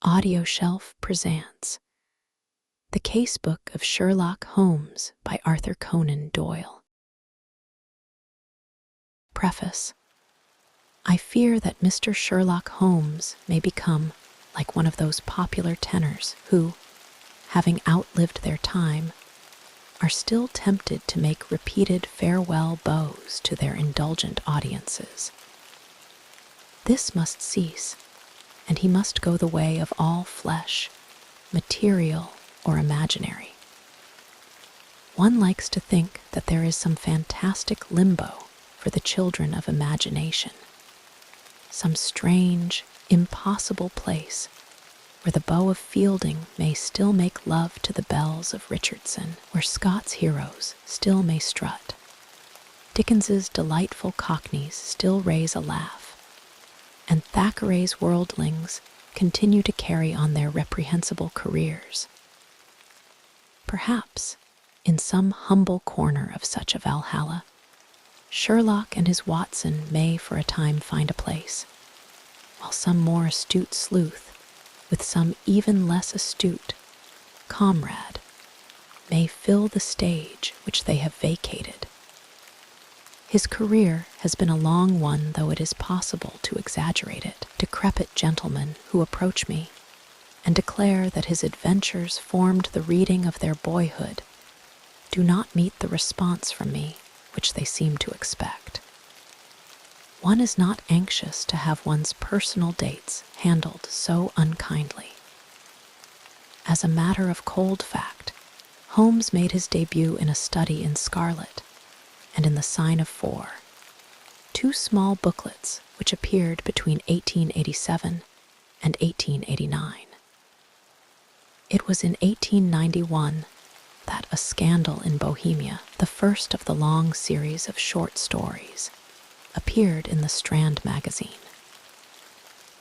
Audioshelf presents The Casebook of Sherlock Holmes by Arthur Conan Doyle. Preface. I fear that Mr. Sherlock Holmes may become like one of those popular tenors who, having outlived their time, are still tempted to make repeated farewell bows to their indulgent audiences. This must cease, and he must go the way of all flesh, material or imaginary. One likes to think that there is some fantastic limbo for the children of imagination, some strange, impossible place where the bow of Fielding may still make love to the bells of Richardson, where Scott's heroes still may strut, Dickens's delightful cockneys still raise a laugh, and Thackeray's worldlings continue to carry on their reprehensible careers. Perhaps, in some humble corner of such a Valhalla, Sherlock and his Watson may for a time find a place, while some more astute sleuth, with some even less astute comrade, may fill the stage which they have vacated. His career has been a long one, though it is possible to exaggerate it. Decrepit gentlemen who approach me and declare that his adventures formed the reading of their boyhood do not meet the response from me which they seem to expect. One is not anxious to have one's personal dates handled so unkindly. As a matter of cold fact, Holmes made his debut in a study in Scarlet and in the Sign of 4, two small booklets which appeared between 1887 and 1889. It was in 1891 that A Scandal in Bohemia, the first of the long series of short stories, appeared in the Strand magazine.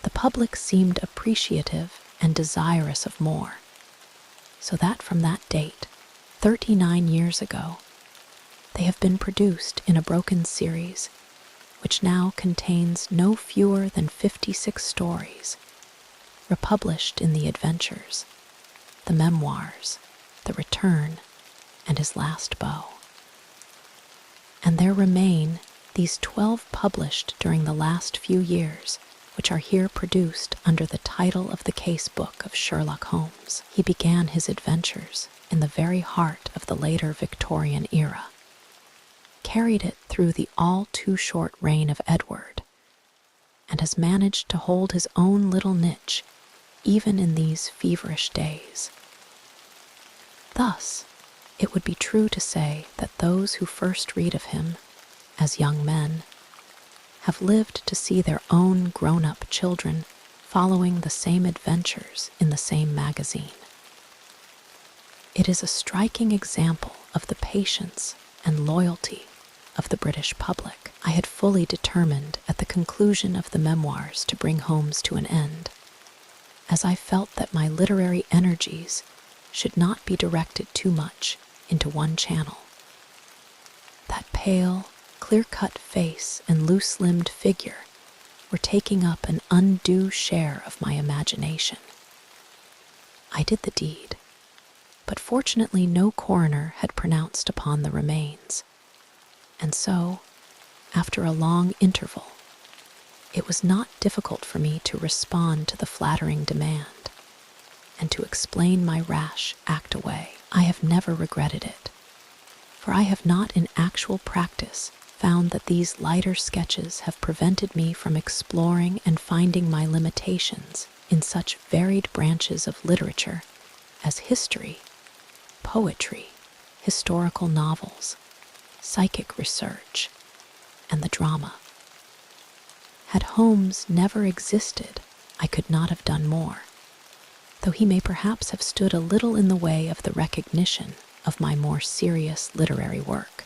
The public seemed appreciative and desirous of more, so that from that date, 39 years ago, they have been produced in a broken series, which now contains no fewer than 56 stories, republished in the Adventures, the Memoirs, the Return, and his last beau. And there remain these 12 published during the last few years, which are here produced under the title of the Casebook of Sherlock Holmes. He began his adventures in the very heart of the later Victorian era, carried it through the all-too-short reign of Edward, and has managed to hold his own little niche even in these feverish days. Thus, it would be true to say that those who first read of him as young men have lived to see their own grown-up children following the same adventures in the same magazine. It is a striking example of the patience and loyalty of the British public. I had fully determined at the conclusion of the Memoirs to bring Holmes to an end, as I felt that my literary energies should not be directed too much into one channel. That pale, clear-cut face and loose-limbed figure were taking up an undue share of my imagination. I did the deed, but fortunately no coroner had pronounced upon the remains, and so, after a long interval, it was not difficult for me to respond to the flattering demand and to explain my rash act away. I have never regretted it, for I have not in actual practice found that these lighter sketches have prevented me from exploring and finding my limitations in such varied branches of literature as history, poetry, historical novels, psychic research, and the drama. Had Holmes never existed, I could not have done more, though he may perhaps have stood a little in the way of the recognition of my more serious literary work.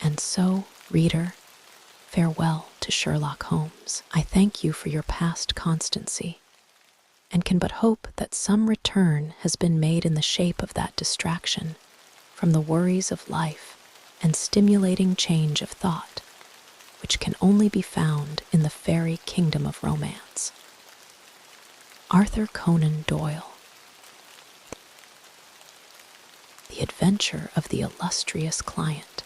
And so, reader, farewell to Sherlock Holmes. I thank you for your past constancy, and can but hope that some return has been made in the shape of that distraction from the worries of life and stimulating change of thought, which can only be found in the fairy kingdom of romance. Arthur Conan Doyle. The Adventure of the Illustrious Client.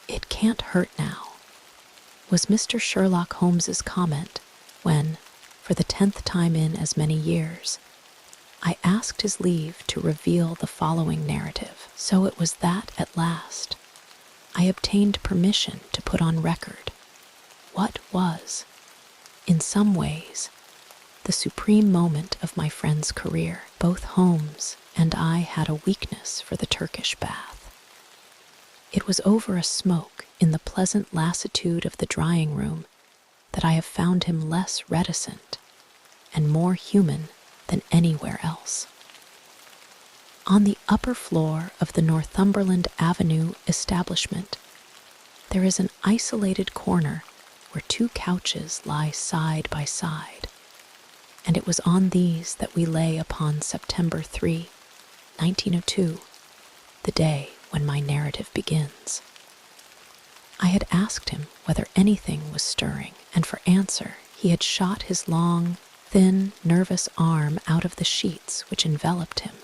"It can't hurt now," was Mr. Sherlock Holmes's comment when, for the 10th time in as many years, I asked his leave to reveal the following narrative. So it was that, at last, I obtained permission to put on record what was, in some ways, the supreme moment of my friend's career. Both Holmes and I had a weakness for the Turkish bath. It was over a smoke in the pleasant lassitude of the drying room that I have found him less reticent and more human than anywhere else. On the upper floor of the Northumberland Avenue establishment, there is an isolated corner where 2 couches lie side by side, and it was on these that we lay upon September 3, 1902, the day when my narrative begins. I had asked him whether anything was stirring, and for answer he had shot his long, thin, nervous arm out of the sheets which enveloped him,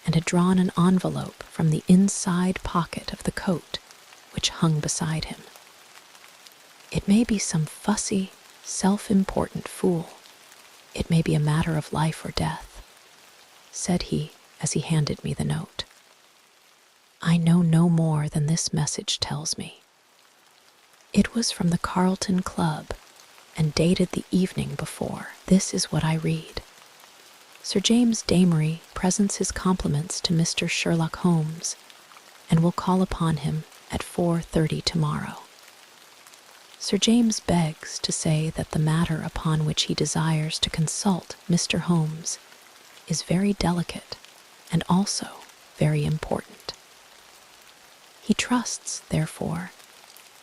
and had drawn an envelope from the inside pocket of the coat which hung beside him. "It may be some fussy, self-important fool. It may be a matter of life or death," said he as he handed me the note. I know no more than this message tells me. It was from the Carlton Club and dated the evening before. This is what I read. "Sir James Damery presents his compliments to Mr. Sherlock Holmes and will call upon him at 4:30 tomorrow. Sir James begs to say that the matter upon which he desires to consult Mr. Holmes is very delicate and also very important. He trusts, therefore,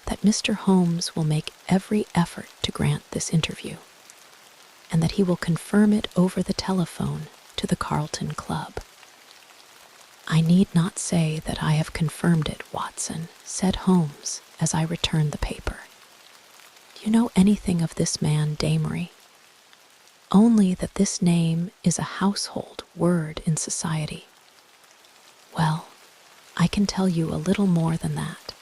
that Mr. Holmes will make every effort to grant this interview, and that he will confirm it over the telephone to the Carlton Club. I need not say that I have confirmed it, Watson," said Holmes as I returned the paper. "Do you know anything of this man Damery?" "Only that this name is a household word in society." "Well, I can tell you a little more than that.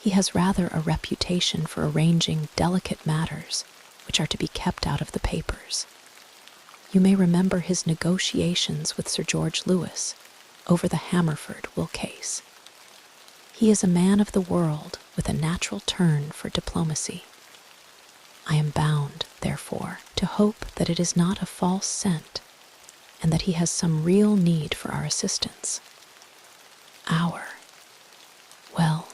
He has rather a reputation for arranging delicate matters which are to be kept out of the papers. You may remember his negotiations with Sir George Lewis over the Hammerford will case. He is a man of the world with a natural turn for diplomacy. I am bound, therefore, to hope that it is not a false scent, and that he has some real need for our assistance. Well,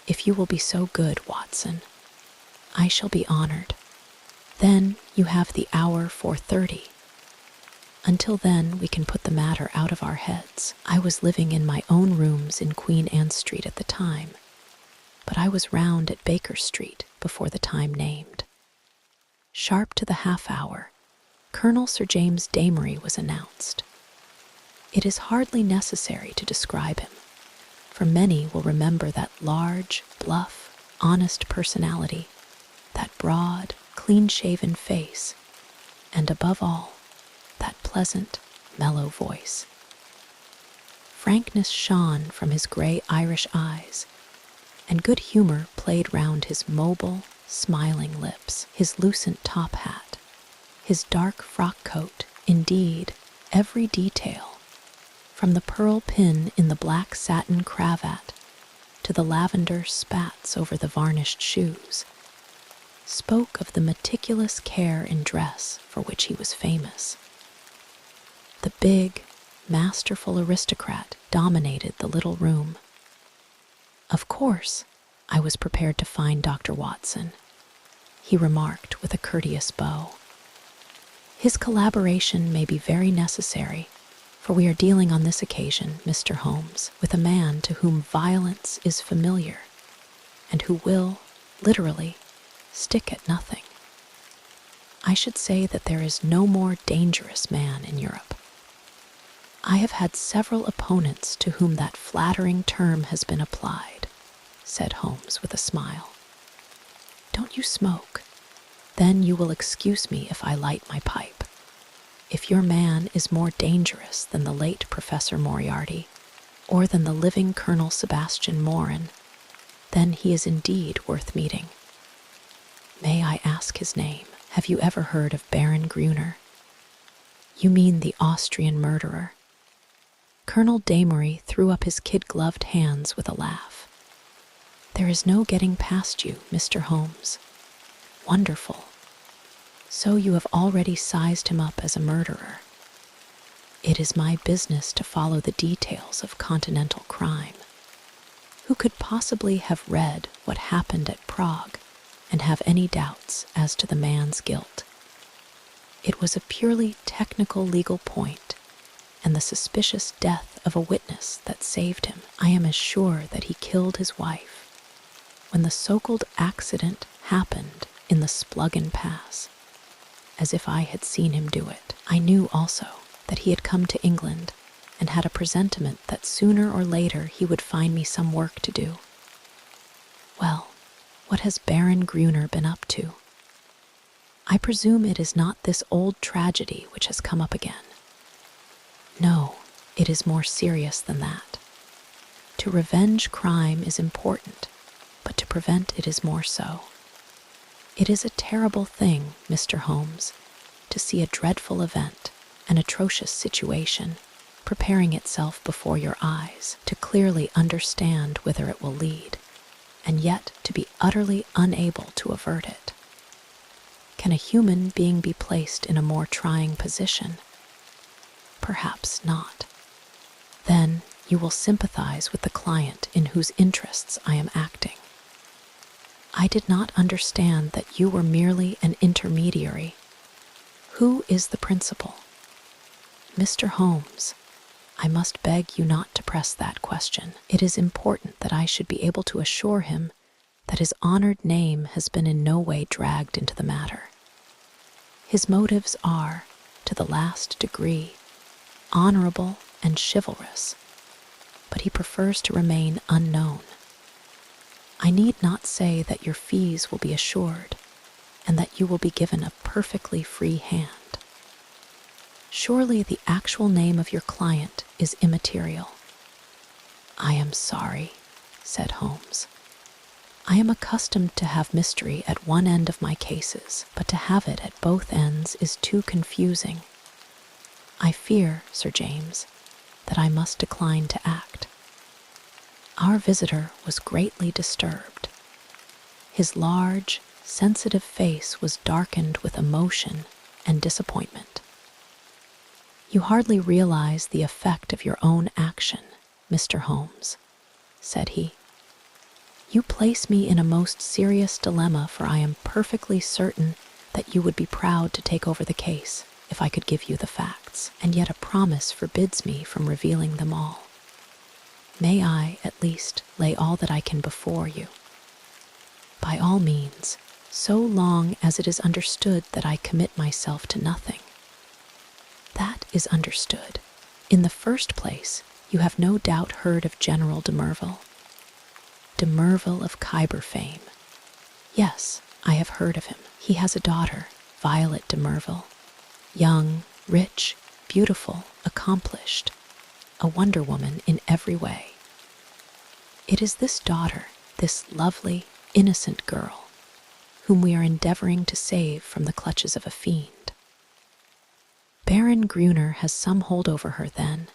if you will be so good, Watson, I shall be honored. Then you have the hour 4:30. Until then, we can put the matter out of our heads. I was living in my own rooms in Queen Anne Street at the time, but I was round at Baker Street before the time named. Sharp to the half-hour, Colonel Sir James Damery was announced. It is hardly necessary to describe him, for many will remember that large, bluff, honest personality, that broad, clean-shaven face, and above all, that pleasant, mellow voice. Frankness shone from his gray Irish eyes, and good humor played round his mobile, smiling lips. His lucent top hat, his dark frock coat, indeed, every detail, from the pearl pin in the black satin cravat to the lavender spats over the varnished shoes, spoke of the meticulous care in dress for which he was famous. The big, masterful aristocrat dominated the little room. "Of course, I was prepared to find Dr. Watson," he remarked with a courteous bow. "His collaboration may be very necessary, for we are dealing on this occasion, Mr. Holmes, with a man to whom violence is familiar, and who will, literally, stick at nothing. I should say that there is no more dangerous man in Europe. I have had several opponents to whom that flattering term has been applied," said Holmes with a smile. "Don't you smoke? Then you will excuse me if I light my pipe." if your man is more dangerous than the late Professor Moriarty, or than the living Colonel Sebastian Morin, then he is indeed worth meeting. May I ask his name? Have you ever heard of Baron Gruner? You mean the Austrian murderer. Colonel Damery threw up his kid-gloved hands with a laugh. There is no getting past you, Mr. Holmes. Wonderful. So you have already sized him up as a murderer. It is my business to follow the details of continental crime. Who could possibly have read what happened at Prague and have any doubts as to the man's guilt? It was a purely technical legal point, and the suspicious death of a witness that saved him. I am as sure that he killed his wife. When the so-called accident happened in the Spluggen Pass, as if I had seen him do it, I knew also that he had come to England and had a presentiment that sooner or later he would find me some work to do. Well, what has Baron Gruner been up to? I presume it is not this old tragedy which has come up again. No, it is more serious than that. To revenge crime is important, but to prevent it is more so. It is a terrible thing, Mr. Holmes, to see a dreadful event, an atrocious situation, preparing itself before your eyes, to clearly understand whither it will lead, and yet to be utterly unable to avert it. Can a human being be placed in a more trying position? Perhaps not. Then you will sympathize with the client in whose interests I am acting. I did not understand that you were merely an intermediary. Who is the principal? Mr. Holmes, I must beg you not to press that question. It is important that I should be able to assure him that his honored name has been in no way dragged into the matter. His motives are, to the last degree, honorable and chivalrous, but he prefers to remain unknown. I need not say that your fees will be assured, and that you will be given a perfectly free hand. Surely the actual name of your client is immaterial. I am sorry, said Holmes. I am accustomed to have mystery at one end of my cases, but to have it at both ends is too confusing. I fear, Sir James, that I must decline to act. Our visitor was greatly disturbed. His large, sensitive face was darkened with emotion and disappointment. You hardly realize the effect of your own action, Mr. Holmes, said he. You place me in a most serious dilemma, for I am perfectly certain that you would be proud to take over the case if I could give you the facts, and yet a promise forbids me from revealing them all. May I, at least, lay all that I can before you? By all means, so long as it is understood that I commit myself to nothing. That is understood. In the first place, you have no doubt heard of General de Merville. De Merville of Khyber fame. Yes, I have heard of him. He has a daughter, Violet de Merville. Young, rich, beautiful, accomplished, a wonder woman in every way. It is this daughter, this lovely, innocent girl, whom we are endeavoring to save from the clutches of a fiend. Baron Gruner has some hold over her, then.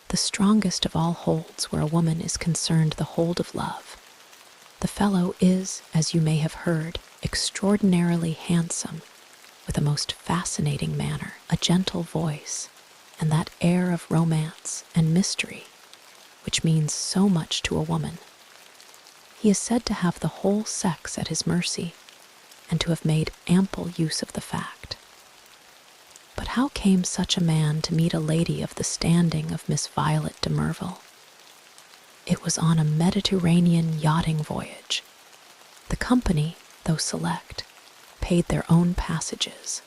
The strongest of all holds where a woman is concerned, the hold of love. The fellow is, as you may have heard, extraordinarily handsome, with a most fascinating manner, a gentle voice, and that air of romance and mystery which means so much to a woman. He is said to have the whole sex at his mercy, and to have made ample use of the fact. But how came such a man to meet a lady of the standing of Miss Violet de Merville? It was on a Mediterranean yachting voyage. The company, though select, paid their own passages.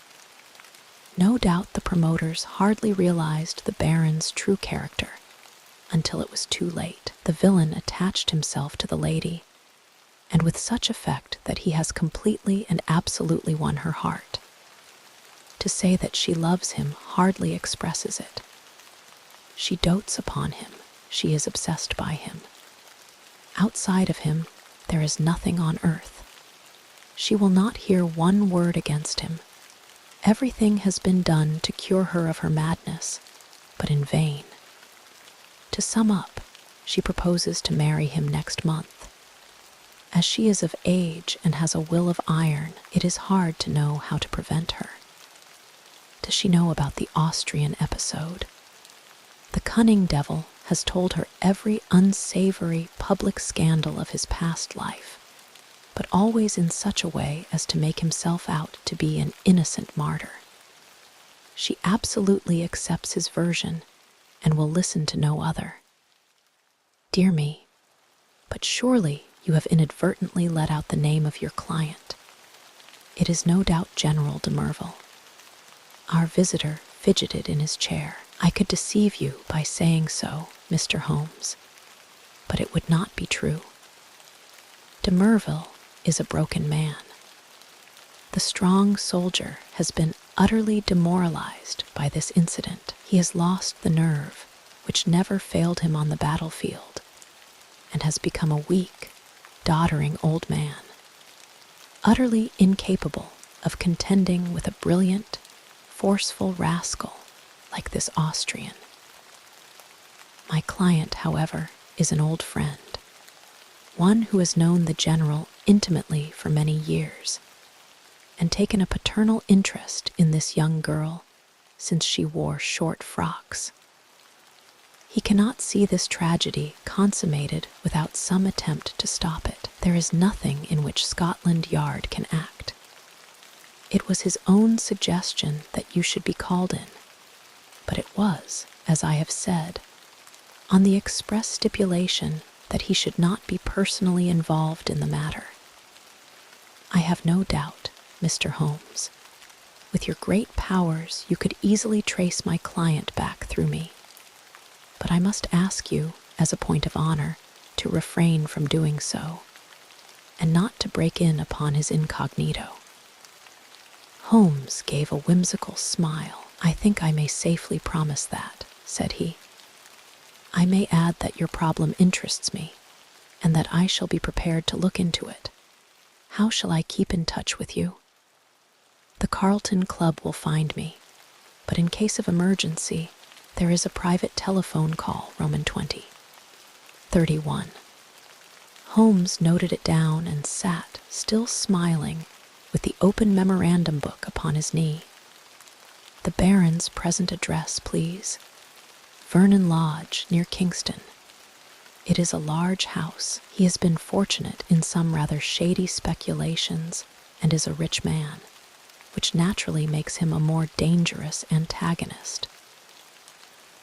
No doubt the promoters hardly realized the Baron's true character until it was too late. The villain attached himself to the lady, and with such effect that he has completely and absolutely won her heart. To say that she loves him hardly expresses it. She dotes upon him, she is obsessed by him. Outside of him, there is nothing on earth. She will not hear one word against him. Everything has been done to cure her of her madness, but in vain. To sum up, she proposes to marry him next month. As she is of age and has a will of iron, it is hard to know how to prevent her. Does she know about the Austrian episode? The cunning devil has told her every unsavory public scandal of his past life, but always in such a way as to make himself out to be an innocent martyr. She absolutely accepts his version and will listen to no other. Dear me, but surely you have inadvertently let out the name of your client. It is no doubt General de Merville. Our visitor fidgeted in his chair. I could deceive you by saying so, Mr. Holmes, but it would not be true. De Merville is a broken man. The strong soldier has been utterly demoralized by this incident. He has lost the nerve which never failed him on the battlefield, and has become a weak, doddering old man, utterly incapable of contending with a brilliant, forceful rascal like this Austrian. My client, however, is an old friend, one who has known the general intimately for many years, and taken a paternal interest in this young girl since she wore short frocks. He cannot see this tragedy consummated without some attempt to stop it. There is nothing in which Scotland Yard can act. It was his own suggestion that you should be called in, but it was, as I have said, on the express stipulation that he should not be personally involved in the matter. I have no doubt, Mr. Holmes, with your great powers you could easily trace my client back through me. But I must ask you, as a point of honor, to refrain from doing so, and not to break in upon his incognito. Holmes gave a whimsical smile. I think I may safely promise that, said he. I may add that your problem interests me, and that I shall be prepared to look into it. How shall I keep in touch with you? The Carlton Club will find me, but in case of emergency, there is a private telephone call, Roman 20. 31. Holmes noted it down and sat, still smiling, with the open memorandum book upon his knee. The Baron's present address, please. Vernon Lodge, near Kingston. It is a large house. He has been fortunate in some rather shady speculations and is a rich man, which naturally makes him a more dangerous antagonist.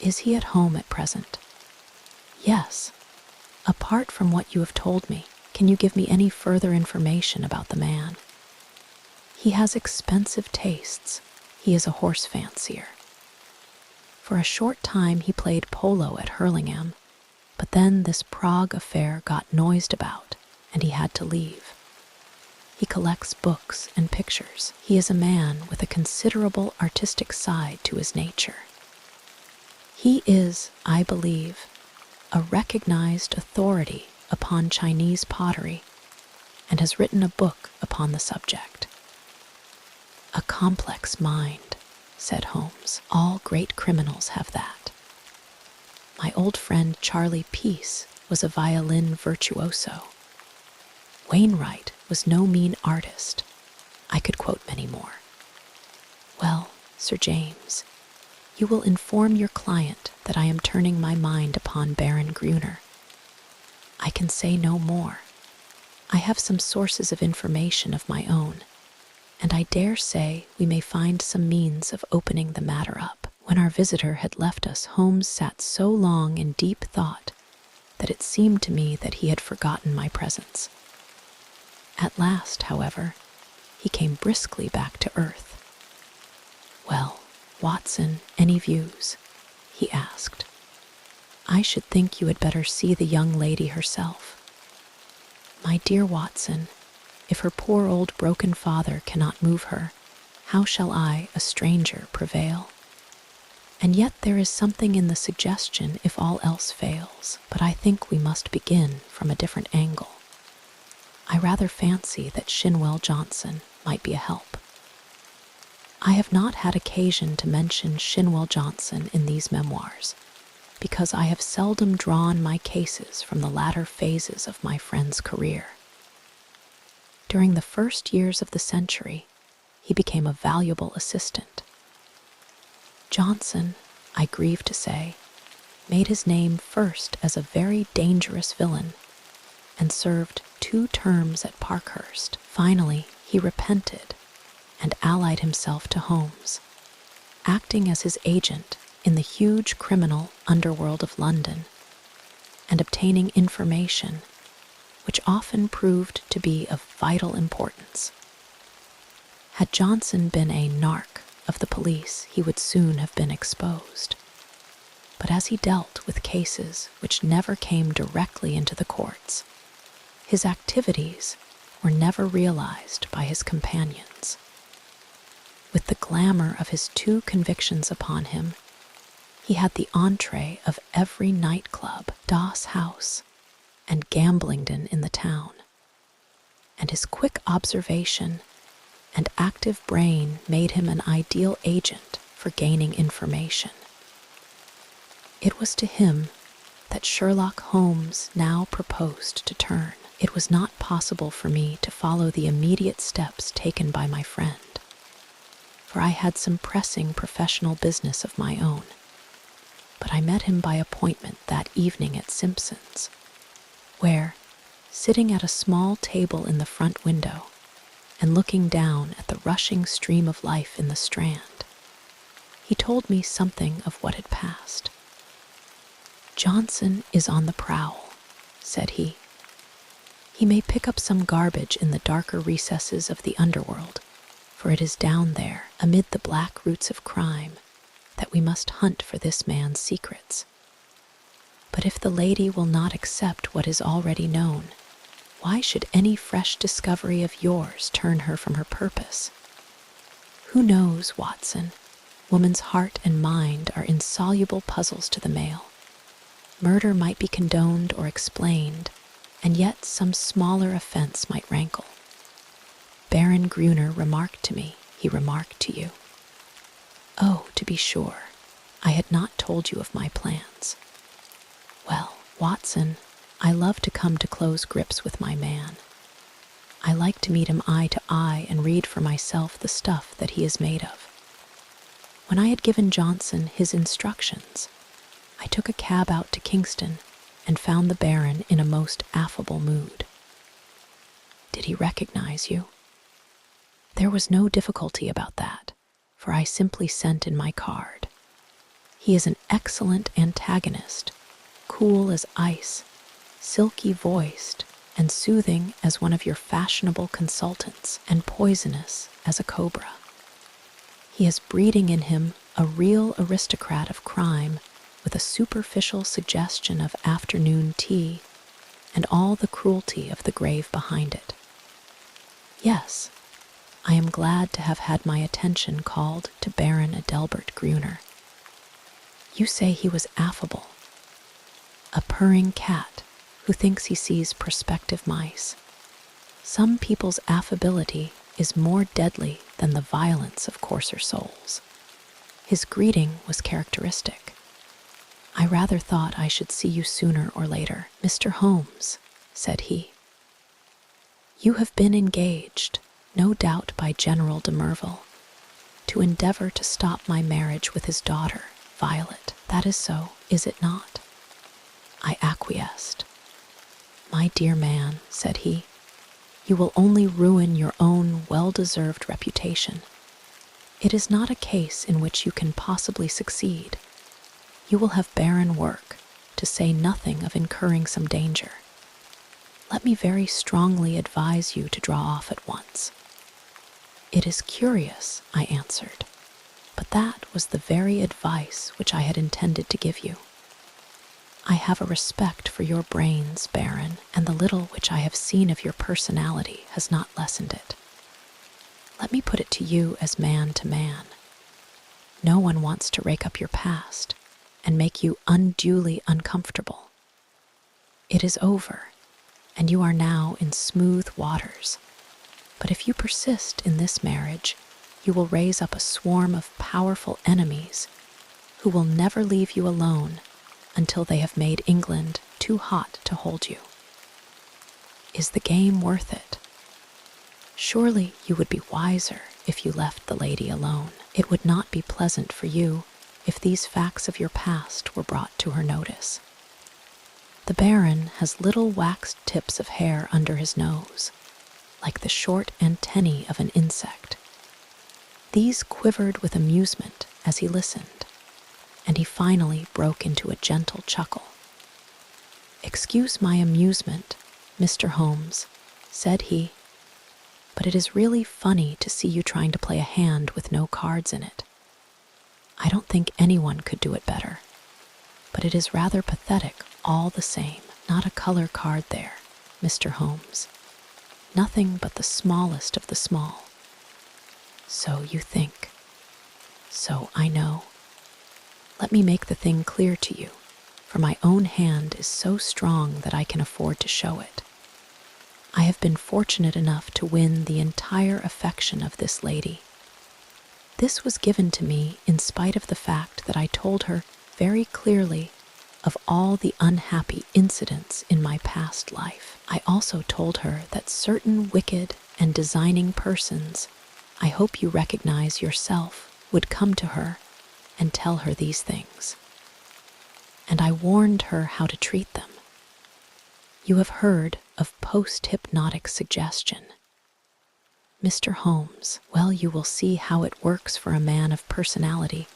Is he at home at present? Yes. Apart from what you have told me, can you give me any further information about the man? He has expensive tastes. He is a horse fancier. For a short time he played polo at Hurlingham, but then this Prague affair got noised about, and he had to leave. He collects books and pictures. He is a man with a considerable artistic side to his nature. He is, I believe, a recognized authority upon Chinese pottery, and has written a book upon the subject. A complex mind, said Holmes. All great criminals have that. My old friend Charlie Peace was a violin virtuoso. Wainwright was no mean artist. I could quote many more. Well, Sir James, you will inform your client that I am turning my mind upon Baron Gruner. I can say no more. I have some sources of information of my own, and I dare say we may find some means of opening the matter up. When our visitor had left us, Holmes sat so long in deep thought that it seemed to me that he had forgotten my presence. At last, however, he came briskly back to earth. Well, Watson, any views? He asked. I should think you had better see the young lady herself. My dear Watson, if her poor old broken father cannot move her, How shall I, a stranger, prevail? And yet there is something in the suggestion if all else fails, but I think we must begin from a different angle. I rather fancy that Shinwell Johnson might be a help. I have not had occasion to mention Shinwell Johnson in these memoirs, because I have seldom drawn my cases from the latter phases of my friend's career. During the first years of the century, he became a valuable assistant. Johnson, I grieve to say, made his name first as a very dangerous villain and served 2 terms at Parkhurst. Finally, he repented and allied himself to Holmes, acting as his agent in the huge criminal underworld of London and obtaining information which often proved to be of vital importance. Had Johnson been a narc of the police, he would soon have been exposed. But as he dealt with cases which never came directly into the courts, his activities were never realized by his companions. With the glamour of his 2 convictions upon him, he had the entree of every nightclub, doss house, and gambling den in the town, and his quick observation and active brain made him an ideal agent for gaining information. It was to him that Sherlock Holmes now proposed to turn. It was not possible for me to follow the immediate steps taken by my friend, for I had some pressing professional business of my own. But I met him by appointment that evening at Simpson's, where, sitting at a small table in the front window and looking down at the rushing stream of life in the Strand, he told me something of what had passed. "Johnson is on the prowl," said he. "He may pick up some garbage in the darker recesses of the underworld, for it is down there, amid the black roots of crime, that we must hunt for this man's secrets. But if the lady will not accept what is already known, why should any fresh discovery of yours turn her from her purpose? Who knows, Watson? Woman's heart and mind are insoluble puzzles to the male. Murder might be condoned or explained, and yet some smaller offense might rankle. Baron Gruner remarked to me, he remarked to you. Oh, to be sure, I had not told you of my plans. Well, Watson, I love to come to close grips with my man. I like to meet him eye to eye and read for myself the stuff that he is made of. When I had given Johnson his instructions, I took a cab out to Kingston and found the Baron in a most affable mood. Did he recognize you? There was no difficulty about that, for I simply sent in my card. He is an excellent antagonist, cool as ice, silky voiced, and soothing as one of your fashionable consultants, and poisonous as a cobra. He has breeding in him a real aristocrat of crime, with a superficial suggestion of afternoon tea and all the cruelty of the grave behind it. Yes, I am glad to have had my attention called to Baron Adelbert Gruner. You say he was affable. A purring cat who thinks he sees prospective mice. Some people's affability is more deadly than the violence of coarser souls. His greeting was characteristic. I rather thought I should see you sooner or later, Mr. Holmes, said he. You have been engaged, no doubt by General de Merville, to endeavor to stop my marriage with his daughter, Violet. That is so, is it not? I acquiesced. My dear man, said he, you will only ruin your own well-deserved reputation. It is not a case in which you can possibly succeed. You will have barren work, to say nothing of incurring some danger. Let me very strongly advise you to draw off at once. It is curious, I answered, but that was the very advice which I had intended to give you. I have a respect for your brains, Baron, and the little which I have seen of your personality has not lessened it. Let me put it to you as man to man. No one wants to rake up your past and make you unduly uncomfortable. It is over, and you are now in smooth waters. But if you persist in this marriage, you will raise up a swarm of powerful enemies who will never leave you alone until they have made England too hot to hold you. Is the game worth it? Surely you would be wiser if you left the lady alone. It would not be pleasant for you if these facts of your past were brought to her notice. The Baron has little waxed tips of hair under his nose, like the short antennae of an insect. These quivered with amusement as he listened, and he finally broke into a gentle chuckle. "Excuse my amusement, Mr. Holmes," said he, "but it is really funny to see you trying to play a hand with no cards in it. I don't think anyone could do it better, but it is rather pathetic all the same. Not a color card there, Mr. Holmes. Nothing but the smallest of the small. So you think. So I know. Let me make the thing clear to you, for my own hand is so strong that I can afford to show it. I have been fortunate enough to win the entire affection of this lady. This was given to me in spite of the fact that I told her very clearly of all the unhappy incidents in my past life. I also told her that certain wicked and designing persons, I hope you recognize yourself, would come to her and tell her these things. And I warned her how to treat them. You have heard of post-hypnotic suggestion. Mr. Holmes, well, you will see how it works for a man of personality,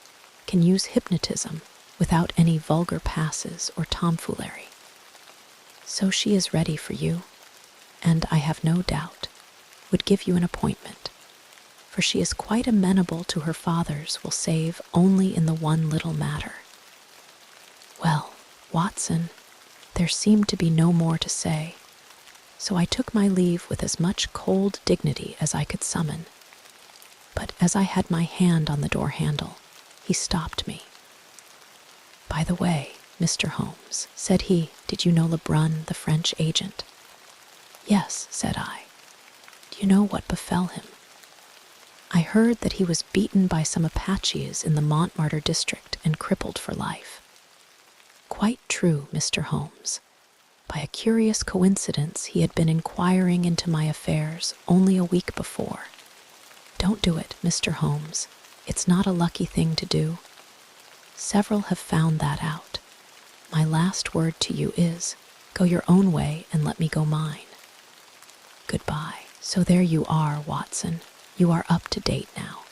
can use hypnotism without any vulgar passes or tomfoolery. So she is ready for you, and I have no doubt would give you an appointment, for she is quite amenable to her father's will save only in the one little matter. Well, Watson, there seemed to be no more to say, so I took my leave with as much cold dignity as I could summon. But as I had my hand on the door handle, he stopped me. "By the way, Mr. Holmes," said he, "did you know Lebrun, the French agent?" "Yes," said I. "Do you know what befell him?" "I heard that he was beaten by some Apaches in the Montmartre district and crippled for life." "Quite true, Mr. Holmes. By a curious coincidence, he had been inquiring into my affairs only a week before. Don't do it, Mr. Holmes. It's not a lucky thing to do. Several have found that out. My last word to you is, go your own way and let me go mine. Goodbye." So there you are, Watson. You are up to date now.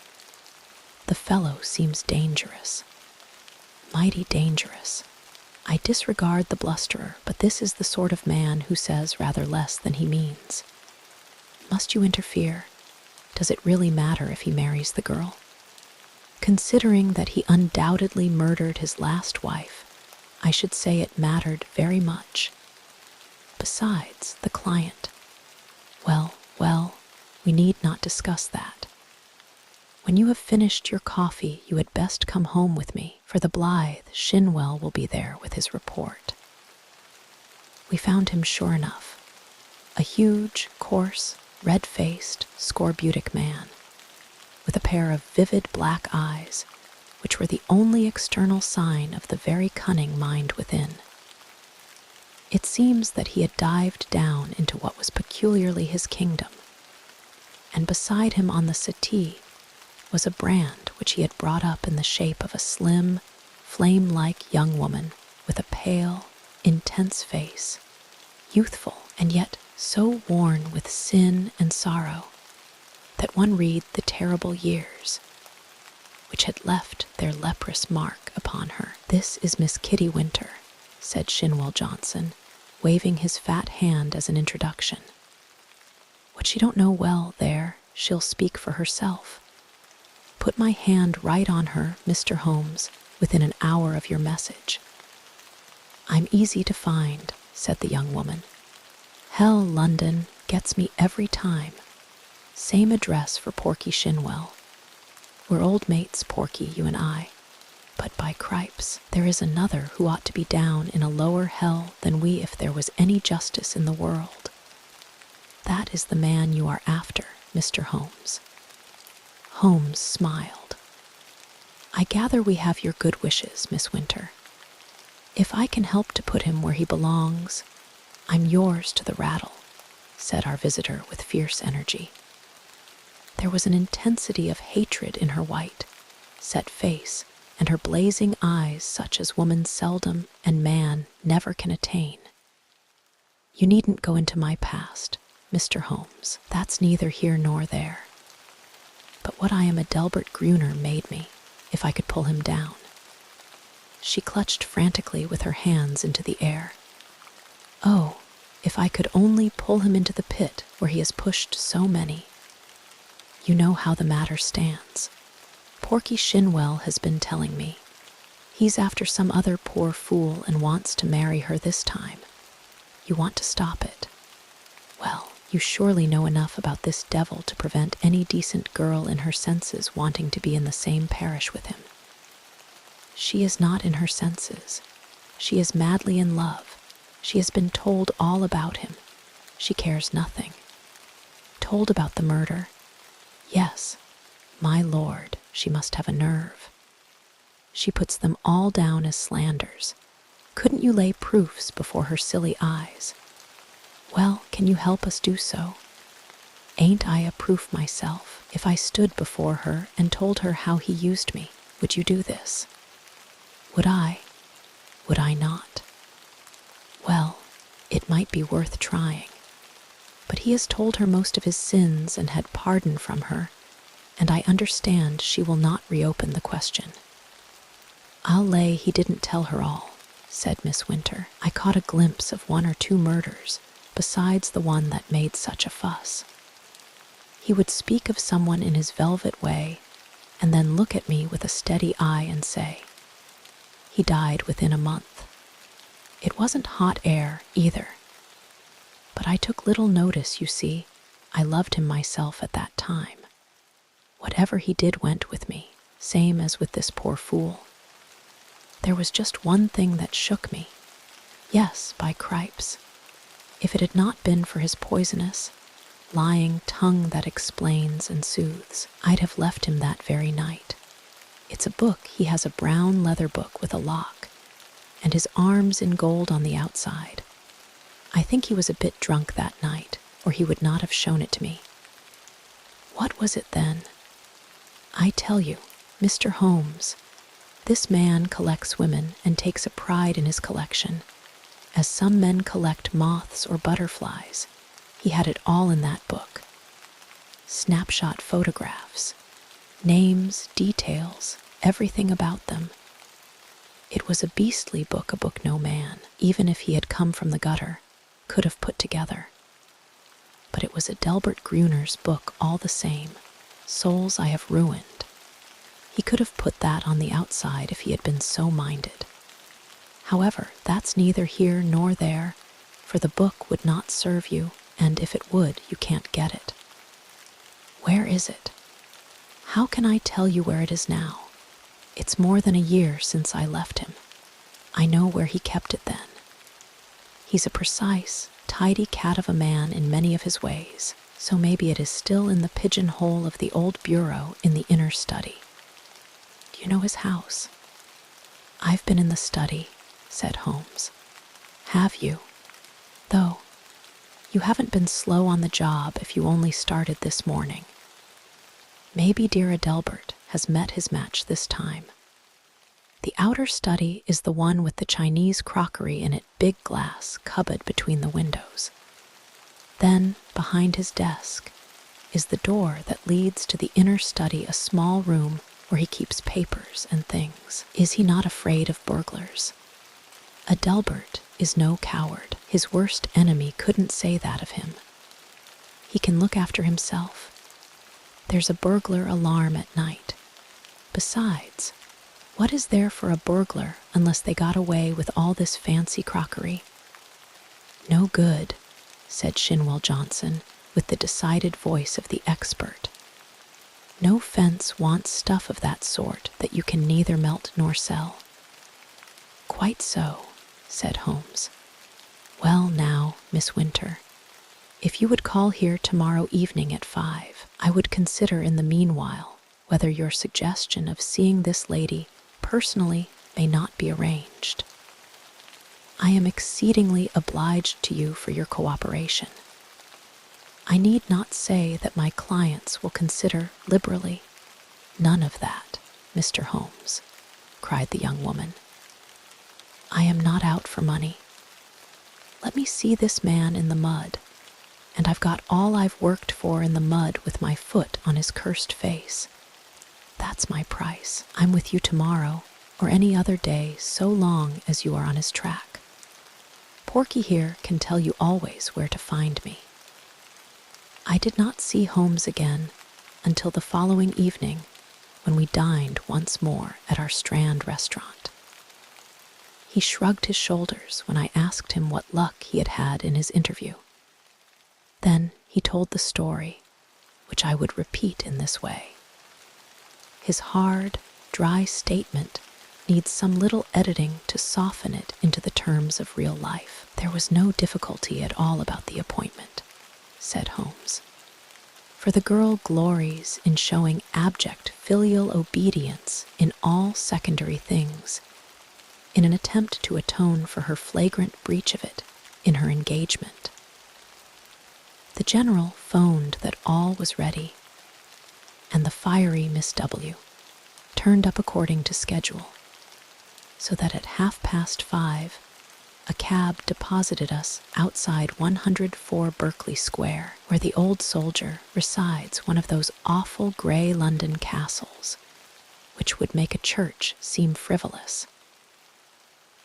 The fellow seems dangerous. Mighty dangerous. I disregard the blusterer, but this is the sort of man who says rather less than he means. Must you interfere? Does it really matter if he marries the girl? Considering that he undoubtedly murdered his last wife, I should say it mattered very much. Besides, the client. Well, we need not discuss that. When you have finished your coffee, you had best come home with me, for the blithe Shinwell will be there with his report. We found him sure enough, a huge, coarse, red-faced, scorbutic man, with a pair of vivid black eyes, which were the only external sign of the very cunning mind within. It seems that he had dived down into what was peculiarly his kingdom, and beside him on the settee was a brand which he had brought up in the shape of a slim, flame-like young woman with a pale, intense face, youthful and yet so worn with sin and sorrow that one read the terrible years which had left their leprous mark upon her. "This is Miss Kitty Winter," said Shinwell Johnson, waving his fat hand as an introduction. "What you don't know well there, she'll speak for herself. Put my hand right on her, Mr. Holmes, within an hour of your message." "I'm easy to find," said the young woman. "Hell, London, gets me every time. Same address for Porky Shinwell. We're old mates, Porky, you and I. But by cripes, there is another who ought to be down in a lower hell than we if there was any justice in the world. That is the man you are after, Mr. Holmes. Holmes smiled. I gather we have your good wishes, Miss Winter. If I can help to put him where he belongs, I'm yours to the rattle, said our visitor with fierce energy. There was an intensity of hatred in her white, set face, and her blazing eyes such as woman seldom and man never can attain. You needn't go into my past, Mr. Holmes. That's neither here nor there. But what I am a Delbert Gruner made me, if I could pull him down. She clutched frantically with her hands into the air. Oh, if I could only pull him into the pit where he has pushed so many. You know how the matter stands. Porky Shinwell has been telling me. He's after some other poor fool and wants to marry her this time. You want to stop it. Well, you surely know enough about this devil to prevent any decent girl in her senses wanting to be in the same parish with him. She is not in her senses. She is madly in love. She has been told all about him. She cares nothing. Told about the murder. Yes, my lord, she must have a nerve. She puts them all down as slanders. Couldn't you lay proofs before her silly eyes? Well, can you help us do so? Ain't I a proof myself? If I stood before her and told her how he used me, would you do this? Would I? Would I not? Well, it might be worth trying. But he has told her most of his sins and had pardon from her, and I understand she will not reopen the question. I'll lay he didn't tell her all, said Miss Winter. I caught a glimpse of 1 or 2 murders, besides the one that made such a fuss. He would speak of someone in his velvet way, and then look at me with a steady eye and say, he died within a month. It wasn't hot air, either. But I took little notice, you see. I loved him myself at that time. Whatever he did went with me, same as with this poor fool. There was just one thing that shook me. Yes, by cripes. If it had not been for his poisonous, lying tongue that explains and soothes, I'd have left him that very night. It's a book. He has a brown leather book with a lock, and his arms in gold on the outside. I think he was a bit drunk that night, or he would not have shown it to me. What was it then? I tell you, Mr. Holmes, this man collects women and takes a pride in his collection. As some men collect moths or butterflies, he had it all in that book. Snapshot photographs, names, details, everything about them. It was a beastly book, a book no man, even if he had come from the gutter, could have put together. But it was a Delbert Gruner's book all the same, souls I have ruined. He could have put that on the outside if he had been so minded. However, that's neither here nor there, for the book would not serve you, and if it would, you can't get it. Where is it? How can I tell you where it is now? It's more than a year since I left him. I know where he kept it then. He's a precise, tidy cat of a man in many of his ways, so maybe it is still in the pigeonhole of the old bureau in the inner study. Do you know his house? I've been in the study, said Holmes. Have you? Though, you haven't been slow on the job if you only started this morning. Maybe dear Adelbert has met his match this time. The outer study is the one with the Chinese crockery in it, big glass cupboard between the windows. Then, behind his desk, is the door that leads to the inner study, a small room where he keeps papers and things. Is he not afraid of burglars? Adelbert is no coward. His worst enemy couldn't say that of him. He can look after himself. There's a burglar alarm at night. Besides, what is there for a burglar unless they got away with all this fancy crockery? No good, said Shinwell Johnson, with the decided voice of the expert. "No fence wants stuff of that sort that you can neither melt nor sell." "Quite so," said Holmes. "Well now, Miss Winter, if you would call here tomorrow evening at 5, I would consider in the meanwhile whether your suggestion of seeing this lady personally may not be arranged. I am exceedingly obliged to you for your cooperation. I need not say that my clients will consider liberally." "None of that, Mr. Holmes," cried the young woman. "I am not out for money. Let me see this man in the mud, and I've got all I've worked for in the mud with my foot on his cursed face. That's my price. I'm with you tomorrow or any other day so long as you are on his track. Porky here can tell you always where to find me." I did not see Holmes again until the following evening, when we dined once more at our Strand restaurant. He shrugged his shoulders when I asked him what luck he had had in his interview. Then he told the story, which I would repeat in this way. His hard, dry statement needs some little editing to soften it into the terms of real life. "There was no difficulty at all about the appointment," said Holmes, "for the girl glories in showing abject filial obedience in all secondary things, in an attempt to atone for her flagrant breach of it in her engagement. The General phoned that all was ready, and the fiery Miss W. turned up according to schedule, so that at 5:30 a cab deposited us outside 104 Berkeley Square, where the old soldier resides, one of those awful grey London castles which would make a church seem frivolous.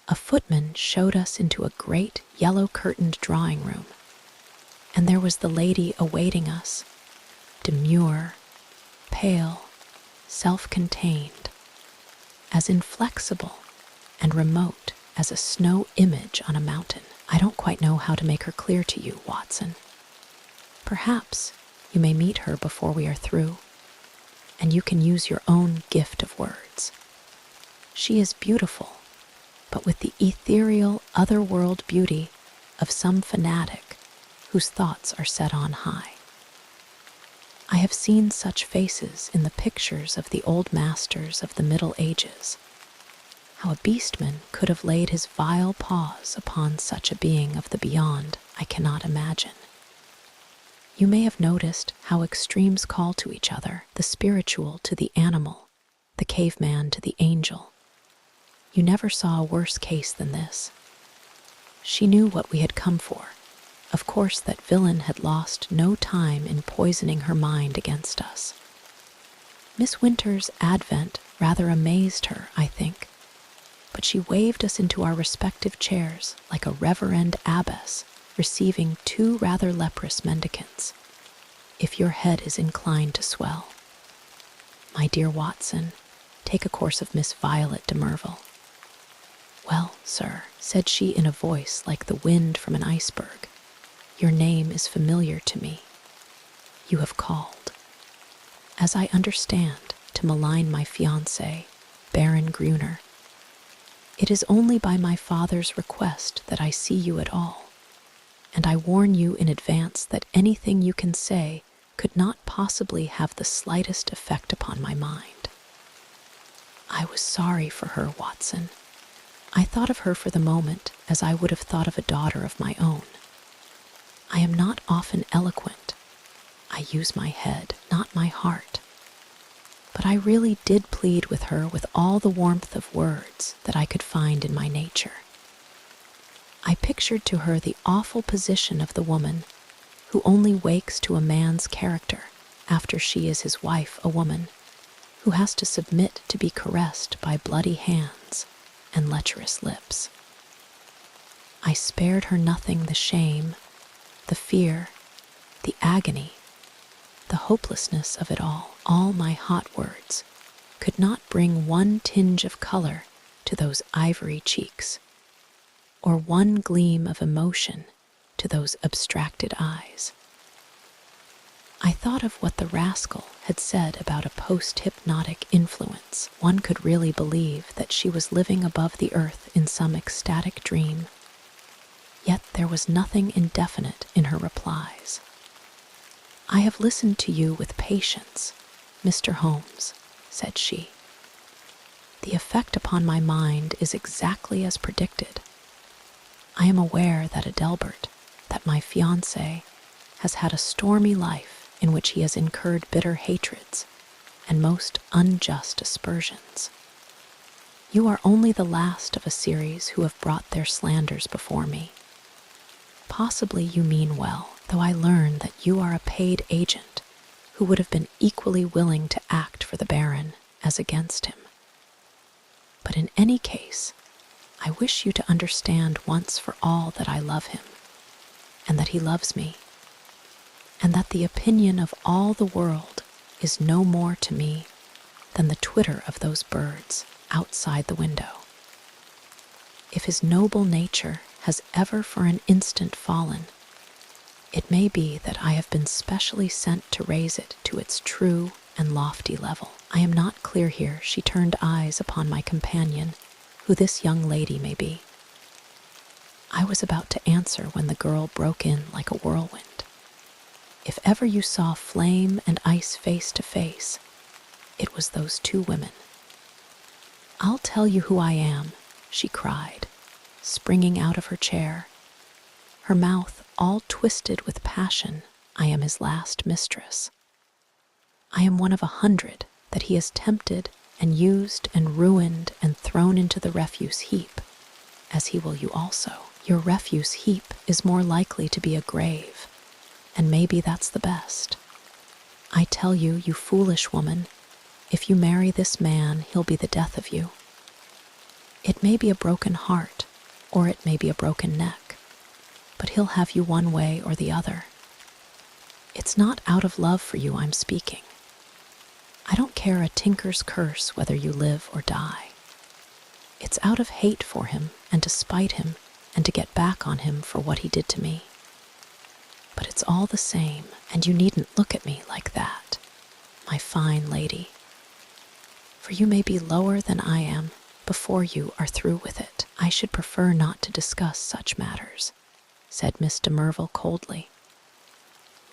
A footman showed us into a great yellow-curtained drawing-room, and there was the lady awaiting us, demure, pale, self-contained, as inflexible and remote as a snow image on a mountain. I don't quite know how to make her clear to you, Watson. Perhaps you may meet her before we are through, and you can use your own gift of words. She is beautiful, but with the ethereal, other-world beauty of some fanatic whose thoughts are set on high. I have seen such faces in the pictures of the old masters of the Middle Ages. How a beastman could have laid his vile paws upon such a being of the beyond, I cannot imagine. You may have noticed how extremes call to each other, the spiritual to the animal, the caveman to the angel. You never saw a worse case than this. She knew what we had come for. Of course, that villain had lost no time in poisoning her mind against us. Miss Winter's advent rather amazed her, I think, but she waved us into our respective chairs like a reverend abbess receiving two rather leprous mendicants. "If your head is inclined to swell, my dear Watson, take a course of Miss Violet de Merville." "Well, sir," said she in a voice like the wind from an iceberg, "your name is familiar to me. You have called, as I understand, to malign my fiancé, Baron Gruner. It is only by my father's request that I see you at all, and I warn you in advance that anything you can say could not possibly have the slightest effect upon my mind." I was sorry for her, Watson. I thought of her for the moment as I would have thought of a daughter of my own. I am not often eloquent. I use my head, not my heart. But I really did plead with her with all the warmth of words that I could find in my nature. I pictured to her the awful position of the woman who only wakes to a man's character after she is his wife, a woman who has to submit to be caressed by bloody hands and lecherous lips. I spared her nothing, the shame, the fear, the agony, the hopelessness of it all. All my hot words could not bring one tinge of color to those ivory cheeks, or one gleam of emotion to those abstracted eyes. I thought of what the rascal had said about a post-hypnotic influence. One could really believe that she was living above the earth in some ecstatic dream. Yet there was nothing indefinite in her replies. "I have listened to you with patience, Mr. Holmes," said she. "The effect upon my mind is exactly as predicted. I am aware that Adelbert, that my fiancé, has had a stormy life in which he has incurred bitter hatreds and most unjust aspersions. You are only the last of a series who have brought their slanders before me. Possibly you mean well, though I learn that you are a paid agent who would have been equally willing to act for the Baron as against him. But in any case, I wish you to understand once for all that I love him, and that he loves me, and that the opinion of all the world is no more to me than the twitter of those birds outside the window. If his noble nature has ever for an instant fallen, it may be that I have been specially sent to raise it to its true and lofty level. I am not clear here." She turned eyes upon my companion, who this young lady may be. I was about to answer when the girl broke in like a whirlwind. "If ever you saw flame and ice face to face, it was those two women. I'll tell you who I am," she cried, springing out of her chair, her mouth all twisted with passion. "I am his last mistress. I am one of 100 that he has tempted and used and ruined and thrown into the refuse heap, as he will you also. Your refuse heap is more likely to be a grave, and maybe that's the best. I tell you, you foolish woman, if you marry this man, he'll be the death of you. It may be a broken heart, or it may be a broken neck, but he'll have you one way or the other. It's not out of love for you I'm speaking. I don't care a tinker's curse whether you live or die. It's out of hate for him and to spite him and to get back on him for what he did to me. But it's all the same, and you needn't look at me like that, my fine lady, for you may be lower than I am before you are through with it." "I should prefer not to discuss such matters," said Miss de Merville coldly.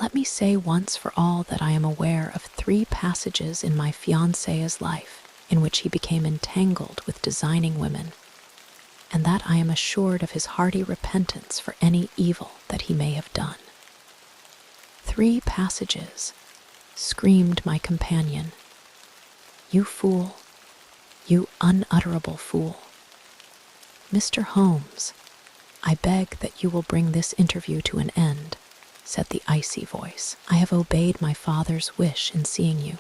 "Let me say once for all that I am aware of 3 passages in my fiancé's life in which he became entangled with designing women, and that I am assured of his hearty repentance for any evil that he may have done." "3 passages," screamed my companion. "You fool, you unutterable fool. Mr. Holmes, I beg that you will bring this interview to an end," said the icy voice. "I have obeyed my father's wish in seeing you,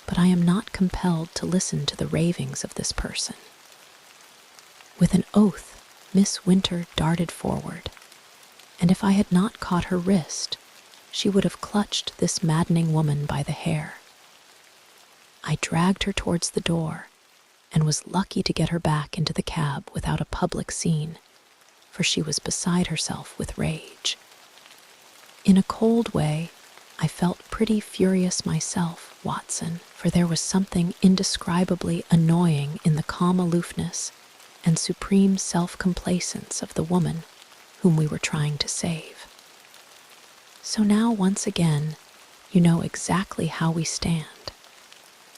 but I am not compelled to listen to the ravings of this person." With an oath, Miss Winter darted forward, and if I had not caught her wrist, she would have clutched this maddening woman by the hair. I dragged her towards the door, and was lucky to get her back into the cab without a public scene, for she was beside herself with rage. In a cold way, I felt pretty furious myself, Watson, for there was something indescribably annoying in the calm aloofness and supreme self-complacence of the woman whom we were trying to save. So now, once again, you know exactly how we stand,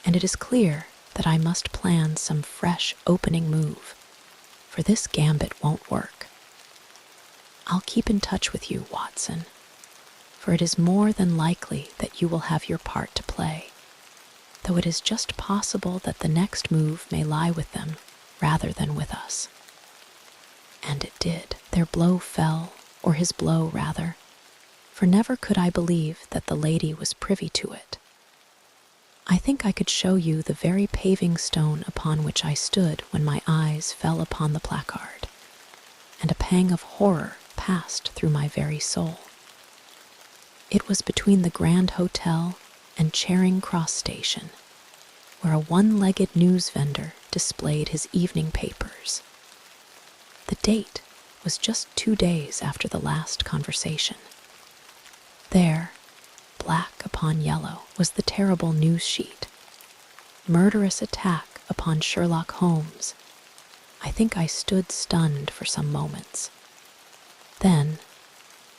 and it is clear that I must plan some fresh opening move, for this gambit won't work. I'll keep in touch with you, Watson, for it is more than likely that you will have your part to play, though it is just possible that the next move may lie with them rather than with us. And it did. Their blow fell, or his blow rather, for never could I believe that the lady was privy to it. I think I could show you the very paving stone upon which I stood when my eyes fell upon the placard, and a pang of horror passed through my very soul. It was between the Grand Hotel and Charing Cross Station, where a one-legged news vendor displayed his evening papers. The date was just 2 days after the last conversation. There, black upon yellow, was the terrible news sheet. Murderous attack upon Sherlock Holmes. I think I stood stunned for some moments. Then,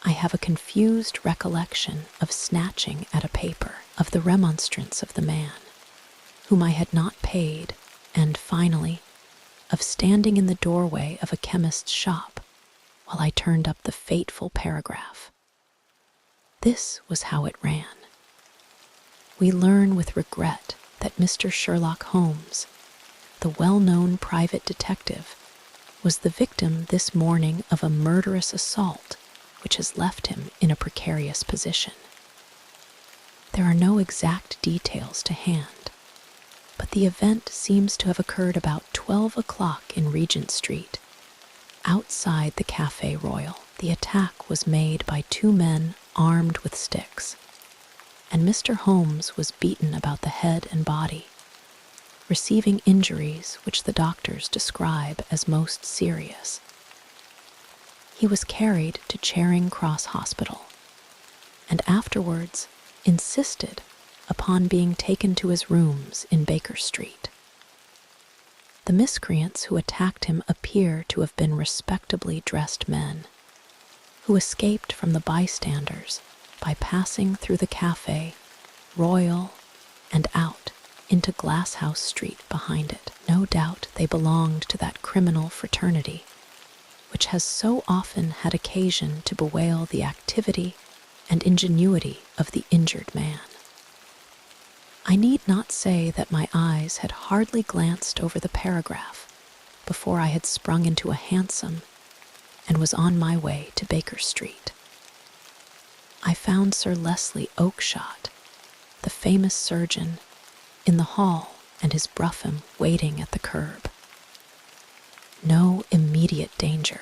I have a confused recollection of snatching at a paper, of the remonstrance of the man, whom I had not paid, and finally, of standing in the doorway of a chemist's shop while I turned up the fateful paragraph. This was how it ran. We learn with regret that Mr. Sherlock Holmes, the well-known private detective, was the victim this morning of a murderous assault which has left him in a precarious position. There are no exact details to hand, but the event seems to have occurred about 12 o'clock in Regent Street, outside the Café Royal. The attack was made by two men armed with sticks, and Mr. Holmes was beaten about the head and body, receiving injuries which the doctors describe as most serious. He was carried to Charing Cross Hospital, and afterwards insisted upon being taken to his rooms in Baker Street. The miscreants who attacked him appear to have been respectably dressed men, who escaped from the bystanders by passing through the Café Royal and out into Glasshouse Street behind it. No doubt they belonged to that criminal fraternity which has so often had occasion to bewail the activity and ingenuity of the injured man. I need not say that my eyes had hardly glanced over the paragraph before I had sprung into a hansom and was on my way to Baker Street. I found Sir Leslie Oakshott, the famous surgeon, in the hall and his brougham waiting at the curb. No immediate danger,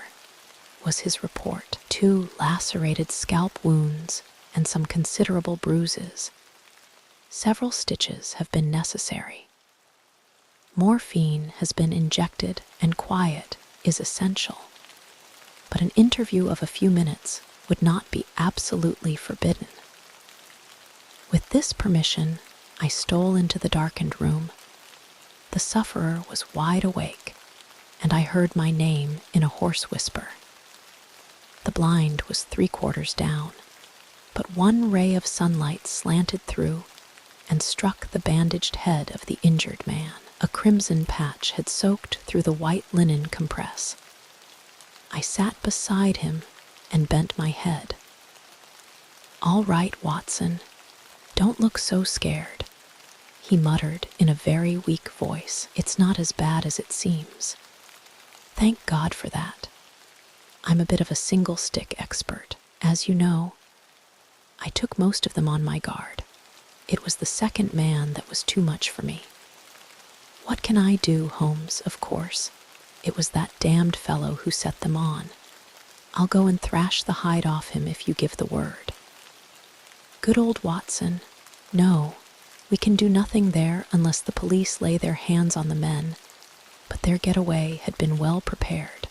was his report. 2 lacerated scalp wounds and some considerable bruises. Several stitches have been necessary. Morphine has been injected and quiet is essential, but an interview of a few minutes would not be absolutely forbidden. With this permission, I stole into the darkened room. The sufferer was wide awake, and I heard my name in a hoarse whisper. The blind was 3/4 down, but one ray of sunlight slanted through and struck the bandaged head of the injured man. A crimson patch had soaked through the white linen compress. I sat beside him and bent my head. "All right, Watson. Don't look so scared," he muttered in a very weak voice. "It's not as bad as it seems. Thank God for that. I'm a bit of a single-stick expert, as you know. I took most of them on my guard. It was the second man that was too much for me. What can I do, Holmes, of course? It was that damned fellow who set them on. I'll go and thrash the hide off him if you give the word." "Good old Watson. No, we can do nothing there unless the police lay their hands on the men, but their getaway had been well prepared.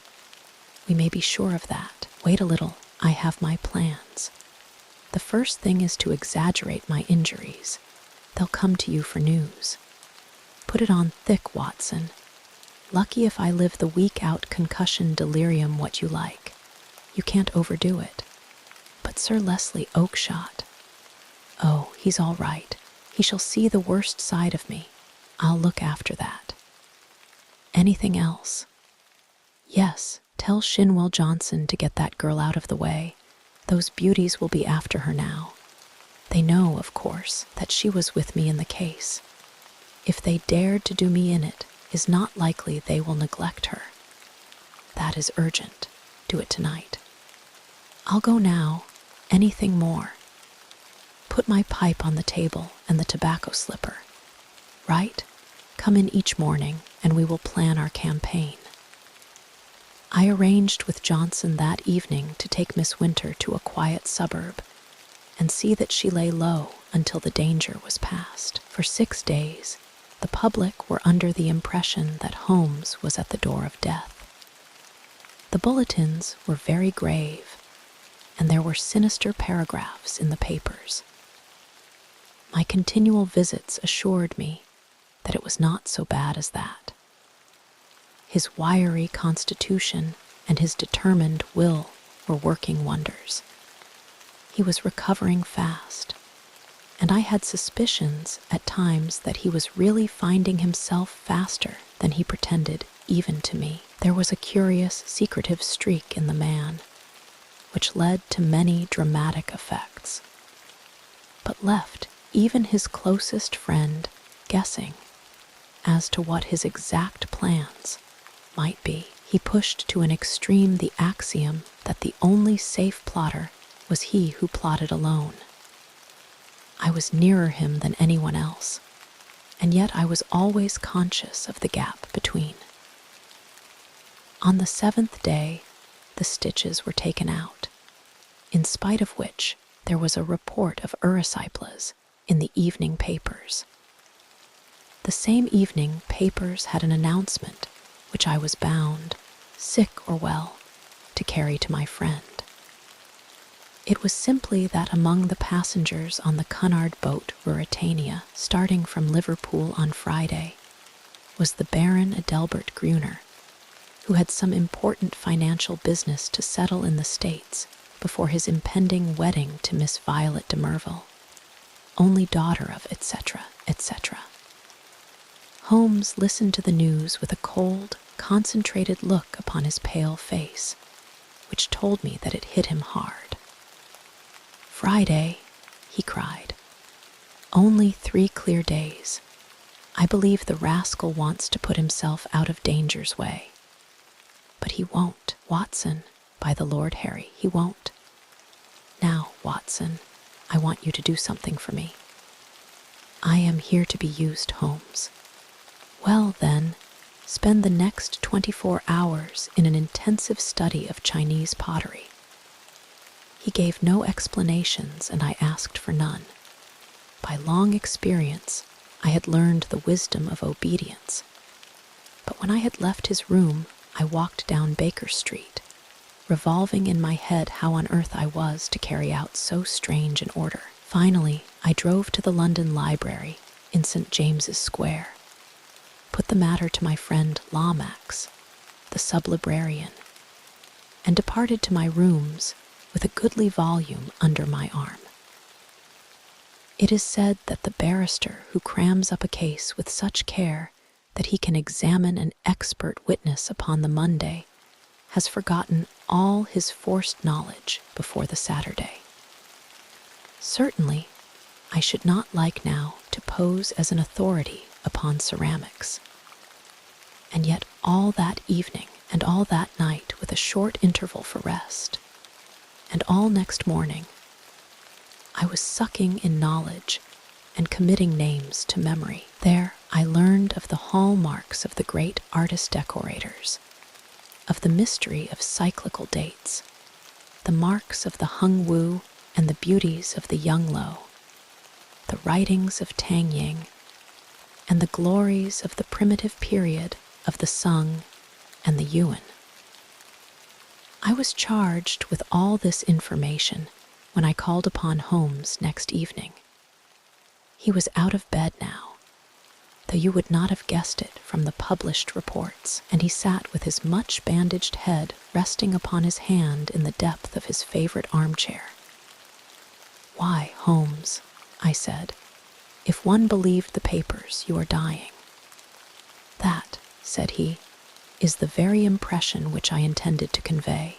We may be sure of that. Wait a little, I have my plans. The first thing is to exaggerate my injuries. They'll come to you for news. Put it on thick, Watson. Lucky if I live the week-out concussion delirium what you like. You can't overdo it. But Sir Leslie Oakshott, oh, he's all right. He shall see the worst side of me. I'll look after that. Anything else?" "Yes, tell Shinwell Johnson to get that girl out of the way. Those beauties will be after her now. They know, of course, that she was with me in the case. If they dared to do me in it, is not likely they will neglect her. That is urgent. Do it tonight. I'll go now. Anything more? Put my pipe on the table and the tobacco slipper. Right? Come in each morning and we will plan our campaign." I arranged with Johnson that evening to take Miss Winter to a quiet suburb and see that she lay low until the danger was past. For 6 days, the public were under the impression that Holmes was at the door of death. The bulletins were very grave, and there were sinister paragraphs in the papers. My continual visits assured me that it was not so bad as that. His wiry constitution and his determined will were working wonders. He was recovering fast, and I had suspicions at times that he was really finding himself faster than he pretended, even to me. There was a curious, secretive streak in the man, which led to many dramatic effects, but left even his closest friend guessing as to what his exact plans might be. He pushed to an extreme the axiom that the only safe plotter was he who plotted alone. I was nearer him than anyone else, and yet I was always conscious of the gap between. On the 7th day, the stitches were taken out, in spite of which there was a report of erysipelas in the evening papers. The same evening, papers had an announcement which I was bound, sick or well, to carry to my friend. It was simply that among the passengers on the Cunard boat Ruritania, starting from Liverpool on Friday, was the Baron Adelbert Gruner, who had some important financial business to settle in the States before his impending wedding to Miss Violet de Merville, only daughter of etc., etc. Holmes listened to the news with a cold, concentrated look upon his pale face, which told me that it hit him hard. "Friday," he cried. "Only 3 clear days. I believe the rascal wants to put himself out of danger's way. But he won't, Watson, by the Lord Harry, he won't. Now, Watson, I want you to do something for me. I am here to be used, Holmes. Well, then, spend the next 24 hours in an intensive study of Chinese pottery." He gave no explanations, and I asked for none. By long experience, I had learned the wisdom of obedience. But when I had left his room, I walked down Baker Street, revolving in my head how on earth I was to carry out so strange an order. Finally, I drove to the London Library in St. James's Square, put the matter to my friend Lomax, the sub-librarian, and departed to my rooms with a goodly volume under my arm. It is said that the barrister who crams up a case with such care that he can examine an expert witness upon the Monday has forgotten all his forced knowledge before the Saturday. Certainly, I should not like now to pose as an authority upon ceramics. And yet all that evening and all that night, with a short interval for rest, and all next morning, I was sucking in knowledge and committing names to memory. There I learned of the hallmarks of the great artist-decorators, of the mystery of cyclical dates, the marks of the Hung Wu and the beauties of the Yung Lo, the writings of Tang Ying, and the glories of the primitive period of the Sung and the Yuan. I was charged with all this information when I called upon Holmes next evening. He was out of bed now, though you would not have guessed it from the published reports, and he sat with his much-bandaged head resting upon his hand in the depth of his favorite armchair. "Why, Holmes," I said, "if one believed the papers, you are dying." "That," said he, "is the very impression which I intended to convey.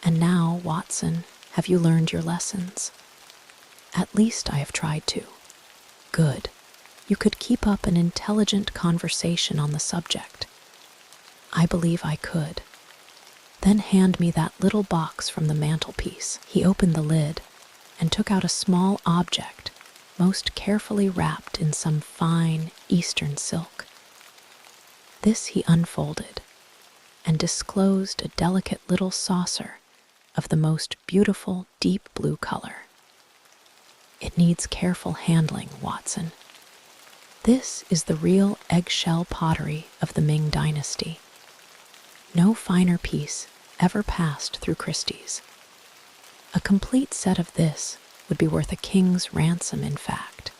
And now, Watson, have you learned your lessons?" "At least I have tried to." "Good. You could keep up an intelligent conversation on the subject." "I believe I could." "Then hand me that little box from the mantelpiece." He opened the lid and took out a small object, most carefully wrapped in some fine Eastern silk. This he unfolded and disclosed a delicate little saucer of the most beautiful deep blue color. "It needs careful handling, Watson. This is the real eggshell pottery of the Ming Dynasty. No finer piece ever passed through Christie's. A complete set of this would be worth a king's ransom, in fact.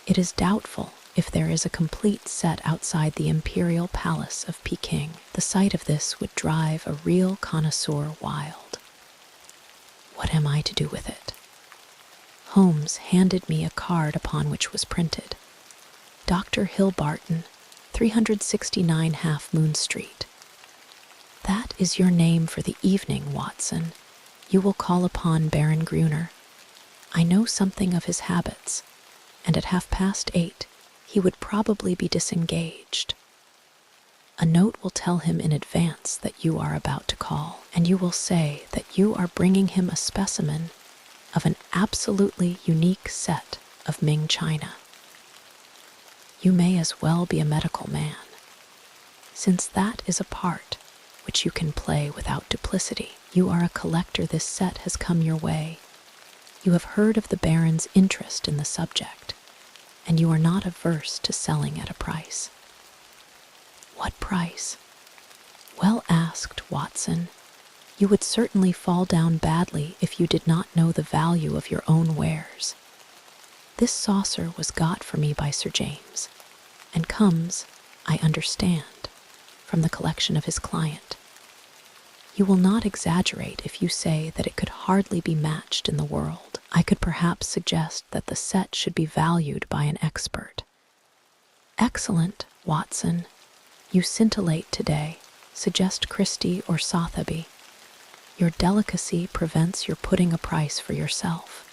It is doubtful if there is a complete set outside the imperial palace of Peking. The sight of this would drive a real connoisseur wild. What am I to do with it? Holmes handed me a card upon which was printed, Dr. Hilbarton, 369 Half Moon Street. That is your name for the evening, Watson. You will call upon Baron Gruner. I know something of his habits, and at 8:30 he would probably be disengaged. A note will tell him in advance that you are about to call, and you will say that you are bringing him a specimen of an absolutely unique set of Ming china. You may as well be a medical man, since that is a part which you can play without duplicity. You are a collector. This set has come your way. You have heard of the Baron's interest in the subject, and you are not averse to selling at a price. What price? Well asked, Watson. You would certainly fall down badly if you did not know the value of your own wares. This saucer was got for me by Sir James, and comes, I understand, from the collection of his client. You will not exaggerate if you say that it could hardly be matched in the world. I could perhaps suggest that the set should be valued by an expert. Excellent, Watson. You scintillate today. Suggest Christie or Sotheby. Your delicacy prevents your putting a price for yourself.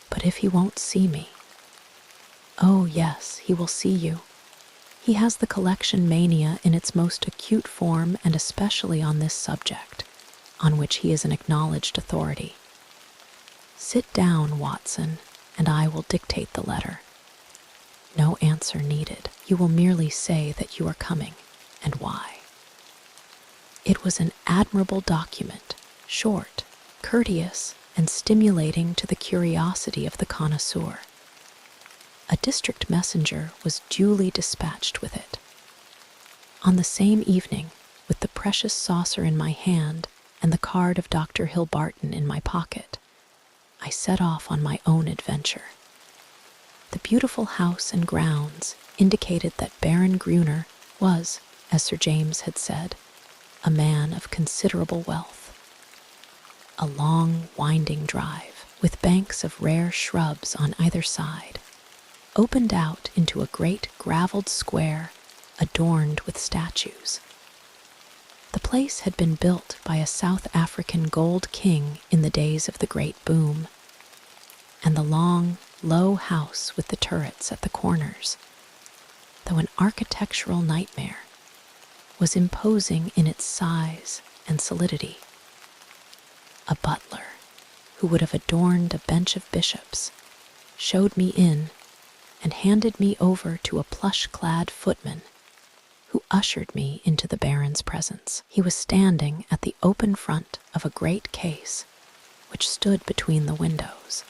But if he won't see me? Oh, yes, he will see you. He has the collection mania in its most acute form, and especially on this subject, on which he is an acknowledged authority. Sit down, Watson, and I will dictate the letter. No answer needed. You will merely say that you are coming, and why. It was an admirable document, short, courteous, and stimulating to the curiosity of the connoisseur. A district messenger was duly dispatched with it. On the same evening, with the precious saucer in my hand and the card of Dr. Hilbarton in my pocket, I set off on my own adventure. The beautiful house and grounds indicated that Baron Gruner was, as Sir James had said, a man of considerable wealth. A long, winding drive, with banks of rare shrubs on either side, opened out into a great gravelled square adorned with statues. The place had been built by a South African gold king in the days of the great boom, and the long, low house with the turrets at the corners, though an architectural nightmare, was imposing in its size and solidity. A butler, who would have adorned a bench of bishops, showed me in and handed me over to a plush-clad footman, who ushered me into the Baron's presence. He was standing at the open front of a great case which stood between the windows,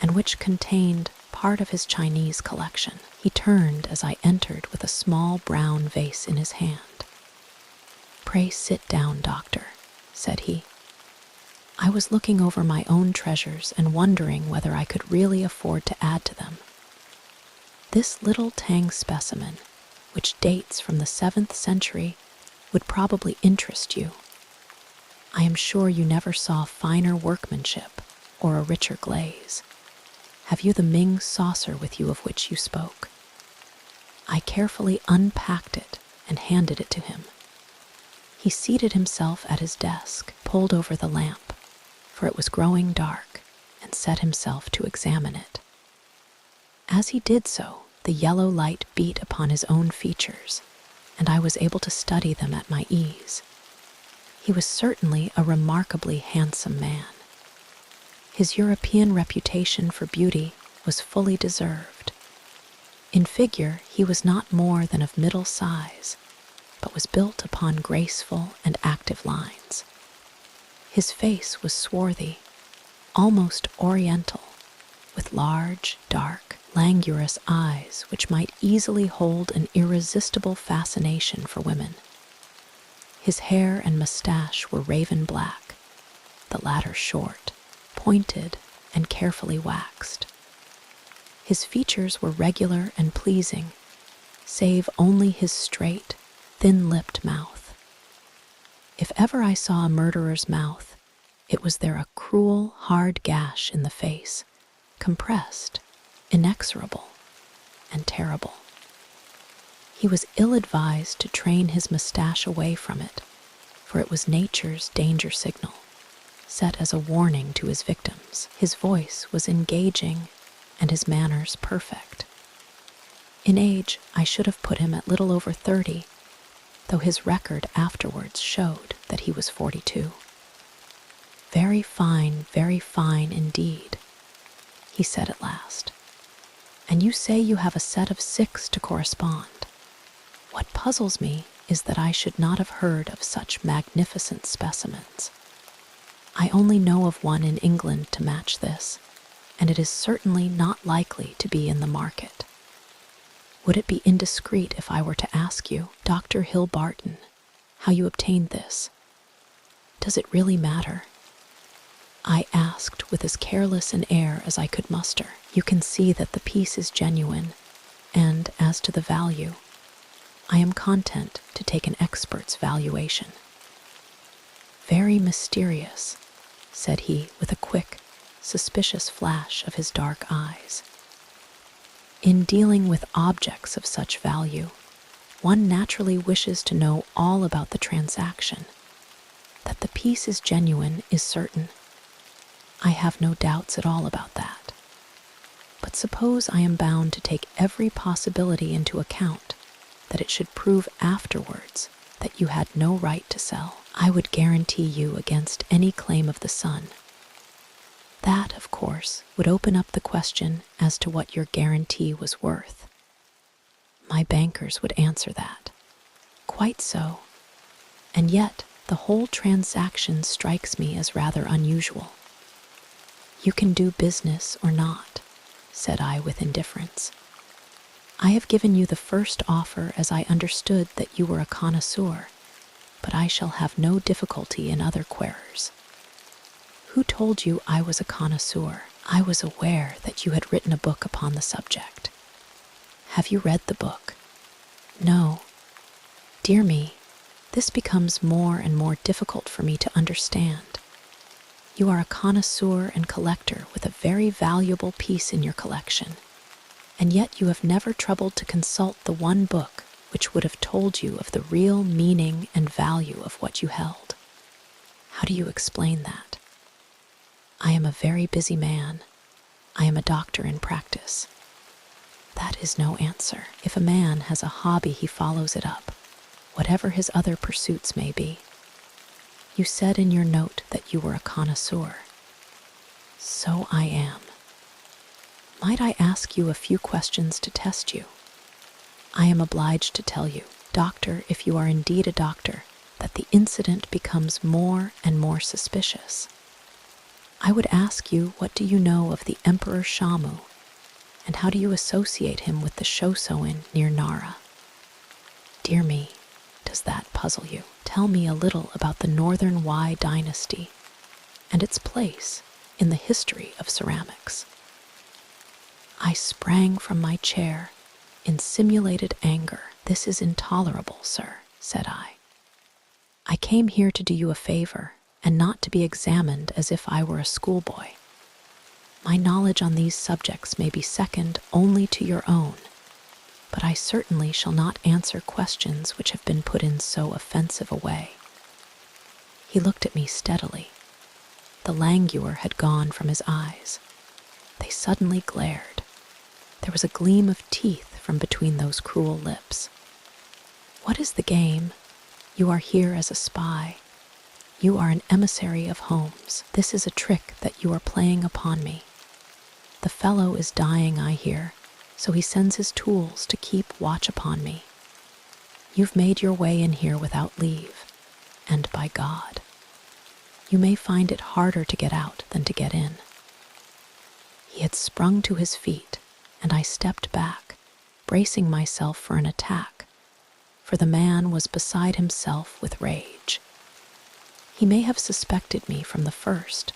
and which contained part of his Chinese collection. He turned as I entered with a small brown vase in his hand. "Pray sit down, doctor," said he. I was looking over my own treasures and wondering whether I could really afford to add to them. This little Tang specimen, which dates from the 7th century, would probably interest you. I am sure you never saw finer workmanship or a richer glaze. Have you the Ming saucer with you of which you spoke? I carefully unpacked it and handed it to him. He seated himself at his desk, pulled over the lamp, for it was growing dark, and set himself to examine it. As he did so, the yellow light beat upon his own features, and I was able to study them at my ease. He was certainly a remarkably handsome man. His European reputation for beauty was fully deserved. In figure, he was not more than of middle size, but was built upon graceful and active lines. His face was swarthy, almost oriental, with large, dark, languorous eyes which might easily hold an irresistible fascination for women. His hair and mustache were raven black, the latter short, pointed and carefully waxed. His features were regular and pleasing, save only his straight, thin-lipped mouth. If ever I saw a murderer's mouth, it was there, a cruel, hard gash in the face, compressed, inexorable, and terrible. He was ill-advised to train his mustache away from it, for it was nature's danger signal, set as a warning to his victims. His voice was engaging and his manners perfect. In age, I should have put him at little over 30, though his record afterwards showed that he was 42. Very fine indeed," he said at last. "And you say you have a set of 6 to correspond. What puzzles me is that I should not have heard of such magnificent specimens. I only know of one in England to match this, and it is certainly not likely to be in the market. Would it be indiscreet if I were to ask you, Dr. Hill Barton, how you obtained this? Does it really matter?" I asked with as careless an air as I could muster. "You can see that the piece is genuine, and as to the value, I am content to take an expert's valuation." "Very mysterious," said he with a quick, suspicious flash of his dark eyes. "In dealing with objects of such value, one naturally wishes to know all about the transaction. That the piece is genuine is certain. I have no doubts at all about that. But suppose I am bound to take every possibility into account, that it should prove afterwards that you had no right to sell. I would guarantee you against any claim of the son. That, of course, would open up the question as to what your guarantee was worth. My bankers would answer that. Quite so. And yet, the whole transaction strikes me as rather unusual. You can do business or not, said I with indifference. I have given you the first offer as I understood that you were a connoisseur, but I shall have no difficulty in other querers. Who told you I was a connoisseur? I was aware that you had written a book upon the subject. Have you read the book? No. Dear me, this becomes more and more difficult for me to understand. You are a connoisseur and collector with a very valuable piece in your collection, and yet you have never troubled to consult the one book which would have told you of the real meaning and value of what you held. How do you explain that? I am a very busy man. I am a doctor in practice. That is no answer. If a man has a hobby, he follows it up, whatever his other pursuits may be. You said in your note that you were a connoisseur. So I am. Might I ask you a few questions to test you? I am obliged to tell you, doctor, if you are indeed a doctor, that the incident becomes more and more suspicious. I would ask you, what do you know of the Emperor Shamu, and how do you associate him with the Shoscombe near Nara? Dear me, does that puzzle you? Tell me a little about the Northern Wei dynasty and its place in the history of ceramics. I sprang from my chair in simulated anger. This is intolerable, sir, said I. I came here to do you a favor and not to be examined as if I were a schoolboy. My knowledge on these subjects may be second only to your own, but I certainly shall not answer questions which have been put in so offensive a way. He looked at me steadily. The languor had gone from his eyes. They suddenly glared. There was a gleam of teeth from between those cruel lips. What is the game? You are here as a spy. You are an emissary of Holmes. This is a trick that you are playing upon me. The fellow is dying, I hear, so he sends his tools to keep watch upon me. You've made your way in here without leave, and by God, you may find it harder to get out than to get in. He had sprung to his feet, and I stepped back, bracing myself for an attack, for the man was beside himself with rage. He may have suspected me from the first,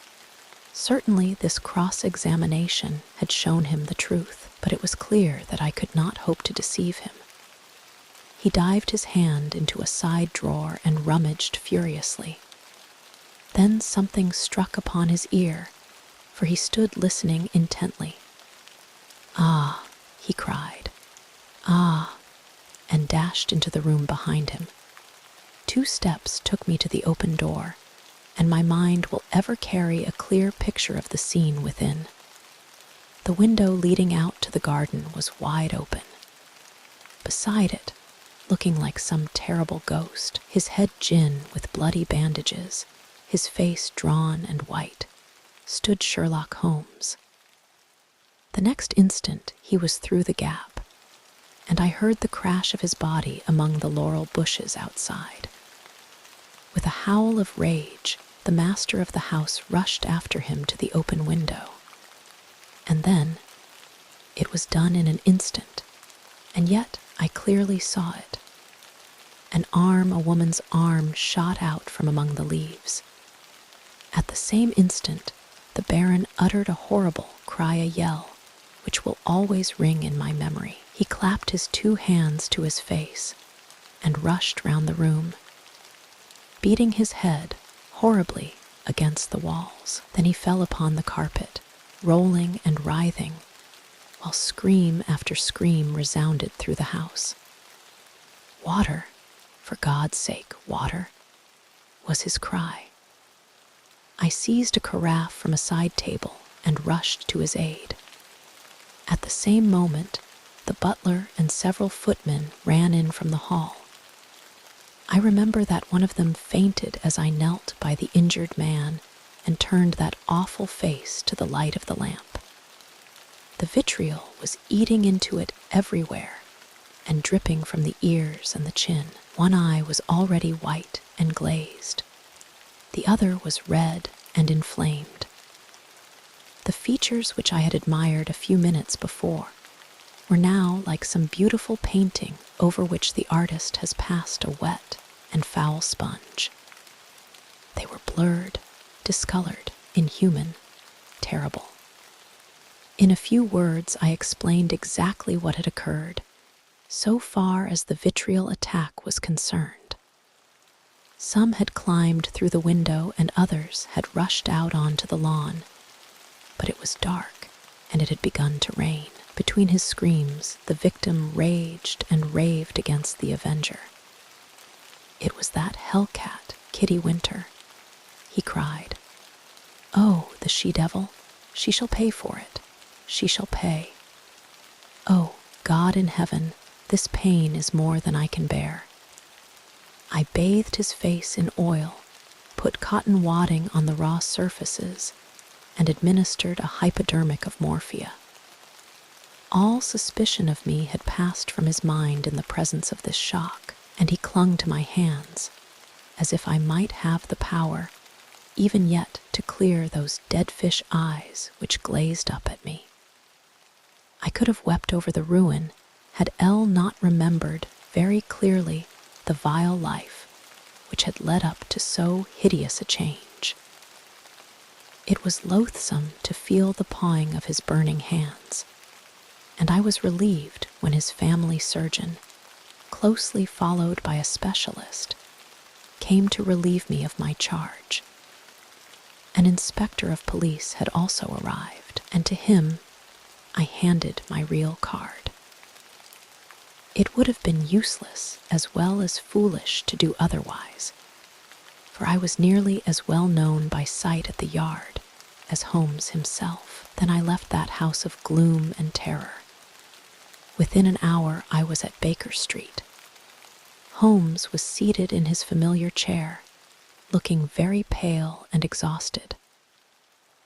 Certainly this cross-examination had shown him the truth, but it was clear that I could not hope to deceive him. He dived his hand into a side drawer and rummaged furiously. Then something struck upon his ear, for he stood listening intently. "Ah," he cried, "ah," and dashed into the room behind him. 2 steps took me to the open door, and my mind will ever carry a clear picture of the scene within. The window leading out to the garden was wide open. Beside it, looking like some terrible ghost, his head gin with bloody bandages, his face drawn and white, stood Sherlock Holmes. The next instant he was through the gap, and I heard the crash of his body among the laurel bushes outside. With a howl of rage, the master of the house rushed after him to the open window. And then, it was done in an instant, and yet I clearly saw it. A woman's arm, shot out from among the leaves. At the same instant, the Baron uttered a horrible cry, a yell, which will always ring in my memory. He clapped his 2 hands to his face and rushed round the room, beating his head horribly against the walls. Then he fell upon the carpet, rolling and writhing, while scream after scream resounded through the house. "Water, for God's sake, water," was his cry. I seized a carafe from a side table and rushed to his aid. At the same moment, the butler and several footmen ran in from the hall. I remember that one of them fainted as I knelt by the injured man and turned that awful face to the light of the lamp. The vitriol was eating into it everywhere and dripping from the ears and the chin. One eye was already white and glazed. The other was red and inflamed. The features which I had admired a few minutes before were now like some beautiful painting over which the artist has passed a wet and foul sponge. They were blurred, discolored, inhuman, terrible. In a few words I explained exactly what had occurred, so far as the vitriol attack was concerned. Some had climbed through the window and others had rushed out onto the lawn, but it was dark and it had begun to rain. Between his screams, the victim raged and raved against the avenger. "It was that hellcat, Kitty Winter," he cried. "Oh, the she-devil, she shall pay for it. She shall pay. Oh, God in heaven, this pain is more than I can bear." I bathed his face in oil, put cotton wadding on the raw surfaces, and administered a hypodermic of morphia. All suspicion of me had passed from his mind in the presence of this shock, and he clung to my hands, as if I might have the power, even yet, to clear those dead fish eyes which glazed up at me. I could have wept over the ruin had Elle not remembered very clearly the vile life which had led up to so hideous a change. It was loathsome to feel the pawing of his burning hands, and I was relieved when his family surgeon, closely followed by a specialist, came to relieve me of my charge. An inspector of police had also arrived, and to him I handed my real card. It would have been useless as well as foolish to do otherwise, for I was nearly as well known by sight at the Yard as Holmes himself. Then I left that house of gloom and terror. Within an hour I was at Baker Street. Holmes was seated in his familiar chair, looking very pale and exhausted.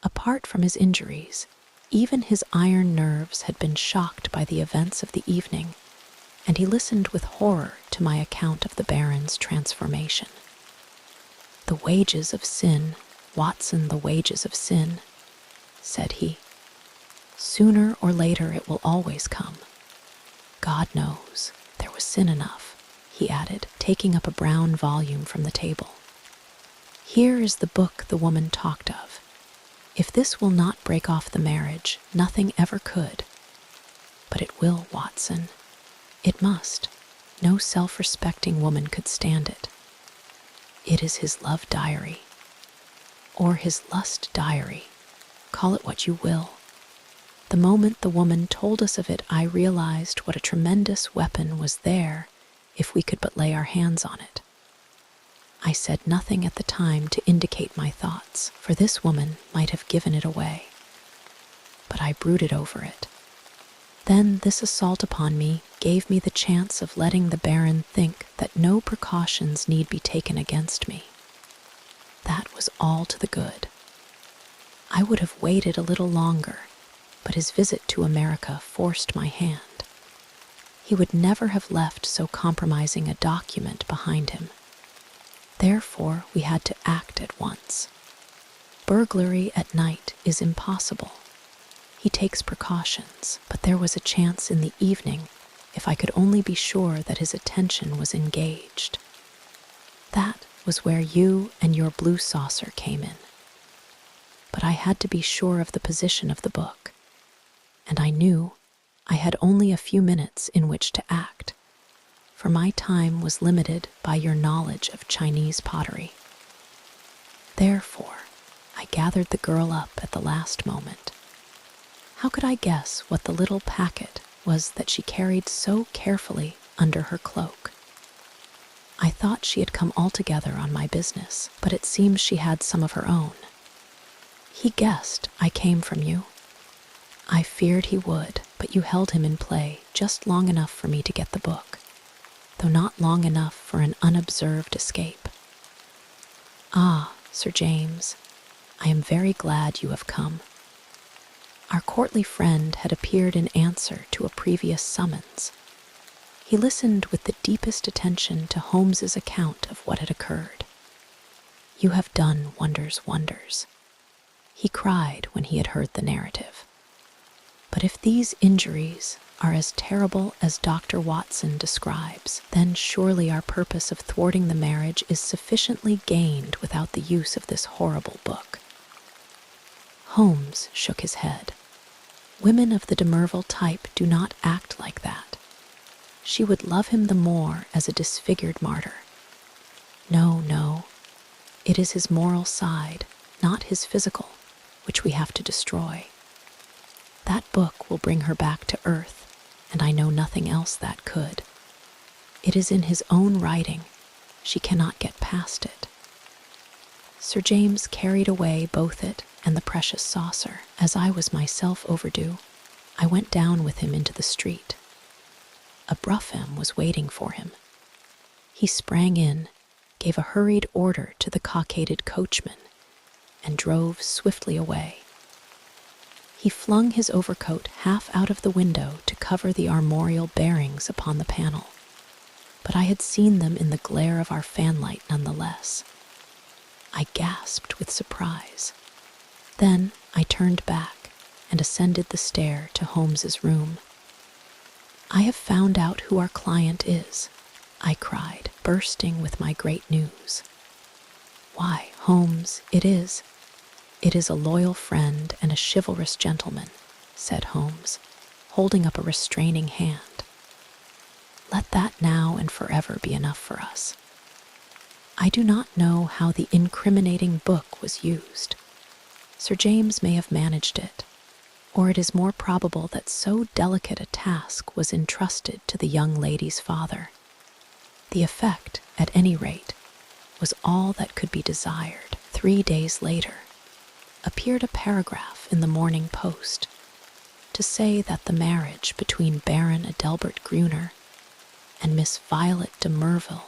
Apart from his injuries, even his iron nerves had been shocked by the events of the evening, and he listened with horror to my account of the Baron's transformation. "The wages of sin, Watson, the wages of sin," said he. "Sooner or later it will always come. God knows, there was sin enough," he added, taking up a brown volume from the table. "Here is the book the woman talked of. If this will not break off the marriage, nothing ever could. But it will, Watson. It must. No self-respecting woman could stand it. It is his love diary. Or his lust diary. Call it what you will. The moment the woman told us of it, I realized what a tremendous weapon was there if we could but lay our hands on it. I said nothing at the time to indicate my thoughts, for this woman might have given it away. But I brooded over it. Then this assault upon me gave me the chance of letting the Baron think that no precautions need be taken against me. That was all to the good. I would have waited a little longer, but his visit to America forced my hand. He would never have left so compromising a document behind him. Therefore, we had to act at once. Burglary at night is impossible. He takes precautions, but there was a chance in the evening if I could only be sure that his attention was engaged. That was where you and your blue saucer came in. But I had to be sure of the position of the book, and I knew I had only a few minutes in which to act, for my time was limited by your knowledge of Chinese pottery. Therefore, I gathered the girl up at the last moment. How could I guess what the little packet was that she carried so carefully under her cloak? I thought she had come altogether on my business, but it seems she had some of her own. He guessed I came from you. I feared he would, but you held him in play just long enough for me to get the book, though not long enough for an unobserved escape. Ah, Sir James, I am very glad you have come. Our courtly friend had appeared in answer to a previous summons. He listened with the deepest attention to Holmes's account of what had occurred. You have done wonders, he cried when he had heard the narrative. But if these injuries are as terrible as Dr. Watson describes, then surely our purpose of thwarting the marriage is sufficiently gained without the use of this horrible book. Holmes shook his head. Women of the de Merville type do not act like that. She would love him the more as a disfigured martyr. No, it is his moral side, not his physical, which we have to destroy. That book will bring her back to earth, and I know nothing else that could. It is in his own writing. She cannot get past it. Sir James carried away both it and the precious saucer. As I was myself overdue, I went down with him into the street. A brougham was waiting for him. He sprang in, gave a hurried order to the cockaded coachman, and drove swiftly away. He flung his overcoat half out of the window to cover the armorial bearings upon the panel, but I had seen them in the glare of our fanlight nonetheless. I gasped with surprise. Then I turned back and ascended the stair to Holmes's room. I have found out who our client is, I cried, bursting with my great news. Why, Holmes, it is a loyal friend and a chivalrous gentleman, said Holmes, holding up a restraining hand. Let that now and forever be enough for us. I do not know how the incriminating book was used. Sir James may have managed it, or it is more probable that so delicate a task was entrusted to the young lady's father. The effect, at any rate, was all that could be desired. 3 days later, appeared a paragraph in the Morning Post to say that the marriage between Baron Adelbert Gruner and Miss Violet de Merville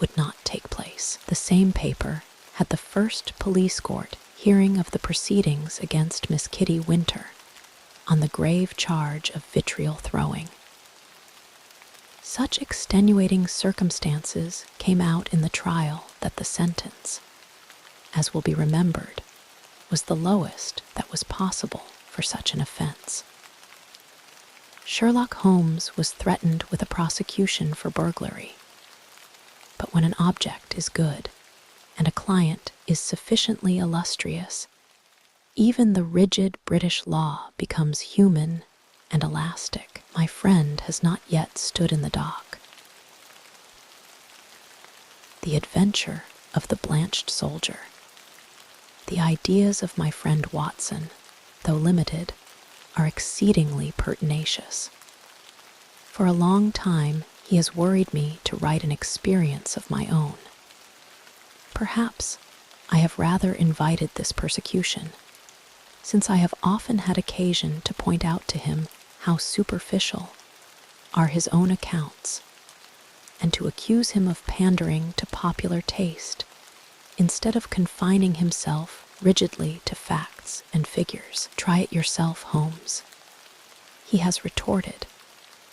would not take place. The same paper had the first police court hearing of the proceedings against Miss Kitty Winter on the grave charge of vitriol throwing. Such extenuating circumstances came out in the trial that the sentence, as will be remembered, was the lowest that was possible for such an offense. Sherlock Holmes was threatened with a prosecution for burglary. But when an object is good, and a client is sufficiently illustrious, Even the rigid British law becomes human and elastic. My friend has not yet stood in the dock. The adventure of the Blanched soldier. The ideas of my friend Watson, though limited, are exceedingly pertinacious. For a long time, he has worried me to write an experience of my own. Perhaps I have rather invited this persecution, since I have often had occasion to point out to him how superficial are his own accounts, and to accuse him of pandering to popular taste, instead of confining himself rigidly to facts and figures. Try it yourself, Holmes. He has retorted,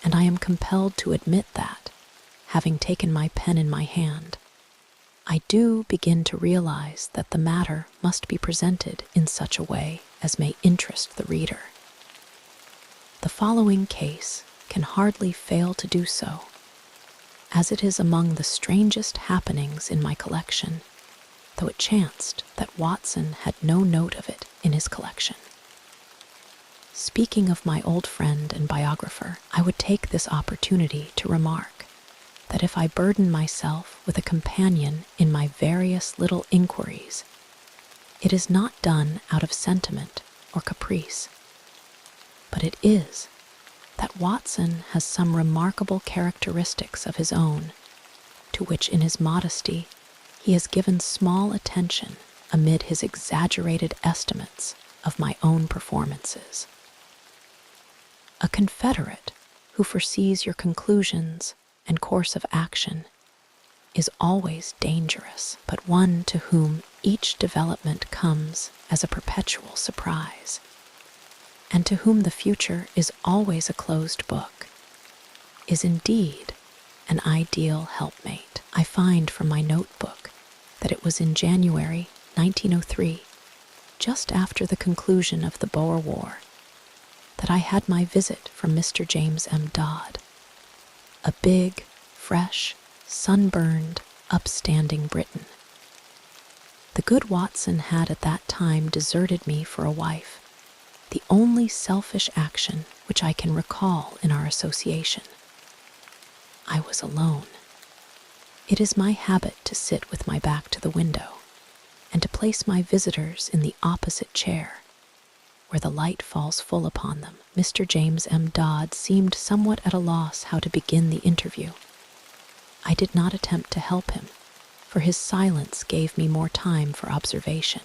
and I am compelled to admit that, having taken my pen in my hand, I do begin to realize that the matter must be presented in such a way as may interest the reader. The following case can hardly fail to do so, as it is among the strangest happenings in my collection, though it chanced that Watson had no note of it in his collection. Speaking of my old friend and biographer, I would take this opportunity to remark that if I burden myself with a companion in my various little inquiries, it is not done out of sentiment or caprice, but it is that Watson has some remarkable characteristics of his own, to which in his modesty he has given small attention amid his exaggerated estimates of my own performances. A confederate who foresees your conclusions and course of action is always dangerous, but one to whom each development comes as a perpetual surprise, and to whom the future is always a closed book, is indeed an ideal helpmate. I find from my notebook that it was in January 1903, just after the conclusion of the Boer War, that I had my visit from Mr. James M. Dodd, a big, fresh, sunburned, upstanding Briton. The good Watson had at that time deserted me for a wife, the only selfish action which I can recall in our association. I was alone. It is my habit to sit with my back to the window, and to place my visitors in the opposite chair, where the light falls full upon them. Mr. James M. Dodd seemed somewhat at a loss how to begin the interview. I did not attempt to help him, for his silence gave me more time for observation.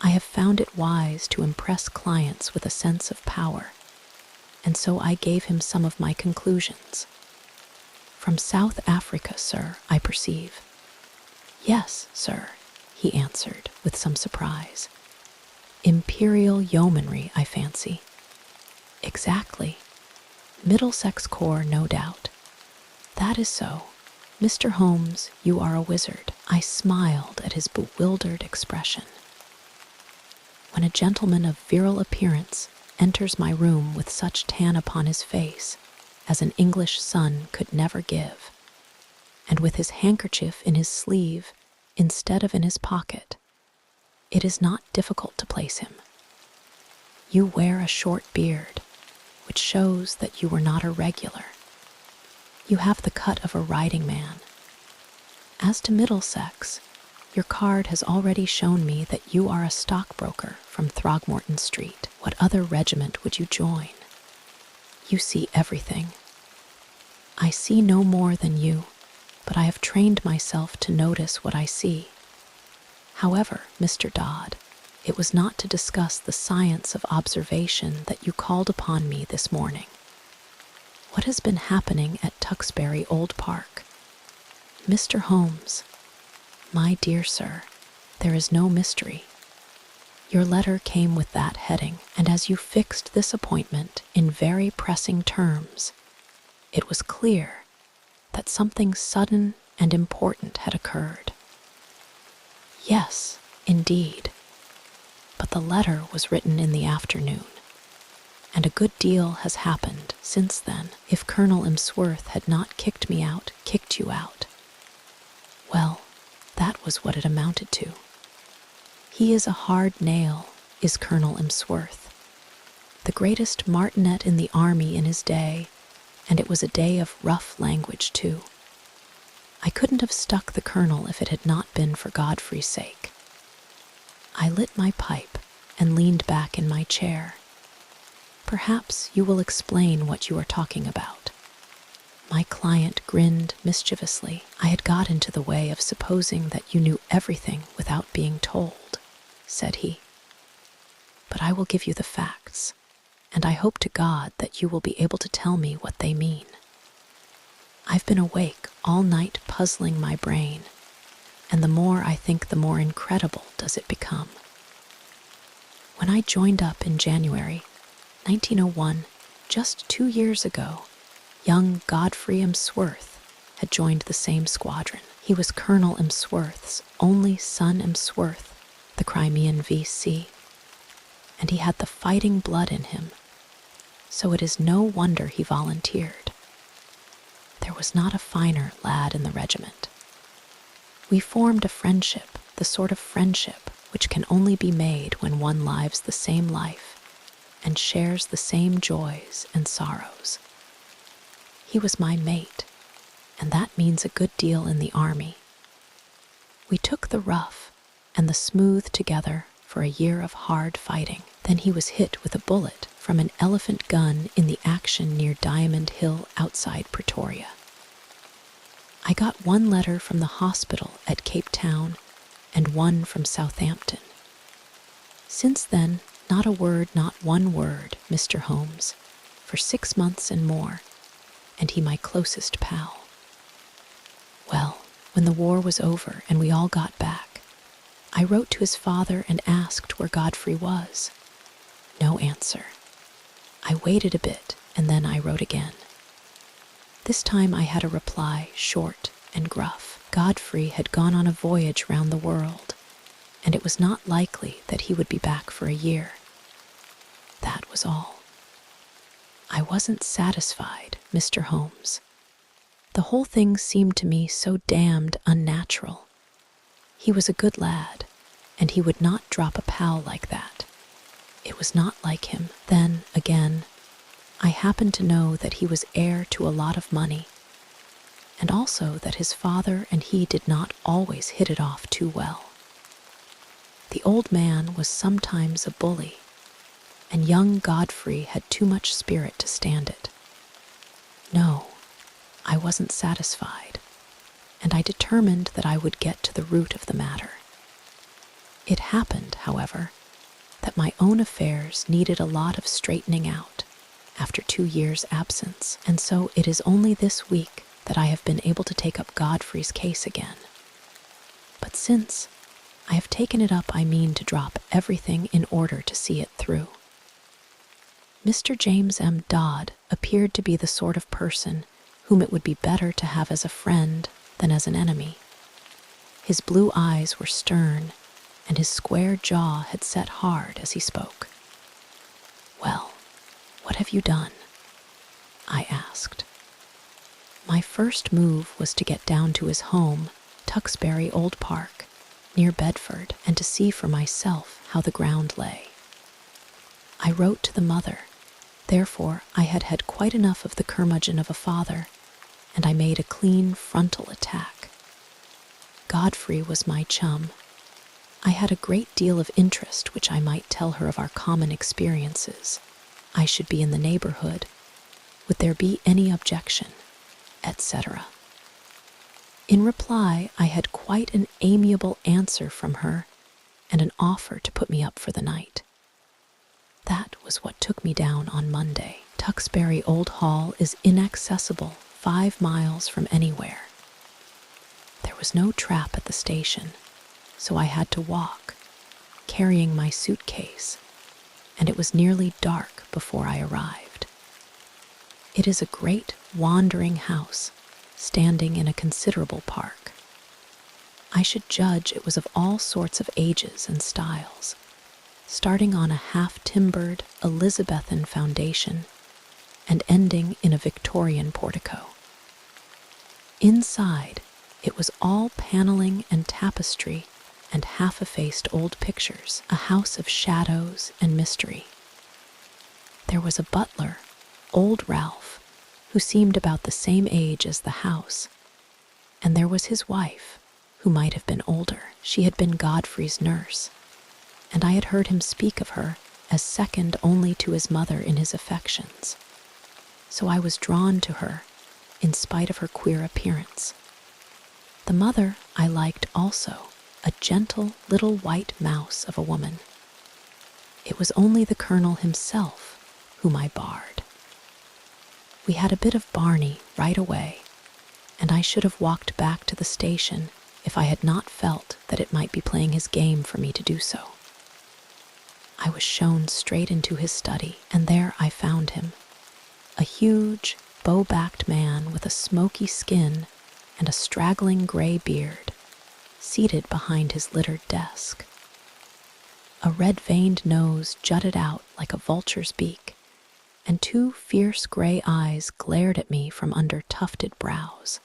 I have found it wise to impress clients with a sense of power, and so I gave him some of my conclusions. From South Africa, sir, I perceive. Yes, sir, he answered with some surprise. Imperial yeomanry, I fancy. Exactly. Middlesex Corps, no doubt. That is so. Mr. Holmes, you are a wizard. I smiled at his bewildered expression. When a gentleman of virile appearance enters my room with such tan upon his face as an English sun could never give, and with his handkerchief in his sleeve instead of in his pocket, it is not difficult to place him. You wear a short beard, which shows that you were not a regular. You have the cut of a riding man. As to Middlesex, your card has already shown me that you are a stockbroker from Throgmorton Street. What other regiment would you join? You see everything. I see no more than you, but I have trained myself to notice what I see. However, Mr. Dodd, it was not to discuss the science of observation that you called upon me this morning. What has been happening at Tewkesbury Old Park? Mr. Holmes, my dear sir, there is no mystery. Your letter came with that heading, and as you fixed this appointment in very pressing terms, it was clear that something sudden and important had occurred. Yes, indeed, but the letter was written in the afternoon, and a good deal has happened since then. If Colonel Emsworth had not kicked me out, kicked you out, well, that was what it amounted to. He is a hard nail, is Colonel Emsworth, the greatest martinet in the army in his day, and it was a day of rough language too. I couldn't have stuck the colonel if it had not been for Godfrey's sake. I lit my pipe and leaned back in my chair. Perhaps you will explain what you are talking about. My client grinned mischievously. I had got into the way of supposing that you knew everything without being told, said he. But I will give you the facts, and I hope to God that you will be able to tell me what they mean. I've been awake all night puzzling my brain, and the more I think, the more incredible does it become. When I joined up in January 1901, just 2 years ago, young Godfrey Emsworth had joined the same squadron. He was Colonel Emsworth's only son Emsworth, the Crimean VC, and he had the fighting blood in him, so it is no wonder he volunteered. There was not a finer lad in the regiment. We formed a friendship, the sort of friendship which can only be made when one lives the same life and shares the same joys and sorrows. He was my mate, and that means a good deal in the army. We took the rough and the smooth together for a year of hard fighting. Then he was hit with a bullet from an elephant gun in the action near Diamond Hill outside Pretoria. I got 1 letter from the hospital at Cape Town and 1 from Southampton. Since then, not a word, not one word, Mr. Holmes, for 6 months and more, and he my closest pal. Well, when the war was over and we all got back, I wrote to his father and asked where Godfrey was. No answer. I waited a bit, and then I wrote again. This time I had a reply, short and gruff. Godfrey had gone on a voyage round the world, and it was not likely that he would be back for a year. That was all. I wasn't satisfied, Mr. Holmes. The whole thing seemed to me so damned unnatural. He was a good lad, and he would not drop a pal like that. It was not like him. Then, again, I happened to know that he was heir to a lot of money, and also that his father and he did not always hit it off too well. The old man was sometimes a bully, and young Godfrey had too much spirit to stand it. No, I wasn't satisfied, and I determined that I would get to the root of the matter. It happened, however, that my own affairs needed a lot of straightening out after 2 years' absence, and so it is only this week that I have been able to take up Godfrey's case again. But since I have taken it up, I mean to drop everything in order to see it through. Mr. James M. Dodd appeared to be the sort of person whom it would be better to have as a friend than as an enemy. His blue eyes were stern, and his square jaw had set hard as he spoke. "Well, what have you done?" I asked. My first move was to get down to his home, Tuxbury Old Park, near Bedford, and to see for myself how the ground lay. I wrote to the mother. Therefore, I had had quite enough of the curmudgeon of a father, and I made a clean frontal attack. Godfrey was my chum. I had a great deal of interest which I might tell her of our common experiences. I should be in the neighborhood. Would there be any objection? Etc. In reply, I had quite an amiable answer from her and an offer to put me up for the night. That was what took me down on Monday. Tuxbury Old Hall is inaccessible 5 miles from anywhere. There was no trap at the station, so I had to walk, carrying my suitcase, and it was nearly dark before I arrived. It is a great wandering house, standing in a considerable park. I should judge it was of all sorts of ages and styles, starting on a half-timbered Elizabethan foundation and ending in a Victorian portico. Inside, it was all paneling and tapestry and half-effaced old pictures, a house of shadows and mystery. There was a butler, old Ralph, who seemed about the same age as the house, and there was his wife, who might have been older. She had been Godfrey's nurse, and I had heard him speak of her as second only to his mother in his affections. So I was drawn to her, in spite of her queer appearance. The mother I liked also, a gentle little white mouse of a woman. It was only the colonel himself whom I barred. We had a bit of Barney right away, and I should have walked back to the station if I had not felt that it might be playing his game for me to do so. I was shown straight into his study, and there I found him, a huge, bow-backed man with a smoky skin and a straggling gray beard, seated behind his littered desk. A red-veined nose jutted out like a vulture's beak, and two fierce gray eyes glared at me from under tufted brows.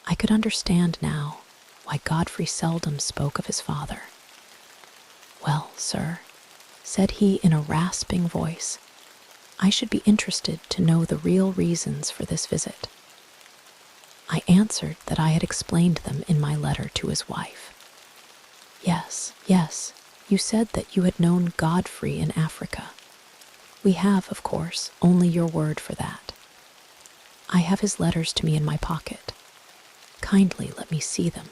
I could understand now why Godfrey seldom spoke of his father. "Well, sir," said he in a rasping voice, "I should be interested to know the real reasons for this visit." I answered that I had explained them in my letter to his wife. Yes, you said that you had known Godfrey in Africa. We have, of course, only your word for that. I have his letters to me in my pocket. Kindly let me see them."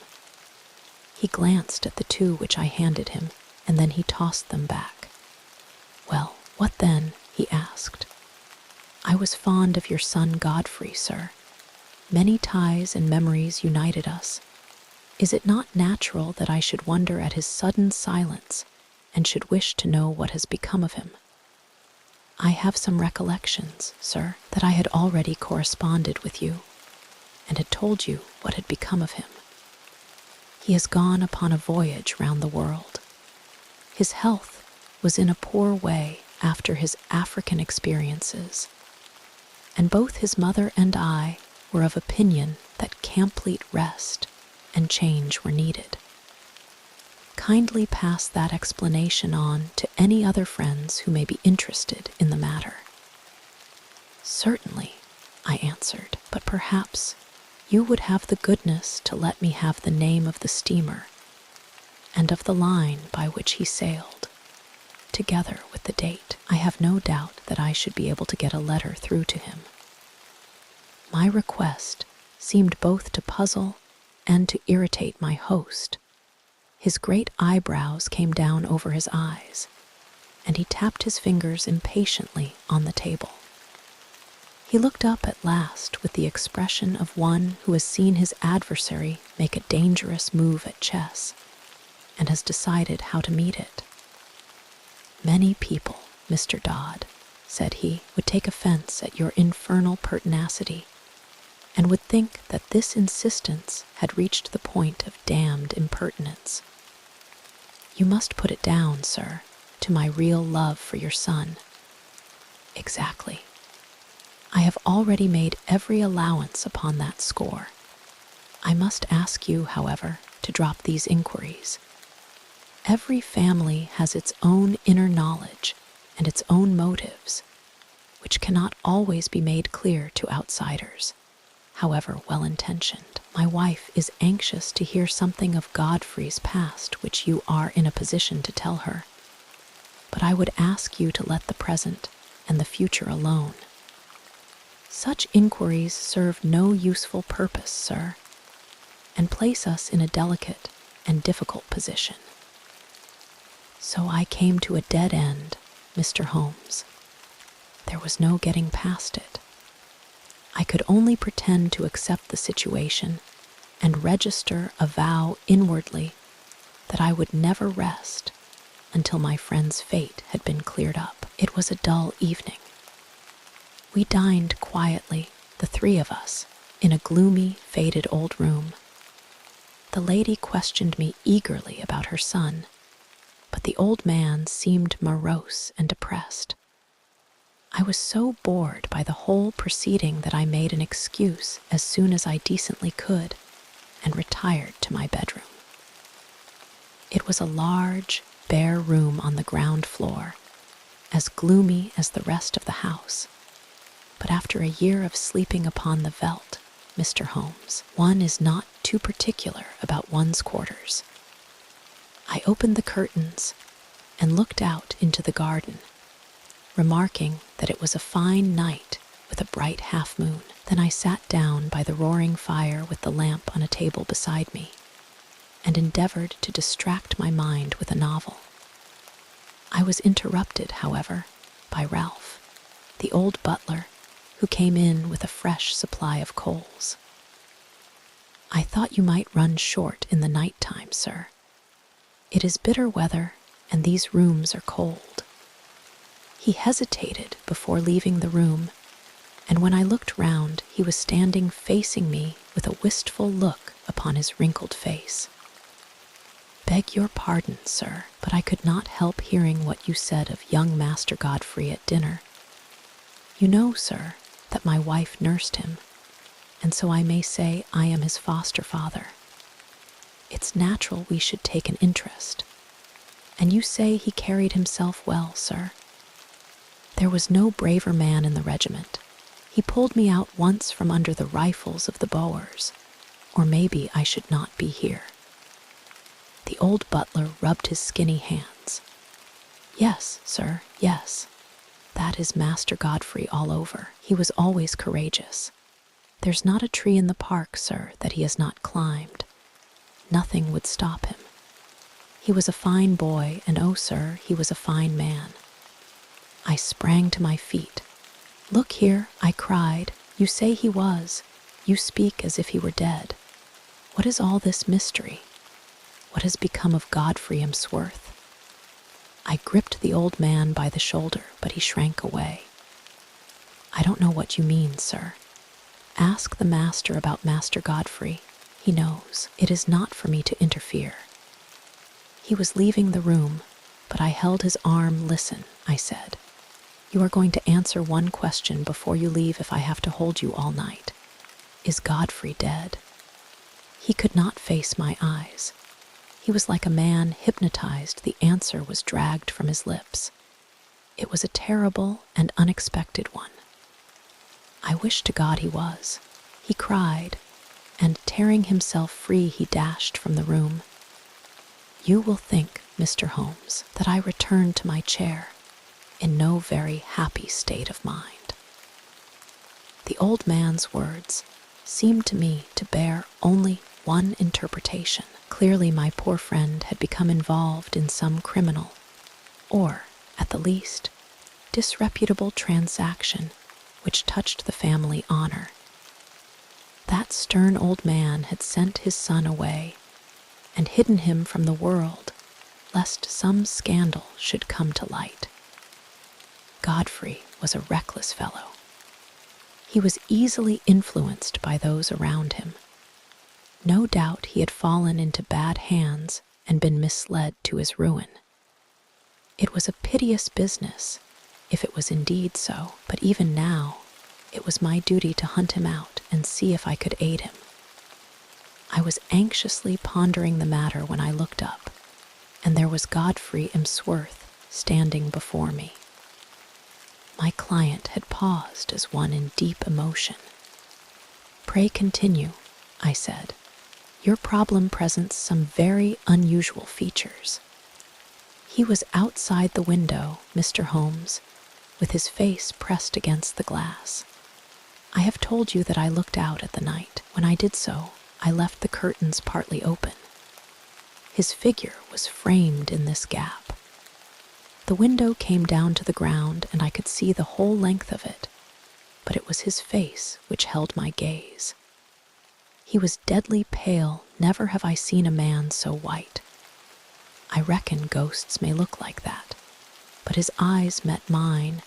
He glanced at the two which I handed him, and then he tossed them back. "Well, what then?" he asked. "I was fond of your son Godfrey, sir. Many ties and memories united us. Is it not natural that I should wonder at his sudden silence and should wish to know what has become of him? I have some recollections, sir, that I had already corresponded with you and had told you what had become of him. He has gone upon a voyage round the world. His health was in a poor way after his African experiences, and both his mother and I were of opinion that complete rest and change were needed. Kindly pass that explanation on to any other friends who may be interested in the matter." "Certainly," I answered, "but perhaps you would have the goodness to let me have the name of the steamer and of the line by which he sailed, together with the date. I have no doubt that I should be able to get a letter through to him." My request seemed both to puzzle and to irritate my host. His great eyebrows came down over his eyes, and he tapped his fingers impatiently on the table. He looked up at last with the expression of one who has seen his adversary make a dangerous move at chess and has decided how to meet it. "Many people, Mr. Dodd," said he, "would take offense at your infernal pertinacity, and would think that this insistence had reached the point of damned impertinence. You must put it down, sir, to my real love for your son." "Exactly. I have already made every allowance upon that score. I must ask you, however, to drop these inquiries. Every family has its own inner knowledge and its own motives, which cannot always be made clear to outsiders, however well-intentioned. My wife is anxious to hear something of Godfrey's past which you are in a position to tell her, but I would ask you to let the present and the future alone. Such inquiries serve no useful purpose, sir, and place us in a delicate and difficult position. So I came to a dead end, Mr. Holmes. There was no getting past it. I could only pretend to accept the situation and register a vow inwardly that I would never rest until my friend's fate had been cleared up. It was a dull evening. We dined quietly, the three of us, in a gloomy, faded old room. The lady questioned me eagerly about her son, but the old man seemed morose and depressed. I was so bored by the whole proceeding that I made an excuse as soon as I decently could and retired to my bedroom. It was a large, bare room on the ground floor, as gloomy as the rest of the house. But after a year of sleeping upon the veldt, Mr. Holmes, one is not too particular about one's quarters. I opened the curtains and looked out into the garden, remarking that it was a fine night with a bright half-moon. Then I sat down by the roaring fire with the lamp on a table beside me, and endeavored to distract my mind with a novel. I was interrupted, however, by Ralph, the old butler, who came in with a fresh supply of coals. "I thought you might run short in the night time, sir. It is bitter weather, and these rooms are cold." He hesitated before leaving the room, and when I looked round, he was standing facing me with a wistful look upon his wrinkled face. "Beg your pardon, sir, but I could not help hearing what you said of young Master Godfrey at dinner. You know, sir, that my wife nursed him, and so I may say I am his foster father. It's natural we should take an interest. And you say he carried himself well, sir? There was no braver man in the regiment. He pulled me out once from under the rifles of the Boers, or maybe I should not be here." The old butler rubbed his skinny hands. "Yes, sir, yes. That is Master Godfrey all over. He was always courageous. There's not a tree in the park, sir, that he has not climbed. Nothing would stop him. He was a fine boy, and oh, sir, he was a fine man." I sprang to my feet. "Look here," I cried. "You say he was. You speak as if he were dead. What is all this mystery? What has become of Godfrey Emsworth?" I gripped the old man by the shoulder, but he shrank away. "I don't know what you mean, sir. Ask the master about Master Godfrey. He knows. It is not for me to interfere." He was leaving the room, but I held his arm. "Listen," I said. "You are going to answer one question before you leave if I have to hold you all night. Is Godfrey dead?" He could not face my eyes. He was like a man hypnotized. The answer was dragged from his lips. It was a terrible and unexpected one. "I wish to God he was," he cried, and tearing himself free, he dashed from the room. You will think, Mr. Holmes, that I returned to my chair in no very happy state of mind. The old man's words seemed to me to bear only one interpretation. Clearly my poor friend had become involved in some criminal, or, at the least, disreputable transaction which touched the family honor. That stern old man had sent his son away and hidden him from the world, lest some scandal should come to light. Godfrey was a reckless fellow. He was easily influenced by those around him. No doubt he had fallen into bad hands and been misled to his ruin. It was a piteous business, if it was indeed so, but even now, it was my duty to hunt him out and see if I could aid him. I was anxiously pondering the matter when I looked up, and there was Godfrey Emsworth standing before me. My client had paused as one in deep emotion. "Pray continue," I said. "Your problem presents some very unusual features." He was outside the window, Mr. Holmes, with his face pressed against the glass. I have told you that I looked out at the night. When I did so, I left the curtains partly open. His figure was framed in this gap. The window came down to the ground, and I could see the whole length of it, but it was his face which held my gaze. He was deadly pale. Never have I seen a man so white. I reckon ghosts may look like that, but his eyes met mine,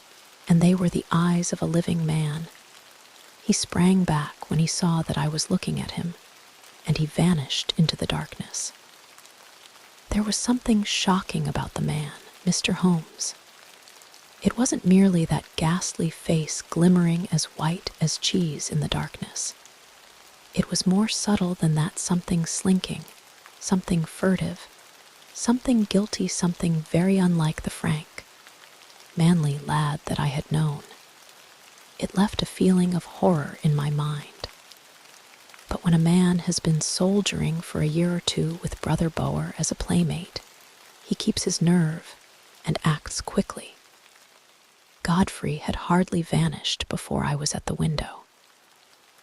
and they were the eyes of a living man. He sprang back when he saw that I was looking at him, and he vanished into the darkness. There was something shocking about the man, Mr. Holmes. It wasn't merely that ghastly face glimmering as white as cheese in the darkness. It was more subtle than that, something slinking, something furtive, something guilty, something very unlike the frank, manly lad that I had known. It left a feeling of horror in my mind. But when a man has been soldiering for a year or two with Brother Boer as a playmate, he keeps his nerve and acts quickly. Godfrey had hardly vanished before I was at the window.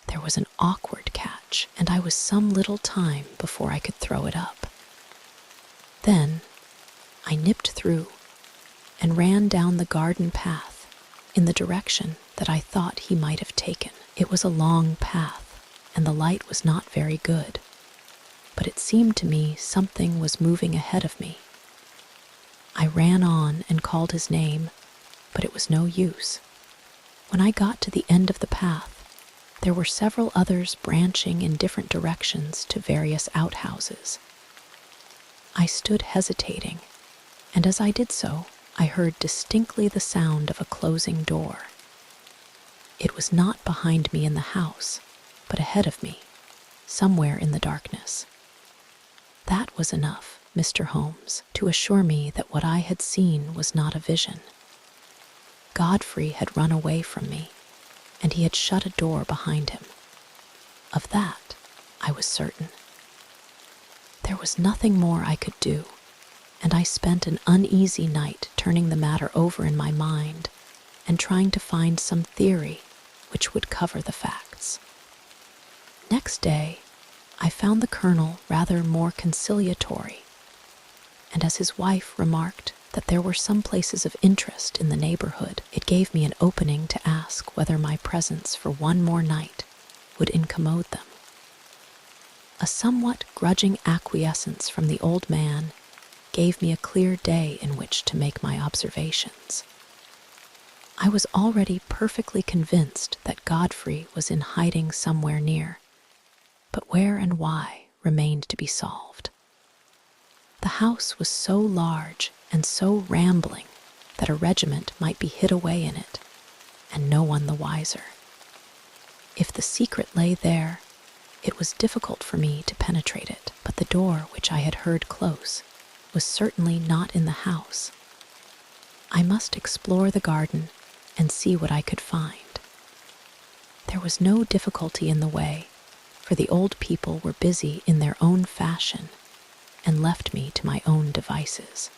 There was an awkward catch, and I was some little time before I could throw it up. Then I nipped through and ran down the garden path in the direction that I thought he might have taken. It was a long path, and the light was not very good, but it seemed to me something was moving ahead of me. I ran on and called his name, but it was no use. When I got to the end of the path, there were several others branching in different directions to various outhouses. I stood hesitating, and as I did so, I heard distinctly the sound of a closing door. It was not behind me in the house, but ahead of me, somewhere in the darkness. That was enough, Mr. Holmes, to assure me that what I had seen was not a vision. Godfrey had run away from me, and he had shut a door behind him. Of that, I was certain. There was nothing more I could do, and I spent an uneasy night turning the matter over in my mind and trying to find some theory which would cover the facts. Next day, I found the Colonel rather more conciliatory, and as his wife remarked that there were some places of interest in the neighborhood, it gave me an opening to ask whether my presence for one more night would incommode them. A somewhat grudging acquiescence from the old man gave me a clear day in which to make my observations. I was already perfectly convinced that Godfrey was in hiding somewhere near, but where and why remained to be solved. The house was so large and so rambling that a regiment might be hid away in it, and no one the wiser. If the secret lay there, it was difficult for me to penetrate it, but the door which I had heard close was certainly not in the house. I must explore the garden and see what I could find. There was no difficulty in the way, for the old people were busy in their own fashion and left me to my own devices.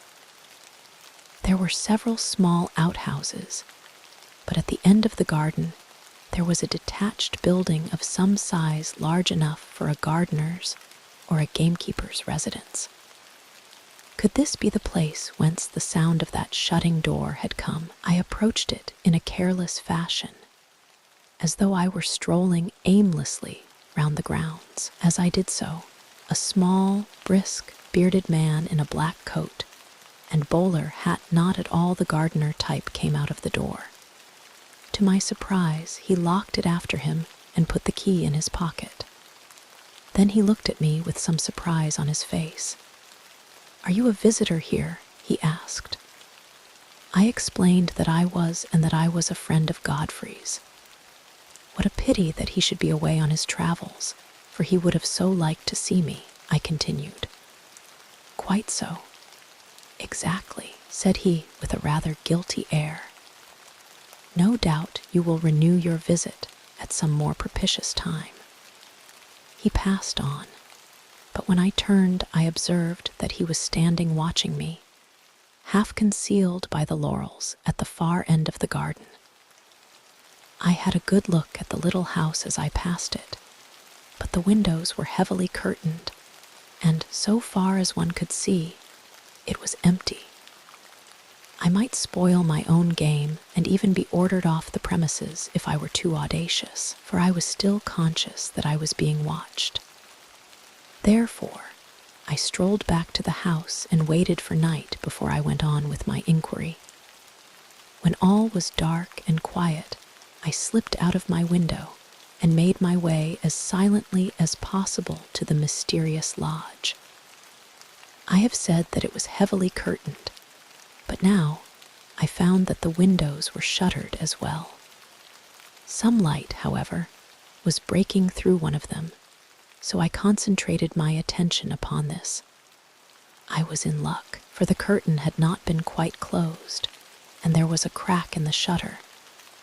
There were several small outhouses, but at the end of the garden there was a detached building of some size large enough for a gardener's or a gamekeeper's residence. Could this be the place whence the sound of that shutting door had come? I approached it in a careless fashion, as though I were strolling aimlessly round the grounds. As I did so, a small, brisk, bearded man in a black coat and bowler hat not at all the gardener type came out of the door. To my surprise, he locked it after him and put the key in his pocket. Then he looked at me with some surprise on his face. "Are you a visitor here?" he asked. I explained that I was, and that I was a friend of Godfrey's. What a pity that he should be away on his travels, for he would have so liked to see me, I continued. "Quite so." "Exactly," said he with a rather guilty air. "No doubt you will renew your visit at some more propitious time." He passed on, but when I turned I observed that he was standing watching me, half concealed by the laurels at the far end of the garden. I had a good look at the little house as I passed it, but the windows were heavily curtained, and so far as one could see, it was empty. I might spoil my own game and even be ordered off the premises if I were too audacious, for I was still conscious that I was being watched. Therefore, I strolled back to the house and waited for night before I went on with my inquiry. When all was dark and quiet, I slipped out of my window and made my way as silently as possible to the mysterious lodge. I have said that it was heavily curtained, but now I found that the windows were shuttered as well. Some light, however, was breaking through one of them, so I concentrated my attention upon this. I was in luck, for the curtain had not been quite closed, and there was a crack in the shutter,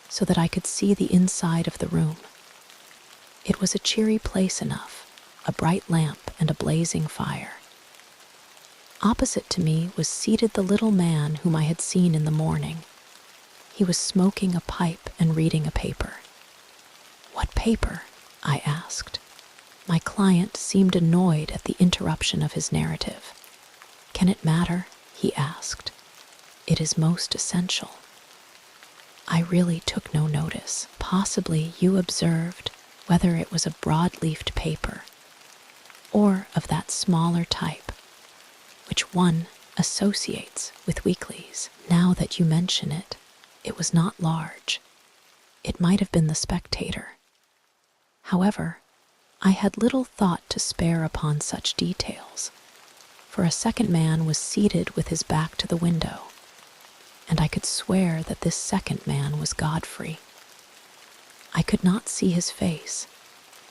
so that I could see the inside of the room. It was a cheery place enough, a bright lamp and a blazing fire. Opposite to me was seated the little man whom I had seen in the morning. He was smoking a pipe and reading a paper. "What paper?" I asked. My client seemed annoyed at the interruption of his narrative. "Can it matter?" he asked. "It is most essential." I really took no notice. Possibly you observed whether it was a broad-leafed paper or of that smaller type which one associates with weeklies. Now that you mention it, it was not large. It might have been the Spectator. However, I had little thought to spare upon such details, for a second man was seated with his back to the window, and I could swear that this second man was Godfrey. I could not see his face,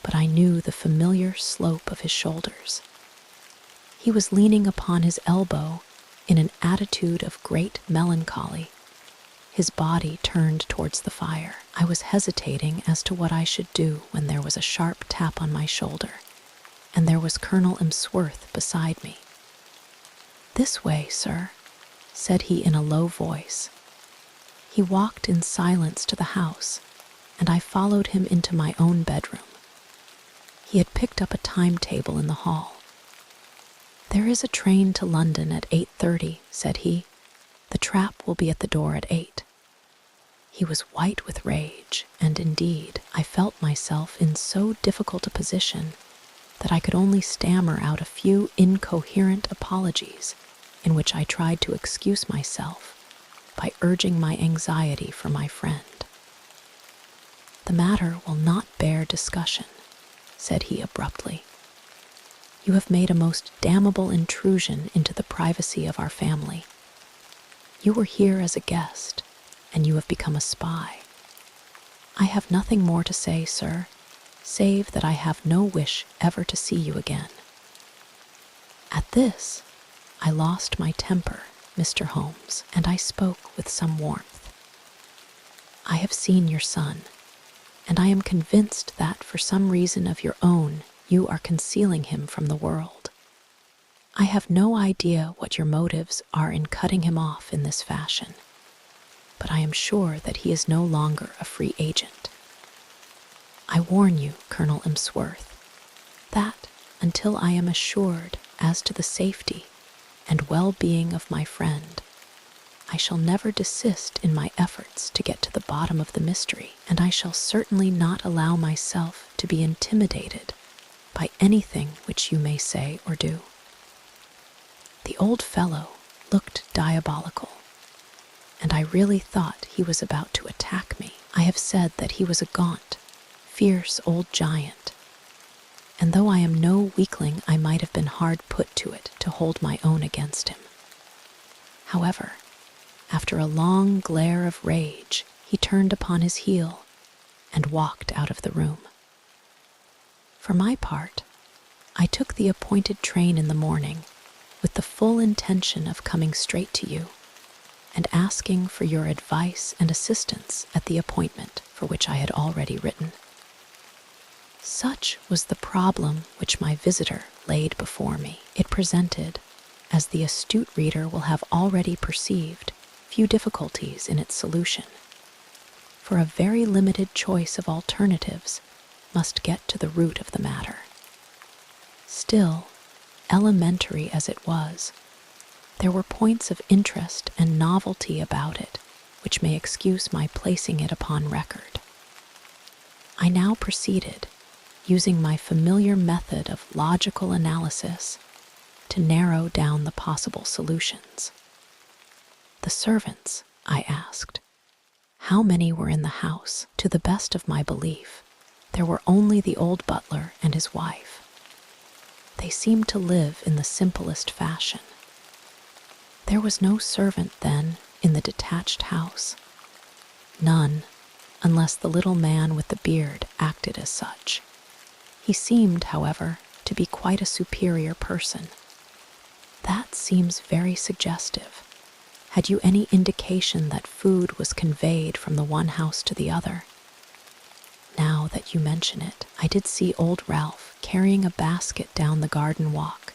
but I knew the familiar slope of his shoulders. He was leaning upon his elbow in an attitude of great melancholy, his body turned towards the fire. I was hesitating as to what I should do when there was a sharp tap on my shoulder, and there was Colonel Emsworth beside me. "This way, sir," said he in a low voice. He walked in silence to the house, and I followed him into my own bedroom. He had picked up a timetable in the hall. "There is a train to London at 8:30, said he. "The trap will be at the door at 8. He was white with rage, and indeed I felt myself in so difficult a position that I could only stammer out a few incoherent apologies in which I tried to excuse myself by urging my anxiety for my friend. "The matter will not bear discussion," said he abruptly. "You have made a most damnable intrusion into the privacy of our family. You were here as a guest, and you have become a spy. I have nothing more to say, sir, save that I have no wish ever to see you again." At this, I lost my temper, Mr. Holmes, and I spoke with some warmth. "I have seen your son, and I am convinced that for some reason of your own you are concealing him from the world. I have no idea what your motives are in cutting him off in this fashion, but I am sure that he is no longer a free agent. I warn you, Colonel Emsworth, that until I am assured as to the safety and well-being of my friend, I shall never desist in my efforts to get to the bottom of the mystery, and I shall certainly not allow myself to be intimidated by anything which you may say or do." The old fellow looked diabolical, and I really thought he was about to attack me. I have said that he was a gaunt, fierce old giant, and though I am no weakling, I might have been hard put to it to hold my own against him. However, after a long glare of rage, he turned upon his heel and walked out of the room. For my part, I took the appointed train in the morning with the full intention of coming straight to you and asking for your advice and assistance at the appointment for which I had already written. Such was the problem which my visitor laid before me. It presented, as the astute reader will have already perceived, few difficulties in its solution, for a very limited choice of alternatives must get to the root of the matter. Still, elementary as it was, there were points of interest and novelty about it which may excuse my placing it upon record. I now proceeded, using my familiar method of logical analysis, to narrow down the possible solutions. "The servants," I asked. "How many were in the house?" To the best of my belief, there were only the old butler and his wife. They seemed to live in the simplest fashion. There was no servant, then, in the detached house. None, unless the little man with the beard acted as such. He seemed, however, to be quite a superior person. That That seems very suggestive. Had you any indication that food was conveyed from the one house to the other? Now that you mention it, I did see old Ralph carrying a basket down the garden walk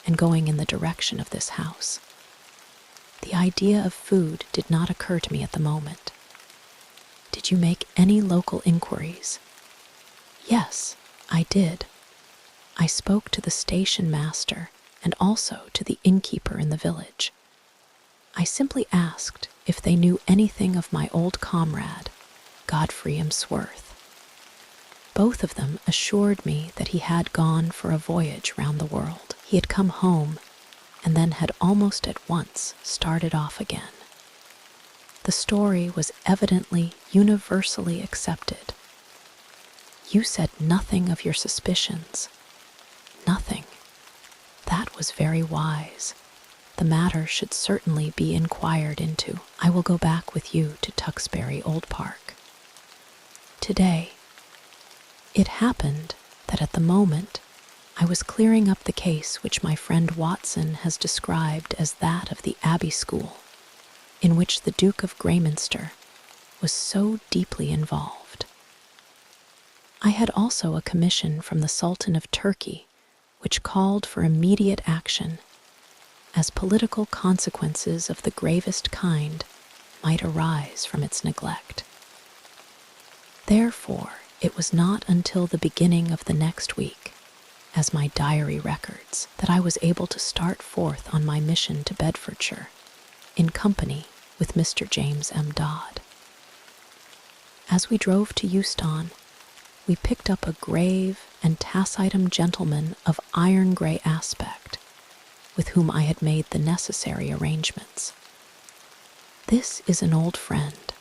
and going in the direction of this house. The idea of food did not occur to me at the moment. Did you make any local inquiries? Yes, I did. I spoke to the station master and also to the innkeeper in the village. I simply asked if they knew anything of my old comrade, Godfrey Emsworth. Both of them assured me that he had gone for a voyage round the world. He had come home and then had almost at once started off again. The story was evidently universally accepted. You said nothing of your suspicions. Nothing. That was very wise. The matter should certainly be inquired into. I will go back with you to Tewkesbury Old Park. Today. It happened that at the moment I was clearing up the case which my friend Watson has described as that of the Abbey School, in which the Duke of Greyminster was so deeply involved. I had also a commission from the Sultan of Turkey which called for immediate action, as political consequences of the gravest kind might arise from its neglect. Therefore, it was not until the beginning of the next week, as my diary records, that I was able to start forth on my mission to Bedfordshire, in company with Mr. James M. Dodd. As we drove to Euston, we picked up a grave and taciturn gentleman of iron-grey aspect, with whom I had made the necessary arrangements. "This is an old friend,"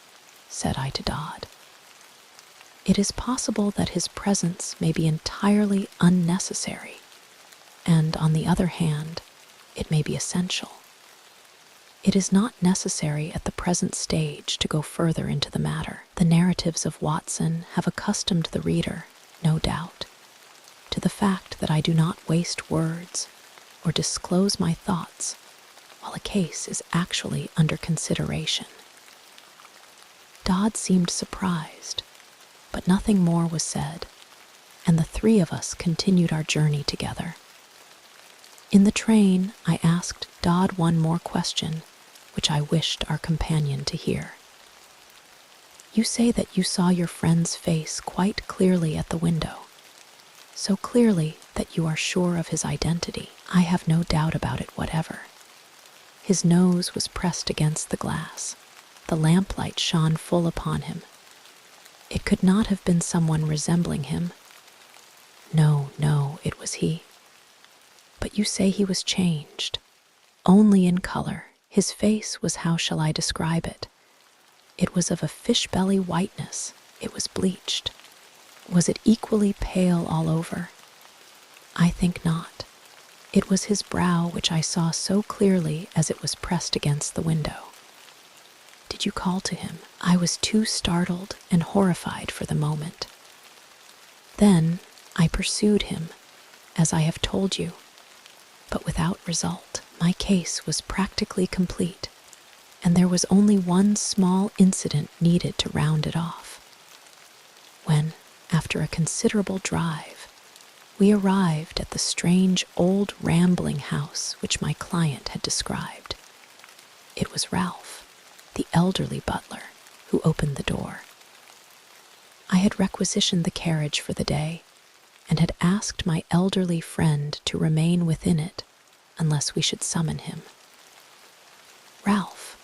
said I to Dodd. "It is possible that his presence may be entirely unnecessary, and on the other hand, it may be essential. It is not necessary at the present stage to go further into the matter. The narratives of Watson have accustomed the reader, no doubt, to the fact that I do not waste words or disclose my thoughts while a case is actually under consideration." Dodd seemed surprised, but nothing more was said, and the three of us continued our journey together. In the train, I asked Dodd one more question, which I wished our companion to hear. "You say that you saw your friend's face quite clearly at the window, so clearly that you are sure of his identity." "I have no doubt about it whatever. His nose was pressed against the glass. The lamplight shone full upon him. It could not have been someone resembling him. No, it was he. But you say he was changed." "Only in color. His face was, how shall I describe it? It was of a fish-belly whiteness. It was bleached." "Was it equally pale all over?" "I think not. It was his brow which I saw so clearly as it was pressed against the window." "Did you call to him?" "I was too startled and horrified for the moment. Then I pursued him, as I have told you, but without result. My case was practically complete, and there was only one small incident needed to round it off. When, after a considerable drive, we arrived at the strange old rambling house which my client had described, it was Ralph, the elderly butler, who opened the door. I had requisitioned the carriage for the day, and had asked my elderly friend to remain within it unless we should summon him. Ralph,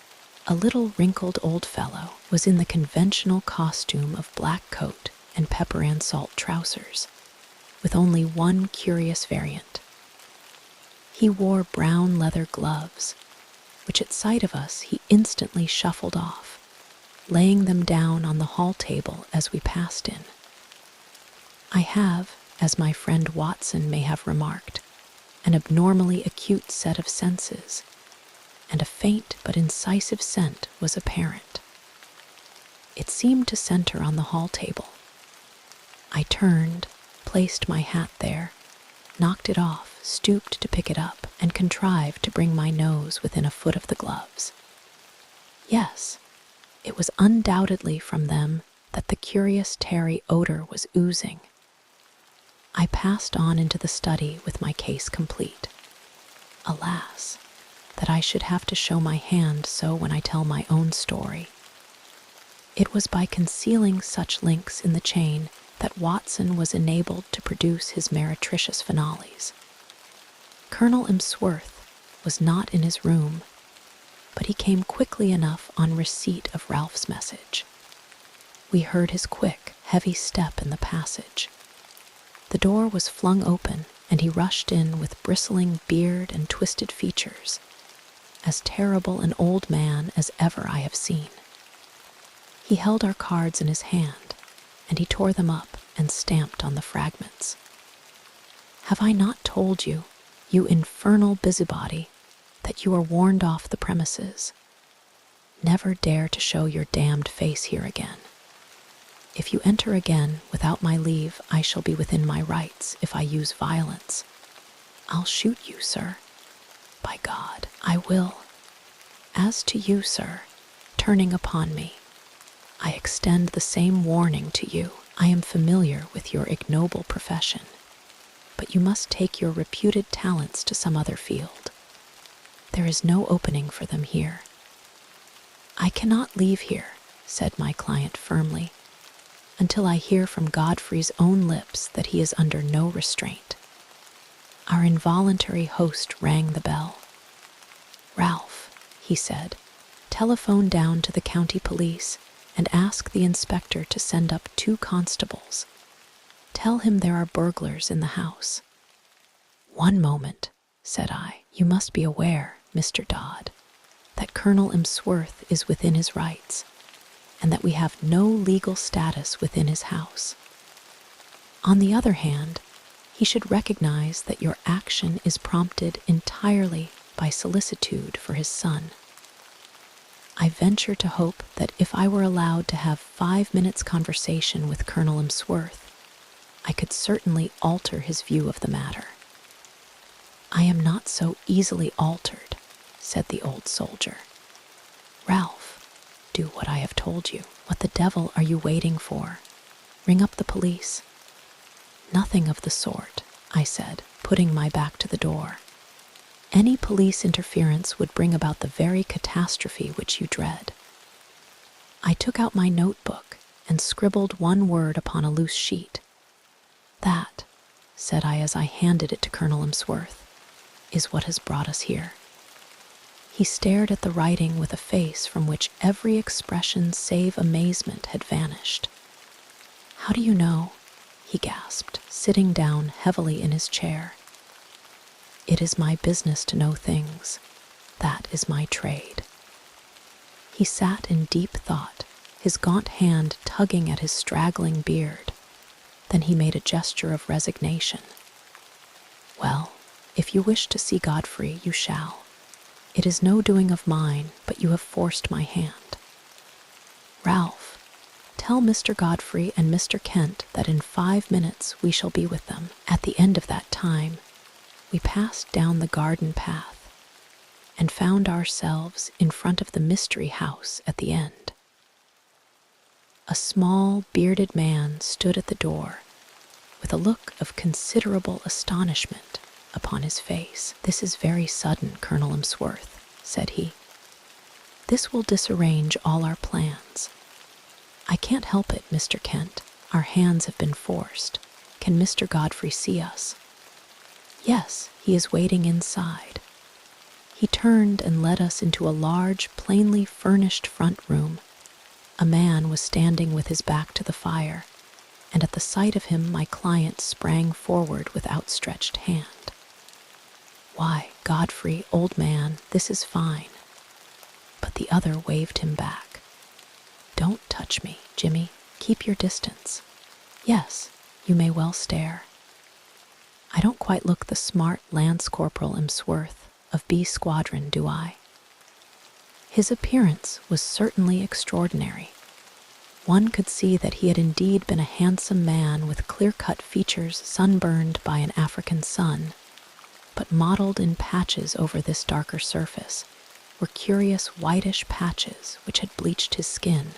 a little wrinkled old fellow, was in the conventional costume of black coat and pepper and salt trousers, with only one curious variant. He wore brown leather gloves, which at sight of us he instantly shuffled off, laying them down on the hall table as we passed in. I have, as my friend Watson may have remarked, an abnormally acute set of senses, and a faint but incisive scent was apparent. It seemed to center on the hall table. I turned, placed my hat there, knocked it off, stooped to pick it up, and contrived to bring my nose within a foot of the gloves. Yes, it was undoubtedly from them that the curious tarry odor was oozing. I passed on into the study with my case complete. Alas, that I should have to show my hand so when I tell my own story. It was by concealing such links in the chain that Watson was enabled to produce his meretricious finales. Colonel Imsworth was not in his room, but he came quickly enough on receipt of Ralph's message. We heard his quick, heavy step in the passage. The door was flung open, and he rushed in with bristling beard and twisted features, as terrible an old man as ever I have seen. He held our cards in his hand, and he tore them up and stamped on the fragments. Have I not told you, you infernal busybody, that you are warned off the premises? Never dare to show your damned face here again. If you enter again without my leave, I shall be within my rights if I use violence. I'll shoot you, sir. By God, I will. As to you, sir, turning upon me, I extend the same warning to you. I am familiar with your ignoble profession, but you must take your reputed talents to some other field. There is no opening for them here. I cannot leave here, said my client firmly, until I hear from Godfrey's own lips that he is under no restraint. Our involuntary host rang the bell. Ralph, he said, telephone down to the county police and ask the inspector to send up 2 constables. Tell him there are burglars in the house. One moment, said I. You must be aware, Mr. Dodd, that Colonel Imsworth is within his rights, and that we have no legal status within his house. On the other hand, he should recognize that your action is prompted entirely by solicitude for his son. I venture to hope that if I were allowed to have 5 minutes' conversation with Colonel Imsworth, I could certainly alter his view of the matter. I am not so easily altered, said the old soldier. Ralph, do what I have told you. What the devil are you waiting for? Ring up the police. Nothing of the sort, I said, putting my back to the door. Any police interference would bring about the very catastrophe which you dread. I took out my notebook and scribbled one word upon a loose sheet. That, said I as I handed it to Colonel Imsworth, is what has brought us here. He stared at the writing with a face from which every expression save amazement had vanished. How do you know? He gasped, sitting down heavily in his chair. It is my business to know things. That is my trade. He sat in deep thought, his gaunt hand tugging at his straggling beard. Then he made a gesture of resignation. Well, if you wish to see Godfrey, you shall. It is no doing of mine, but you have forced my hand. Ralph, tell Mr. Godfrey and Mr. Kent that in 5 minutes we shall be with them. At the end of that time, we passed down the garden path and found ourselves in front of the mystery house at the end. A small, bearded man stood at the door with a look of considerable astonishment upon his face. This is very sudden, Colonel Imsworth, said he. This will disarrange all our plans. I can't help it, Mr. Kent. Our hands have been forced. Can Mr. Godfrey see us? Yes, he is waiting inside. He turned and led us into a large, plainly furnished front room. A man was standing with his back to the fire, and at the sight of him my client sprang forward with outstretched hand. Why, Godfrey, old man, this is fine. But the other waved him back. Don't touch me, Jimmy. Keep your distance. Yes, you may well stare. I don't quite look the smart Lance Corporal Imsworth of B Squadron, do I? His appearance was certainly extraordinary. One could see that he had indeed been a handsome man with clear-cut features sunburned by an African sun, but mottled in patches over this darker surface were curious whitish patches which had bleached his skin.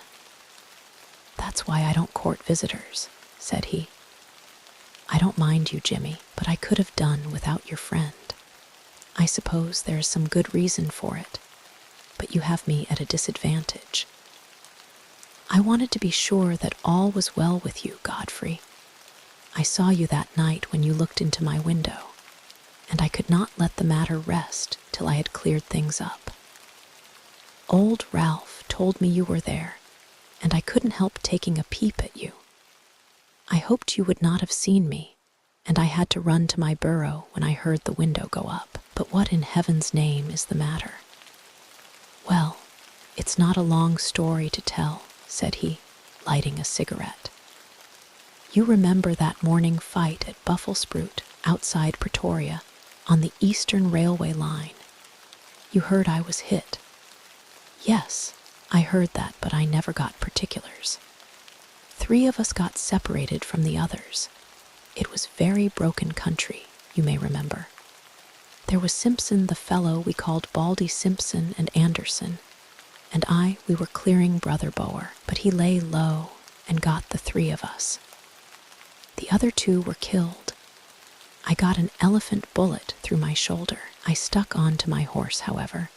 "That's why I don't court visitors," said he. "I don't mind you, Jimmy, but I could have done without your friend. I suppose there is some good reason for it, but you have me at a disadvantage. I wanted to be sure that all was well with you, Godfrey. I saw you that night when you looked into my window, and I could not let the matter rest till I had cleared things up. Old Ralph told me you were there, and I couldn't help taking a peep at you. I hoped you would not have seen me, and I had to run to my burrow when I heard the window go up. But what in heaven's name is the matter?" "Well, it's not a long story to tell," said he, lighting a cigarette. "You remember that morning fight at Buffelsprout outside Pretoria on the Eastern Railway line? You heard I was hit." "Yes, I heard that, but I never got particulars. 3 of us got separated from the others. It was very broken country, you may remember. There was Simpson, the fellow we called Baldy Simpson, and Anderson, and we were clearing Brother Bower, but he lay low and got the 3 of us. The other 2 were killed. I got an elephant bullet through my shoulder. I stuck on to my horse, however,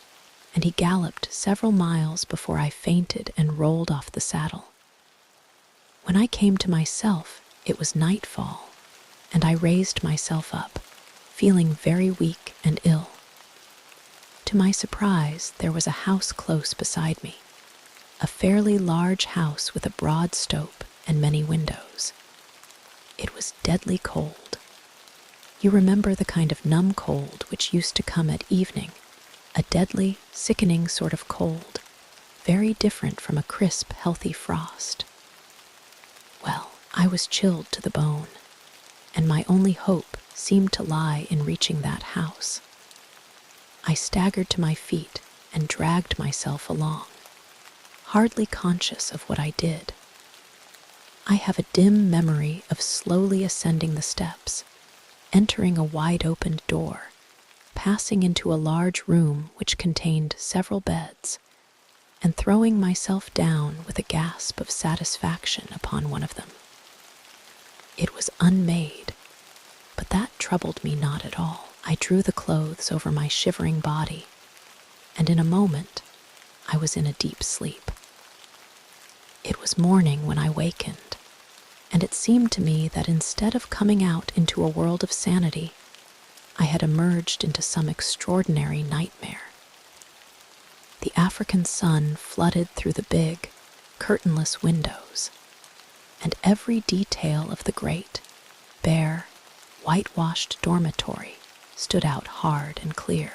and he galloped several miles before I fainted and rolled off the saddle. When I came to myself, it was nightfall, and I raised myself up, feeling very weak and ill. To my surprise, there was a house close beside me, a fairly large house with a broad stoep and many windows. It was deadly cold. You remember the kind of numb cold which used to come at evening, a deadly, sickening sort of cold, very different from a crisp, healthy frost. Well, I was chilled to the bone, and my only hope seemed to lie in reaching that house. I staggered to my feet and dragged myself along, hardly conscious of what I did. I have a dim memory of slowly ascending the steps, entering a wide-opened door, passing into a large room which contained several beds, and throwing myself down with a gasp of satisfaction upon one of them. It was unmade, but that troubled me not at all. I drew the clothes over my shivering body, and in a moment I was in a deep sleep. It was morning when I wakened, and it seemed to me that instead of coming out into a world of sanity, I had emerged into some extraordinary nightmare. The African sun flooded through the big, curtainless windows, and every detail of the great, bare, whitewashed dormitory stood out hard and clear.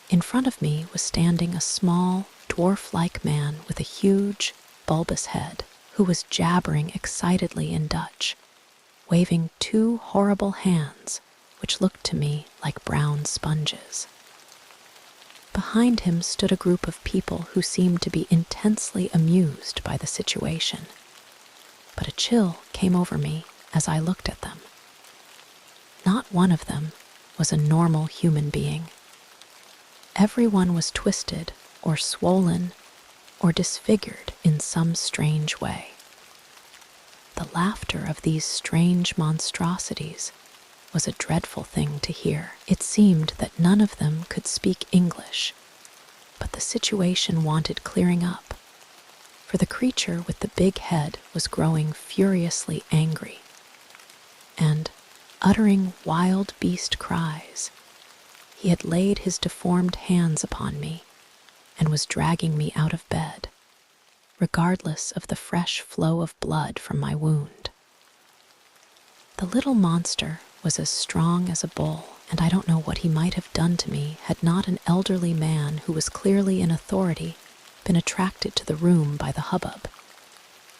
In front of me was standing a small, dwarf-like man with a huge, bulbous head, who was jabbering excitedly in Dutch, waving 2 horrible hands which looked to me like brown sponges. Behind him stood a group of people who seemed to be intensely amused by the situation, but a chill came over me as I looked at them. Not one of them was a normal human being. Everyone was twisted or swollen or disfigured in some strange way. The laughter of these strange monstrosities was a dreadful thing to hear. It seemed that none of them could speak English, but the situation wanted clearing up, for the creature with the big head was growing furiously angry, and, uttering wild beast cries, he had laid his deformed hands upon me and was dragging me out of bed, regardless of the fresh flow of blood from my wound. The little monster was as strong as a bull, and I don't know what he might have done to me had not an elderly man who was clearly in authority been attracted to the room by the hubbub.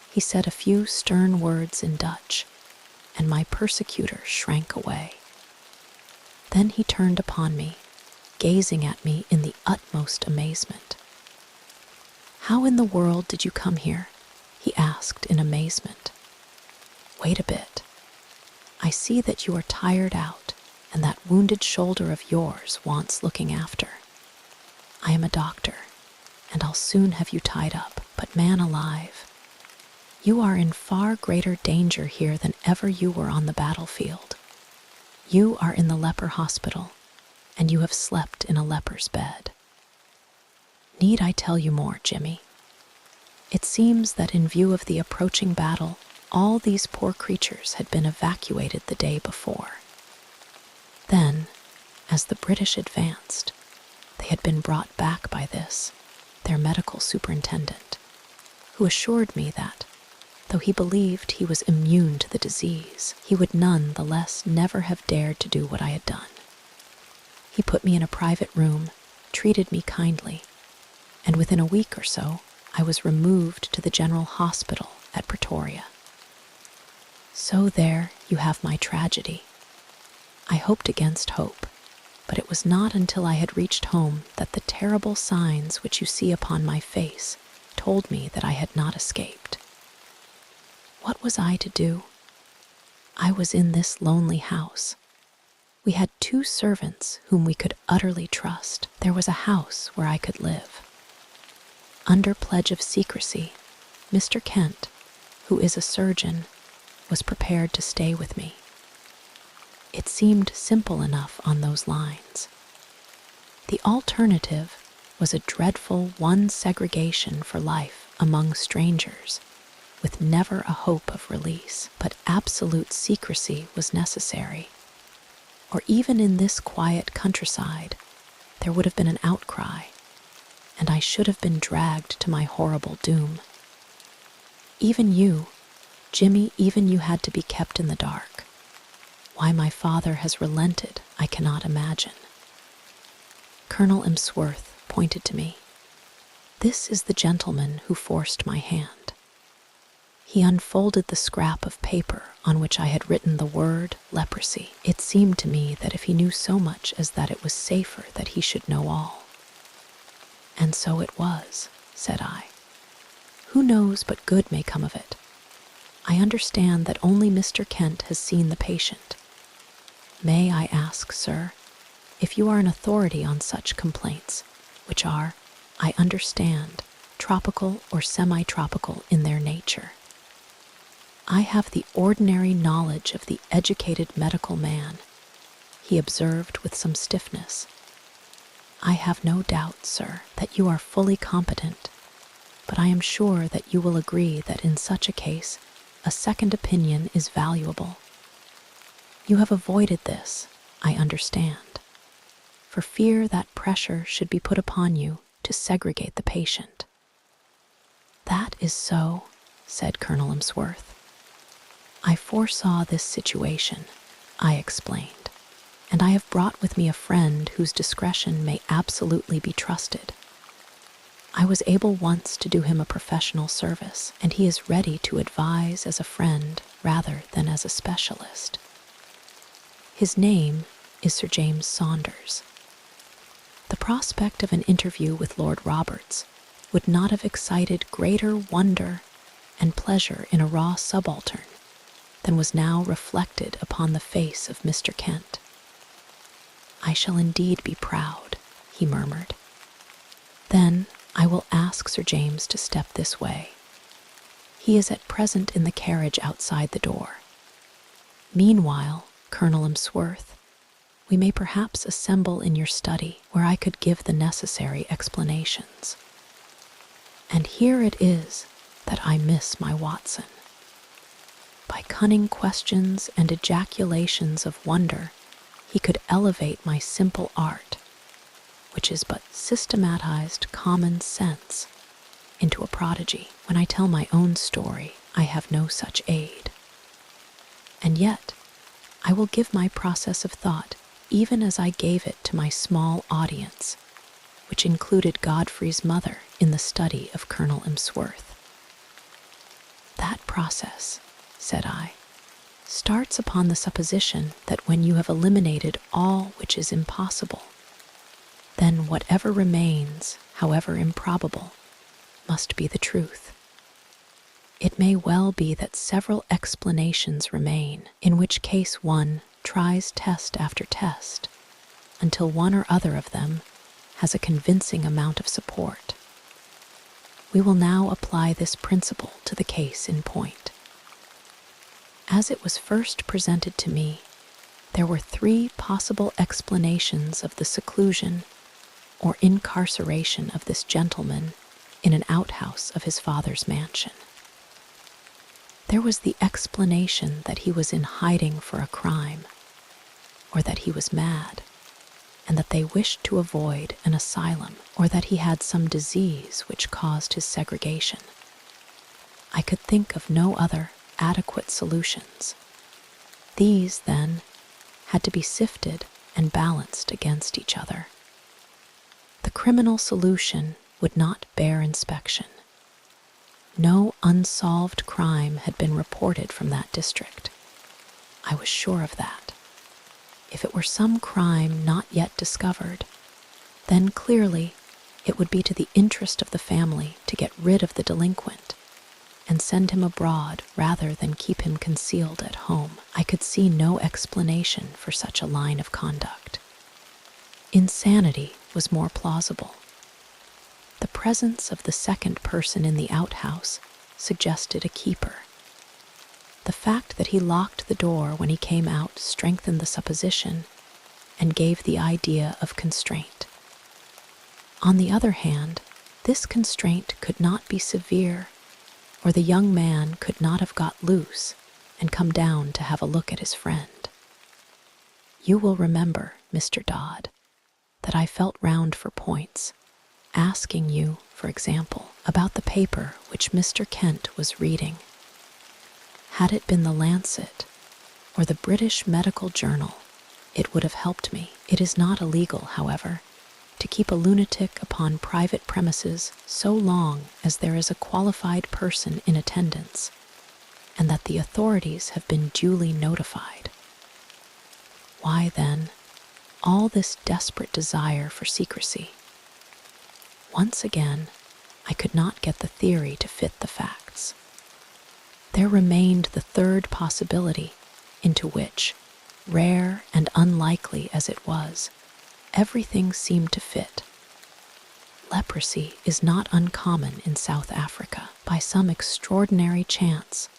He said a few stern words in Dutch, and my persecutor shrank away. Then he turned upon me, gazing at me in the utmost amazement. "How in the world did you come here?" he asked in amazement. "Wait a bit. I see that you are tired out and that wounded shoulder of yours wants looking after. I am a doctor, and I'll soon have you tied up, but man alive, you are in far greater danger here than ever you were on the battlefield. You are in the leper hospital, and you have slept in a leper's bed. Need I tell you more, Jimmy? It seems that in view of the approaching battle, all these poor creatures had been evacuated the day before. Then, as the British advanced, they had been brought back by this, their medical superintendent, who assured me that, though he believed he was immune to the disease, he would none the less never have dared to do what I had done. He put me in a private room, treated me kindly, and within a week or so, I was removed to the General Hospital at Pretoria. So there you have my tragedy. I hoped against hope, but it was not until I had reached home that the terrible signs which you see upon my face told me that I had not escaped. What was I to do? I was in this lonely house. We had 2 servants whom we could utterly trust. There was a house where I could live. Under pledge of secrecy, Mr. Kent, who is a surgeon, was prepared to stay with me. It seemed simple enough on those lines. The alternative was a dreadful segregation for life among strangers, with never a hope of release, but absolute secrecy was necessary. Or even in this quiet countryside, there would have been an outcry, and I should have been dragged to my horrible doom. Even you, Jimmy, even you had to be kept in the dark. Why my father has relented, I cannot imagine. Colonel Emsworth pointed to me. This is the gentleman who forced my hand. He unfolded the scrap of paper on which I had written the word leprosy. It seemed to me that if he knew so much as that, it was safer that he should know all. And so it was, said I. Who knows but good may come of it? I understand that only Mr. Kent has seen the patient. May I ask, sir, if you are an authority on such complaints, which are, I understand, tropical or semi-tropical in their nature? I have the ordinary knowledge of the educated medical man, he observed with some stiffness. I have no doubt, sir, that you are fully competent, but I am sure that you will agree that in such a case, a second opinion is valuable. You have avoided this, I understand, for fear that pressure should be put upon you to segregate the patient. That is so, said Colonel Emsworth. I foresaw this situation, I explained, and I have brought with me a friend whose discretion may absolutely be trusted. I was able once to do him a professional service, and he is ready to advise as a friend rather than as a specialist. His name is Sir James Saunders. The prospect of an interview with Lord Roberts would not have excited greater wonder and pleasure in a raw subaltern than was now reflected upon the face of Mr. Kent. I shall indeed be proud, he murmured. Then I will ask Sir James to step this way. He is at present in the carriage outside the door. Meanwhile, Colonel Emsworth, we may perhaps assemble in your study where I could give the necessary explanations. And here it is that I miss my Watson. By cunning questions and ejaculations of wonder, he could elevate my simple art, which is but systematized common sense, into a prodigy. When I tell my own story, I have no such aid. And yet, I will give my process of thought even as I gave it to my small audience, which included Godfrey's mother in the study of Colonel Emsworth. That process, said I, starts upon the supposition that when you have eliminated all which is impossible, then whatever remains, however improbable, must be the truth. It may well be that several explanations remain, in which case one tries test after test until one or other of them has a convincing amount of support. We will now apply this principle to the case in point. As it was first presented to me, there were 3 possible explanations of the seclusion or incarceration of this gentleman in an outhouse of his father's mansion. There was the explanation that he was in hiding for a crime, or that he was mad, and that they wished to avoid an asylum, or that he had some disease which caused his segregation. I could think of no other adequate solutions. These, then, had to be sifted and balanced against each other. The criminal solution would not bear inspection. No unsolved crime had been reported from that district. I was sure of that. If it were some crime not yet discovered, then clearly it would be to the interest of the family to get rid of the delinquent and send him abroad rather than keep him concealed at home. I could see no explanation for such a line of conduct. Insanity was more plausible. The presence of the second person in the outhouse suggested a keeper. The fact that he locked the door when he came out strengthened the supposition and gave the idea of constraint. On the other hand, this constraint could not be severe, or the young man could not have got loose and come down to have a look at his friend. You will remember, Mr. Dodd, that I felt round for points, asking you, for example, about the paper which Mr. Kent was reading. Had it been the Lancet or the British Medical Journal, it would have helped me. It is not illegal, however, to keep a lunatic upon private premises so long as there is a qualified person in attendance, and that the authorities have been duly notified. Why, then, all this desperate desire for secrecy? Once again, I could not get the theory to fit the facts. There remained the third possibility, into which, rare and unlikely as it was, everything seemed to fit. Leprosy is not uncommon in South Africa. By some extraordinary chance,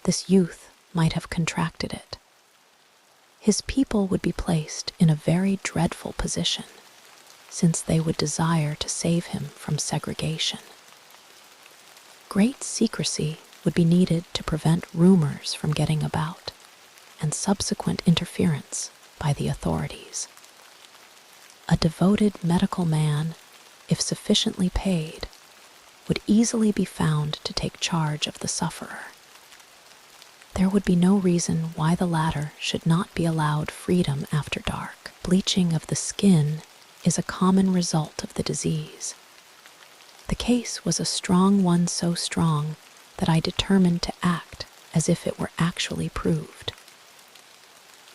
this youth might have contracted it. His people would be placed in a very dreadful position, since they would desire to save him from segregation. Great secrecy would be needed to prevent rumors from getting about, and subsequent interference by the authorities. A devoted medical man, if sufficiently paid, would easily be found to take charge of the sufferer. There would be no reason why the latter should not be allowed freedom after dark. Bleaching of the skin is a common result of the disease. The case was a strong one, so strong that I determined to act as if it were actually proved.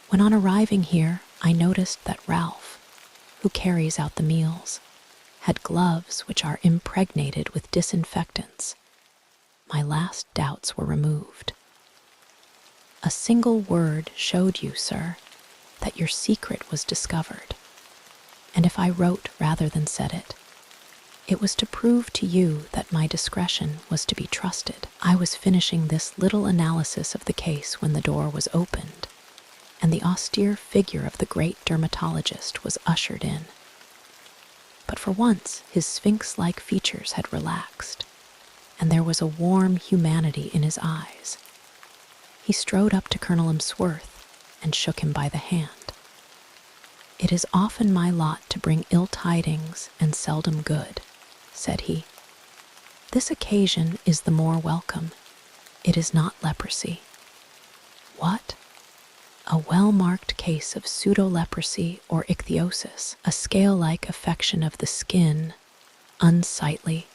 When on arriving here, I noticed that Ralph, who carries out the meals, had gloves which are impregnated with disinfectants. My last doubts were removed. A single word showed you, sir, that your secret was discovered, and if I wrote rather than said it, it was to prove to you that my discretion was to be trusted. I was finishing this little analysis of the case when the door was opened, and the austere figure of the great dermatologist was ushered in. But for once his sphinx-like features had relaxed, and there was a warm humanity in his eyes. He strode up to Colonel Emsworth and shook him by the hand. "It is often my lot to bring ill tidings and seldom good," said he. "This occasion is the more welcome. It is not leprosy." "What?" "A well-marked case of pseudo-leprosy or ichthyosis, a scale-like affection of the skin, unsightly,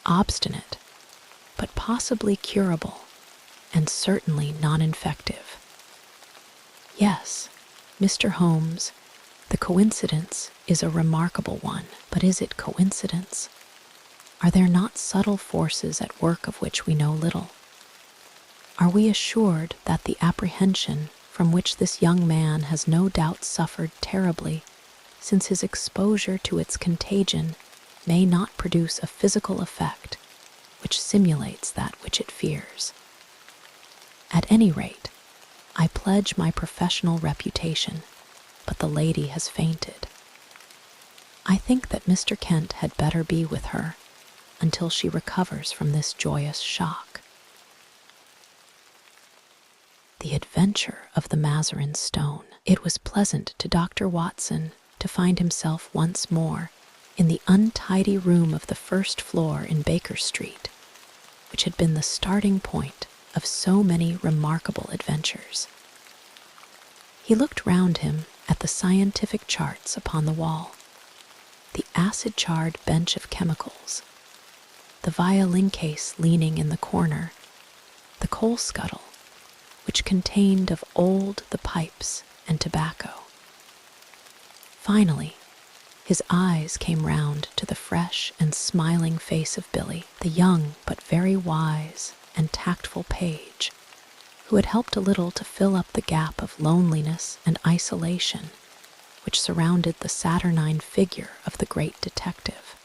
obstinate, but possibly curable, and certainly non-infective." "Yes, Mr. Holmes, the coincidence is a remarkable one, but is it coincidence? Are there not subtle forces at work of which we know little? Are we assured that the apprehension from which this young man has no doubt suffered terribly, since his exposure to its contagion may not produce a physical effect which simulates that which it fears. At any rate, I pledge my professional reputation, but the lady has fainted. I think that Mr. Kent had better be with her until she recovers from this joyous shock. The adventure of the Mazarin stone. It was pleasant to Dr. Watson to find himself once more in the untidy room of the first floor in Baker Street, which had been the starting point of so many remarkable adventures. He looked round him at the scientific charts upon the wall, the acid-charred bench of chemicals, the violin case leaning in the corner, the coal scuttle, which contained of old the pipes and tobacco. Finally, his eyes came round to the fresh and smiling face of Billy, the young but very wise and tactful page, who had helped a little to fill up the gap of loneliness and isolation which surrounded the saturnine figure of the great detective.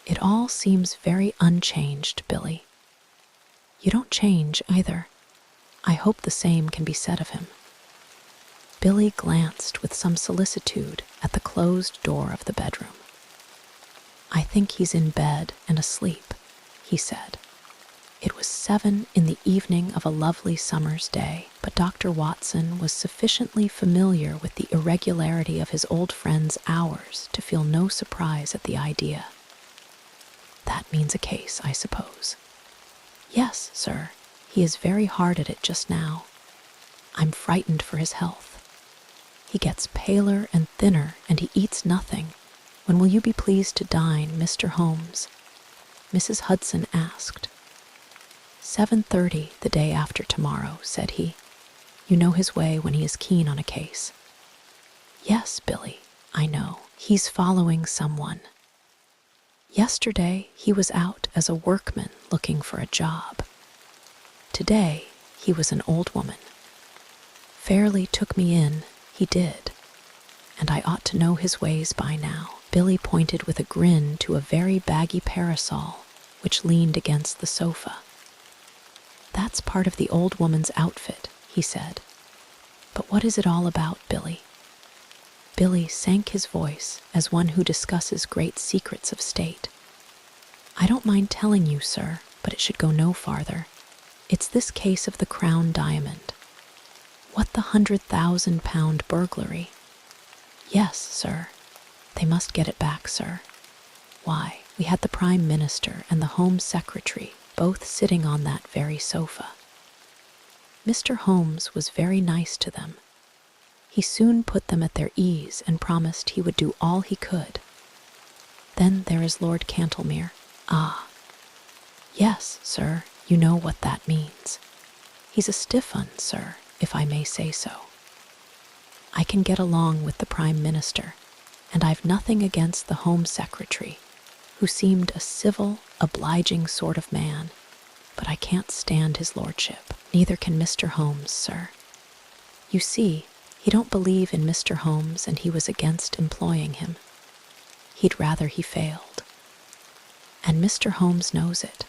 It all seems very unchanged, Billy. You don't change either. I hope the same can be said of him. Billy glanced with some solicitude at the closed door of the bedroom. I think he's in bed and asleep, he said. It was 7 in the evening of a lovely summer's day, but Dr. Watson was sufficiently familiar with the irregularity of his old friend's hours to feel no surprise at the idea. That means a case, I suppose. Yes, sir. He is very hard at it just now. I'm frightened for his health. He gets paler and thinner, and he eats nothing. When will you be pleased to dine, Mr. Holmes? Mrs. Hudson asked. 7:30 the day after tomorrow, said he. You know his way when he is keen on a case. Yes, Billy, I know. He's following someone. Yesterday he was out as a workman looking for a job. Today he was an old woman. Fairly took me in, he did, and I ought to know his ways by now. Billy pointed with a grin to a very baggy parasol which leaned against the sofa. That's part of the old woman's outfit, he said. But what is it all about, Billy? Billy sank his voice as one who discusses great secrets of state. I don't mind telling you, sir, but it should go no farther. It's this case of the Crown Diamond. What, the £100,000 burglary? Yes, sir. They must get it back, sir. Why, we had the Prime Minister and the Home Secretary both sitting on that very sofa. Mr. Holmes was very nice to them. He soon put them at their ease and promised he would do all he could. Then there is Lord Cantlemere. Ah, yes, sir, you know what that means. He's a stiff un, sir, if I may say so. I can get along with the Prime Minister, and I've nothing against the Home Secretary, who seemed a civil, obliging sort of man, but I can't stand his lordship. Neither can Mr. Holmes, sir. You see, he don't believe in Mr. Holmes, and he was against employing him. He'd rather he failed. And Mr. Holmes knows it.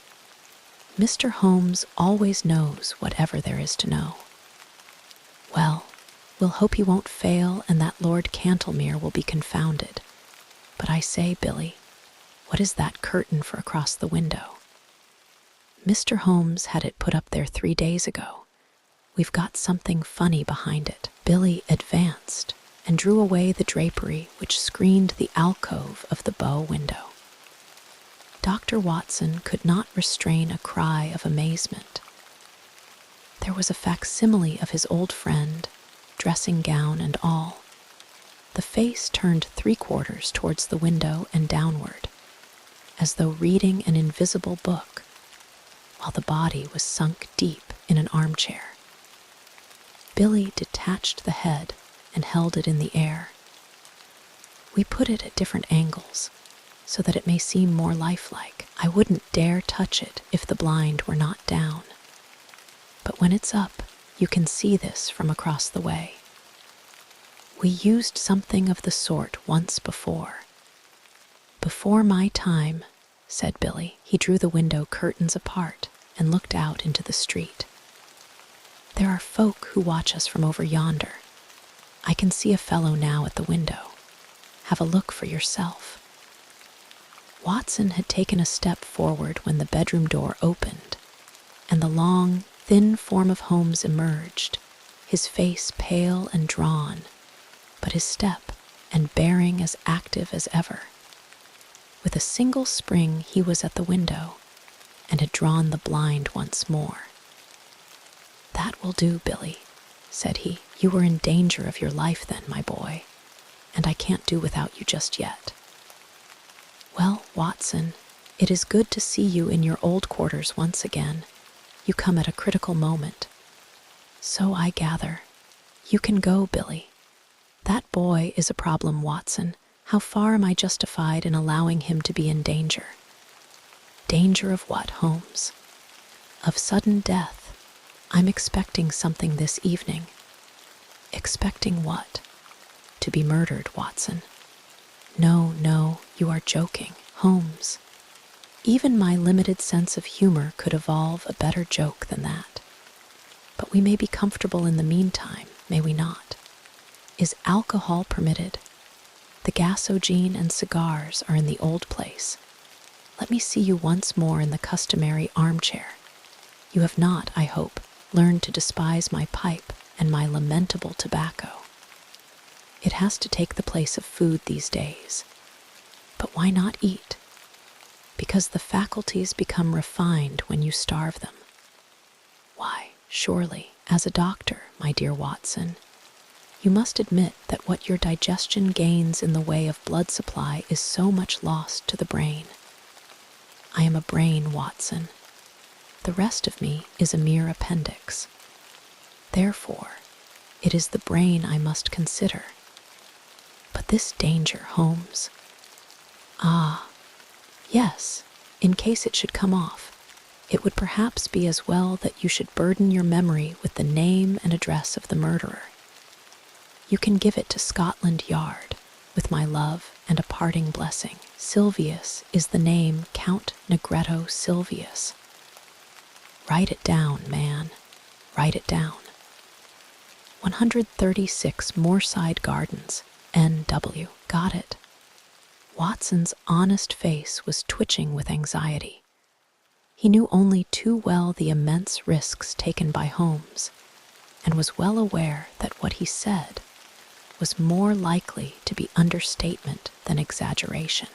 Mr. Holmes always knows whatever there is to know. Well, we'll hope he won't fail and that Lord Cantlemere will be confounded. But I say, Billy, what is that curtain for across the window? Mr. Holmes had it put up there 3 days ago. We've got something funny behind it. Billy advanced and drew away the drapery which screened the alcove of the bow window. Dr. Watson could not restrain a cry of amazement. There was a facsimile of his old friend, dressing gown and all, the face turned 3/4 towards the window and downward, as though reading an invisible book, while the body was sunk deep in an armchair. Billy detached the head and held it in the air. We put it at different angles, so that it may seem more lifelike. I wouldn't dare touch it if the blind were not down. But when it's up, You can see this from across the way. We used something of the sort once before. Before my time, said Billy. He drew the window curtains apart and looked out into the street. There are folk who watch us from over yonder. I can see a fellow now at the window. Have a look for yourself. Watson had taken a step forward when the bedroom door opened, and the long, thin form of Holmes emerged, his face pale and drawn, but his step and bearing as active as ever. With a single spring he was at the window, and had drawn the blind once more. "That will do, Billy," said he. "You were in danger of your life then, my boy, and I can't do without you just yet. Well, Watson, it is good to see you in your old quarters once again. You come at a critical moment. So I gather. You can go, Billy. That boy is a problem, Watson. How far am I justified in allowing him to be in danger?" "Danger of what, Holmes?" "Of sudden death. I'm expecting something this evening." "Expecting what?" "To be murdered, Watson." No, you are joking, Holmes. Even my limited sense of humor could evolve a better joke than that. But we may be comfortable in the meantime, may we not? Is alcohol permitted? The gasogene and cigars are in the old place. Let me see you once more in the customary armchair. You have not, I hope, learned to despise my pipe and my lamentable tobacco. It has to take the place of food these days. But why not eat? Because the faculties become refined when you starve them. Why, surely, as a doctor, my dear Watson, you must admit that what your digestion gains in the way of blood supply is so much lost to the brain. I am a brain, Watson. The rest of me is a mere appendix. Therefore, it is the brain I must consider. But this danger, Holmes. Ah, yes, in case it should come off, it would perhaps be as well that you should burden your memory with the name and address of the murderer. You can give it to Scotland Yard, with my love and a parting blessing. Silvius is the name, Count Negretto Silvius. Write it down, man. Write it down. 136 Moorside Gardens, N.W. Got it. Watson's honest face was twitching with anxiety. He knew only too well the immense risks taken by Holmes, and was well aware that what he said was more likely to be understatement than exaggeration.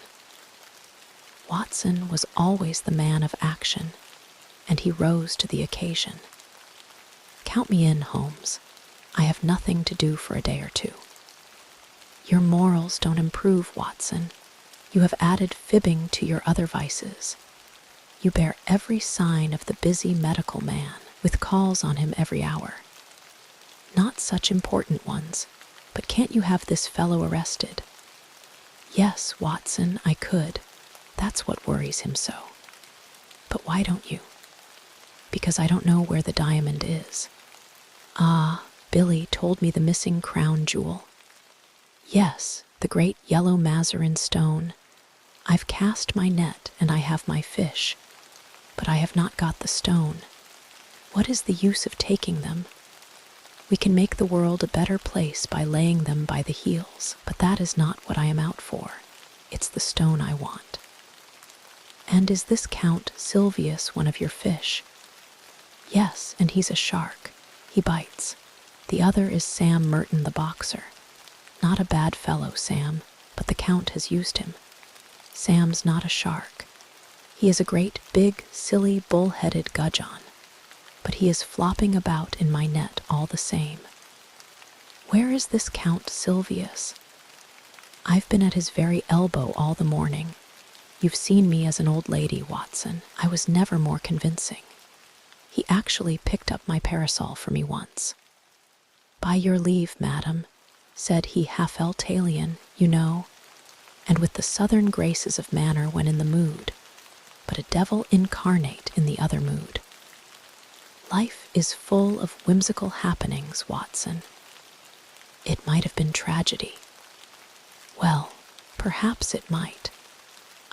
Watson was always the man of action, and he rose to the occasion. "Count me in, Holmes. I have nothing to do for a day or two." "Your morals don't improve, Watson. You have added fibbing to your other vices. You bear every sign of the busy medical man, with calls on him every hour. Not such important ones, but can't you have this fellow arrested?" "Yes, Watson, I could. That's what worries him so." "But why don't you?" "Because I don't know where the diamond is." "Ah, Billy told me the missing crown jewel." "Yes, the great yellow Mazarin stone. I've cast my net and I have my fish, but I have not got the stone. What is the use of taking them? We can make the world a better place by laying them by the heels, but that is not what I am out for. It's the stone I want." "And is this Count Silvius one of your fish?" "Yes, and he's a shark. He bites. The other is Sam Merton the boxer. Not a bad fellow, Sam, but the Count has used him. Sam's not a shark. He is a great, big, silly, bull-headed gudgeon, but he is flopping about in my net all the same." "Where is this Count Silvius?" "I've been at his very elbow all the morning. You've seen me as an old lady, Watson. I was never more convincing. He actually picked up my parasol for me once." "By your leave, madam," said he, half Italian, you know, and with the southern graces of manner when in the mood, but a devil incarnate in the other mood. Life is full of whimsical happenings, Watson. It might have been tragedy. Well, perhaps it might.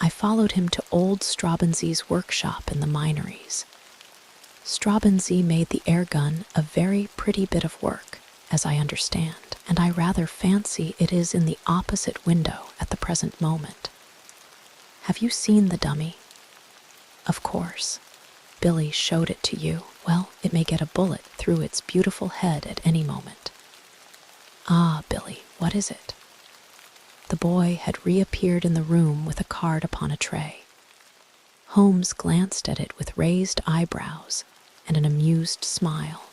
I followed him to old Straubenzie's workshop in the Minories. Straubenzee made the air gun a very pretty bit of work, as I understand, and I rather fancy it is in the opposite window at the present moment. Have you seen the dummy? Of course. Billy showed it to you. Well, it may get a bullet through its beautiful head at any moment. Ah, Billy, what is it? The boy had reappeared in the room with a card upon a tray. Holmes glanced at it with raised eyebrows and an amused smile.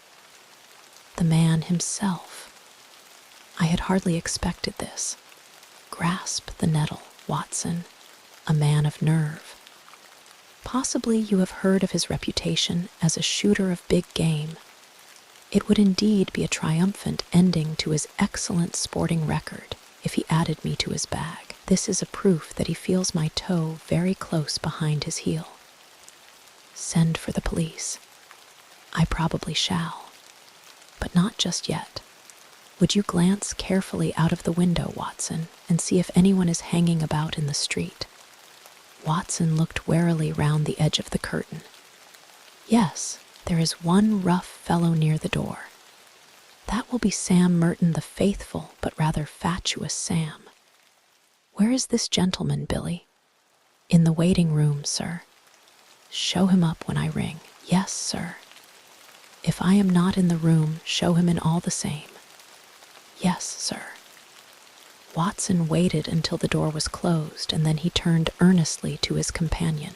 The man himself. I had hardly expected this. Grasp the nettle, Watson, a man of nerve. Possibly you have heard of his reputation as a shooter of big game. It would indeed be a triumphant ending to his excellent sporting record if he added me to his bag. This is a proof that he feels my toe very close behind his heel. Send for the police. I probably shall, but not just yet. Would you glance carefully out of the window, Watson, and see if anyone is hanging about in the street? Watson looked warily round the edge of the curtain. Yes, there is one rough fellow near the door. That will be Sam Merton, the faithful but rather fatuous Sam. Where is this gentleman, Billy? In the waiting room, sir. Show him up when I ring. Yes, sir. If I am not in the room, show him in all the same. Yes, sir. Watson waited until the door was closed, and then he turned earnestly to his companion.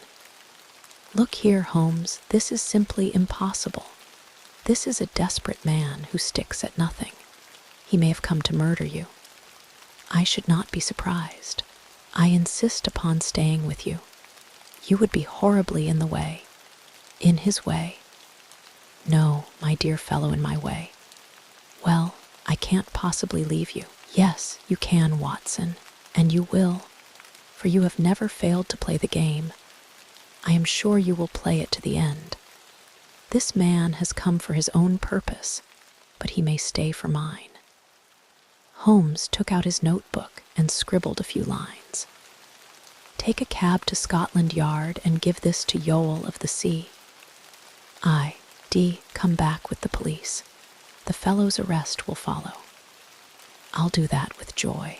Look here, Holmes, this is simply impossible. This is a desperate man who sticks at nothing. He may have come to murder you. I should not be surprised. I insist upon staying with you. You would be horribly in the way. In his way. No, my dear fellow, in my way. Well, I can't possibly leave you. Yes, you can, Watson, and you will, for you have never failed to play the game. I am sure you will play it to the end. This man has come for his own purpose, but he may stay for mine. Holmes took out his notebook and scribbled a few lines. Take a cab to Scotland Yard and give this to Yoel of the Sea. I.D. come back with the police. The fellow's arrest will follow. I'll do that with joy.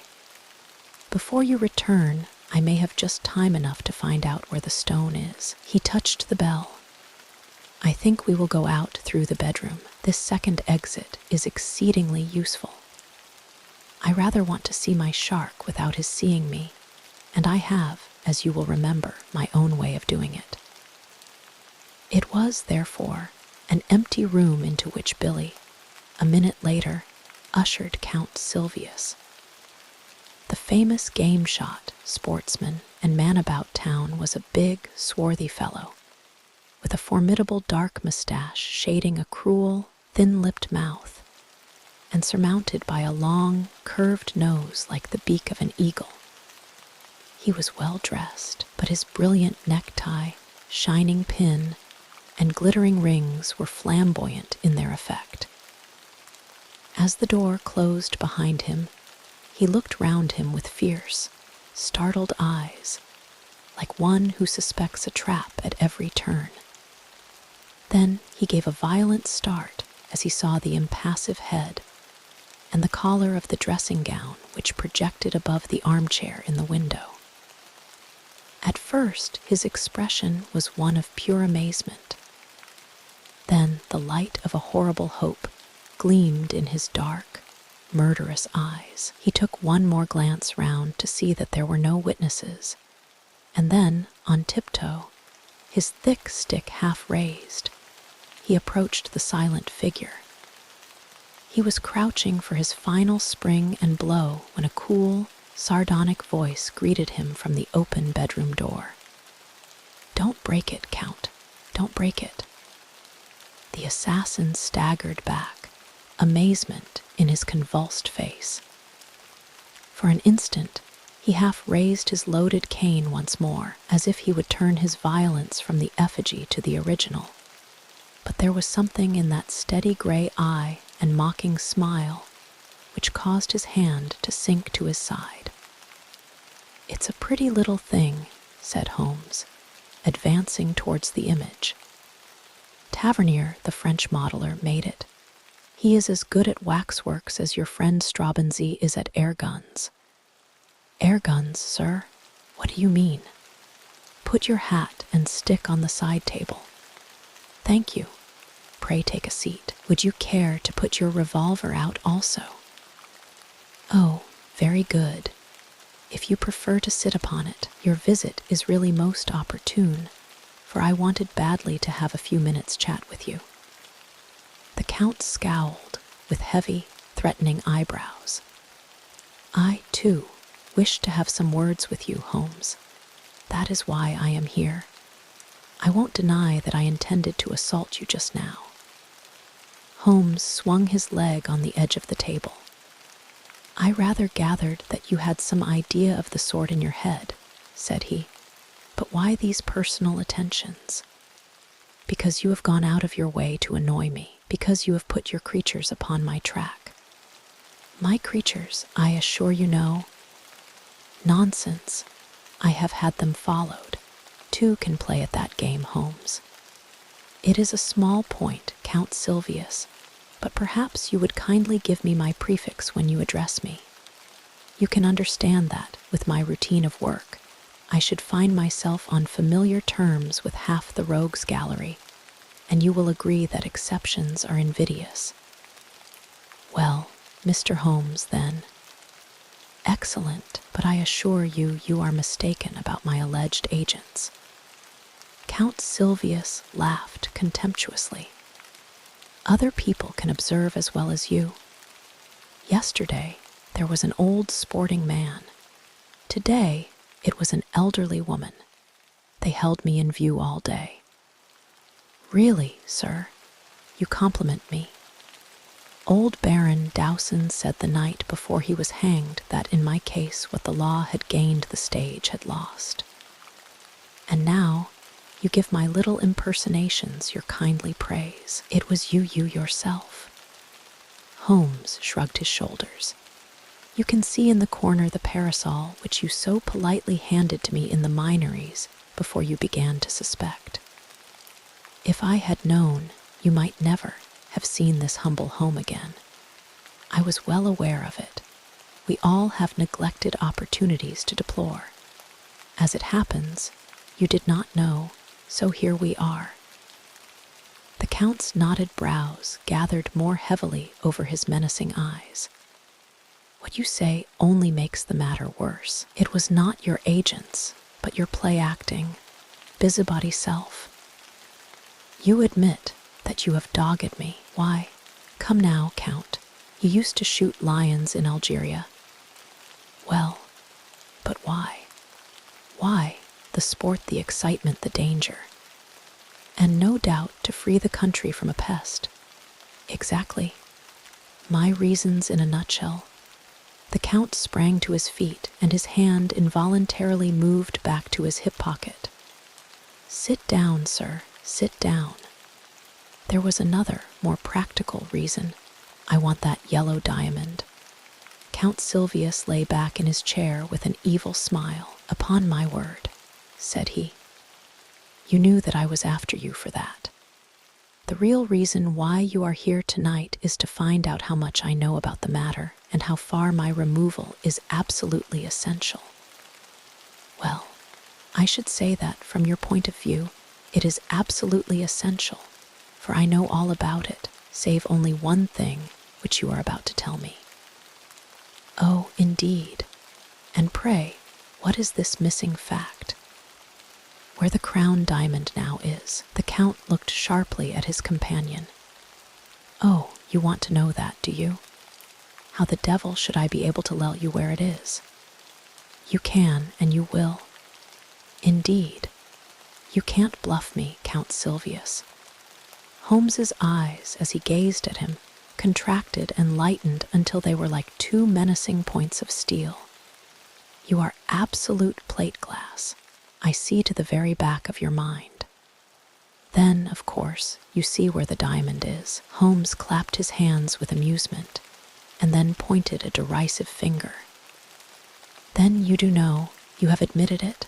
Before you return, I may have just time enough to find out where the stone is. He touched the bell. I think we will go out through the bedroom. This second exit is exceedingly useful. I rather want to see my shark without his seeing me, and I have, as you will remember, my own way of doing it. It was, therefore, an empty room into which Billy, a minute later, ushered Count Silvius. The famous game shot, sportsman, and man about town was a big, swarthy fellow, with a formidable dark mustache shading a cruel, thin-lipped mouth, and surmounted by a long, curved nose like the beak of an eagle. He was well dressed, but his brilliant necktie, shining pin, and glittering rings were flamboyant in their effect. As the door closed behind him, he looked round him with fierce, startled eyes, like one who suspects a trap at every turn. Then he gave a violent start as he saw the impassive head and the collar of the dressing gown which projected above the armchair in the window. At first, his expression was one of pure amazement. Then the light of a horrible hope gleamed in his dark, murderous eyes. He took one more glance round to see that there were no witnesses, and then, on tiptoe, his thick stick half raised, he approached the silent figure. He was crouching for his final spring and blow when a cool, sardonic voice greeted him from the open bedroom door. "Don't break it, Count. Don't break it." The assassin staggered back, amazement in his convulsed face. For an instant, he half raised his loaded cane once more, as if he would turn his violence from the effigy to the original. but there was something in that steady gray eye and mocking smile which caused his hand to sink to his side. "It's a pretty little thing," said Holmes, advancing towards the image. "Tavernier, the French modeler, made it. He is as good at waxworks as your friend Straubenzee is at air guns." "Air guns, sir? What do you mean?" "Put your hat and stick on the side table." "Thank you. Pray take a seat. Would you care to put your revolver out also?" "Oh, very good. If you prefer to sit upon it, your visit is really most opportune, for I wanted badly to have a few minutes' chat with you." The Count scowled with heavy, threatening eyebrows. "I, too, wish to have some words with you, Holmes. That is why I am here. I won't deny that I intended to assault you just now." Holmes swung his leg on the edge of the table. "I rather gathered that you had some idea of the sort in your head," said he. "But why these personal attentions?" "Because you have gone out of your way to annoy me, because you have put your creatures upon my track." "My creatures, I assure you know." "Nonsense. I have had them followed. Two can play at that game, Holmes. It is a small point, Count Silvius, but perhaps you would kindly give me my prefix when you address me. You can understand that, with my routine of work, I should find myself on familiar terms with half the rogues gallery, and you will agree that exceptions are invidious." "Well, Mr. Holmes, then." "Excellent, but I assure you you are mistaken about my alleged agents." Count Silvius laughed contemptuously. "Other people can observe as well as you. Yesterday, there was an old sporting man. Today, it was an elderly woman. They held me in view all day." "Really, sir, you compliment me." "Old Baron Dowson said the night before he was hanged that in my case what the law had gained the stage had lost. And now you give my little impersonations your kindly praise. It was you yourself." Holmes shrugged his shoulders. "You can see in the corner the parasol which you so politely handed to me in the Minories before you began to suspect. If I had known, you might never have seen this humble home again. I was well aware of it. We all have neglected opportunities to deplore. As it happens, you did not know, so here we are." The Count's knotted brows gathered more heavily over his menacing eyes. "What you say only makes the matter worse. It was not your agents, but your play-acting, busybody self. You admit that you have dogged me. Why, come now, Count, you used to shoot lions in Algeria." "Well, but why? Why? The sport, the excitement, the danger. And no doubt to free the country from a pest." "Exactly. My reasons in a nutshell." The Count sprang to his feet, and his hand involuntarily moved back to his hip pocket. "Sit down, sir, sit down. There was another, more practical reason. I want that yellow diamond." Count Silvius lay back in his chair with an evil smile. "Upon my word," said he, "you knew that I was after you for that. The real reason why you are here tonight is to find out how much I know about the matter and how far my removal is absolutely essential. Well, I should say that, from your point of view, it is absolutely essential, for I know all about it, save only one thing which you are about to tell me." "Oh, indeed. And pray, what is this missing fact?" "Where the crown diamond now is." The Count looked sharply at his companion. "Oh, you want to know that, do you? How the devil should I be able to tell you where it is?" "You can, and you will." "Indeed. You can't bluff me, Count Silvius." Holmes's eyes, as he gazed at him, contracted and lightened until they were like two menacing points of steel. "You are absolute plate glass. I see to the very back of your mind." Then, of course, you see where the diamond is. Holmes clapped his hands with amusement, and then pointed a derisive finger. Then you do know, you have admitted it?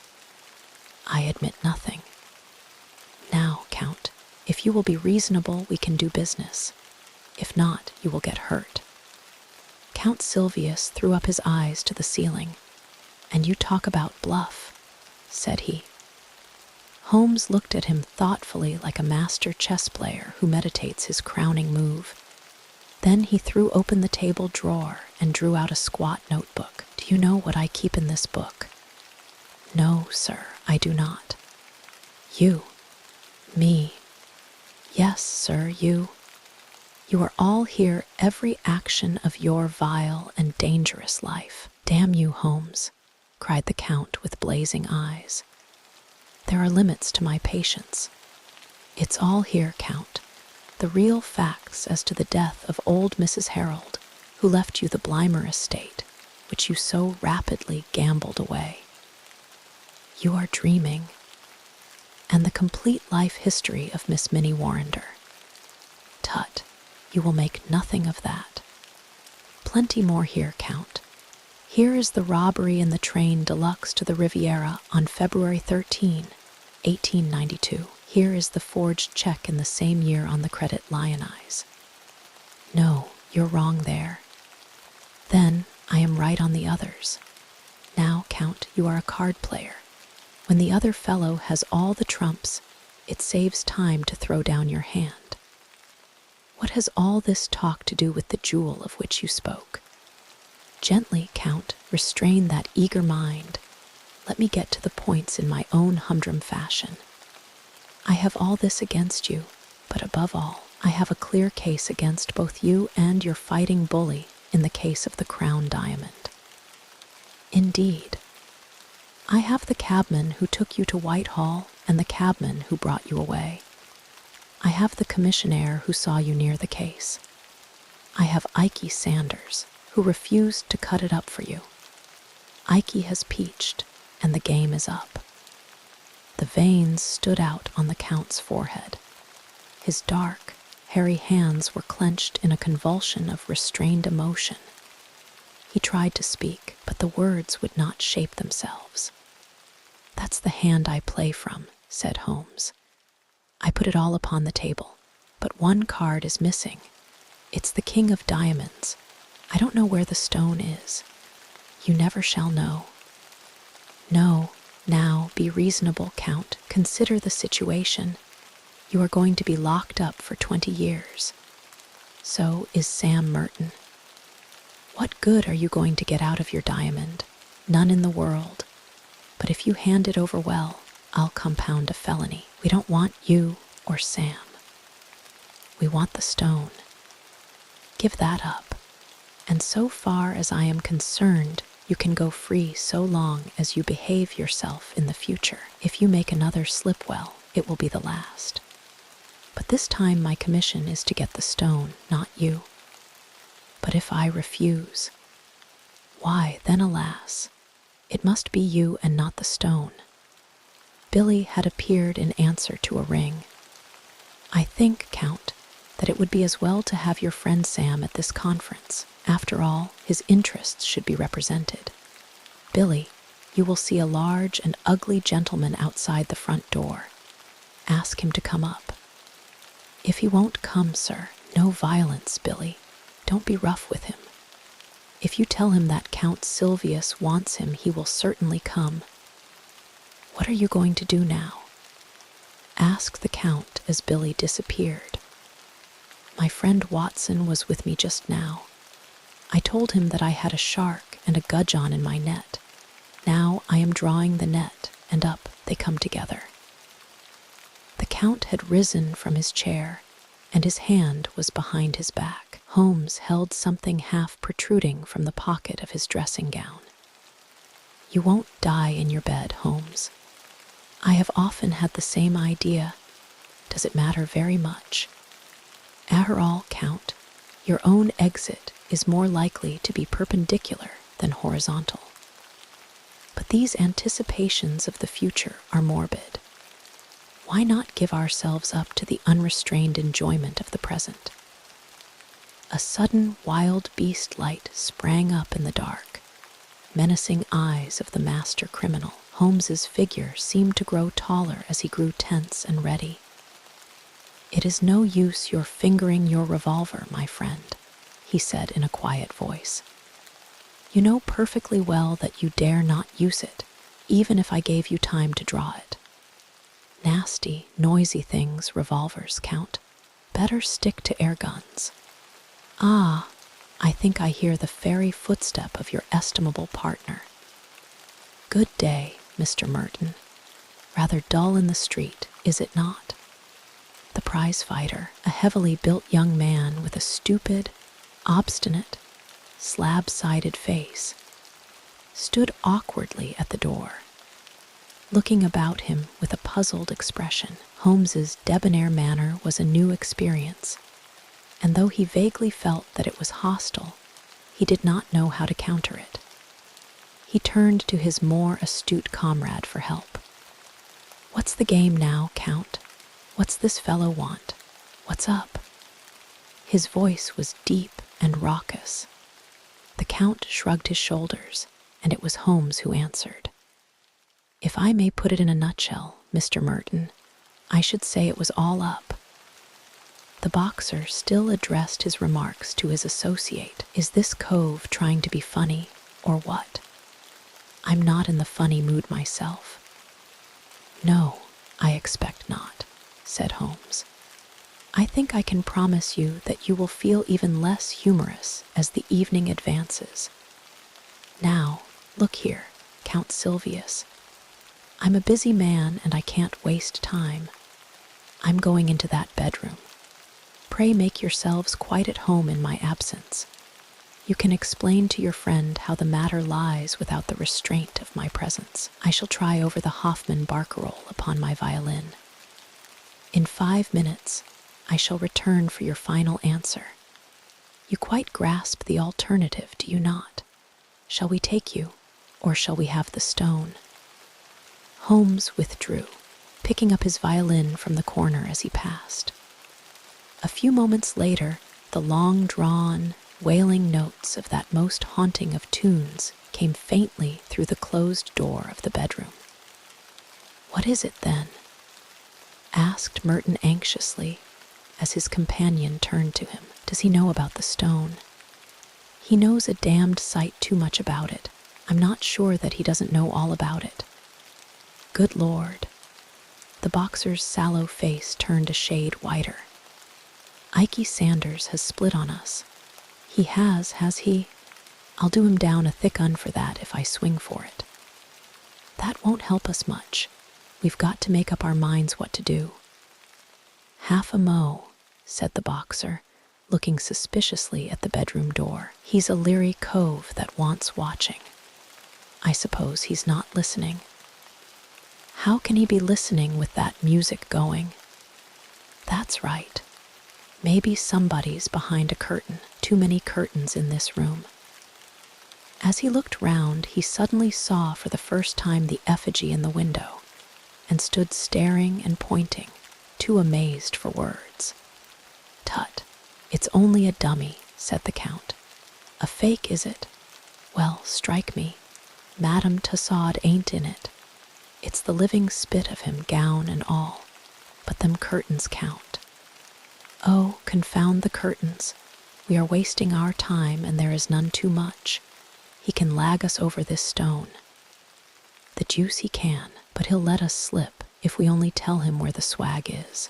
I admit nothing. Now, Count, if you will be reasonable, we can do business. If not, you will get hurt. Count Silvius threw up his eyes to the ceiling. And you talk about bluff, said he. Holmes looked at him thoughtfully like a master chess player who meditates his crowning move. Then he threw open the table drawer and drew out a squat notebook. Do you know what I keep in this book? No, sir, I do not. You. Me. Yes, sir, you. You are all here, every action of your vile and dangerous life. Damn you, Holmes, cried the Count with blazing eyes. There are limits to my patience. It's all here, Count. The real facts as to the death of old Mrs. Harold, who left you the Blymer estate, which you so rapidly gambled away. You are dreaming. And the complete life history of Miss Minnie Warrender. Tut, you will make nothing of that. Plenty more here, Count. Here is the robbery in the train deluxe to the Riviera on February 13, 1892. Here is the forged check in the same year on the credit Lyonise. No, you're wrong there. Then I am right on the others. Now, Count, you are a card player. When the other fellow has all the trumps, it saves time to throw down your hand. What has all this talk to do with the jewel of which you spoke? Gently, Count, restrain that eager mind. Let me get to the points in my own humdrum fashion. I have all this against you, but above all, I have a clear case against both you and your fighting bully in the case of the crown diamond. Indeed. I have the cabman who took you to Whitehall and the cabman who brought you away. I have the commissionaire who saw you near the case. I have Ikey Sanders, who refused to cut it up for you. Ikey has peached, and the game is up. The veins stood out on the Count's forehead. His dark, hairy hands were clenched in a convulsion of restrained emotion. He tried to speak, but the words would not shape themselves. That's the hand I play from, said Holmes. I put it all upon the table, but one card is missing. It's the King of Diamonds. I don't know where the stone is. You never shall know. No, now, be reasonable, Count. Consider the situation. You are going to be locked up for 20 years. So is Sam Merton. What good are you going to get out of your diamond? None in the world. But if you hand it over well, I'll compound a felony. We don't want you or Sam. We want the stone. Give that up. And so far as I am concerned, you can go free so long as you behave yourself in the future. If you make another slip, well, it will be the last. But this time my commission is to get the stone, not you. But if I refuse, why, then alas, it must be you and not the stone. Billy had appeared in answer to a ring. I think, Count, that it would be as well to have your friend Sam at this conference. After all, his interests should be represented. Billy, you will see a large and ugly gentleman outside the front door. Ask him to come up. If he won't come, sir, no violence, Billy. Don't be rough with him. If you tell him that Count Silvius wants him, he will certainly come. What are you going to do now? Ask the Count as Billy disappeared. My friend Watson was with me just now. I told him that I had a shark and a gudgeon in my net. Now I am drawing the net, and up they come together. The Count had risen from his chair, and his hand was behind his back. Holmes held something half protruding from the pocket of his dressing gown. You won't die in your bed, Holmes. I have often had the same idea. Does it matter very much? After all, Count, your own exit is more likely to be perpendicular than horizontal. But these anticipations of the future are morbid. Why not give ourselves up to the unrestrained enjoyment of the present? A sudden wild beast light sprang up in the dark, menacing eyes of the master criminal. Holmes's figure seemed to grow taller as he grew tense and ready. "It is no use your fingering your revolver, my friend," he said in a quiet voice. "You know perfectly well that you dare not use it, even if I gave you time to draw it. Nasty, noisy things, revolvers, Count. Better stick to air guns. Ah, I think I hear the fairy footstep of your estimable partner. Good day, Mr. Merton. Rather dull in the street, is it not?" The prize fighter, a heavily built young man with a stupid, obstinate, slab-sided face, stood awkwardly at the door, looking about him with a puzzled expression. Holmes's debonair manner was a new experience, and though he vaguely felt that it was hostile, he did not know how to counter it. He turned to his more astute comrade for help. "What's the game now, Count? What's this fellow want? What's up?" His voice was deep and raucous. The Count shrugged his shoulders, and it was Holmes who answered. "If I may put it in a nutshell, Mr. Merton, I should say it was all up." The boxer still addressed his remarks to his associate. "Is this cove trying to be funny, or what? I'm not in the funny mood myself." "No, I expect not," said Holmes. "I think I can promise you that you will feel even less humorous as the evening advances. Now, look here, Count Silvius. I'm a busy man and I can't waste time. I'm going into that bedroom. Pray make yourselves quite at home in my absence. You can explain to your friend how the matter lies without the restraint of my presence. I shall try over the Hoffmann barcarolle upon my violin. In 5 minutes, I shall return for your final answer. You quite grasp the alternative, do you not? Shall we take you, or shall we have the stone?" Holmes withdrew, picking up his violin from the corner as he passed. A few moments later, the long-drawn, wailing notes of that most haunting of tunes came faintly through the closed door of the bedroom. "What is it, then?" asked Merton anxiously, as his companion turned to him. "Does he know about the stone?" "He knows a damned sight too much about it. I'm not sure that he doesn't know all about it." "Good Lord." The boxer's sallow face turned a shade whiter. "Ikey Sanders has split on us." "He has he? I'll do him down a thick un for that if I swing for it." "That won't help us much. We've got to make up our minds what to do." "Half a mo," said the boxer, looking suspiciously at the bedroom door. "He's a leery cove that wants watching. I suppose he's not listening." "How can he be listening with that music going?" "That's right. Maybe somebody's behind a curtain. Too many curtains in this room." As he looked round, he suddenly saw for the first time the effigy in the window, and stood staring and pointing, too amazed for words. "Tut, it's only a dummy," said the Count. "A fake, is it? Well, strike me. Madame Tussaud ain't in it. It's the living spit of him, gown and all. But them curtains count. Oh, confound the curtains. We are wasting our time, and there is none too much. He can lag us over this stone. The deuce he can, but he'll let us slip if we only tell him where the swag is.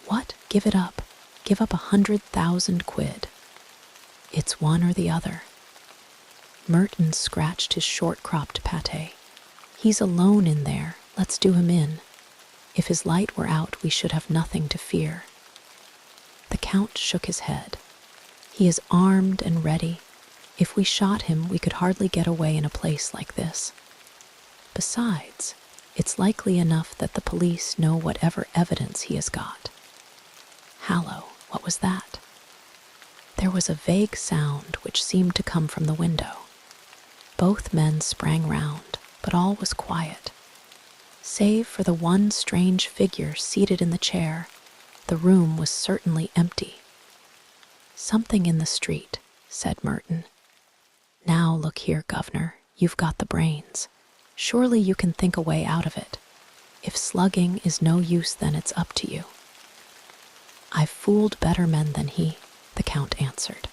What? Give it up. Give up 100,000 quid. It's one or the other." Merton scratched his short-cropped pate. "He's alone in there. Let's do him in. If his light were out, we should have nothing to fear." The Count shook his head. "He is armed and ready. If we shot him, we could hardly get away in a place like this. Besides, it's likely enough that the police know whatever evidence he has got." Hallo, what was that? There was a vague sound which seemed to come from the window. Both men sprang round, but all was quiet. Save for the one strange figure seated in the chair, the room was certainly empty. "Something in the street," said Merton. "Now look here, Governor, you've got the brains. Surely you can think a way out of it. If slugging is no use, then it's up to you." "I've fooled better men than he," the Count answered.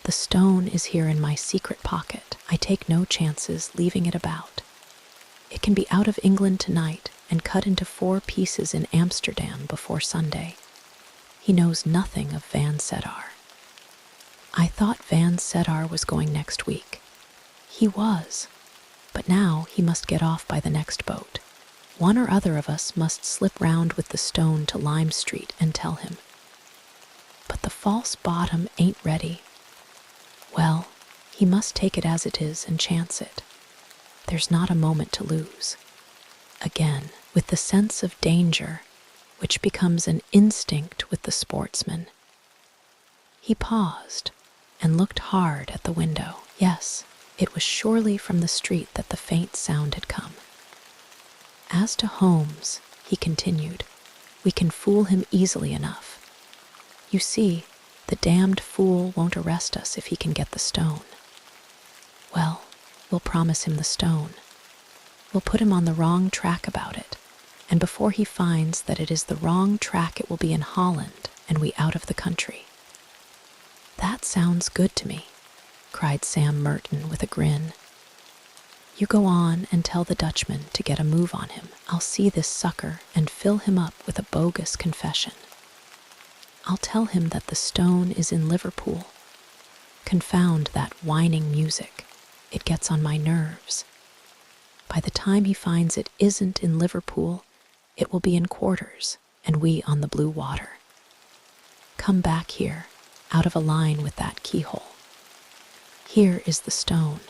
"The stone is here in my secret pocket. I take no chances leaving it about. It can be out of England tonight and cut into 4 pieces in Amsterdam before Sunday. He knows nothing of Van Sedar." "I thought Van Sedar was going next week." "He was, but now he must get off by the next boat. One or other of us must slip round with the stone to Lime Street and tell him." "But the false bottom ain't ready." "Well, he must take it as it is and chance it. There's not a moment to lose." Again, with the sense of danger, which becomes an instinct with the sportsman, he paused and looked hard at the window. Yes, it was surely from the street that the faint sound had come. "As to Holmes," he continued, "we can fool him easily enough. You see, the damned fool won't arrest us if he can get the stone. Well, we'll promise him the stone. We'll put him on the wrong track about it, and before he finds that it is the wrong track, it will be in Holland and we out of the country." "That sounds good to me," cried Sam Merton with a grin. "You go on and tell the Dutchman to get a move on him. I'll see this sucker and fill him up with a bogus confession. I'll tell him that the stone is in Liverpool. Confound that whining music. It gets on my nerves. By the time he finds it isn't in Liverpool, it will be in quarters, and we on the blue water. Come back here, out of a line with that keyhole. Here is the stone.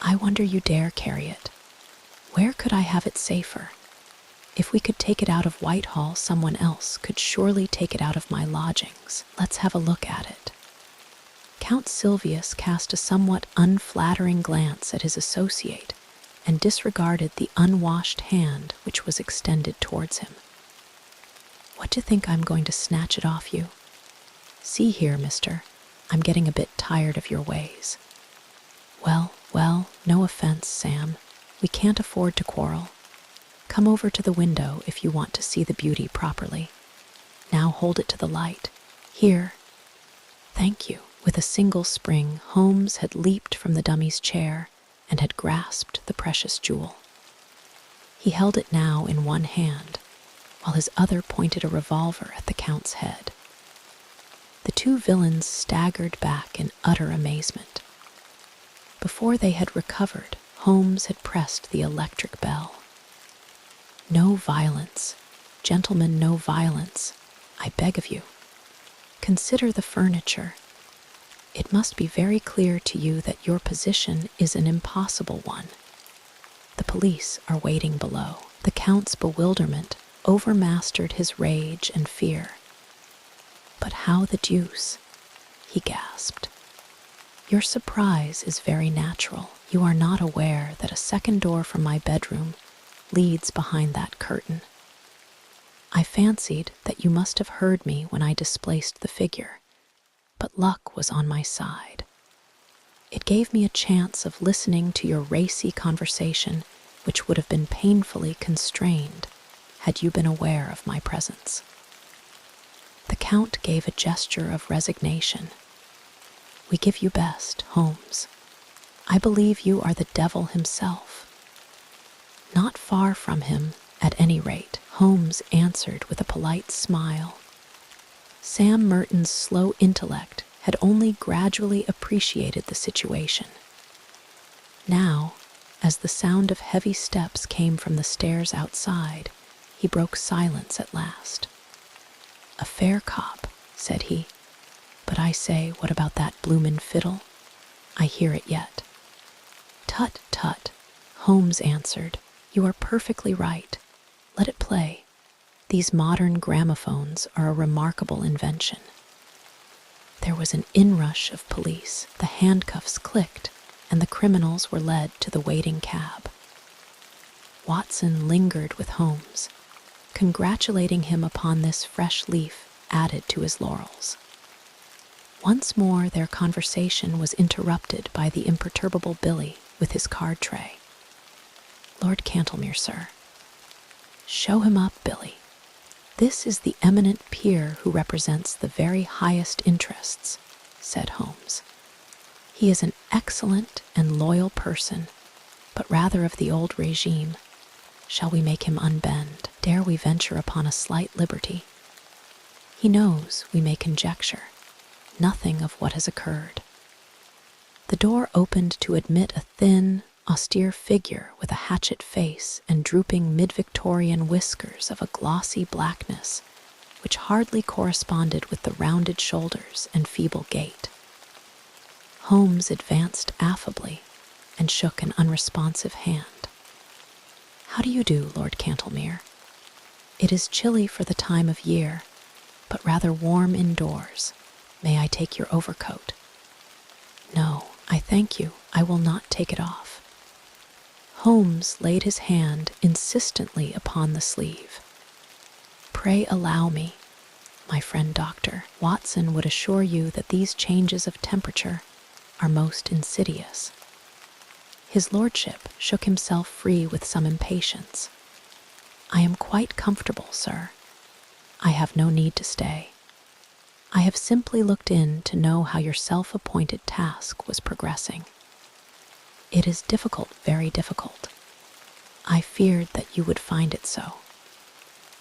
I wonder you dare carry it. Where could I have it safer? If we could take it out of Whitehall, someone else could surely take it out of my lodgings. Let's have a look at it." Count Silvius cast a somewhat unflattering glance at his associate and disregarded the unwashed hand which was extended towards him. "What do you think I'm going to snatch it off you? See here, mister, I'm getting a bit tired of your ways." Well, no offense, Sam. We can't afford to quarrel. Come over to the window if you want to see the beauty properly. Now hold it to the light. Here. Thank you." With a single spring, Holmes had leaped from the dummy's chair and had grasped the precious jewel. He held it now in one hand, while his other pointed a revolver at the Count's head. The 2 villains staggered back in utter amazement. Before they had recovered, Holmes had pressed the electric bell. "No violence, gentlemen, no violence, I beg of you. Consider the furniture. It must be very clear to you that your position is an impossible one. The police are waiting below." The Count's bewilderment overmastered his rage and fear. "But how the deuce?" he gasped. "Your surprise is very natural. You are not aware that a second door from my bedroom leads behind that curtain. I fancied that you must have heard me when I displaced the figure, but luck was on my side. It gave me a chance of listening to your racy conversation, which would have been painfully constrained had you been aware of my presence." The Count gave a gesture of resignation. "We give you best, Holmes. I believe you are the devil himself." "Not far from him, at any rate," Holmes answered with a polite smile. Sam Merton's slow intellect had only gradually appreciated the situation. Now, as the sound of heavy steps came from the stairs outside, he broke silence at last. "A fair cop," said he. "But I say, what about that bloomin' fiddle? I hear it yet." "Tut, tut," Holmes answered. "You are perfectly right. Let it play. These modern gramophones are a remarkable invention." There was an inrush of police. The handcuffs clicked, and the criminals were led to the waiting cab. Watson lingered with Holmes, congratulating him upon this fresh leaf added to his laurels. Once more their conversation was interrupted by the imperturbable Billy with his card tray. "Lord Cantlemere, sir." "Show him up, Billy. This is the eminent peer who represents the very highest interests," said Holmes. "He is an excellent and loyal person, but rather of the old regime. Shall we make him unbend? Dare we venture upon a slight liberty? He knows, we may conjecture, nothing of what has occurred." The door opened to admit a thin, austere figure with a hatchet face and drooping mid-Victorian whiskers of a glossy blackness, which hardly corresponded with the rounded shoulders and feeble gait. Holmes advanced affably and shook an unresponsive hand. "How do you do, Lord Cantlemere? It is chilly for the time of year, but rather warm indoors. May I take your overcoat?" "No, I thank you. I will not take it off." Holmes laid his hand insistently upon the sleeve. "Pray allow me, my friend doctor. Watson would assure you that these changes of temperature are most insidious." His lordship shook himself free with some impatience. "I am quite comfortable, sir. I have no need to stay. I have simply looked in to know how your self-appointed task was progressing. It is difficult, very difficult. I feared that you would find it so."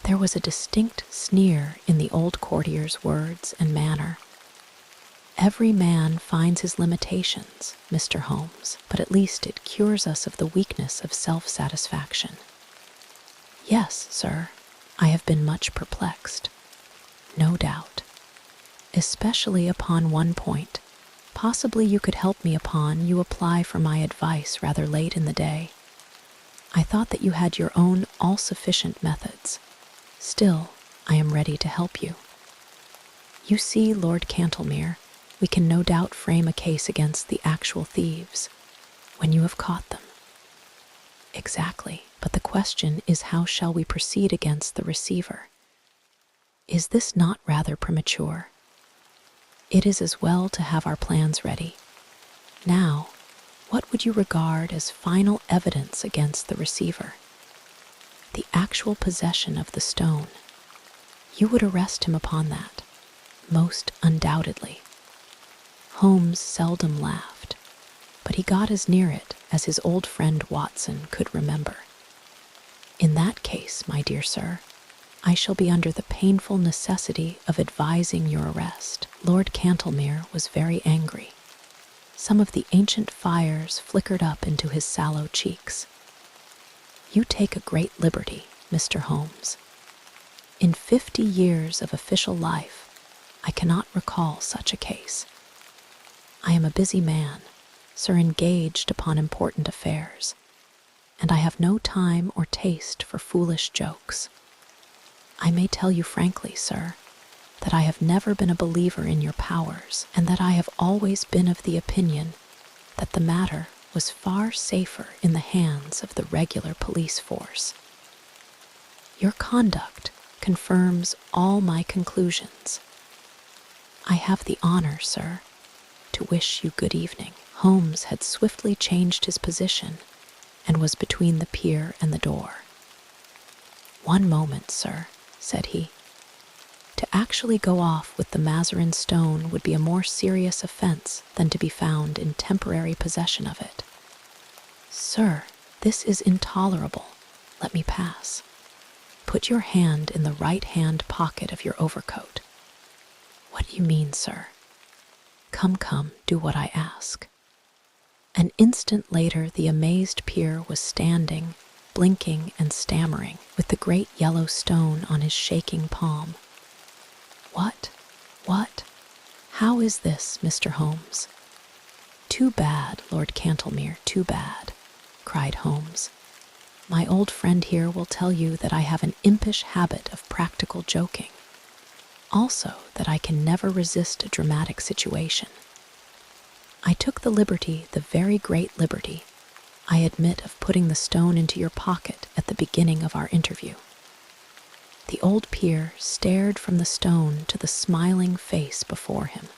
There was a distinct sneer in the old courtier's words and manner. "Every man finds his limitations, Mr. Holmes, but at least it cures us of the weakness of self-satisfaction." "Yes, sir, I have been much perplexed, no doubt, especially upon one point. Possibly you could help me upon you apply for my advice rather late in the day. I thought that you had your own all-sufficient methods. Still, I am ready to help you. You see, Lord Cantlemere, we can no doubt frame a case against the actual thieves, when you have caught them." "Exactly, but the question is how shall we proceed against the receiver? Is this not rather premature? It is as well to have our plans ready. Now, what would you regard as final evidence against the receiver?" "The actual possession of the stone. You would arrest him upon that?" "Most undoubtedly." Holmes seldom laughed, but he got as near it as his old friend Watson could remember. "In that case, my dear sir, I shall be under the painful necessity of advising your arrest." Lord Cantlemere was very angry. Some of the ancient fires flickered up into his sallow cheeks. "You take a great liberty, Mr. Holmes. In 50 years of official life, I cannot recall such a case. I am a busy man, sir, engaged upon important affairs, and I have no time or taste for foolish jokes. I may tell you frankly, sir, that I have never been a believer in your powers, and that I have always been of the opinion that the matter was far safer in the hands of the regular police force. Your conduct confirms all my conclusions. I have the honor, sir, to wish you good evening." Holmes had swiftly changed his position and was between the peer and the door. "One moment, sir," said he. "To actually go off with the Mazarin stone would be a more serious offense than to be found in temporary possession of it. Sir, this is intolerable. Let me pass. Put your hand in the right-hand pocket of your overcoat." "What do you mean, sir?" Come, do what I ask." An instant later, the amazed peer was standing, blinking and stammering, with the great yellow stone on his shaking palm. What? How is this, Mr. Holmes?" "Too bad, Lord Cantlemere, too bad," cried Holmes. "My old friend here will tell you that I have an impish habit of practical joking. Also, that I can never resist a dramatic situation. I took the liberty, the very great liberty, I admit, of putting the stone into your pocket at the beginning of our interview. The old peer stared from the stone to the smiling face before him.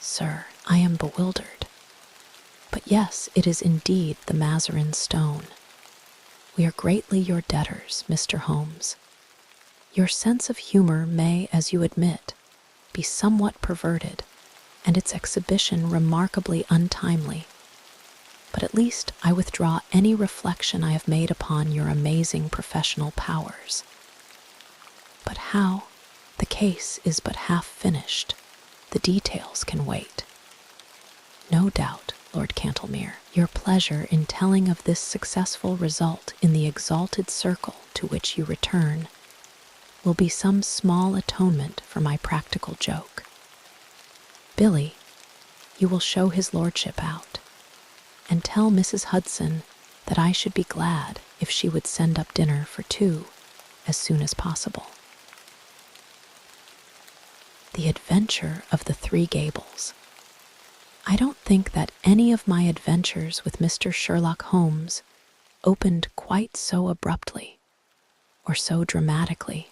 "Sir, I am bewildered. But yes, it is indeed the Mazarin stone. We are greatly your debtors, Mr. Holmes. Your sense of humor may, as you admit, be somewhat perverted, and its exhibition remarkably untimely. But at least I withdraw any reflection I have made upon your amazing professional powers. But how? The case is but half finished. The details can wait. No doubt, Lord Cantlemere, your pleasure in telling of this successful result in the exalted circle to which you return will be some small atonement for my practical joke. Billy, you will show his lordship out, and tell Mrs. Hudson that I should be glad if she would send up dinner for two as soon as possible." The Adventure of the Three Gables. I don't think that any of my adventures with Mr. Sherlock Holmes opened quite so abruptly or so dramatically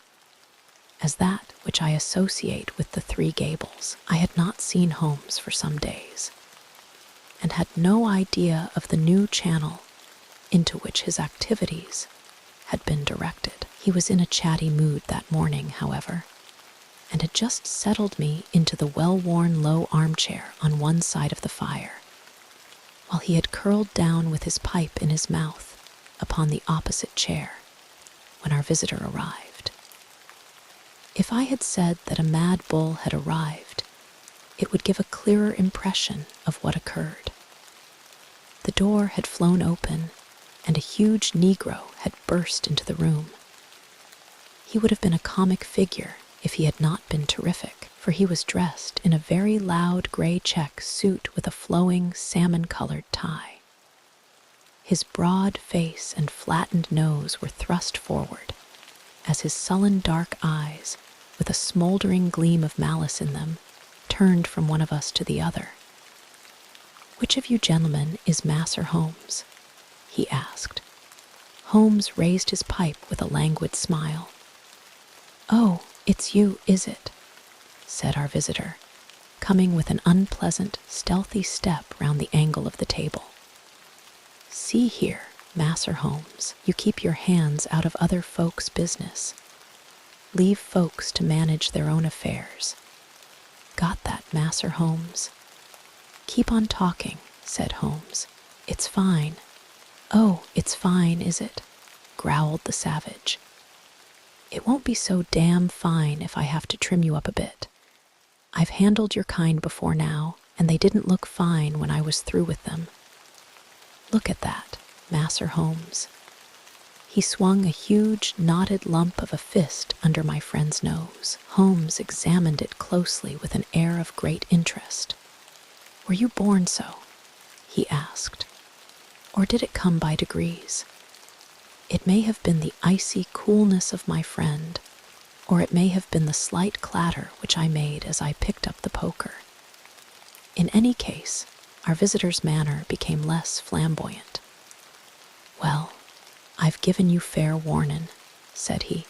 as that which I associate with the Three Gables. I had not seen Holmes for some days, and had no idea of the new channel into which his activities had been directed. He was in a chatty mood that morning, however, and had just settled me into the well-worn low armchair on one side of the fire, while he had curled down with his pipe in his mouth upon the opposite chair when our visitor arrived. If I had said that a mad bull had arrived, it would give a clearer impression of what occurred. The door had flown open, and a huge Negro had burst into the room. He would have been a comic figure if he had not been terrific, for he was dressed in a very loud gray check suit with a flowing salmon-colored tie. His broad face and flattened nose were thrust forward, as his sullen dark eyes, with a smoldering gleam of malice in them, turned from one of us to the other. "Which of you gentlemen is Masser Holmes?" he asked. Holmes raised his pipe with a languid smile. "Oh, it's you, is it?" said our visitor, coming with an unpleasant, stealthy step round the angle of the table. "See here, Masser Holmes, you keep your hands out of other folks' business. Leave folks to manage their own affairs. Got that, Masser Holmes?" "Keep on talking," said Holmes. "It's fine." "Oh, it's fine, is it?" growled the savage. "It won't be so damn fine if I have to trim you up a bit. I've handled your kind before now, and they didn't look fine when I was through with them. Look at that, Masser Holmes." He swung a huge, knotted lump of a fist under my friend's nose. Holmes examined it closely with an air of great interest. "Were you born so?" he asked. "Or did it come by degrees? It may have been the icy coolness of my friend, or it may have been the slight clatter which I made as I picked up the poker. In any case, our visitor's manner became less flamboyant. "Well, I've given you fair warnin'," said he.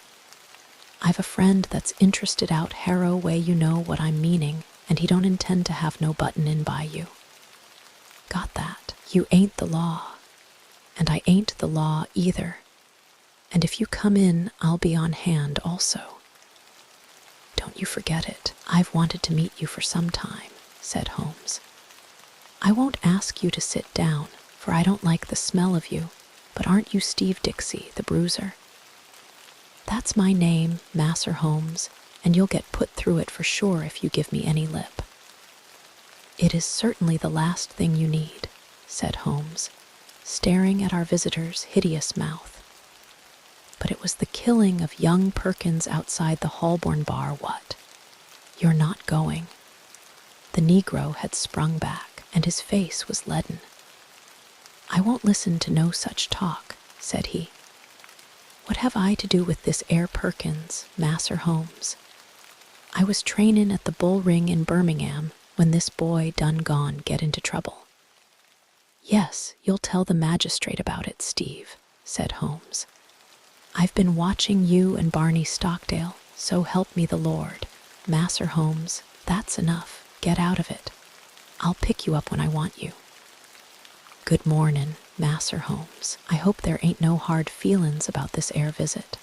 "I've a friend that's interested out Harrow way, you know what I'm meaning, and he don't intend to have no button in by you. Got that? You ain't the law, and I ain't the law either, and if you come in, I'll be on hand also. Don't you forget it. I've wanted to meet you for some time," said Holmes. "I won't ask you to sit down, for I don't like the smell of you, but aren't you Steve Dixie, the bruiser?" "That's my name, Masser Holmes, and you'll get put through it for sure if you give me any lip." "It is certainly the last thing you need," said Holmes, staring at our visitor's hideous mouth. "But it was the killing of young Perkins outside the Holborn bar, what? You're not going." The Negro had sprung back, and his face was leaden. "I won't listen to no such talk," said he. "What have I to do with this air Perkins, Masser Holmes? I was trainin' at the Bull Ring in Birmingham when this boy done gone get into trouble." "Yes, you'll tell the magistrate about it, Steve," said Holmes. I've been watching you and Barney Stockdale, so help me the Lord. Masser Holmes, that's enough. Get out of it. I'll pick you up when I want you. Good mornin', Masser Holmes. I hope there ain't no hard feelin's about this air visit.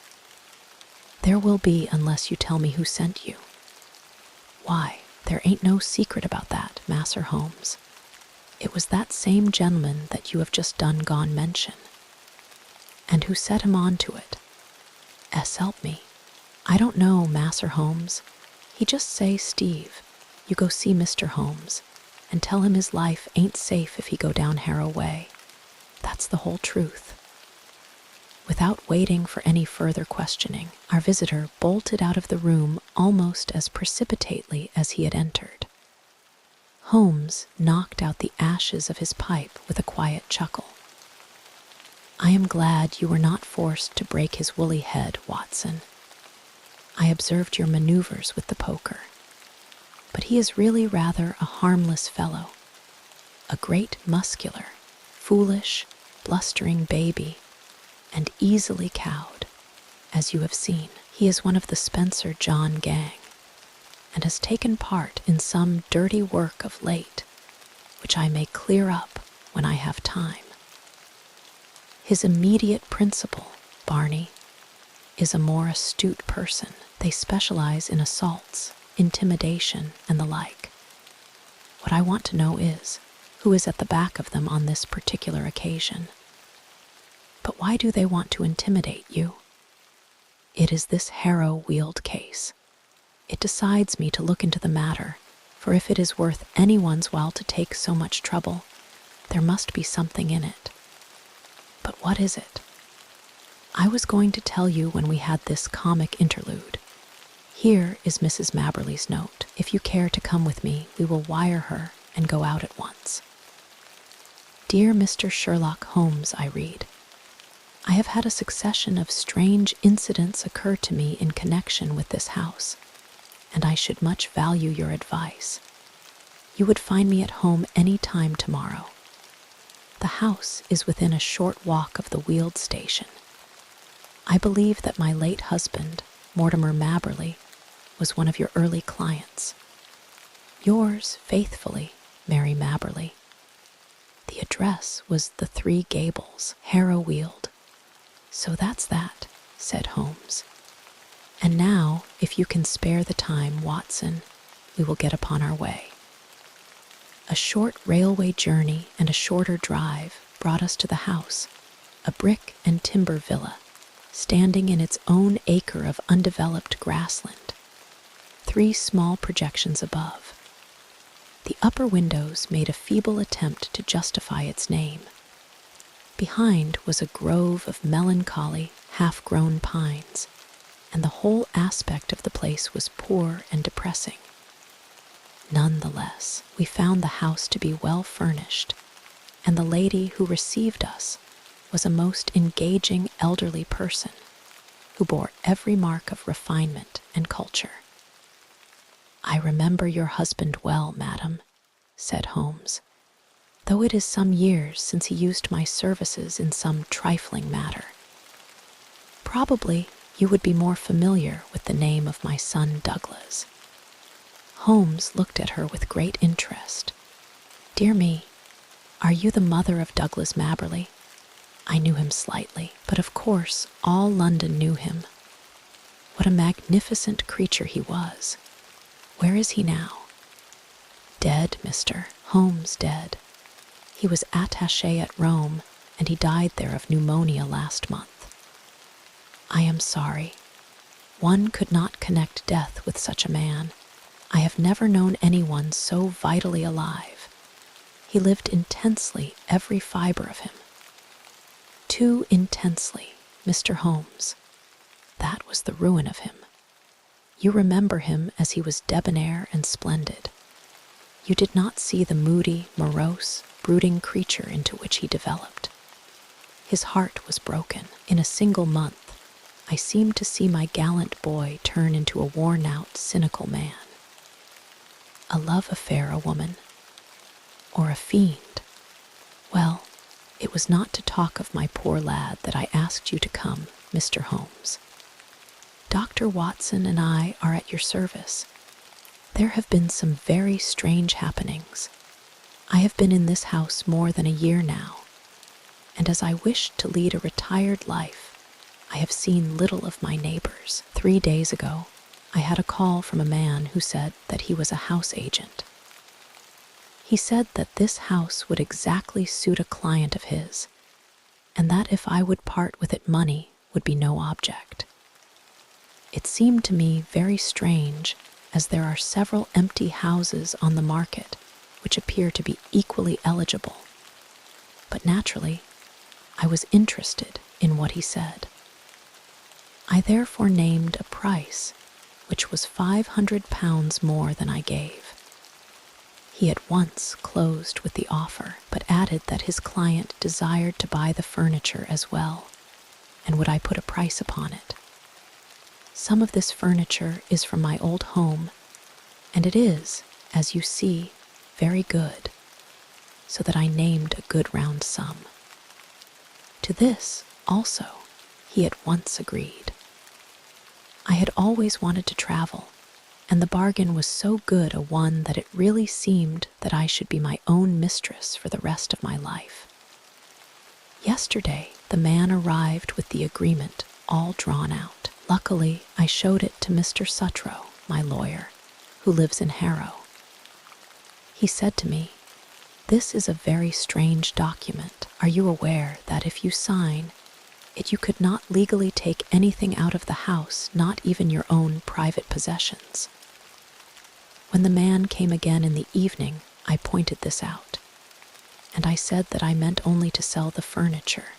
There will be unless you tell me who sent you. Why, there ain't no secret about that, Masser Holmes. It was that same gentleman that you have just done gone mention. And who set him on to it? Help me. I don't know, Masser Holmes. He just say, Steve, you go see Mr. Holmes, and tell him his life ain't safe if he go down Harrow Way. That's the whole truth. Without waiting for any further questioning, our visitor bolted out of the room almost as precipitately as he had entered. Holmes knocked out the ashes of his pipe with a quiet chuckle. I am glad you were not forced to break his woolly head, Watson. I observed your maneuvers with the poker. But he is really rather a harmless fellow, a great muscular, foolish, blustering baby, and easily cowed, as you have seen. He is one of the Spencer John gang, and has taken part in some dirty work of late, which I may clear up when I have time. His immediate principal, Barney, is a more astute person. They specialize in assaults, intimidation, and the like. What I want to know is, who is at the back of them on this particular occasion? But why do they want to intimidate you? It is this Harrow-Weald case. It decides me to look into the matter, for if it is worth anyone's while to take so much trouble, there must be something in it. But what is it? I was going to tell you when we had this comic interlude. Here is Mrs. Mabberley's note. If you care to come with me, we will wire her and go out at once. Dear Mr. Sherlock Holmes, I read. I have had a succession of strange incidents occur to me in connection with this house, and I should much value your advice. You would find me at home any time tomorrow. The house is within a short walk of the Weald station. I believe that my late husband, Mortimer Mabberley, was one of your early clients. Yours faithfully, Mary Mabberley. The address was the 3 Gables, Harrow-Weald. So that's that, said Holmes. And now, if you can spare the time, Watson, we will get upon our way. A short railway journey and a shorter drive brought us to the house, a brick and timber villa, standing in its own acre of undeveloped grassland, 3 small projections above. The upper windows made a feeble attempt to justify its name. Behind was a grove of melancholy, half-grown pines, and the whole aspect of the place was poor and depressing. Nonetheless, we found the house to be well furnished, and the lady who received us was a most engaging elderly person who bore every mark of refinement and culture. I remember your husband well, madam, said Holmes, though it is some years since he used my services in some trifling matter. Probably you would be more familiar with the name of my son Douglas. Holmes looked at her with great interest. Dear me, are you the mother of Douglas Mabberley? I knew him slightly, but of course all London knew him. What a magnificent creature he was. Where is he now? Dead, Mr. Holmes, dead. He was attaché at Rome, and he died there of pneumonia last month. I am sorry. One could not connect death with such a man. I have never known anyone so vitally alive. He lived intensely every fiber of him. Too intensely, Mr. Holmes. That was the ruin of him. You remember him as he was debonair and splendid. You did not see the moody, morose, brooding creature into which he developed. His heart was broken. In a single month, I seemed to see my gallant boy turn into a worn-out, cynical man. A love affair, a woman, or a fiend. Well, it was not to talk of my poor lad that I asked you to come, Mr. Holmes. Dr. Watson and I are at your service. There have been some very strange happenings. I have been in this house more than a year now, and as I wished to lead a retired life, I have seen little of my neighbors. 3 days ago, I had a call from a man who said that he was a house agent. He said that this house would exactly suit a client of his, and that if I would part with it, money would be no object. It seemed to me very strange, as there are several empty houses on the market which appear to be equally eligible. But naturally, I was interested in what he said. I therefore named a price which was £500 more than I gave. He at once closed with the offer, but added that his client desired to buy the furniture as well, and would I put a price upon it. Some of this furniture is from my old home, and it is, as you see, very good, so that I named a good round sum. To this, also, he at once agreed. I had always wanted to travel, and the bargain was so good a one that it really seemed that I should be my own mistress for the rest of my life. Yesterday, the man arrived with the agreement all drawn out. Luckily, I showed it to Mr. Suttrow, my lawyer, who lives in Harrow. He said to me, "This is a very strange document. Are you aware that if you sign it, you could not legally take anything out of the house, not even your own private possessions?" When the man came again in the evening, I pointed this out, and I said that I meant only to sell the furniture.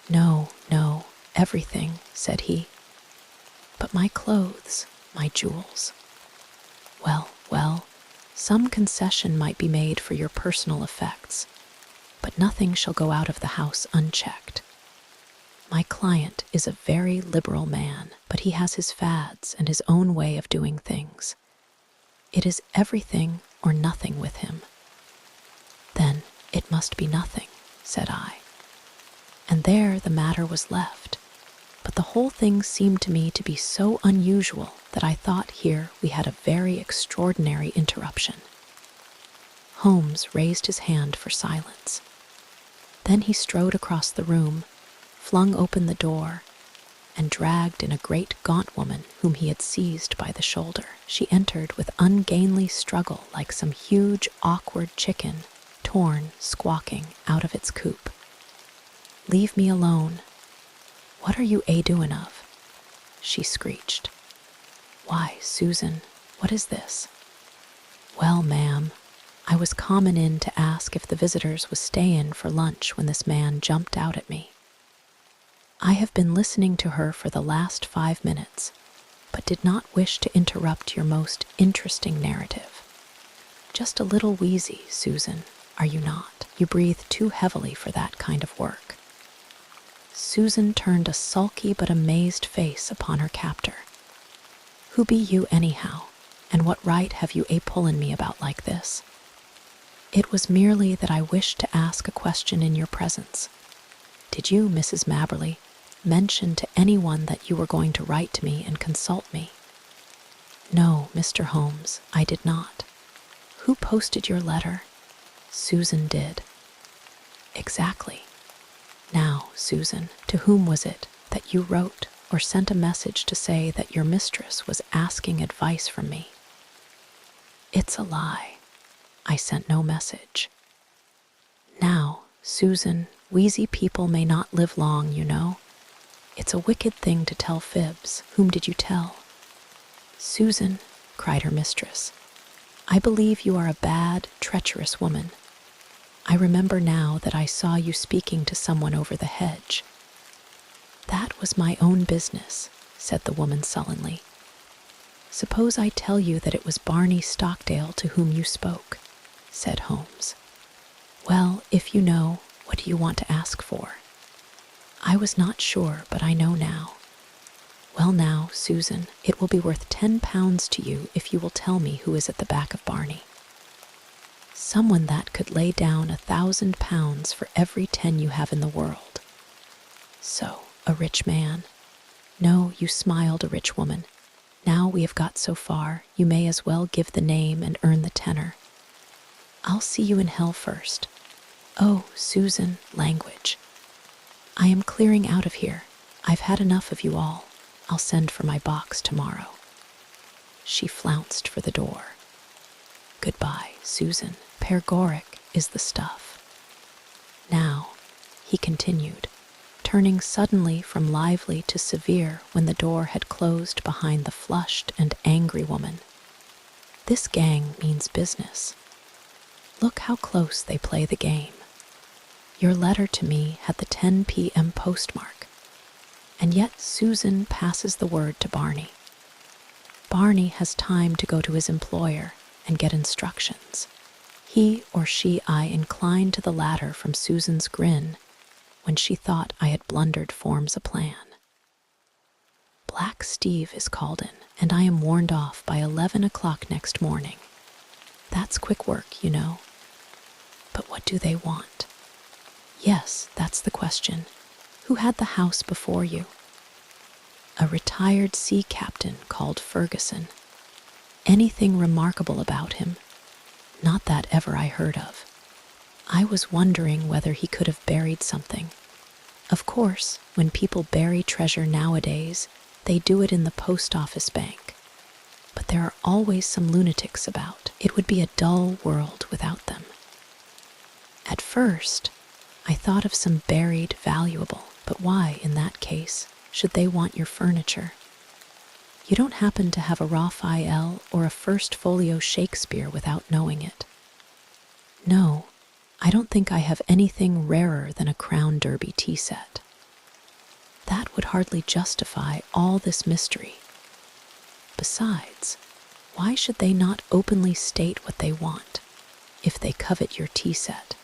"No, no, everything," said he. "But my clothes, my jewels." Well, some concession might be made for your personal effects, but nothing shall go out of the house unchecked. My client is a very liberal man, but he has his fads and his own way of doing things. It is everything or nothing with him. "Then it must be nothing," said I. And there the matter was left. But the whole thing seemed to me to be so unusual that I thought here we had a very extraordinary interruption. Holmes raised his hand for silence. Then he strode across the room, flung open the door, and dragged in a great gaunt woman whom he had seized by the shoulder. She entered with ungainly struggle like some huge, awkward chicken, torn, squawking, out of its coop. "Leave me alone. What are you a-doing of?" she screeched. "Why, Susan, what is this?" "Well, ma'am, I was comin' in to ask if the visitors was stayin' for lunch when this man jumped out at me. I have been listening to her for the last 5 minutes, but did not wish to interrupt your most interesting narrative. Just a little wheezy, Susan, are you not? You breathe too heavily for that kind of work." Susan turned a sulky but amazed face upon her captor. "Who be you anyhow, and what right have you a-pullin' me about like this?" "It was merely that I wished to ask a question in your presence. Did you, Mrs. Mabberley, mention to anyone that you were going to write to me and consult me?" "No, Mr. Holmes, I did not." "Who posted your letter?" "Susan did." "Exactly. Now, Susan, to whom was it that you wrote or sent a message to say that your mistress was asking advice from me?" "It's a lie. I sent no message." "Now, Susan, wheezy people may not live long, you know. It's a wicked thing to tell fibs. Whom did you tell?" "Susan," cried her mistress, "I believe you are a bad, treacherous woman. I remember now that I saw you speaking to someone over the hedge." "That was my own business," said the woman sullenly. "Suppose I tell you that it was Barney Stockdale to whom you spoke?" said Holmes. "Well, if you know, what do you want to ask for?" "I was not sure, but I know now." "Well now, Susan, it will be worth £10 to you if you will tell me who is at the back of Barney." "Someone that could lay down £1,000 for every 10 you have in the world." "So, A rich man. No, you smiled, a rich woman. Now we have got so far, you may as well give the name and earn the tenor. I'll see you in hell first. Oh, Susan, language. I am clearing out of here. I've had enough of you all. I'll send for my box tomorrow. She flounced for the door. Goodbye, Susan. Pergoric is the stuff. Now, he continued, turning suddenly from lively to severe when the door had closed behind the flushed and angry woman. This gang means business. Look how close they play the game. Your letter to me had the 10 p.m. postmark, and yet Susan passes the word to Barney. Barney has time to go to his employer and get instructions. He or she, I inclined to the latter from Susan's grin when she thought I had blundered forms a plan. Black Steve is called in, and I am warned off by 11 o'clock next morning. That's quick work, you know. But what do they want? Yes, that's the question. Who had the house before you? A retired sea captain called Ferguson. Anything remarkable about him? Not that ever I heard of. I was wondering whether he could have buried something. Of course, when people bury treasure nowadays, they do it in the post office bank. But there are always some lunatics about. It would be a dull world without them. At first, I thought of some buried valuable, but why, in that case, should they want your furniture? You don't happen to have a Raphael or a First Folio Shakespeare without knowing it. No, I don't think I have anything rarer than a Crown Derby tea set. That would hardly justify all this mystery. Besides, why should they not openly state what they want? If they covet your tea set,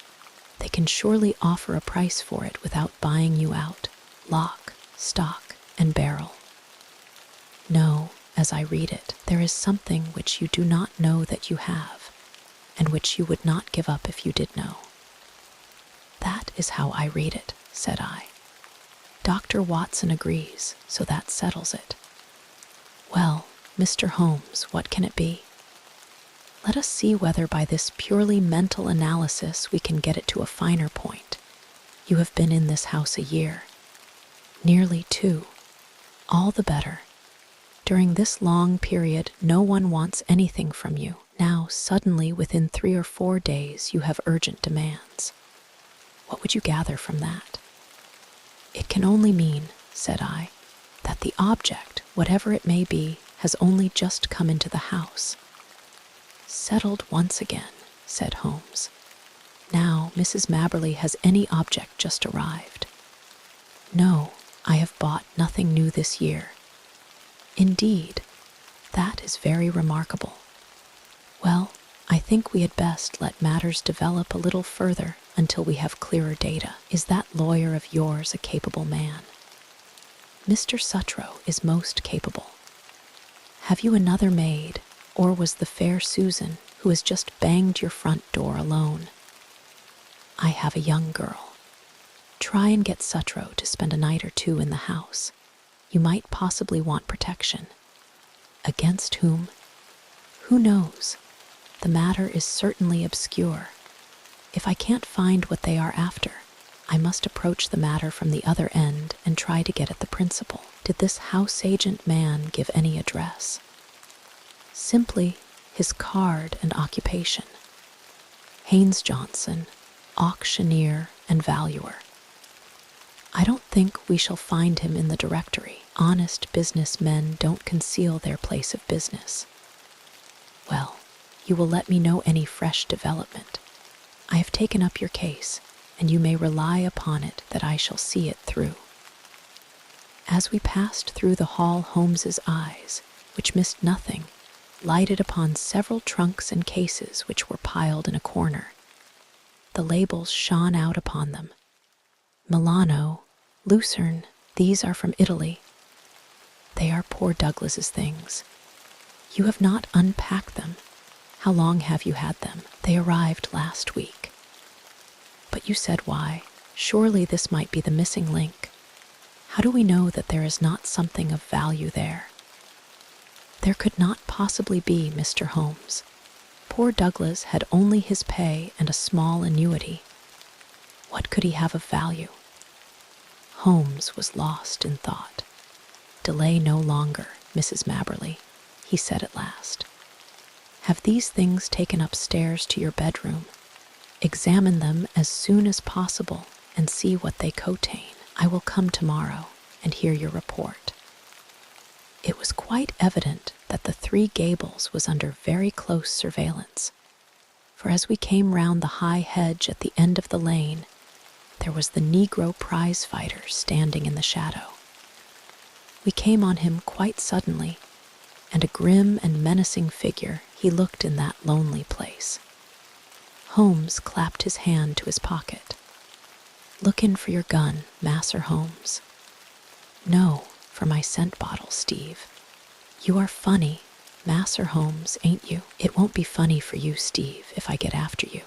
they can surely offer a price for it without buying you out, lock, stock, and barrel. No, as I read it, there is something which you do not know that you have, and which you would not give up if you did know. That is how I read it, said I. Dr. Watson agrees, so that settles it. Well, Mr. Holmes, what can it be? Let us see whether by this purely mental analysis we can get it to a finer point. You have been in this house a year. Nearly 2. All the better. During this long period, no one wants anything from you. Now, suddenly, within 3 or 4 days, you have urgent demands. What would you gather from that? It can only mean, said I, that the object, whatever it may be, has only just come into the house. Settled once again, said Holmes. Now, Mrs. Mabberley has any object just arrived. No, I have bought nothing new this year. Indeed, that is very remarkable. Well, I think we had best let matters develop a little further until we have clearer data. Is that lawyer of yours a capable man? Mr. Suttrow is most capable. Have you another maid, or was the fair Susan, who has just banged your front door, alone? I have a young girl. Try and get Suttrow to spend a night or 2 in the house. You might possibly want protection. Against whom? Who knows? The matter is certainly obscure. If I can't find what they are after, I must approach the matter from the other end and try to get at the principal. Did this house agent man give any address? Simply his card and occupation. Haynes Johnson, auctioneer and valuer. I don't think we shall find him in the directory. Honest business men don't conceal their place of business. Well, you will let me know any fresh development. I have taken up your case, and you may rely upon it that I shall see it through. As we passed through the hall, Holmes's eyes, which missed nothing, lighted upon several trunks and cases which were piled in a corner. The labels shone out upon them. Milano, Lucerne, these are from Italy. They are poor Douglas's things. You have not unpacked them. How long have you had them? They arrived last week. But you said why? Surely this might be the missing link. How do we know that there is not something of value there? There could not possibly be, Mr. Holmes. Poor Douglas had only his pay and a small annuity. What could he have of value? Holmes was lost in thought. "Delay no longer, Mrs. Mabberley," he said at last. "Have these things taken upstairs to your bedroom. Examine them as soon as possible and see what they contain. I will come tomorrow and hear your report." It was quite evident that the Three Gables was under very close surveillance, for as we came round the high hedge at the end of the lane, there was the Negro prize-fighter standing in the shadow. We came on him quite suddenly, and a grim and menacing figure he looked in that lonely place. Holmes clapped his hand to his pocket. "Look in for your gun, Mas'r Holmes." "No, for my scent bottle, Steve." "You are funny, Mas'r Holmes, ain't you?" "It won't be funny for you, Steve, if I get after you.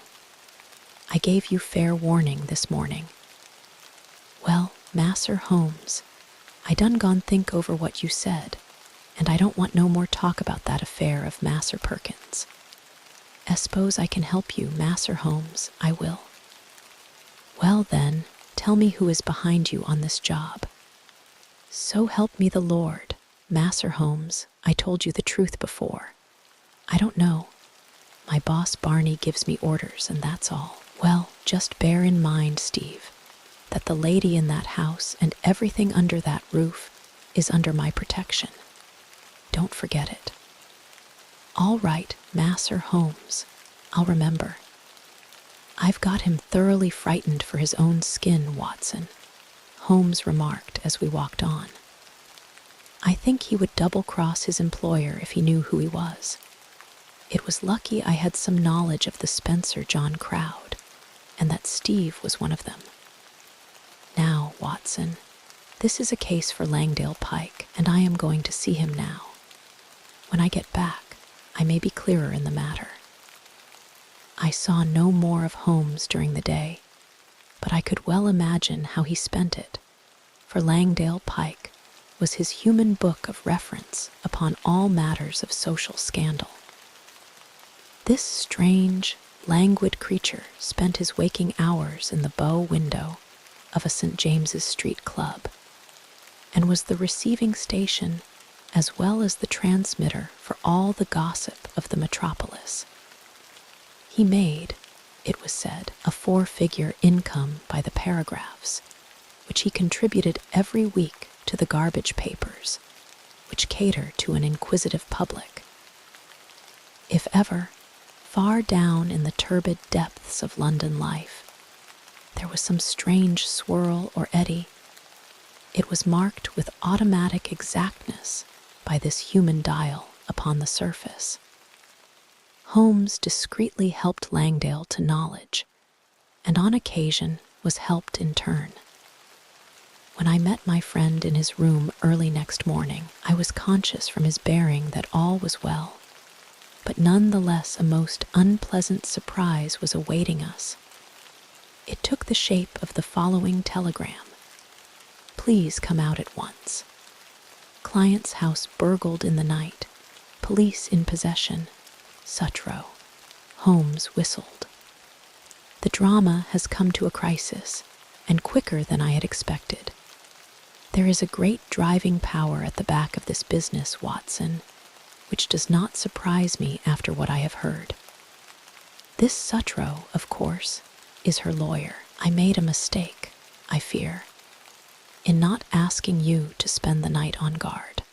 I gave you fair warning this morning." "Well, Mas'r Holmes, I done gone think over what you said, and I don't want no more talk about that affair of Mas'r Perkins. S'pose I can help you, Mas'r Holmes, I will." "Well then, tell me who is behind you on this job." "So help me the Lord, Mas'r Holmes, I told you the truth before. I don't know. My boss Barney gives me orders, and that's all." "Well, just bear in mind, Steve, that the lady in that house and everything under that roof is under my protection. Don't forget it." "All right, Mas'r Holmes, I'll remember." "I've got him thoroughly frightened for his own skin, Watson," Holmes remarked as we walked on. "I think he would double-cross his employer if he knew who he was. It was lucky I had some knowledge of the Spencer John crowd, and that Steve was one of them. Now, Watson, this is a case for Langdale Pike, and I am going to see him now. When I get back, I may be clearer in the matter." I saw no more of Holmes during the day, but I could well imagine how he spent it, for Langdale Pike was his human book of reference upon all matters of social scandal. This strange, languid creature spent his waking hours in the bow window of a St. James's Street club, and was the receiving station as well as the transmitter for all the gossip of the metropolis. He made, it was said, a 4-figure income by the paragraphs, which he contributed every week to the garbage papers, which cater to an inquisitive public. If ever, far down in the turbid depths of London life, there was some strange swirl or eddy, it was marked with automatic exactness by this human dial upon the surface. Holmes discreetly helped Langdale to knowledge, and on occasion was helped in turn. When I met my friend in his room early next morning, I was conscious from his bearing that all was well, but none the less a most unpleasant surprise was awaiting us. It took the shape of the following telegram: "Please come out at once. Client's house burgled in the night. Police in possession. Sutro." Holmes whistled. "The drama has come to a crisis, and quicker than I had expected. There is a great driving power at the back of this business, Watson, which does not surprise me after what I have heard. This Sutro, of course, is her lawyer. I made a mistake, I fear, in not asking you to spend the night on guard.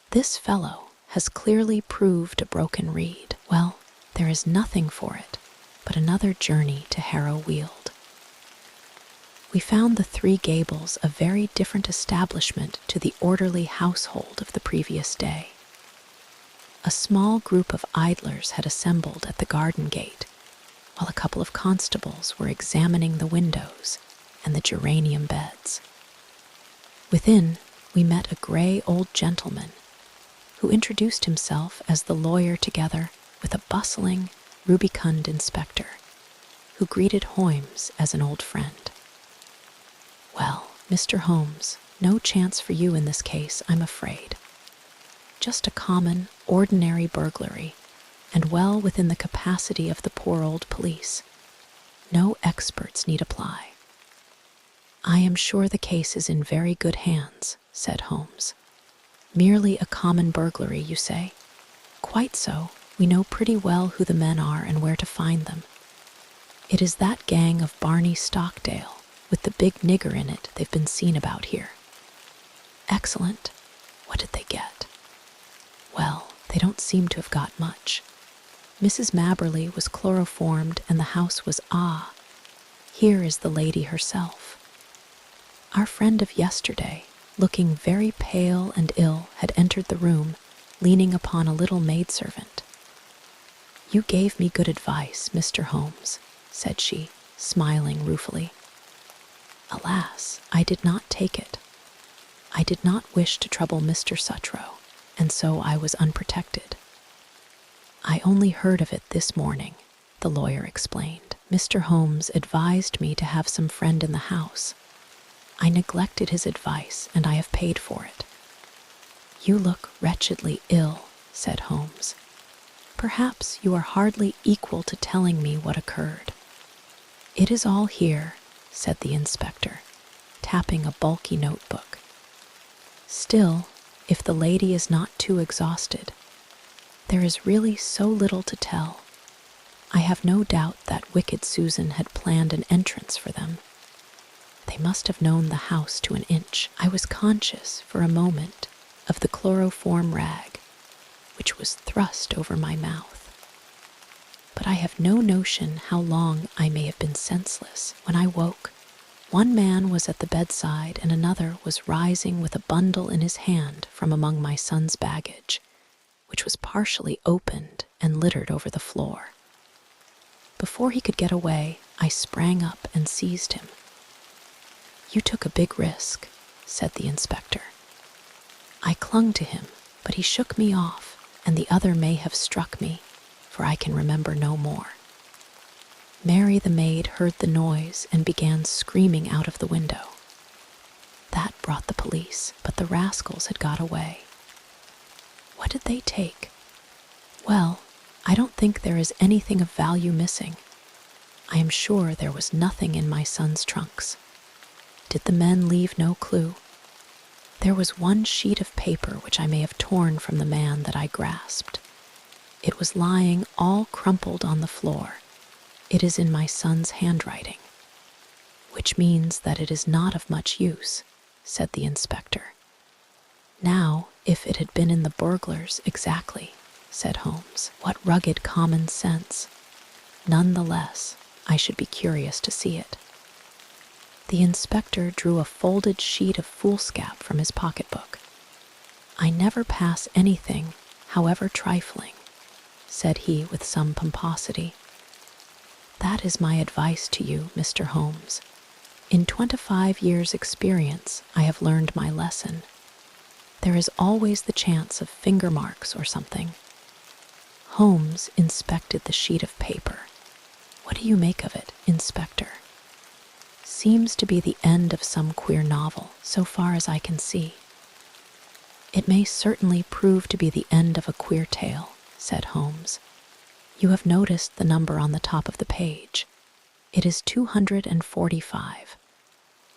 This fellow has clearly proved a broken reed. Well, there is nothing for it but another journey to Harrow Weald." We found the Three Gables a very different establishment to the orderly household of the previous day. A small group of idlers had assembled at the garden gate, while a couple of constables were examining the windows and the geranium beds. Within, we met a gray old gentleman who introduced himself as the lawyer together with a bustling, rubicund inspector, who greeted Holmes as an old friend. "Well, Mr. Holmes, no chance for you in this case, I'm afraid. Just a common, ordinary burglary, and well within the capacity of the poor old police. No experts need apply." "I am sure the case is in very good hands," said Holmes. "Merely a common burglary, you say?" "Quite so. We know pretty well who the men are and where to find them. It is that gang of Barney Stockdale, with the big nigger in it they've been seen about here." "Excellent. What did they get?" "Well, they don't seem to have got much. Mrs. Mabberley was chloroformed and the house was here is the lady herself. Our friend of yesterday, looking very pale and ill, had entered the room, leaning upon a little maidservant. "You gave me good advice, Mr. Holmes," said she, smiling ruefully. "Alas, I did not take it. I did not wish to trouble Mr. Suttrow, and so I was unprotected. I only heard of it this morning," the lawyer explained. "Mr. Holmes advised me to have some friend in the house. I neglected his advice, and I have paid for it." "You look wretchedly ill," said Holmes. "Perhaps you are hardly equal to telling me what occurred." "It is all here," said the inspector, tapping a bulky notebook. "Still, if the lady is not too exhausted, there is really so little to tell. I have no doubt that wicked Susan had planned an entrance for them. They must have known the house to an inch. I was conscious for a moment of the chloroform rag, which was thrust over my mouth. But I have no notion how long I may have been senseless. When I woke, one man was at the bedside and another was rising with a bundle in his hand from among my son's baggage, which was partially opened and littered over the floor. Before he could get away, I sprang up and seized him. "You took a big risk," said the inspector. "I clung to him, but he shook me off, and the other may have struck me, for I can remember no more." Mary the maid heard the noise and began screaming out of the window. That brought the police, but the rascals had got away. "What did they take?" "Well, I don't think there is anything of value missing. I am sure there was nothing in my son's trunks." "Did the men leave no clue?" "There was one sheet of paper which I may have torn from the man that I grasped. It was lying all crumpled on the floor. It is in my son's handwriting." "Which means that it is not of much use," said the inspector. "Now, if it had been in the burglar's exactly," said Holmes. "What rugged common sense! None the less, I should be curious to see it." The inspector drew a folded sheet of foolscap from his pocketbook. "I never pass anything, however trifling," said he with some pomposity. "That is my advice to you, Mr. Holmes. In 25 years' experience, I have learned my lesson. There is always the chance of finger marks or something." Holmes inspected the sheet of paper. "What do you make of it, Inspector?" "Seems to be the end of some queer novel, so far as I can see." "It may certainly prove to be the end of a queer tale," said Holmes. "You have noticed the number on the top of the page. It is 245.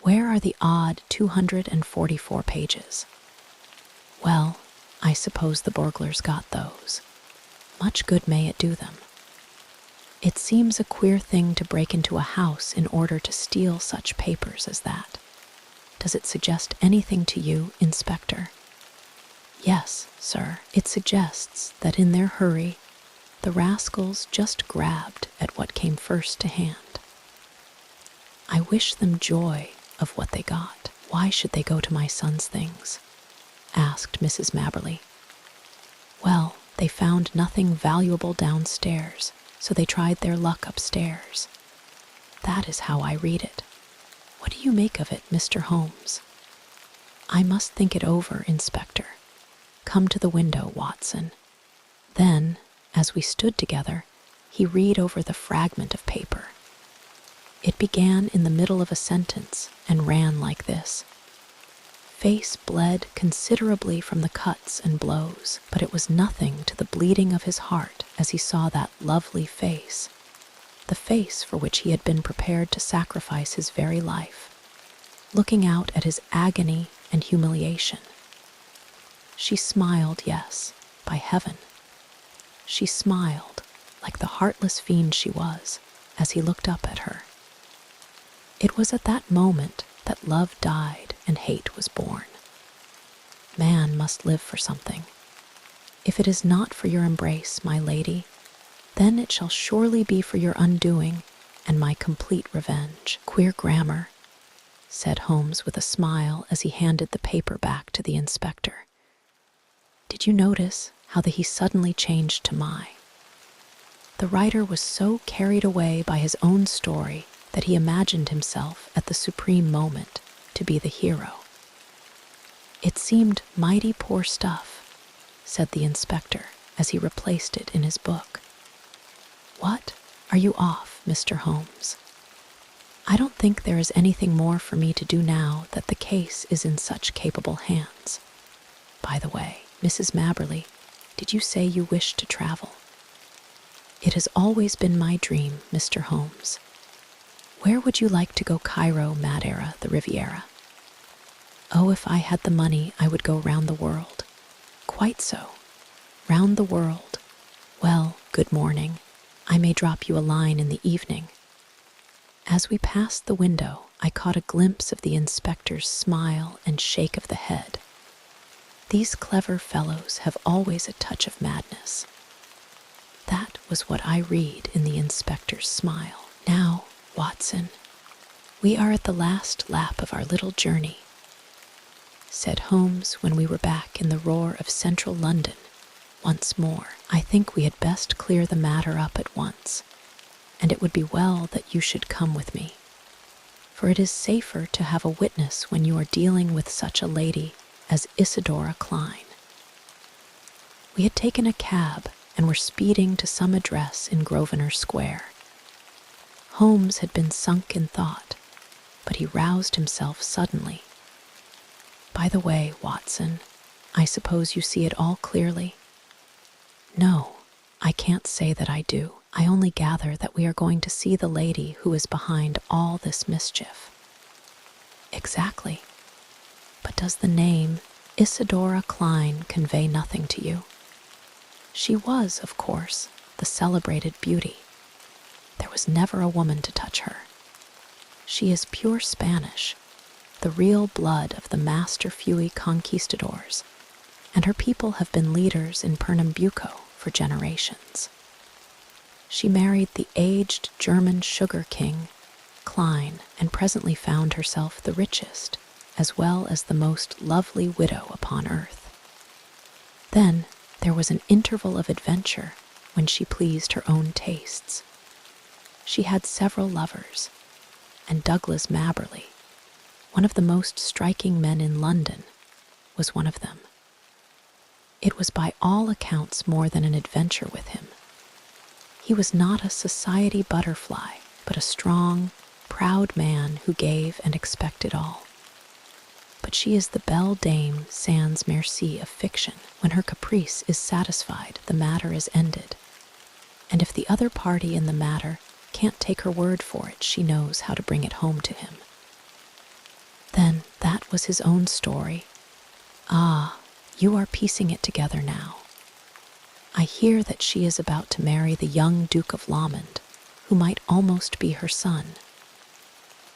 Where are the odd 244 pages?" "Well, I suppose the burglars got those. Much good may it do them. It seems a queer thing to break into a house in order to steal such papers as that. Does it suggest anything to you, Inspector?" "Yes, sir. It suggests that in their hurry, the rascals just grabbed at what came first to hand. I wish them joy of what they got." "Why should they go to my son's things?" asked Mrs. Mabberley. "Well, they found nothing valuable downstairs, so they tried their luck upstairs. That is how I read it. What do you make of it, Mr. Holmes?" "I must think it over, Inspector. Come to the window, Watson." Then, as we stood together, he read over the fragment of paper. It began in the middle of a sentence and ran like this. Face bled considerably from the cuts and blows, but it was nothing to the bleeding of his heart as he saw that lovely face, the face for which he had been prepared to sacrifice his very life, looking out at his agony and humiliation. She smiled, yes, by heaven. She smiled, like the heartless fiend she was, as he looked up at her. It was at that moment that love died and hate was born. Man must live for something. If it is not for your embrace, my lady, then it shall surely be for your undoing and my complete revenge. Queer grammar, said Holmes with a smile as he handed the paper back to the inspector. Did you notice how he suddenly changed to my? The writer was so carried away by his own story that he imagined himself at the supreme moment to be the hero. It seemed mighty poor stuff, said the inspector as he replaced it in his book. What? Are you off, Mr. Holmes? I don't think there is anything more for me to do now that the case is in such capable hands. By the way, Mrs. Mabberley, did you say you wished to travel? It has always been my dream, Mr. Holmes. Where would you like to go? Cairo, Madeira, the Riviera? Oh, if I had the money, I would go round the world. Quite so. Round the world. Well, good morning. I may drop you a line in the evening. As we passed the window, I caught a glimpse of the inspector's smile and shake of the head. These clever fellows have always a touch of madness. That was what I read in the inspector's smile. Now, Watson, we are at the last lap of our little journey, said Holmes when we were back in the roar of central London once more. I think we had best clear the matter up at once, and it would be well that you should come with me, for it is safer to have a witness when you are dealing with such a lady as Isidora Klein. We had taken a cab and were speeding to some address in Grosvenor Square. Holmes had been sunk in thought, but he roused himself suddenly. By the way, Watson, I suppose you see it all clearly? No, I can't say that I do. I only gather that we are going to see the lady who is behind all this mischief. Exactly. But does the name Isidora Klein convey nothing to you? She was, of course, the celebrated beauty. There was never a woman to touch her. She is pure Spanish, the real blood of the Master Fui conquistadors, and her people have been leaders in Pernambuco for generations. She married the aged German sugar king, Klein, and presently found herself the richest, as well as the most lovely widow upon earth. Then there was an interval of adventure when she pleased her own tastes. She had several lovers, and Douglas Mabberley, one of the most striking men in London, was one of them. It was by all accounts more than an adventure with him. He was not a society butterfly, but a strong, proud man who gave and expected all. But she is the belle dame sans merci of fiction. When her caprice is satisfied, the matter is ended. And if the other party in the matter can't take her word for it, she knows how to bring it home to him. Then that was his own story. Ah, you are piecing it together now. I hear that she is about to marry the young Duke of Lomond, who might almost be her son.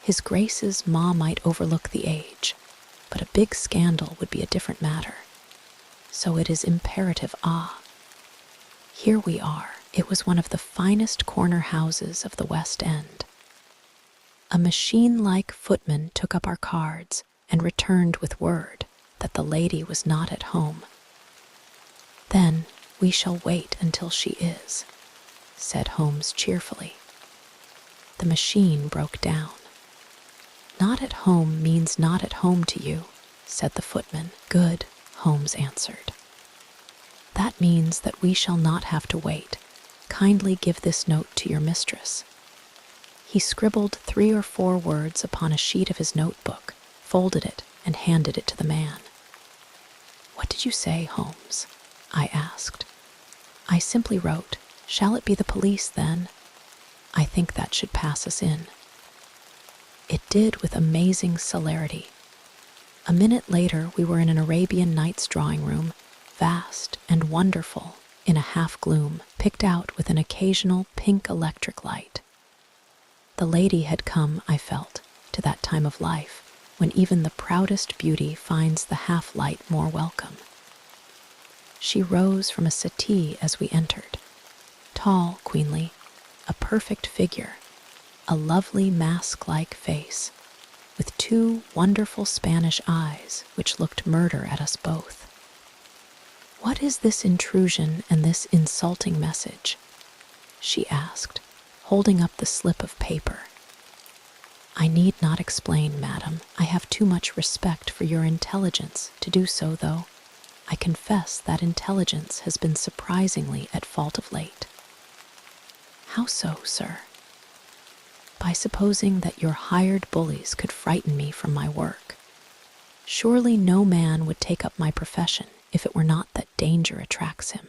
His Grace's ma might overlook the age, but a big scandal would be a different matter. So it is imperative. Here we are. It was one of the finest corner houses of the West End. A machine-like footman took up our cards and returned with word that the lady was not at home. Then we shall wait until she is, said Holmes cheerfully. The machine broke down. Not at home means not at home to you, said the footman. Good, Holmes answered. That means that we shall not have to wait. Kindly give this note to your mistress. He scribbled 3 or 4 words upon a sheet of his notebook, folded it, and handed it to the man. "What did you say, Holmes?" I asked. "I simply wrote, 'Shall it be the police, then?' I think that should pass us in." It did with amazing celerity. A minute later, we were in an Arabian Nights drawing room, vast and wonderful, in a half-gloom, picked out with an occasional pink electric light. The lady had come, I felt, to that time of life when even the proudest beauty finds the half-light more welcome. She rose from a settee as we entered, tall, queenly, a perfect figure, a lovely mask-like face, with 2 wonderful Spanish eyes which looked murder at us both. "What is this intrusion and this insulting message?" she asked, holding up the slip of paper. "I need not explain, madam. I have too much respect for your intelligence to do so, though I confess that intelligence has been surprisingly at fault of late." "How so, sir?" "By supposing that your hired bullies could frighten me from my work. Surely no man would take up my profession if it were not that danger attracts him.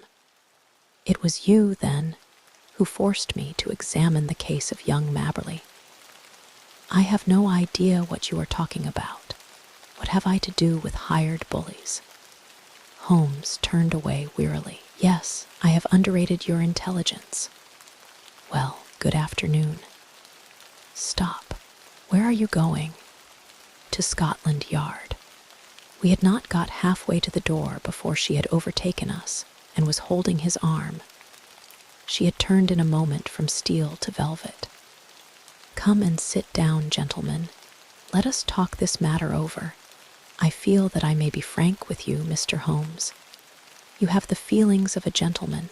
It was you, then, who forced me to examine the case of young Maberly." "I have no idea what you are talking about. What have I to do with hired bullies?" Holmes turned away wearily. "Yes, I have underrated your intelligence. Well, good afternoon. Stop. Where are you going?" "To Scotland Yard." We had not got halfway to the door before she had overtaken us and was holding his arm. She had turned in a moment from steel to velvet. "Come and sit down, gentlemen. Let us talk this matter over. I feel that I may be frank with you, Mr. Holmes. You have the feelings of a gentleman.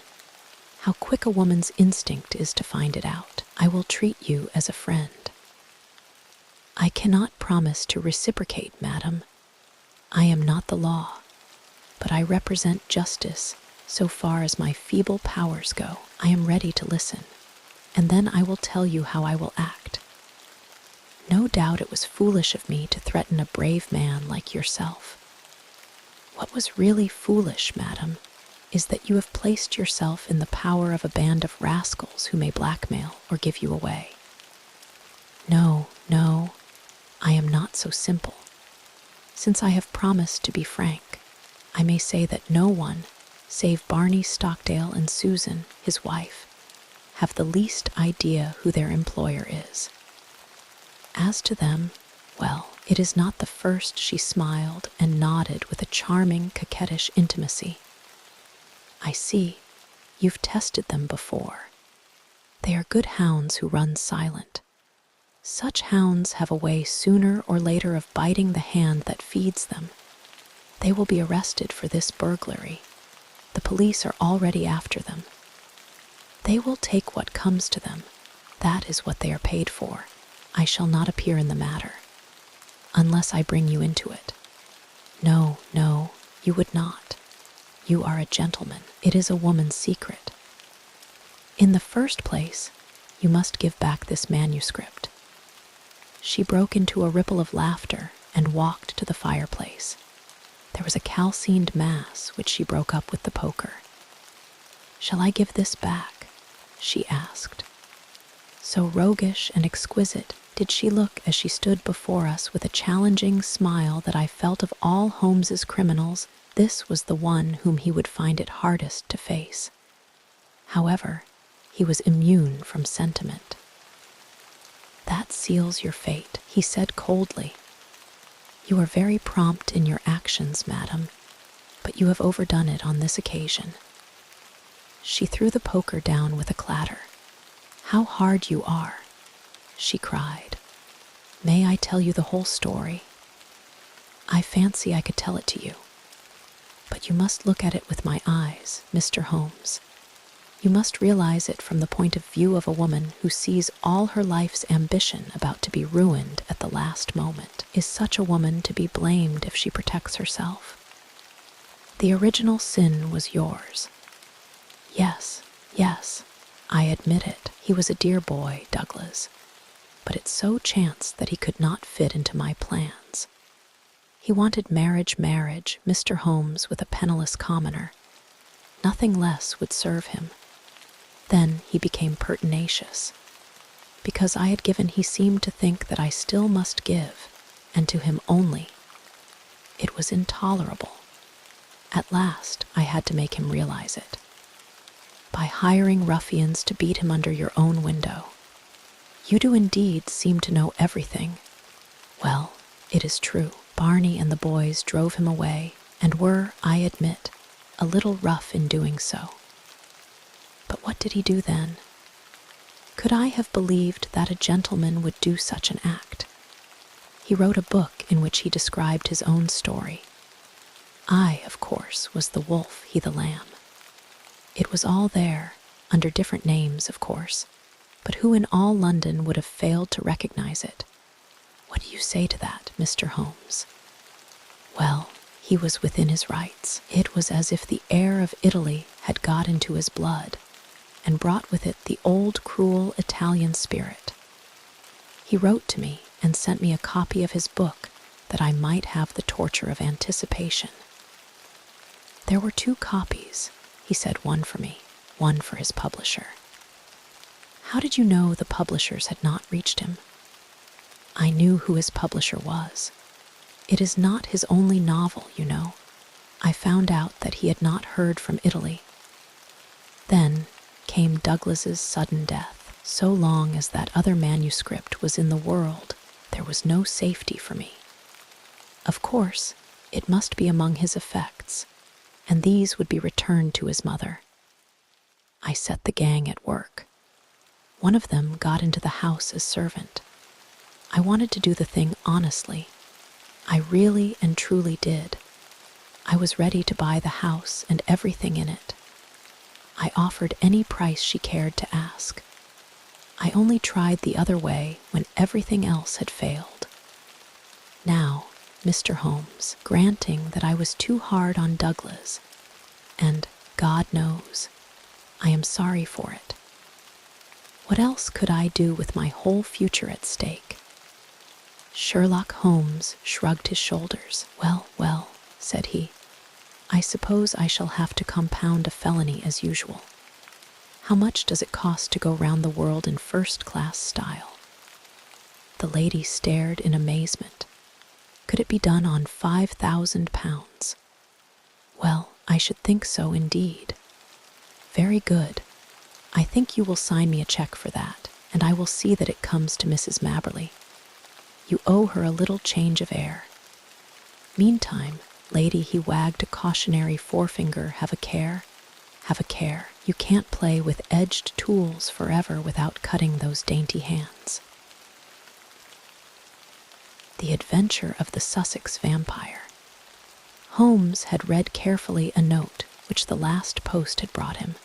How quick a woman's instinct is to find it out. I will treat you as a friend." "I cannot promise to reciprocate, madam. I am not the law, but I represent justice so far as my feeble powers go. I am ready to listen, and then I will tell you how I will act. No doubt it was foolish of me to threaten a brave man like yourself. What was really foolish, madam, is that you have placed yourself in the power of a band of rascals who may blackmail or give you away. No, no, I am not so simple. Since I have promised to be frank, I may say that no one, save Barney Stockdale and Susan, his wife, have the least idea who their employer is. As to them, well, it is not the first." She smiled and nodded with a charming, coquettish intimacy. "I see. You've tested them before. They are good hounds who run silent. Such hounds have a way sooner or later of biting the hand that feeds them. They will be arrested for this burglary. The police are already after them. They will take what comes to them. That is what they are paid for. I shall not appear in the matter, unless I bring you into it. No, no, you would not. You are a gentleman. It is a woman's secret. In the first place, you must give back this manuscript." She broke into a ripple of laughter and walked to the fireplace. There was a calcined mass which she broke up with the poker. "Shall I give this back?" she asked. So roguish and exquisite did she look as she stood before us with a challenging smile that I felt of all Holmes's criminals, this was the one whom he would find it hardest to face. However, he was immune from sentiment. "That seals your fate," he said coldly. "You are very prompt in your actions, madam, but you have overdone it on this occasion." She threw the poker down with a clatter. "How hard you are," she cried. "May I tell you the whole story? I fancy I could tell it to you. But you must look at it with my eyes, Mr. Holmes. You must realize it from the point of view of a woman who sees all her life's ambition about to be ruined at the last moment. Is such a woman to be blamed if she protects herself? The original sin was yours. Yes, yes, I admit it. He was a dear boy, Douglas. but it so chanced that he could not fit into my plans. He wanted marriage, Mr. Holmes with a penniless commoner. Nothing less would serve him. Then he became pertinacious. Because I had given, he seemed to think that I still must give, and to him only. It was intolerable. At last, I had to make him realize it. By hiring ruffians to beat him under your own window. You do indeed seem to know everything. Well, it is true. Barney and the boys drove him away, and were, I admit, a little rough in doing so. But what did he do then? Could I have believed that a gentleman would do such an act? He wrote a book in which he described his own story. I, of course, was the wolf, he the lamb. It was all there, under different names, of course, but who in all London would have failed to recognize it? What do you say to that, Mr. Holmes? Well, he was within his rights. It was as if the air of Italy had got into his blood, and brought with it the old cruel Italian spirit. He wrote to me and sent me a copy of his book that I might have the torture of anticipation. There were 2 copies, he said, one for me, one for his publisher. How did you know the publishers had not reached him? I knew who his publisher was. It is not his only novel, you know. I found out that he had not heard from Italy. Then came Douglas's sudden death. So long as that other manuscript was in the world, there was no safety for me. Of course, it must be among his effects, and these would be returned to his mother. I set the gang at work. One of them got into the house as servant. I wanted to do the thing honestly. I really and truly did. I was ready to buy the house and everything in it. I offered any price she cared to ask. I only tried the other way when everything else had failed. Now, Mr. Holmes, granting that I was too hard on Douglas, and, God knows, I am sorry for it. What else could I do with my whole future at stake? Sherlock Holmes shrugged his shoulders. Well, said he, I suppose I shall have to compound a felony as usual. How much does it cost to go round the world in first-class style? The lady stared in amazement. Could it be done on £5,000? Well, I should think so indeed. Very good. I think you will sign me a cheque for that, and I will see that it comes to Mrs. Mabberley. You owe her a little change of air. Meantime, lady, he wagged a cautionary forefinger, have a care. Have a care. You can't play with edged tools forever without cutting those dainty hands. The Adventure of the Sussex Vampire. Holmes had read carefully a note which the last post had brought him.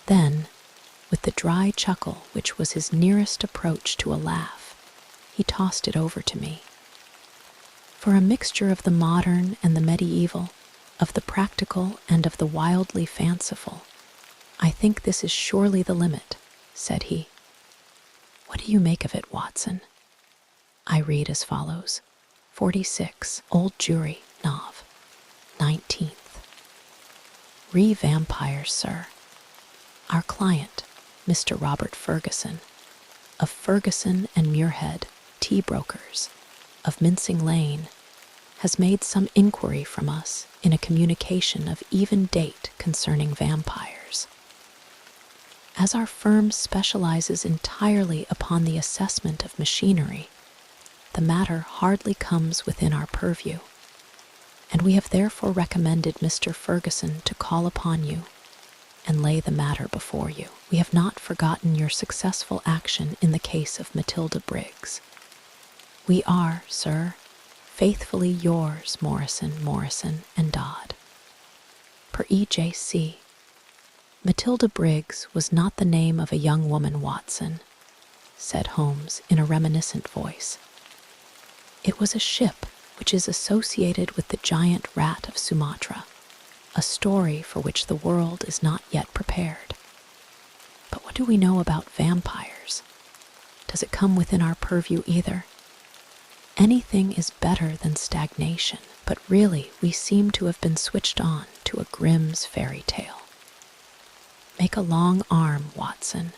Then, with the dry chuckle which was his nearest approach to a laugh, he tossed it over to me. For a mixture of the modern and the medieval, of the practical and of the wildly fanciful, I think this is surely the limit, said he. What do you make of it, Watson? I read as follows. 46, Old Jury, Nov. 19th. Re-vampires, sir. Our client, Mr. Robert Ferguson, of Ferguson and Muirhead, tea brokers, of Mincing Lane, has made some inquiry from us in a communication of even date concerning vampires. As our firm specializes entirely upon the assessment of machinery, the matter hardly comes within our purview, and we have therefore recommended Mr. Ferguson to call upon you and lay the matter before you. We have not forgotten your successful action in the case of Matilda Briggs. We are, sir, faithfully yours, Morrison and Dodd. Per E.J.C. Matilda Briggs was not the name of a young woman, Watson, said Holmes in a reminiscent voice. It was a ship which is associated with the giant rat of Sumatra, a story for which the world is not yet prepared. But what do we know about vampires? does it come within our purview either. Anything is better than stagnation, but really we seem to have been switched on to a Grimm's fairy tale. Make a long arm, Watson,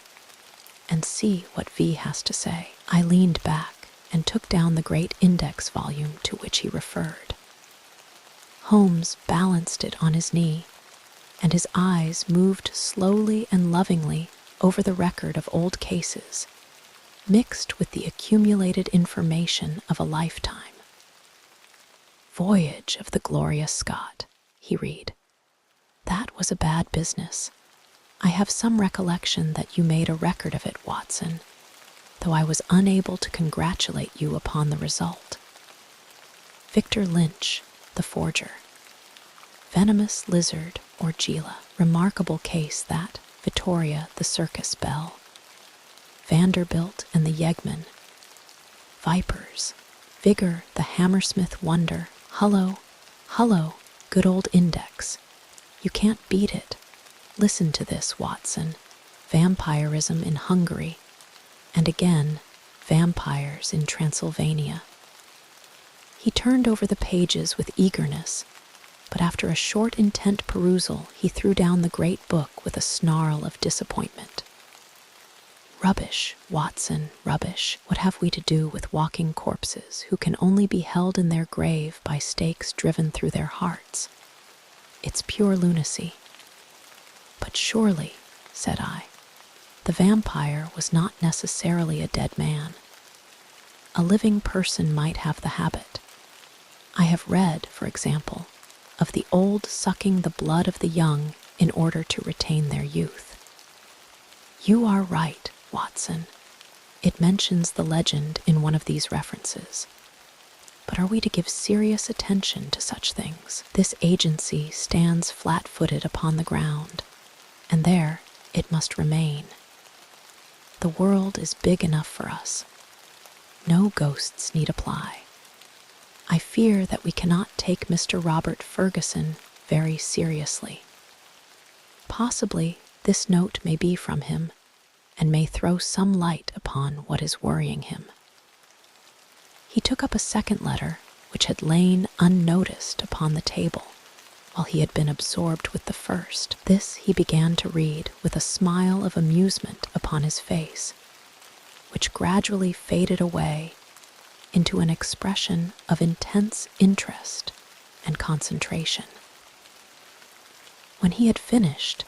and see what V has to say. I leaned back and took down the great index volume to which he referred. Holmes balanced it on his knee, and his eyes moved slowly and lovingly over the record of old cases, mixed with the accumulated information of a lifetime. Voyage of the Glorious Scott, he read. That was a bad business. I have some recollection that you made a record of it, Watson, though I was unable to congratulate you upon the result. Victor Lynch, the forger. Venomous lizard or Gila. Remarkable case that. Vittoria, the circus belle. Vanderbilt and the yeggman. Vipers. Vigor, the Hammersmith wonder. Hullo, hullo, good old index. You can't beat it. Listen to this, Watson. Vampirism in Hungary. And again, vampires in Transylvania. He turned over the pages with eagerness, but after a short, intent perusal, he threw down the great book with a snarl of disappointment. Rubbish, Watson, rubbish. What have we to do with walking corpses who can only be held in their grave by stakes driven through their hearts? It's pure lunacy. But surely, said I, the vampire was not necessarily a dead man. A living person might have the habit. I have read, for example, of the old sucking the blood of the young in order to retain their youth. You are right, Watson. It mentions the legend in one of these references. But are we to give serious attention to such things? This agency stands flat-footed upon the ground, and there it must remain. The world is big enough for us. No ghosts need apply. I fear that we cannot take Mr. Robert Ferguson very seriously. Possibly this note may be from him, and may throw some light upon what is worrying him. He took up a second letter, which had lain unnoticed upon the table, while he had been absorbed with the first. This he began to read with a smile of amusement upon his face, which gradually faded away into an expression of intense interest and concentration. When he had finished,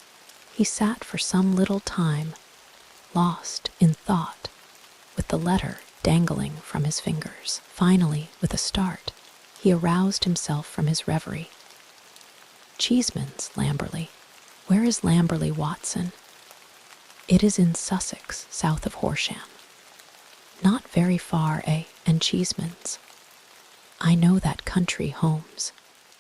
he sat for some little time, lost in thought, with the letter dangling from his fingers. Finally, with a start, he aroused himself from his reverie. Cheeseman's, Lamberley. Where is Lamberley, Watson? It is in Sussex, south of Horsham. Not very far, eh? And Cheeseman's. I know that country, Holmes.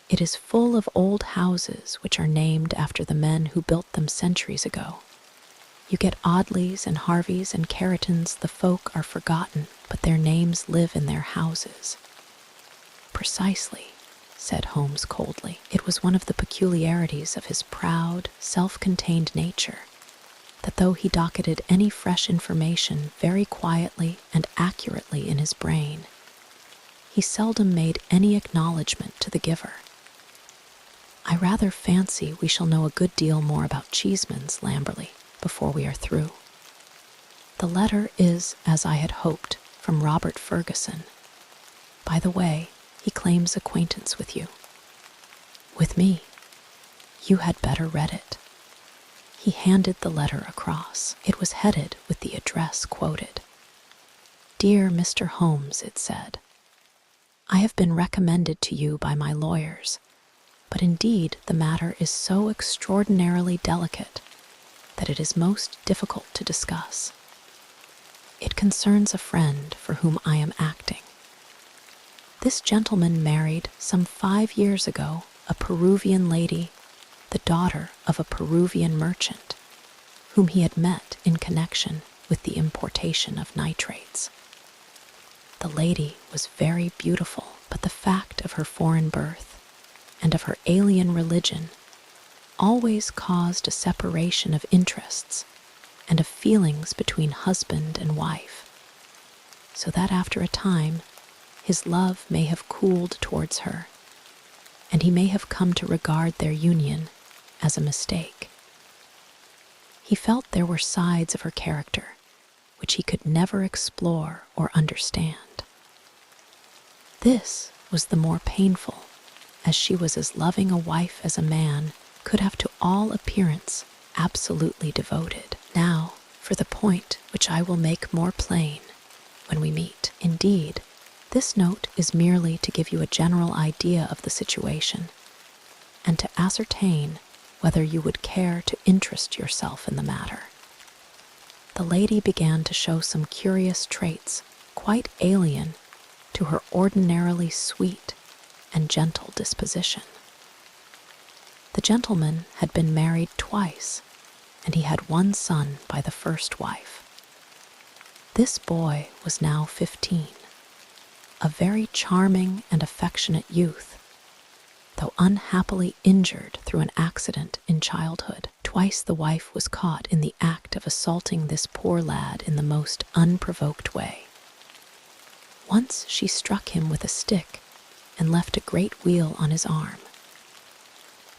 It is full of old houses which are named after the men who built them centuries ago. You get Audleys and Harveys and Carringtons. The folk are forgotten, but their names live in their houses. Precisely, said Holmes coldly. It was one of the peculiarities of his proud, self-contained nature, that though he docketed any fresh information very quietly and accurately in his brain, he seldom made any acknowledgment to the giver. I rather fancy we shall know a good deal more about Cheeseman's, Lamberley, before we are through. The letter is, as I had hoped, from Robert Ferguson. By the way, he claims acquaintance with you. With me? You had better read it. He handed the letter across. It was headed with the address quoted. Dear Mr. Holmes, it said, I have been recommended to you by my lawyers, but indeed the matter is so extraordinarily delicate that it is most difficult to discuss. It concerns a friend for whom I am acting. This gentleman married some 5 years ago a Peruvian lady, the daughter of a Peruvian merchant, whom he had met in connection with the importation of nitrates. The lady was very beautiful, but the fact of her foreign birth and of her alien religion always caused a separation of interests and of feelings between husband and wife. so that after a time, his love may have cooled towards her, and he may have come to regard their union as a mistake. He felt there were sides of her character which he could never explore or understand. This was the more painful, as she was as loving a wife as a man could have to all appearance absolutely devoted. Now, for the point which I will make more plain when we meet. Indeed, this note is merely to give you a general idea of the situation, and to ascertain whether you would care to interest yourself in the matter. The lady began to show some curious traits quite alien to her ordinarily sweet and gentle disposition. The gentleman had been married twice, and he had one son by the first wife. This boy was now 15, a very charming and affectionate youth, though unhappily injured through an accident in childhood. Twice the wife was caught in the act of assaulting this poor lad in the most unprovoked way. Once she struck him with a stick and left a great weal on his arm.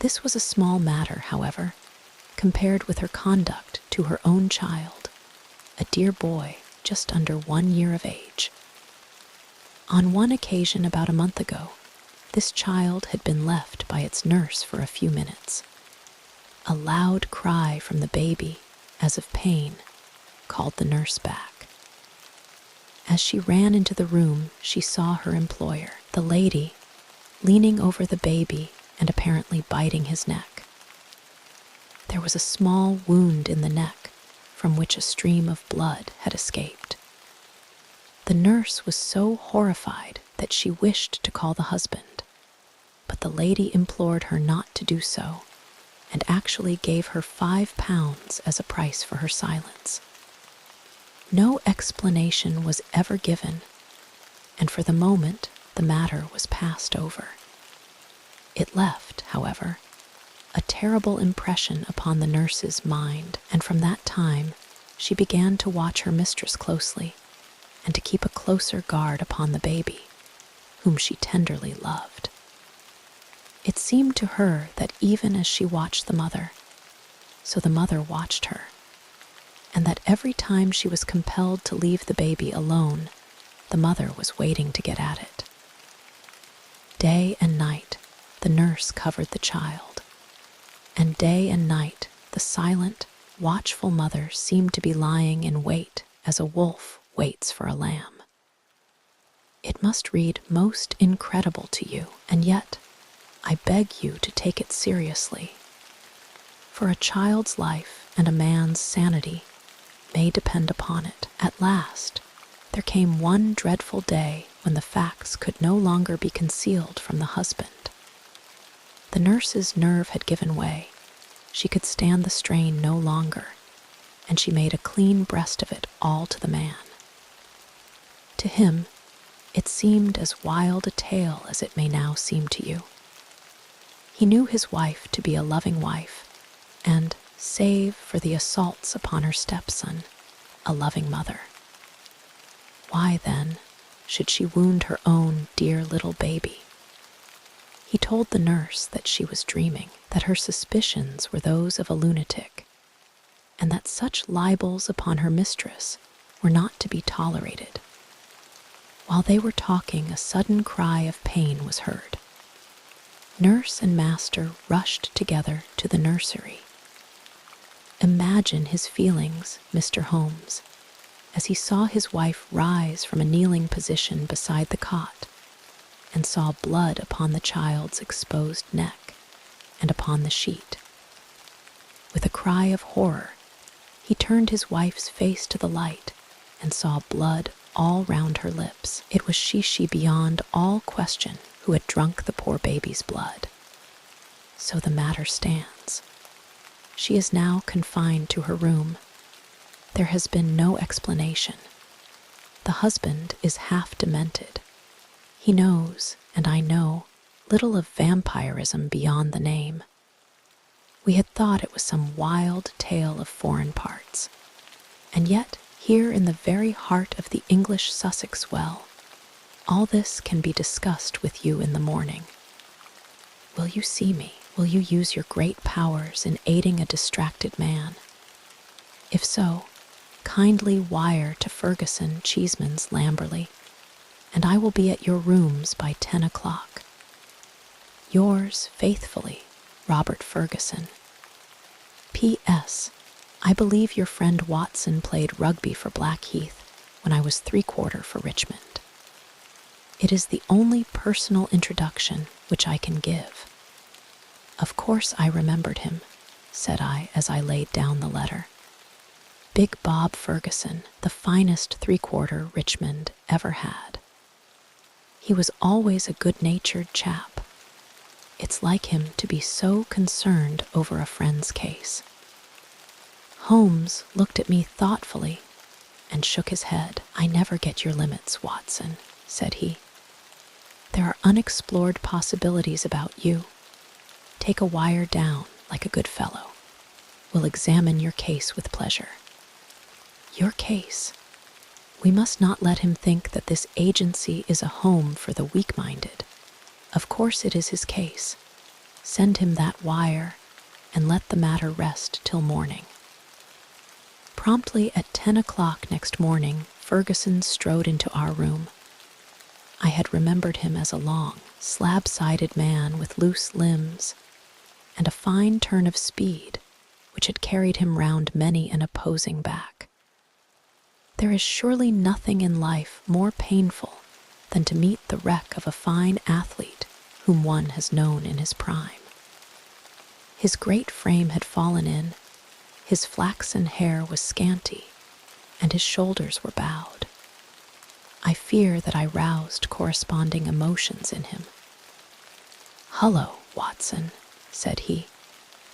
This was a small matter, however, compared with her conduct to her own child, a dear boy just under 1 year of age. On one occasion about a month ago, this child had been left by its nurse for a few minutes. A loud cry from the baby, as of pain, called the nurse back. As she ran into the room, she saw her employer, the lady, leaning over the baby and apparently biting his neck. There was a small wound in the neck from which a stream of blood had escaped. The nurse was so horrified that she wished to call the husband, but the lady implored her not to do so, and actually gave her £5 as a price for her silence. No explanation was ever given, and for the moment the matter was passed over. It left, however, a terrible impression upon the nurse's mind, and from that time she began to watch her mistress closely and to keep a closer guard upon the baby, whom she tenderly loved. It seemed to her that even as she watched the mother, so the mother watched her, and that every time she was compelled to leave the baby alone, the mother was waiting to get at it. Day and night, the nurse covered the child, and day and night, the silent, watchful mother seemed to be lying in wait as a wolf waits for a lamb. It must read most incredible to you, and yet I beg you to take it seriously, for a child's life and a man's sanity may depend upon it. At last, there came one dreadful day when the facts could no longer be concealed from the husband. The nurse's nerve had given way. She could stand the strain no longer, and she made a clean breast of it all to the man. To him, it seemed as wild a tale as it may now seem to you. He knew his wife to be a loving wife, and, save for the assaults upon her stepson, a loving mother. Why, then, should she wound her own dear little baby? He told the nurse that she was dreaming, that her suspicions were those of a lunatic, and that such libels upon her mistress were not to be tolerated. While they were talking, a sudden cry of pain was heard. Nurse and master rushed together to the nursery. Imagine his feelings, Mr. Holmes, as he saw his wife rise from a kneeling position beside the cot and saw blood upon the child's exposed neck and upon the sheet. With a cry of horror, he turned his wife's face to the light and saw blood all round her lips. It was she beyond all question who had drunk the poor baby's blood. So the matter stands. She is now confined to her room. There has been no explanation. The husband is half demented. He knows, and I know, little of vampirism beyond the name. We had thought it was some wild tale of foreign parts, and yet here in the very heart of the English Sussex well. All this can be discussed with you in the morning. Will you see me? Will you use your great powers in aiding a distracted man? If so, kindly wire to Ferguson, Cheeseman's, Lamberley, and I will be at your rooms by 10 o'clock. Yours faithfully, Robert Ferguson. P.S. I believe your friend Watson played rugby for Blackheath when I was 3/4 for Richmond. It is the only personal introduction which I can give. Of course I remembered him, said I as I laid down the letter. Big Bob Ferguson, the finest 3/4 Richmond ever had. He was always a good-natured chap. It's like him to be so concerned over a friend's case. Holmes looked at me thoughtfully and shook his head. I never get your limits, Watson, said he. There are unexplored possibilities about you. Take a wire down like a good fellow. We'll examine your case with pleasure. Your case? We must not let him think that this agency is a home for the weak-minded. Of course it is his case. Send him that wire and let the matter rest till morning. Promptly at 10 o'clock next morning, Ferguson strode into our room. I had remembered him as a long, slab-sided man with loose limbs and a fine turn of speed which had carried him round many an opposing back. There is surely nothing in life more painful than to meet the wreck of a fine athlete whom one has known in his prime. His great frame had fallen in, his flaxen hair was scanty, and his shoulders were bowed. I fear that I roused corresponding emotions in him. "Hullo, Watson," said he,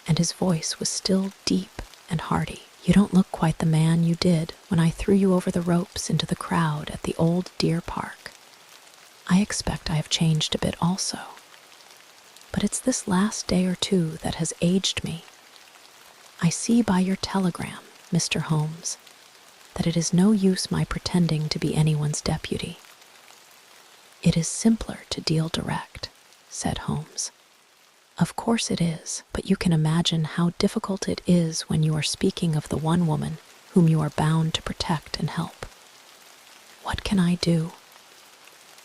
and his voice was still deep and hearty. "You don't look quite the man you did when I threw you over the ropes into the crowd at the old deer park. I expect I have changed a bit also. But it's this last day or two that has aged me. I see by your telegram, Mr. Holmes, that it is no use my pretending to be anyone's deputy. It is simpler to deal direct," said Holmes. "Of course it is, but you can imagine how difficult it is when you are speaking of the one woman whom you are bound to protect and help. What can I do?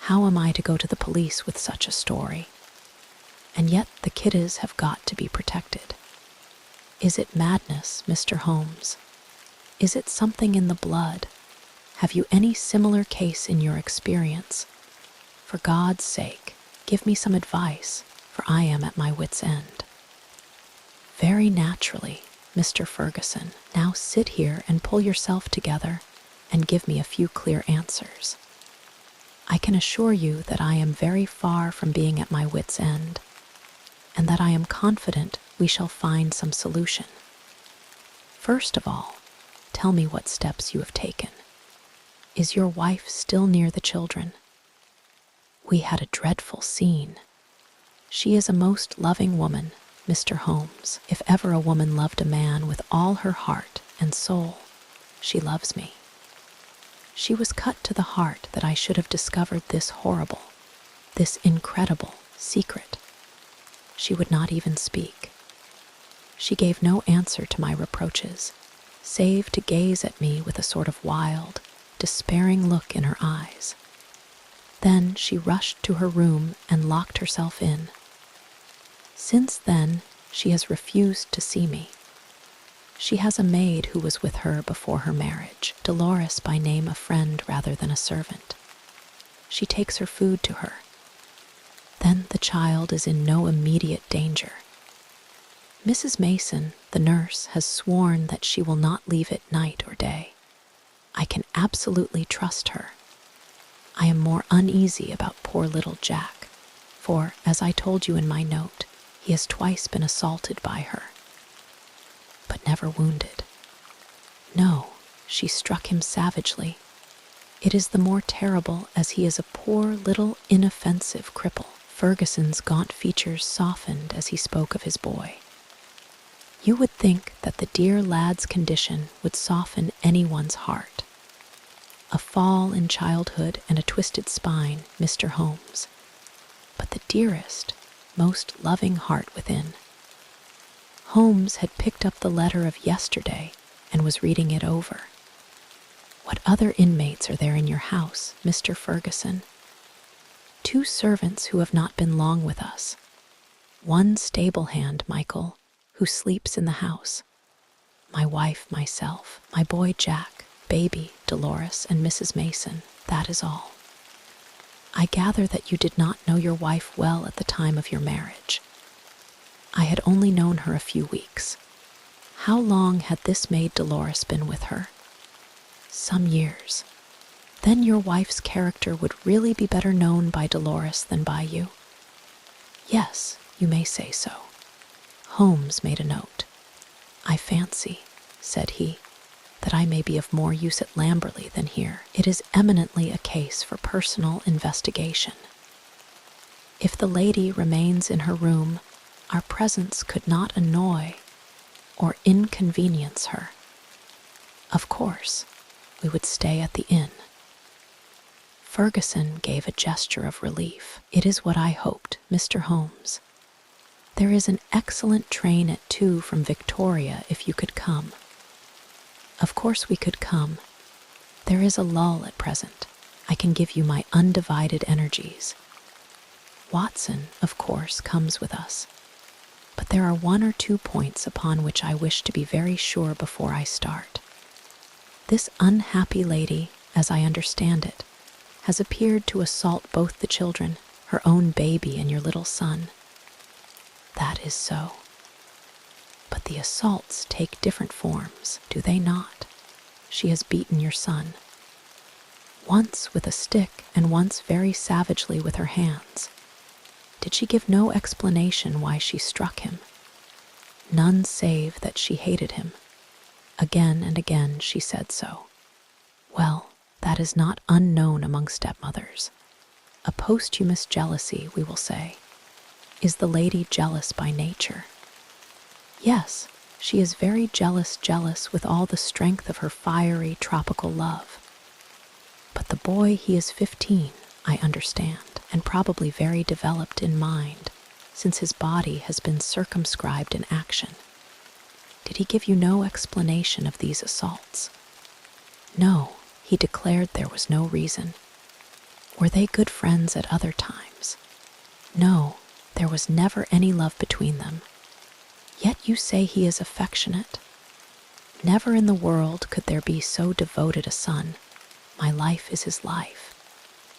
How am I to go to the police with such a story? And yet the kiddies have got to be protected. Is it madness, Mr. Holmes? Is it something in the blood? Have you any similar case in your experience? For God's sake, give me some advice, for I am at my wit's end." "Very naturally, Mr. Ferguson. Now sit here and pull yourself together and give me a few clear answers. I can assure you that I am very far from being at my wit's end, and that I am confident we shall find some solution. First of all, tell me what steps you have taken. Is your wife still near the children? We had a dreadful scene. She is a most loving woman, Mr. Holmes. If ever a woman loved a man with all her heart and soul, she loves me. She was cut to the heart that I should have discovered this horrible, this incredible secret. She would not even speak. She gave no answer to my reproaches, save to gaze at me with a sort of wild, despairing look in her eyes. Then she rushed to her room and locked herself in. Since then, she has refused to see me. She has a maid who was with her before her marriage, Dolores by name, a friend rather than a servant. She takes her food to her. Then the child is in no immediate danger. Mrs. Mason, the nurse, has sworn that she will not leave it night or day. I can absolutely trust her. I am more uneasy about poor little Jack, for, as I told you in my note, he has twice been assaulted by her, but never wounded. No, she struck him savagely. It is the more terrible as he is a poor little inoffensive cripple. Ferguson's gaunt features softened as he spoke of his boy. You would think that the dear lad's condition would soften anyone's heart. a fall in childhood and a twisted spine, Mr. Holmes, but the dearest, most loving heart within. Holmes had picked up the letter of yesterday and was reading it over. What other inmates are there in your house, Mr. Ferguson? 2 servants who have not been long with us. 1 stable hand, Michael, who sleeps in the house. My wife, myself, my boy Jack, baby, Dolores, and Mrs. Mason. That is all. I gather that you did not know your wife well at the time of your marriage. I had only known her a few weeks. How long had this maid Dolores been with her? Some years. Then your wife's character would really be better known by Dolores than by you? Yes, you may say so. Holmes made a note. I fancy, said he, that I may be of more use at Lamberley than here. It is eminently a case for personal investigation. If the lady remains in her room, our presence could not annoy or inconvenience her. Of course, we would stay at the inn. Ferguson gave a gesture of relief. It is what I hoped, Mr. Holmes. There is an excellent train at 2 from Victoria if you could come. Of course we could come. There is a lull at present. I can give you my undivided energies. Watson, of course, comes with us. But there are 1 or 2 points upon which I wish to be very sure before I start. This unhappy lady, as I understand it, has appeared to assault both the children, her own baby and your little son. That is so. But the assaults take different forms, do they not? She has beaten your son. Once with a stick and once very savagely with her hands. Did she give no explanation why she struck him? None save that she hated him. Again and again she said so. Well, that is not unknown among stepmothers. A posthumous jealousy, we will say. Is the lady jealous by nature? Yes, she is very jealous with all the strength of her fiery tropical love. But the boy, he is 15, I understand, and probably very developed in mind, since his body has been circumscribed in action. Did he give you no explanation of these assaults? No, he declared there was no reason. Were they good friends at other times? No, there was never any love between them. Yet you say he is affectionate. Never in the world could there be so devoted a son. My life is his life.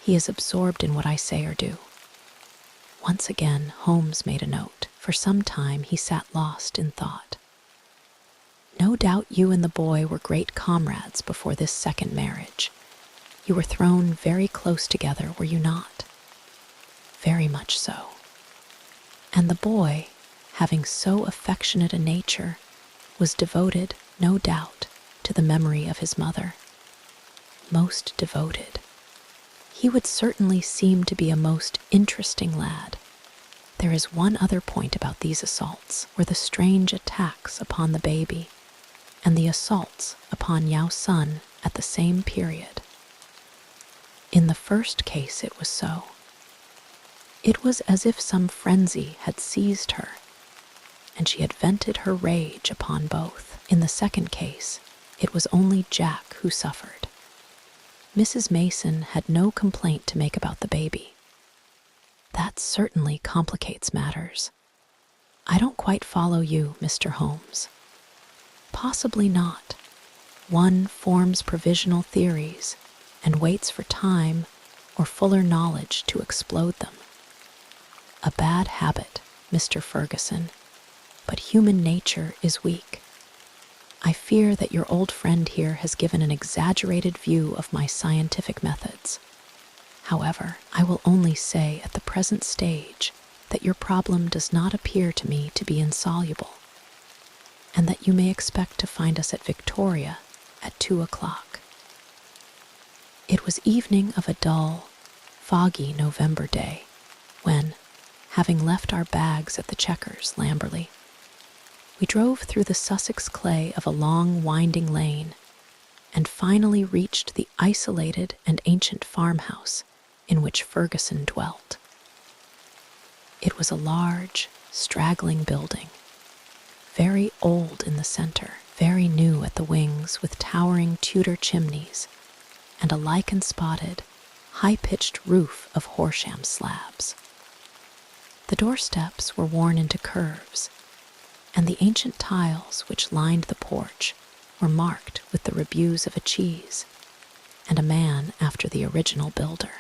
He is absorbed in what I say or do. Once again, Holmes made a note. For some time he sat lost in thought. No doubt you and the boy were great comrades before this second marriage. You were thrown very close together, were you not? Very much so. And the boy, having so affectionate a nature, was devoted, no doubt, to the memory of his mother. Most devoted. He would certainly seem to be a most interesting lad. There is one other point about these assaults, were the strange attacks upon the baby, and the assaults upon Yao's son at the same period. In the first case it was so. It was as if some frenzy had seized her, and she had vented her rage upon both. In the second case, it was only Jack who suffered. Mrs. Mason had no complaint to make about the baby. That certainly complicates matters. I don't quite follow you, Mr. Holmes. Possibly not. One forms provisional theories and waits for time or fuller knowledge to explode them. A bad habit, Mr. Ferguson, but human nature is weak. I fear that your old friend here has given an exaggerated view of my scientific methods. However, I will only say at the present stage that your problem does not appear to me to be insoluble, and that you may expect to find us at Victoria at 2 o'clock. It was evening of a dull, foggy November day, when, having left our bags at the Chequers, Lamberley, we drove through the Sussex clay of a long, winding lane, and finally reached the isolated and ancient farmhouse in which Ferguson dwelt. It was a large, straggling building, very old in the center, very new at the wings, with towering Tudor chimneys and a lichen-spotted, high-pitched roof of Horsham slabs. The doorsteps were worn into curves, and the ancient tiles which lined the porch were marked with the rebus of a cheese and a man after the original builder.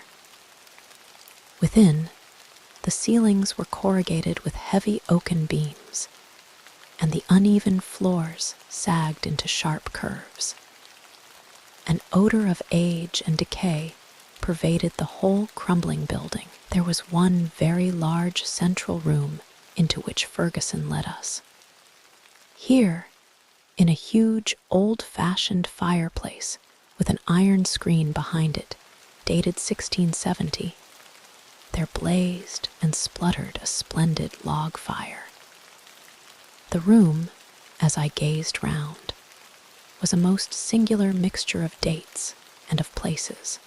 Within, the ceilings were corrugated with heavy oaken beams, and the uneven floors sagged into sharp curves. An odor of age and decay pervaded the whole crumbling building. There was one very large central room into which Ferguson led us. Here, in a huge, old-fashioned fireplace with an iron screen behind it, dated 1670, there blazed and spluttered a splendid log fire. The room, as I gazed round, was a most singular mixture of dates and of places.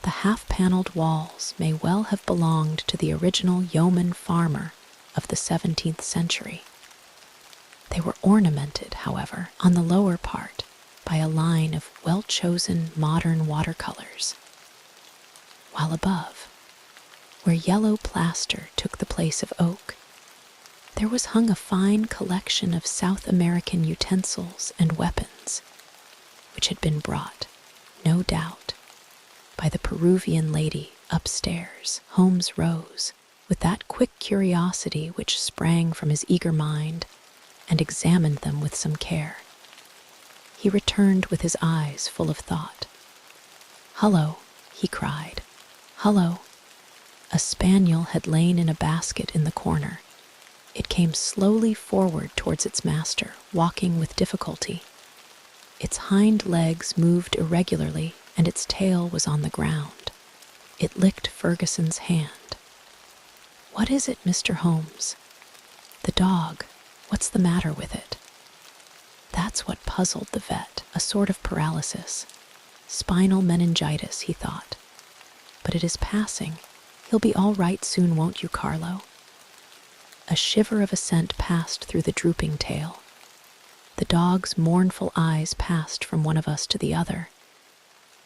The half-paneled walls may well have belonged to the original yeoman farmer of the 17th century. They were ornamented, however, on the lower part by a line of well-chosen modern watercolors, while above, where yellow plaster took the place of oak, there was hung a fine collection of South American utensils and weapons, which had been brought, no doubt, by the Peruvian lady upstairs. Holmes rose with that quick curiosity which sprang from his eager mind, and examined them with some care. He returned with his eyes full of thought. "Hullo," he cried. "Hullo." A spaniel had lain in a basket in the corner. It came slowly forward towards its master, walking with difficulty. Its hind legs moved irregularly, and its tail was on the ground. It licked Ferguson's hand. "What is it, Mr. Holmes?" "The dog. What's the matter with it?" That's what puzzled the vet. A sort of paralysis. Spinal meningitis, he thought. But it is passing. He'll be all right soon, won't you, Carlo? A shiver of assent passed through the drooping tail. The dog's mournful eyes passed from one of us to the other.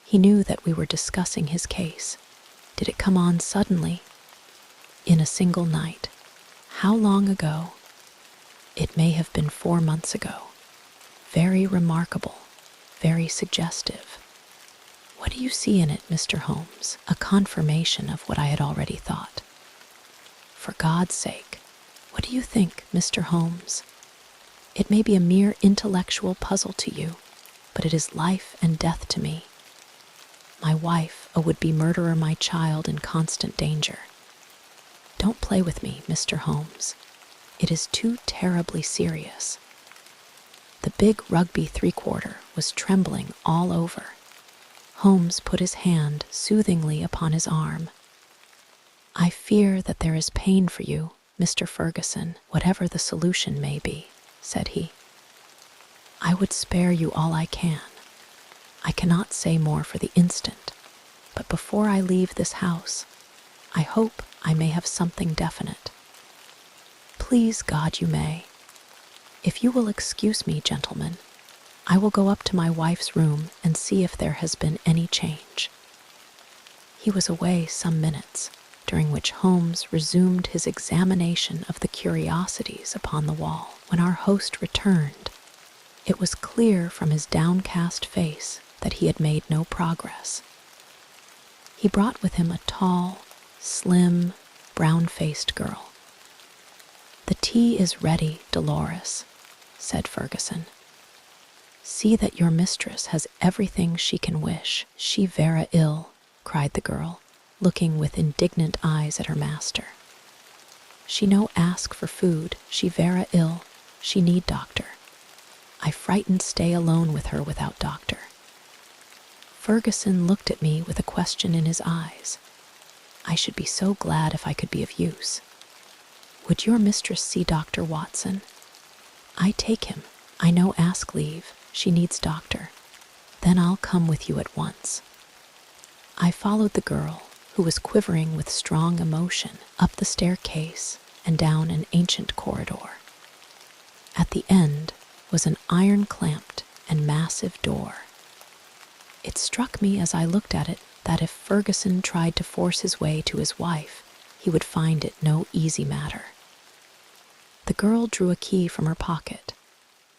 He knew that we were discussing his case. Did it come on suddenly? In a single night? How long ago? It may have been 4 months ago. Very remarkable, very suggestive. What do you see in it, Mr. Holmes? A confirmation of what I had already thought. For God's sake, what do you think, Mr. Holmes? It may be a mere intellectual puzzle to you, but it is life and death to me. My wife, a would-be murderer, my child in constant danger. Don't play with me, Mr. Holmes. It is too terribly serious. The big rugby three-quarter was trembling all over. Holmes put his hand soothingly upon his arm. "I fear that there is pain for you, Mr. Ferguson, whatever the solution may be," said he. "I would spare you all I can. I cannot say more for the instant, but before I leave this house, I hope I may have something definite. Please God you may. If you will excuse me, gentlemen, I will go up to my wife's room and see if there has been any change." He was away some minutes, during which Holmes resumed his examination of the curiosities upon the wall. When our host returned, it was clear from his downcast face that he had made no progress. He brought with him a tall, slim, brown-faced girl. "The tea is ready, Dolores," said Ferguson. "See that your mistress has everything she can wish." "She vera ill," cried the girl, looking with indignant eyes at her master. "She no ask for food, she vera ill, she need doctor. I frightened stay alone with her without doctor." Ferguson looked at me with a question in his eyes. I should be so glad if I could be of use. "Would your mistress see Dr. Watson?" "I take him. I no ask leave. She needs doctor." Then I'll come with you at once." I followed the girl, who was quivering with strong emotion, up the staircase and down an ancient corridor. At the end was an iron-clamped and massive door. It struck me as I looked at it that if Ferguson tried to force his way to his wife, he would find it no easy matter. The girl drew a key from her pocket,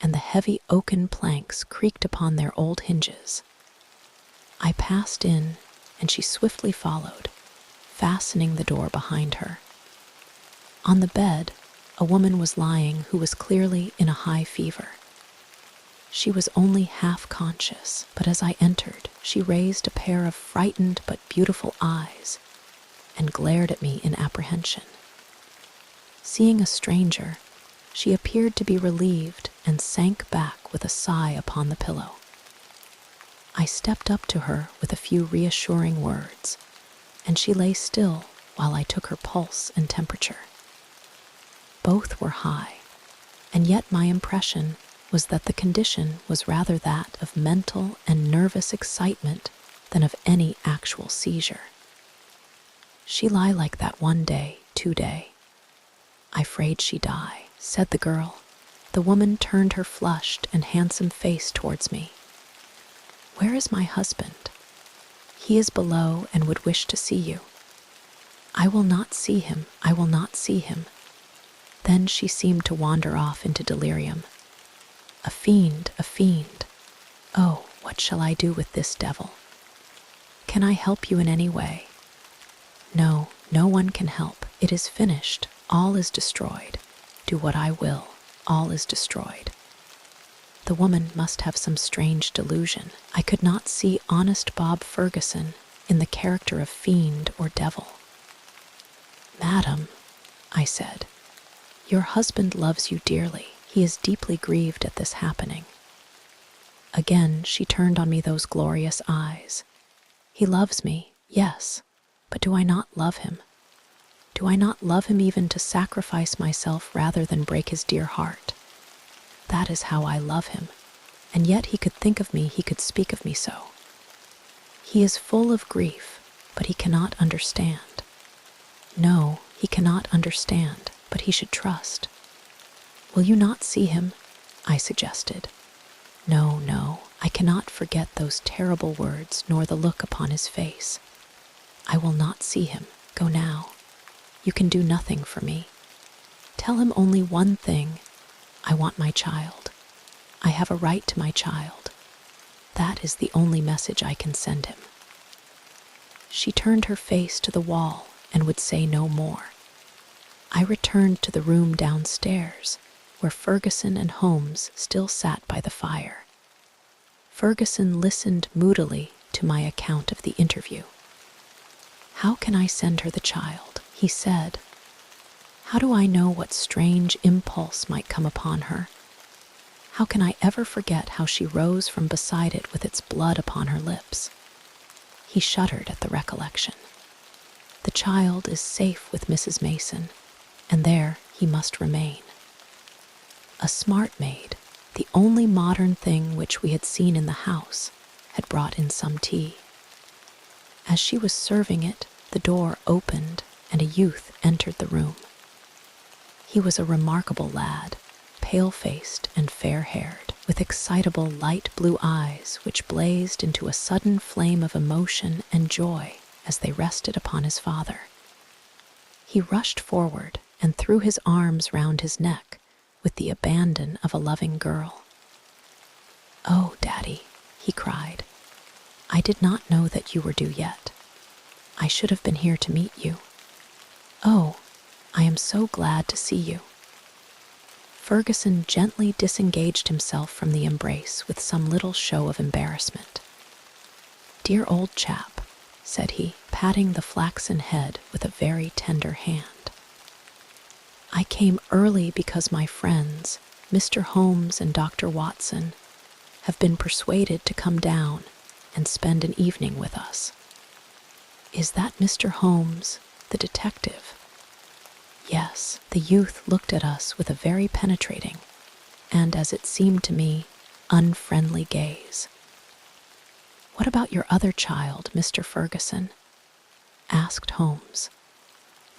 and the heavy oaken planks creaked upon their old hinges. I passed in, and she swiftly followed, fastening the door behind her. On the bed, a woman was lying who was clearly in a high fever. She was only half conscious, but as I entered, she raised a pair of frightened but beautiful eyes and glared at me in apprehension. Seeing a stranger, she appeared to be relieved and sank back with a sigh upon the pillow. I stepped up to her with a few reassuring words, and she lay still while I took her pulse and temperature. Both were high, and yet my impression was that the condition was rather that of mental and nervous excitement than of any actual seizure. "She lie like that 1 day, 2 day. I 'fraid she die," said the girl. The woman turned her flushed and handsome face towards me. "Where is my husband? He is below and would wish to see you." "I will not see him, I will not see him." Then she seemed to wander off into delirium. A fiend, a fiend. Oh, what shall I do with this devil? Can I help you in any way?" "No, no one can help. It is finished. All is destroyed. Do what I will, all is destroyed." The woman must have some strange delusion. I could not see honest Bob Ferguson in the character of fiend or devil. "Madam," I said, "your husband loves you dearly. He is deeply grieved at this happening." Again she turned on me those glorious eyes. "He loves me, yes, but do I not love him? Do I not love him even to sacrifice myself rather than break his dear heart? That is how I love him, and yet he could think of me, he could speak of me so. He is full of grief, but he cannot understand. No, he cannot understand, but he should trust. Will you not see him?" I suggested. "No, no, I cannot forget those terrible words nor the look upon his face. I will not see him. Go now. You can do nothing for me. Tell him only one thing. I want my child. I have a right to my child. That is the only message I can send him." She turned her face to the wall and would say no more. I returned to the room downstairs, where Ferguson and Holmes still sat by the fire. Ferguson listened moodily to my account of the interview. "How can I send her the child?" he said. "How do I know what strange impulse might come upon her? How can I ever forget how she rose from beside it with its blood upon her lips?" He shuddered at the recollection. "The child is safe with Mrs. Mason, and there he must remain." A smart maid, the only modern thing which we had seen in the house, had brought in some tea. As she was serving it, the door opened and a youth entered the room. He was a remarkable lad, pale-faced and fair-haired, with excitable light blue eyes which blazed into a sudden flame of emotion and joy as they rested upon his father. He rushed forward and threw his arms round his neck with the abandon of a loving girl. "Oh, Daddy," he cried, "I did not know that you were due yet. I should have been here to meet you. Oh, I am so glad to see you." Ferguson gently disengaged himself from the embrace with some little show of embarrassment. "Dear old chap," said he, patting the flaxen head with a very tender hand. "I came early because my friends, Mr. Holmes and Dr. Watson, have been persuaded to come down and spend an evening with us." "Is that Mr. Holmes, the detective?" Yes, the youth looked at us with a very penetrating, and as it seemed to me, unfriendly gaze. "What about your other child, Mr. Ferguson?" asked Holmes.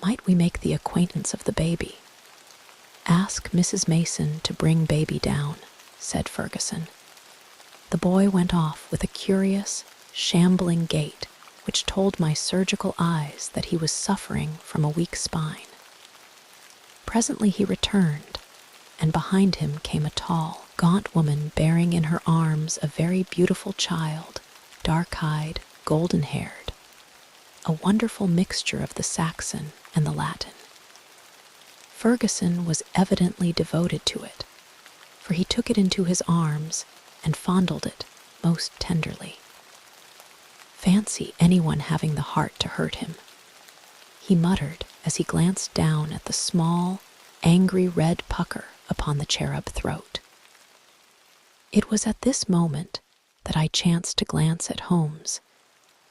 "Might we make the acquaintance of the baby?" "Ask Mrs. Mason to bring baby down," said Ferguson. The boy went off with a curious, shambling gait which told my surgical eyes that he was suffering from a weak spine. Presently he returned, and behind him came a tall, gaunt woman bearing in her arms a very beautiful child, dark-eyed, golden-haired, a wonderful mixture of the Saxon and the Latin. Ferguson was evidently devoted to it, for he took it into his arms and fondled it most tenderly. Fancy anyone having the heart to hurt him, he muttered as he glanced down at the small, angry red pucker upon the cherub throat. It was at this moment that I chanced to glance at Holmes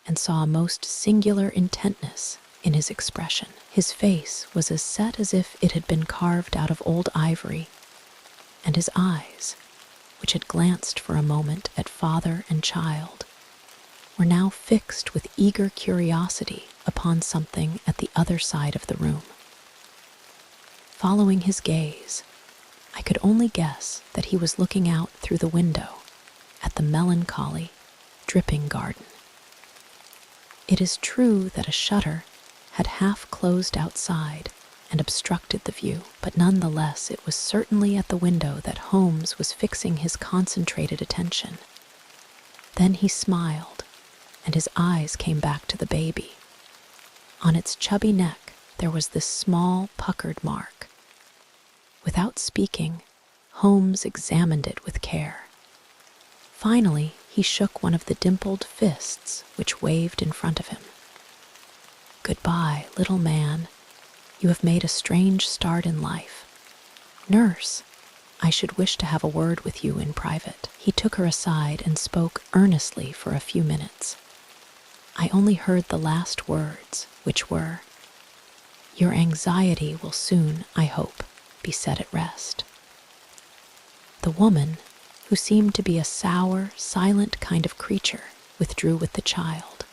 and saw a most singular intentness in his expression. His face was as set as if it had been carved out of old ivory, and his eyes, which had glanced for a moment at father and child, were now fixed with eager curiosity upon something at the other side of the room. Following his gaze, I could only guess that he was looking out through the window at the melancholy, dripping garden. It is true that a shutter had half closed outside and obstructed the view, but nonetheless it was certainly at the window that Holmes was fixing his concentrated attention. Then he smiled, and his eyes came back to the baby. On its chubby neck there was this small, puckered mark. Without speaking, Holmes examined it with care. Finally, he shook one of the dimpled fists which waved in front of him. "Goodbye, little man. You have made a strange start in life. Nurse, I should wish to have a word with you in private." He took her aside and spoke earnestly for a few minutes. I only heard the last words, which were, "Your anxiety will soon, I hope, be set at rest." The woman, who seemed to be a sour, silent kind of creature, withdrew with the child.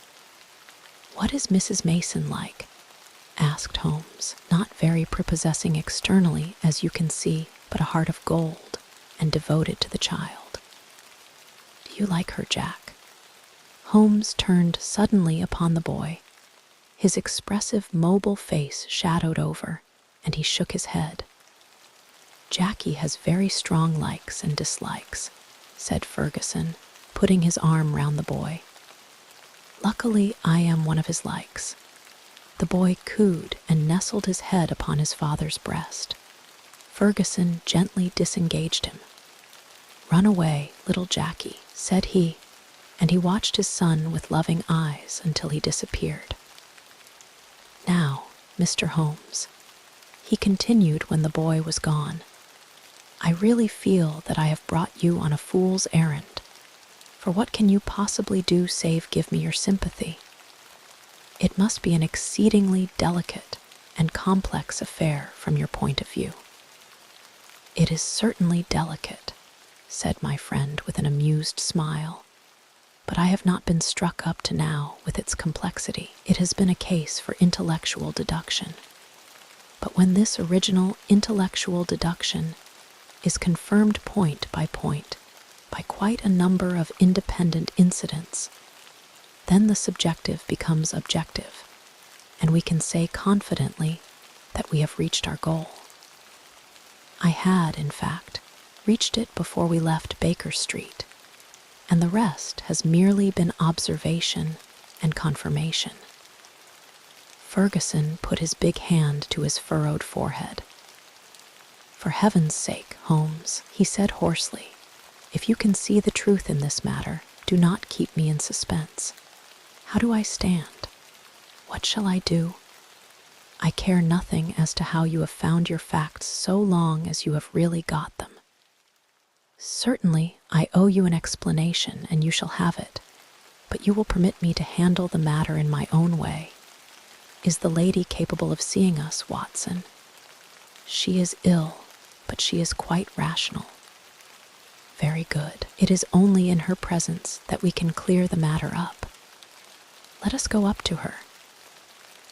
"What is Mrs. Mason like?" asked Holmes. "Not very prepossessing externally, as you can see, but a heart of gold, and devoted to the child. Do you like her, Jack?" Holmes turned suddenly upon the boy. His expressive, mobile face shadowed over, and he shook his head. "Jackie has very strong likes and dislikes," said Ferguson, putting his arm round the boy. "Luckily, I am one of his likes." The boy cooed and nestled his head upon his father's breast. Ferguson gently disengaged him. "Run away, little Jackie," said he, and he watched his son with loving eyes until he disappeared. "Now, Mr. Holmes," he continued when the boy was gone, "I really feel that I have brought you on a fool's errand, for what can you possibly do save give me your sympathy? It must be an exceedingly delicate and complex affair from your point of view." "It is certainly delicate," said my friend with an amused smile, "but I have not been struck up to now with its complexity. It has been a case for intellectual deduction. But when this original intellectual deduction is confirmed point by quite a number of independent incidents, then the subjective becomes objective, and we can say confidently that we have reached our goal. I had, in fact, reached it before we left Baker Street, and the rest has merely been observation and confirmation." Ferguson put his big hand to his furrowed forehead. "For heaven's sake, Holmes," he said hoarsely, "if you can see the truth in this matter, do not keep me in suspense. How do I stand? What shall I do? I care nothing as to how you have found your facts so long as you have really got them. Certainly, I owe you an explanation, and you shall have it, but you will permit me to handle the matter in my own way. Is the lady capable of seeing us, Watson?" "She is ill, but she is quite rational." Very good. It is only in her presence that we can clear the matter up. Let us go up to her."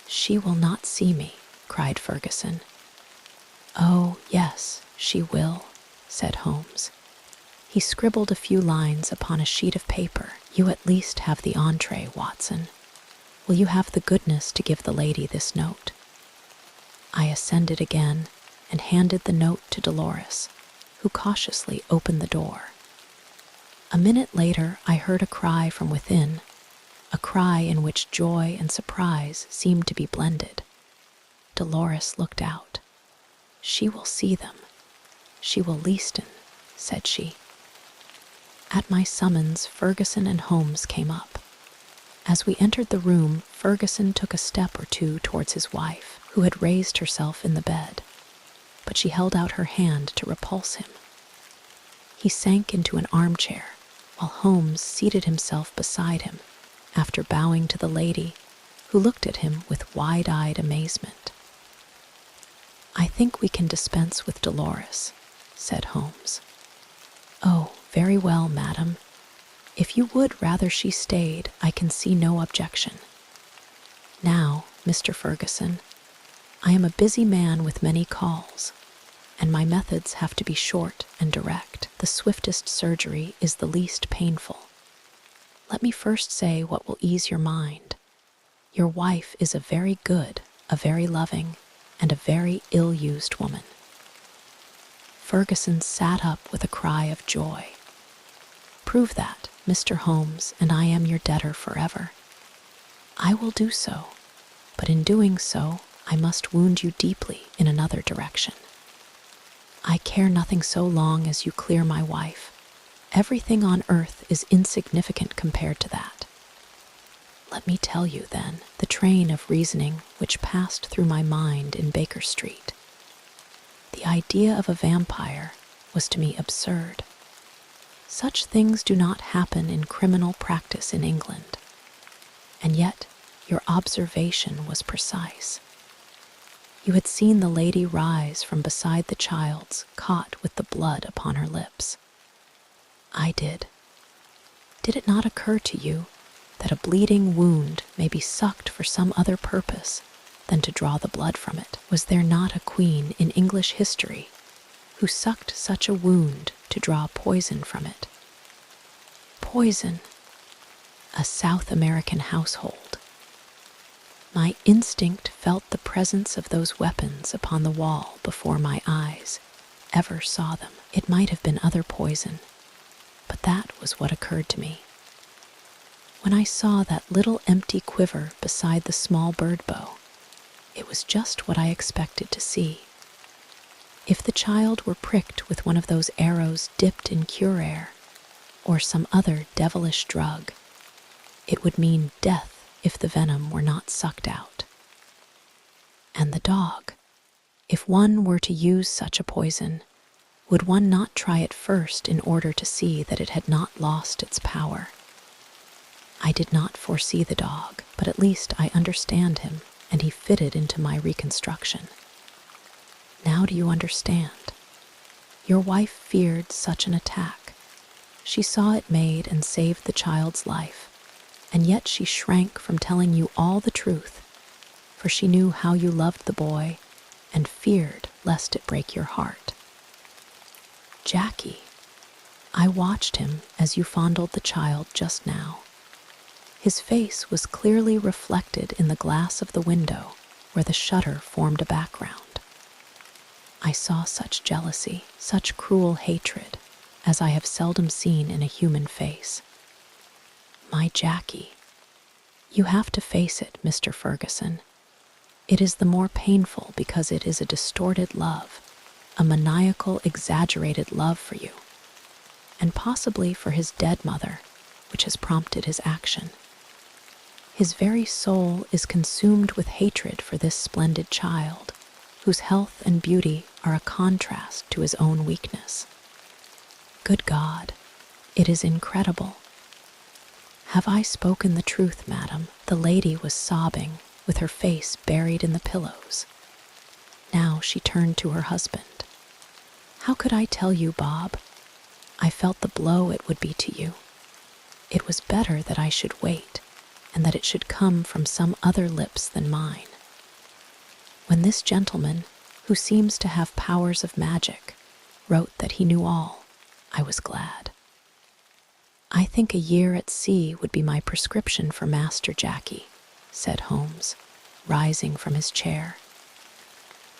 "She will not see me," cried Ferguson. "Oh, yes, she will," said Holmes. He scribbled a few lines upon a sheet of paper. "You at least have the entree, Watson. Will you have the goodness to give the lady this note?" I ascended again and handed the note to Dolores, who cautiously opened the door. A minute later, I heard a cry from within, a cry in which joy and surprise seemed to be blended. Dolores looked out. "She will see them. She will leisten," said she. At my summons, Ferguson and Holmes came up. As we entered the room, Ferguson took a step or two towards his wife, who had raised herself in the bed, but she held out her hand to repulse him. He sank into an armchair, while Holmes seated himself beside him, after bowing to the lady, who looked at him with wide-eyed amazement. "I think we can dispense with Dolores," said Holmes. "Oh, very well, madam. If you would rather she stayed, I can see no objection. Now, Mr. Ferguson, I am a busy man with many calls, and my methods have to be short and direct. The swiftest surgery is the least painful. Let me first say what will ease your mind. Your wife is a very good, a very loving, and a very ill-used woman." Ferguson sat up with a cry of joy. "Prove that, Mr. Holmes, and I am your debtor forever." "I will do so, but in doing so, I must wound you deeply in another direction. I care nothing so long as you clear my wife. Everything on earth is insignificant compared to that. Let me tell you, then, the train of reasoning which passed through my mind in Baker Street. The idea of a vampire was to me absurd. Such things do not happen in criminal practice in England, and yet your observation was precise. You had seen the lady rise from beside the child's, caught with the blood upon her lips. I did. Did it not occur to you that a bleeding wound may be sucked for some other purpose than to draw the blood from it? Was there not a queen in English history who sucked such a wound to draw poison from it? Poison! A South American household. My instinct felt the presence of those weapons upon the wall before my eyes ever saw them. It might have been other poison, but that was what occurred to me. When I saw that little empty quiver beside the small bird bow, it was just what I expected to see. If the child were pricked with one of those arrows dipped in curare, or some other devilish drug, it would mean death if the venom were not sucked out. And the dog, if one were to use such a poison, would one not try it first in order to see that it had not lost its power? I did not foresee the dog, but at least I understand him, and he fitted into my reconstruction. Now do you understand? Your wife feared such an attack. She saw it made and saved the child's life, and yet she shrank from telling you all the truth, for she knew how you loved the boy and feared lest it break your heart. Jackie, I watched him as you fondled the child just now. His face was clearly reflected in the glass of the window where the shutter formed a background. I saw such jealousy, such cruel hatred, as I have seldom seen in a human face. My Jackie, you have to face it, Mr. Ferguson. It is the more painful because it is a distorted love, a maniacal, exaggerated love for you, and possibly for his dead mother, which has prompted his action. His very soul is consumed with hatred for this splendid child, whose health and beauty are a contrast to his own weakness. Good God, it is incredible. Have I spoken the truth, madam? The lady was sobbing, with her face buried in the pillows. Now she turned to her husband. How could I tell you, Bob? I felt the blow it would be to you. It was better that I should wait, and that it should come from some other lips than mine. When this gentleman, who seems to have powers of magic, wrote that he knew all, I was glad. I think a year at sea would be my prescription for Master Jackie, said Holmes, rising from his chair.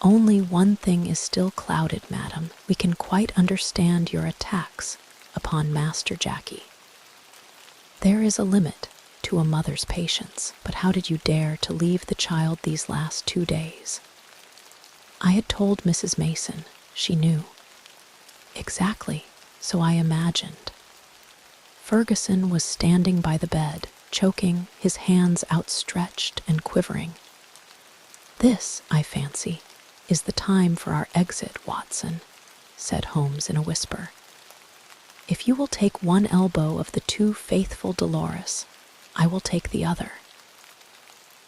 Only one thing is still clouded, madam. We can quite understand your attacks upon Master Jackie. There is a limit to a mother's patience, but how did you dare to leave the child these last 2 days? I had told Mrs. Mason. She knew. Exactly, so I imagined. Ferguson was standing by the bed, choking, his hands outstretched and quivering. This, I fancy, is the time for our exit, Watson, said Holmes in a whisper. If you will take one elbow of the 2 faithful Dolores, I will take the other.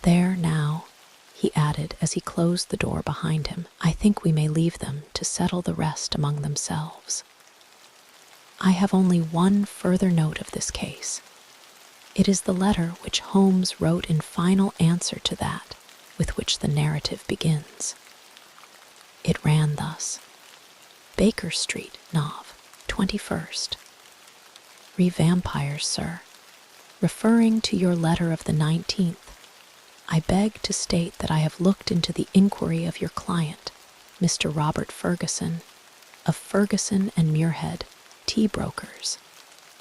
There now, he added as he closed the door behind him, I think we may leave them to settle the rest among themselves. I have only one further note of this case. It is the letter which Holmes wrote in final answer to that with which the narrative begins. It ran thus: Baker Street, Nov. 21st. Re-vampires, sir. Referring to your letter of the 19th, I beg to state that I have looked into the inquiry of your client, Mr. Robert Ferguson, of Ferguson and Muirhead, tea brokers,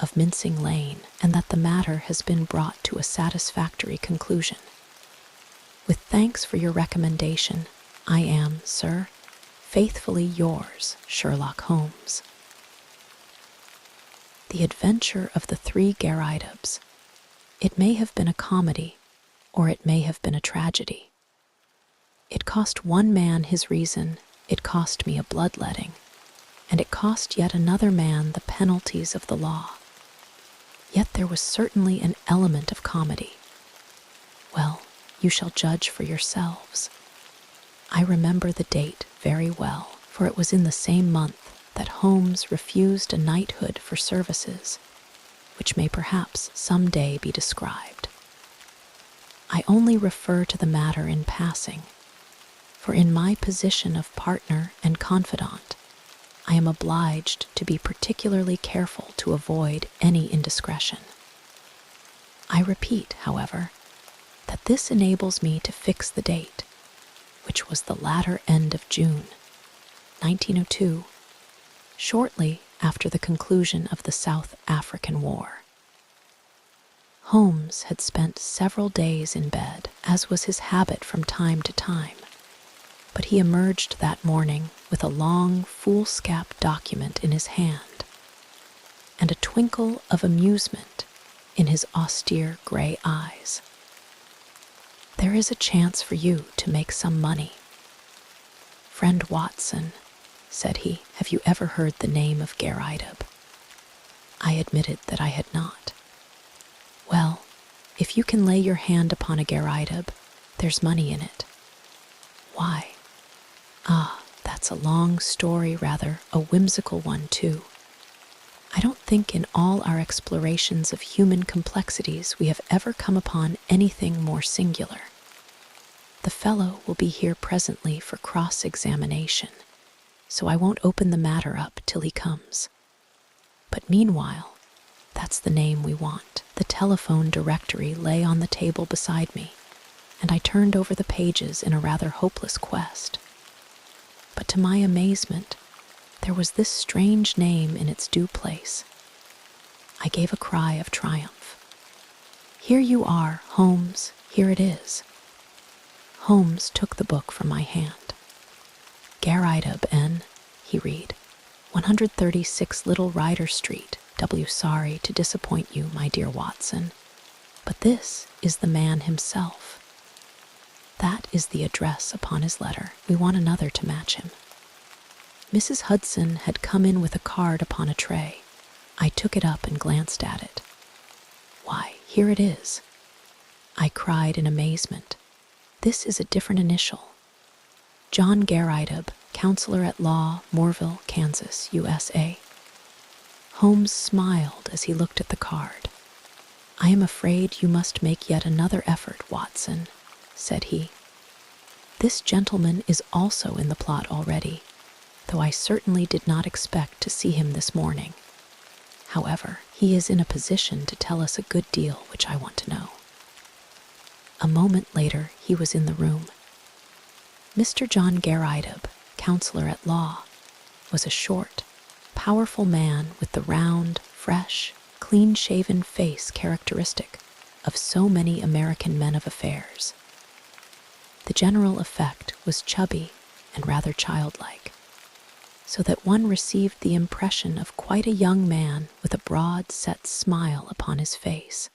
of Mincing Lane, and that the matter has been brought to a satisfactory conclusion. With thanks for your recommendation, I am, sir, faithfully yours, Sherlock Holmes. The Adventure of the 3 Garridebs. It may have been a comedy, or it may have been a tragedy. It cost one man his reason, it cost me a bloodletting, and it cost yet another man the penalties of the law. Yet there was certainly an element of comedy. Well, you shall judge for yourselves. I remember the date very well, for it was in the same month that Holmes refused a knighthood for services, which may perhaps some day be described. I only refer to the matter in passing, for in my position of partner and confidant, I am obliged to be particularly careful to avoid any indiscretion. I repeat, however, that this enables me to fix the date, which was the latter end of June, 1902, shortly after the conclusion of the South African War. Holmes had spent several days in bed, as was his habit from time to time, but he emerged that morning with a long foolscap document in his hand, and a twinkle of amusement in his austere gray eyes. There is a chance for you to make some money. Friend Watson, said he, have you ever heard the name of Garrideb? I admitted that I had not. Well, if you can lay your hand upon a Garrideb, there's money in it. Why? Ah, that's a long story, rather a whimsical one, too. I don't think in all our explorations of human complexities we have ever come upon anything more singular. The fellow will be here presently for cross-examination, so I won't open the matter up till he comes. But meanwhile, that's the name we want. The telephone directory lay on the table beside me, and I turned over the pages in a rather hopeless quest. But to my amazement, there was this strange name in its due place. I gave a cry of triumph. Here you are, Holmes, here it is. Holmes took the book from my hand. Garrideb, N., he read, 136 Little Ryder Street, W. Sorry to disappoint you, my dear Watson, but this is the man himself. That is the address upon his letter. We want another to match him. Mrs. Hudson had come in with a card upon a tray. I took it up and glanced at it. Why, here it is. I cried in amazement. This is a different initial. John Garrideb, Counselor at Law, Moorville, Kansas, USA. Holmes smiled as he looked at the card. "I am afraid you must make yet another effort, Watson," said he. "This gentleman is also in the plot already, though I certainly did not expect to see him this morning. However, he is in a position to tell us a good deal which I want to know." A moment later, he was in the room. Mr. John Garrideb, counselor at law, was a short, powerful man with the round, fresh, clean-shaven face characteristic of so many American men of affairs. The general effect was chubby and rather childlike, so that one received the impression of quite a young man with a broad, set smile upon his face.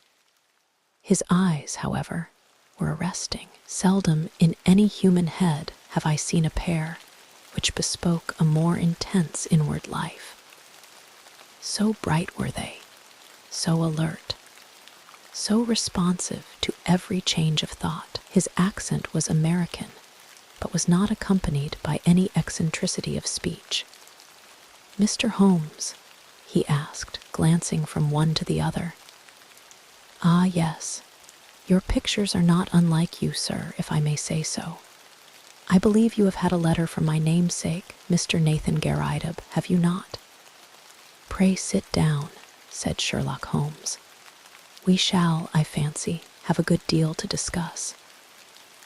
His eyes, however, were arresting. Seldom in any human head have I seen a pair which bespoke a more intense inward life. So bright were they, so alert, so responsive to every change of thought. His accent was American, but was not accompanied by any eccentricity of speech. "Mr. Holmes?" he asked, glancing from one to the other. "Ah, yes. Your pictures are not unlike you, sir, if I may say so. I believe you have had a letter from my namesake, Mr. Nathan Garrideb, have you not?" "Pray sit down," said Sherlock Holmes. "We shall, I fancy, have a good deal to discuss."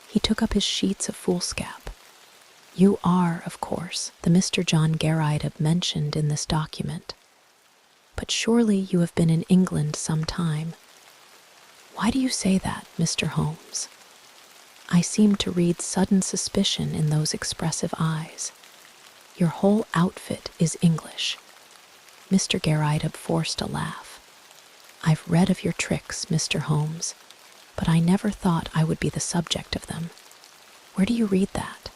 He took up his sheets of foolscap. "You are, of course, the Mr. John Garrideb mentioned in this document. But surely you have been in England some time. Why do you say that, Mr. Holmes? I seem to read sudden suspicion in those expressive eyes. Your whole outfit is English." Mr. Garrideb forced a laugh. "I've read of your tricks, Mr. Holmes, but I never thought I would be the subject of them. Where do you read that?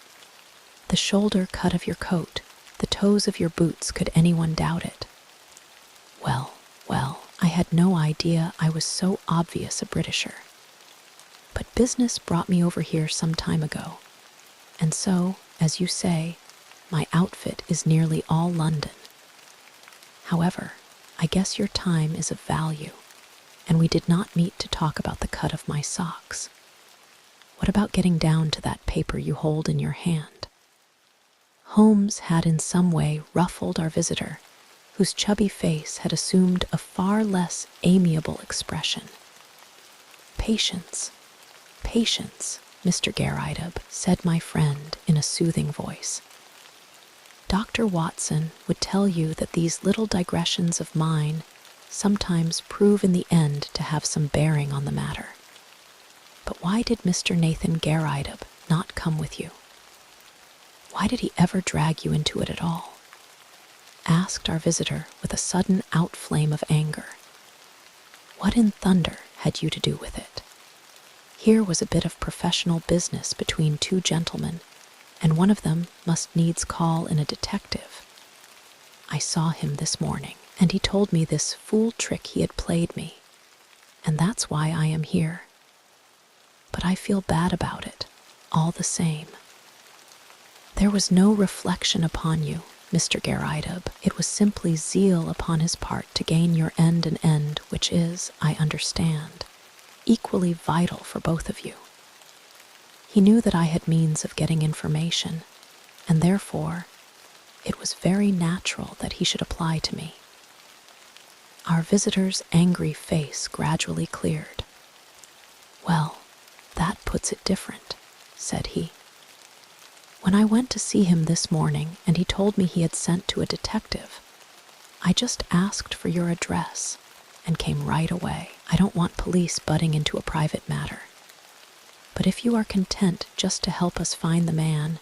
The shoulder cut of your coat, the toes of your boots, could anyone doubt it? Well, I had no idea I was so obvious a Britisher. But business brought me over here some time ago, and so, as you say, my outfit is nearly all London. However, I guess your time is of value, and we did not meet to talk about the cut of my socks. What about getting down to that paper you hold in your hand?" Holmes had in some way ruffled our visitor, whose chubby face had assumed a far less amiable expression. Patience, Mr. Garrideb," said my friend in a soothing voice. "Dr. Watson would tell you that these little digressions of mine sometimes prove in the end to have some bearing on the matter. But why did Mr. Nathan Garrideb not come with you? Why did he ever drag you into it at all?" asked our visitor with a sudden outflame of anger. "What in thunder had you to do with it? Here was a bit of professional business between two gentlemen, and one of them must needs call in a detective. I saw him this morning, and he told me this fool trick he had played me, and that's why I am here. But I feel bad about it, all the same. There was no reflection upon you, Mr. Garrideb. It was simply zeal upon his part to gain your end, an end which is, I understand, equally vital for both of you. He knew that I had means of getting information, and therefore it was very natural that he should apply to me." Our visitor's angry face gradually cleared. "Well, that puts it different," said he. "When I went to see him this morning and he told me he had sent to a detective, I just asked for your address and came right away. I don't want police butting into a private matter. But if you are content just to help us find the man,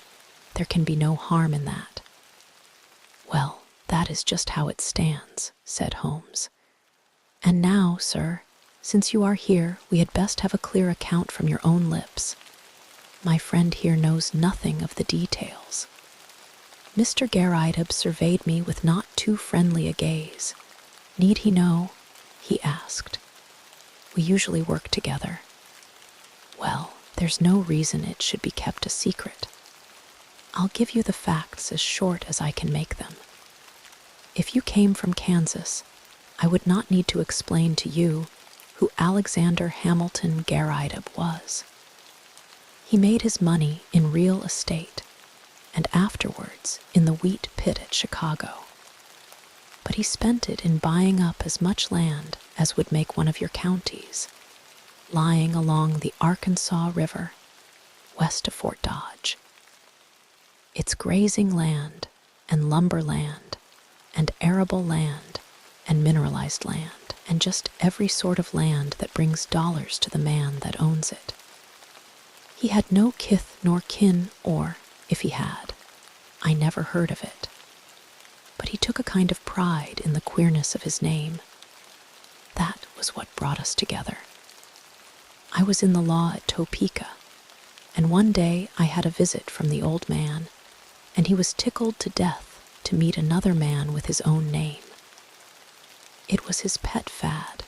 there can be no harm in that." "Well, that is just how it stands," said Holmes. "And now, sir, since you are here, we had best have a clear account from your own lips. My friend here knows nothing of the details." Mr. Garrideb surveyed me with not too friendly a gaze. "Need he know?" he asked. "We usually work together." "Well, there's no reason it should be kept a secret. I'll give you the facts as short as I can make them. If you came from Kansas, I would not need to explain to you who Alexander Hamilton Garrideb was. He made his money in real estate and afterwards in the wheat pit at Chicago. But he spent it in buying up as much land as would make one of your counties, lying along the Arkansas River, west of Fort Dodge. It's grazing land and lumber land and arable land and mineralized land and just every sort of land that brings dollars to the man that owns it. He had no kith nor kin, or, if he had, I never heard of it. But he took a kind of pride in the queerness of his name. That was what brought us together. I was in the law at Topeka, and one day I had a visit from the old man, and he was tickled to death to meet another man with his own name. It was his pet fad,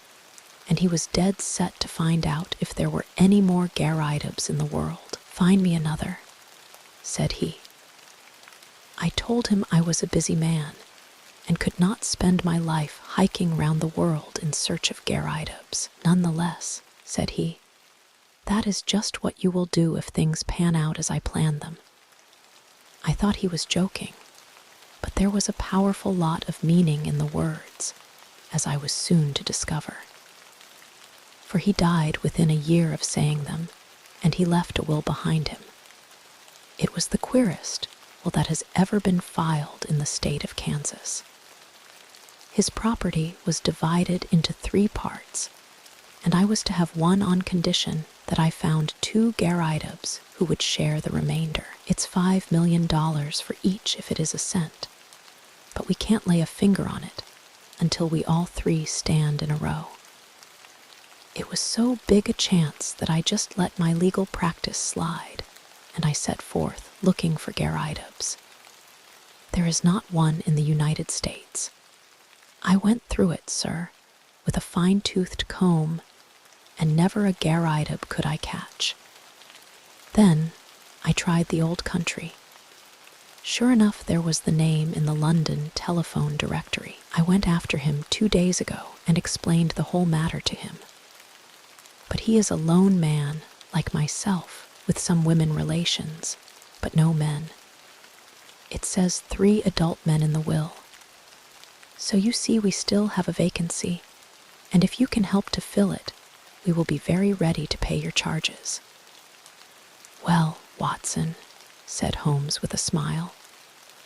and he was dead set to find out if there were any more Garridebs in the world. "Find me another," said he. I told him I was a busy man, and could not spend my life hiking round the world in search of Garridebs. "Nonetheless," said he, "that is just what you will do if things pan out as I planned them." I thought he was joking, but there was a powerful lot of meaning in the words, as I was soon to discover. For he died within a year of saying them, and he left a will behind him. It was the queerest will that has ever been filed in the state of Kansas. His property was divided into 3 parts, and I was to have one on condition that I found 2 Garridebs who would share the remainder. It's $5 million for each if it is a cent, but we can't lay a finger on it until we all 3 stand in a row. It was so big a chance that I just let my legal practice slide, and I set forth looking for Garridebs. There is not one in the United States. I went through it, sir, with a fine-toothed comb, and never a Garrideb could I catch. Then I tried the old country. Sure enough, there was the name in the London telephone directory. I went after him 2 days ago and explained the whole matter to him. But he is a lone man, like myself, with some women relations, but no men. It says 3 adult men in the will. So you see we still have a vacancy, and if you can help to fill it, we will be very ready to pay your charges. "Well, Watson," said Holmes with a smile,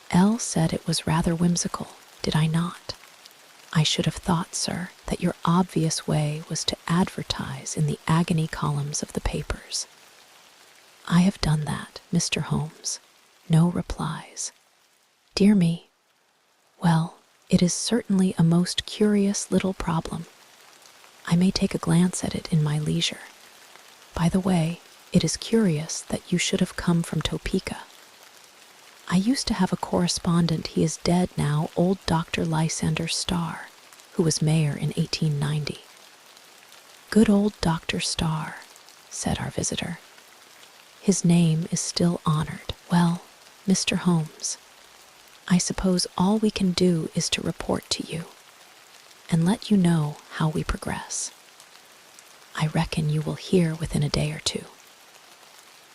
"L said it was rather whimsical, did I not? I should have thought, sir, that your obvious way was to advertise in the agony columns of the papers." "I have done that, Mr. Holmes." No replies. "Dear me. Well, it is certainly a most curious little problem. I may take a glance at it in my leisure. By the way, it is curious that you should have come from Topeka. I used to have a correspondent, he is dead now, old Dr. Lysander Starr, who was mayor in 1890. "Good old Dr. Starr," said our visitor. "His name is still honored. Well, Mr. Holmes, I suppose all we can do is to report to you and let you know how we progress. I reckon you will hear within a day or 2.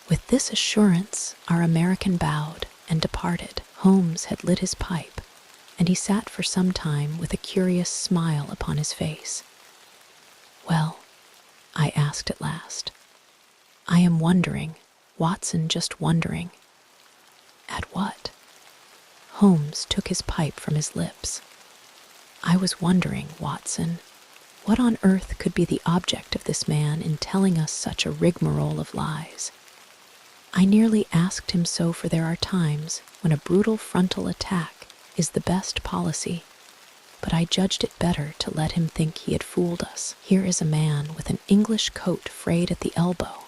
With this assurance, our American bowed and departed. Holmes had lit his pipe, and he sat for some time with a curious smile upon his face. "Well," I asked at last, "I am wondering, Watson, just wondering." "At what?" Holmes took his pipe from his lips. "I was wondering, Watson, what on earth could be the object of this man in telling us such a rigmarole of lies. I nearly asked him so, for there are times when a brutal frontal attack is the best policy, but I judged it better to let him think he had fooled us. Here is a man with an English coat frayed at the elbow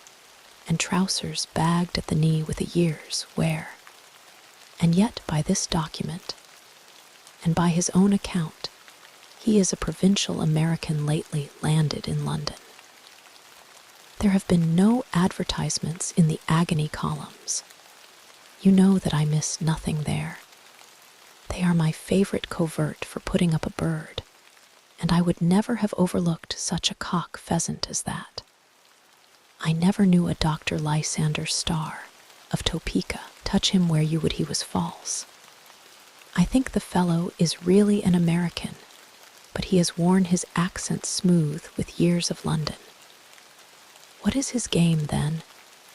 and trousers bagged at the knee with a year's wear. And yet by this document, and by his own account, he is a provincial American lately landed in London. There have been no advertisements in the agony columns. You know that I miss nothing there. They are my favorite covert for putting up a bird, and I would never have overlooked such a cock pheasant as that. I never knew a Dr. Lysander Starr, of Topeka, touch him where you would he was false. I think the fellow is really an American, but he has worn his accent smooth with years of London. What is his game, then,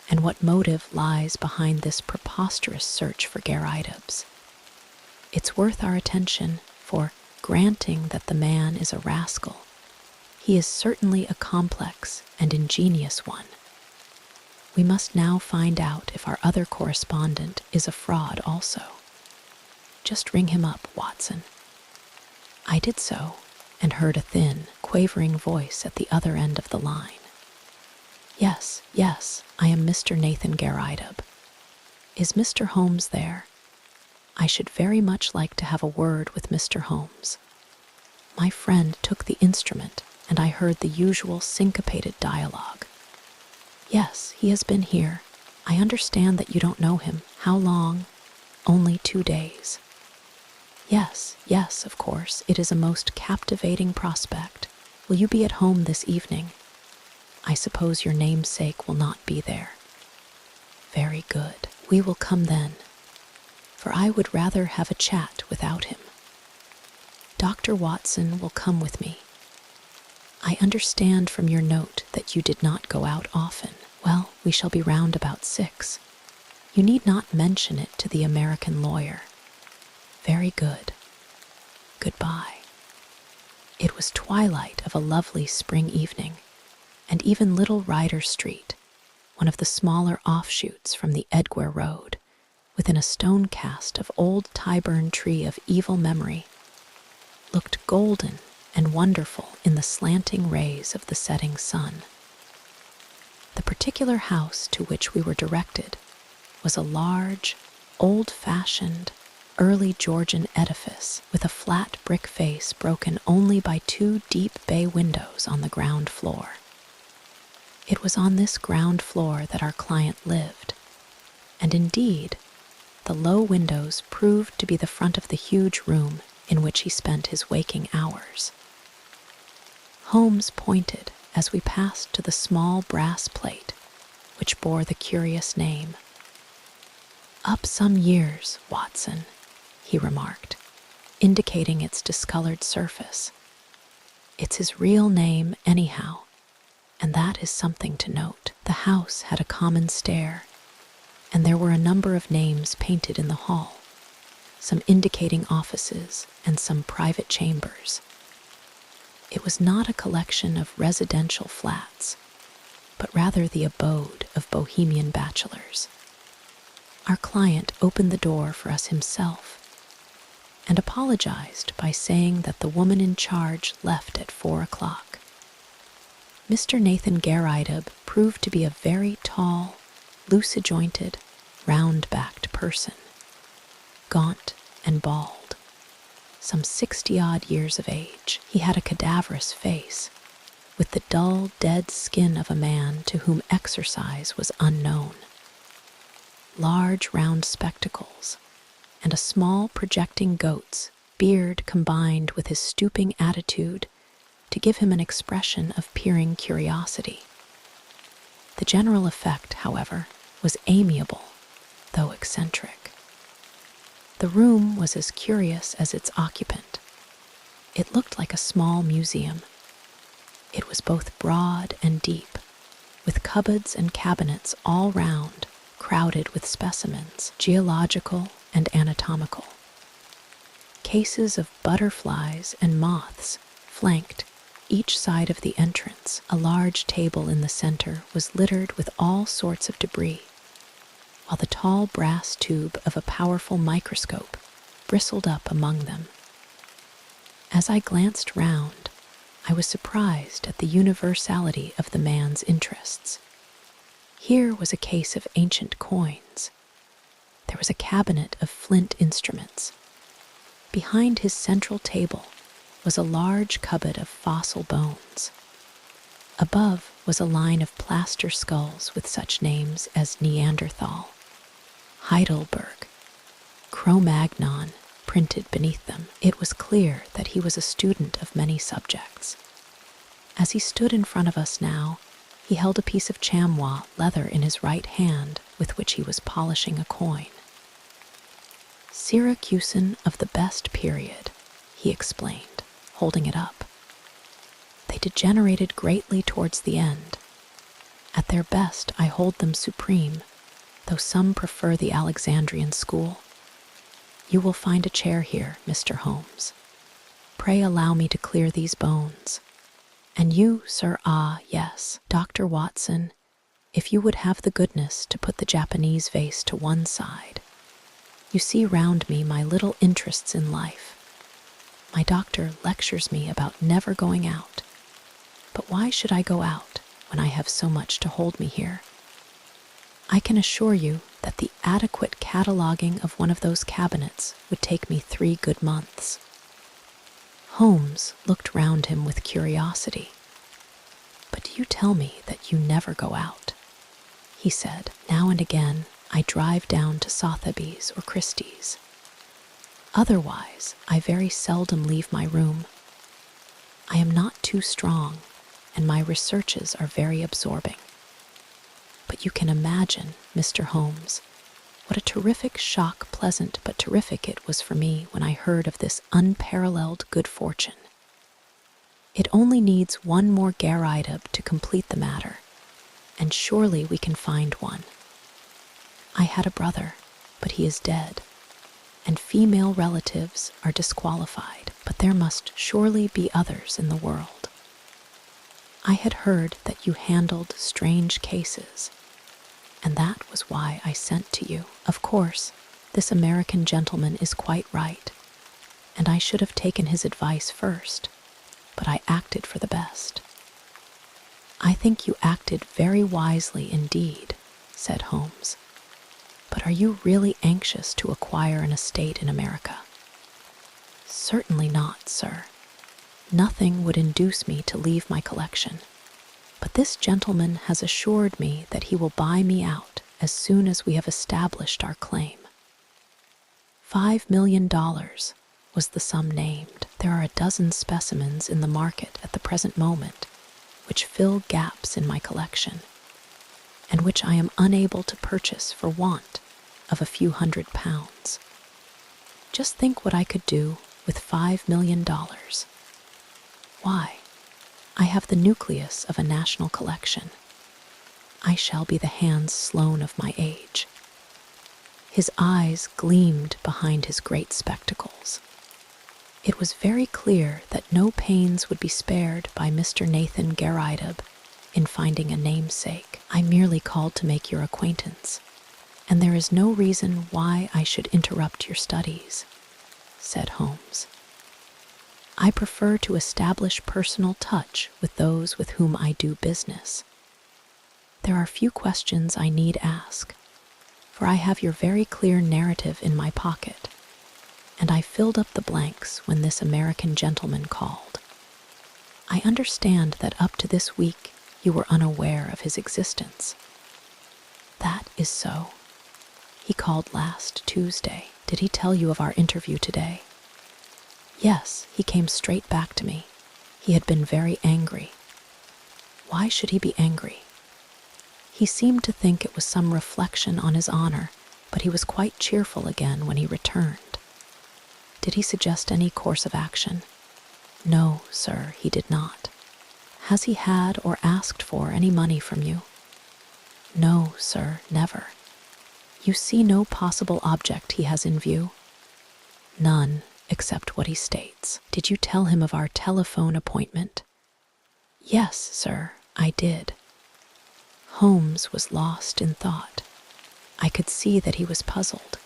and what motive lies behind this preposterous search for Garridebs? It's worth our attention, for, granting that the man is a rascal, he is certainly a complex and ingenious one. We must now find out if our other correspondent is a fraud also. Just ring him up, Watson. I did so, and heard a thin, quavering voice at the other end of the line. Yes, I am Mr. Nathan Garrideb. Is Mr. Holmes there? I should very much like to have a word with Mr. Holmes. My friend took the instrument, and I heard the usual syncopated dialogue. Yes, he has been here. I understand that you don't know him. How long? Only 2 days. Yes, of course, it is a most captivating prospect. Will you be at home this evening? I suppose your namesake will not be there. Very good. We will come then, for I would rather have a chat without him. Dr. Watson will come with me. I understand from your note that you did not go out often. Well, we shall be round about 6. You need not mention it to the American lawyer. Very good. Goodbye. It was twilight of a lovely spring evening, and even Little Ryder Street, one of the smaller offshoots from the Edgware Road, within a stone cast of old Tyburn tree of evil memory, looked golden and wonderful in the slanting rays of the setting sun. The particular house to which we were directed was a large, old-fashioned, early Georgian edifice with a flat brick face broken only by 2 deep bay windows on the ground floor. It was on this ground floor that our client lived, and indeed, the low windows proved to be the front of the huge room in which he spent his waking hours. Holmes pointed as we passed to the small brass plate which bore the curious name. Up some years, Watson, he remarked, indicating its discolored surface. It's his real name anyhow, and that is something to note. The house had a common stair, and there were a number of names painted in the hall, some indicating offices and some private chambers. It was not a collection of residential flats, but rather the abode of bohemian bachelors. Our client opened the door for us himself and apologized by saying that the woman in charge left at 4 o'clock. Mr. Nathan Garrideb proved to be a very tall, loose-jointed, round-backed person, gaunt and bald, some 60-odd years of age. He had a cadaverous face, with the dull, dead skin of a man to whom exercise was unknown. Large round spectacles, and a small projecting goat's beard combined with his stooping attitude to give him an expression of peering curiosity. The general effect, however, was amiable, though eccentric. The room was as curious as its occupant. It looked like a small museum. It was both broad and deep, with cupboards and cabinets all round, crowded with specimens, geological and anatomical. Cases of butterflies and moths flanked each side of the entrance. A large table in the center was littered with all sorts of debris, while the tall brass tube of a powerful microscope bristled up among them. As I glanced round, I was surprised at the universality of the man's interests. Here was a case of ancient coins. There was a cabinet of flint instruments. Behind his central table was a large cupboard of fossil bones. Above was a line of plaster skulls with such names as Neanderthal, Heidelberg, Cro-Magnon, printed beneath them. It was clear that he was a student of many subjects. As he stood in front of us now, he held a piece of chamois leather in his right hand with which he was polishing a coin. Syracusan of the best period, he explained, holding it up. They degenerated greatly towards the end. At their best, I hold them supreme, though some prefer the Alexandrian school. You will find a chair here, Mr. Holmes. Pray allow me to clear these bones. And you, sir, yes, Dr. Watson, if you would have the goodness to put the Japanese vase to one side. You see round me my little interests in life. My doctor lectures me about never going out. But why should I go out when I have so much to hold me here? I can assure you that the adequate cataloging of one of those cabinets would take me 3 good months. Holmes looked round him with curiosity. But do you tell me that you never go out? He said, now and again I drive down to Sotheby's or Christie's. Otherwise, I very seldom leave my room. I am not too strong, and my researches are very absorbing. But you can imagine, Mr. Holmes, what a terrific shock, pleasant but terrific, it was for me when I heard of this unparalleled good fortune. It only needs one more Garrideb to complete the matter, and surely we can find one. I had a brother, but he is dead, and female relatives are disqualified, but there must surely be others in the world. I had heard that you handled strange cases, and that was why I sent to you. Of course, this American gentleman is quite right, and I should have taken his advice first, but I acted for the best. I think you acted very wisely indeed, said Holmes. But are you really anxious to acquire an estate in America? Certainly not, sir. Nothing would induce me to leave my collection. But this gentleman has assured me that he will buy me out as soon as we have established our claim. $5 million was the sum named. There are a dozen specimens in the market at the present moment which fill gaps in my collection, and which I am unable to purchase for want of a few £100. Just think what I could do with $5 million. Why, I have the nucleus of a national collection. I shall be the Hans Sloane of my age. His eyes gleamed behind his great spectacles. It was very clear that no pains would be spared by Mr. Nathan Garrideb in finding a namesake. I merely called to make your acquaintance, and there is no reason why I should interrupt your studies, said Holmes. I prefer to establish personal touch with those with whom I do business. There are few questions I need ask, for I have your very clear narrative in my pocket, and I filled up the blanks when this American gentleman called. I understand that up to this week you were unaware of his existence. That is so. He called last Tuesday. Did he tell you of our interview today? Yes, he came straight back to me. He had been very angry. Why should he be angry? He seemed to think it was some reflection on his honor, but he was quite cheerful again when he returned. Did he suggest any course of action? No, sir, he did not. Has he had or asked for any money from you? No, sir, never. You see no possible object he has in view? None, except what he states. Did you tell him of our telephone appointment? Yes, sir, I did. Holmes was lost in thought. I could see that he was puzzled.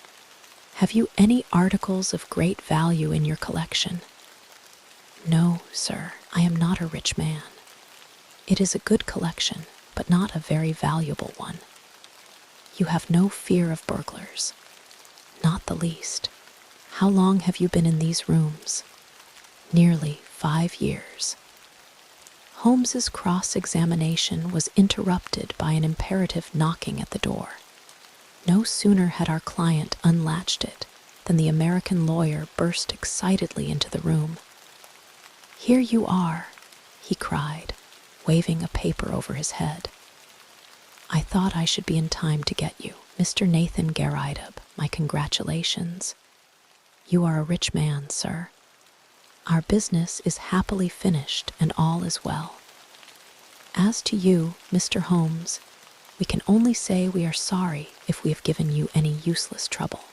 Have you any articles of great value in your collection? No, sir, I am not a rich man. It is a good collection, but not a very valuable one. You have no fear of burglars? Not the least. How long have you been in these rooms? Nearly 5 years. Holmes's cross-examination was interrupted by an imperative knocking at the door. No sooner had our client unlatched it Then the American lawyer burst excitedly into the room. "Here you are," he cried, waving a paper over his head. "I thought I should be in time to get you. Mr. Nathan Garrideb, my congratulations. You are a rich man, sir. Our business is happily finished and all is well. As to you, Mr. Holmes, we can only say we are sorry if we have given you any useless trouble."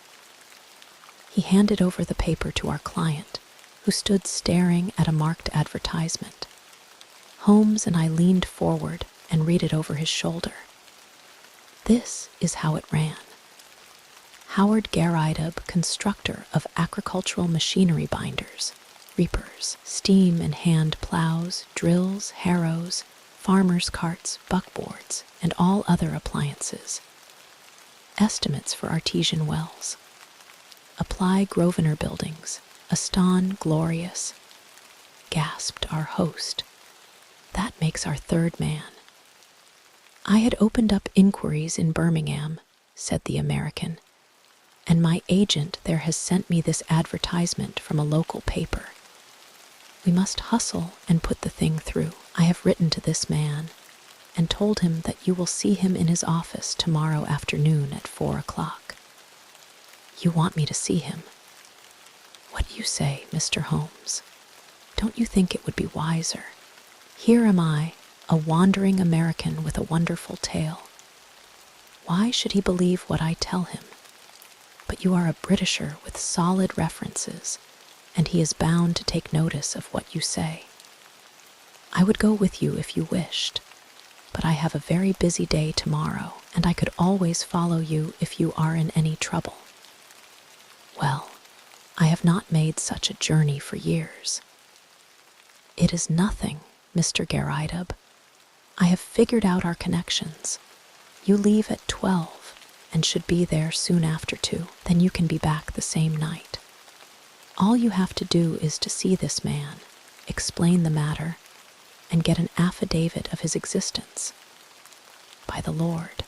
He handed over the paper to our client, who stood staring at a marked advertisement. Holmes and I leaned forward and read it over his shoulder. This is how it ran. Howard Garrideb, constructor of agricultural machinery binders, reapers, steam and hand plows, drills, harrows, farmers' carts, buckboards, and all other appliances. Estimates for artesian wells. Apply Grosvenor Buildings, Aston Glorious. Gasped our host. That makes our third man. "I had opened up inquiries in Birmingham," said the American, "and my agent there has sent me this advertisement from a local paper. We must hustle and put the thing through. I have written to this man and told him that you will see him in his office tomorrow afternoon at 4 o'clock. You want me to see him. What do you say, Mr. Holmes? Don't you think it would be wiser? Here am I, a wandering American with a wonderful tale. Why should he believe what I tell him? But you are a Britisher with solid references, and he is bound to take notice of what you say. I would go with you if you wished, but I have a very busy day tomorrow, and I could always follow you if you are in any trouble." "Well, I have not made such a journey for years." "It is nothing, Mr. Garrideb. I have figured out our connections. You leave at 12 and should be there soon after 2. Then you can be back the same night. All you have to do is to see this man, explain the matter, and get an affidavit of his existence. By the Lord,"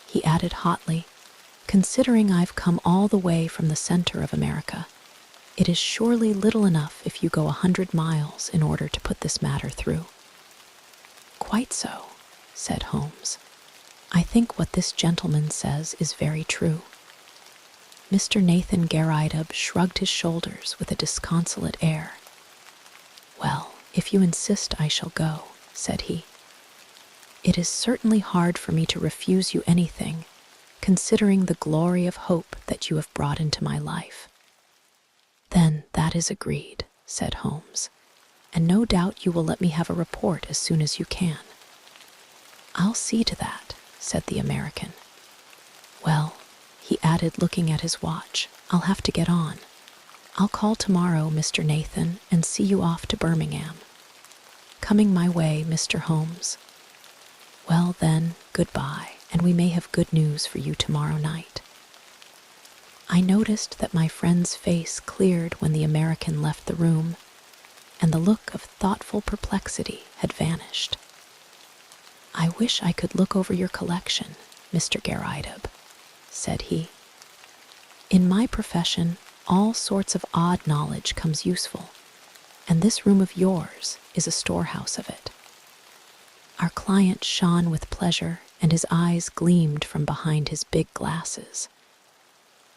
he added hotly, "considering I've come all the way from the center of America, it is surely little enough if you go 100 miles in order to put this matter through." "Quite so," said Holmes. "I think what this gentleman says is very true." Mr. Nathan Garrideb shrugged his shoulders with a disconsolate air. "Well, if you insist, I shall go," said he. "It is certainly hard for me to refuse you anything, considering the glory of hope that you have brought into my life." "Then that is agreed," said Holmes, "and no doubt you will let me have a report as soon as you can." "I'll see to that," said the American. "Well," he added, looking at his watch, "I'll have to get on. I'll call tomorrow, Mr. Nathan, and see you off to Birmingham. Coming my way, Mr. Holmes. Well then, goodbye, and we may have good news for you tomorrow night." I noticed that my friend's face cleared when the American left the room, and the look of thoughtful perplexity had vanished. "I wish I could look over your collection, Mr. Garrideb," said he. "In my profession, all sorts of odd knowledge comes useful, and this room of yours is a storehouse of it." Our client shone with pleasure, and his eyes gleamed from behind his big glasses.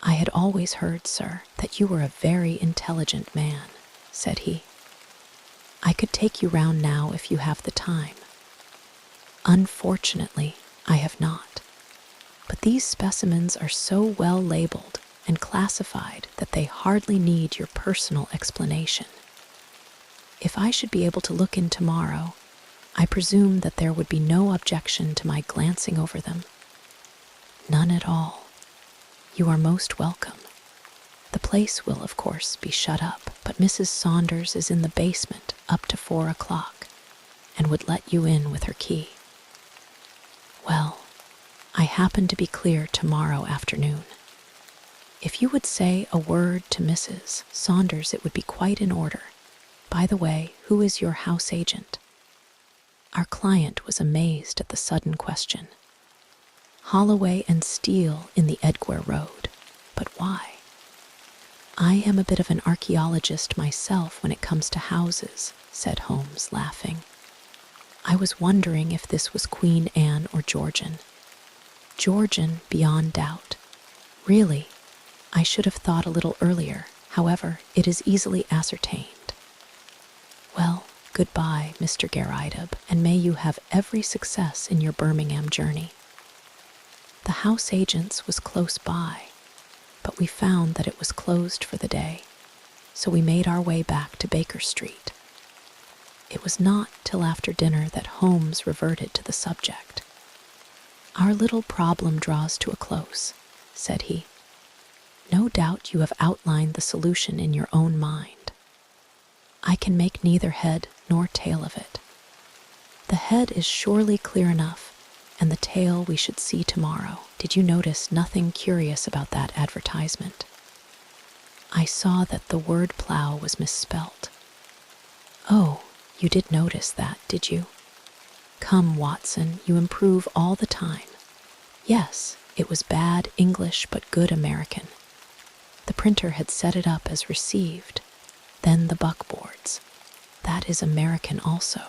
"I had always heard, sir, that you were a very intelligent man," said he. "I could take you round now if you have the time." "Unfortunately, I have not. But these specimens are so well labeled and classified that they hardly need your personal explanation. If I should be able to look in tomorrow, I presume that there would be no objection to my glancing over them." "None at all. You are most welcome. The place will, of course, be shut up, but Mrs. Saunders is in the basement up to 4 o'clock and would let you in with her key." "Well, I happen to be clear tomorrow afternoon. If you would say a word to Mrs. Saunders, it would be quite in order. By the way, who is your house agent?" Our client was amazed at the sudden question. "Holloway and Steele in the Edgware Road. But why?" I am a bit of an archaeologist myself when it comes to houses, said Holmes, laughing. I was wondering if this was Queen Anne or Georgian. Georgian, beyond doubt. Really, I should have thought a little earlier. However, it is easily ascertained. Well, goodbye, Mr. Garrideb, and may you have every success in your Birmingham journey. The house agent's was close by, but we found that it was closed for the day, so we made our way back to Baker Street. It was not till after dinner that Holmes reverted to the subject. Our little problem draws to a close, said he. No doubt you have outlined the solution in your own mind. I can make neither head nor tail of it. The head is surely clear enough, and the tail we should see tomorrow. Did you notice nothing curious about that advertisement? I saw that the word plough was misspelt. Oh, you did notice that, did you? Come, Watson, you improve all the time. Yes, it was bad English but good American. The printer had set it up as received, then the buckboards. That is American also.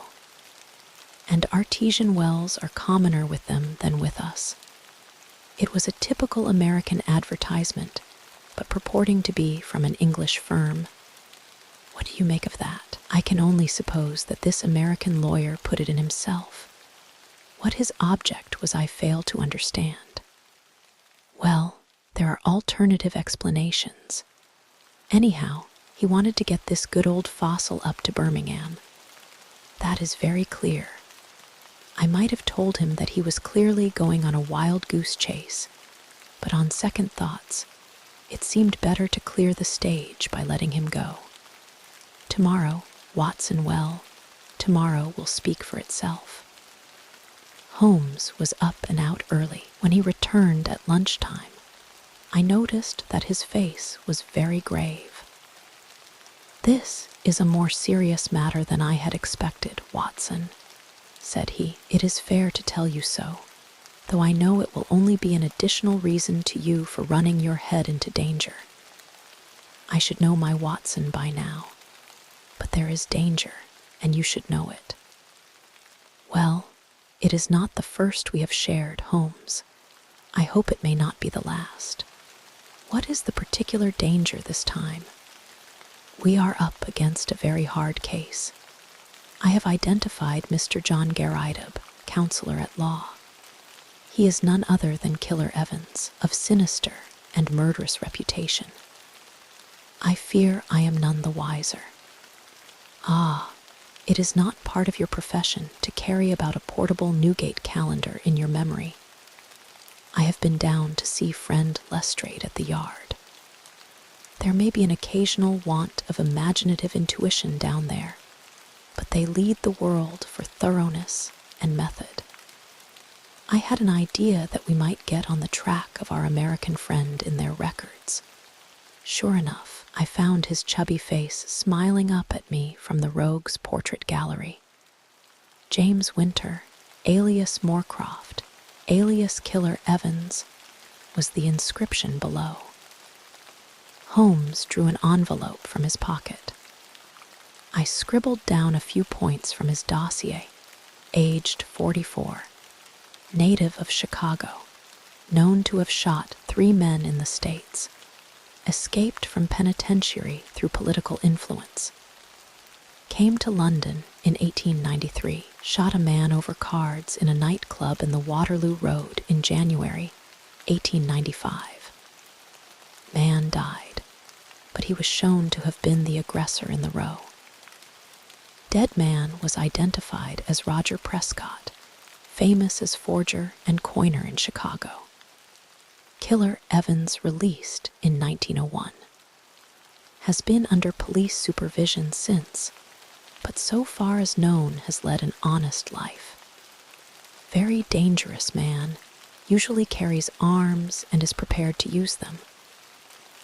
And artesian wells are commoner with them than with us. It was a typical American advertisement, but purporting to be from an English firm. What do you make of that? I can only suppose that this American lawyer put it in himself. What his object was I fail to understand. Well, there are alternative explanations. Anyhow, he wanted to get this good old fossil up to Birmingham. That is very clear. I might have told him that he was clearly going on a wild goose chase, but on second thoughts, it seemed better to clear the stage by letting him go. Tomorrow, Watson, well, tomorrow will speak for itself. Holmes was up and out early. When he returned at lunchtime, I noticed that his face was very grave. This is a more serious matter than I had expected, Watson, said he. It is fair to tell you so, though I know it will only be an additional reason to you for running your head into danger. I should know my Watson by now, but there is danger, and you should know it. Well, it is not the first we have shared, Holmes. I hope it may not be the last. What is the particular danger this time? We are up against a very hard case. I have identified Mr. John Garrideb, counselor at law. He is none other than Killer Evans, of sinister and murderous reputation. I fear I am none the wiser. Ah, it is not part of your profession to carry about a portable Newgate calendar in your memory. I have been down to see friend Lestrade at the yard. There may be an occasional want of imaginative intuition down there, but they lead the world for thoroughness and method. I had an idea that we might get on the track of our American friend in their records. Sure enough, I found his chubby face smiling up at me from the rogue's portrait gallery. James Winter, alias Moorcroft, alias Killer Evans, was the inscription below. Holmes drew an envelope from his pocket. I scribbled down a few points from his dossier. Aged 44, native of Chicago, known to have shot 3 men in the States, escaped from penitentiary through political influence, came to London in 1893, shot a man over cards in a nightclub in the Waterloo Road in January 1895. Man died, but he was shown to have been the aggressor in the row. Dead man was identified as Roger Prescott, famous as forger and coiner in Chicago. Killer Evans, released in 1901. Has been under police supervision since, but so far as known has led an honest life. Very dangerous man, usually carries arms and is prepared to use them.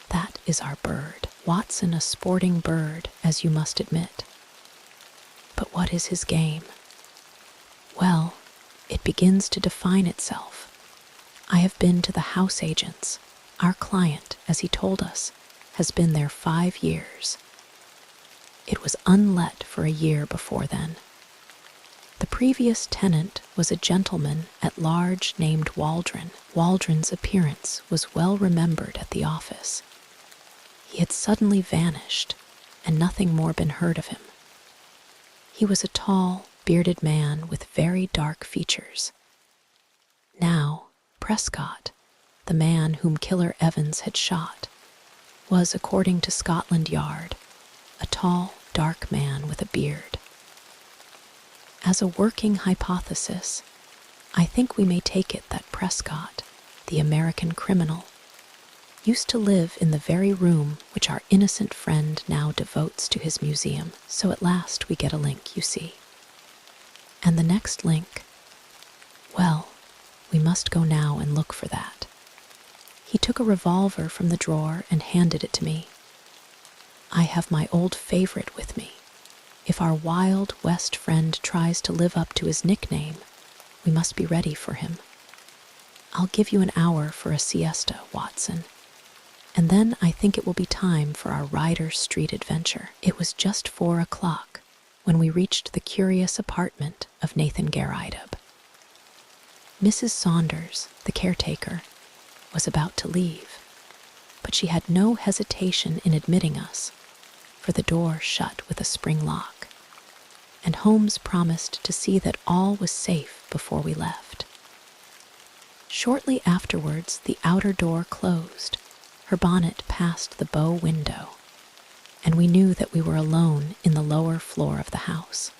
That is our bird. Watson, a sporting bird, as you must admit. But what is his game? Well, it begins to define itself. I have been to the house agents. Our client, as he told us, has been there 5 years. It was unlet for a year before then. The previous tenant was a gentleman at large named Waldron. Waldron's appearance was well remembered at the office. He had suddenly vanished, and nothing more been heard of him. He was a tall, bearded man with very dark features. Now, Prescott, the man whom Killer Evans had shot, was, according to Scotland Yard, a tall, dark man with a beard. As a working hypothesis, I think we may take it that Prescott, the American criminal, used to live in the very room which our innocent friend now devotes to his museum. So at last we get a link, you see. And the next link, well, we must go now and look for that. He took a revolver from the drawer and handed it to me. I have my old favorite with me. If our Wild West friend tries to live up to his nickname, we must be ready for him. I'll give you an hour for a siesta, Watson, and then I think it will be time for our Ryder Street adventure. It was just 4 o'clock when we reached the curious apartment of Nathan Garrideb. Mrs. Saunders, the caretaker, was about to leave, but she had no hesitation in admitting us, for the door shut with a spring lock, and Holmes promised to see that all was safe before we left. Shortly afterwards, the outer door closed. Her bonnet passed the bow window, and we knew that we were alone in the lower floor of the house.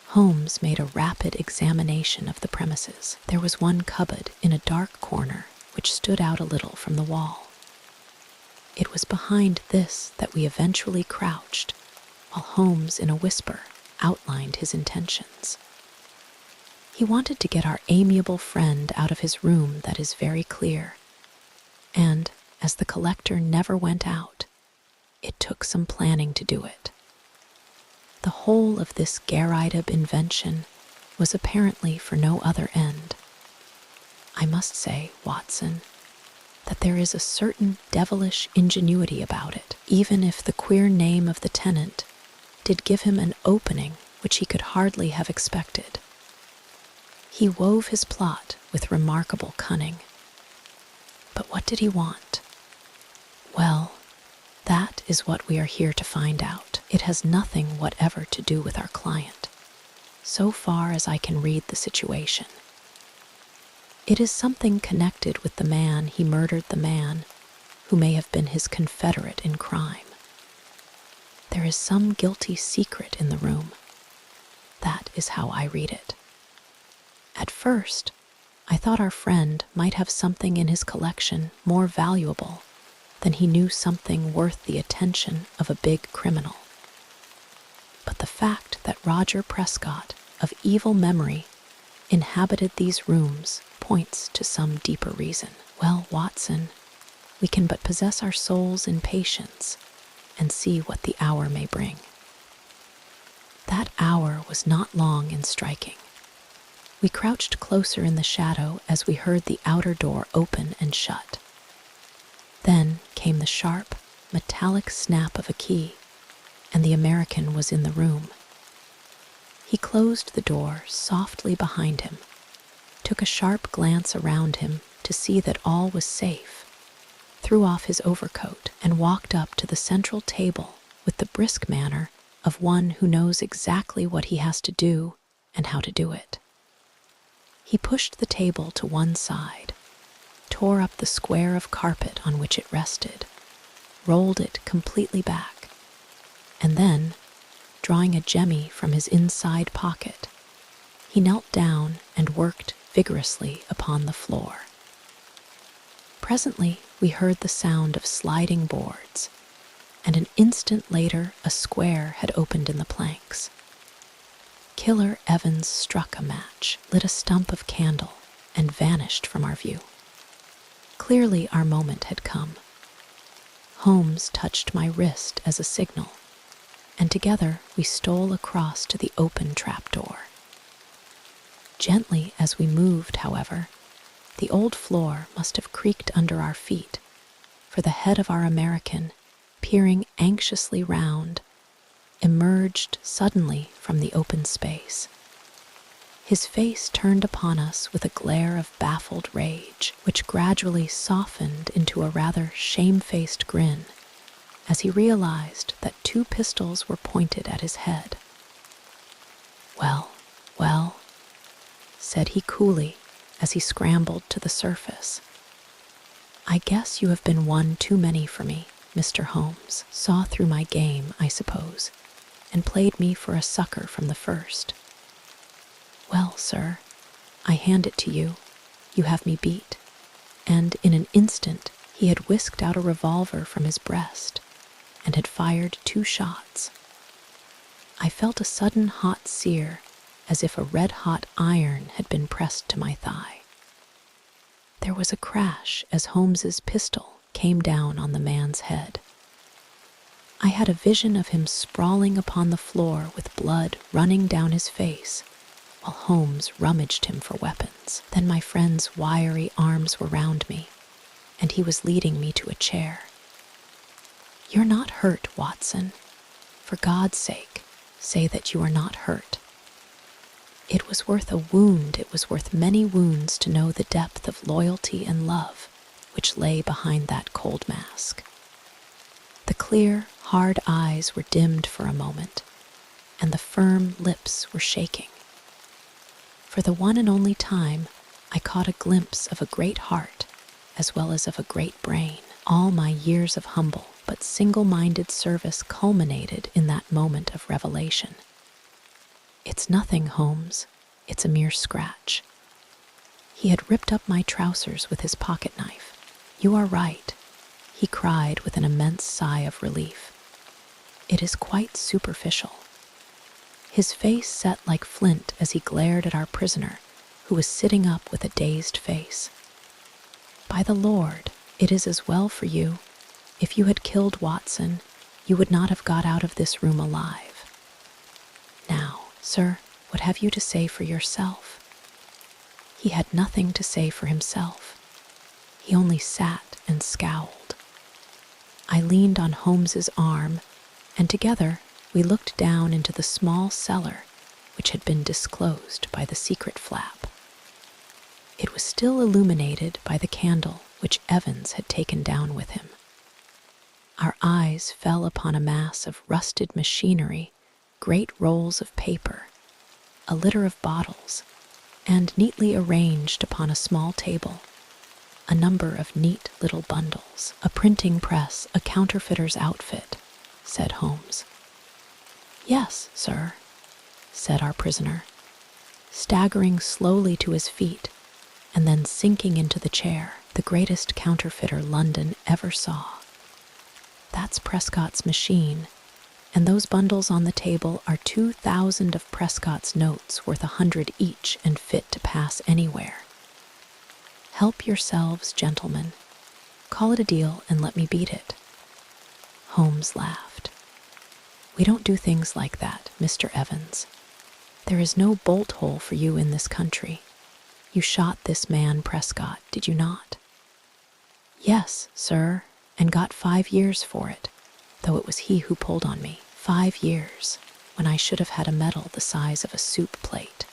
Holmes made a rapid examination of the premises. There was one cupboard in a dark corner which stood out a little from the wall. It was behind this that we eventually crouched, while Holmes, in a whisper, outlined his intentions. He wanted to get our amiable friend out of his room, that is very clear, and, as the collector never went out, it took some planning to do it. The whole of this Garrideb invention was apparently for no other end. I must say, Watson, that there is a certain devilish ingenuity about it, even if the queer name of the tenant did give him an opening which he could hardly have expected. He wove his plot with remarkable cunning. But what did he want? Well, that is what we are here to find out. It has nothing whatever to do with our client, so far as I can read the situation. It is something connected with the man he murdered, the man who may have been his confederate in crime. There is some guilty secret in the room. That is how I read it. At first, I thought our friend might have something in his collection more valuable than he knew something worth the attention of a big criminal. But the fact that Roger Prescott, of evil memory, inhabited these rooms points to some deeper reason. Well, Watson, we can but possess our souls in patience and see what the hour may bring. That hour was not long in striking. We crouched closer in the shadow as we heard the outer door open and shut. Then came the sharp, metallic snap of a key, and the American was in the room. He closed the door softly behind him, took a sharp glance around him to see that all was safe, threw off his overcoat, and walked up to the central table with the brisk manner of one who knows exactly what he has to do and how to do it. He pushed the table to one side, tore up the square of carpet on which it rested, rolled it completely back, and then, drawing a jemmy from his inside pocket, he knelt down and worked vigorously upon the floor. Presently, we heard the sound of sliding boards, and an instant later a square had opened in the planks. Killer Evans struck a match, lit a stump of candle, and vanished from our view. Clearly our moment had come. Holmes touched my wrist as a signal, and together we stole across to the open trapdoor. Gently as we moved, however, the old floor must have creaked under our feet, for the head of our American, peering anxiously round, emerged suddenly from the open space. His face turned upon us with a glare of baffled rage, which gradually softened into a rather shamefaced grin as he realized that 2 pistols were pointed at his head. "Well, well," said he coolly as he scrambled to the surface. "I guess you have been one too many for me. Mr. Holmes saw through my game, I suppose, and played me for a sucker from the first. Well, sir, I hand it to you. You have me beat." And in an instant he had whisked out a revolver from his breast and had fired 2 shots. I felt a sudden hot sear, as if a red-hot iron had been pressed to my thigh. There was a crash as Holmes's pistol came down on the man's head. I had a vision of him sprawling upon the floor with blood running down his face, while Holmes rummaged him for weapons. Then my friend's wiry arms were round me, and he was leading me to a chair. "You're not hurt, Watson. For God's sake, say that you are not hurt." It was worth a wound, it was worth many wounds to know the depth of loyalty and love which lay behind that cold mask. The clear, hard eyes were dimmed for a moment, and the firm lips were shaking. For the one and only time, I caught a glimpse of a great heart as well as of a great brain. All my years of humble but single-minded service culminated in that moment of revelation. "It's nothing, Holmes. It's a mere scratch." He had ripped up my trousers with his pocket knife. "You are right," he cried with an immense sigh of relief. "It is quite superficial." His face set like flint as he glared at our prisoner, who was sitting up with a dazed face. "By the Lord, it is as well for you. If you had killed Watson, you would not have got out of this room alive. Now, sir, what have you to say for yourself?" He had nothing to say for himself. He only sat and scowled. I leaned on Holmes's arm, and together we looked down into the small cellar which had been disclosed by the secret flap. It was still illuminated by the candle which Evans had taken down with him. Our eyes fell upon a mass of rusted machinery, great rolls of paper, a litter of bottles, and neatly arranged upon a small table, a number of neat little bundles. "A printing press, a counterfeiter's outfit," said Holmes. "Yes, sir," said our prisoner, staggering slowly to his feet and then sinking into the chair. "The greatest counterfeiter London ever saw. That's Prescott's machine, and those bundles on the table are 2,000 of Prescott's notes worth 100 each and fit to pass anywhere. Help yourselves, gentlemen. Call it a deal and let me beat it." Holmes laughed. "We don't do things like that, Mr. Evans. There is no bolt hole for you in this country. You shot this man Prescott, did you not?" "Yes, sir, and got 5 years for it, though it was he who pulled on me. 5 years, when I should have had a medal the size of a soup plate.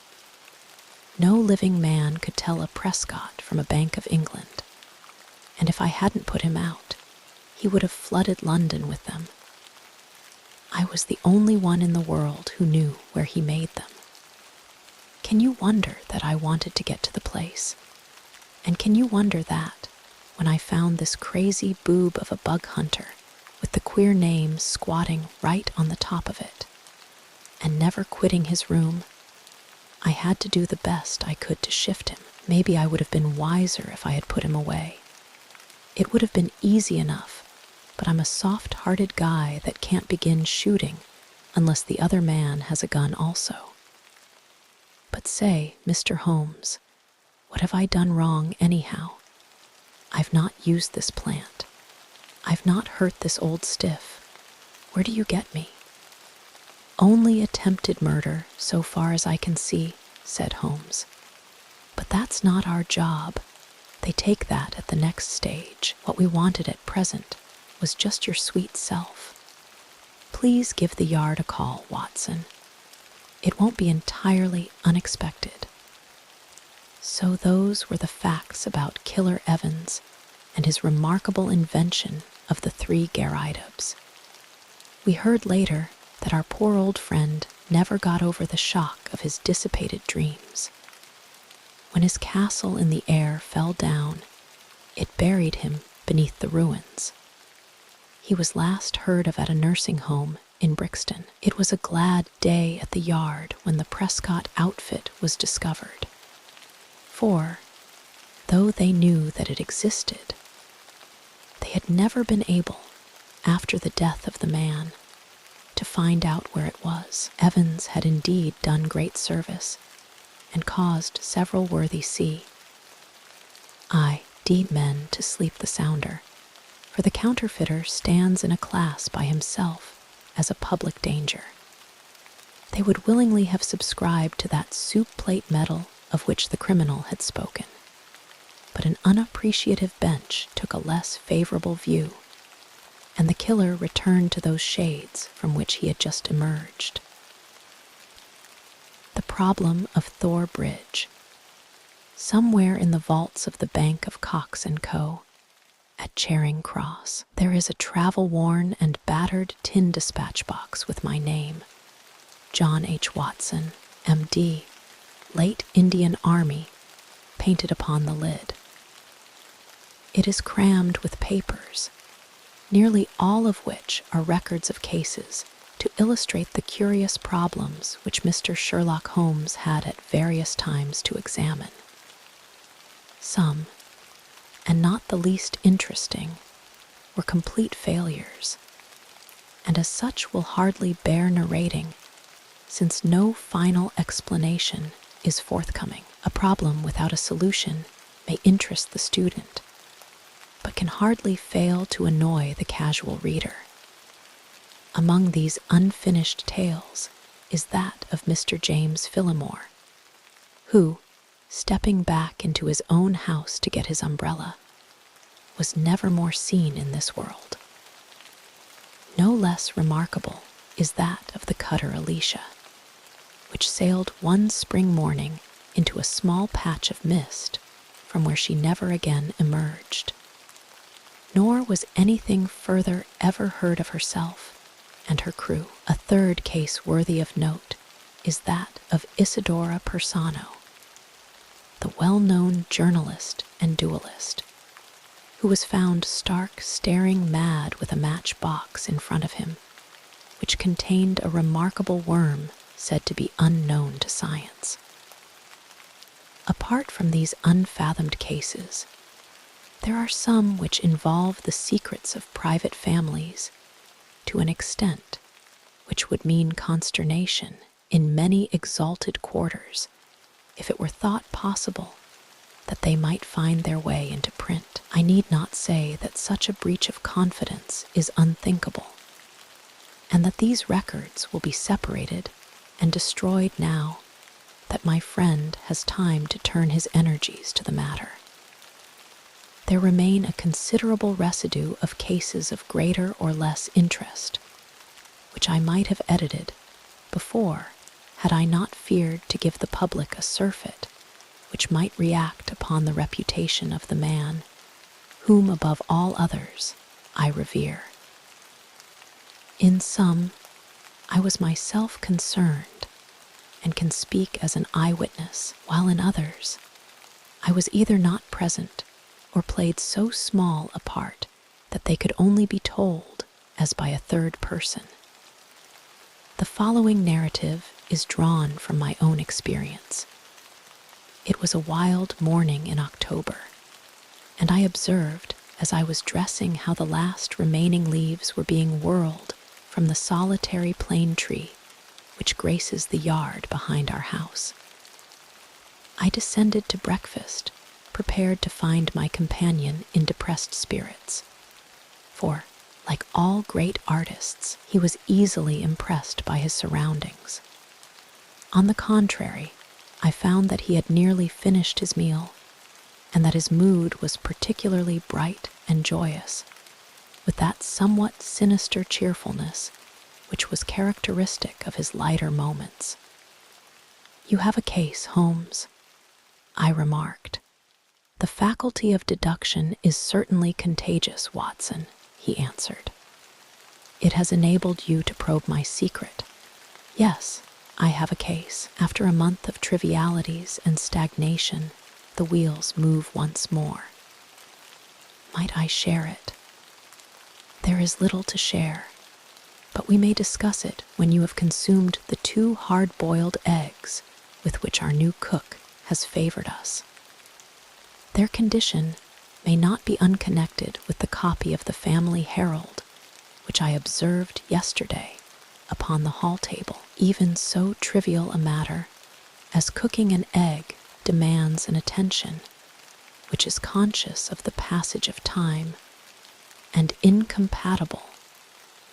No living man could tell a Prescott from a Bank of England, and if I hadn't put him out, he would have flooded London with them. I was the only one in the world who knew where he made them. Can you wonder that I wanted to get to the place? And can you wonder that, when I found this crazy boob of a bug hunter with the queer name squatting right on the top of it, and never quitting his room, I had to do the best I could to shift him. Maybe I would have been wiser if I had put him away. It would have been easy enough, but I'm a soft-hearted guy that can't begin shooting unless the other man has a gun also. But say, Mr. Holmes, what have I done wrong anyhow? I've not used this plant. I've not hurt this old stiff. Where do you get me?" "Only attempted murder, so far as I can see," said Holmes. "But that's not our job. They take that at the next stage. What we wanted at present was just your sweet self. Please give the Yard a call, Watson. It won't be entirely unexpected. So those were the facts about Killer Evans and his remarkable invention of the 3 Garridebs. We heard later that our poor old friend never got over the shock of his dissipated dreams. When his castle in the air fell down, it buried him beneath the ruins. He was last heard of at a nursing home in Brixton. It was a glad day at the Yard when the Prescott outfit was discovered. For, though they knew that it existed, they had never been able, after the death of the man, to find out where it was. Evans had indeed done great service and caused several worthy C.I.D. men to sleep the sounder, for the counterfeiter stands in a class by himself as a public danger. They would willingly have subscribed to that soup plate medal of which the criminal had spoken, but an unappreciative bench took a less favorable view, and the killer returned to those shades from which he had just emerged. The problem of Thor Bridge. Somewhere in the vaults of the Bank of Cox & Co. at Charing Cross, there is a travel-worn and battered tin dispatch box with my name, John H. Watson, M.D., late Indian Army, painted upon the lid. It is crammed with papers, nearly all of which are records of cases to illustrate the curious problems which Mr. Sherlock Holmes had at various times to examine. Some, and not the least interesting, were complete failures, and as such will hardly bear narrating, since no final explanation is forthcoming. A problem without a solution may interest the student, but can hardly fail to annoy the casual reader. Among these unfinished tales is that of Mr. James Phillimore, who, stepping back into his own house to get his umbrella, was never more seen in this world. No less remarkable is that of the cutter Alicia, which sailed one spring morning into a small patch of mist from where she never again emerged. Nor was anything further ever heard of herself and her crew. A third case worthy of note is that of Isidora Persano, the well-known journalist and duelist, who was found stark staring mad with a matchbox in front of him, which contained a remarkable worm said to be unknown to science. Apart from these unfathomed cases, there are some which involve the secrets of private families to an extent which would mean consternation in many exalted quarters if it were thought possible that they might find their way into print. I need not say that such a breach of confidence is unthinkable, and that these records will be separated and destroyed now that my friend has time to turn his energies to the matter. There remain a considerable residue of cases of greater or less interest, which I might have edited before had I not feared to give the public a surfeit which might react upon the reputation of the man whom above all others I revere. In some, I was myself concerned and can speak as an eyewitness, while in others, I was either not present or played so small a part that they could only be told as by a third person. The following narrative is drawn from my own experience. It was a wild morning in October, and I observed as I was dressing how the last remaining leaves were being whirled from the solitary plane tree which graces the yard behind our house. I descended to breakfast, prepared to find my companion in depressed spirits, for, like all great artists, he was easily impressed by his surroundings. On the contrary, I found that he had nearly finished his meal, and that his mood was particularly bright and joyous, with that somewhat sinister cheerfulness which was characteristic of his lighter moments. "You have a case, Holmes," I remarked. "The faculty of deduction is certainly contagious, Watson," he answered. "It has enabled you to probe my secret. Yes, I have a case. After a month of trivialities and stagnation, the wheels move once more. Might I share it?" "There is little to share, but we may discuss it when you have consumed the 2 hard-boiled eggs with which our new cook has favored us. Their condition may not be unconnected with the copy of the Family Herald, which I observed yesterday upon the hall table. Even so trivial a matter as cooking an egg demands an attention which is conscious of the passage of time and incompatible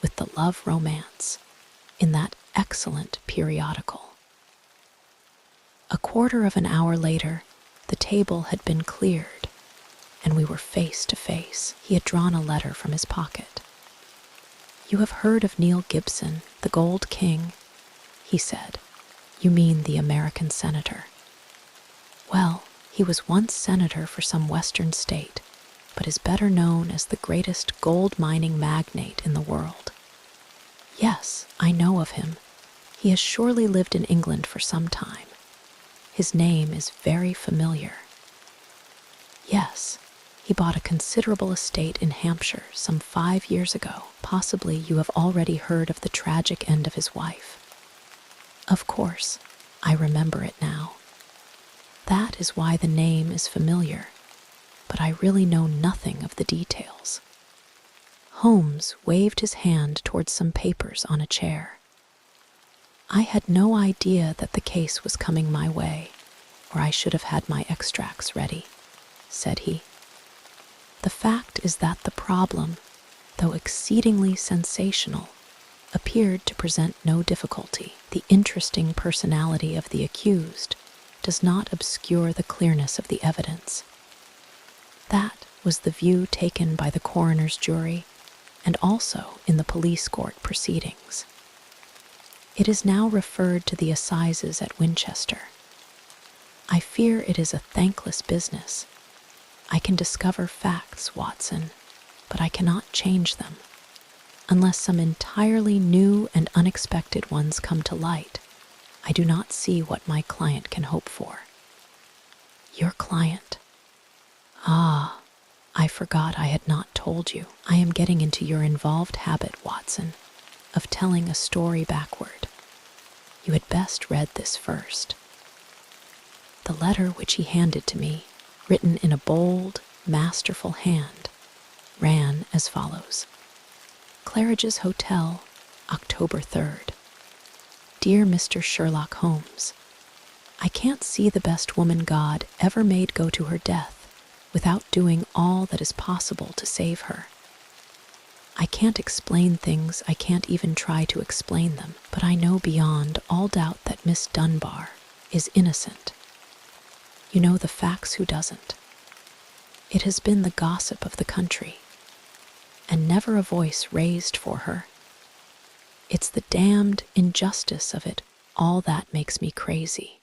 with the love romance in that excellent periodical." A quarter of an hour later, the table had been cleared, and we were face to face. He had drawn a letter from his pocket. "You have heard of Neil Gibson, the Gold King," he said. "You mean the American senator. Well, he was once senator for some western state, but is better known as the greatest gold mining magnate in the world." "Yes, I know of him. He has surely lived in England for some time. His name is very familiar." "Yes, he bought a considerable estate in Hampshire some 5 years ago. Possibly you have already heard of the tragic end of his wife." "Of course, I remember it now. That is why the name is familiar, but I really know nothing of the details." Holmes waved his hand towards some papers on a chair. "I had no idea that the case was coming my way, or I should have had my extracts ready," said he. "The fact is that the problem, though exceedingly sensational, appeared to present no difficulty. The interesting personality of the accused does not obscure the clearness of the evidence. That was the view taken by the coroner's jury and also in the police court proceedings. It is now referred to the assizes at Winchester. I fear it is a thankless business. I can discover facts, Watson, but I cannot change them. Unless some entirely new and unexpected ones come to light, I do not see what my client can hope for." "Your client? Ah, I forgot I had not told you. I am getting into your involved habit, Watson, of telling a story backward. You had best read this first." The letter which he handed to me, written in a bold, masterful hand, ran as follows. "Claridge's Hotel, October 3rd. Dear Mr. Sherlock Holmes, I can't see the best woman God ever made go to her death without doing all that is possible to save her. I can't explain things, I can't even try to explain them, but I know beyond all doubt that Miss Dunbar is innocent. You know the facts, who doesn't? It has been the gossip of the country, and never a voice raised for her. It's the damned injustice of it all that makes me crazy.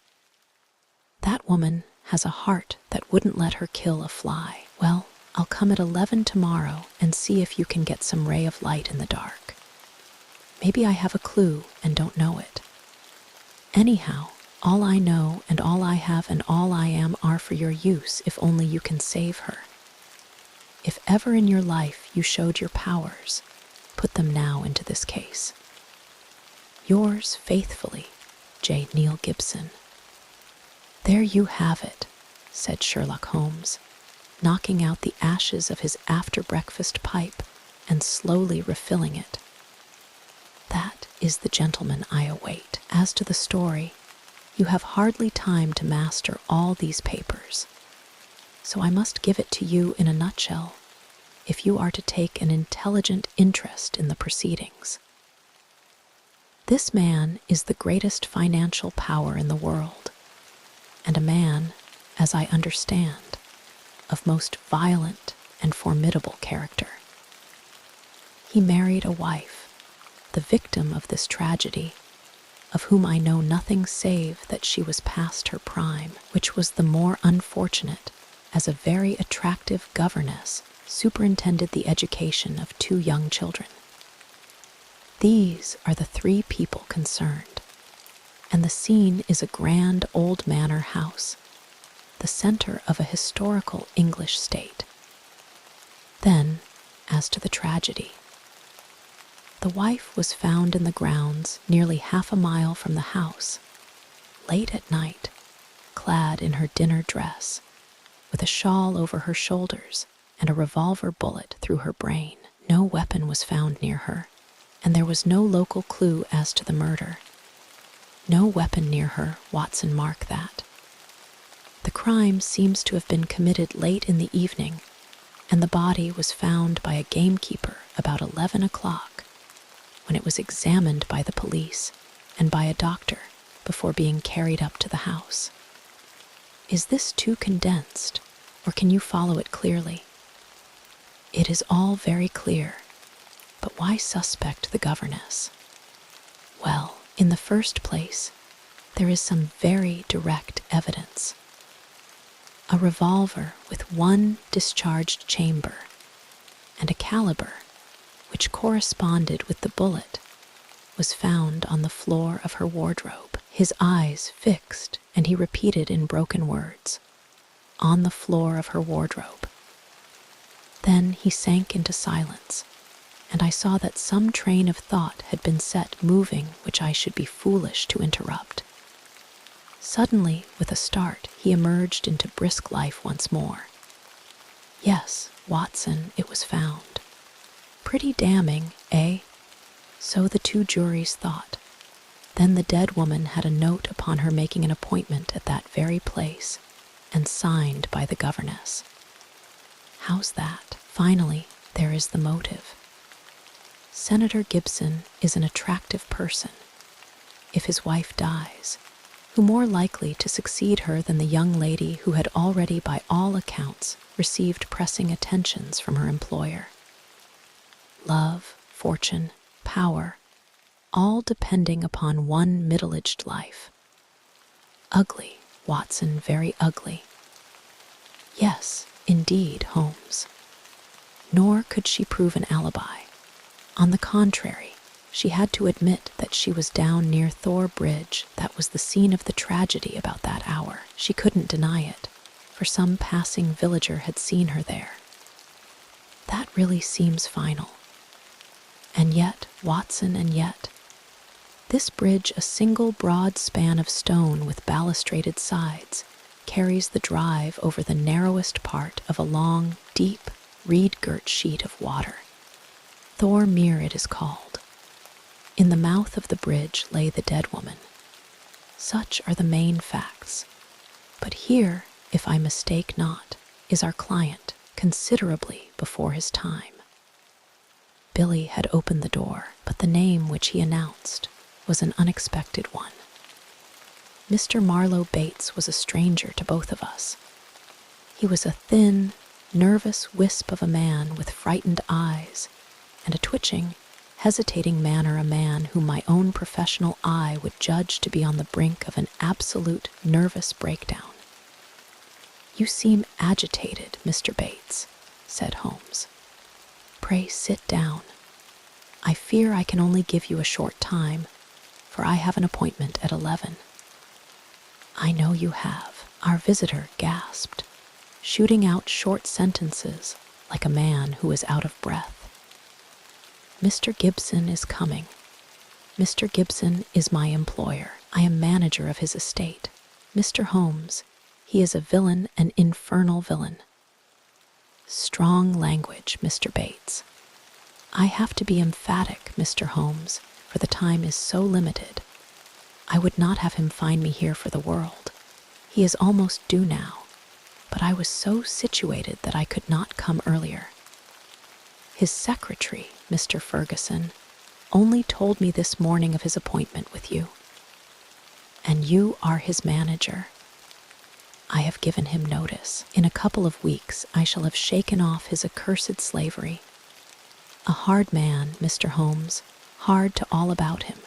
That woman has a heart that wouldn't let her kill a fly. Well, I'll come at 11 tomorrow and see if you can get some ray of light in the dark. Maybe I have a clue and don't know it. Anyhow, all I know and all I have and all I am are for your use if only you can save her. If ever in your life you showed your powers, put them now into this case. Yours faithfully, J. Neil Gibson." "There you have it," said Sherlock Holmes, knocking out the ashes of his after-breakfast pipe and slowly refilling it. "That is the gentleman I await. As to the story, you have hardly time to master all these papers, so I must give it to you in a nutshell if you are to take an intelligent interest in the proceedings. This man is the greatest financial power in the world, and a man, as I understand, of most violent and formidable character. He married a wife, the victim of this tragedy, of whom I know nothing save that she was past her prime, which was the more unfortunate as a very attractive governess superintended the education of 2 young children. These are the 3 people concerned, and the scene is a grand old manor house, the center of a historical English state. Then, as to the tragedy. The wife was found in the grounds nearly half a mile from the house, late at night, clad in her dinner dress, with a shawl over her shoulders and a revolver bullet through her brain. No weapon was found near her, and there was no local clue as to the murder. No weapon near her, Watson, mark that. The crime seems to have been committed late in the evening, and the body was found by a gamekeeper about 11 o'clock, when it was examined by the police and by a doctor before being carried up to the house. Is this too condensed, or can you follow it clearly? It is all very clear, but why suspect the governess? Well, in the first place, there is some very direct evidence. A revolver with 1 discharged chamber, and a caliber, which corresponded with the bullet, was found on the floor of her wardrobe. His eyes fixed, and he repeated in broken words, "On the floor of her wardrobe." Then he sank into silence, and I saw that some train of thought had been set moving which I should be foolish to interrupt. Suddenly, with a start, he emerged into brisk life once more. "Yes, Watson, it was found. Pretty damning, eh?" So the 2 juries thought. Then the dead woman had a note upon her making an appointment at that very place, and signed by the governess. How's that? Finally, there is the motive. Senator Gibson is an attractive person. If his wife dies, who more likely to succeed her than the young lady who had already, by all accounts, received pressing attentions from her employer? Love, fortune, power, all depending upon one middle-aged life. Ugly, Watson, very ugly. Yes, indeed, Holmes. Nor could she prove an alibi. On the contrary, she had to admit that she was down near Thor Bridge. That was the scene of the tragedy about that hour. She couldn't deny it, for some passing villager had seen her there. That really seems final. And yet, Watson, and yet, this bridge, a single broad span of stone with balustraded sides, carries the drive over the narrowest part of a long, deep, reed-girt sheet of water. Thor Mere it is called. In the mouth of the bridge lay the dead woman. Such are the main facts. But here, if I mistake not, is our client considerably before his time. Billy had opened the door, but the name which he announced was an unexpected one. Mr. Marlowe Bates was a stranger to both of us. He was a thin, nervous wisp of a man with frightened eyes and a twitching, hesitating manner, a man whom my own professional eye would judge to be on the brink of an absolute nervous breakdown. "You seem agitated, Mr. Bates," said Holmes. "Pray sit down. I fear I can only give you a short time, for I have an appointment at 11. "I know you have," our visitor gasped, shooting out short sentences like a man who is out of breath. "Mr. Gibson is coming. Mr. Gibson is my employer. I am manager of his estate. Mr. Holmes, he is a villain, an infernal villain." Strong language, Mr. Bates. "I have to be emphatic, Mr. Holmes, for the time is so limited. I would not have him find me here for the world. He is almost due now, but I was so situated that I could not come earlier. His secretary, Mr. Ferguson, only told me this morning of his appointment with you. And you are his manager. I have given him notice. In a couple of weeks I shall have shaken off his accursed slavery. A hard man, Mr. Holmes, hard to all about him.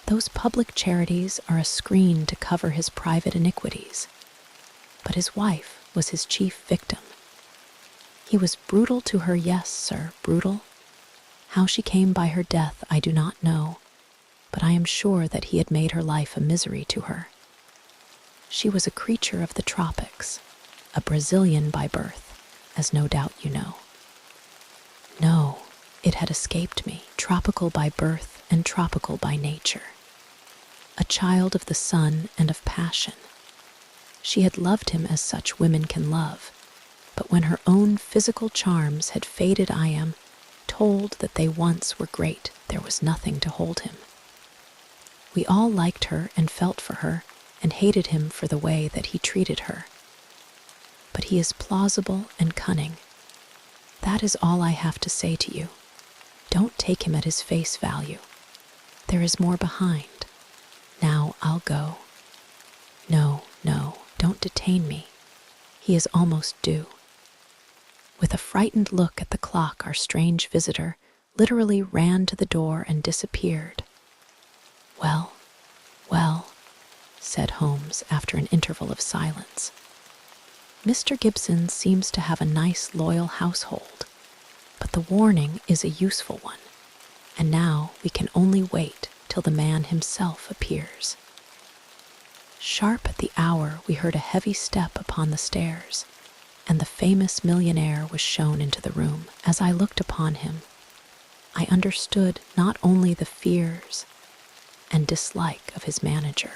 Those public charities are a screen to cover his private iniquities. But his wife was his chief victim. He was brutal to her, yes, sir, brutal. How she came by her death I do not know, but I am sure that he had made her life a misery to her. She was a creature of the tropics, a Brazilian by birth, as no doubt you know. No, it had escaped me, tropical by birth and tropical by nature. A child of the sun and of passion. She had loved him as such women can love, but when her own physical charms had faded, I am told that they once were great, there was nothing to hold him. We all liked her and felt for her, and hated him for the way that he treated her. But he is plausible and cunning. That is all I have to say to you. Don't take him at his face value. There is more behind. Now I'll go. No, don't detain me. He is almost due. With a frightened look at the clock, our strange visitor literally ran to the door and disappeared. Well, said Holmes after an interval of silence. Mr. Gibson seems to have a nice, loyal household, but the warning is a useful one, and now we can only wait till the man himself appears. Sharp at the hour we heard a heavy step upon the stairs, and the famous millionaire was shown into the room. As I looked upon him, I understood not only the fears and dislike of his manager,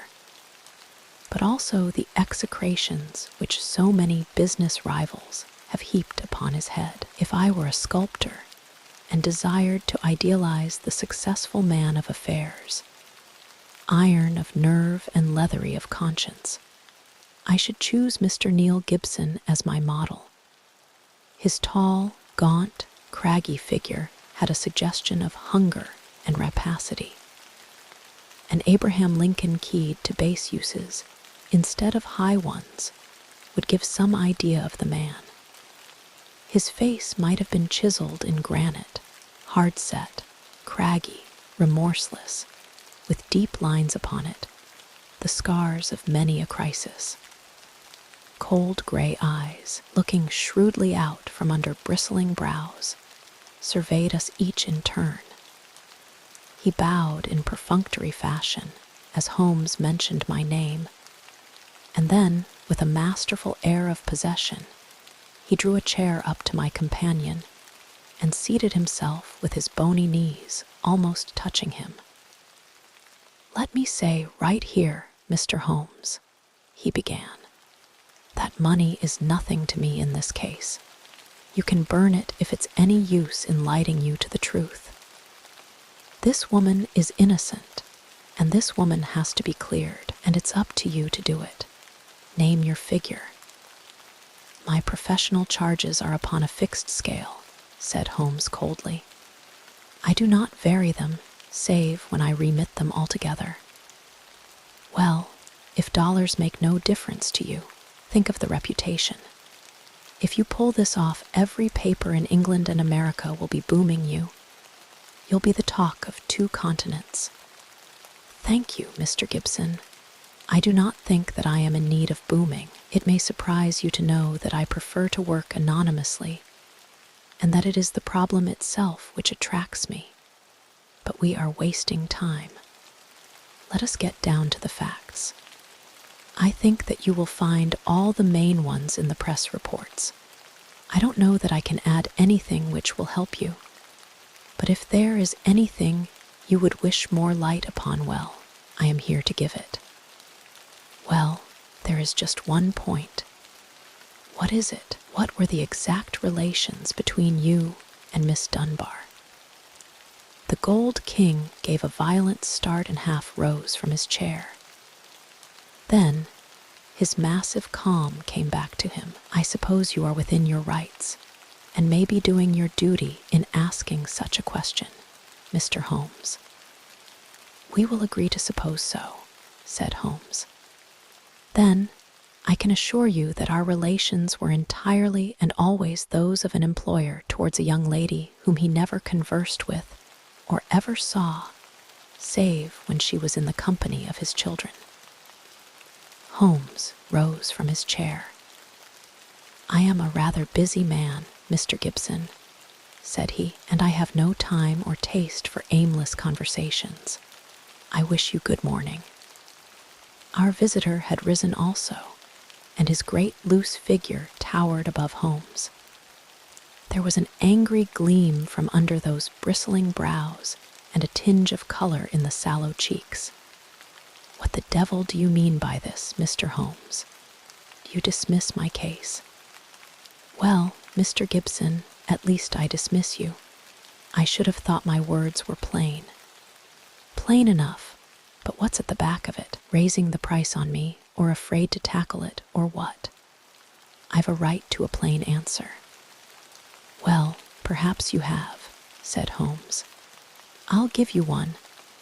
but also the execrations which so many business rivals have heaped upon his head. If I were a sculptor and desired to idealize the successful man of affairs, iron of nerve and leathery of conscience, I should choose Mr. Neil Gibson as my model. His tall, gaunt, craggy figure had a suggestion of hunger and rapacity. And Abraham Lincoln, keyed to base uses instead of high ones, would give some idea of the man. His face might have been chiseled in granite, hard-set, craggy, remorseless, with deep lines upon it, the scars of many a crisis. Cold gray eyes, looking shrewdly out from under bristling brows, surveyed us each in turn. He bowed in perfunctory fashion as Holmes mentioned my name, and then, with a masterful air of possession, he drew a chair up to my companion and seated himself with his bony knees almost touching him. "Let me say right here, Mr. Holmes," he began, "that money is nothing to me in this case. You can burn it if it's any use in lighting you to the truth. This woman is innocent, and this woman has to be cleared, and it's up to you to do it. Name your figure." "My professional charges are upon a fixed scale," said Holmes coldly. "I do not vary them, save when I remit them altogether." "Well, if dollars make no difference to you, think of the reputation. If you pull this off, every paper in England and America will be booming you. You'll be the talk of 2 continents. Thank you, Mr. Gibson. I do not think that I am in need of booming. It may surprise you to know that I prefer to work anonymously, and that it is the problem itself which attracts me. But we are wasting time. Let us get down to the facts. I think that you will find all the main ones in the press reports. I don't know that I can add anything which will help you. But if there is anything you would wish more light upon, well, I am here to give it." "Well, there is just one point." "What is it? What were the exact relations between you and Miss Dunbar?" The Gold King gave a violent start and half rose from his chair. Then his massive calm came back to him. "I suppose you are within your rights, and may be doing your duty in asking such a question, Mr. Holmes." "We will agree to suppose so," said Holmes. Then, I can assure you that our relations were entirely and always those of an employer towards a young lady whom he never conversed with or ever saw, save when she was in the company of his children. Holmes rose from his chair. "I am a rather busy man, Mr. Gibson," said he, "and I have no time or taste for aimless conversations. I wish you good morning." Our visitor had risen also, and his great loose figure towered above Holmes. There was an angry gleam from under those bristling brows and a tinge of color in the sallow cheeks. "What the devil do you mean by this, Mr. Holmes? Do you dismiss my case?" "Well, Mr. Gibson, at least I dismiss you. I should have thought my words were plain." "Plain enough, but what's at the back of it? Raising the price on me, or afraid to tackle it, or what? I've a right to a plain answer." "Well, perhaps you have," said Holmes. "I'll give you one.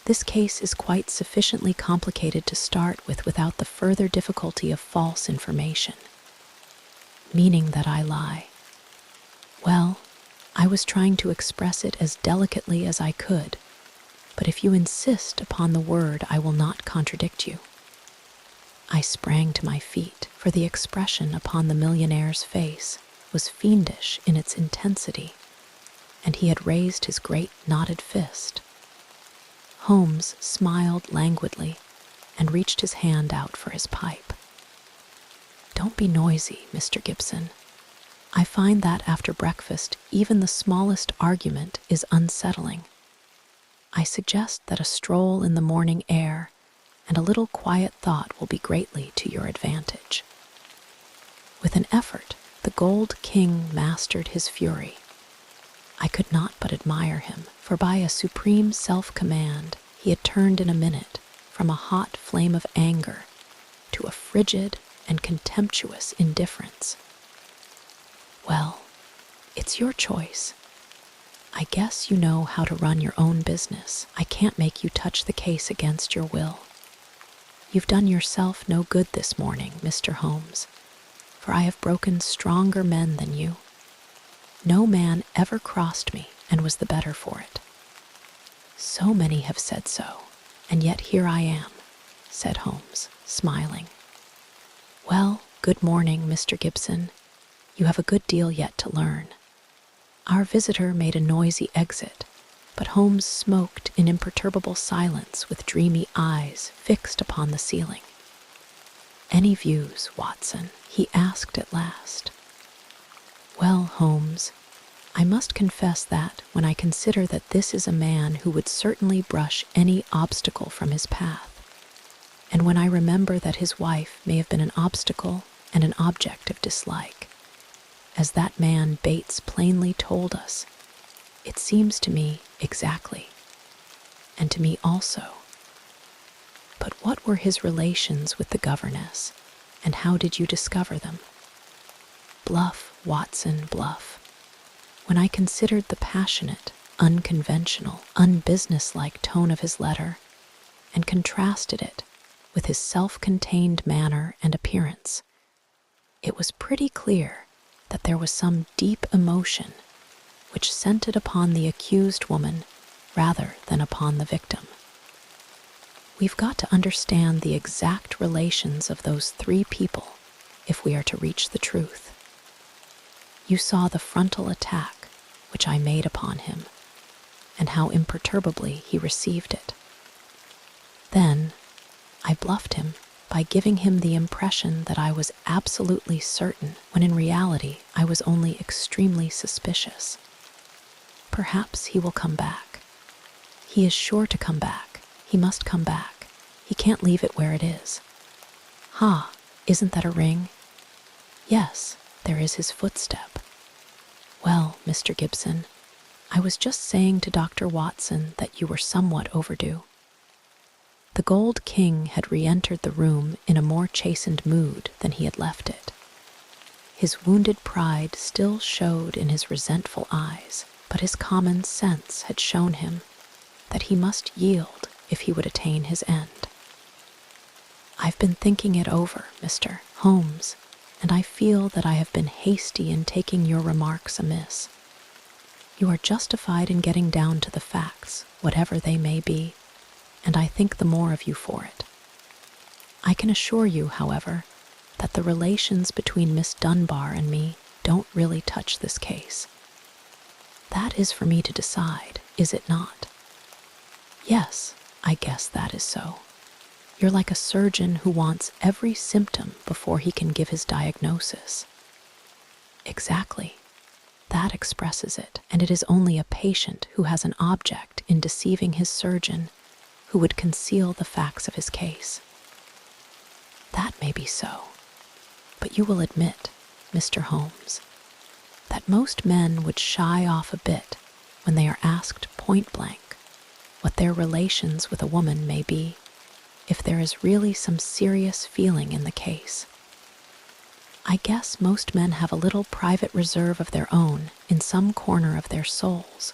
This case is quite sufficiently complicated to start with without the further difficulty of false information." "Meaning that I lie?" "Well, I was trying to express it as delicately as I could, but if you insist upon the word, I will not contradict you." I sprang to my feet, for the expression upon the millionaire's face was fiendish in its intensity, and he had raised his great knotted fist. Holmes smiled languidly and reached his hand out for his pipe. "Don't be noisy, Mr. Gibson. I find that after breakfast even the smallest argument is unsettling. I suggest that a stroll in the morning air and a little quiet thought will be greatly to your advantage." With an effort, the Gold King mastered his fury. I could not but admire him, for by a supreme self-command he had turned in a minute from a hot flame of anger to a frigid and contemptuous indifference. "Well, it's your choice. I guess you know how to run your own business. I can't make you touch the case against your will. You've done yourself no good this morning, Mr. Holmes, for I have broken stronger men than you. No man ever crossed me and was the better for it." "So many have said so, and yet here I am," said Holmes, smiling. "Well, good morning, Mr. Gibson. You have a good deal yet to learn." Our visitor made a noisy exit, but Holmes smoked in imperturbable silence with dreamy eyes fixed upon the ceiling. "Any views, Watson?" he asked at last. "Well, Holmes, I must confess that when I consider that this is a man who would certainly brush any obstacle from his path, and when I remember that his wife may have been an obstacle and an object of dislike, as that man Bates plainly told us, it seems to me exactly, and to me also. But what were his relations with the governess, and how did you discover them?" "Bluff, Watson, bluff. When I considered the passionate, unconventional, unbusinesslike tone of his letter, and contrasted it with his self-contained manner and appearance, it was pretty clear that there was some deep emotion which centered upon the accused woman rather than upon the victim. We've got to understand the exact relations of those three people if we are to reach the truth. You saw the frontal attack which I made upon him, and how imperturbably he received it. Then I bluffed him by giving him the impression that I was absolutely certain, when in reality I was only extremely suspicious. Perhaps he will come back. He is sure to come back. He must come back. He can't leave it where it is. Ha, isn't that a ring? Yes, there is his footstep. Well, Mr. Gibson, I was just saying to Dr. Watson that you were somewhat overdue." The Gold King had re-entered the room in a more chastened mood than he had left it. His wounded pride still showed in his resentful eyes, but his common sense had shown him that he must yield if he would attain his end. I've been thinking it over, Mr. Holmes, and I feel that I have been hasty in taking your remarks amiss. You are justified in getting down to the facts, whatever they may be, and I think the more of you for it. I can assure you, however, that the relations between Miss Dunbar and me don't really touch this case. That is for me to decide, is it not? Yes, I guess that is so. You're like a surgeon who wants every symptom before he can give his diagnosis. Exactly. That expresses it, and it is only a patient who has an object in deceiving his surgeon who would conceal the facts of his case. That may be so, but you will admit, Mr. Holmes, that most men would shy off a bit when they are asked point blank what their relations with a woman may be, if there is really some serious feeling in the case. I guess most men have a little private reserve of their own in some corner of their souls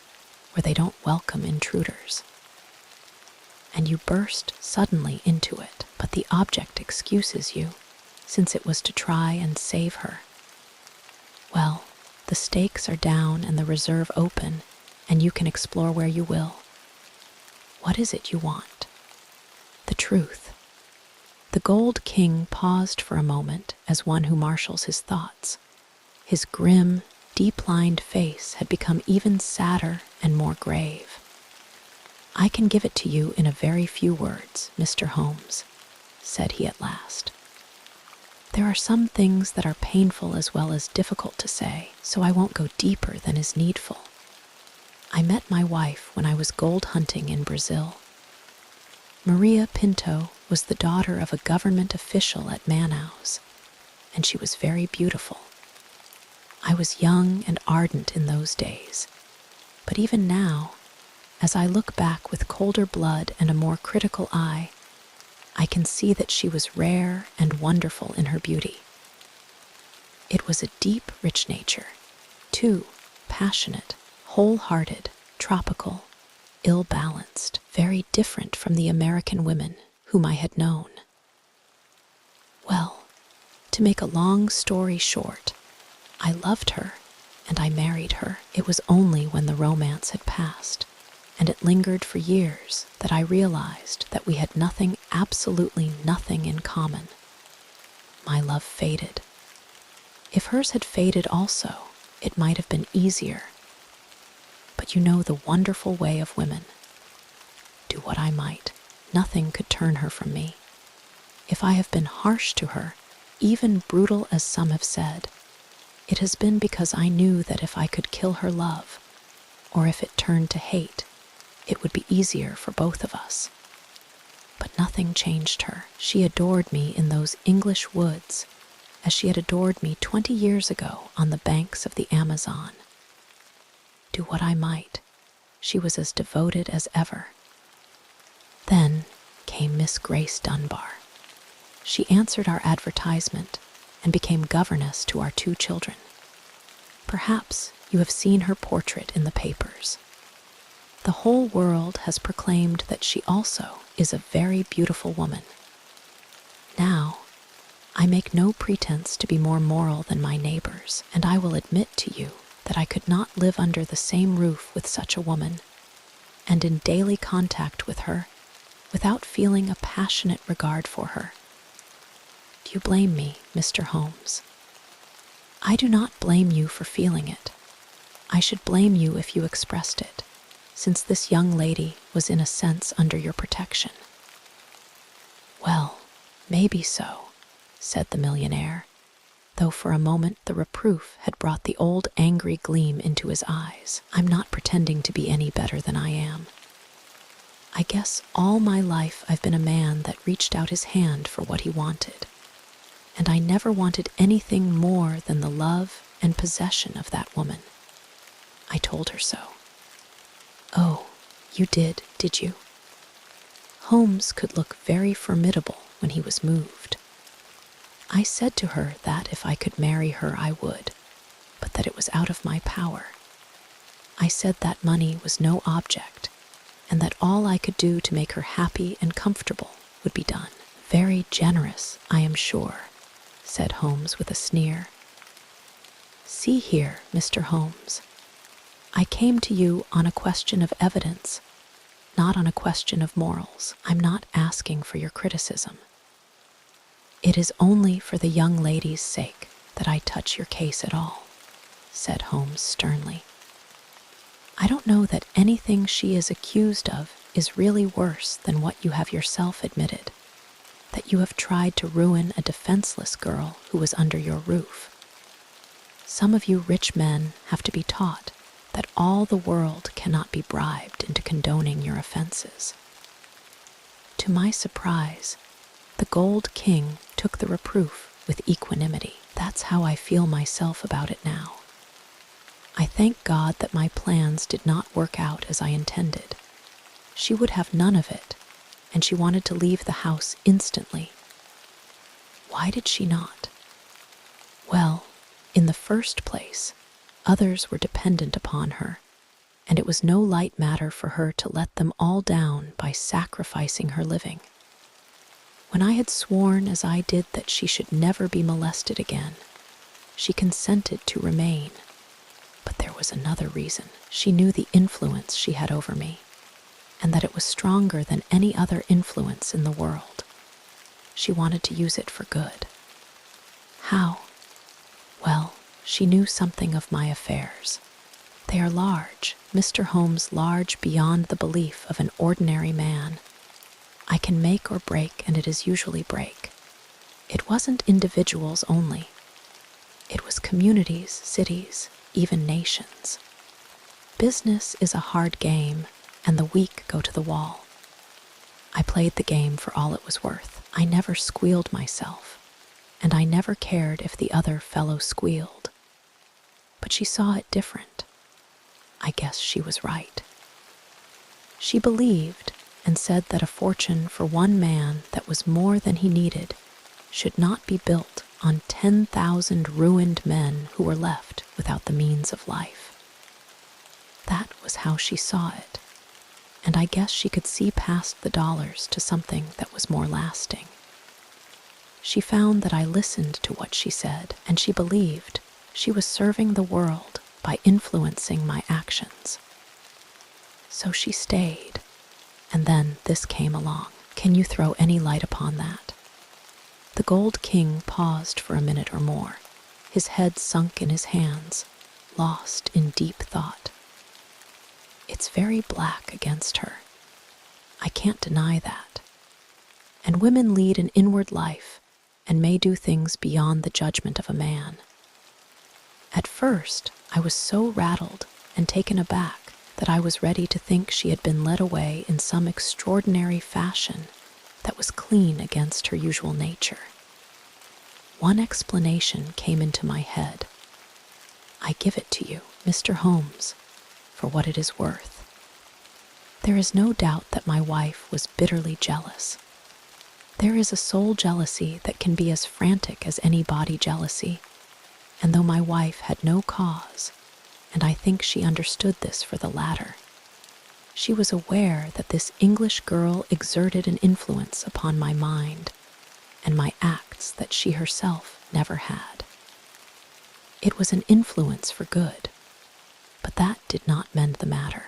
where they don't welcome intruders. And you burst suddenly into it, but the object excuses you, since it was to try and save her. Well, the stakes are down and the reserve open, and you can explore where you will. What is it you want? The truth. The Gold King paused for a moment as one who marshals his thoughts. His grim, deep-lined face had become even sadder and more grave. I can give it to you in a very few words, Mr. Holmes, said he at last. There are some things that are painful as well as difficult to say, so I won't go deeper than is needful. I met my wife when I was gold hunting in Brazil. Maria Pinto was the daughter of a government official at Manaus, and she was very beautiful. I was young and ardent in those days, but even now, as I look back with colder blood and a more critical eye, I can see that she was rare and wonderful in her beauty. It was a deep, rich nature, too passionate, wholehearted, tropical, ill-balanced, very different from the American women whom I had known. Well, to make a long story short, I loved her and I married her. It was only when the romance had passed, and it lingered for years, that I realized that we had nothing, absolutely nothing in common. My love faded. If hers had faded also, it might have been easier. But you know the wonderful way of women. Do what I might, nothing could turn her from me. If I have been harsh to her, even brutal as some have said, it has been because I knew that if I could kill her love, or if it turned to hate, it would be easier for both of us. But nothing changed her. She adored me in those English woods, as she had adored me 20 years ago on the banks of the Amazon. Do what I might, she was as devoted as ever. Then came Miss Grace Dunbar. She answered our advertisement and became governess to our 2 children. Perhaps you have seen her portrait in the papers. The whole world has proclaimed that she also is a very beautiful woman. Now, I make no pretense to be more moral than my neighbors, and I will admit to you that I could not live under the same roof with such a woman, and in daily contact with her, without feeling a passionate regard for her. Do you blame me, Mr. Holmes? I do not blame you for feeling it. I should blame you if you expressed it, since this young lady was in a sense under your protection. Well, maybe so, said the millionaire, though for a moment the reproof had brought the old angry gleam into his eyes. I'm not pretending to be any better than I am. I guess all my life I've been a man that reached out his hand for what he wanted, and I never wanted anything more than the love and possession of that woman. I told her so. Oh, you did you? Holmes could look very formidable when he was moved. I said to her that if I could marry her I would, but that it was out of my power. I said that money was no object, and that all I could do to make her happy and comfortable would be done. Very generous, I am sure, said Holmes with a sneer. See here, Mr. Holmes, I came to you on a question of evidence, not on a question of morals. I'm not asking for your criticism. It is only for the young lady's sake that I touch your case at all, said Holmes sternly. I don't know that anything she is accused of is really worse than what you have yourself admitted, that you have tried to ruin a defenseless girl who was under your roof. Some of you rich men have to be taught that all the world cannot be bribed into condoning your offenses. To my surprise, the Gold King took the reproof with equanimity. That's how I feel myself about it now. I thank God that my plans did not work out as I intended. She would have none of it, and she wanted to leave the house instantly. Why did she not? Well, in the first place, others were dependent upon her, and it was no light matter for her to let them all down by sacrificing her living. When I had sworn as I did that she should never be molested again, she consented to remain. But there was another reason. She knew the influence she had over me, and that it was stronger than any other influence in the world. She wanted to use it for good. How? Well, she knew something of my affairs. They are large, Mr. Holmes, large beyond the belief of an ordinary man. I can make or break, and it is usually break. It wasn't individuals only. It was communities, cities, even nations. Business is a hard game, and the weak go to the wall. I played the game for all it was worth. I never squealed myself, and I never cared if the other fellow squealed. But she saw it different. I guess she was right. She believed and said that a fortune for one man that was more than he needed should not be built on 10,000 ruined men who were left without the means of life. That was how she saw it, and I guess she could see past the dollars to something that was more lasting. She found that I listened to what she said, and she believed she was serving the world by influencing my actions. So she stayed, and then this came along. Can you throw any light upon that? The Gold King paused for a minute or more, his head sunk in his hands, lost in deep thought. It's very black against her. I can't deny that. And women lead an inward life and may do things beyond the judgment of a man. At first, I was so rattled and taken aback that I was ready to think she had been led away in some extraordinary fashion that was clean against her usual nature. One explanation came into my head. I give it to you, Mr. Holmes, for what it is worth. There is no doubt that my wife was bitterly jealous. There is a soul jealousy that can be as frantic as any body jealousy, and though my wife had no cause, and I think she understood this for the latter, she was aware that this English girl exerted an influence upon my mind and my acts that she herself never had. It was an influence for good, but that did not mend the matter.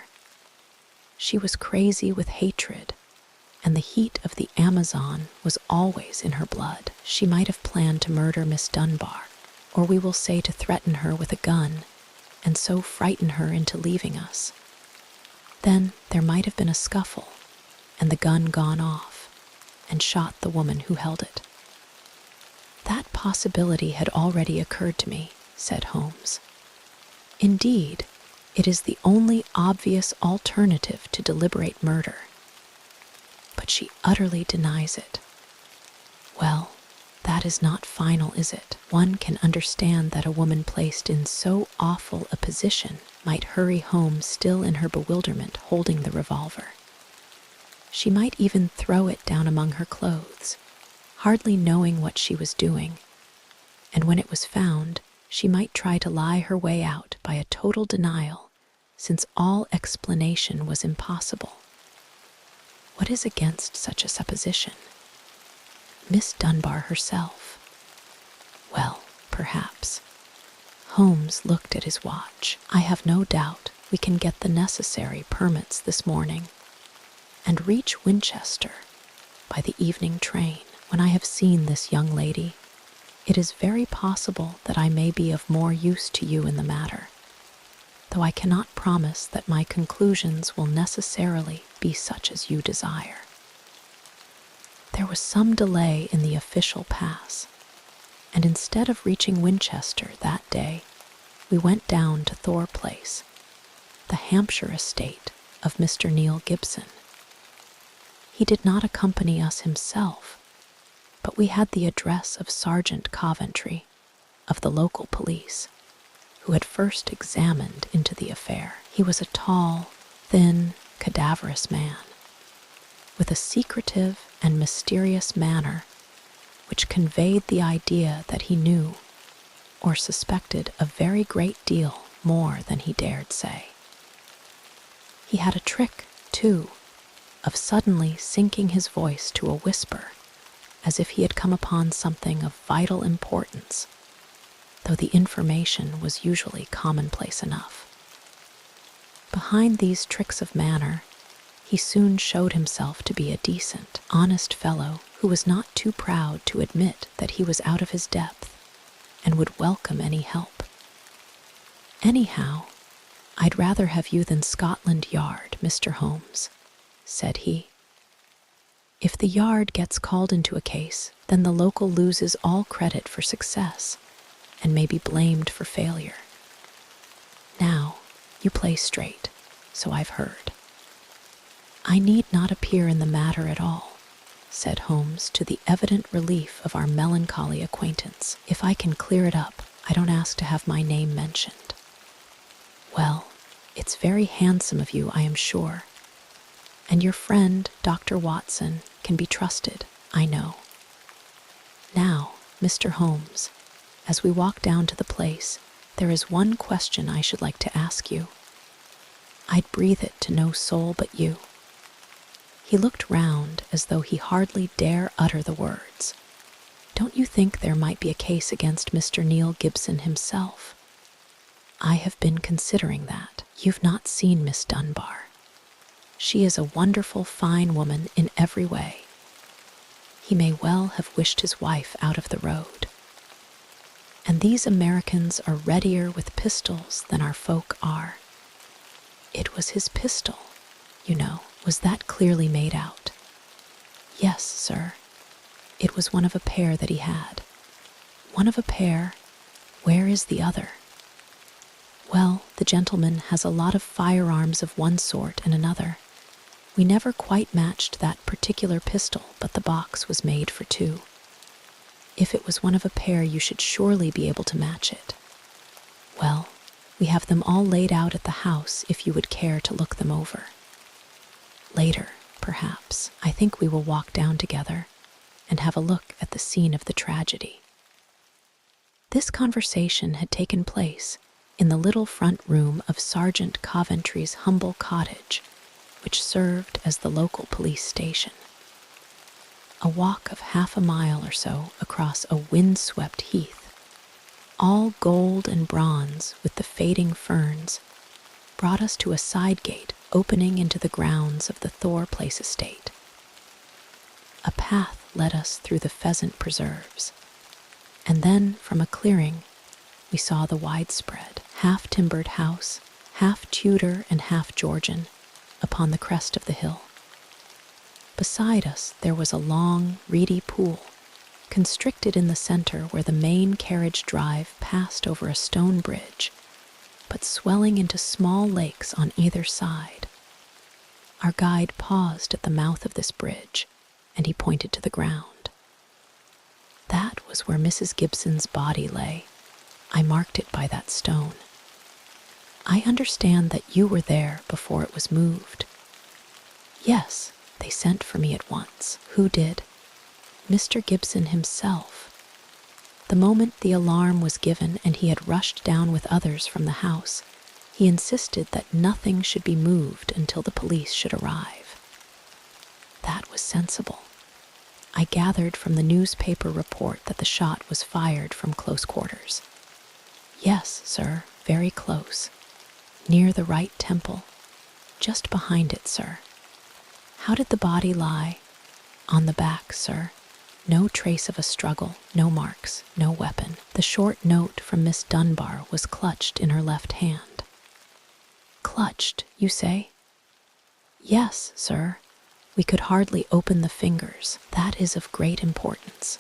She was crazy with hatred, and the heat of the Amazon was always in her blood. She might have planned to murder Miss Dunbar, or we will say to threaten her with a gun, and so frighten her into leaving us. Then there might have been a scuffle, and the gun gone off, and shot the woman who held it. That possibility had already occurred to me, said Holmes. Indeed, it is the only obvious alternative to deliberate murder. But she utterly denies it. Well, that is not final, is it? One can understand that a woman placed in so awful a position might hurry home still in her bewilderment, holding the revolver. She might even throw it down among her clothes, hardly knowing what she was doing, and when it was found, she might try to lie her way out by a total denial, since all explanation was impossible. What is against such a supposition? Miss Dunbar herself. Well, perhaps. Holmes looked at his watch. I have no doubt we can get the necessary permits this morning and reach Winchester by the evening train. When I have seen this young lady, it is very possible that I may be of more use to you in the matter, though I cannot promise that my conclusions will necessarily be such as you desire. There was some delay in the official pass, and instead of reaching Winchester that day, we went down to Thor Place, the Hampshire estate of Mr. Neil Gibson. He did not accompany us himself, but we had the address of Sergeant Coventry, of the local police, who had first examined into the affair. He was a tall, thin, cadaverous man, with a secretive and mysterious manner which conveyed the idea that he knew or suspected a very great deal more than he dared say. He had a trick, too, of suddenly sinking his voice to a whisper, as if he had come upon something of vital importance, though the information was usually commonplace enough. Behind these tricks of manner, he soon showed himself to be a decent, honest fellow who was not too proud to admit that he was out of his depth and would welcome any help. "Anyhow, I'd rather have you than Scotland Yard, Mr. Holmes," said he. "If the Yard gets called into a case, then the local loses all credit for success and may be blamed for failure. Now, you play straight, so I've heard." "I need not appear in the matter at all," said Holmes, to the evident relief of our melancholy acquaintance. "If I can clear it up, I don't ask to have my name mentioned." "Well, it's very handsome of you, I am sure. And your friend, Dr. Watson, can be trusted, I know. Now, Mr. Holmes, as we walk down to the place, there is one question I should like to ask you. I'd breathe it to no soul but you." He looked round as though he hardly dare utter the words. "Don't you think there might be a case against Mr. Neil Gibson himself?" "I have been considering that. You've not seen Miss Dunbar. She is a wonderful fine woman in every way. He may well have wished his wife out of the road. And these Americans are readier with pistols than our folk are. It was his pistol, you know. Was that clearly made out?" "Yes, sir. It was one of a pair that he had." "One of a pair? Where is the other?" "Well, the gentleman has a lot of firearms of one sort and another. We never quite matched that particular pistol, but the box was made for two. If it was one of a pair, you should surely be able to match it." "Well, we have them all laid out at the house if you would care to look them over." "Later, perhaps. I think we will walk down together and have a look at the scene of the tragedy." This conversation had taken place in the little front room of Sergeant Coventry's humble cottage, which served as the local police station. A walk of half a mile or so across a wind-swept heath, all gold and bronze with the fading ferns, brought us to a side gate opening into the grounds of the Thor Place estate. A path led us through the pheasant preserves, and then from a clearing we saw the widespread, half-timbered house, half Tudor and half Georgian, upon the crest of the hill. Beside us there was a long, reedy pool, constricted in the center where the main carriage drive passed over a stone bridge, but swelling into small lakes on either side. Our guide paused at the mouth of this bridge, and he pointed to the ground. "That was where Mrs. Gibson's body lay. I marked it by that stone. I understand that you were there before it was moved." "Yes, they sent for me at once." "Who did?" "Mr. Gibson himself. The moment the alarm was given and he had rushed down with others from the house, he insisted that nothing should be moved until the police should arrive. That was sensible. I gathered from the newspaper report that the shot was fired from close quarters. Yes, sir, very close. Near the right temple. Just behind it, sir. How did the body lie? On the back, sir. No trace of a struggle, no marks, no weapon. The short note from Miss Dunbar was clutched in her left hand. Clutched, you say? Yes, sir. We could hardly open the fingers. That is of great importance.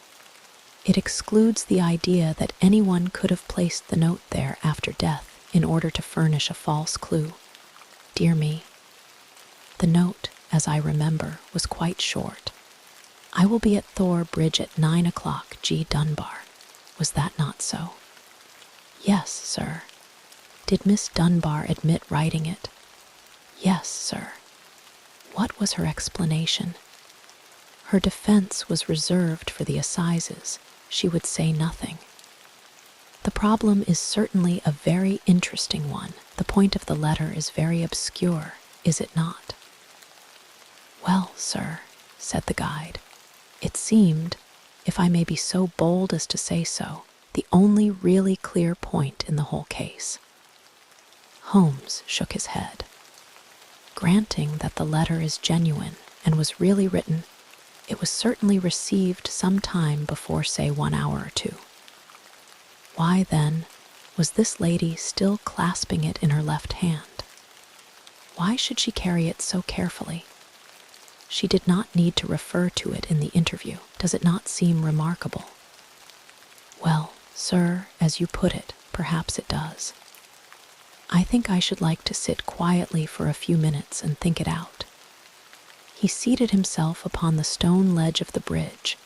It excludes the idea that anyone could have placed the note there after death in order to furnish a false clue. Dear me. The note, as I remember, was quite short. I will be at Thor Bridge at 9 o'clock, G. Dunbar. Was that not so? Yes, sir. Did Miss Dunbar admit writing it? Yes, sir. What was her explanation? Her defense was reserved for the assizes. She would say nothing. The problem is certainly a very interesting one. The point of the letter is very obscure, is it not? Well, sir, said the guide, it seemed, if I may be so bold as to say so, the only really clear point in the whole case. Holmes shook his head. Granting that the letter is genuine and was really written, it was certainly received some time before, say, 1 hour or 2. Why, then, was this lady still clasping it in her left hand? Why should she carry it so carefully? She did not need to refer to it in the interview. Does it not seem remarkable? Well, sir, as you put it, perhaps it does. I think I should like to sit quietly for a few minutes and think it out. He seated himself upon the stone ledge of the bridge,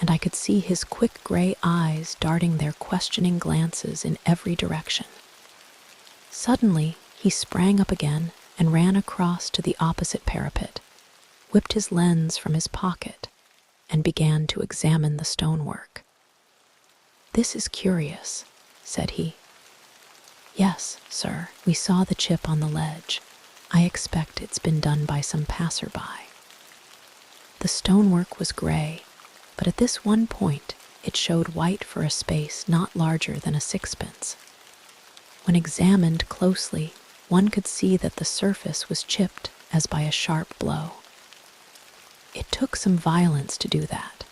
and I could see his quick gray eyes darting their questioning glances in every direction. Suddenly, he sprang up again and ran across to the opposite parapet, whipped his lens from his pocket, and began to examine the stonework. This is curious, said he. Yes, sir, we saw the chip on the ledge. I expect it's been done by some passer-by. The stonework was gray, but at this one point it showed white for a space not larger than a sixpence. When examined closely, one could see that the surface was chipped as by a sharp blow. It took some violence to do that,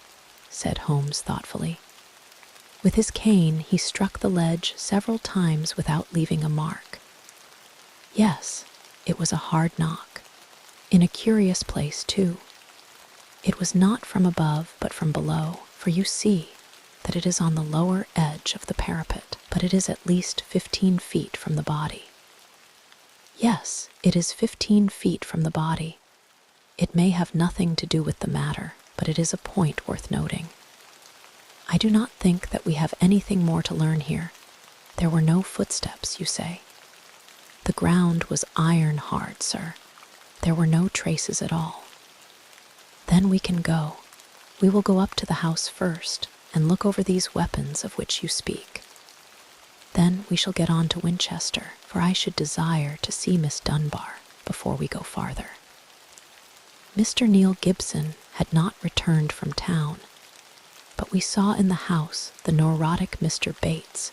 said Holmes thoughtfully. With his cane, he struck the ledge several times without leaving a mark. Yes, it was a hard knock. In a curious place, too. It was not from above, but from below, for you see that it is on the lower edge of the parapet, but it is at least 15 feet from the body. Yes, it is 15 feet from the body. It may have nothing to do with the matter, but it is a point worth noting. I do not think that we have anything more to learn here. There were no footsteps, you say. The ground was iron hard, sir. There were no traces at all. Then we can go. We will go up to the house first and look over these weapons of which you speak. Then we shall get on to Winchester, for I should desire to see Miss Dunbar before we go farther. Mr. Neil Gibson had not returned from town, but we saw in the house the neurotic Mr. Bates,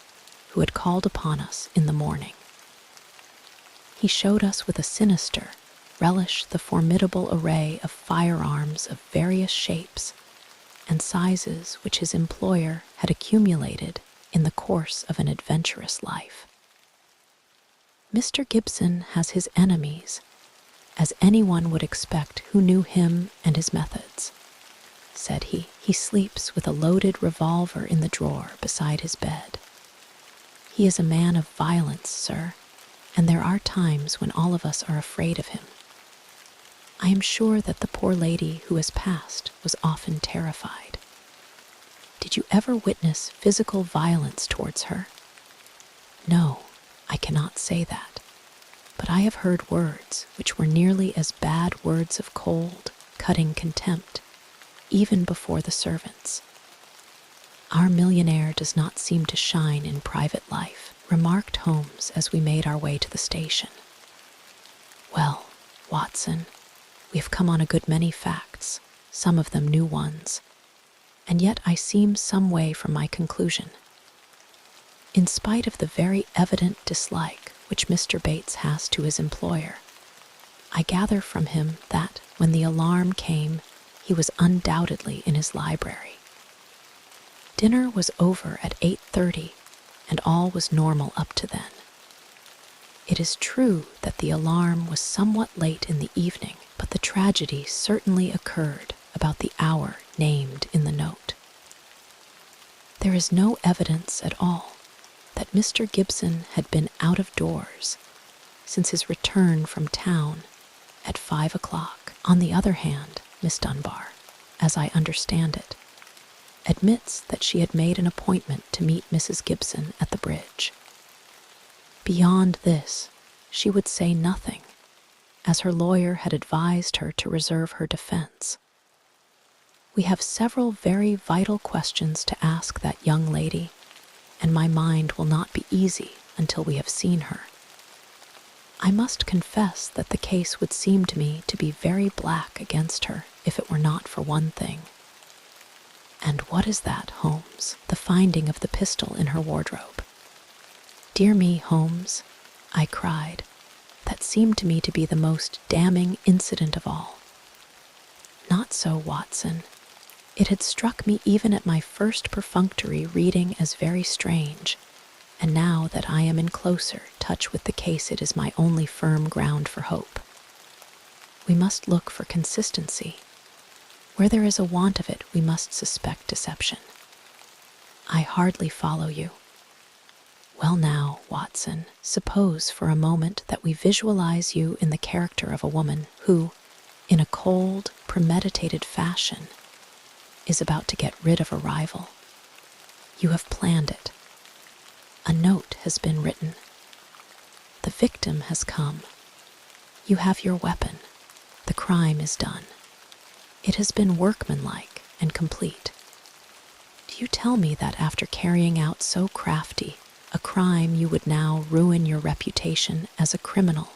who had called upon us in the morning. He showed us with a sinister relish the formidable array of firearms of various shapes and sizes which his employer had accumulated in the course of an adventurous life. Mr. Gibson has his enemies, as anyone would expect who knew him and his methods, said he. He sleeps with a loaded revolver in the drawer beside his bed. He is a man of violence, sir, and there are times when all of us are afraid of him. I am sure that the poor lady who has passed was often terrified. Did you ever witness physical violence towards her? No, I cannot say that, but I have heard words which were nearly as bad words of cold, cutting contempt, even before the servants. Our millionaire does not seem to shine in private life, remarked Holmes as we made our way to the station. Well, Watson, we have come on a good many facts, some of them new ones. and yet I seem some way from my conclusion. In spite of the very evident dislike which Mr. Bates has to his employer, I gather from him that, when the alarm came, he was undoubtedly in his library. Dinner was over at 8:30, and all was normal up to then. It is true that the alarm was somewhat late in the evening, but the tragedy certainly occurred about the hour named in the note. There is no evidence at all that Mr. Gibson had been out of doors since his return from town at 5 o'clock. On the other hand, Miss Dunbar, as I understand it, admits that she had made an appointment to meet Mrs. Gibson at the bridge. Beyond this, she would say nothing, as her lawyer had advised her to reserve her defense. We have several very vital questions to ask that young lady, and my mind will not be easy until we have seen her. I must confess that the case would seem to me to be very black against her if it were not for one thing. And what is that, Holmes? The finding of the pistol in her wardrobe. Dear me, Holmes, I cried. That seemed to me to be the most damning incident of all. Not so, Watson. It had struck me even at my first perfunctory reading as very strange, and now that I am in closer touch with the case, it is my only firm ground for hope. We must look for consistency. Where there is a want of it, we must suspect deception. I hardly follow you. Well now, Watson, suppose for a moment that we visualize you in the character of a woman who, in a cold, premeditated fashion, is about to get rid of a rival. You have planned it. A note has been written. The victim has come. You have your weapon. The crime is done. It has been workmanlike and complete. Do you tell me that after carrying out so crafty a crime, you would now ruin your reputation as a criminal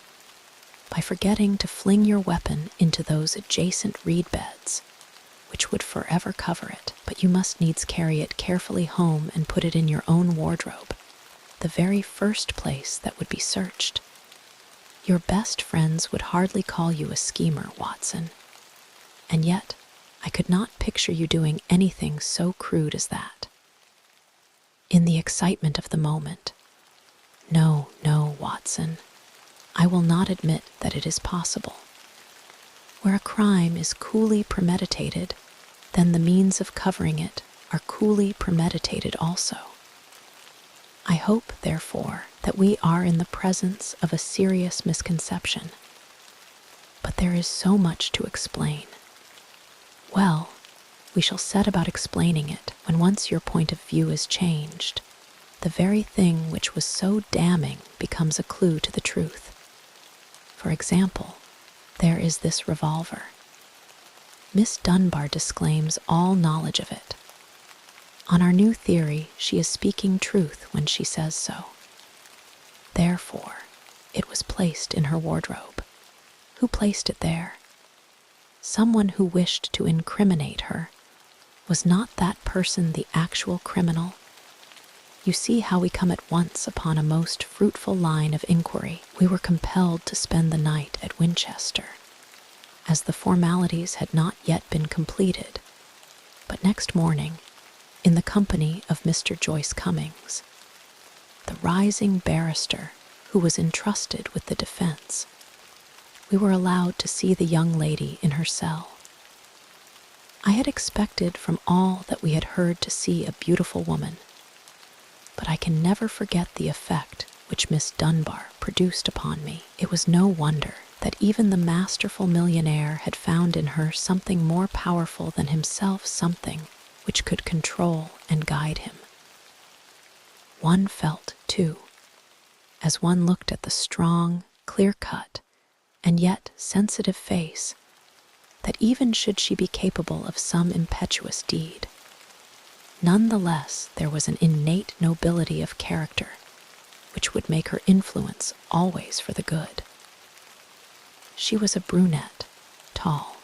by forgetting to fling your weapon into those adjacent reed beds, which would forever cover it, but you must needs carry it carefully home and put it in your own wardrobe, the very first place that would be searched? Your best friends would hardly call you a schemer, Watson, and yet I could not picture you doing anything so crude as that. In the excitement of the moment. No, Watson, I will not admit that it is possible. Where a crime is coolly premeditated, then the means of covering it are coolly premeditated also. I hope, therefore, that we are in the presence of a serious misconception. But there is so much to explain. Well, we shall set about explaining it when once your point of view is changed. The very thing which was so damning becomes a clue to the truth. For example, there is this revolver. Miss Dunbar disclaims all knowledge of it. On our new theory, she is speaking truth when she says so. Therefore, it was placed in her wardrobe. Who placed it there? Someone who wished to incriminate her. Was not that person the actual criminal? You see how we come at once upon a most fruitful line of inquiry. We were compelled to spend the night at Winchester, as the formalities had not yet been completed, but next morning, in the company of Mr. Joyce Cummings, the rising barrister who was entrusted with the defense, we were allowed to see the young lady in her cell. I had expected from all that we had heard to see a beautiful woman, but I can never forget the effect which Miss Dunbar produced upon me. It was no wonder that even the masterful millionaire had found in her something more powerful than himself, something which could control and guide him. One felt, too, as one looked at the strong, clear-cut, and yet sensitive face, that even should she be capable of some impetuous deed, none the less there was an innate nobility of character which would make her influence always for the good. She was a brunette, tall,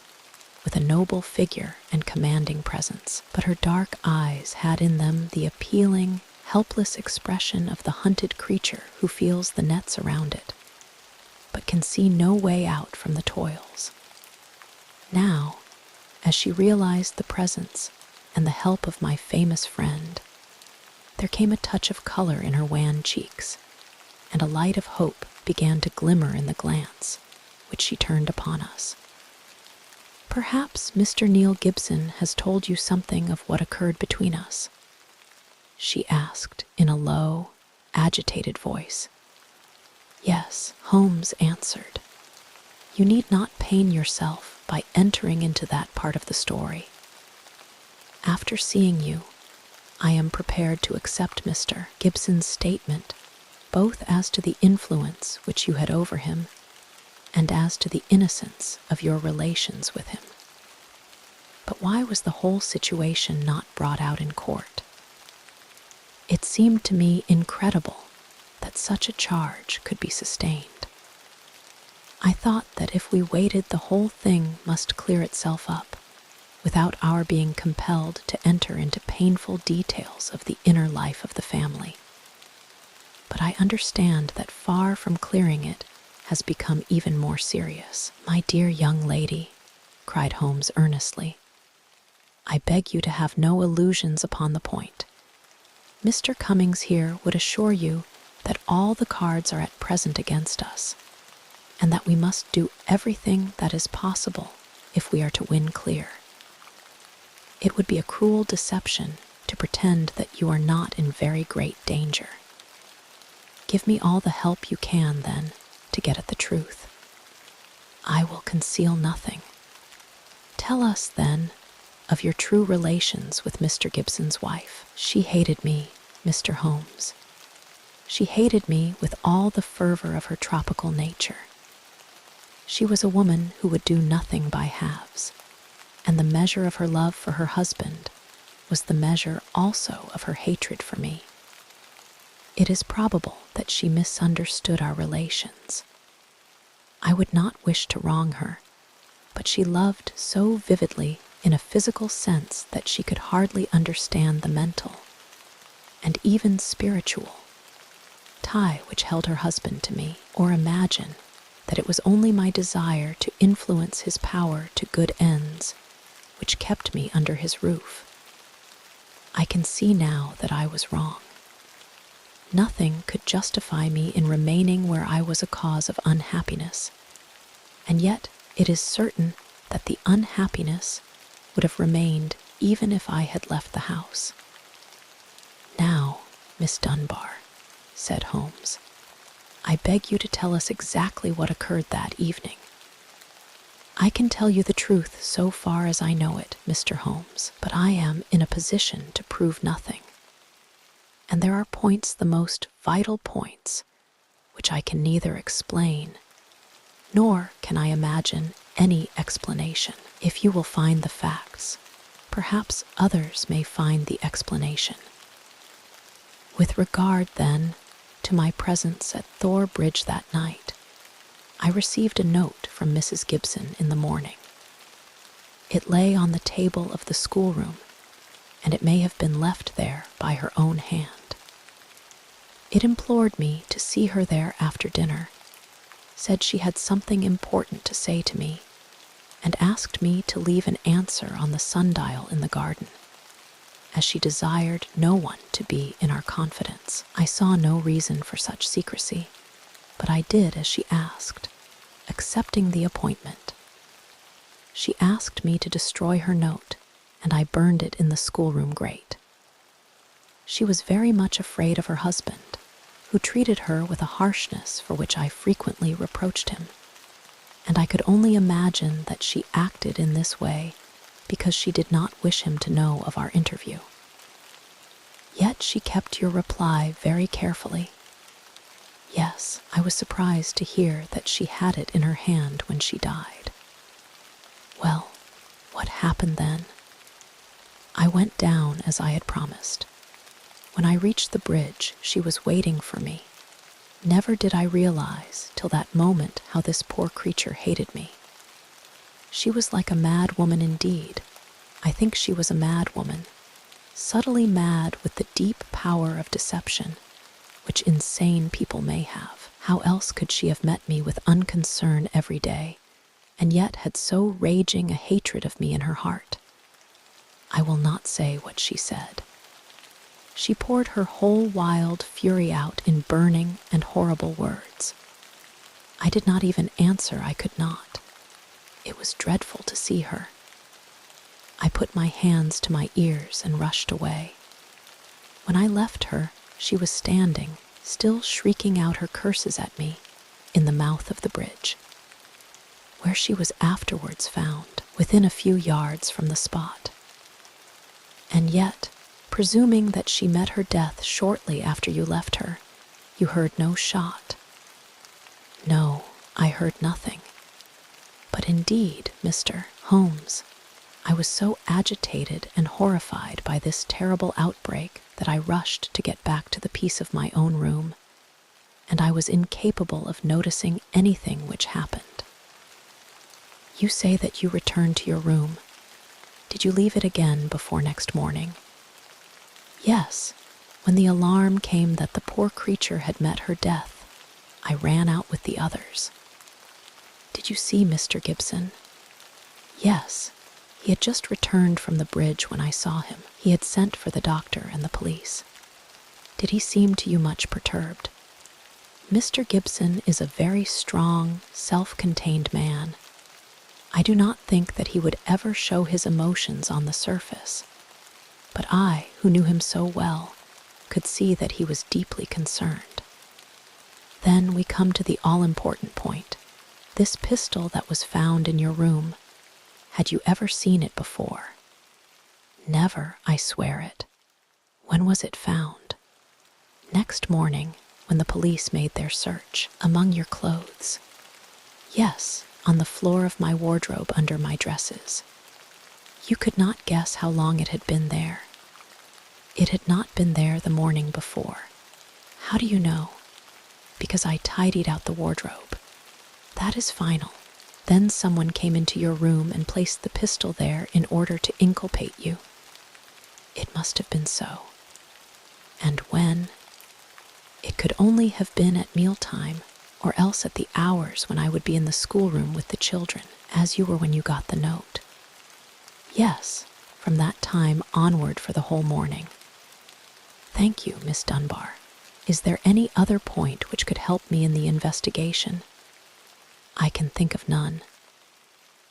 with a noble figure and commanding presence, but her dark eyes had in them the appealing, helpless expression of the hunted creature who feels the nets around it, but can see no way out from the toils. Now, as she realized the presence and the help of my famous friend, there came a touch of color in her wan cheeks, and a light of hope began to glimmer in the glance which she turned upon us. "Perhaps Mr. Neil Gibson has told you something of what occurred between us?" she asked in a low, agitated voice. "Yes," Holmes answered. "You need not pain yourself by entering into that part of the story. After seeing you, I am prepared to accept Mr. Gibson's statement, both as to the influence which you had over him and as to the innocence of your relations with him. But why was the whole situation not brought out in court? It seemed to me incredible that such a charge could be sustained. I thought that if we waited, the whole thing must clear itself up, without our being compelled to enter into painful details of the inner life of the family. But I understand that far from clearing it, has become even more serious." "My dear young lady," cried Holmes earnestly, "I beg you to have no illusions upon the point. Mr. Cummings here would assure you that all the cards are at present against us, and that we must do everything that is possible if we are to win clear. It would be a cruel deception to pretend that you are not in very great danger. Give me all the help you can, then, to get at the truth. I will conceal nothing. Tell us, then, of your true relations with Mr. Gibson's wife." "She hated me, Mr. Holmes. She hated me with all the fervor of her tropical nature. She was a woman who would do nothing by halves, and the measure of her love for her husband was the measure also of her hatred for me. It is probable that she misunderstood our relations. I would not wish to wrong her, but she loved so vividly in a physical sense that she could hardly understand the mental, and even spiritual, tie which held her husband to me, or imagine that it was only my desire to influence his power to good ends which kept me under his roof. I can see now that I was wrong. Nothing could justify me in remaining where I was a cause of unhappiness, and yet it is certain that the unhappiness would have remained even if I had left the house. "Now, Miss Dunbar," said Holmes, "I beg you to tell us exactly what occurred that evening." "I can tell you the truth so far as I know it, Mr. Holmes, but I am in a position to prove nothing. And there are points, the most vital points, which I can neither explain, nor can I imagine any explanation. If you will find the facts, perhaps others may find the explanation. With regard, then, to my presence at Thor Bridge that night, I received a note from Mrs. Gibson in the morning. It lay on the table of the schoolroom, and it may have been left there by her own hand. It implored me to see her there after dinner, said she had something important to say to me, and asked me to leave an answer on the sundial in the garden, as she desired no one to be in our confidence. I saw no reason for such secrecy, but I did as she asked, accepting the appointment. She asked me to destroy her note, and I burned it in the schoolroom grate. She was very much afraid of her husband, who treated her with a harshness for which I frequently reproached him, and I could only imagine that she acted in this way because she did not wish him to know of our interview. Yet she kept your reply very carefully. Yes, I was surprised to hear that she had it in her hand when she died. Well, what happened then? I went down as I had promised. When I reached the bridge, she was waiting for me. Never did I realize till that moment how this poor creature hated me. She was like a mad woman indeed. I think she was a mad woman, subtly mad with the deep power of deception, which insane people may have. How else could she have met me with unconcern every day, and yet had so raging a hatred of me in her heart? I will not say what she said. She poured her whole wild fury out in burning and horrible words. I did not even answer. I could not. It was dreadful to see her. I put my hands to my ears and rushed away. When I left her, she was standing, still shrieking out her curses at me, in the mouth of the bridge, where she was afterwards found, within a few yards from the spot. And yet, presuming that she met her death shortly after you left her, you heard no shot. No, I heard nothing. But indeed, Mr. Holmes, I was so agitated and horrified by this terrible outbreak that I rushed to get back to the peace of my own room, and I was incapable of noticing anything which happened. You say that you returned to your room. Did you leave it again before next morning? Yes, when the alarm came that the poor creature had met her death, I ran out with the others. Did you see Mr. Gibson? Yes, he had just returned from the bridge when I saw him. He had sent for the doctor and the police. Did he seem to you much perturbed? Mr. Gibson is a very strong, self-contained man. I do not think that he would ever show his emotions on the surface, but I, who knew him so well, could see that he was deeply concerned. Then we come to the all-important point. This pistol that was found in your room, had you ever seen it before? Never, I swear it. When was it found? Next morning, when the police made their search, among your clothes. Yes, on the floor of my wardrobe under my dresses. You could not guess how long it had been there. It had not been there the morning before. How do you know? Because I tidied out the wardrobe. That is final. Then someone came into your room and placed the pistol there in order to inculpate you. It must have been so. And when? It could only have been at mealtime, or else at the hours when I would be in the schoolroom with the children, as you were when you got the note. Yes, from that time onward for the whole morning. Thank you, Miss Dunbar. Is there any other point which could help me in the investigation? I can think of none.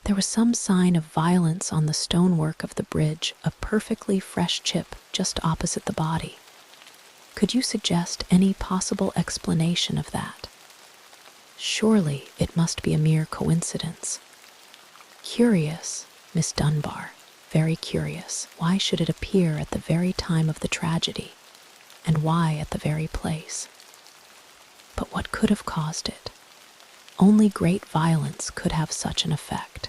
There was some sign of violence on the stonework of the bridge, a perfectly fresh chip just opposite the body. Could you suggest any possible explanation of that? Surely it must be a mere coincidence. Curious, Miss Dunbar, very curious. Why should it appear at the very time of the tragedy, and why at the very place? But what could have caused it? Only great violence could have such an effect.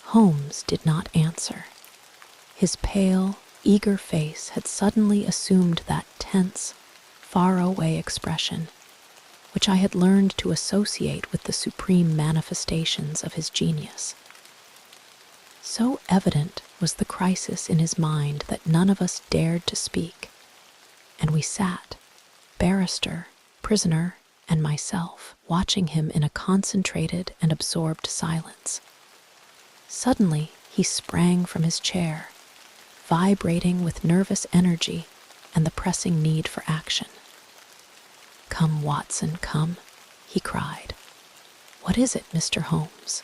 Holmes did not answer. His pale, eager face had suddenly assumed that tense, far-away expression, which I had learned to associate with the supreme manifestations of his genius. So evident was the crisis in his mind that none of us dared to speak, and we sat, barrister, prisoner, and myself, watching him in a concentrated and absorbed silence. Suddenly, he sprang from his chair, vibrating with nervous energy and the pressing need for action. "Come, Watson, come," he cried. "What is it, Mr. Holmes?"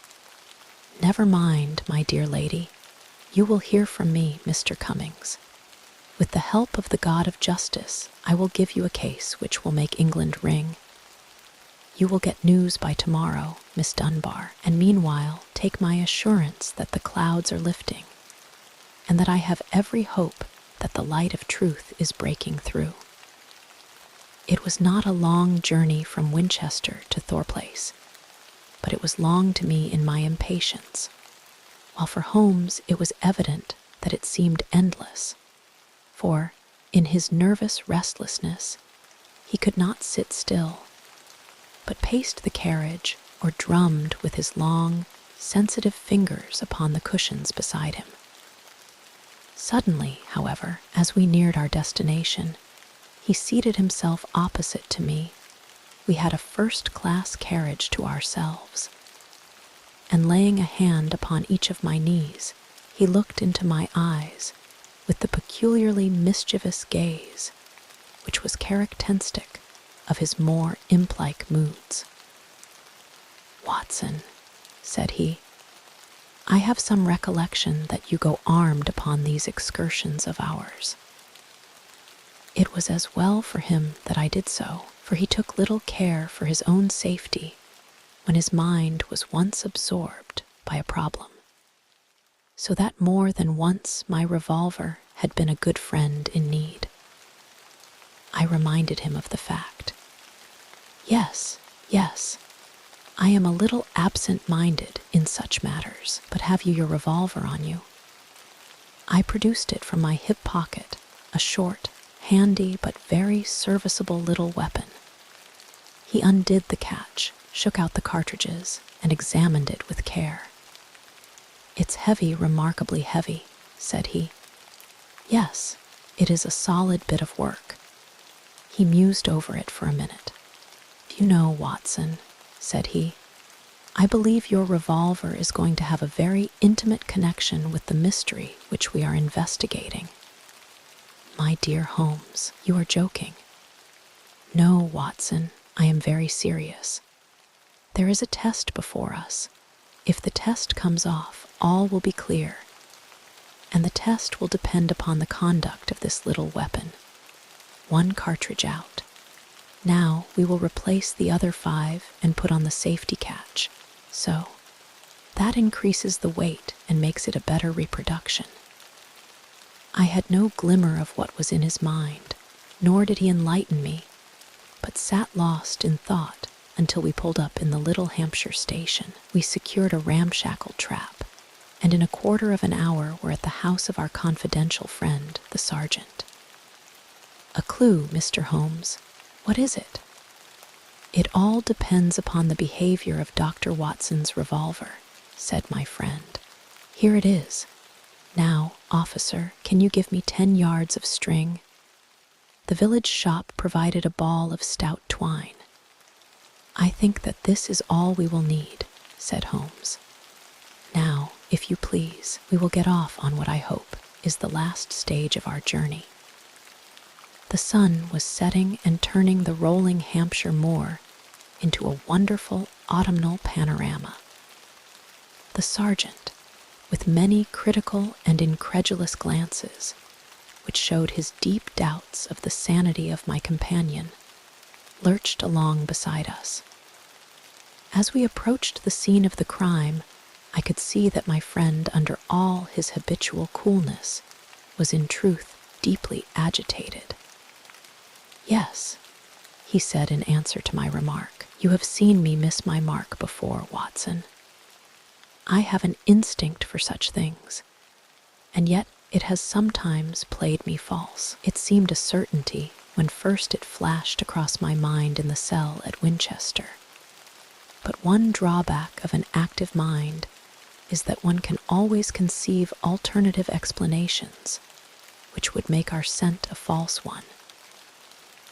"Never mind, my dear lady. You will hear from me, Mr. Cummings. With the help of the God of justice, I will give you a case which will make England ring. You will get news by tomorrow, Miss Dunbar, and meanwhile take my assurance that the clouds are lifting, and that I have every hope that the light of truth is breaking through." It was not a long journey from Winchester to Thor Place, but it was long to me in my impatience, while for Holmes it was evident that it seemed endless, for, in his nervous restlessness, he could not sit still, but paced the carriage or drummed with his long, sensitive fingers upon the cushions beside him. Suddenly, however, as we neared our destination, he seated himself opposite to me. We had a first-class carriage to ourselves. And laying a hand upon each of my knees, he looked into my eyes with the peculiarly mischievous gaze which was characteristic of his more imp-like moods. "Watson," said he, "I have some recollection that you go armed upon these excursions of ours." It was as well for him that I did so, for he took little care for his own safety when his mind was once absorbed by a problem, so that more than once my revolver had been a good friend in need. I reminded him of the fact. Yes, I am a little absent-minded in such matters, but have you your revolver on you? I produced it from my hip pocket, a short, handy, but very serviceable little weapon. He undid the catch, shook out the cartridges, and examined it with care. "It's heavy, remarkably heavy," said he. "Yes, it is a solid bit of work." He mused over it for a minute. "Do you know, Watson," said he, "I believe your revolver is going to have a very intimate connection with the mystery which we are investigating." "My dear Holmes, you are joking." "No, Watson, I am very serious. There is a test before us. If the test comes off, all will be clear. And the test will depend upon the conduct of this little weapon. One cartridge out. Now we will replace the other 5 and put on the safety catch. So, that increases the weight and makes it a better reproduction." I had no glimmer of what was in his mind, nor did he enlighten me, but sat lost in thought until we pulled up in the Little Hampshire station. We secured a ramshackle trap, and in a quarter of an hour were at the house of our confidential friend, the sergeant. "A clue, Mr. Holmes. What is it?" "It all depends upon the behavior of Dr. Watson's revolver," said my friend. "Here it is. Now, officer, can you give me 10 yards of string?" The village shop provided a ball of stout twine. "I think that this is all we will need," said Holmes. "Now, if you please, we will get off on what I hope is the last stage of our journey." The sun was setting and turning the rolling Hampshire moor into a wonderful autumnal panorama. The sergeant, with many critical and incredulous glances, which showed his deep doubts of the sanity of my companion, lurched along beside us. As we approached the scene of the crime, I could see that my friend, under all his habitual coolness, was in truth deeply agitated. "Yes," he said in answer to my remark, "you have seen me miss my mark before, Watson. I have an instinct for such things, and yet it has sometimes played me false. It seemed a certainty when first it flashed across my mind in the cell at Winchester. But one drawback of an active mind is that one can always conceive alternative explanations, which would make our scent a false one.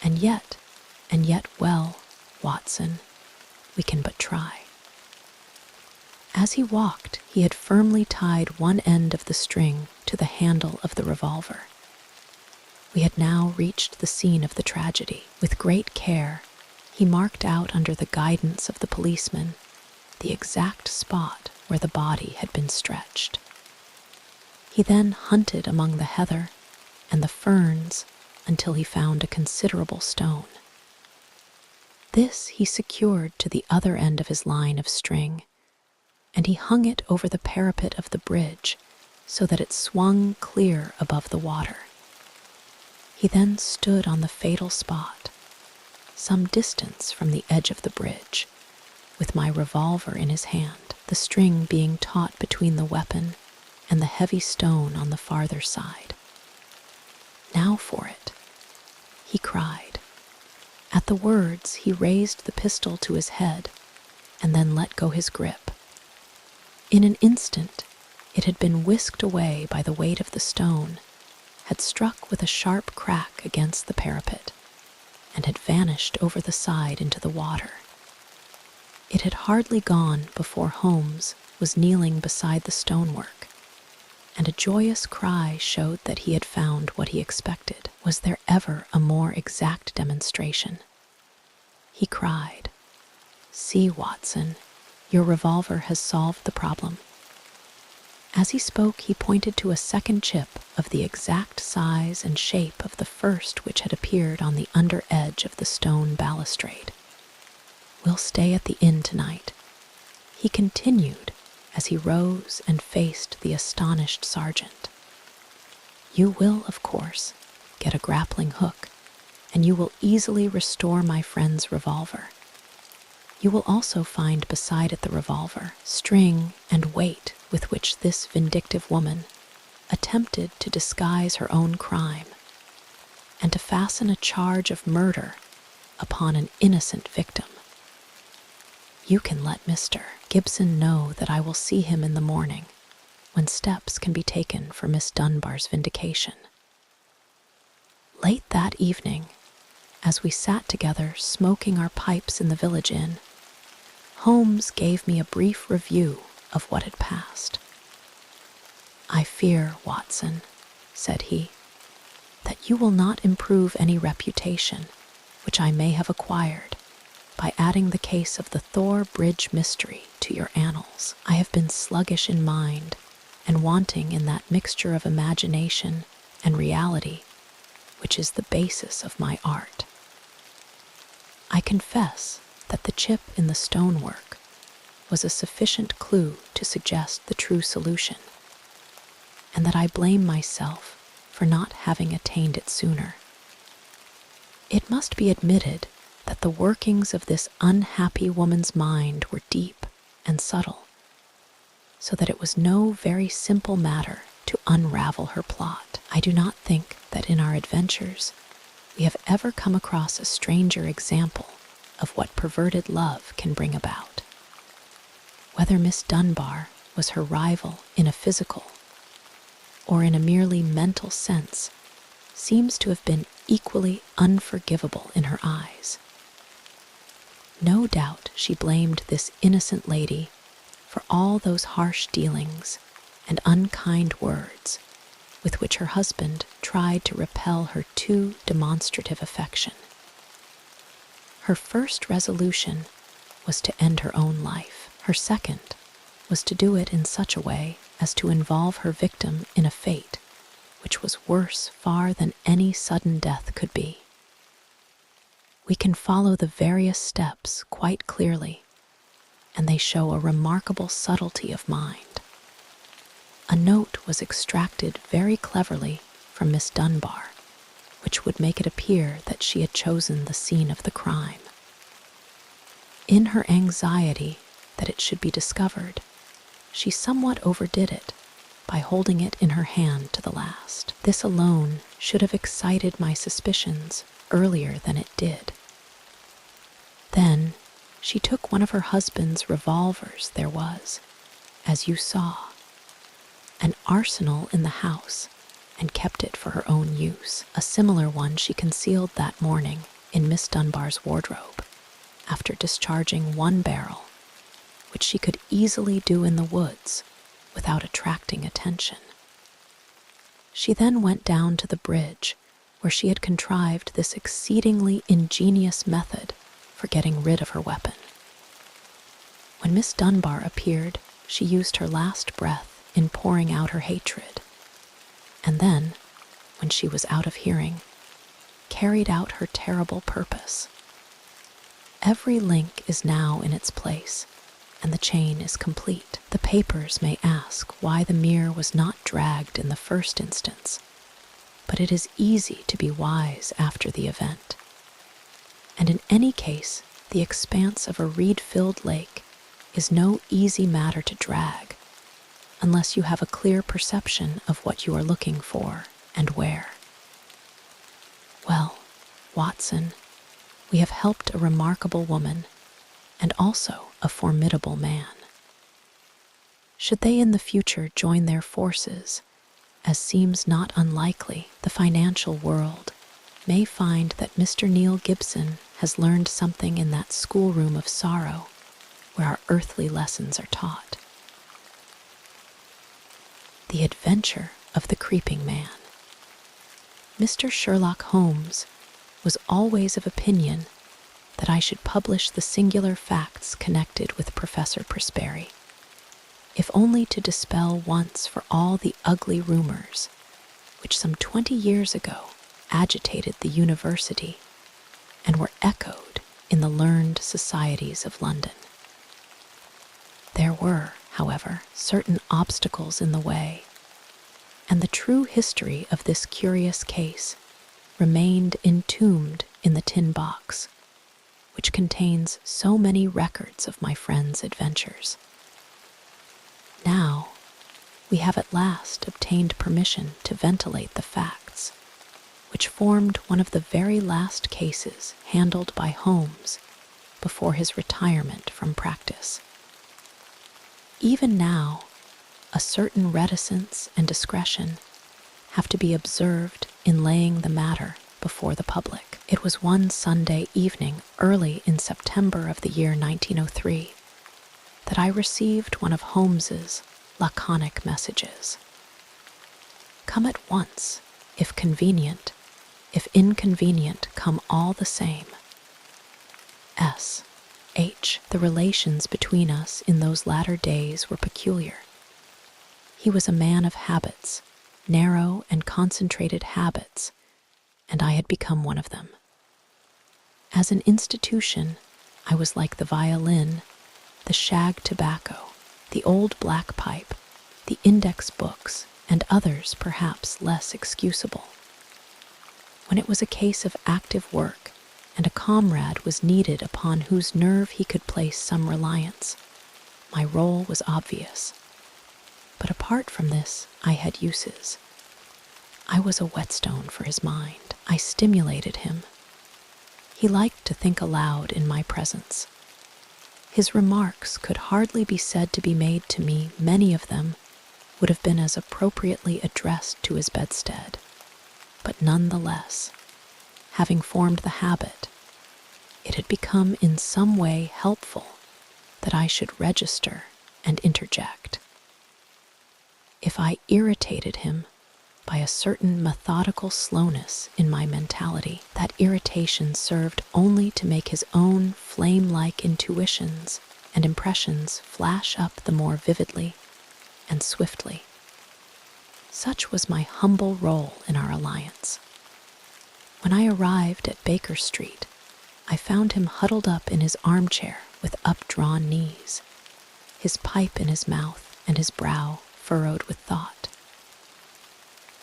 And yet, well, Watson, we can but try." As he walked, he had firmly tied one end of the string to the handle of the revolver. We had now reached the scene of the tragedy. With great care, he marked out under the guidance of the policeman the exact spot where the body had been stretched. He then hunted among the heather and the ferns until he found a considerable stone. This he secured to the other end of his line of string, and he hung it over the parapet of the bridge so that it swung clear above the water. He then stood on the fatal spot, some distance from the edge of the bridge, with my revolver in his hand, the string being taut between the weapon and the heavy stone on the farther side. "Now for it," he cried. At the words, he raised the pistol to his head and then let go his grip. In an instant, it had been whisked away by the weight of the stone, had struck with a sharp crack against the parapet, and had vanished over the side into the water. It had hardly gone before Holmes was kneeling beside the stonework, and a joyous cry showed that he had found what he expected. Was there ever a more exact demonstration? He cried, "See, Watson, your revolver has solved the problem." As he spoke, he pointed to a second chip of the exact size and shape of the first which had appeared on the under edge of the stone balustrade. "We'll stay at the inn tonight," he continued as he rose and faced the astonished sergeant. "You will, of course, get a grappling hook, and you will easily restore my friend's revolver. You will also find beside it the revolver, string, and weight with which this vindictive woman attempted to disguise her own crime and to fasten a charge of murder upon an innocent victim. You can let Mr. Gibson know that I will see him in the morning, when steps can be taken for Miss Dunbar's vindication." Late that evening, as we sat together smoking our pipes in the village inn, Holmes gave me a brief review of what had passed. "I fear, Watson," said he, "that you will not improve any reputation which I may have acquired by adding the case of the Thor Bridge mystery to your annals. I have been sluggish in mind and wanting in that mixture of imagination and reality which is the basis of my art. I confess that the chip in the stonework was a sufficient clue to suggest the true solution, and that I blame myself for not having attained it sooner. It must be admitted that the workings of this unhappy woman's mind were deep and subtle, so that it was no very simple matter to unravel her plot. I do not think that in our adventures we have ever come across a stranger example of what perverted love can bring about. Whether Miss Dunbar was her rival in a physical or in a merely mental sense seems to have been equally unforgivable in her eyes. No doubt she blamed this innocent lady for all those harsh dealings and unkind words with which her husband tried to repel her too demonstrative affection. Her first resolution was to end her own life. Her second was to do it in such a way as to involve her victim in a fate which was worse far than any sudden death could be. We can follow the various steps quite clearly, and they show a remarkable subtlety of mind. A note was extracted very cleverly from Miss Dunbar, which would make it appear that she had chosen the scene of the crime. In her anxiety that it should be discovered, she somewhat overdid it by holding it in her hand to the last. This alone should have excited my suspicions earlier than it did. Then she took one of her husband's revolvers. There was, as you saw, an arsenal in the house, and kept it for her own use. A similar one she concealed that morning in Miss Dunbar's wardrobe, after discharging one barrel, which she could easily do in the woods without attracting attention. She then went down to the bridge, where she had contrived this exceedingly ingenious method for getting rid of her weapon. When Miss Dunbar appeared, she used her last breath in pouring out her hatred, and then, when she was out of hearing, carried out her terrible purpose. Every link is now in its place, and the chain is complete. The papers may ask why the mirror was not dragged in the first instance, but it is easy to be wise after the event. And in any case, the expanse of a reed-filled lake is no easy matter to drag, unless you have a clear perception of what you are looking for and where. Well, Watson, we have helped a remarkable woman and also a formidable man. Should they in the future join their forces, as seems not unlikely, the financial world may find that Mr. Neil Gibson has learned something in that schoolroom of sorrow where our earthly lessons are taught. The Adventure of the Creeping Man. Mr. Sherlock Holmes was always of opinion that I should publish the singular facts connected with Professor Presberry, if only to dispel once for all the ugly rumors which some 20 years ago agitated the university and were echoed in the learned societies of London. There were, however, certain obstacles in the way, and the true history of this curious case remained entombed in the tin box, which contains so many records of my friend's adventures. Now, we have at last obtained permission to ventilate the facts, which formed one of the very last cases handled by Holmes before his retirement from practice. Even now, a certain reticence and discretion have to be observed in laying the matter before the public. It was one Sunday evening early in September of the year 1903 that I received one of Holmes's laconic messages. Come at once, if convenient; if inconvenient, come all the same. S.H. The relations between us in those latter days were peculiar. He was a man of habits, narrow and concentrated habits, and I had become one of them. As an institution, I was like the violin, the shag tobacco, the old black pipe, the index books, and others perhaps less excusable. When it was a case of active work, and a comrade was needed upon whose nerve he could place some reliance, my role was obvious. But apart from this, I had uses. I was a whetstone for his mind. I stimulated him. He liked to think aloud in my presence. His remarks could hardly be said to be made to me. Many of them would have been as appropriately addressed to his bedstead. But none the less, having formed the habit, it had become in some way helpful that I should register and interject. If I irritated him by a certain methodical slowness in my mentality, that irritation served only to make his own flame-like intuitions and impressions flash up the more vividly and swiftly. Such was my humble role in our alliance. When I arrived at Baker Street, I found him huddled up in his armchair with updrawn knees, his pipe in his mouth and his brow furrowed with thought.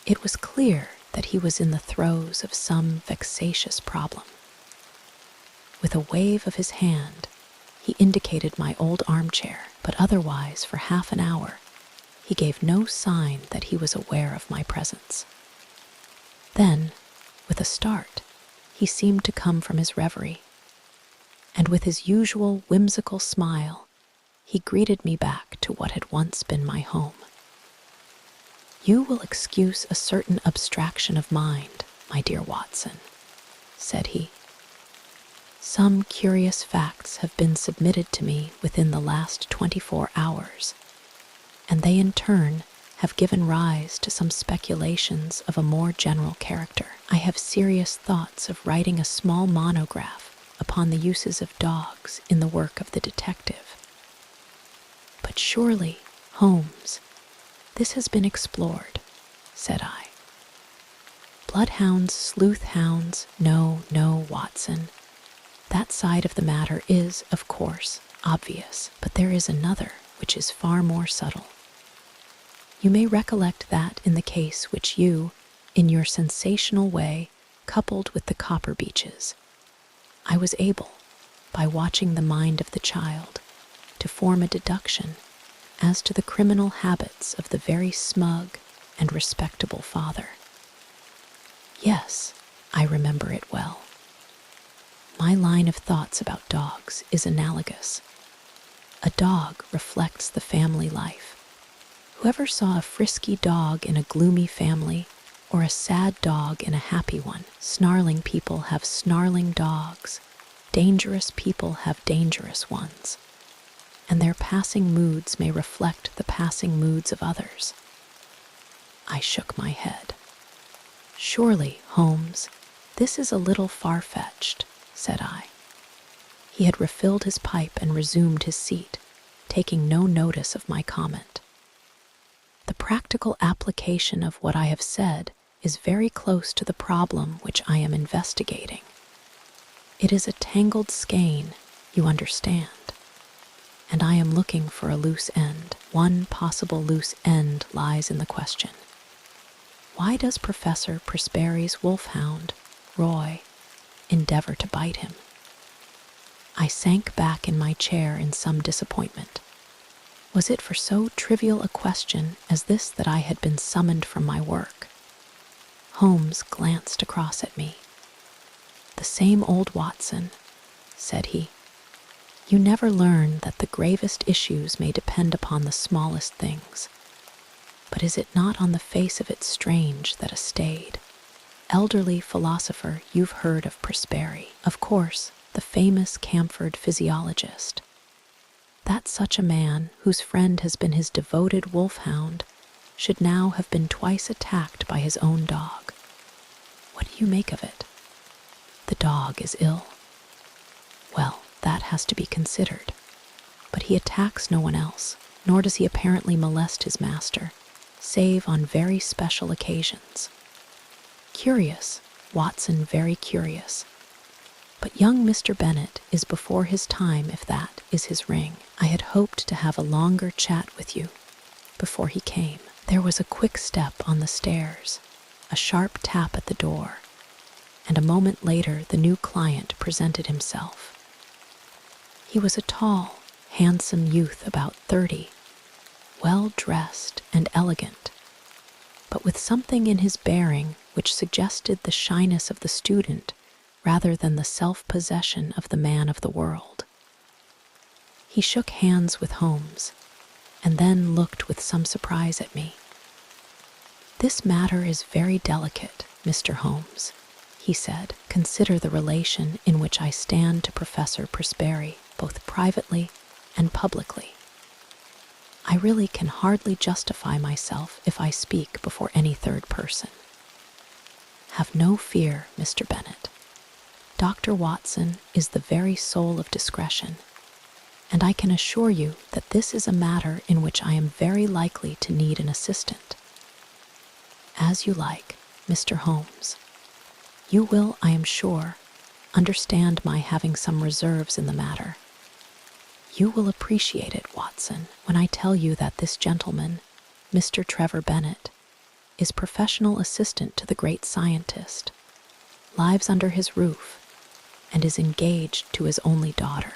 It was clear that he was in the throes of some vexatious problem. With a wave of his hand, he indicated my old armchair, but otherwise for half an hour he gave no sign that he was aware of my presence. Then, with a start, he seemed to come from his reverie, and with his usual whimsical smile, he greeted me back to what had once been my home. "You will excuse a certain abstraction of mind, my dear Watson," said he. "Some curious facts have been submitted to me within the last 24 hours, and they in turn have given rise to some speculations of a more general character. I have serious thoughts of writing a small monograph upon the uses of dogs in the work of the detective. But surely, Holmes, this has been explored," said I. "Bloodhounds, sleuth hounds, no, Watson. That side of the matter is, of course, obvious, but there is another which is far more subtle. You may recollect that in the case which you, in your sensational way, coupled with the copper beeches, I was able, by watching the mind of the child, to form a deduction as to the criminal habits of the very smug and respectable father. Yes, I remember it well. My line of thoughts about dogs is analogous. A dog reflects the family life Whoever saw a frisky dog in a gloomy family, or a sad dog in a happy one? Snarling people have snarling dogs. Dangerous people have dangerous ones. And their passing moods may reflect the passing moods of others. I shook my head. Surely, Holmes, this is a little far-fetched, said I. He had refilled his pipe and resumed his seat, taking no notice of my comment. The practical application of what I have said is very close to the problem which I am investigating. It is a tangled skein, you understand, and I am looking for a loose end. One possible loose end lies in the question. Why does Professor Presberry's wolfhound, Roy, endeavor to bite him? I sank back in my chair in some disappointment. Was it for so trivial a question as this that I had been summoned from my work? Holmes glanced across at me. The same old Watson, said he. You never learn that the gravest issues may depend upon the smallest things. But is it not on the face of it strange that a staid, elderly philosopher, you've heard of Presberry, of course, the famous Camford physiologist, that such a man, whose friend has been his devoted wolfhound, should now have been twice attacked by his own dog? What do you make of it? The dog is ill. Well, that has to be considered. But he attacks no one else, nor does he apparently molest his master, save on very special occasions. Curious, Watson, very curious. But young Mr. Bennet is before his time, if that is his ring. I had hoped to have a longer chat with you before he came. There was a quick step on the stairs, a sharp tap at the door, and a moment later the new client presented himself. He was a tall, handsome youth about 30, well-dressed and elegant, but with something in his bearing which suggested the shyness of the student rather than the self-possession of the man of the world. He shook hands with Holmes, and then looked with some surprise at me. This matter is very delicate, Mr. Holmes, he said. Consider the relation in which I stand to Professor Presberry, both privately and publicly. I really can hardly justify myself if I speak before any third person. Have no fear, Mr. Bennet. Dr. Watson is the very soul of discretion, and I can assure you that this is a matter in which I am very likely to need an assistant. As you like, Mr. Holmes. You will, I am sure, understand my having some reserves in the matter. You will appreciate it, Watson, when I tell you that this gentleman, Mr. Trevor Bennet, is professional assistant to the great scientist, lives under his roof, and is engaged to his only daughter.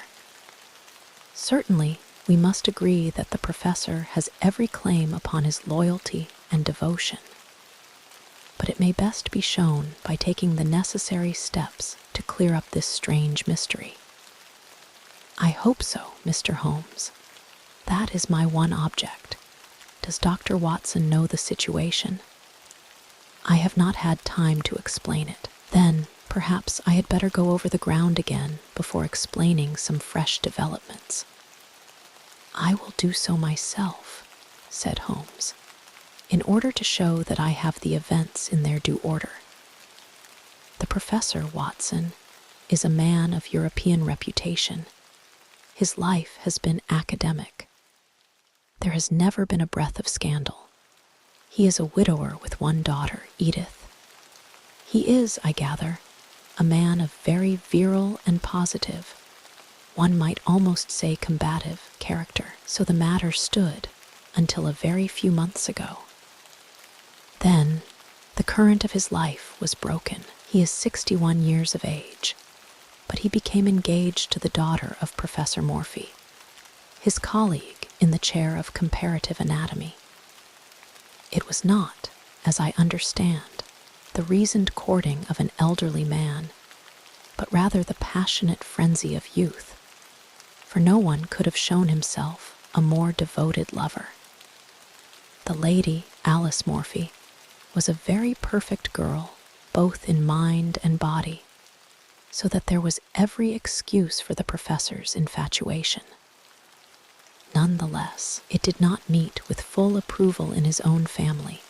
Certainly, we must agree that the professor has every claim upon his loyalty and devotion, but it may best be shown by taking the necessary steps to clear up this strange mystery. I hope so, Mr. Holmes. That is my one object. Does Dr. Watson know the situation? I have not had time to explain it. Then, perhaps I had better go over the ground again before explaining some fresh developments. I will do so myself, said Holmes, in order to show that I have the events in their due order. The Professor, Watson, is a man of European reputation. His life has been academic. There has never been a breath of scandal. He is a widower with one daughter, Edith. He is, I gather, a man of very virile and positive, one might almost say combative, character. So the matter stood until a very few months ago. Then, the current of his life was broken. He is 61 years of age, but he became engaged to the daughter of Professor Morphy, his colleague in the chair of comparative anatomy. It was not, as I understand, the reasoned courting of an elderly man, but rather the passionate frenzy of youth, for no one could have shown himself a more devoted lover. The lady, Alice Morphy, was a very perfect girl, both in mind and body, so that there was every excuse for the professor's infatuation. Nonetheless, it did not meet with full approval in his own family.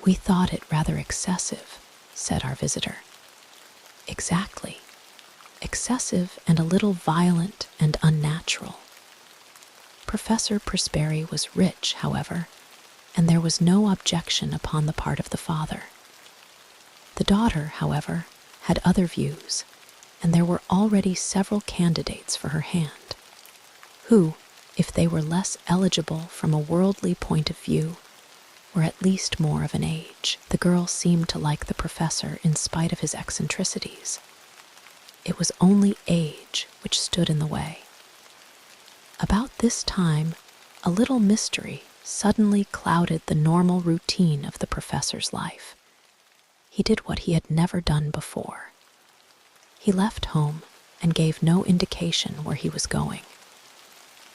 "We thought it rather excessive," said our visitor. "Exactly. Excessive and a little violent and unnatural." Professor Presberry was rich, however, and there was no objection upon the part of the father. The daughter, however, had other views, and there were already several candidates for her hand, who, if they were less eligible from a worldly point of view, were at least more of an age. The girl seemed to like the professor in spite of his eccentricities. It was only age which stood in the way. About this time, a little mystery suddenly clouded the normal routine of the professor's life. He did what he had never done before. He left home and gave no indication where he was going.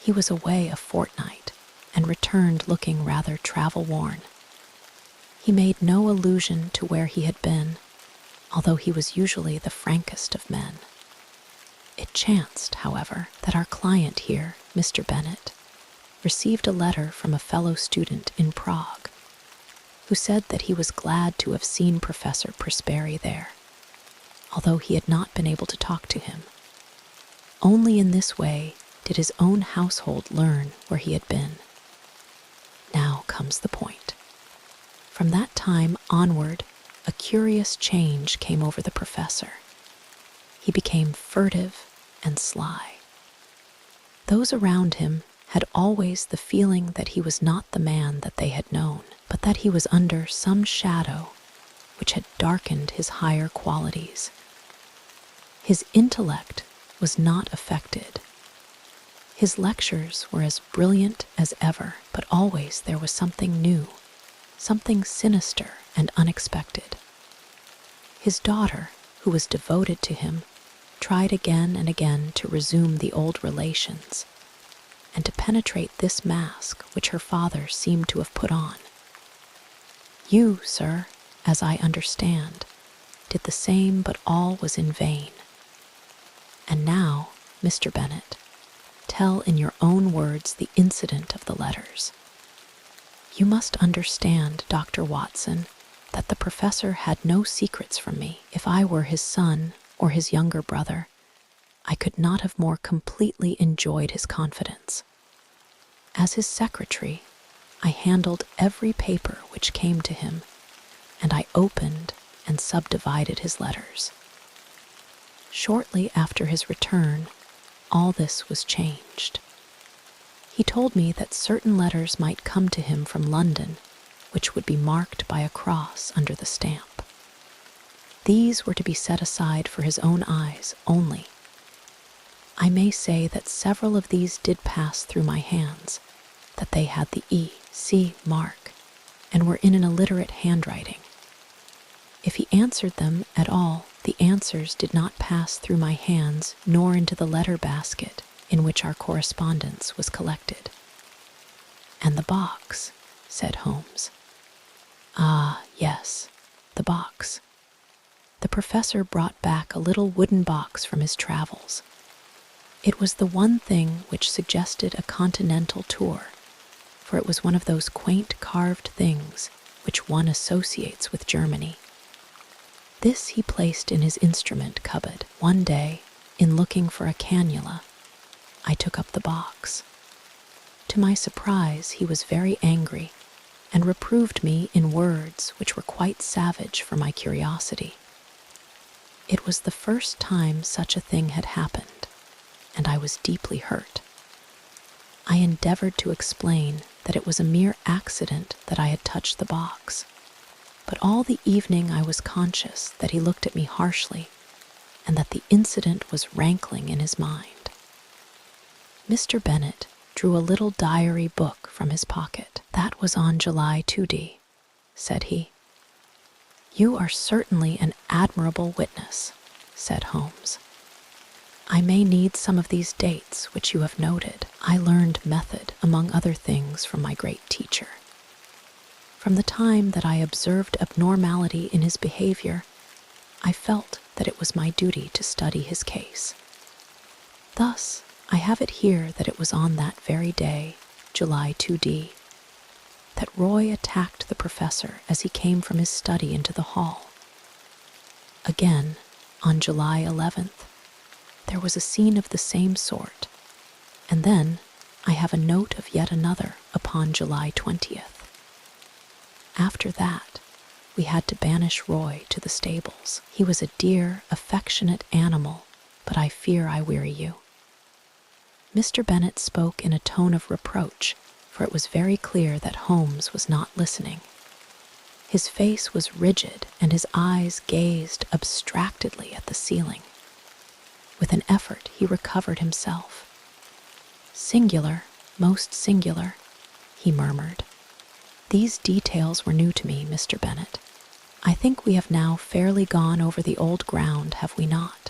He was away a fortnight and returned looking rather travel-worn. He made no allusion to where he had been, although he was usually the frankest of men. It chanced, however, that our client here, Mr. Bennet, received a letter from a fellow student in Prague, who said that he was glad to have seen Professor Presberry there, although he had not been able to talk to him. Only in this way did his own household learn where he had been. Now comes the point. From that time onward, a curious change came over the professor. He became furtive and sly. Those around him had always the feeling that he was not the man that they had known, but that he was under some shadow which had darkened his higher qualities. His intellect was not affected. His lectures were as brilliant as ever, but always there was something new, something sinister and unexpected. His daughter, who was devoted to him, tried again and again to resume the old relations, and to penetrate this mask which her father seemed to have put on. You, sir, as I understand, did the same, but all was in vain. And now, Mr. Bennet, tell in your own words the incident of the letters. You must understand, Dr. Watson, that the professor had no secrets from me. If I were his son or his younger brother, I could not have more completely enjoyed his confidence. As his secretary, I handled every paper which came to him, and I opened and subdivided his letters. Shortly after his return, all this was changed. He told me that certain letters might come to him from London, which would be marked by a cross under the stamp. These were to be set aside for his own eyes only. I may say that several of these did pass through my hands, that they had the E.C. mark, and were in an illiterate handwriting. If he answered them at all, the answers did not pass through my hands nor into the letter basket in which our correspondence was collected. "And the box," said Holmes. "Ah, yes, the box." The professor brought back a little wooden box from his travels. It was the one thing which suggested a continental tour, for it was one of those quaint carved things which one associates with Germany. This he placed in his instrument cupboard. One day, in looking for a cannula, I took up the box. To my surprise, he was very angry and reproved me in words which were quite savage for my curiosity. It was the first time such a thing had happened, and I was deeply hurt. I endeavored to explain that it was a mere accident that I had touched the box, but all the evening I was conscious that he looked at me harshly and that the incident was rankling in his mind. Mr. Bennet drew a little diary book from his pocket. "That was on July 2d," said he. "You are certainly an admirable witness," said Holmes. "I may need some of these dates which you have noted. I learned method, among other things, from my great teacher." From the time that I observed abnormality in his behavior, I felt that it was my duty to study his case. Thus, I have it here that it was on that very day, July 2D, that Roy attacked the professor as he came from his study into the hall. Again, on July 11th, there was a scene of the same sort, and then I have a note of yet another upon July 20th. After that, we had to banish Roy to the stables. He was a dear, affectionate animal, but I fear I weary you. Mr. Bennet spoke in a tone of reproach, for it was very clear that Holmes was not listening. His face was rigid, and his eyes gazed abstractedly at the ceiling. With an effort, he recovered himself. "Singular, most singular," he murmured. "These details were new to me, Mr. Bennet. I think we have now fairly gone over the old ground, have we not?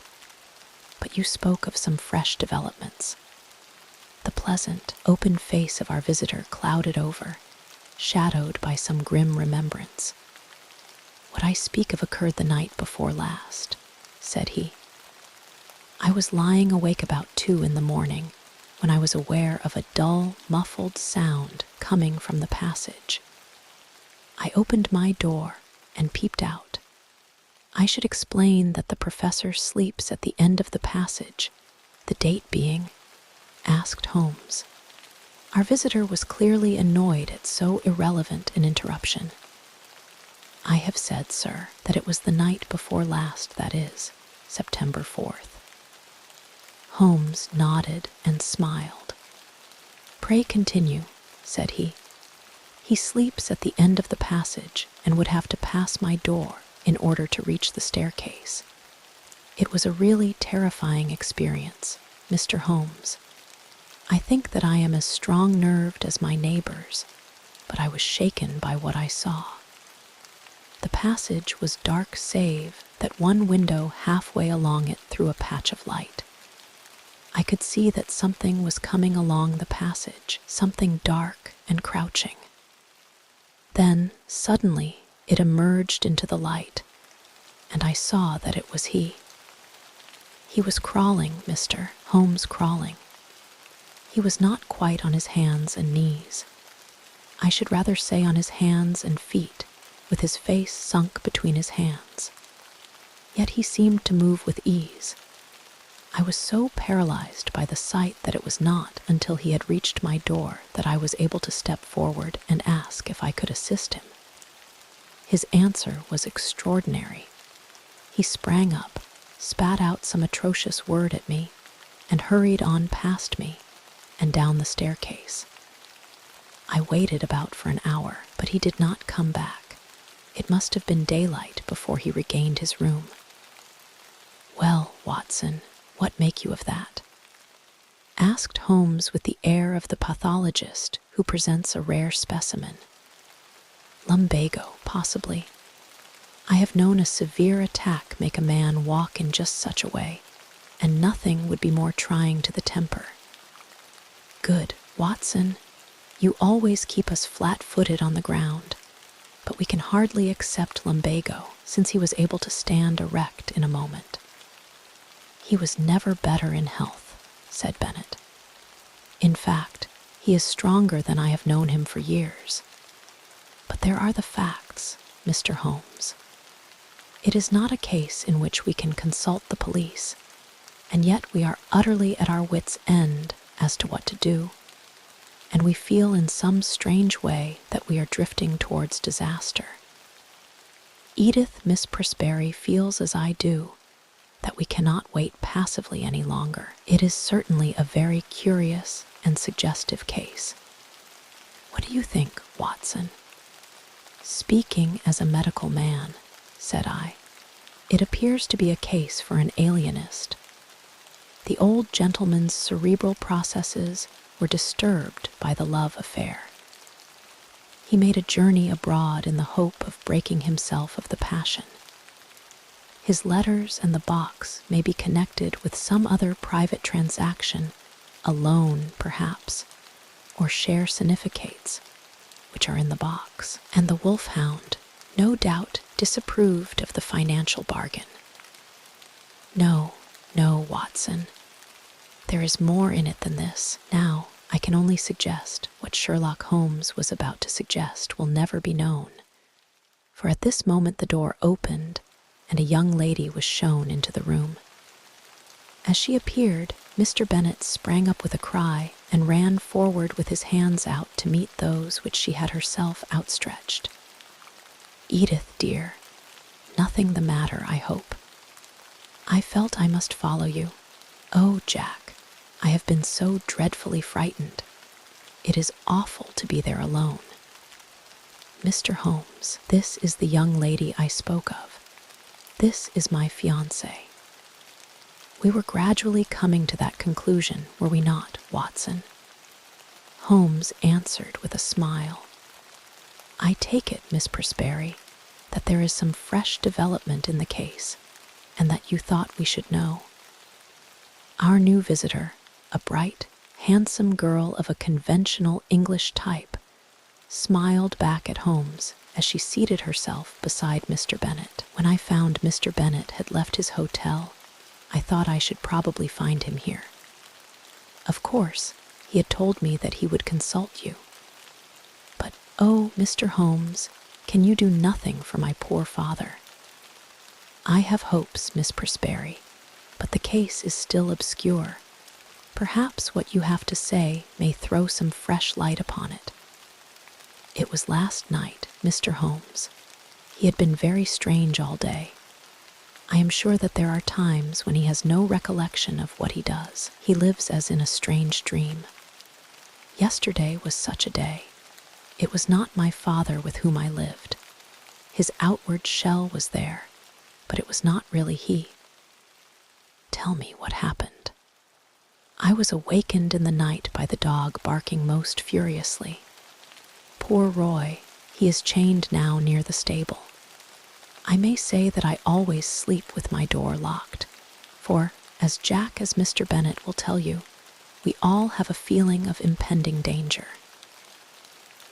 But you spoke of some fresh developments." The pleasant, open face of our visitor clouded over, shadowed by some grim remembrance. "What I speak of occurred the night before last," said he. "I was lying awake about 2 in the morning, when I was aware of a dull, muffled sound coming from the passage. I opened my door and peeped out. I should explain that the professor sleeps at the end of the passage, the date being, asked Holmes. Our visitor was clearly annoyed at so irrelevant an interruption. "I have said, sir, that it was the night before last, that is, September 4th. Holmes nodded and smiled. "Pray continue," said he. "He sleeps at the end of the passage and would have to pass my door in order to reach the staircase. It was a really terrifying experience, Mr. Holmes. I think that I am as strong-nerved as my neighbors, but I was shaken by what I saw. The passage was dark save that one window halfway along it threw a patch of light. I could see that something was coming along the passage, something dark and crouching. Then, suddenly, it emerged into the light, and I saw that it was he. He was crawling, Mr. Holmes, crawling. He was not quite on his hands and knees. I should rather say on his hands and feet, with his face sunk between his hands. Yet he seemed to move with ease. I was so paralyzed by the sight that it was not until he had reached my door that I was able to step forward and ask if I could assist him. His answer was extraordinary. He sprang up, spat out some atrocious word at me, and hurried on past me and down the staircase. I waited about for an hour, but he did not come back. It must have been daylight before he regained his room. "Well, Watson, what make you of that?" asked Holmes with the air of the pathologist who presents a rare specimen. "Lumbago, possibly. I have known a severe attack make a man walk in just such a way, and nothing would be more trying to the temper." "Good, Watson. You always keep us flat-footed on the ground, but we can hardly accept lumbago, since he was able to stand erect in a moment." "He was never better in health," said Bennet. "In fact, he is stronger than I have known him for years. But there are the facts, Mr. Holmes. It is not a case in which we can consult the police, and yet we are utterly at our wits' end as to what to do, and we feel in some strange way that we are drifting towards disaster. Edith Miss Presberry feels as I do, that we cannot wait passively any longer. It is certainly a very curious and suggestive case. What do you think, Watson?" "Speaking as a medical man," said I, "it appears to be a case for an alienist. The old gentleman's cerebral processes were disturbed by the love affair. He made a journey abroad in the hope of breaking himself of the passion. His letters and the box may be connected with some other private transaction, a loan, perhaps, or share significates. which are in the box, and the wolfhound, no doubt, disapproved of the financial bargain. No, no, Watson. There is more in it than this. Now, I can only suggest what Sherlock Holmes was about to suggest will never be known. For at this moment the door opened, and a young lady was shown into the room. As she appeared, Mr. Bennet sprang up with a cry and ran forward with his hands out to meet those which she had herself outstretched. "Edith, dear, nothing the matter, I hope. I felt I must follow you. Oh, Jack, I have been so dreadfully frightened. It is awful to be there alone. Mr. Holmes, this is the young lady I spoke of. This is my fiancée." We were gradually coming to that conclusion, were we not, Watson? Holmes answered with a smile. "I take it, Miss Presberry, that there is some fresh development in the case, and that you thought we should know." Our new visitor, a bright, handsome girl of a conventional English type, smiled back at Holmes as she seated herself beside Mr. Bennet. When I found Mr. Bennet had left his hotel, I thought I should probably find him here. Of course, he had told me that he would consult you. But, oh, Mr. Holmes, can you do nothing for my poor father? I have hopes, Miss Presberry, but the case is still obscure. Perhaps what you have to say may throw some fresh light upon it. It was last night, Mr. Holmes. He had been very strange all day. I am sure that there are times when he has no recollection of what he does. He lives as in a strange dream. Yesterday was such a day. It was not my father with whom I lived. His outward shell was there, but it was not really he. Tell me what happened. I was awakened in the night by the dog barking most furiously. Poor Roy, he is chained now near the stable. I may say that I always sleep with my door locked, for, as Mr. Bennet will tell you, we all have a feeling of impending danger.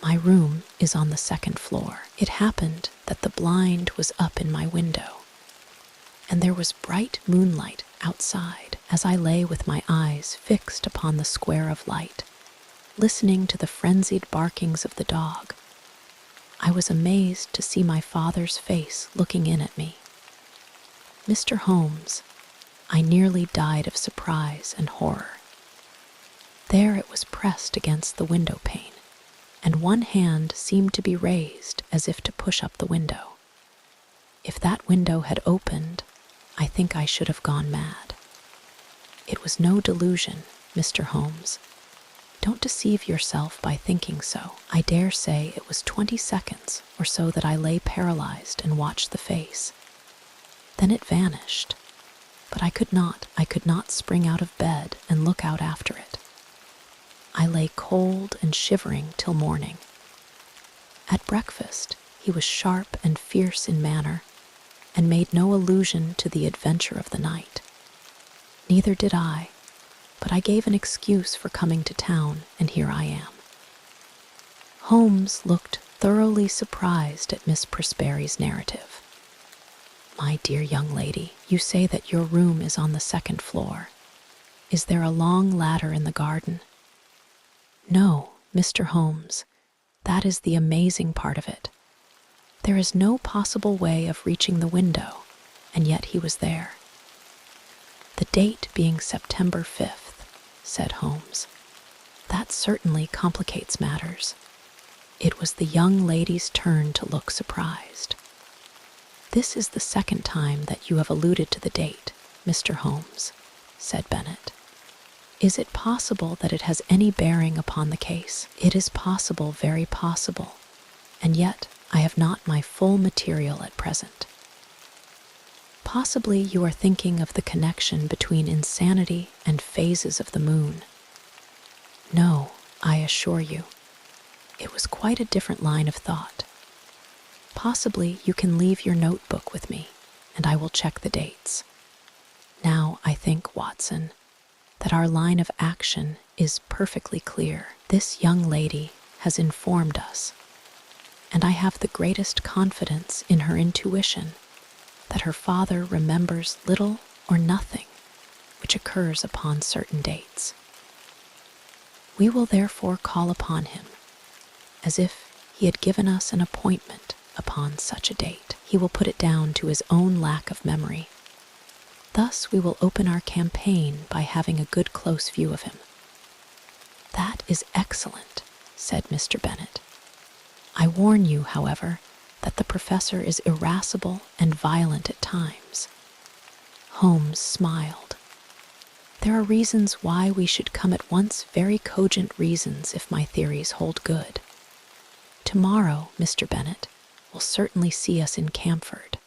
My room is on the second floor. It happened that the blind was up in my window, and there was bright moonlight outside as I lay with my eyes fixed upon the square of light, listening to the frenzied barkings of the dog. I was amazed to see my father's face looking in at me. Mr. Holmes, I nearly died of surprise and horror. There it was pressed against the window pane, and one hand seemed to be raised as if to push up the window. If that window had opened, I think I should have gone mad. It was no delusion, Mr. Holmes. Don't deceive yourself by thinking so. I dare say it was 20 seconds or so that I lay paralyzed and watched the face. Then it vanished, but I could not spring out of bed and look out after it. I lay cold and shivering till morning. At breakfast, he was sharp and fierce in manner, and made no allusion to the adventure of the night. Neither did I, but I gave an excuse for coming to town, and here I am. Holmes looked thoroughly surprised at Miss Presberry's narrative. My dear young lady, you say that your room is on the second floor. Is there a long ladder in the garden? No, Mr. Holmes, that is the amazing part of it. There is no possible way of reaching the window, and yet he was there. The date being September 5th, said Holmes. That certainly complicates matters. It was the young lady's turn to look surprised. This is the second time that you have alluded to the date, Mr. Holmes, said Bennet. Is it possible that it has any bearing upon the case? It is possible, very possible, and yet I have not my full material at present. Possibly you are thinking of the connection between insanity and phases of the moon. No, I assure you, it was quite a different line of thought. Possibly you can leave your notebook with me, and I will check the dates. Now I think, Watson, that our line of action is perfectly clear. This young lady has informed us and I have the greatest confidence in her intuition that her father remembers little or nothing which occurs upon certain dates. We will therefore call upon him as if he had given us an appointment upon such a date. He will put it down to his own lack of memory. Thus we will open our campaign by having a good close view of him. That is excellent, said Mr. Bennet. I warn you, however, that the professor is irascible and violent at times. Holmes smiled. There are reasons why we should come at once, very cogent reasons if my theories hold good. Tomorrow, Mr. Bennet, will certainly see us in Camford.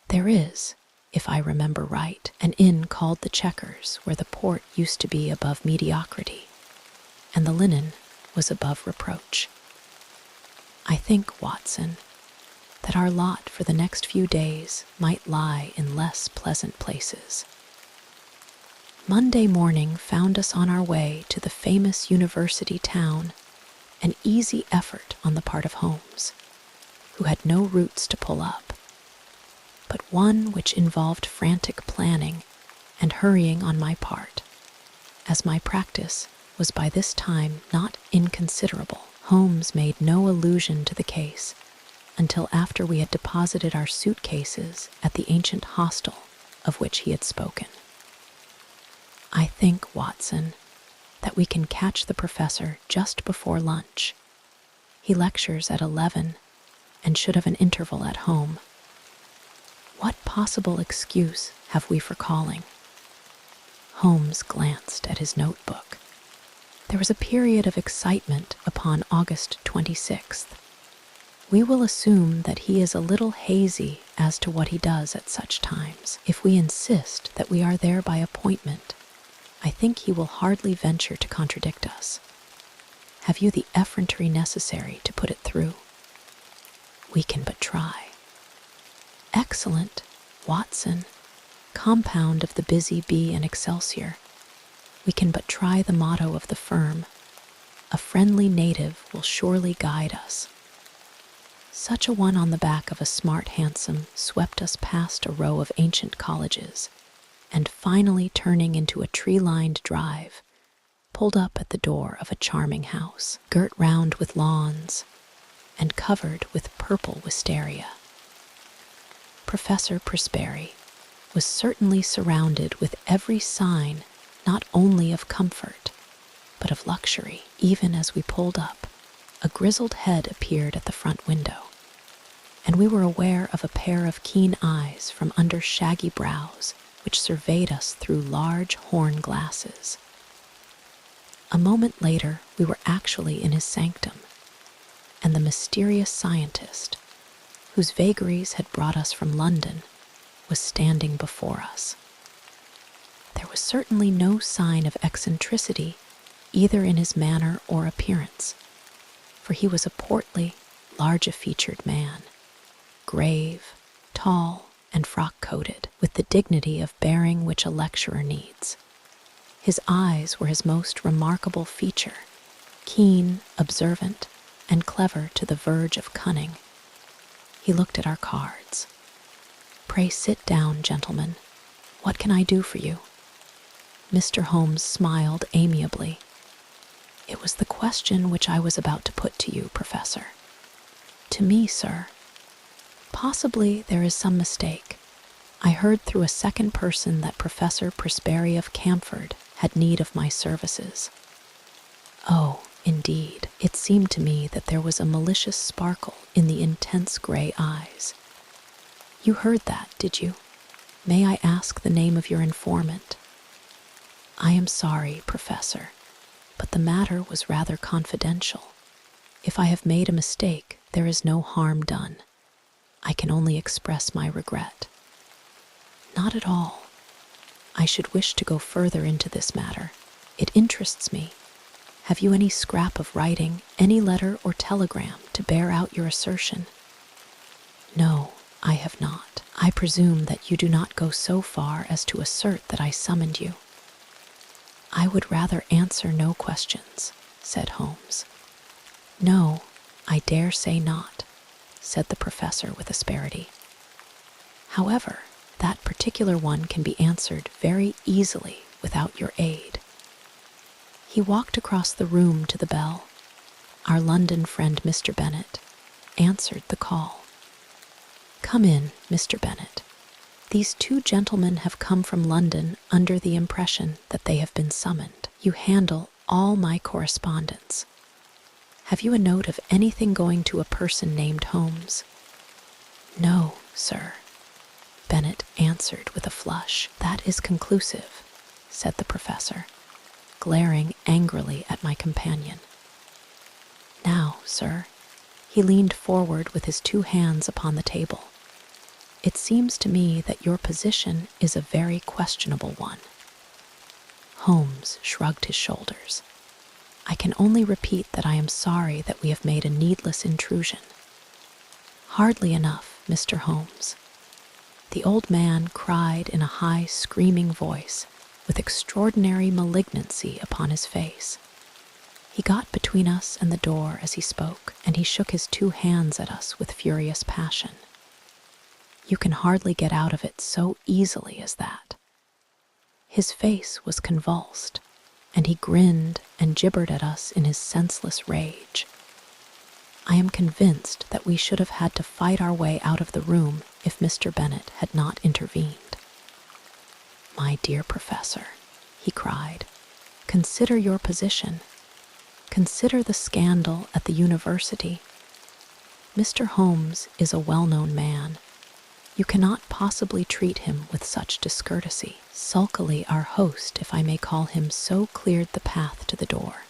There is, if I remember right, an inn called the Chequers, where the port used to be above mediocrity, and the linen was above reproach. I think, Watson, that our lot for the next few days might lie in less pleasant places. Monday morning found us on our way to the famous university town, an easy effort on the part of Holmes, who had no roots to pull up, but one which involved frantic planning and hurrying on my part, as my practice was by this time not inconsiderable. Holmes made no allusion to the case until after we had deposited our suitcases at the ancient hostel of which he had spoken. I think, Watson, that we can catch the professor just before lunch. He lectures at 11 and should have an interval at home. What possible excuse have we for calling? Holmes glanced at his notebook. There was a period of excitement upon August 26th. We will assume that he is a little hazy as to what he does at such times. If we insist that we are there by appointment, I think he will hardly venture to contradict us. Have you the effrontery necessary to put it through? We can but try. Excellent, Watson, compound of the busy bee and excelsior. We can but try the motto of the firm. A friendly native will surely guide us. Such a one on the back of a smart hansom swept us past a row of ancient colleges, and finally turning into a tree-lined drive, pulled up at the door of a charming house, girt round with lawns and covered with purple wisteria. Professor Presberry was certainly surrounded with every sign not only of comfort, but of luxury. Even as we pulled up, a grizzled head appeared at the front window, and we were aware of a pair of keen eyes from under shaggy brows which surveyed us through large horn glasses. A moment later, we were actually in his sanctum, and the mysterious scientist, whose vagaries had brought us from London, was standing before us. There was certainly no sign of eccentricity either in his manner or appearance, for he was a portly, large-featured man, grave, tall, and frock-coated, with the dignity of bearing which a lecturer needs. His eyes were his most remarkable feature, keen, observant, and clever to the verge of cunning. He looked at our cards. "Pray sit down, gentlemen. What can I do for you?" Mr. Holmes smiled amiably. "It was the question which I was about to put to you, Professor." "To me, sir? Possibly there is some mistake. I heard through a second person that Professor Presberry of Camford had need of my services." "Oh, indeed." It seemed to me that there was a malicious sparkle in the intense gray eyes. "You heard that, did you? May I ask the name of your informant?" "I am sorry, Professor, but the matter was rather confidential. If I have made a mistake, there is no harm done. I can only express my regret." "Not at all. I should wish to go further into this matter. It interests me. Have you any scrap of writing, any letter or telegram to bear out your assertion?" "No, I have not. I presume that you do not go so far as to assert that I summoned you." "I would rather answer no questions," said Holmes. "No, "I dare say not," said the professor with asperity. "However, that particular one can be answered very easily without your aid." He walked across the room to the bell. Our London friend, Mr. Bennet, answered the call. "Come in, Mr. Bennet. These two gentlemen have come from London under the impression that they have been summoned. You handle all my correspondence. Have you a note of anything going to a person named Holmes?" "No, sir," Bennet answered with a flush. "That is conclusive," said the professor, glaring angrily at my companion. "Now, sir," he leaned forward with his two hands upon the table, "it seems to me that your position is a very questionable one." Holmes shrugged his shoulders. "I can only repeat that I am sorry that we have made a needless intrusion." "Hardly enough, Mr. Holmes," the old man cried in a high, screaming voice, with extraordinary malignancy upon his face. He got between us and the door as he spoke, and he shook his two hands at us with furious passion. "You can hardly get out of it so easily as that." His face was convulsed, and he grinned and gibbered at us in his senseless rage. I am convinced that we should have had to fight our way out of the room if Mr. Bennet had not intervened. "My dear professor," he cried, "consider your position. Consider the scandal at the university. Mr. Holmes is a well-known man. You cannot possibly treat him with such discourtesy." Sulkily, our host, if I may call him so, cleared the path to the door.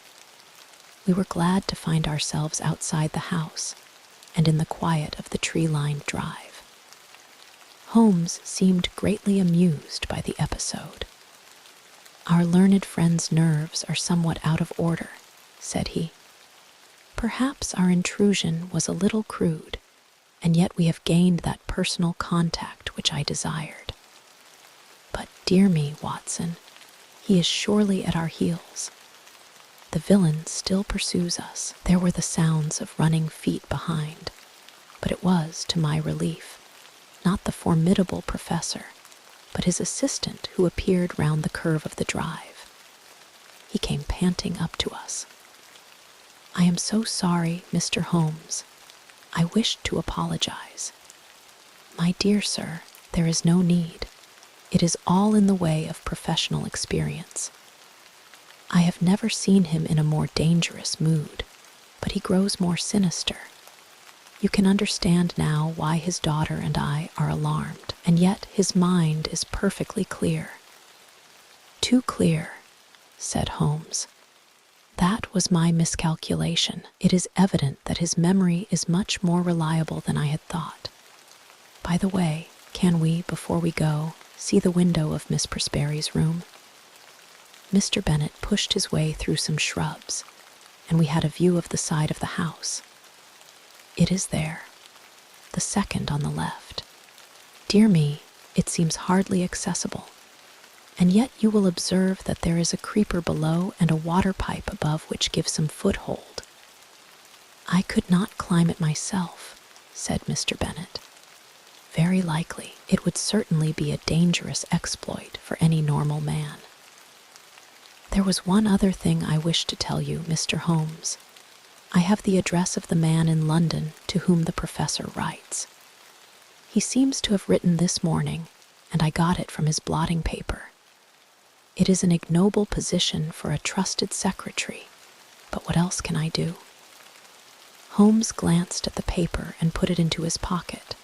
We were glad to find ourselves outside the house and in the quiet of the tree-lined drive. Holmes seemed greatly amused by the episode. "Our learned friend's nerves are somewhat out of order," said he. "Perhaps our intrusion was a little crude, and yet we have gained that personal contact which I desired. But, dear me, Watson, he is surely at our heels. The villain still pursues us." There were the sounds of running feet behind, but it was, to my relief, not the formidable professor, but his assistant who appeared round the curve of the drive. He came panting up to us. "I am so sorry, Mr. Holmes. I wished to apologize." "My dear sir, there is no need. It is all in the way of professional experience. I have never seen him in a more dangerous mood, but he grows more sinister. You can understand now why his daughter and I are alarmed, and yet his mind is perfectly clear." "Too clear," said Holmes. "That was my miscalculation. It is evident that his memory is much more reliable than I had thought. By the way, can we, before we go, see the window of Miss Presberry's room?" Mr. Bennet pushed his way through some shrubs, and we had a view of the side of the house. It is there, the second on the left. Dear me, it seems hardly accessible, and yet you will observe that there is a creeper below and a water pipe above which gives some foothold. "I could not climb it myself," said Mr. Bennet. "Very likely, it would certainly be a dangerous exploit for any normal man. There was one other thing I wished to tell you, Mr. Holmes. I have the address of the man in London to whom the professor writes. He seems to have written this morning, and I got it from his blotting paper. It is an ignoble position for a trusted secretary, but what else can I do?" Holmes glanced at the paper and put it into his pocket.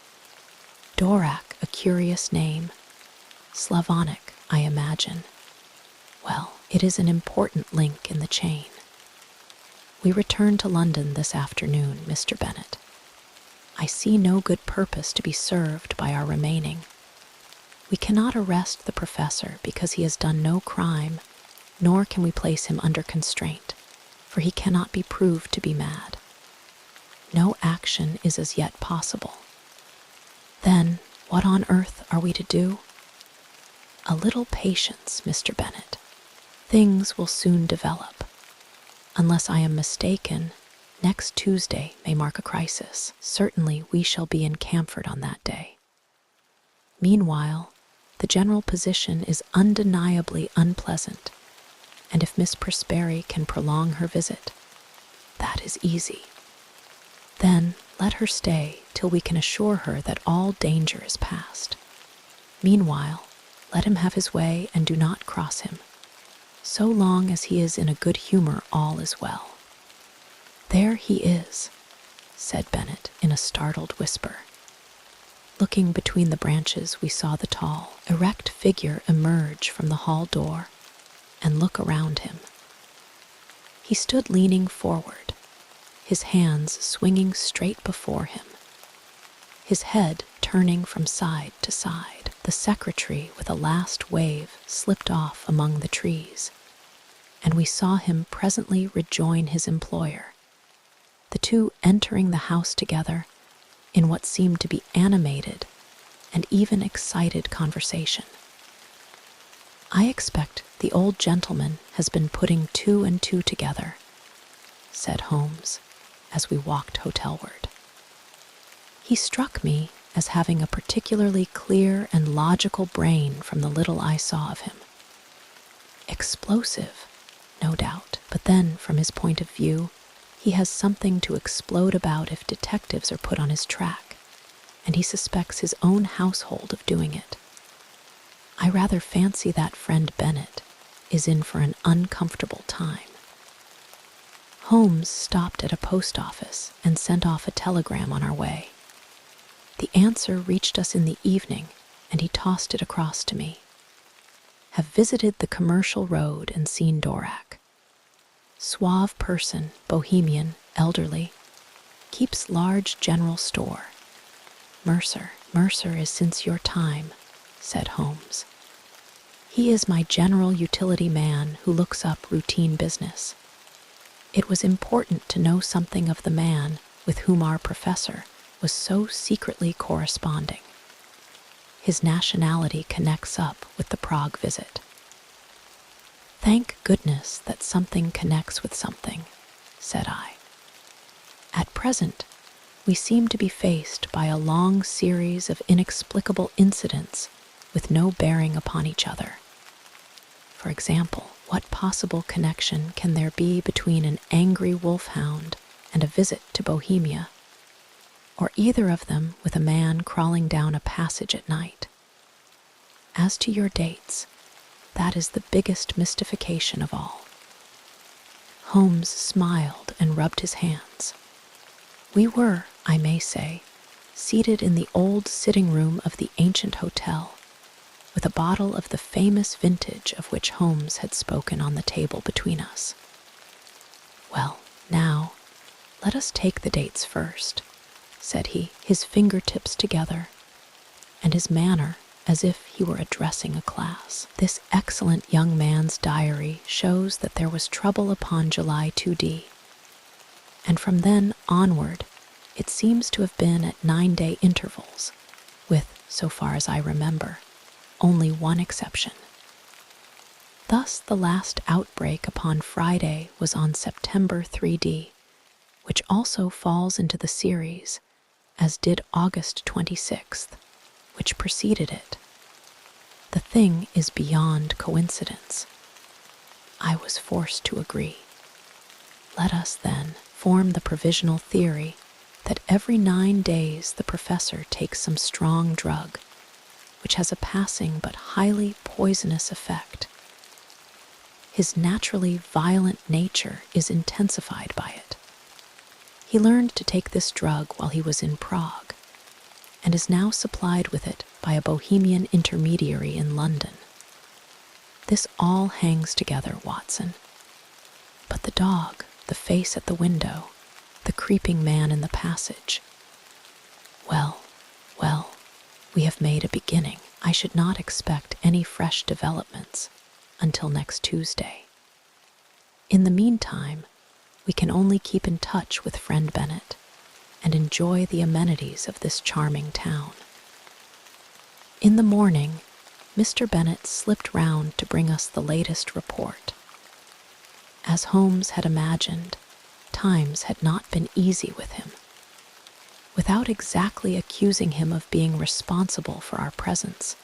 "Dorak, a curious name. Slavonic, I imagine. Well, it is an important link in the chain. We return to London this afternoon, Mr. Bennet. I see no good purpose to be served by our remaining. We cannot arrest the professor because he has done no crime, nor can we place him under constraint, for he cannot be proved to be mad. No action is as yet possible. Then, what on earth are we to do? A little patience, Mr. Bennet. Things will soon develop. Unless I am mistaken, Next Tuesday may mark a crisis. Certainly we shall be in Camford on that day. Meanwhile, the general position is undeniably unpleasant, and if Miss Presberry can prolong her visit, that is easy. Then let her stay till we can assure her that all danger is past. Meanwhile, let him have his way and do not cross him. So long as he is in a good humor, all is well. There he is, said Bennet in a startled whisper. Looking between the branches, we saw the tall, erect figure emerge from the hall door and look around him. He stood leaning forward, his hands swinging straight before him, his head turning from side to side. The secretary, with a last wave, slipped off among the trees, and we saw him presently rejoin his employer, the two entering the house together in what seemed to be animated and even excited conversation. I expect the old gentleman has been putting two and two together, said Holmes, as we walked hotelward. He struck me as having a particularly clear and logical brain from the little I saw of him. Explosive, no doubt, but then, from his point of view, he has something to explode about if detectives are put on his track, and he suspects his own household of doing it. I rather fancy that friend Bennet is in for an uncomfortable time. Holmes stopped at a post office and sent off a telegram on our way. The answer reached us in the evening, and he tossed it across to me. Have visited the Commercial Road and seen Dvorak. Suave person, bohemian, elderly. Keeps large general store. Mercer is since your time, said Holmes. He is my general utility man who looks up routine business. It was important to know something of the man with whom our professor was so secretly corresponding. His nationality connects up with the Prague visit. Thank goodness that something connects with something, said I. At present, we seem to be faced by a long series of inexplicable incidents with no bearing upon each other. For example, what possible connection can there be between an angry wolfhound and a visit to Bohemia, or either of them with a man crawling down a passage at night? As to your dates, that is the biggest mystification of all. Holmes smiled and rubbed his hands. We were, I may say, seated in the old sitting room of the ancient hotel, with a bottle of the famous vintage of which Holmes had spoken on the table between us. Well, now, let us take the dates first, said he, his fingertips together, and his manner as if he were addressing a class. This excellent young man's diary shows that there was trouble upon July 2d, and from then onward it seems to have been at 9-day intervals, with, so far as I remember, only one exception. Thus the last outbreak upon Friday was on September 3d, which also falls into the series, as did August 26th, which preceded it. The thing is beyond coincidence. I was forced to agree. Let us, then, form the provisional theory that every 9 days the professor takes some strong drug, which has a passing but highly poisonous effect. His naturally violent nature is intensified by it. He learned to take this drug while he was in Prague, and is now supplied with it by a Bohemian intermediary in London. This all hangs together, Watson. But the dog, the face at the window, the creeping man in the passage. Well, we have made a beginning. I should not expect any fresh developments until next Tuesday. In the meantime, we can only keep in touch with friend Bennet and enjoy the amenities of this charming town. In the morning, Mr. Bennet slipped round to bring us the latest report. As Holmes had imagined, times had not been easy with him. Without exactly accusing him of being responsible for our presence,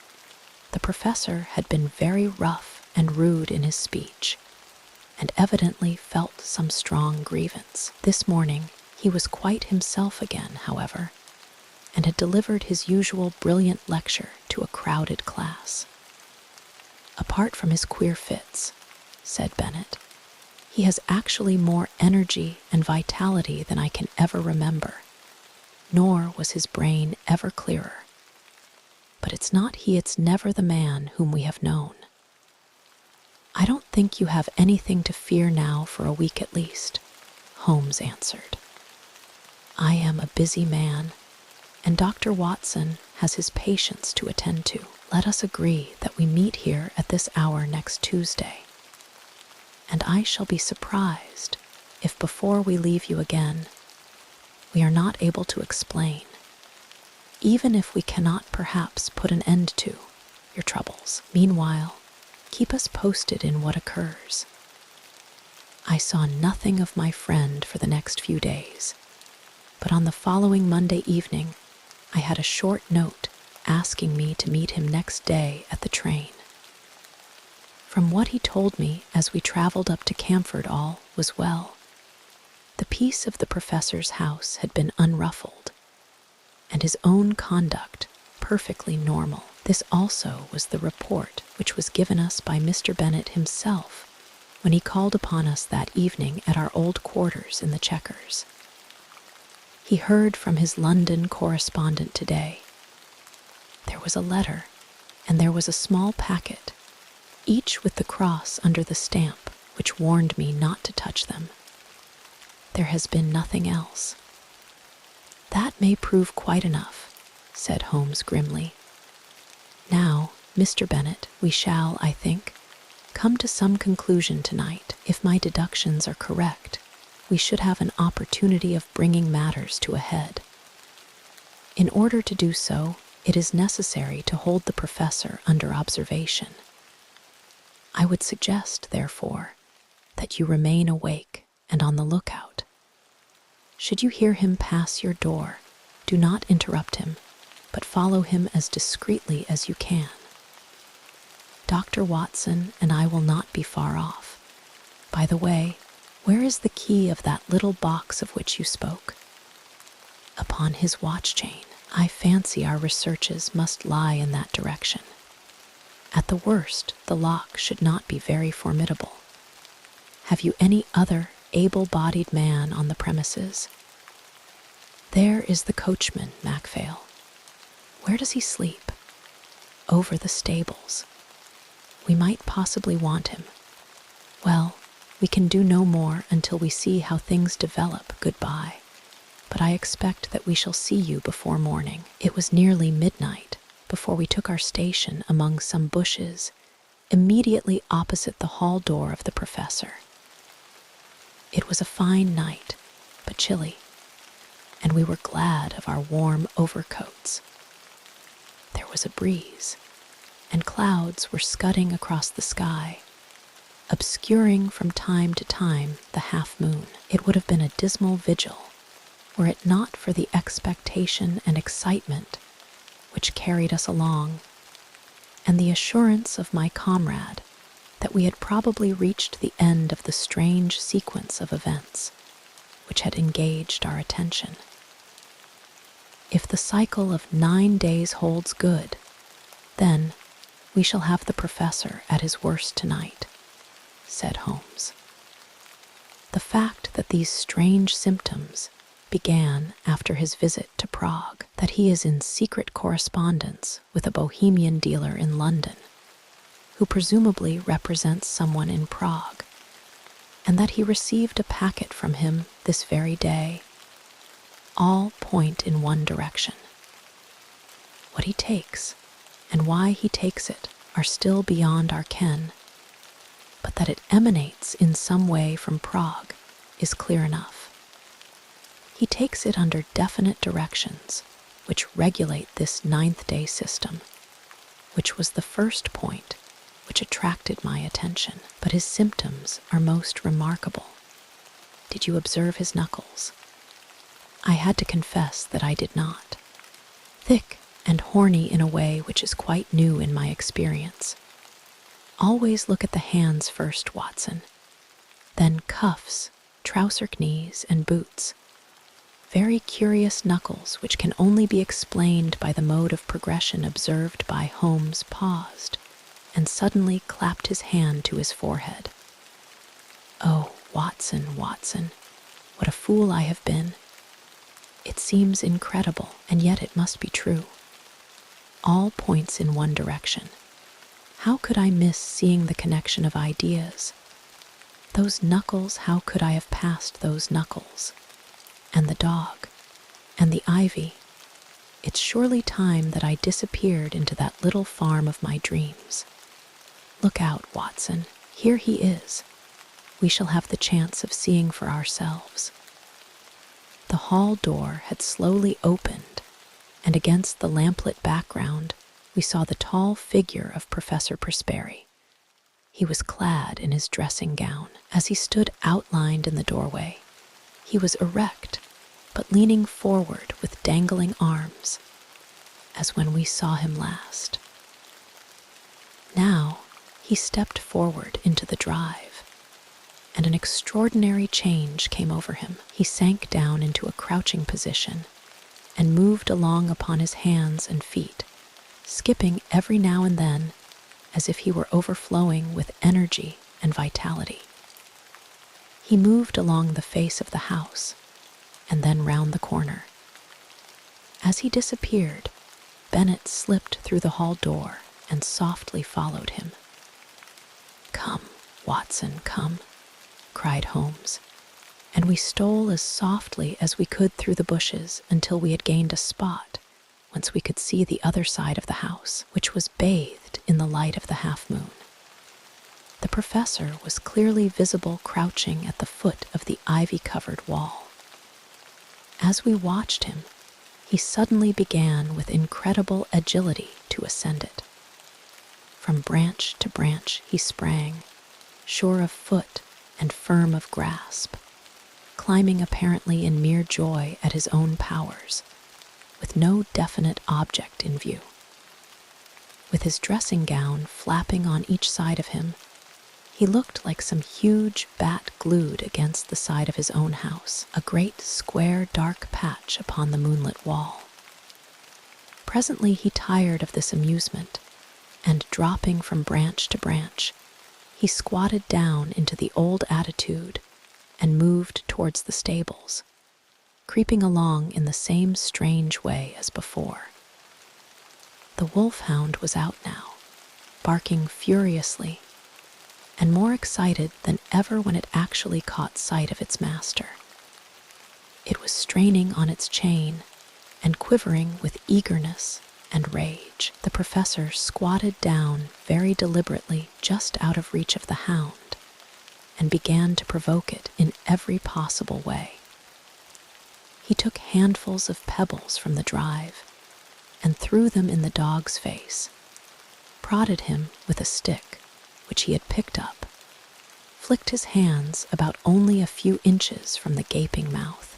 the professor had been very rough and rude in his speech, and evidently felt some strong grievance. This morning he was quite himself again, however, and had delivered his usual brilliant lecture to a crowded class. "Apart from his queer fits," said Bennet, "he has actually more energy and vitality than I can ever remember, nor was his brain ever clearer. But it's not he, it's never the man whom we have known. I don't think you have anything to fear now for a week at least," Holmes answered. "I am a busy man, and Dr. Watson has his patients to attend to. Let us agree that we meet here at this hour next Tuesday, and I shall be surprised if before we leave you again we are not able to explain, even if we cannot perhaps put an end to, your troubles. Meanwhile, keep us posted in what occurs." I saw nothing of my friend for the next few days, but on the following Monday evening I had a short note asking me to meet him next day at the train. From what he told me as we traveled up to Camford, all was well. The peace of the professor's house had been unruffled, and his own conduct perfectly normal. This also was the report which was given us by Mr. Bennet himself when he called upon us that evening at our old quarters in the Chequers. He heard from his London correspondent today. There was a letter, and there was a small packet, each with the cross under the stamp which warned me not to touch them. There has been nothing else. "That may prove quite enough," said Holmes grimly. "Now, Mr. Bennet, we shall, I think, come to some conclusion tonight. If my deductions are correct, we should have an opportunity of bringing matters to a head. In order to do so, it is necessary to hold the professor under observation. I would suggest, therefore, that you remain awake and on the lookout. Should you hear him pass your door, do not interrupt him, but follow him as discreetly as you can. Dr. Watson and I will not be far off. By the way, where is the key of that little box of which you spoke?" "Upon his watch chain. I fancy our researches must lie in that direction. At the worst, the lock should not be very formidable. Have you any other able-bodied man on the premises?" "There is the coachman, Macphail." "Where does he sleep?" "Over the stables." "We might possibly want him. Well, we can do no more until we see how things develop. Goodbye. But I expect that we shall see you before morning." It was nearly midnight before we took our station among some bushes immediately opposite the hall door of the professor. It was a fine night, but chilly, and we were glad of our warm overcoats. There was a breeze, and clouds were scudding across the sky, obscuring from time to time the half-moon. It would have been a dismal vigil were it not for the expectation and excitement which carried us along, and the assurance of my comrade that we had probably reached the end of the strange sequence of events which had engaged our attention. If the cycle of 9 days holds good, then we shall have the professor at his worst tonight, said Holmes. The fact that these strange symptoms began after his visit to Prague, that he is in secret correspondence with a Bohemian dealer in London, who presumably represents someone in Prague, and that he received a packet from him this very day, all point in one direction. What he takes, and why he takes it, are still beyond our ken, but that it emanates in some way from Prague is clear enough. He takes it under definite directions which regulate this 9th-day system, which was the first point which attracted my attention. But his symptoms are most remarkable. Did you observe his knuckles?" I had to confess that I did not. Thick and horny in a way which is quite new in my experience. Always look at the hands first, Watson. Then cuffs, trouser knees, and boots. Very curious knuckles which can only be explained by the mode of progression observed by Holmes paused and suddenly clapped his hand to his forehead. "Oh, Watson, Watson, what a fool I have been. It seems incredible, and yet it must be true. All points in one direction. How could I miss seeing the connection of ideas? Those knuckles, how could I have passed those knuckles? And the dog, and the ivy. It's surely time that I disappeared into that little farm of my dreams. Look out, Watson, here he is. We shall have the chance of seeing for ourselves." The hall door had slowly opened, and against the lamplit background, we saw the tall figure of Professor Perspery. He was clad in his dressing gown. As he stood outlined in the doorway, he was erect, but leaning forward with dangling arms, as when we saw him last. Now he stepped forward into the drive, and an extraordinary change came over him. He sank down into a crouching position and moved along upon his hands and feet, skipping every now and then as if he were overflowing with energy and vitality. He moved along the face of the house and then round the corner. As he disappeared, Bennet slipped through the hall door and softly followed him. "Come, Watson, come," cried Holmes, and we stole as softly as we could through the bushes until we had gained a spot whence we could see the other side of the house, which was bathed in the light of the half-moon. The professor was clearly visible crouching at the foot of the ivy-covered wall. As we watched him, he suddenly began with incredible agility to ascend it. From branch to branch he sprang, sure of foot and firm of grasp, climbing apparently in mere joy at his own powers, with no definite object in view. With his dressing gown flapping on each side of him, he looked like some huge bat glued against the side of his own house, a great square dark patch upon the moonlit wall. Presently he tired of this amusement, and dropping from branch to branch, he squatted down into the old attitude and moved towards the stables, creeping along in the same strange way as before. The wolfhound was out now, barking furiously, and more excited than ever when it actually caught sight of its master. It was straining on its chain and quivering with eagerness and rage. The professor squatted down very deliberately just out of reach of the hound and began to provoke it in every possible way. He took handfuls of pebbles from the drive and threw them in the dog's face, prodded him with a stick which he had picked up, flicked his hands about only a few inches from the gaping mouth,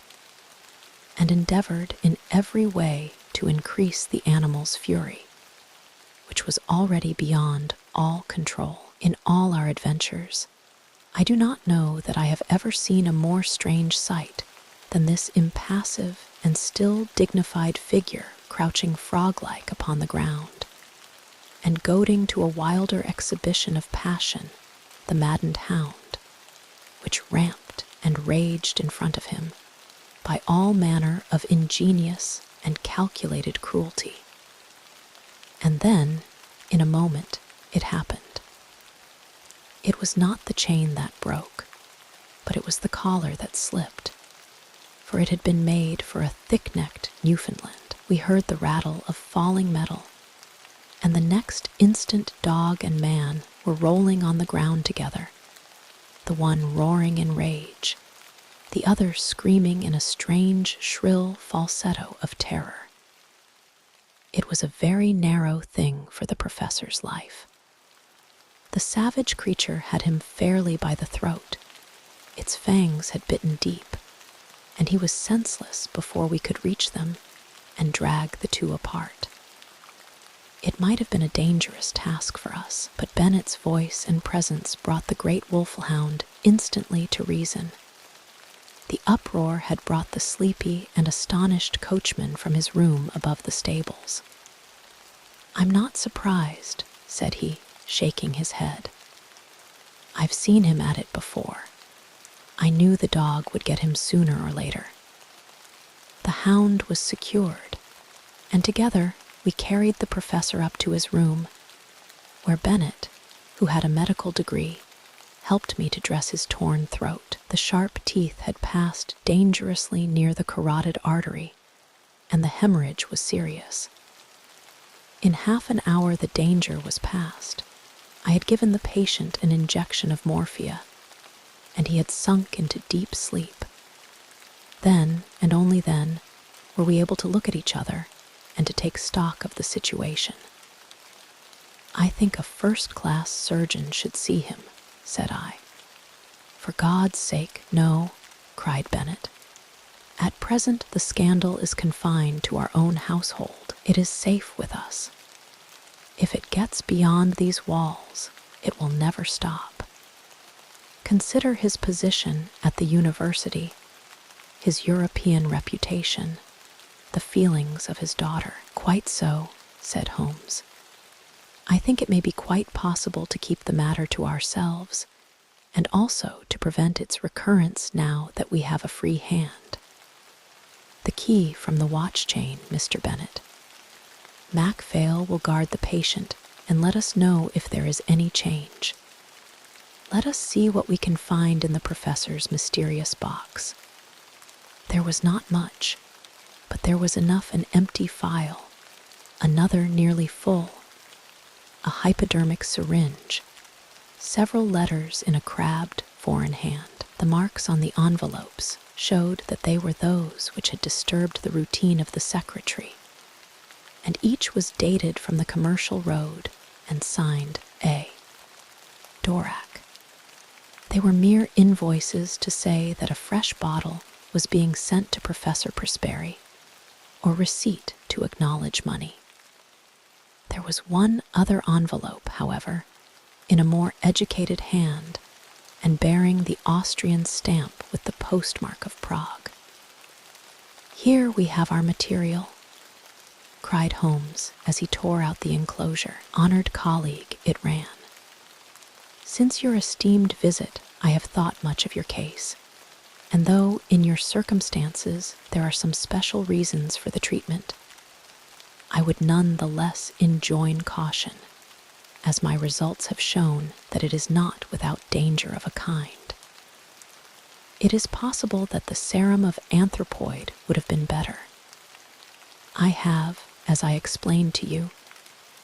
and endeavored in every way to increase the animal's fury, which was already beyond all control. In all our adventures, I do not know that I have ever seen a more strange sight than this impassive and still dignified figure crouching frog-like upon the ground, and goading to a wilder exhibition of passion the maddened hound, which ramped and raged in front of him by all manner of ingenious and calculated cruelty. And then, in a moment, it happened. It was not the chain that broke, but it was the collar that slipped, for it had been made for a thick-necked Newfoundland. We heard the rattle of falling metal, and the next instant dog and man were rolling on the ground together, the one roaring in rage, the other screaming in a strange, shrill falsetto of terror. It was a very narrow thing for the professor's life. The savage creature had him fairly by the throat, Its fangs had bitten deep, and he was senseless before we could reach them and drag the two apart. It might have been a dangerous task for us, but Bennet's voice and presence brought the great Hound instantly to reason. The uproar had brought the sleepy and astonished coachman from his room above the stables. "I'm not surprised," said he, shaking his head. "I've seen him at it before. I knew the dog would get him sooner or later." The hound was secured, and together we carried the professor up to his room, where Bennet, who had a medical degree, helped me to dress his torn throat. The sharp teeth had passed dangerously near the carotid artery, and the hemorrhage was serious. In half an hour the danger was past. I had given the patient an injection of morphia, and he had sunk into deep sleep. Then, and only then, were we able to look at each other and to take stock of the situation. "I think a first-class surgeon should see him," said I. "For God's sake, no," cried Bennet. "At present the scandal is confined to our own household. It is safe with us. If it gets beyond these walls, it will never stop. Consider his position at the university, his European reputation, the feelings of his daughter." "Quite so," said Holmes. "I think it may be quite possible to keep the matter to ourselves, and also to prevent its recurrence now that we have a free hand. The key from the watch chain, Mr. Bennet. Macphail will guard the patient and let us know if there is any change. Let us see what we can find in the professor's mysterious box." There was not much, but there was enough an empty phial, another nearly full, a hypodermic syringe, several letters in a crabbed foreign hand. The marks on the envelopes showed that they were those which had disturbed the routine of the secretary, and each was dated from the Commercial Road and signed A. Dorak. They were mere invoices to say that a fresh bottle was being sent to Professor Prosperi, or receipt to acknowledge money. There was one other envelope, however, in a more educated hand, and bearing the Austrian stamp with the postmark of Prague. "Here we have our material," cried Holmes as he tore out the enclosure. "Honored colleague," it ran. "Since your esteemed visit, I have thought much of your case, and though in your circumstances there are some special reasons for the treatment, I would none the less enjoin caution, as my results have shown that it is not without danger of a kind. It is possible that the serum of anthropoid would have been better. I have, as I explained to you,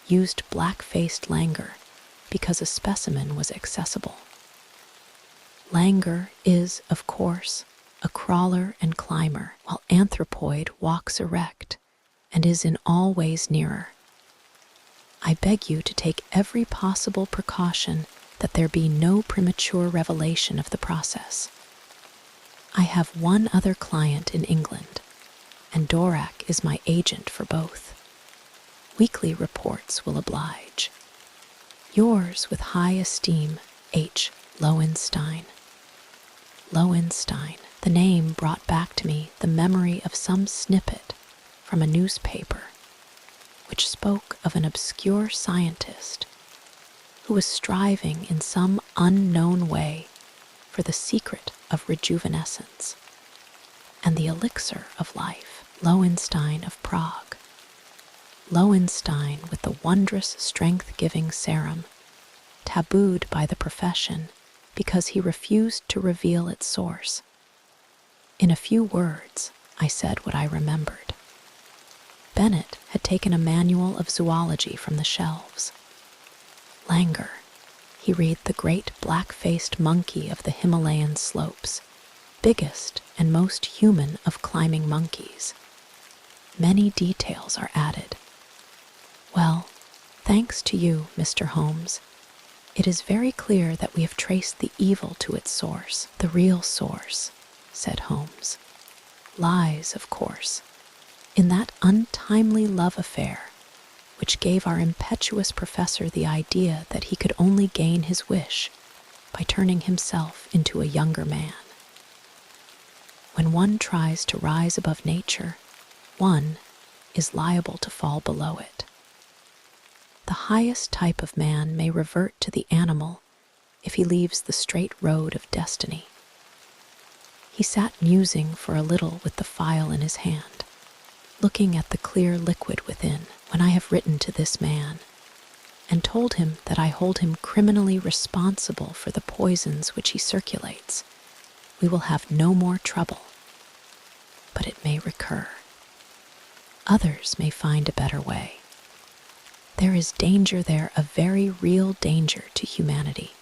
used black-faced languor because a specimen was accessible. Languor is, of course, a crawler and climber, while anthropoid walks erect and is in all ways nearer. I beg you to take every possible precaution that there be no premature revelation of the process. I have one other client in England, and Dorak is my agent for both. Weekly reports will oblige. Yours with high esteem, H. Lowenstein. Lowenstein. The name brought back to me the memory of some snippet from a newspaper which spoke of an obscure scientist who was striving in some unknown way for the secret of rejuvenescence and the elixir of life. Lowenstein of Prague. Lowenstein with the wondrous strength-giving serum, tabooed by the profession because he refused to reveal its source. In a few words, I said what I remembered. Bennet had taken a manual of zoology from the shelves. Languor. He read the great black-faced monkey of the Himalayan slopes, biggest and most human of climbing monkeys. Many details are added. Well, thanks to you, Mr. Holmes, "It is very clear that we have traced the evil to its source, the real source," said Holmes. "Lies, of course, in that untimely love affair which gave our impetuous professor the idea that he could only gain his wish by turning himself into a younger man. When one tries to rise above nature, one is liable to fall below it. The highest type of man may revert to the animal if he leaves the straight road of destiny." He sat musing for a little with the file in his hand, looking at the clear liquid within. "When I have written to this man and told him that I hold him criminally responsible for the poisons which he circulates, we will have no more trouble. But it may recur. Others may find a better way. There is danger there, a very real danger to humanity.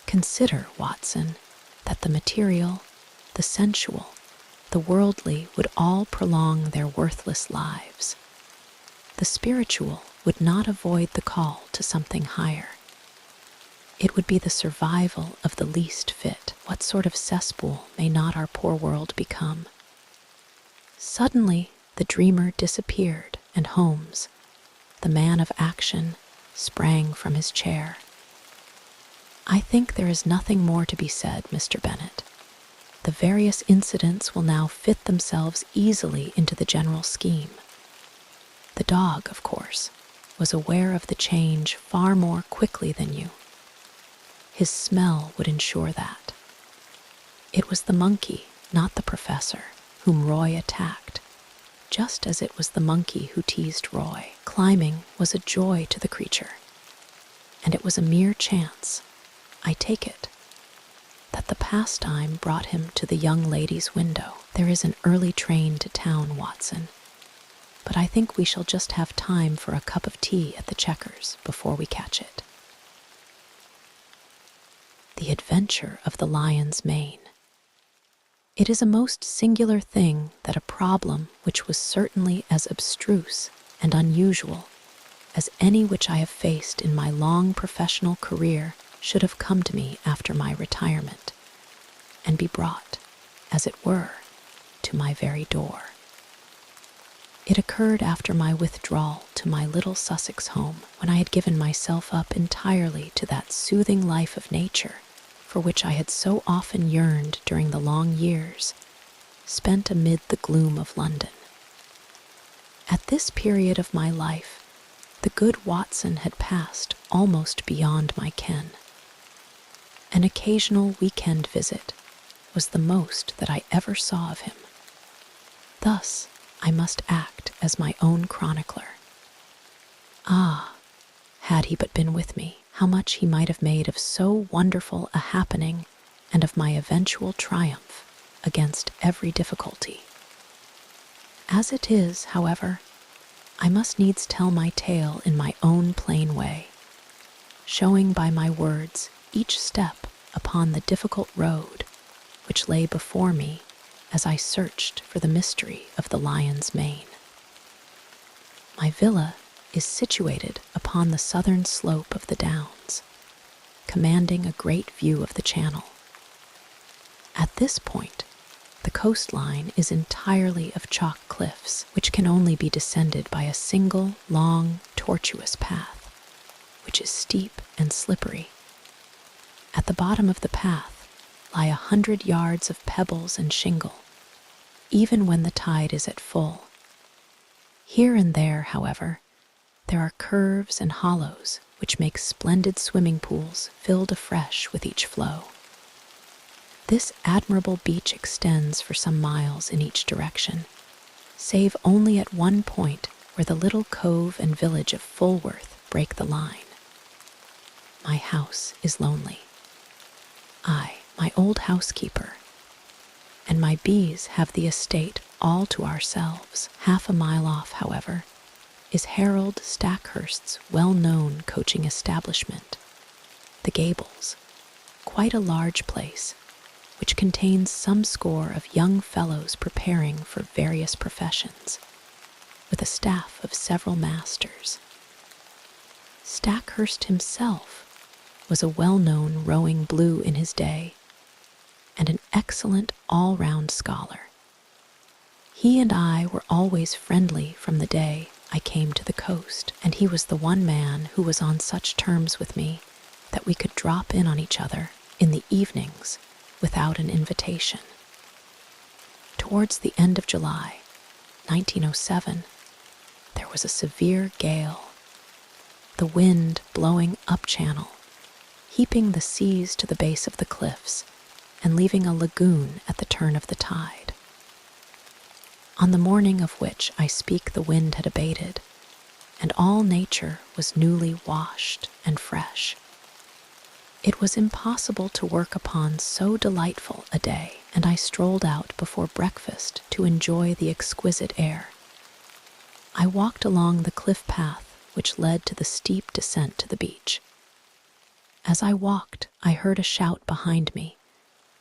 Consider, Watson, that the material, the sensual, the worldly would all prolong their worthless lives. The spiritual would not avoid the call to something higher. It would be the survival of the least fit. What sort of cesspool may not our poor world become?" Suddenly, the dreamer disappeared, and Holmes, the man of action, sprang from his chair. "I think there is nothing more to be said, Mr. Bennet. The various incidents will now fit themselves easily into the general scheme. The dog, of course, was aware of the change far more quickly than you. His smell would ensure that. It was the monkey, not the professor, whom Roy attacked, just as it was the monkey who teased Roy. Climbing was a joy to the creature, and it was a mere chance, I take it, that the pastime brought him to the young lady's window. There is an early train to town, Watson, but I think we shall just have time for a cup of tea at the Chequers before we catch it." The Adventure of the Lion's Mane. It is a most singular thing that a problem which was certainly as abstruse and unusual as any which I have faced in my long professional career should have come to me after my retirement, and be brought, as it were, to my very door. It occurred after my withdrawal to my little Sussex home, when I had given myself up entirely to that soothing life of nature for which I had so often yearned during the long years spent amid the gloom of London. At this period of my life, the good Watson had passed almost beyond my ken. An occasional weekend visit was the most that I ever saw of him. Thus, I must act as my own chronicler. Ah, had he but been with me, how much he might have made of so wonderful a happening and of my eventual triumph against every difficulty. As it is, however, I must needs tell my tale in my own plain way, showing by my words each step upon the difficult road which lay before me as I searched for the mystery of the lion's mane. My villa is situated upon the southern slope of the Downs, commanding a great view of the Channel. At this point, the coastline is entirely of chalk cliffs, which can only be descended by a single, long, tortuous path, which is steep and slippery. At the bottom of the path lie 100 yards of pebbles and shingle, even when the tide is at full. Here and there, however, there are curves and hollows which make splendid swimming pools filled afresh with each flow. This admirable beach extends for some miles in each direction, save only at one point where the little cove and village of Fulworth break the line. My house is lonely. I, my old housekeeper, and my bees have the estate all to ourselves. Half a mile off, however, is Harold Stackhurst's well-known coaching establishment, the Gables, quite a large place, which contains some score of young fellows preparing for various professions, with a staff of several masters. Stackhurst himself was a well-known rowing blue in his day, and an excellent all-round scholar. He and I were always friendly from the day I came to the coast, and he was the one man who was on such terms with me that we could drop in on each other in the evenings without an invitation. Towards the end of July, 1907, there was a severe gale, the wind blowing up channel, heaping the seas to the base of the cliffs and leaving a lagoon at the turn of the tide. On the morning of which I speak, the wind had abated, and all nature was newly washed and fresh. It was impossible to work upon so delightful a day, and I strolled out before breakfast to enjoy the exquisite air. I walked along the cliff path which led to the steep descent to the beach. As I walked, I heard a shout behind me,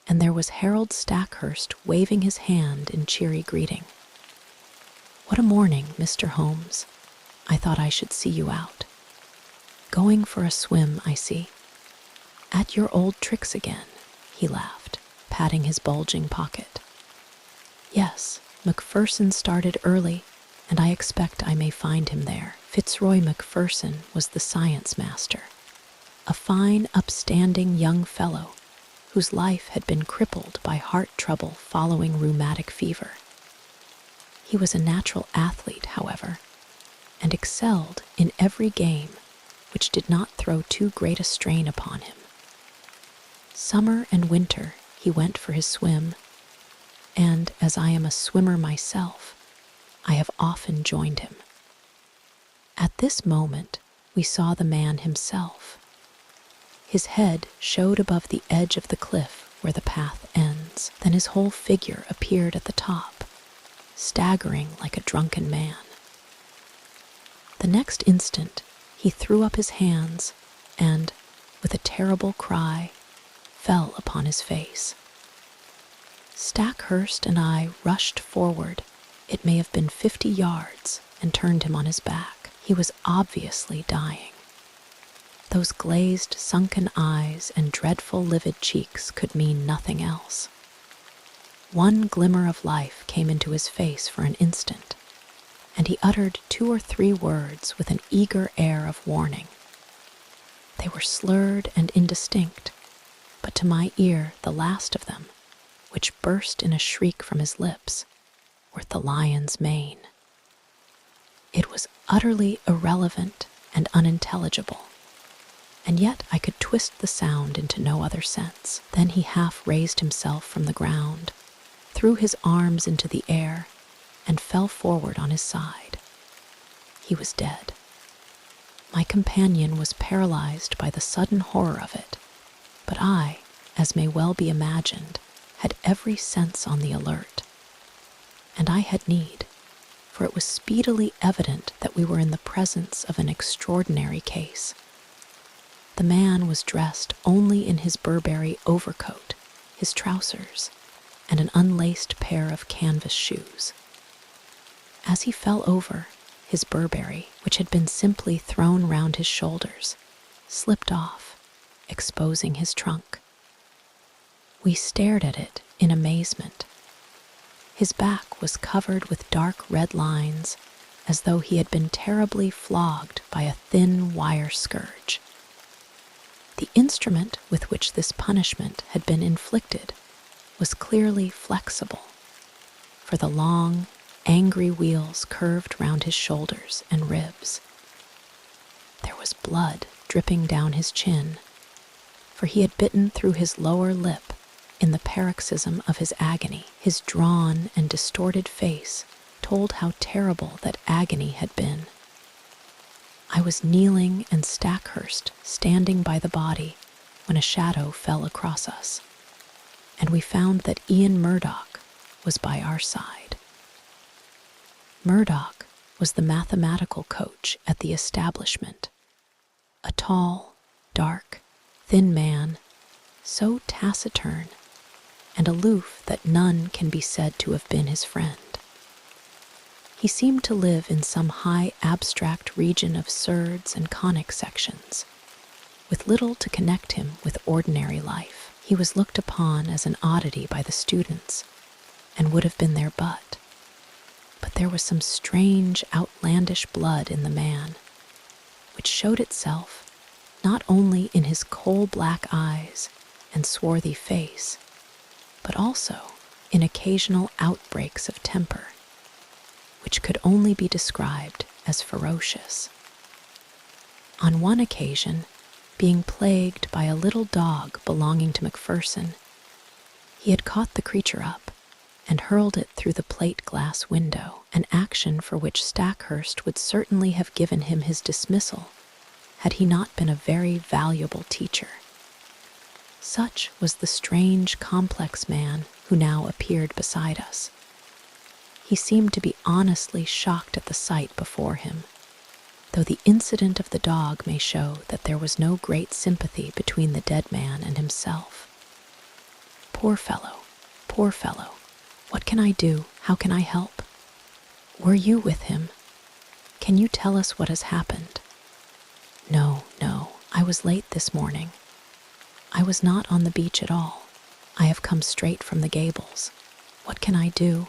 and there was Harold Stackhurst waving his hand in cheery greeting. "What a morning, Mr. Holmes. I thought I should see you out. Going for a swim, I see. At your old tricks again," he laughed, patting his bulging pocket. "Yes, Macpherson started early, and I expect I may find him there." Fitzroy Macpherson was the science master, a fine, upstanding young fellow whose life had been crippled by heart trouble following rheumatic fever. He was a natural athlete, however, and excelled in every game which did not throw too great a strain upon him. Summer and winter he went for his swim, and as I am a swimmer myself, I have often joined him. At this moment we saw the man himself. His head showed above the edge of the cliff where the path ends. Then his whole figure appeared at the top, staggering like a drunken man. The next instant he threw up his hands and, with a terrible cry, fell upon his face. Stackhurst and I rushed forward, it may have been 50 yards, and turned him on his back. He was obviously dying. Those glazed, sunken eyes and dreadful livid cheeks could mean nothing else. One glimmer of life came into his face for an instant, and he uttered 2 or 3 words with an eager air of warning. They were slurred and indistinct, but to my ear the last of them, which burst in a shriek from his lips, were the lion's mane. It was utterly irrelevant and unintelligible, and yet I could twist the sound into no other sense. Then he half raised himself from the ground, threw his arms into the air, and fell forward on his side. He was dead. My companion was paralyzed by the sudden horror of it, but I, as may well be imagined, had every sense on the alert. And I had need, for it was speedily evident that we were in the presence of an extraordinary case. The man was dressed only in his Burberry overcoat, his trousers, and an unlaced pair of canvas shoes. As he fell over, his Burberry, which had been simply thrown round his shoulders, slipped off, exposing his trunk. We stared at it in amazement. His back was covered with dark red lines, as though he had been terribly flogged by a thin wire scourge. The instrument with which this punishment had been inflicted was clearly flexible, for the long, angry wheels curved round his shoulders and ribs. There was blood dripping down his chin, for he had bitten through his lower lip in the paroxysm of his agony. His drawn and distorted face told how terrible that agony had been. I was kneeling and Stackhurst standing by the body when a shadow fell across us, and we found that Ian Murdoch was by our side. Murdoch was the mathematical coach at the establishment, a tall, dark, thin man, so taciturn and aloof that none can be said to have been his friend. He seemed to live in some high abstract region of surds and conic sections, with little to connect him with ordinary life. He was looked upon as an oddity by the students, and would have been their butt. But there was some strange, outlandish blood in the man, which showed itself not only in his coal-black eyes and swarthy face, but also in occasional outbreaks of temper, which could only be described as ferocious. On one occasion, being plagued by a little dog belonging to Macpherson, he had caught the creature up and hurled it through the plate-glass window, an action for which Stackhurst would certainly have given him his dismissal had he not been a very valuable teacher. Such was the strange, complex man who now appeared beside us. He seemed to be honestly shocked at the sight before him, though the incident of the dog may show that there was no great sympathy between the dead man and himself. Poor fellow, what can I do? How can I help? Were you with him? Can you tell us what has happened? No, I was late this morning. I was not on the beach at all. I have come straight from the Gables. What can I do?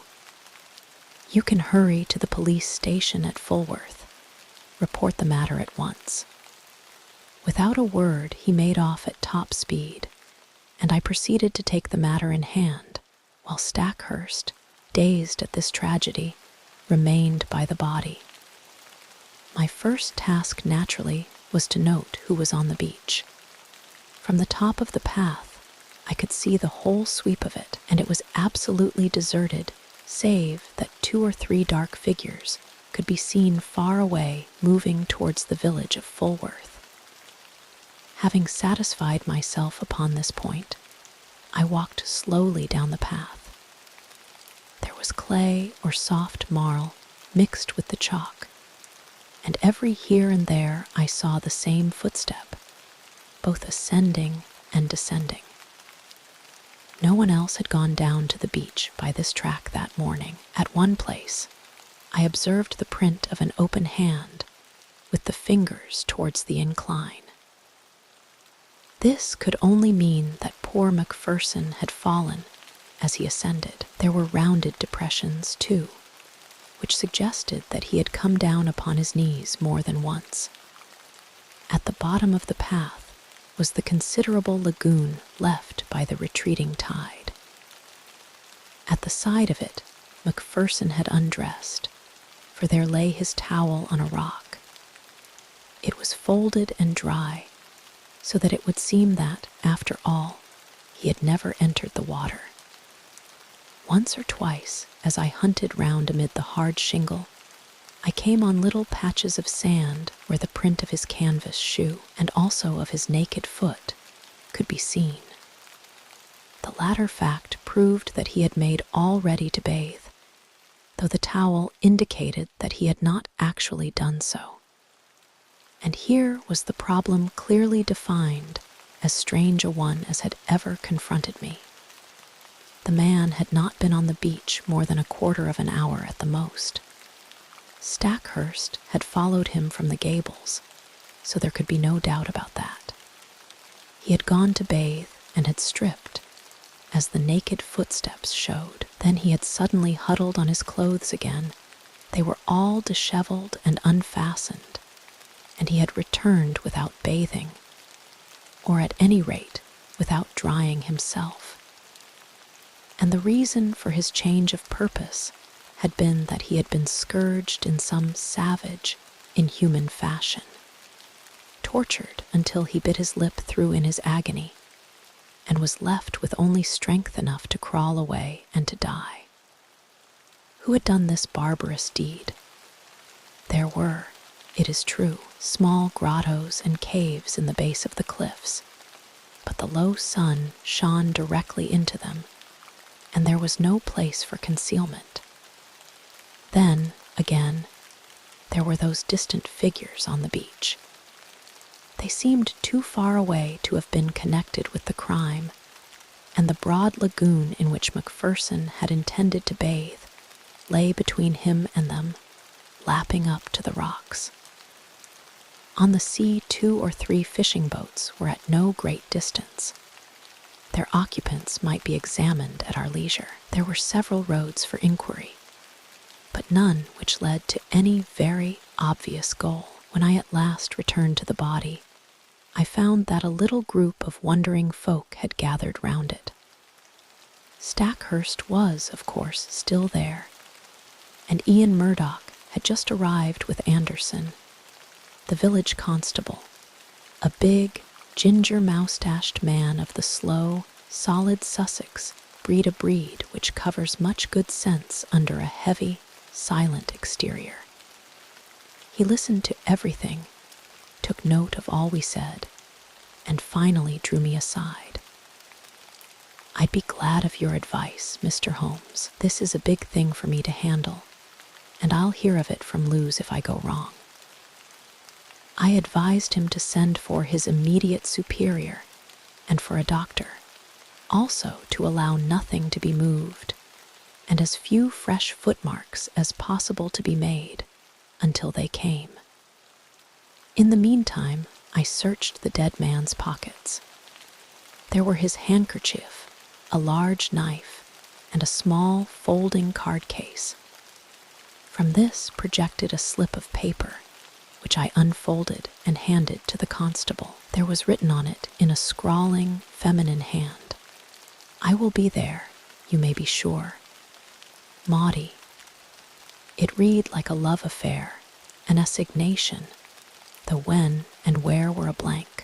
You can hurry to the police station at Fulworth. Report the matter at once. Without a word, he made off at top speed, and I proceeded to take the matter in hand, while Stackhurst, dazed at this tragedy, remained by the body. My first task, naturally, was to note who was on the beach. From the top of the path, I could see the whole sweep of it, and it was absolutely deserted, save that 2 or 3 dark figures could be seen far away moving towards the village of Fulworth. Having satisfied myself upon this point, I walked slowly down the path. There was clay or soft marl mixed with the chalk, and every here and there I saw the same footstep, both ascending and descending. No one else had gone down to the beach by this track that morning. At one place, I observed the print of an open hand with the fingers towards the incline. This could only mean that poor Macpherson had fallen as he ascended. There were rounded depressions, too, which suggested that he had come down upon his knees more than once. At the bottom of the path was the considerable lagoon left by the retreating tide. At the side of it, Macpherson had undressed, for there lay his towel on a rock. It was folded and dry, so that it would seem that, after all, he had never entered the water. Once or twice, as I hunted round amid the hard shingle, I came on little patches of sand where the print of his canvas shoe, and also of his naked foot, could be seen. The latter fact proved that he had made all ready to bathe, though the towel indicated that he had not actually done so. And here was the problem clearly defined, as strange a one as had ever confronted me. The man had not been on the beach more than a quarter of an hour at the most. Stackhurst had followed him from the Gables, so there could be no doubt about that. He had gone to bathe and had stripped, as the naked footsteps showed. Then he had suddenly huddled on his clothes again. They were all disheveled and unfastened, and he had returned without bathing, or at any rate without drying himself. And the reason for his change of purpose had been that he had been scourged in some savage, inhuman fashion, tortured until he bit his lip through in his agony, and was left with only strength enough to crawl away and to die. Who had done this barbarous deed? There were, it is true, small grottos and caves in the base of the cliffs, but the low sun shone directly into them, and there was no place for concealment. Then, again, there were those distant figures on the beach. They seemed too far away to have been connected with the crime, and the broad lagoon in which Macpherson had intended to bathe lay between him and them, lapping up to the rocks. On the sea, 2 or 3 fishing boats were at no great distance. Their occupants might be examined at our leisure. There were several roads for inquiry, but none which led to any very obvious goal. When I at last returned to the body, I found that a little group of wondering folk had gathered round it. Stackhurst was, of course, still there, and Ian Murdoch had just arrived with Anderson, the village constable, a big, ginger-moustached man of the slow, solid Sussex breed, a breed which covers much good sense under a heavy, silent exterior. He listened to everything, took note of all we said, and finally drew me aside. "I'd be glad of your advice, Mr. Holmes. This is a big thing for me to handle, and I'll hear of it from Lewes if I go wrong." I advised him to send for his immediate superior and for a doctor, also to allow nothing to be moved, and as few fresh footmarks as possible to be made until they came. In the meantime, I searched the dead man's pockets. There were his handkerchief, a large knife, and a small folding card case. From this projected a slip of paper, which I unfolded and handed to the constable. There was written on it in a scrawling, feminine hand, "I will be there, you may be sure. Maudie." It read like a love affair, an assignation, though when and where were a blank.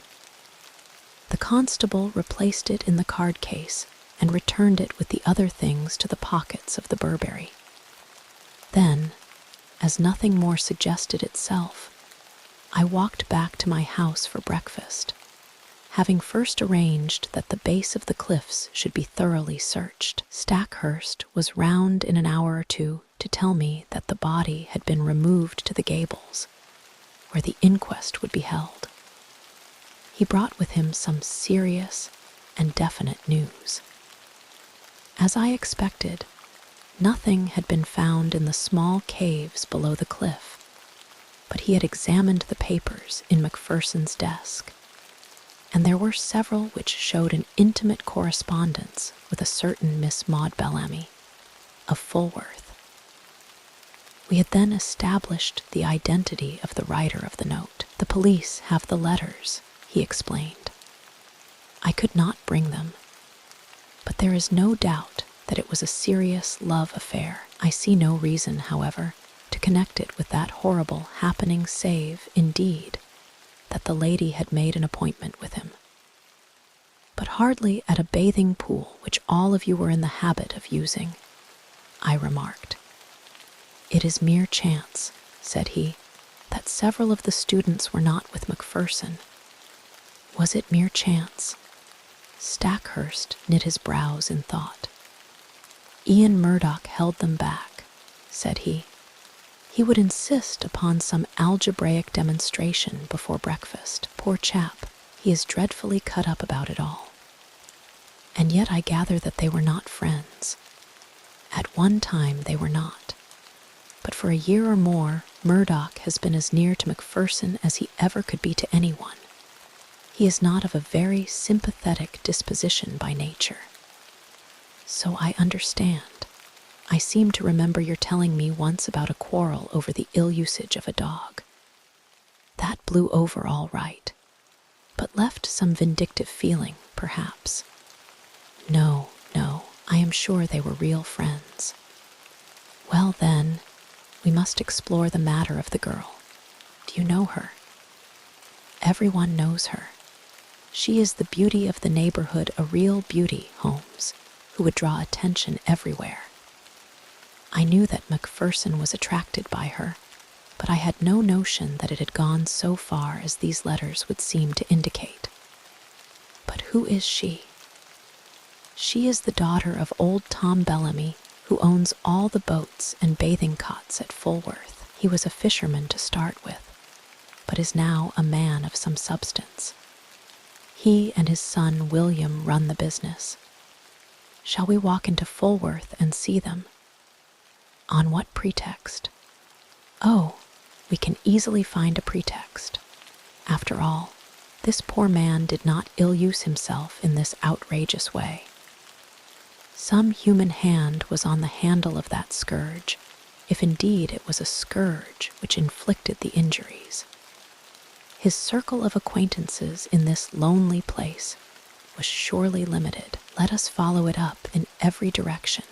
The constable replaced it in the card case and returned it with the other things to the pockets of the Burberry. Then, as nothing more suggested itself, I walked back to my house for breakfast, having first arranged that the base of the cliffs should be thoroughly searched. Stackhurst was round in an hour or two to tell me that the body had been removed to the Gables, where the inquest would be held. He brought with him some serious and definite news. As I expected, nothing had been found in the small caves below the cliff, but he had examined the papers in Macpherson's desk, and there were several which showed an intimate correspondence with a certain Miss Maud Bellamy, of Fulworth. We had then established the identity of the writer of the note. "The police have the letters," he explained. "I could not bring them, but there is no doubt that it was a serious love affair. I see no reason, however, to connect it with that horrible happening, save, indeed, that the lady had made an appointment with him. But hardly at a bathing pool which all of you were in the habit of using," I remarked. "It is mere chance," said he, "that several of the students were not with Macpherson." Was it mere chance? Stackhurst knit his brows in thought. "Ian Murdoch held them back," said he. "He would insist upon some algebraic demonstration before breakfast. Poor chap, he is dreadfully cut up about it all. And yet I gather that they were not friends. At one time they were not. But for a year or more, Murdoch has been as near to Macpherson as he ever could be to anyone. He is not of a very sympathetic disposition by nature. So I understand. I seem to remember your telling me once about a quarrel over the ill usage of a dog. That blew over all right, but left some vindictive feeling, perhaps." No, I am sure they were real friends." "Well then, we must explore the matter of the girl. Do you know her?" "Everyone knows her. She is the beauty of the neighborhood, a real beauty, Holmes, who would draw attention everywhere. I knew that Macpherson was attracted by her, but I had no notion that it had gone so far as these letters would seem to indicate. But who is she?" "She is the daughter of old Tom Bellamy, who owns all the boats and bathing cots at Fulworth. He was a fisherman to start with, but is now a man of some substance. He and his son William run the business. Shall we walk into Fulworth and see them?" "On what pretext?" "Oh, we can easily find a pretext. After all, this poor man did not ill-use himself in this outrageous way. Some human hand was on the handle of that scourge, if indeed it was a scourge which inflicted the injuries. His circle of acquaintances in this lonely place was surely limited. Let us follow it up in every direction,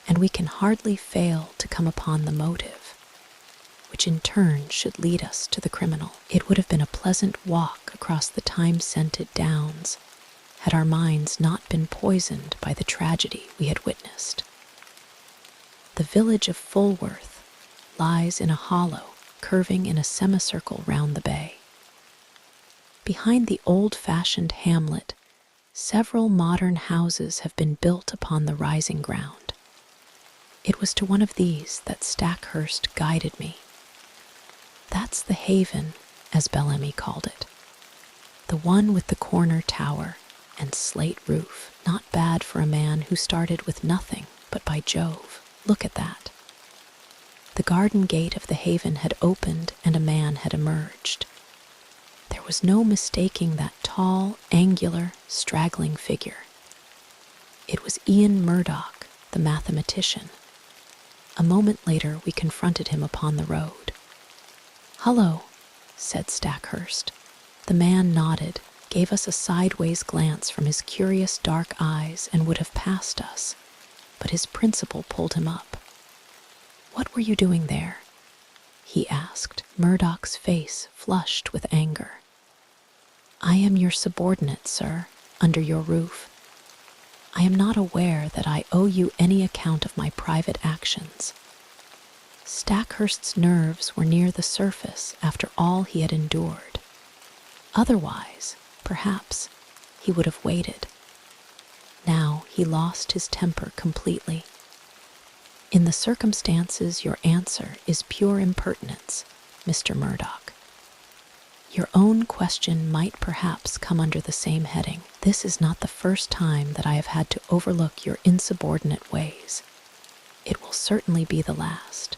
and we can hardly fail to come upon the motive, which in turn should lead us to the criminal. It would have been a pleasant walk across the time-scented downs had our minds not been poisoned by the tragedy we had witnessed. The village of Fulworth lies in a hollow curving in a semicircle round the bay. Behind the old-fashioned hamlet, several modern houses have been built upon the rising ground. It was to one of these that Stackhurst guided me. That's the haven, as Bellamy called it. The one with the corner tower and slate roof, not bad for a man who started with nothing, but by Jove, look at that. The garden gate of the haven had opened and a man had emerged. There was no mistaking that tall, angular, straggling figure. It was Ian Murdoch, the mathematician. A moment later we confronted him upon the road. "Hullo," said Stackhurst. The man nodded, gave us a sideways glance from his curious dark eyes, and would have passed us, but his principal pulled him up. "What were you doing there?" he asked, Murdoch's face flushed with anger. "I am your subordinate, sir, under your roof. I am not aware that I owe you any account of my private actions." Stackhurst's nerves were near the surface after all he had endured. Otherwise, perhaps, he would have waited. Now he lost his temper completely. "In the circumstances, your answer is pure impertinence, Mr. Murdoch. Your own question might perhaps come under the same heading. This is not the first time that I have had to overlook your insubordinate ways. It will certainly be the last.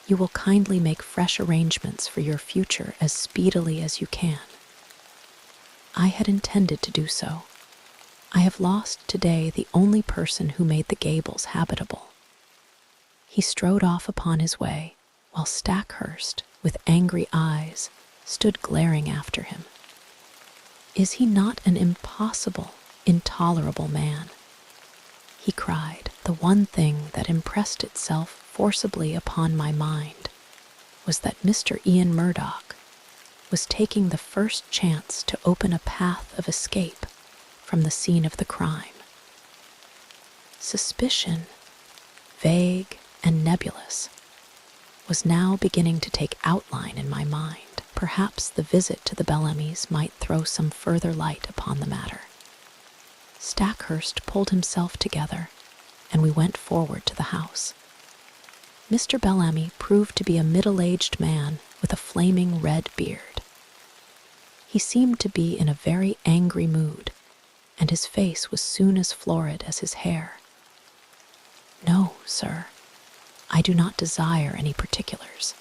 You will kindly make fresh arrangements for your future as speedily as you can." I had intended to do so. I have lost today the only person who made the Gables habitable. He strode off upon his way, while Stackhurst, with angry eyes, stood glaring after him. "Is he not an impossible, intolerable man?" he cried. The one thing that impressed itself forcibly upon my mind was that Mr. Ian Murdoch was taking the first chance to open a path of escape from the scene of the crime. Suspicion, vague and nebulous, was now beginning to take outline in my mind. Perhaps the visit to the Bellamys might throw some further light upon the matter. Stackhurst pulled himself together, and we went forward to the house. Mr. Bellamy proved to be a middle-aged man with a flaming red beard. He seemed to be in a very angry mood, and his face was soon as florid as his hair. "No, sir, I do not desire any particulars.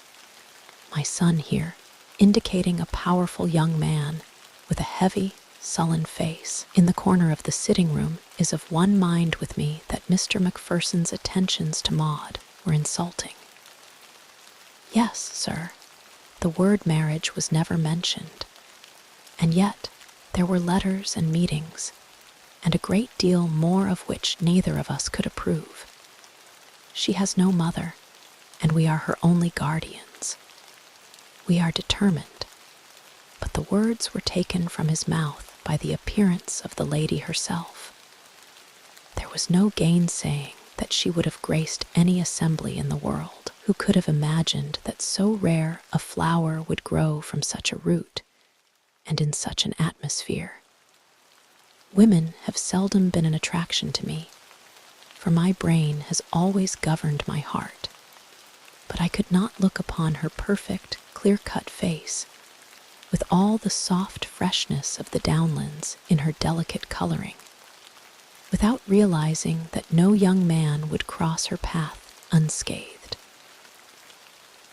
My son here," indicating a powerful young man with a heavy, sullen face in the corner of the sitting-room, "is of one mind with me that Mr. Macpherson's attentions to Maud were insulting." "Yes, sir, the word marriage was never mentioned, and yet there were letters and meetings, and a great deal more of which neither of us could approve. She has no mother, and we are her only guardians. We are determined," but the words were taken from his mouth by the appearance of the lady herself. There was no gainsaying that she would have graced any assembly in the world. Who could have imagined that so rare a flower would grow from such a root, and in such an atmosphere? Women have seldom been an attraction to me, for my brain has always governed my heart, but I could not look upon her perfect, clear-cut face, with all the soft freshness of the downlands in her delicate coloring, without realizing that no young man would cross her path unscathed.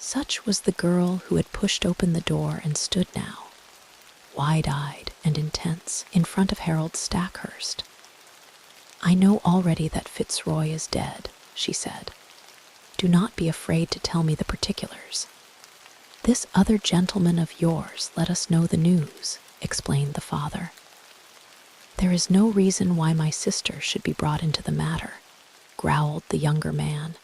Such was the girl who had pushed open the door and stood now, wide-eyed and intense, in front of Harold Stackhurst. "I know already that Fitzroy is dead," she said. "Do not be afraid to tell me the particulars." "This other gentleman of yours let us know the news," explained the father. "There is no reason why my sister should be brought into the matter," growled the younger man.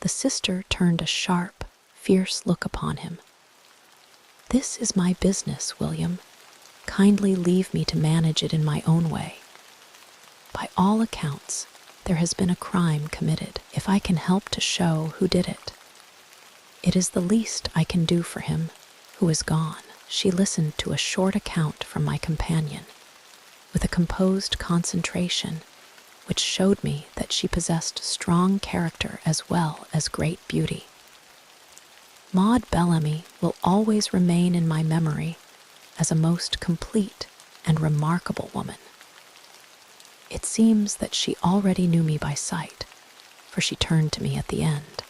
The sister turned a sharp, fierce look upon him. "This is my business, William. Kindly leave me to manage it in my own way. By all accounts, there has been a crime committed. If I can help to show who did it, it is the least I can do for him, who is gone." She listened to a short account from my companion, with a composed concentration, which showed me that she possessed strong character as well as great beauty. Maud Bellamy will always remain in my memory as a most complete and remarkable woman. It seems that she already knew me by sight, for she turned to me at the end.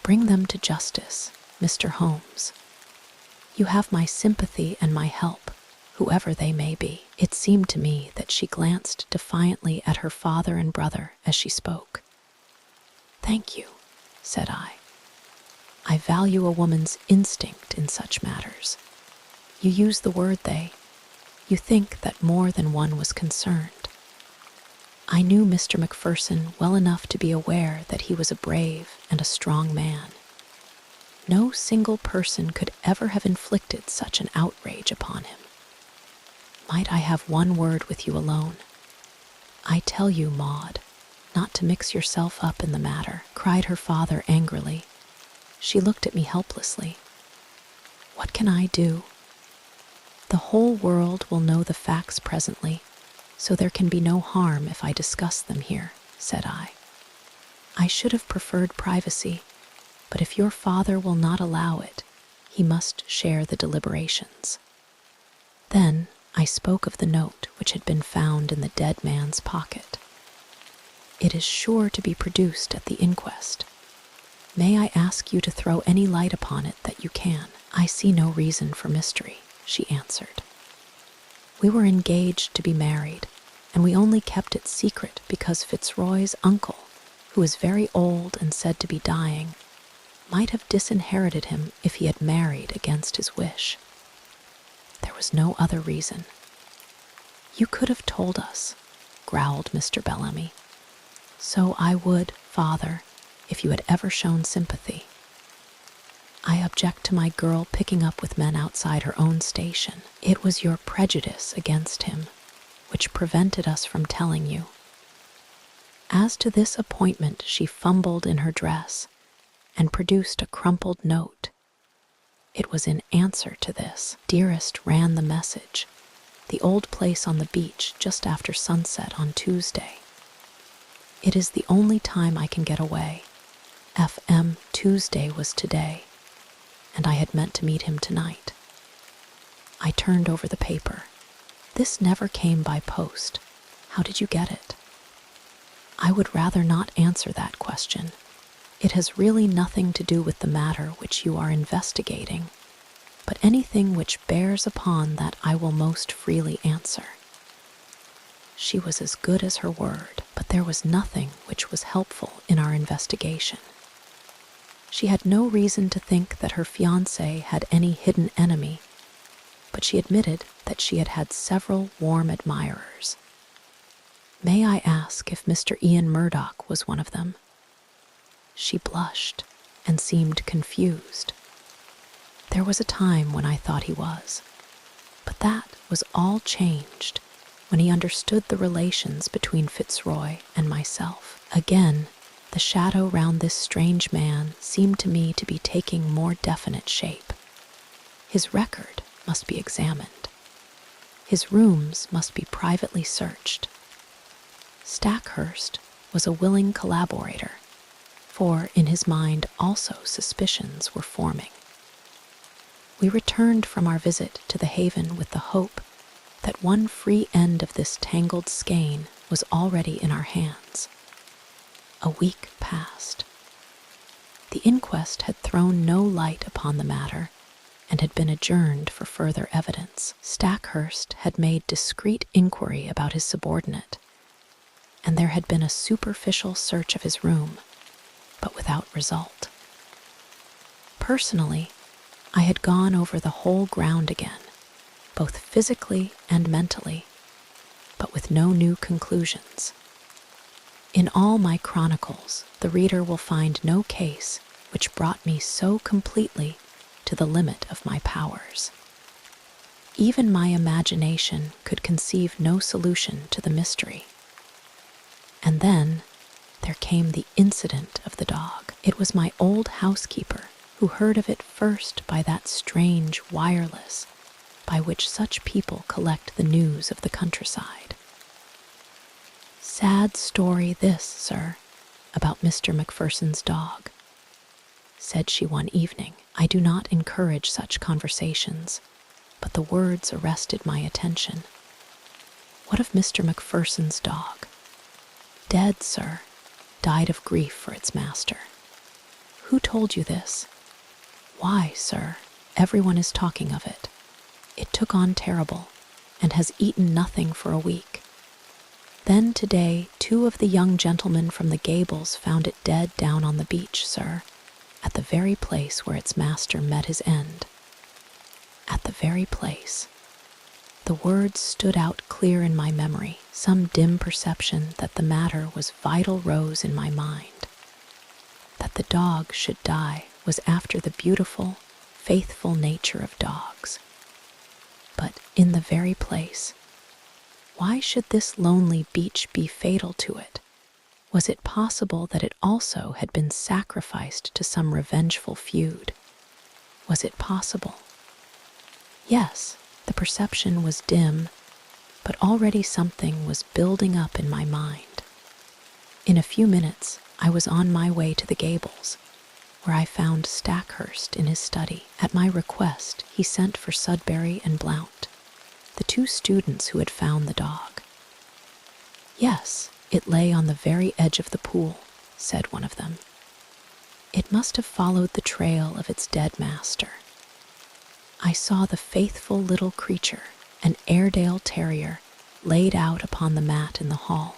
"Bring them to justice, Mr. Holmes. You have my sympathy and my help, whoever they may be." It seemed to me that she glanced defiantly at her father and brother as she spoke. "Thank you," said I. "I value a woman's instinct in such matters. You use the word they. You think that more than one was concerned. I knew Mr. Macpherson well enough to be aware that he was a brave and a strong man. No single person could ever have inflicted such an outrage upon him. Might I have one word with you alone? I tell you, Maud, not to mix yourself up in the matter," cried her father angrily. She looked at me helplessly. "What can I do?" "The whole world will know the facts presently, so there can be no harm if I discuss them here," said I. "I should have preferred privacy, but if your father will not allow it, he must share the deliberations." Then I spoke of the note which had been found in the dead man's pocket. "It is sure to be produced at the inquest. May I ask you to throw any light upon it that you can?" "I see no reason for mystery," she answered. "We were engaged to be married, and we only kept it secret because Fitzroy's uncle, who is very old and said to be dying, might have disinherited him if he had married against his wish. There was no other reason." "You could have told us," growled Mr. Bellamy. "So I would, father, if you had ever shown sympathy. I object to my girl picking up with men outside her own station. It was your prejudice against him which prevented us from telling you. As to this appointment," she fumbled in her dress and produced a crumpled note. It was in answer to this. "Dearest," ran the message, "the old place on the beach just after sunset on Tuesday. It is the only time I can get away. F.M. Tuesday was today, and I had meant to meet him tonight." I turned over the paper. "This never came by post. How did you get it?" "I would rather not answer that question. It has really nothing to do with the matter which you are investigating, but anything which bears upon that I will most freely answer." She was as good as her word, but there was nothing which was helpful in our investigation. She had no reason to think that her fiancé had any hidden enemy, but she admitted that she had had several warm admirers. "May I ask if Mr. Ian Murdoch was one of them?" She blushed and seemed confused. "There was a time when I thought he was, but that was all changed when he understood the relations between Fitzroy and myself." Again, the shadow round this strange man seemed to me to be taking more definite shape. His record must be examined. His rooms must be privately searched. Stackhurst was a willing collaborator, for in his mind also suspicions were forming. We returned from our visit to the haven with the hope that one free end of this tangled skein was already in our hands. A week passed. The inquest had thrown no light upon the matter and had been adjourned for further evidence. Stackhurst had made discreet inquiry about his subordinate, and there had been a superficial search of his room, but without result. Personally, I had gone over the whole ground again, both physically and mentally, but with no new conclusions. In all my chronicles, the reader will find no case which brought me so completely to the limit of my powers. Even my imagination could conceive no solution to the mystery. And then there came the incident of the dog. It was my old housekeeper who heard of it first by that strange wireless by which such people collect the news of the countryside. Sad story this, sir, about Mr. Macpherson's dog, said she one evening. I do not encourage such conversations, but the words arrested my attention. What of Mr. Macpherson's dog? Dead, sir. Died of grief for its master. Who told you this? Why, sir, everyone is talking of it. It took on terrible, and has eaten nothing for a week. Then today, 2 of the young gentlemen from the Gables found it dead down on the beach, sir, at the very place where its master met his end. At the very place. The words stood out clear in my memory. Some dim perception that the matter was vital rose in my mind. That the dog should die was after the beautiful, faithful nature of dogs. But in the very place, why should this lonely beach be fatal to it? Was it possible that it also had been sacrificed to some revengeful feud? Was it possible? Yes, the perception was dim, but already something was building up in my mind. In a few minutes, I was on my way to the Gables, where I found Stackhurst in his study. At my request, he sent for Sudbury and Blount, the 2 students who had found the dog. Yes, it lay on the very edge of the pool, said one of them. It must have followed the trail of its dead master. I saw the faithful little creature, an Airedale terrier, laid out upon the mat in the hall.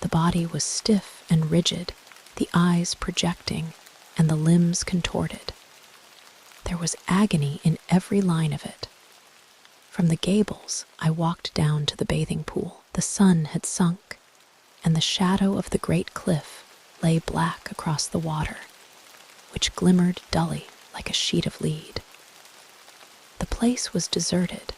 The body was stiff and rigid, the eyes projecting, and the limbs contorted. There was agony in every line of it. From the Gables, I walked down to the bathing pool. The sun had sunk, and the shadow of the great cliff lay black across the water, which glimmered dully like a sheet of lead. The place was deserted,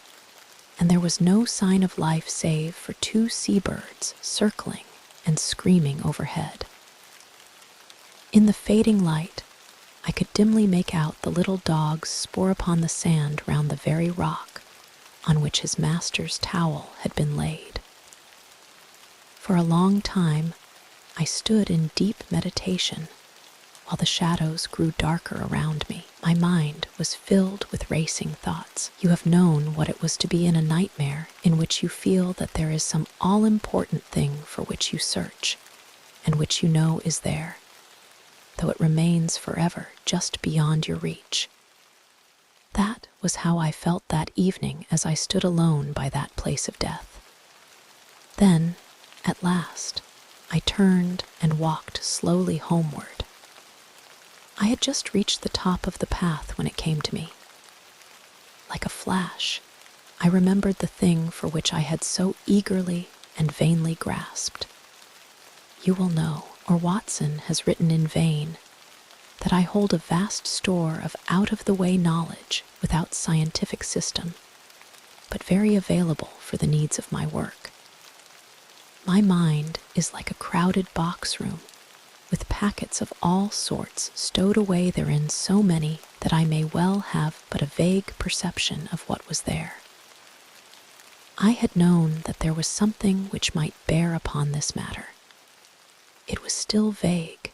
and there was no sign of life save for 2 seabirds circling and screaming overhead. In the fading light, I could dimly make out the little dog's spoor upon the sand round the very rock on which his master's towel had been laid. For a long time, I stood in deep meditation while the shadows grew darker around me. My mind was filled with racing thoughts. You have known what it was to be in a nightmare in which you feel that there is some all-important thing for which you search, and which you know is there, though it remains forever just beyond your reach. That was how I felt that evening as I stood alone by that place of death. Then, at last, I turned and walked slowly homeward. I had just reached the top of the path when it came to me. Like a flash, I remembered the thing for which I had so eagerly and vainly grasped. You will know, or Watson has written in vain, that I hold a vast store of out-of-the-way knowledge without scientific system, but very available for the needs of my work. My mind is like a crowded box room, with packets of all sorts stowed away therein, so many that I may well have but a vague perception of what was there. I had known that there was something which might bear upon this matter. It was still vague,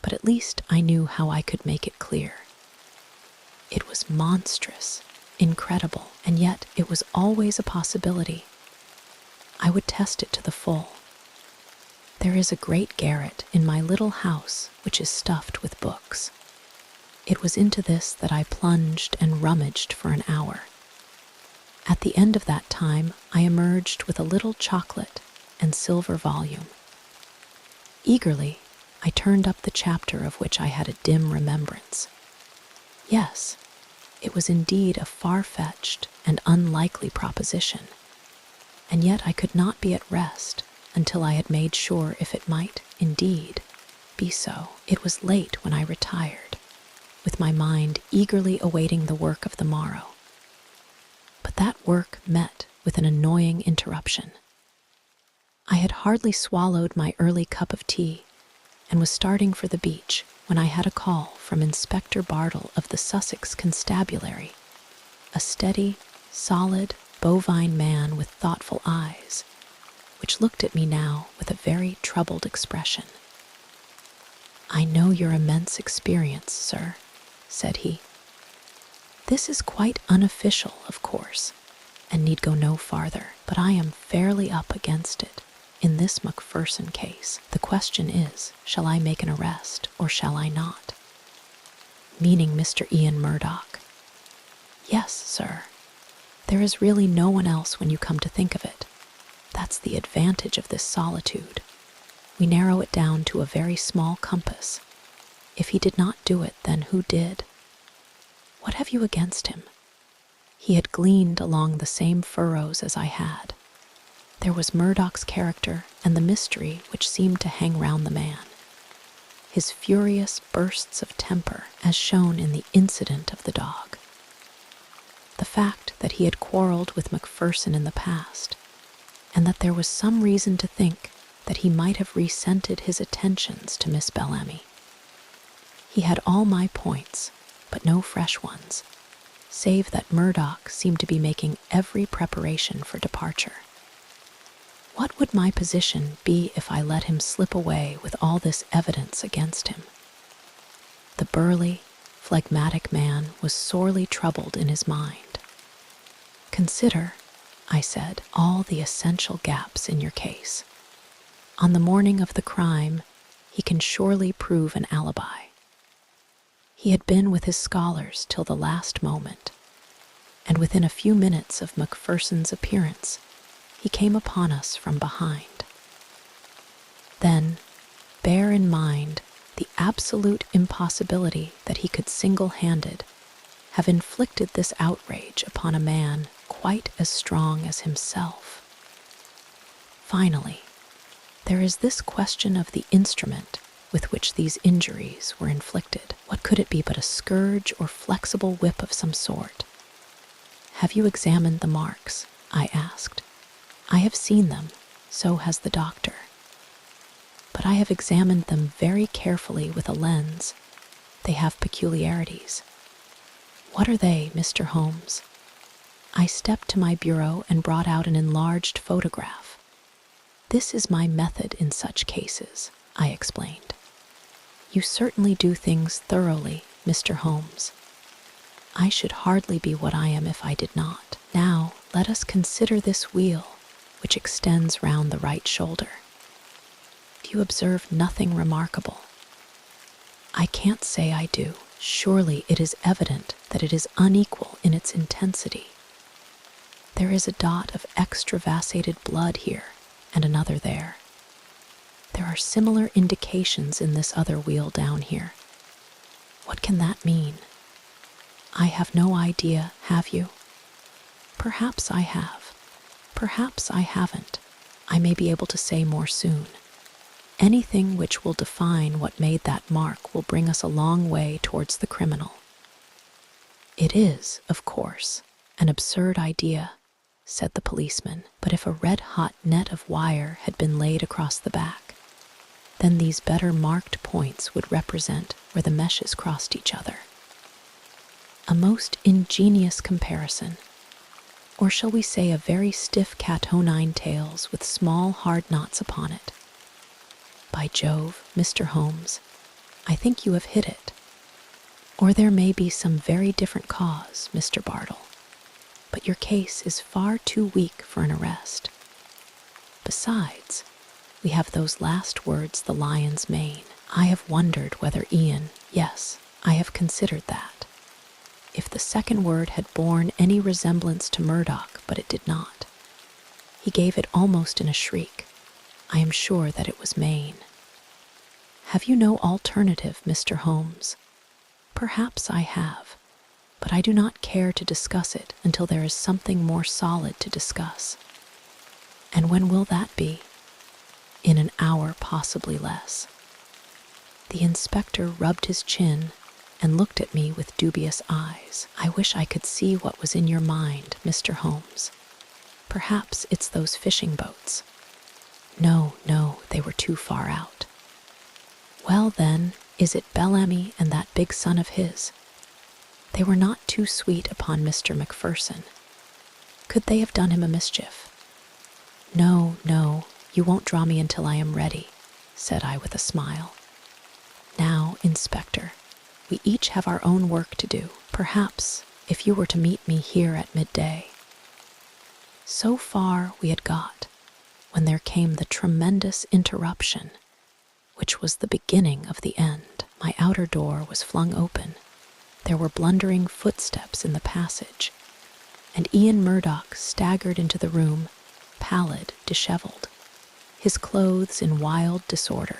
but at least I knew how I could make it clear. It was monstrous, incredible, and yet it was always a possibility. I would test it to the full. There is a great garret in my little house which is stuffed with books. It was into this that I plunged and rummaged for an hour. At the end of that time, I emerged with a little chocolate and silver volume. Eagerly, I turned up the chapter of which I had a dim remembrance. Yes, it was indeed a far-fetched and unlikely proposition, and yet I could not be at rest until I had made sure if it might, indeed, be so. It was late when I retired, with my mind eagerly awaiting the work of the morrow. But that work met with an annoying interruption. I had hardly swallowed my early cup of tea and was starting for the beach when I had a call from Inspector Bartle of the Sussex Constabulary, a steady, solid, bovine man with thoughtful eyes, which looked at me now with a very troubled expression. "I know your immense experience, sir," said he. "This is quite unofficial, of course, and need go no farther, but I am fairly up against it. In this Macpherson case, the question is, shall I make an arrest or shall I not?" "Meaning Mr. Ian Murdoch?" "Yes, sir. There is really no one else when you come to think of it. That's the advantage of this solitude. We narrow it down to a very small compass. If he did not do it, then who did? What have you against him?" He had gleaned along the same furrows as I had. There was Murdoch's character and the mystery which seemed to hang round the man. His furious bursts of temper, as shown in the incident of the dog. The fact that he had quarreled with Macpherson in the past, and that there was some reason to think that he might have resented his attentions to Miss Bellamy. He had all my points, but no fresh ones, save that Murdoch seemed to be making every preparation for departure. What would my position be if I let him slip away with all this evidence against him? The burly, phlegmatic man was sorely troubled in his mind. "Consider," I said, "all the essential gaps in your case. On the morning of the crime, he can surely prove an alibi. He had been with his scholars till the last moment, and within a few minutes of Macpherson's appearance, he came upon us from behind. Then, bear in mind the absolute impossibility that he could single-handed have inflicted this outrage upon a man quite as strong as himself. Finally, there is this question of the instrument with which these injuries were inflicted. What could it be but a scourge or flexible whip of some sort? Have you examined the marks?" I asked. "I have seen them, so has the doctor. But I have examined them very carefully with a lens. They have peculiarities." "What are they, Mr. Holmes?" I stepped to my bureau and brought out an enlarged photograph. "This is my method in such cases," I explained. "You certainly do things thoroughly, Mr. Holmes. I should hardly be what I am if I did not. Now, let us consider this wheel, which extends round the right shoulder. Do you observe nothing remarkable?" "I can't say I do. Surely it is evident that it is unequal in its intensity. There is a dot of extravasated blood here, and another there. There are similar indications in this other wheel down here. What can that mean?" "I have no idea, have you?" "Perhaps I have. Perhaps I haven't. I may be able to say more soon. Anything which will define what made that mark will bring us a long way towards the criminal." "It is, of course, an absurd idea," said the policeman, "but if a red-hot net of wire had been laid across the back, then these better marked points would represent where the meshes crossed each other. A most ingenious comparison. Or shall we say a very stiff cat o' nine tails with small hard knots upon it? By Jove, Mr. Holmes, I think you have hit it. Or there may be some very different cause, Mr. Bartle, but your case is far too weak for an arrest. Besides, We have those last words, the lion's mane. I have wondered whether Ian, yes, I have considered that. If the second word had borne any resemblance to Murdoch, but it did not. He gave it almost in a shriek. I am sure that it was mane. Have you no alternative, Mr. Holmes? Perhaps I have, but I do not care to discuss it until there is something more solid to discuss. And when will that be? In an hour, possibly less. The inspector rubbed his chin and looked at me with dubious eyes. I wish I could see what was in your mind, Mr. Holmes. Perhaps it's those fishing boats. No, they were too far out. Well then, is it Bellamy and that big son of his? They were not too sweet upon Mr. Macpherson. Could they have done him a mischief? No, you won't draw me until I am ready, said I with a smile. Now, Inspector, we each have our own work to do. Perhaps, if you were to meet me here at midday. So far we had got, when there came the tremendous interruption, which was the beginning of the end. My outer door was flung open. There were blundering footsteps in the passage, and Ian Murdoch staggered into the room, pallid, disheveled, his clothes in wild disorder,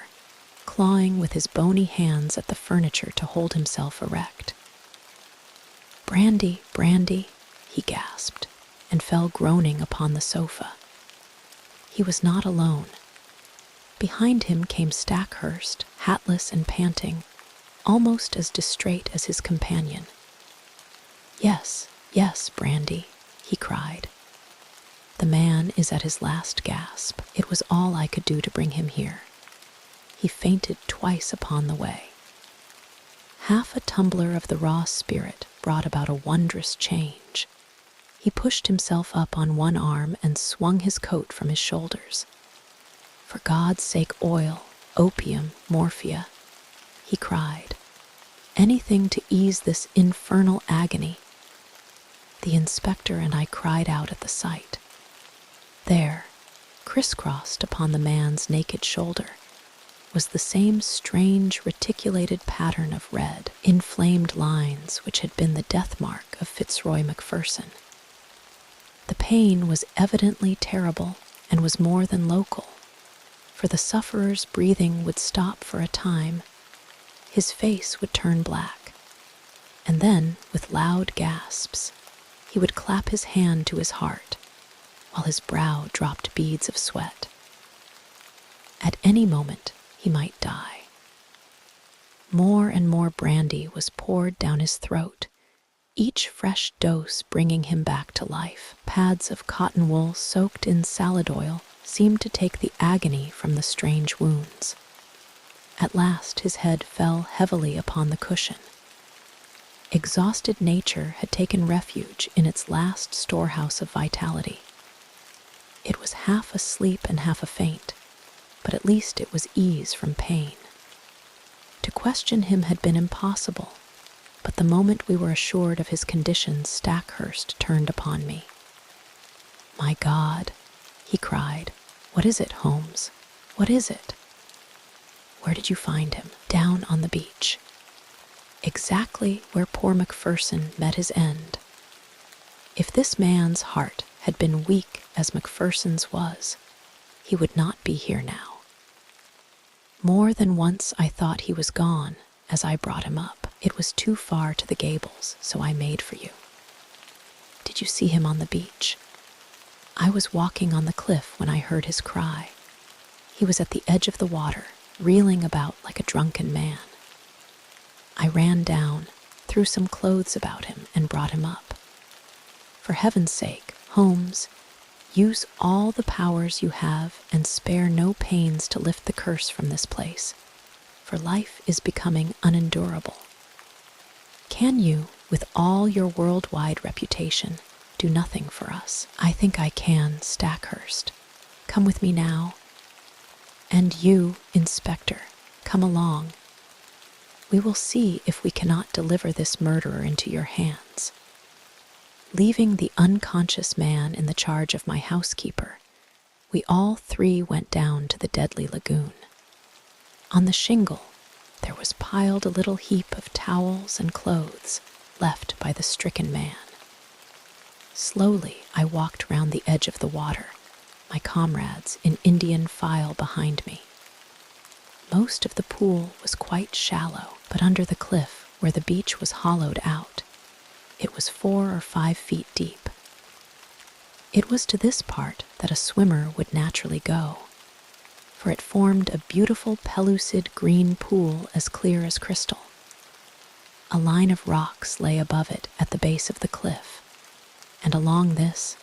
clawing with his bony hands at the furniture to hold himself erect. Brandy, he gasped, and fell groaning upon the sofa. He was not alone. Behind him came Stackhurst, hatless and panting, almost as distrait as his companion. Yes, Brandy, he cried. The man is at his last gasp. It was all I could do to bring him here. He fainted twice upon the way. Half a tumbler of the raw spirit brought about a wondrous change. He pushed himself up on one arm and swung his coat from his shoulders. For God's sake, oil, opium, morphia, he cried. Anything to ease this infernal agony. The inspector and I cried out at the sight. There, crisscrossed upon the man's naked shoulder, was the same strange reticulated pattern of red, inflamed lines which had been the death mark of Fitzroy Macpherson. The pain was evidently terrible and was more than local, for the sufferer's breathing would stop for a time, his face would turn black, and then, with loud gasps, he would clap his hand to his heart, while his brow dropped beads of sweat. At any moment, he might die. More and more brandy was poured down his throat, each fresh dose bringing him back to life. Pads of cotton wool soaked in salad oil seemed to take the agony from the strange wounds. At last his head fell heavily upon the cushion. Exhausted nature had taken refuge in its last storehouse of vitality. It was half asleep and half a faint, but at least it was ease from pain. To question him had been impossible, but the moment we were assured of his condition, Stackhurst turned upon me. My God, he cried. What is it, Holmes? What is it? Where did you find him? Down on the beach. Exactly where poor Macpherson met his end. If this man's heart had been weak as Macpherson's was, he would not be here now. More than once I thought he was gone as I brought him up. It was too far to the Gables, so I made for you. Did you see him on the beach? I was walking on the cliff when I heard his cry. He was at the edge of the water, reeling about like a drunken man. I ran down, threw some clothes about him, and brought him up. For heaven's sake, Holmes, use all the powers you have and spare no pains to lift the curse from this place, for life is becoming unendurable. Can you, with all your worldwide reputation, do nothing for us? I think I can, Stackhurst. Come with me now. And you, Inspector, come along. We will see if we cannot deliver this murderer into your hands. Leaving the unconscious man in the charge of my housekeeper, We all three went down to the deadly lagoon. On the shingle, there was piled a little heap of towels and clothes left by the stricken man. Slowly, I walked round the edge of the water, my comrades in Indian file behind me. Most of the pool was quite shallow, but under the cliff, where the beach was hollowed out, it was 4 or 5 feet deep. It was to this part that a swimmer would naturally go, for it formed a beautiful pellucid green pool as clear as crystal. A line of rocks lay above it at the base of the cliff, and along this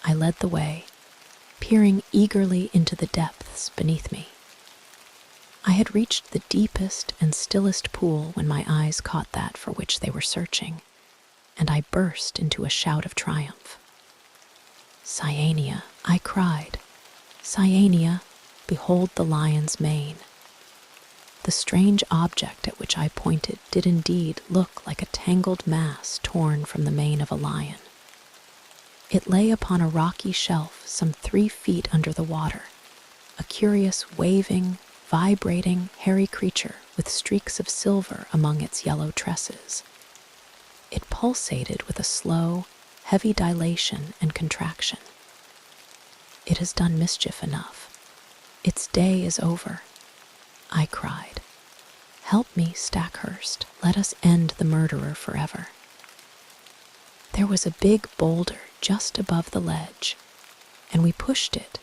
I led the way, peering eagerly into the depths beneath me. I had reached the deepest and stillest pool when my eyes caught that for which they were searching, and I burst into a shout of triumph. "Cyanea," I cried. "Cyanea, behold the lion's mane." The strange object at which I pointed did indeed look like a tangled mass torn from the mane of a lion. It lay upon a rocky shelf some 3 feet under the water, a curious waving, vibrating, hairy creature with streaks of silver among its yellow tresses. It pulsated with a slow, heavy dilation and contraction. "It has done mischief enough. Its day is over," I cried. "Help me, Stackhurst. Let us end the murderer forever." There was a big boulder just above the ledge, and we pushed it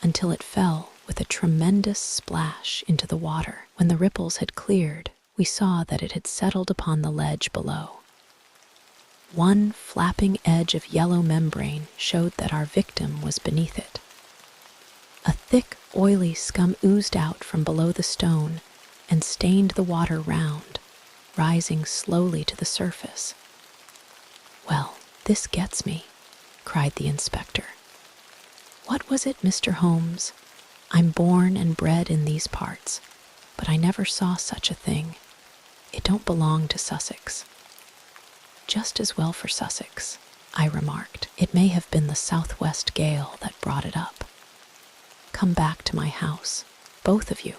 until it fell with a tremendous splash into the water. When the ripples had cleared, we saw that it had settled upon the ledge below. One flapping edge of yellow membrane showed that our victim was beneath it. A thick, oily scum oozed out from below the stone and stained the water round, rising slowly to the surface. "Well, this gets me," cried the inspector. "What was it, Mr. Holmes? I'm born and bred in these parts, but I never saw such a thing. It don't belong to Sussex." "Just as well for Sussex," I remarked. "It may have been the southwest gale that brought it up. Come back to my house, both of you,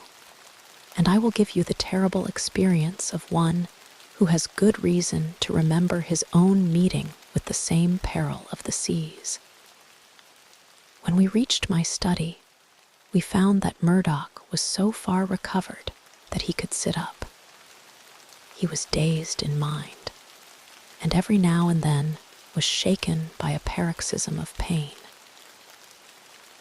and I will give you the terrible experience of one who has good reason to remember his own meeting with the same peril of the seas." When we reached my study, we found that Murdoch was so far recovered that he could sit up. He was dazed in mind, and every now and then was shaken by a paroxysm of pain.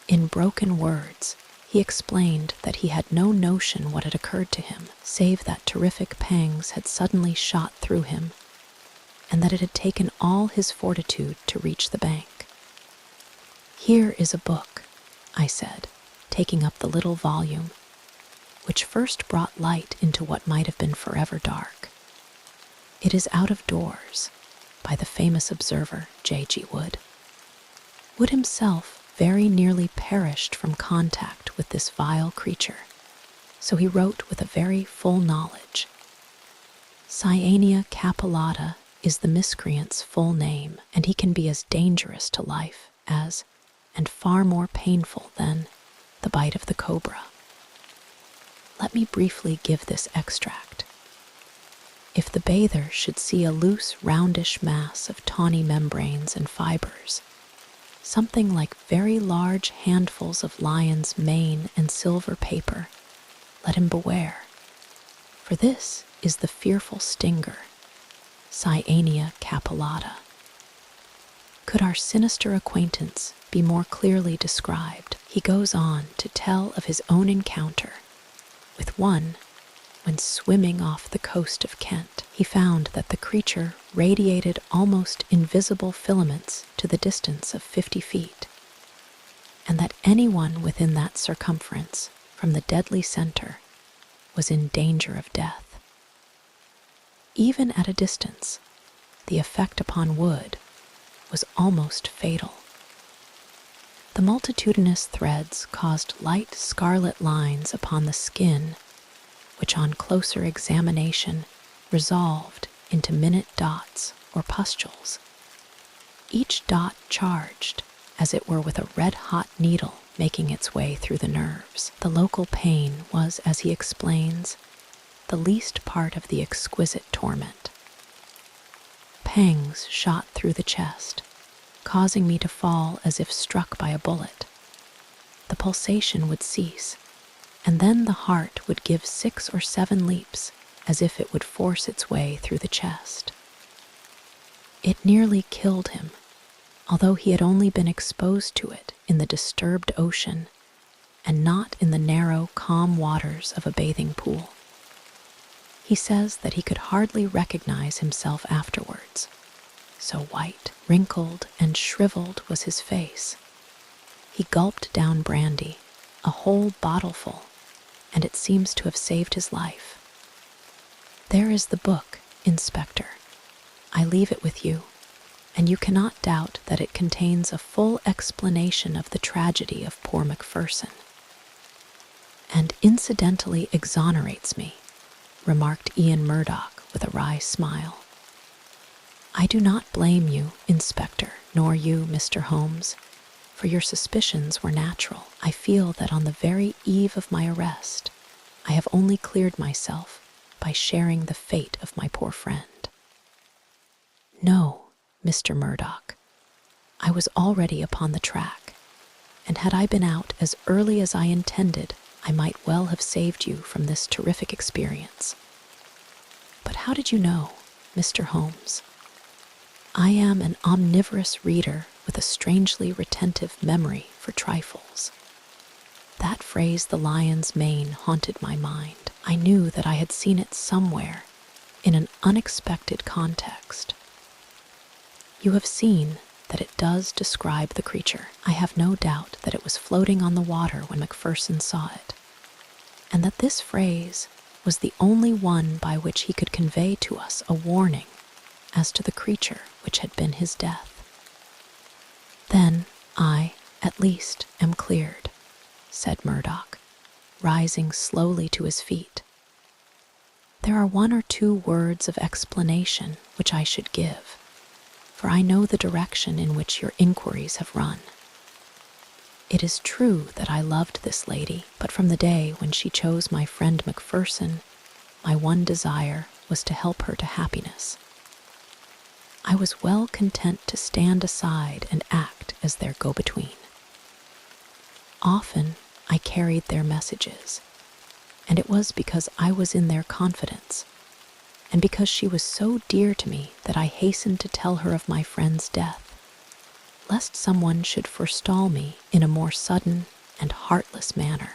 In broken words, he explained that he had no notion what had occurred to him, save that terrific pangs had suddenly shot through him, and that it had taken all his fortitude to reach the bank. "Here is a book," I said, taking up the little volume, which first brought light into what might have been forever dark. "It is Out of Doors, by the famous observer J.G. Wood. Wood himself very nearly perished from contact with this vile creature, so he wrote with a very full knowledge. Cyanea capillata is the miscreant's full name, and he can be as dangerous to life as, and far more painful than, the bite of the cobra. Let me briefly give this extract. If the bather should see a loose, roundish mass of tawny membranes and fibers, something like very large handfuls of lion's mane and silver paper, let him beware, for this is the fearful stinger, Cyanea capillata. Could our sinister acquaintance be more clearly described? He goes on to tell of his own encounter with one when swimming off the coast of Kent. He found that the creature radiated almost invisible filaments to the distance of 50 feet, and that anyone within that circumference from the deadly center was in danger of death. Even at a distance, the effect upon Wood was almost fatal. The multitudinous threads caused light scarlet lines upon the skin, which on closer examination resolved into minute dots or pustules, each dot charged as it were with a red-hot needle making its way through the nerves. The local pain was, as he explains, the least part of the exquisite torment. Pangs shot through the chest, causing me to fall as if struck by a bullet. The pulsation would cease, and then the heart would give 6 or 7 leaps, as if it would force its way through the chest. It nearly killed him, although he had only been exposed to it in the disturbed ocean and not in the narrow, calm waters of a bathing pool. He says that he could hardly recognize himself afterwards. So white, wrinkled, and shriveled was his face. He gulped down brandy, a whole bottleful, and it seems to have saved his life. There is the book, Inspector. I leave it with you, and you cannot doubt that it contains a full explanation of the tragedy of poor Macpherson. And incidentally exonerates me, remarked Ian Murdoch with a wry smile. I do not blame you, Inspector, nor you, Mr. Holmes, for your suspicions were natural. I feel that on the very eve of my arrest, I have only cleared myself by sharing the fate of my poor friend. No, Mr. Murdoch, I was already upon the track, and had I been out as early as I intended, I might well have saved you from this terrific experience. But how did you know, Mr. Holmes? I am an omnivorous reader with a strangely retentive memory for trifles. That phrase, the lion's mane, haunted my mind. I knew that I had seen it somewhere in an unexpected context. You have seen that it does describe the creature. I have no doubt that it was floating on the water when Macpherson saw it, and that this phrase was the only one by which he could convey to us a warning as to the creature which had been his death. Then I, at least, am cleared, said Murdoch, rising slowly to his feet. There are 1 or 2 words of explanation which I should give, for I know the direction in which your inquiries have run. It is true that I loved this lady, but from the day when she chose my friend Macpherson, my one desire was to help her to happiness. I was well content to stand aside and act as their go-between. Often I carried their messages, and it was because I was in their confidence, and because she was so dear to me that I hastened to tell her of my friend's death, lest someone should forestall me in a more sudden and heartless manner.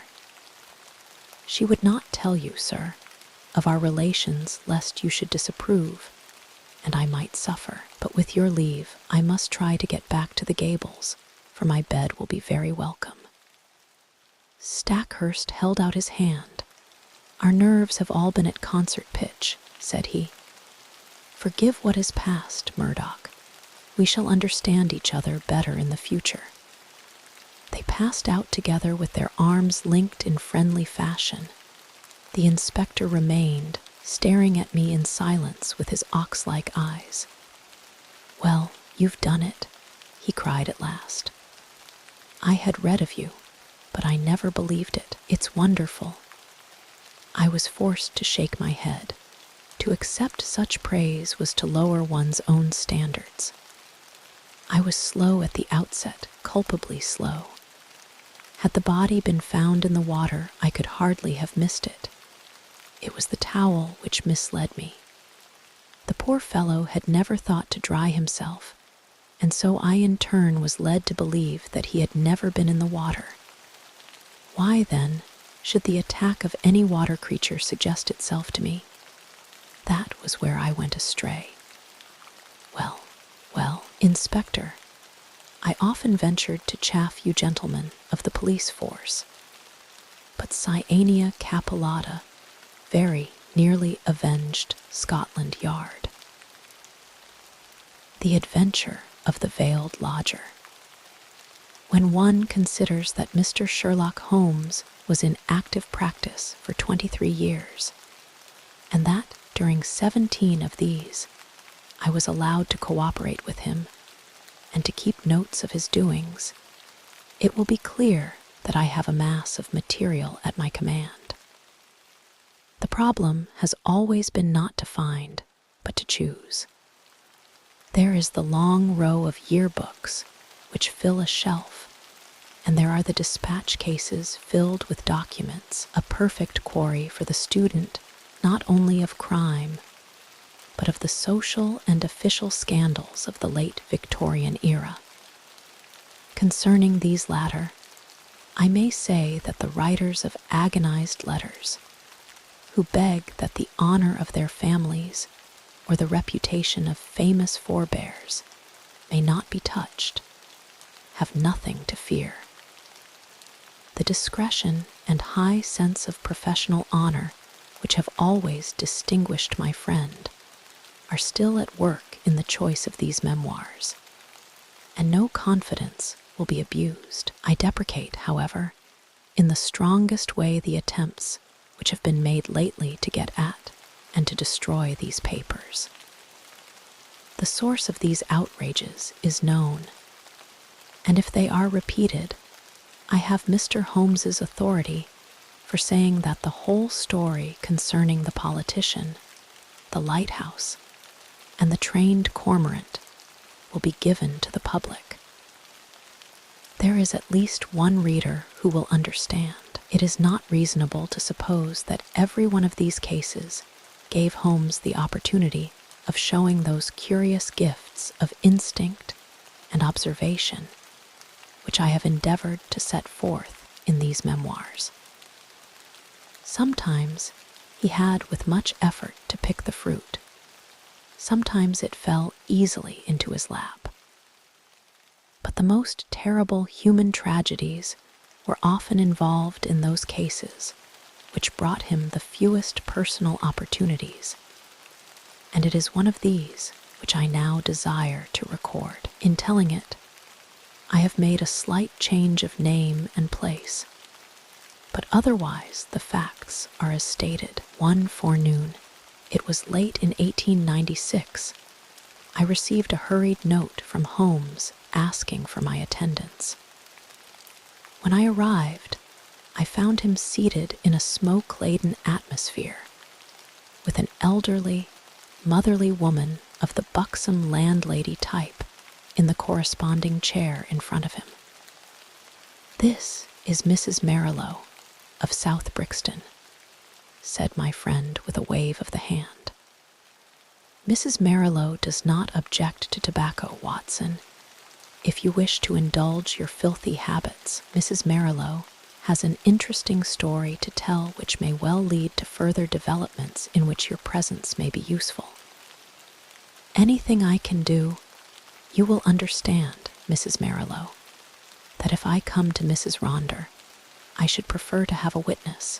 She would not tell you, sir, of our relations lest you should disapprove, and I might suffer. But with your leave, I must try to get back to the Gables, for my bed will be very welcome. Stackhurst held out his hand. Our nerves have all been at concert pitch, said he. Forgive what is past, Murdoch. We shall understand each other better in the future. They passed out together with their arms linked in friendly fashion. The inspector remained, staring at me in silence with his ox-like eyes. Well, you've done it, he cried at last. I had read of you, but I never believed it. It's wonderful. I was forced to shake my head. To accept such praise was to lower one's own standards. I was slow at the outset, culpably slow. Had the body been found in the water, I could hardly have missed it. It was the towel which misled me. The poor fellow had never thought to dry himself, and so I in turn was led to believe that he had never been in the water. Why, then, should the attack of any water creature suggest itself to me? That was where I went astray. Well, Inspector, I often ventured to chaff you gentlemen of the police force, but Cyanea capillata very nearly avenged Scotland Yard. The Adventure of the Veiled Lodger. When one considers that Mr. Sherlock Holmes was in active practice for 23 years, and that during 17 of these I was allowed to cooperate with him and to keep notes of his doings, it will be clear that I have a mass of material at my command. The problem has always been not to find, but to choose. There is the long row of yearbooks which fill a shelf, and there are the dispatch cases filled with documents, a perfect quarry for the student not only of crime, but of the social and official scandals of the late Victorian era. Concerning these latter, I may say that the writers of agonized letters, who beg that the honor of their families or the reputation of famous forebears may not be touched, have nothing to fear. The discretion and high sense of professional honor which have always distinguished my friend are still at work in the choice of these memoirs, and no confidence will be abused. I deprecate, however, in the strongest way the attempts which have been made lately to get at and to destroy these papers. The source of these outrages is known, and if they are repeated, I have Mr. Holmes's authority for saying that the whole story concerning the politician, the lighthouse, and the trained cormorant will be given to the public. There is at least one reader who will understand. It is not reasonable to suppose that every one of these cases gave Holmes the opportunity of showing those curious gifts of instinct and observation which I have endeavored to set forth in these memoirs. Sometimes he had with much effort to pick the fruit. Sometimes it fell easily into his lap. But the most terrible human tragedies were often involved in those cases which brought him the fewest personal opportunities, and it is one of these which I now desire to record. In telling it, I have made a slight change of name and place, but otherwise the facts are as stated. One forenoon, it was late in 1896, I received a hurried note from Holmes asking for my attendance. When I arrived, I found him seated in a smoke-laden atmosphere, with an elderly, motherly woman of the buxom landlady type in the corresponding chair in front of him. "This is Mrs. Marilow of South Brixton," said my friend with a wave of the hand. "Mrs. Marilow does not object to tobacco, Watson. If you wish to indulge your filthy habits, Mrs. Marilow has an interesting story to tell which may well lead to further developments in which your presence may be useful. Anything I can do, you will understand, Mrs. Marilow, that if I come to Mrs. Ronder, I should prefer to have a witness.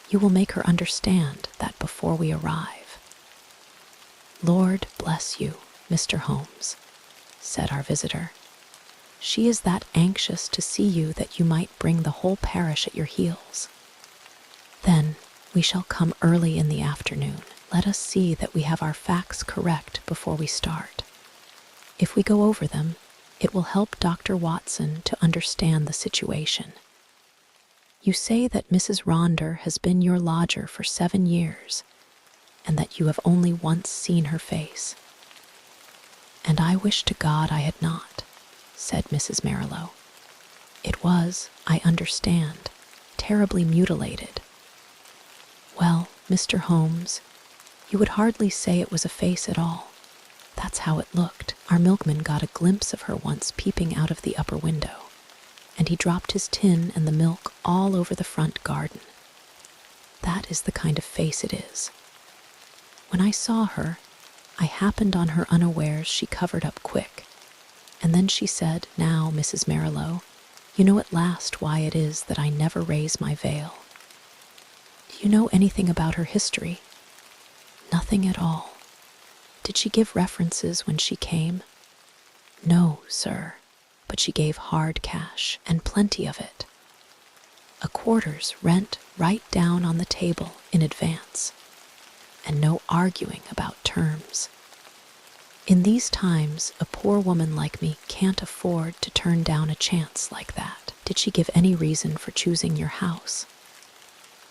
You will make her understand that before we arrive." "Lord bless you, Mr. Holmes," said our visitor. "She is that anxious to see you that you might bring the whole parish at your heels. Then we shall come early in the afternoon. Let us see that we have our facts correct before we start. If we go over them, it will help Dr. Watson to understand the situation. You say that Mrs. Ronder has been your lodger for 7 years, and that you have only once seen her face. And I wish to God I had not," said Mrs. Marilow. "It was, I understand, terribly mutilated." "Well, Mr. Holmes, you would hardly say it was a face at all. That's how it looked. Our milkman got a glimpse of her once peeping out of the upper window, and he dropped his tin and the milk all over the front garden. That is the kind of face it is. When I saw her, I happened on her unawares. She covered up quick, and then she said, 'Now, Mrs. Marilow, you know at last why it is that I never raise my veil.' Do you know anything about her history?" "Nothing at all." "Did she give references when she came?" "No, sir, but she gave hard cash, and plenty of it. A quarter's rent right down on the table in advance, and no arguing about terms. In these times, a poor woman like me can't afford to turn down a chance like that." Did she give any reason for choosing your house?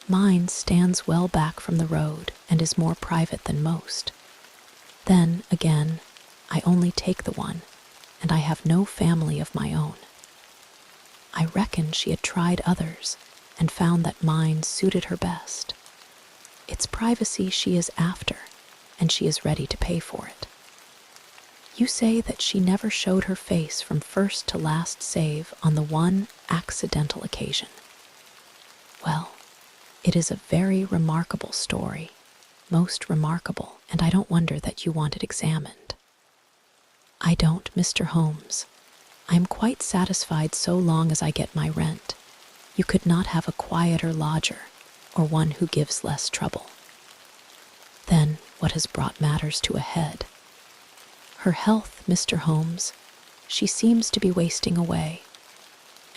Mine stands well back from the road and is more private than most. Then, again, I only take the one, and I have no family of my own. I reckon she had tried others and found that mine suited her best. It's privacy she is after, and she is ready to pay for it. You say that she never showed her face from first to last save on the one accidental occasion. Well, it is a very remarkable story, most remarkable, and I don't wonder that you want it examined. I don't, Mr. Holmes. I am quite satisfied so long as I get my rent. You could not have a quieter lodger, or one who gives less trouble. Then what has brought matters to a head? Her health, Mr. Holmes. She seems to be wasting away,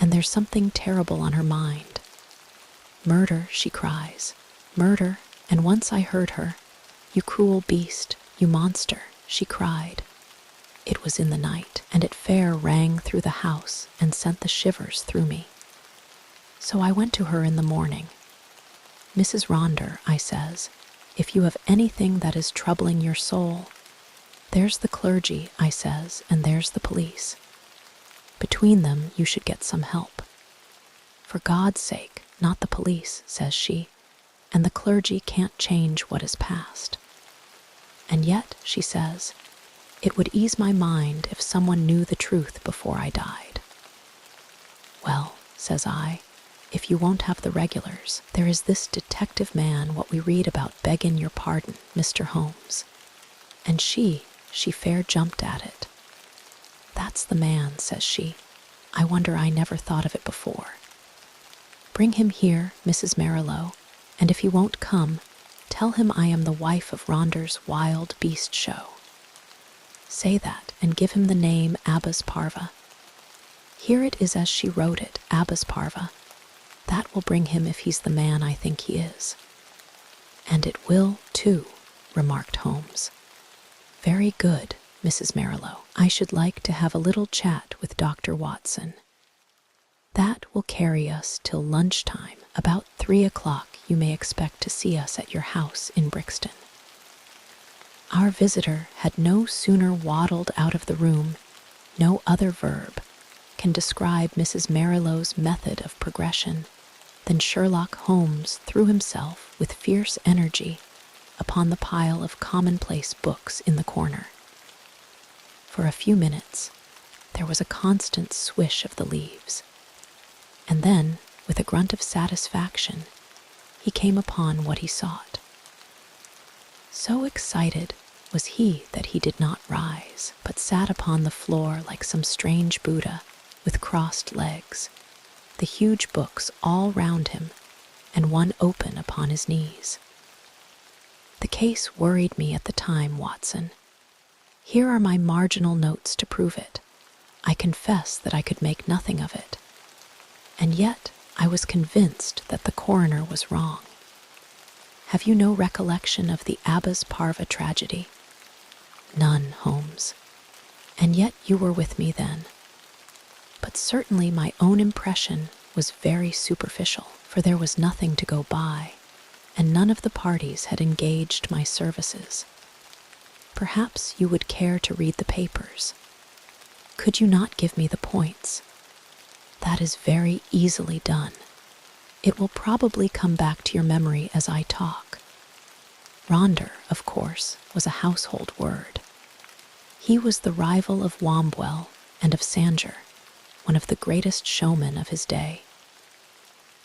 and there's something terrible on her mind. Murder, she cries, murder, and once I heard her. You cruel beast, you monster, she cried. It was in the night, and it fair rang through the house and sent the shivers through me. So I went to her in the morning. Mrs. Ronder, I says, if you have anything that is troubling your soul, there's the clergy, I says, and there's the police. Between them you should get some help. For God's sake, not the police, says she, and the clergy can't change what is past. And yet, she says, it would ease my mind if someone knew the truth before I died. Well, says I, if you won't have the regulars, there is this detective man what we read about begging your pardon, Mr. Holmes. And she fair jumped at it. That's the man, says she. I wonder I never thought of it before. Bring him here, Mrs. Marilow, and if he won't come, tell him I am the wife of Ronder's wild beast show. Say that, and give him the name Abbas Parva. Here it is as she wrote it, Abbas Parva. That will bring him if he's the man I think he is. And it will, too, remarked Holmes. Very good, Mrs. Marilow. I should like to have a little chat with Dr. Watson. That will carry us till lunchtime. About 3 o'clock you may expect to see us at your house in Brixton. Our visitor had no sooner waddled out of the room. No other verb can describe Mrs. Marilow's method of progression than Sherlock Holmes threw himself with fierce energy upon the pile of commonplace books in the corner. For a few minutes, there was a constant swish of the leaves, and then, with a grunt of satisfaction, he came upon what he sought. So excited was he that he did not rise, but sat upon the floor like some strange Buddha, with crossed legs, the huge books all round him, and one open upon his knees. The case worried me at the time, Watson. Here are my marginal notes to prove it. I confess that I could make nothing of it. And yet I was convinced that the coroner was wrong. Have you no recollection of the Abbas Parva tragedy? None, Holmes. And yet you were with me then. But certainly my own impression was very superficial, for there was nothing to go by, and none of the parties had engaged my services. Perhaps you would care to read the papers. Could you not give me the points? That is very easily done. It will probably come back to your memory as I talk. Ronder, of course, was a household word. He was the rival of Wombwell and of Sanger, one of the greatest showmen of his day.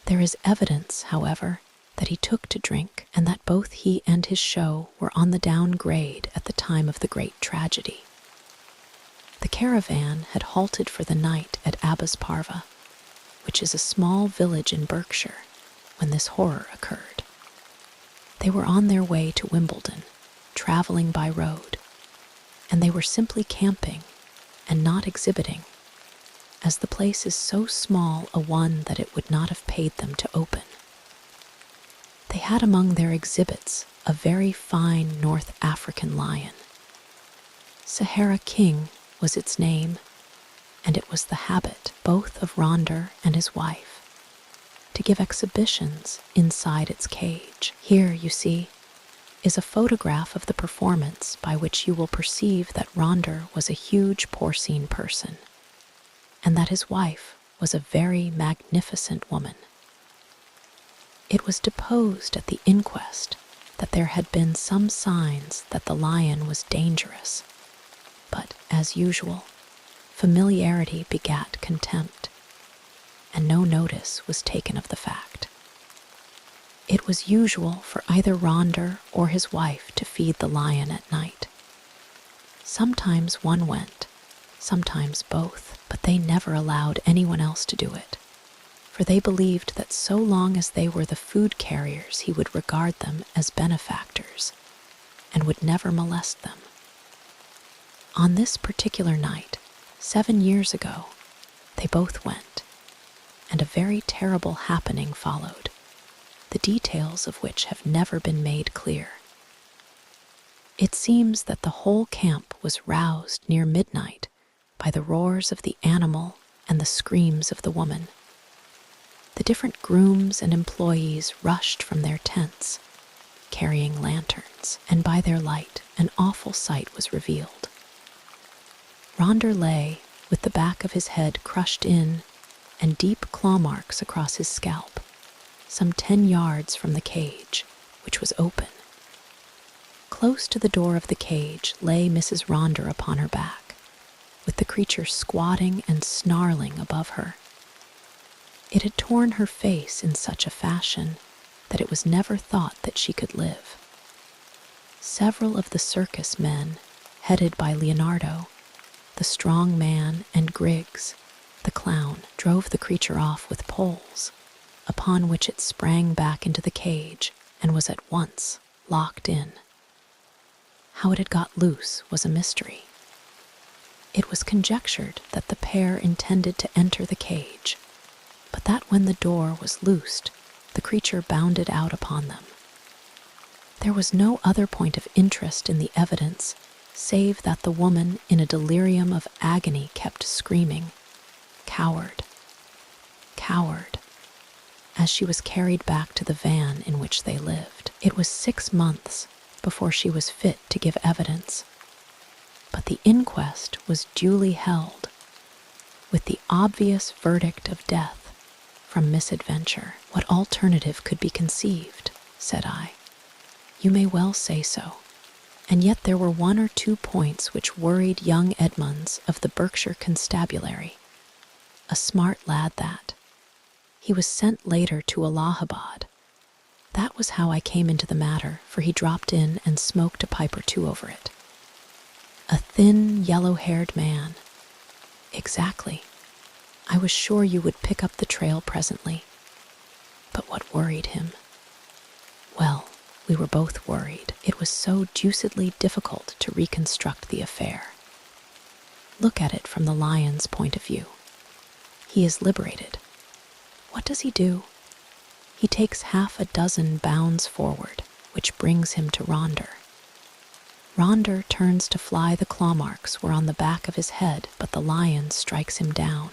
There is evidence, however, that he took to drink, and that both he and his show were on the downgrade at the time of the great tragedy. The caravan had halted for the night at Abbas Parva, which is a small village in Berkshire, when this horror occurred. They were on their way to Wimbledon, traveling by road, and they were simply camping and not exhibiting, as the place is so small a one that it would not have paid them to open. They had among their exhibits a very fine North African lion. Sahara King was its name, and it was the habit both of Ronder and his wife, to give exhibitions inside its cage. Here, you see, is a photograph of the performance by which you will perceive that Ronder was a huge porcine person, and that his wife was a very magnificent woman. It was deposed at the inquest that there had been some signs that the lion was dangerous, but, as usual, familiarity begat contempt, and no notice was taken of the fact. It was usual for either Ronder or his wife to feed the lion at night. Sometimes one went, sometimes both, but they never allowed anyone else to do it, for they believed that so long as they were the food carriers he would regard them as benefactors and would never molest them. On this particular night, 7 years ago, they both went, and a very terrible happening followed, the details of which have never been made clear. It seems that the whole camp was roused near midnight by the roars of the animal and the screams of the woman. The different grooms and employees rushed from their tents, carrying lanterns, and by their light an awful sight was revealed. Ronder lay with the back of his head crushed in and deep claw marks across his scalp, some 10 yards from the cage, which was open. Close to the door of the cage lay Mrs. Ronder upon her back, with the creature squatting and snarling above her. It had torn her face in such a fashion that it was never thought that she could live. Several of the circus men, headed by Leonardo, the strong man, and Griggs, the clown, drove the creature off with poles, upon which it sprang back into the cage and was at once locked in. How it had got loose was a mystery. It was conjectured that the pair intended to enter the cage, but that when the door was loosed, the creature bounded out upon them. There was no other point of interest in the evidence save that the woman in a delirium of agony kept screaming, "Coward, coward," as she was carried back to the van in which they lived. It was 6 months before she was fit to give evidence, but the inquest was duly held, with the obvious verdict of death from misadventure. "What alternative could be conceived?" said I. "You may well say so. And yet there were 1 or 2 points which worried young Edmonds of the Berkshire Constabulary. A smart lad that. He was sent later to Allahabad. That was how I came into the matter, for he dropped in and smoked a pipe or 2 over it. A thin, yellow-haired man. Exactly. I was sure you would pick up the trail presently. But what worried him? Well, we were both worried. It was so deucedly difficult to reconstruct the affair. Look at it from the lion's point of view. He is liberated. What does he do? He takes 6 bounds forward, which brings him to Ronder. Ronder turns to fly. The claw marks were on the back of his head, but the lion strikes him down.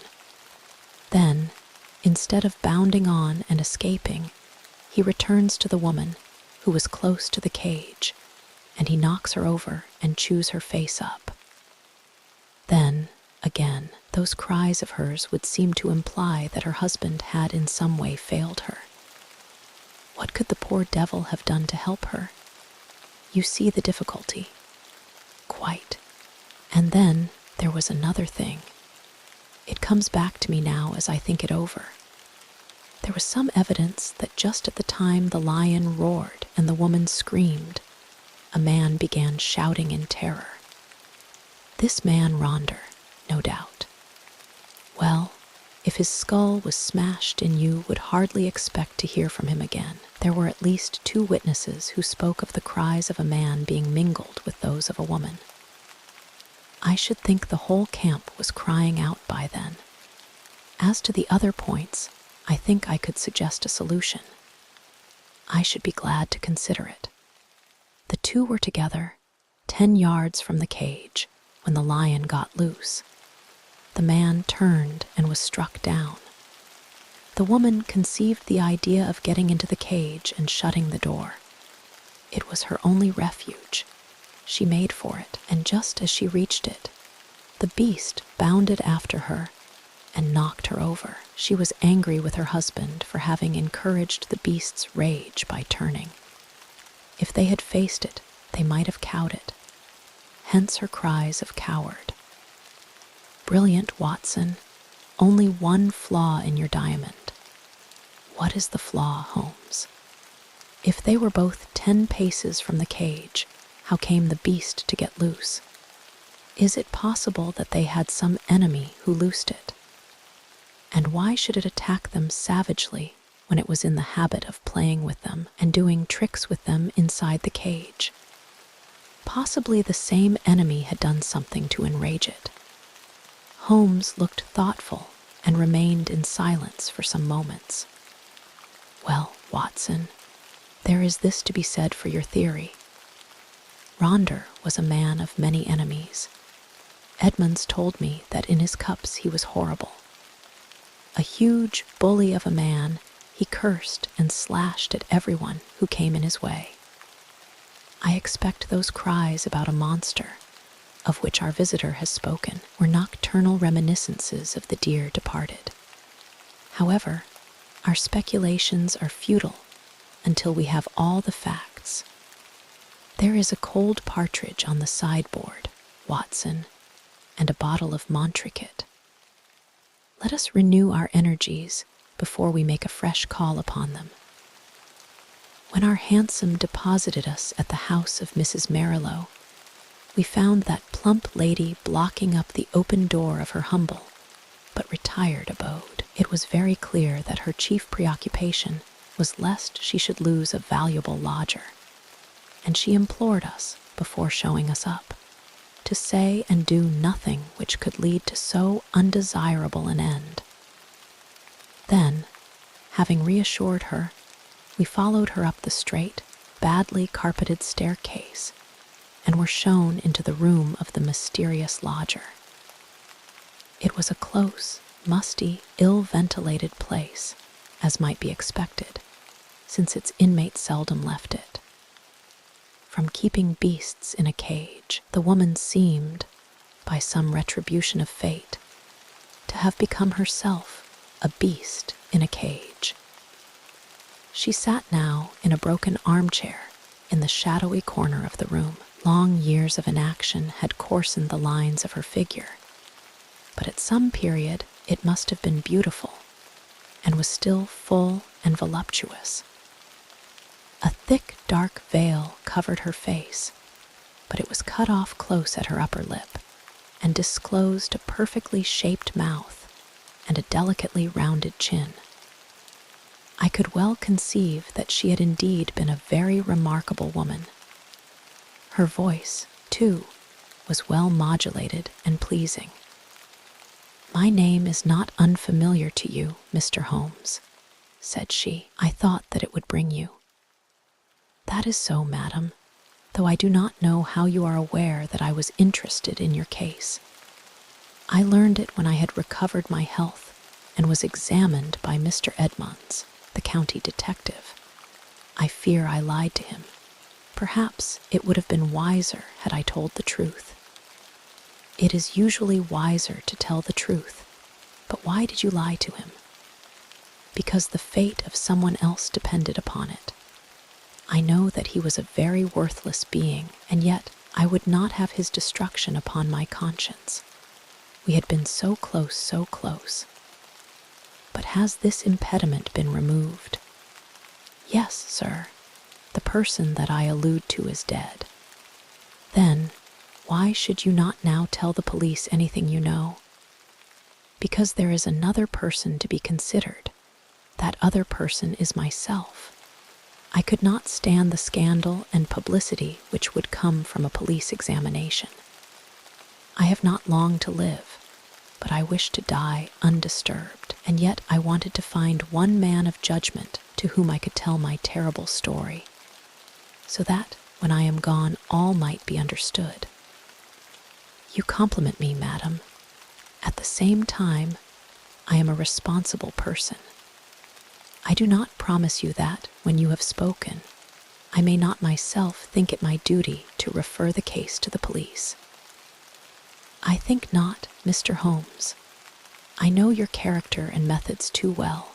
Then, instead of bounding on and escaping, he returns to the woman, who was close to the cage, and he knocks her over and chews her face up. Then, again, those cries of hers would seem to imply that her husband had in some way failed her. What could the poor devil have done to help her? You see the difficulty. Quite. And then there was another thing. It comes back to me now as I think it over. There was some evidence that just at the time the lion roared and the woman screamed, a man began shouting in terror. This man Ronder, no doubt. Well, if his skull was smashed in, you would hardly expect to hear from him again. There were at least 2 witnesses who spoke of the cries of a man being mingled with those of a woman. I should think the whole camp was crying out by then. As to the other points, I think I could suggest a solution. I should be glad to consider it. The 2 were together, 10 yards from the cage, when the lion got loose. the man turned and was struck down. The woman conceived the idea of getting into the cage and shutting the door. It was her only refuge. She made for it, and just as she reached it, the beast bounded after her and knocked her over. She was angry with her husband for having encouraged the beast's rage by turning. If they had faced it, they might have cowed it. Hence her cries of coward. Brilliant Watson, only one flaw in your diamond. What is the flaw, Holmes? If they were both 10 paces from the cage, how came the beast to get loose? Is it possible that they had some enemy who loosed it? And why should it attack them savagely when it was in the habit of playing with them and doing tricks with them inside the cage? Possibly the same enemy had done something to enrage it. Holmes looked thoughtful and remained in silence for some moments. Well, Watson, there is this to be said for your theory. Ronder was a man of many enemies. Edmonds told me that in his cups he was horrible. A huge bully of a man, he cursed and slashed at everyone who came in his way. I expect those cries about a monster, of which our visitor has spoken, were nocturnal reminiscences of the dear departed. However, our speculations are futile until we have all the facts. There is a cold partridge on the sideboard, Watson, and a bottle of Montrichet. Let us renew our energies before we make a fresh call upon them. When our hansom deposited us at the house of Mrs. Marilow, we found that plump lady blocking up the open door of her humble but retired abode. It was very clear that her chief preoccupation was lest she should lose a valuable lodger, and she implored us, before showing us up, to say and do nothing which could lead to so undesirable an end. Then, having reassured her, we followed her up the straight, badly carpeted staircase and were shown into the room of the mysterious lodger. It was a close, musty, ill-ventilated place, as might be expected, since its inmates seldom left it. From keeping beasts in a cage, the woman seemed, by some retribution of fate, to have become herself a beast in a cage. She sat now in a broken armchair in the shadowy corner of the room. Long years of inaction had coarsened the lines of her figure, but at some period it must have been beautiful, and was still full and voluptuous. A thick, dark veil covered her face, but it was cut off close at her upper lip, and disclosed a perfectly shaped mouth and a delicately rounded chin. I could well conceive that she had indeed been a very remarkable woman. Her voice, too, was well modulated and pleasing. "My name is not unfamiliar to you, Mr. Holmes," said she. "I thought that it would bring you." "That is so, madam, though I do not know how you are aware that I was interested in your case. I learned it when I had recovered my health and was examined by Mr. Edmonds, the county detective. I fear I lied to him. Perhaps it would have been wiser had I told the truth. It is usually wiser to tell the truth, but why did you lie to him? Because the fate of someone else depended upon it. I know that he was a very worthless being, and yet I would not have his destruction upon my conscience. We had been so close, so close. But has this impediment been removed? Yes, sir. The person that I allude to is dead. Then, why should you not now tell the police anything you know? Because there is another person to be considered. That other person is myself. I could not stand the scandal and publicity which would come from a police examination. I have not long to live, but I wish to die undisturbed, and yet I wanted to find one man of judgment to whom I could tell my terrible story, so that, when I am gone, all might be understood. You compliment me, madam. At the same time, I am a responsible person. I do not promise you that, when you have spoken, I may not myself think it my duty to refer the case to the police. I think not, Mr. Holmes. I know your character and methods too well,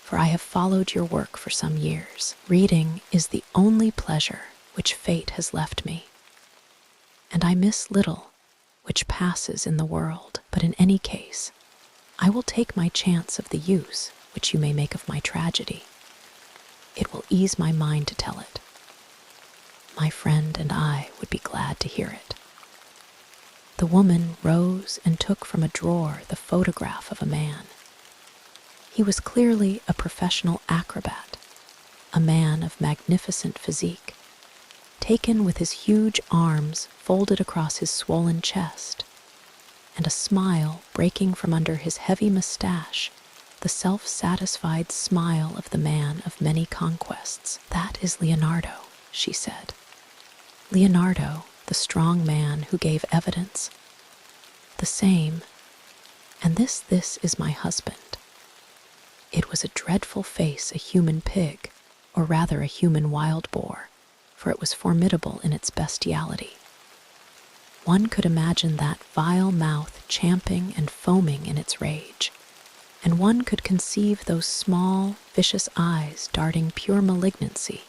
for I have followed your work for some years. Reading is the only pleasure which fate has left me, and I miss little which passes in the world. But in any case, I will take my chance of the use which you may make of my tragedy. It will ease my mind to tell it. My friend and I would be glad to hear it. The woman rose and took from a drawer the photograph of a man. He was clearly a professional acrobat, a man of magnificent physique, taken with his huge arms folded across his swollen chest, and a smile breaking from under his heavy mustache, the self-satisfied smile of the man of many conquests. "That is Leonardo," she said. "Leonardo, the strong man who gave evidence. The same. And this is my husband." It was a dreadful face, a human pig, or rather a human wild boar, for it was formidable in its bestiality. One could imagine that vile mouth champing and foaming in its rage, and one could conceive those small, vicious eyes darting pure malignancy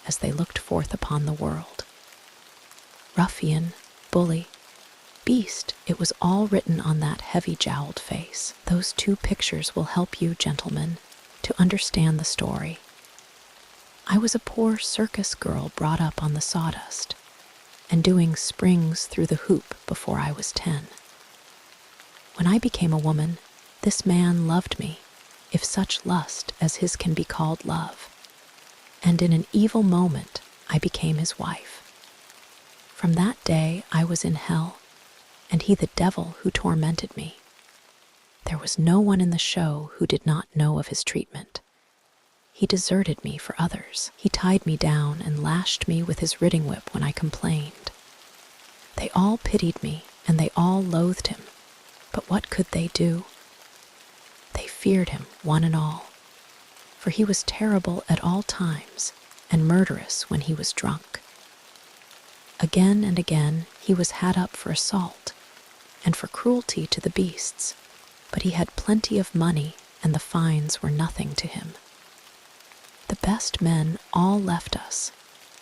as they looked forth upon the world. Ruffian, bully, beast, it was all written on that heavy-jowled face. Those two pictures will help you, gentlemen, to understand the story. I was a poor circus girl brought up on the sawdust, and doing springs through the hoop before I was 10. When I became a woman, this man loved me, if such lust as his can be called love, and in an evil moment I became his wife. From that day I was in hell, and he the devil who tormented me. There was no one in the show who did not know of his treatment. He deserted me for others. He tied me down and lashed me with his riding whip when I complained. They all pitied me, and they all loathed him. But what could they do? They feared him, one and all, for he was terrible at all times and murderous when he was drunk. Again and again he was had up for assault and for cruelty to the beasts, but he had plenty of money and the fines were nothing to him. The best men all left us,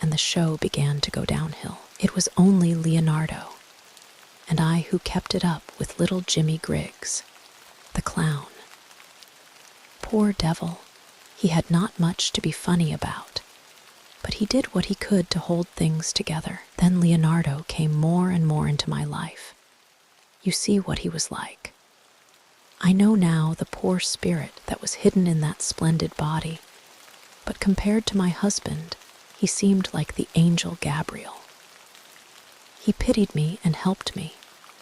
and the show began to go downhill. It was only Leonardo, and I who kept it up with little Jimmy Griggs, the clown. Poor devil, he had not much to be funny about, but he did what he could to hold things together. Then Leonardo came more and more into my life. You see what he was like. I know now the poor spirit that was hidden in that splendid body, but compared to my husband, he seemed like the angel Gabriel. He pitied me and helped me,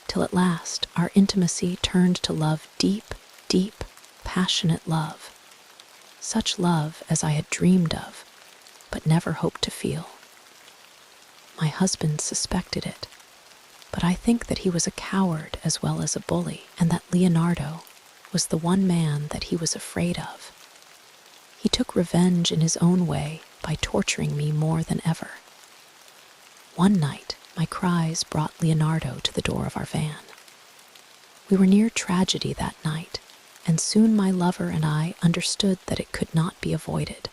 till at last our intimacy turned to love, deep, deep, passionate love. Such love as I had dreamed of, but never hoped to feel. My husband suspected it, but I think that he was a coward as well as a bully, and that Leonardo was the one man that he was afraid of. He took revenge in his own way by torturing me more than ever. One night, my cries brought Leonardo to the door of our van. We were near tragedy that night, and soon my lover and I understood that it could not be avoided.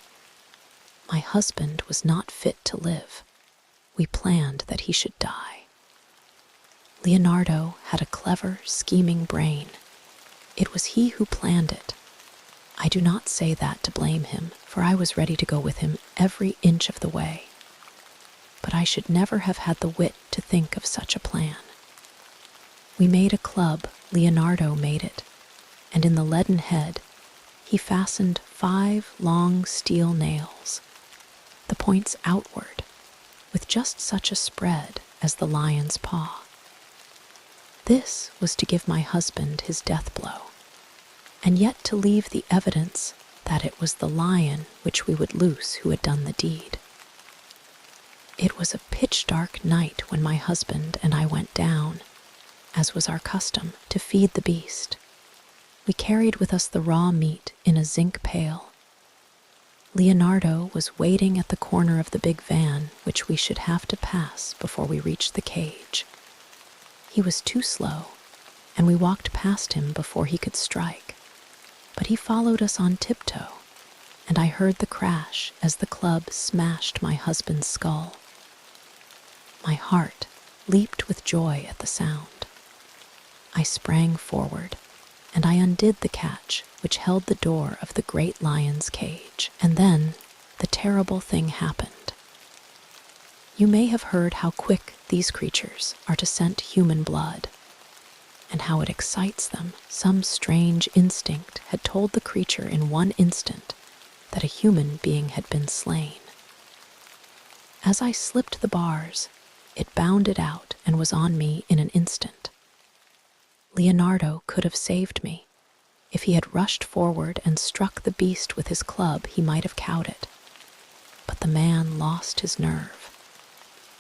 My husband was not fit to live. We planned that he should die. Leonardo had a clever, scheming brain. It was he who planned it. I do not say that to blame him, for I was ready to go with him every inch of the way. But I should never have had the wit to think of such a plan. We made a club, Leonardo made it, and in the leaden head he fastened 5 long steel nails, the points outward, with just such a spread as the lion's paw. This was to give my husband his death blow, and yet to leave the evidence that it was the lion which we would loose who had done the deed. It was a pitch-dark night when my husband and I went down, as was our custom, to feed the beast. We carried with us the raw meat in a zinc pail. Leonardo was waiting at the corner of the big van, which we should have to pass before we reached the cage. He was too slow, and we walked past him before he could strike. But he followed us on tiptoe, and I heard the crash as the club smashed my husband's skull. My heart leaped with joy at the sound. I sprang forward, and I undid the catch which held the door of the great lion's cage. And then the terrible thing happened. You may have heard how quick these creatures are to scent human blood, and how it excites them. Some strange instinct had told the creature in one instant that a human being had been slain. As I slipped the bars, it bounded out and was on me in an instant. Leonardo could have saved me. If he had rushed forward and struck the beast with his club, he might have cowed it. But the man lost his nerve.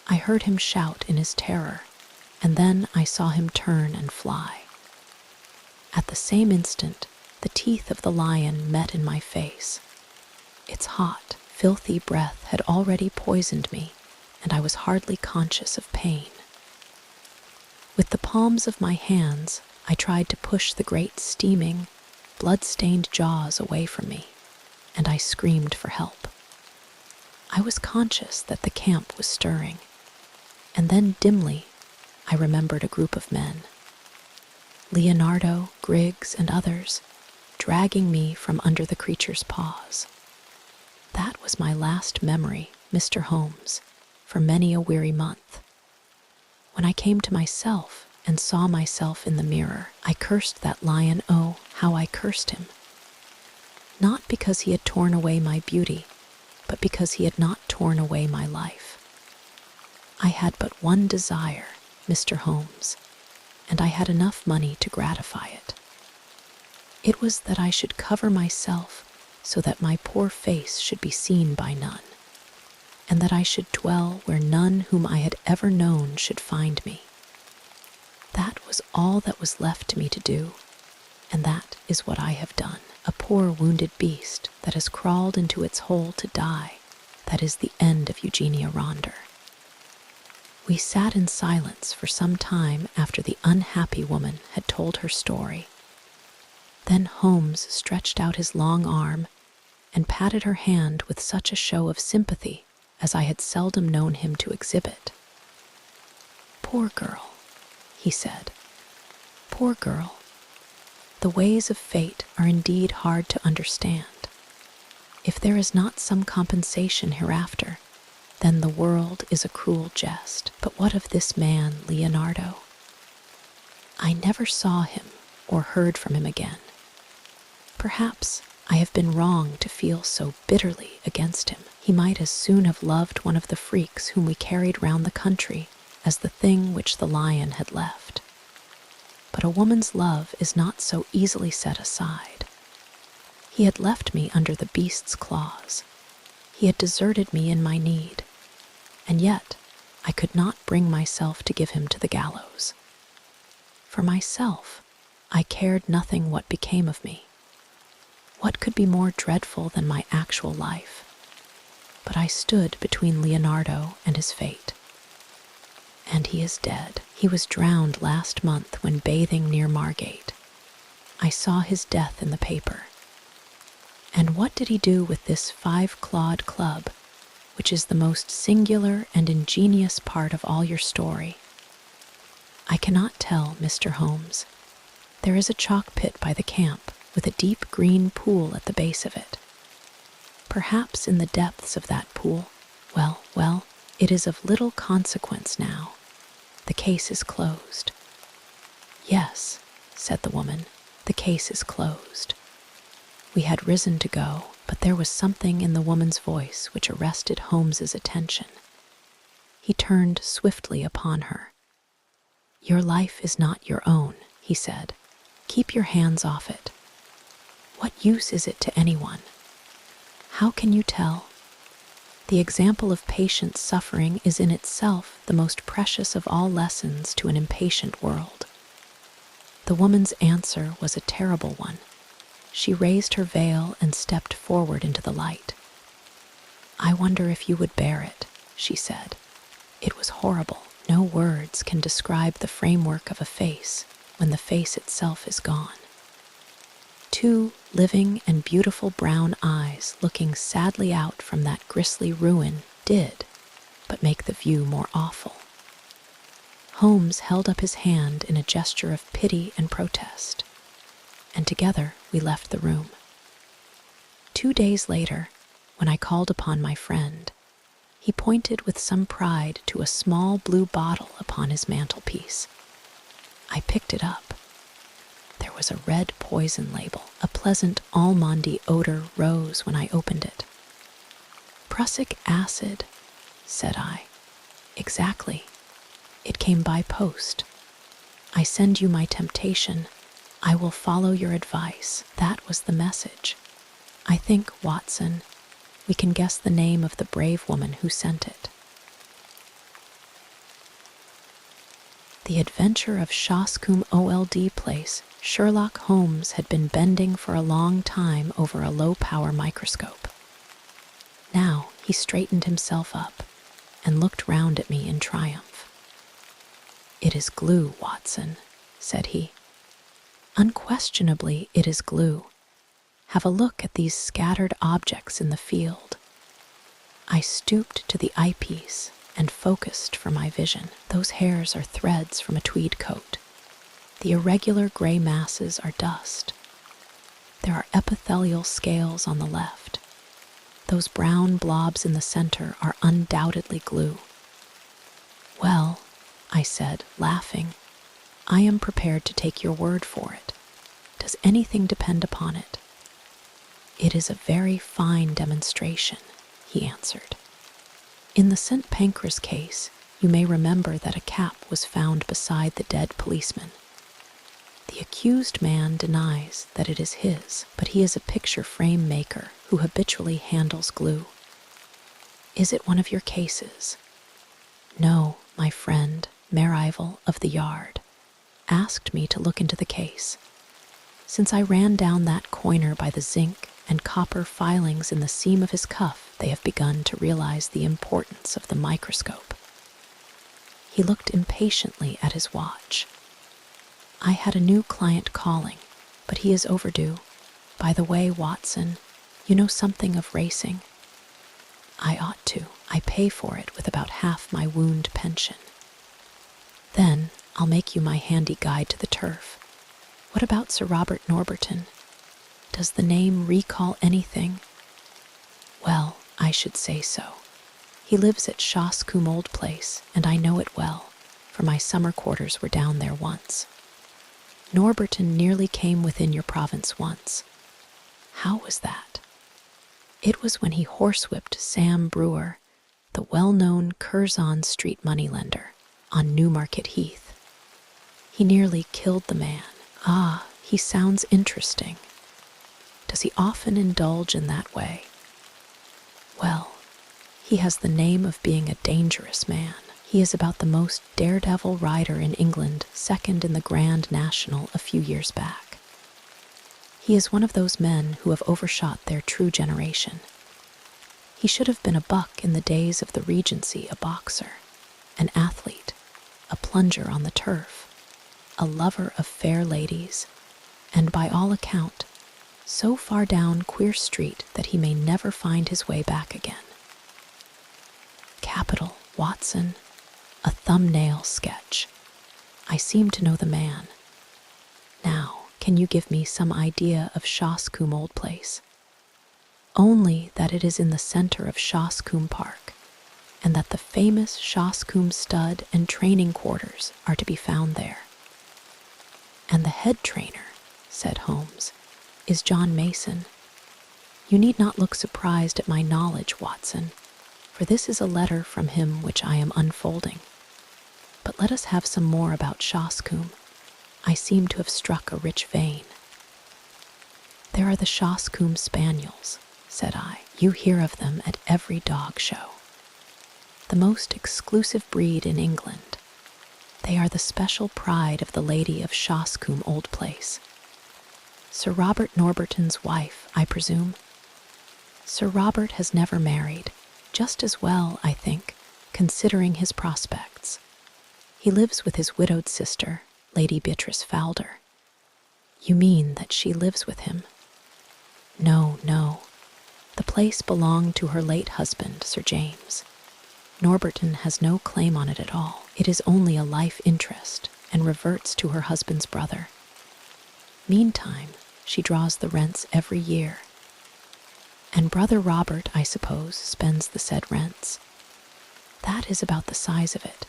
I heard him shout in his terror, and then I saw him turn and fly. At the same instant, the teeth of the lion met in my face. Its hot, filthy breath had already poisoned me, and I was hardly conscious of pain. With the palms of my hands, I tried to push the great steaming, blood-stained jaws away from me, and I screamed for help. I was conscious that the camp was stirring, and then dimly I remembered a group of men. Leonardo, Griggs, and others, dragging me from under the creature's paws. That was my last memory, Mr. Holmes, for many a weary month. When I came to myself and saw myself in the mirror, I cursed that lion. Oh, how I cursed him. Not because he had torn away my beauty, but because he had not torn away my life. I had but one desire, Mr. Holmes, and I had enough money to gratify it. It was that I should cover myself so that my poor face should be seen by none, and that I should dwell where none whom I had ever known should find me. That was all that was left to me to do, and that is what I have done. A poor wounded beast that has crawled into its hole to die, that is the end of Eugenia Ronder. We sat in silence for some time after the unhappy woman had told her story. Then Holmes stretched out his long arm and patted her hand with such a show of sympathy as I had seldom known him to exhibit. "Poor girl," he said. "Poor girl. The ways of fate are indeed hard to understand. If there is not some compensation hereafter, then the world is a cruel jest. But what of this man, Leonardo? I never saw him or heard from him again. Perhaps I have been wrong to feel so bitterly against him. He might as soon have loved one of the freaks whom we carried round the country as the thing which the lion had left. But a woman's love is not so easily set aside. He had left me under the beast's claws. He had deserted me in my need, and yet I could not bring myself to give him to the gallows. For myself, I cared nothing what became of me. What could be more dreadful than my actual life? But I stood between Leonardo and his fate. And he is dead. He was drowned last month when bathing near Margate. I saw his death in the paper. And what did he do with this 5-clawed club, which is the most singular and ingenious part of all your story? I cannot tell, Mr. Holmes. There is a chalk pit by the camp, with a deep green pool at the base of it. Perhaps in the depths of that pool, well, it is of little consequence now. The case is closed. Yes, said the woman, the case is closed. We had risen to go, but there was something in the woman's voice which arrested Holmes's attention. He turned swiftly upon her. Your life is not your own, he said. Keep your hands off it. What use is it to anyone? How can you tell? The example of patient suffering is in itself the most precious of all lessons to an impatient world. The woman's answer was a terrible one. She raised her veil and stepped forward into the light. "I wonder if you would bear it," she said. It was horrible. No words can describe the framework of a face when the face itself is gone. Two living and beautiful brown eyes looking sadly out from that grisly ruin did but make the view more awful. Holmes held up his hand in a gesture of pity and protest, and together we left the room. 2 days later, when I called upon my friend, he pointed with some pride to a small blue bottle upon his mantelpiece. I picked it up. There was a red poison label. A pleasant almondy odor rose when I opened it. "Prussic acid," said I. "Exactly. It came by post. I send you my temptation. I will follow your advice." That was the message. I think, Watson, we can guess the name of the brave woman who sent it. The Adventure of Shoscombe Old Place. Sherlock Holmes had been bending for a long time over a low-power microscope. Now he straightened himself up and looked round at me in triumph. "It is glue, Watson," said he. "Unquestionably it is glue. Have a look at these scattered objects in the field." I stooped to the eyepiece and focused for my vision. Those hairs are threads from a tweed coat. The irregular gray masses are dust. There are epithelial scales on the left. Those brown blobs in the center are undoubtedly glue. "Well," I said, laughing, "I am prepared to take your word for it. Does anything depend upon it?" "It is a very fine demonstration," he answered. "In the St. Pancras case, you may remember that a cap was found beside the dead policeman. The accused man denies that it is his, but he is a picture frame maker who habitually handles glue. Is it one of your cases?" "No, my friend, Merrival of the Yard, asked me to look into the case. Since I ran down that coiner by the zinc and copper filings in the seam of his cuff, they have begun to realize the importance of the microscope." He looked impatiently at his watch. "I had a new client calling, but he is overdue. By the way, Watson, you know something of racing?" "I ought to. I pay for it with about half my wound pension." "Then I'll make you my handy guide to the turf. What about Sir Robert Norberton? Does the name recall anything?" "Well, I should say so. He lives at Shoscombe Old Place, and I know it well, for my summer quarters were down there once. Norberton nearly came within your province once." "How was that?" "It was when he horsewhipped Sam Brewer, the well-known Curzon Street moneylender, on Newmarket Heath. He nearly killed the man." "Ah, he sounds interesting. Does he often indulge in that way?" "Well, he has the name of being a dangerous man. He is about the most daredevil rider in England, second in the Grand National a few years back. He is one of those men who have overshot their true generation. He should have been a buck in the days of the Regency, a boxer, an athlete, a plunger on the turf, a lover of fair ladies, and by all account, so far down Queer Street that he may never find his way back again." "Capital, Watson. A thumbnail sketch. I seem to know the man. Now, can you give me some idea of Shoscombe Old Place?" "Only that it is in the center of Shoscombe Park, and that the famous Shoscombe stud and training quarters are to be found there." "And the head trainer," said Holmes, "is John Mason. You need not look surprised at my knowledge, Watson, for this is a letter from him which I am unfolding. But let us have some more about Shoscombe. I seem to have struck a rich vein." "There are the Shoscombe Spaniels," said I. "You hear of them at every dog show. The most exclusive breed in England. They are the special pride of the lady of Shoscombe Old Place. Sir Robert Norberton's wife, I presume. Sir Robert has never married, just as well, I think, considering his prospects. He lives with his widowed sister, Lady Beatrice Falder. You mean that she lives with him? No, no. The place belonged to her late husband, Sir James. Norberton has no claim on it at all. It is only a life interest and reverts to her husband's brother. Meantime, she draws the rents every year. And Brother Robert, I suppose, spends the said rents. That is about the size of it.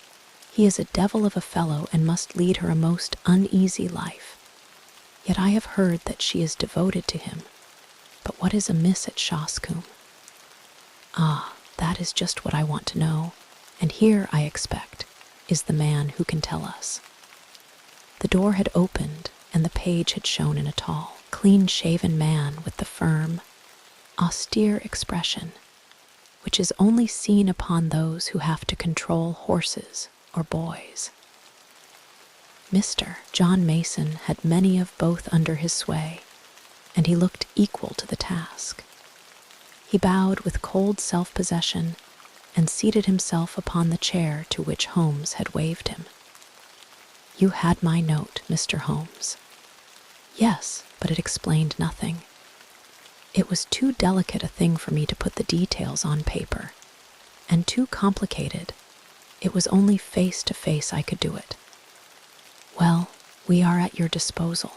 He is a devil of a fellow and must lead her a most uneasy life. Yet I have heard that she is devoted to him. But what is amiss at Shoscombe? Ah, that is just what I want to know, and here, I expect, is the man who can tell us. The door had opened, and the page had shown in a tall, clean-shaven man with the firm, austere expression, which is only seen upon those who have to control horses or boys. Mr. John Mason had many of both under his sway, and he looked equal to the task. He bowed with cold self-possession and seated himself upon the chair to which Holmes had waved him. You had my note, Mr. Holmes. Yes, but it explained nothing. It was too delicate a thing for me to put the details on paper, and too complicated. It was only face to face I could do it. Well, we are at your disposal.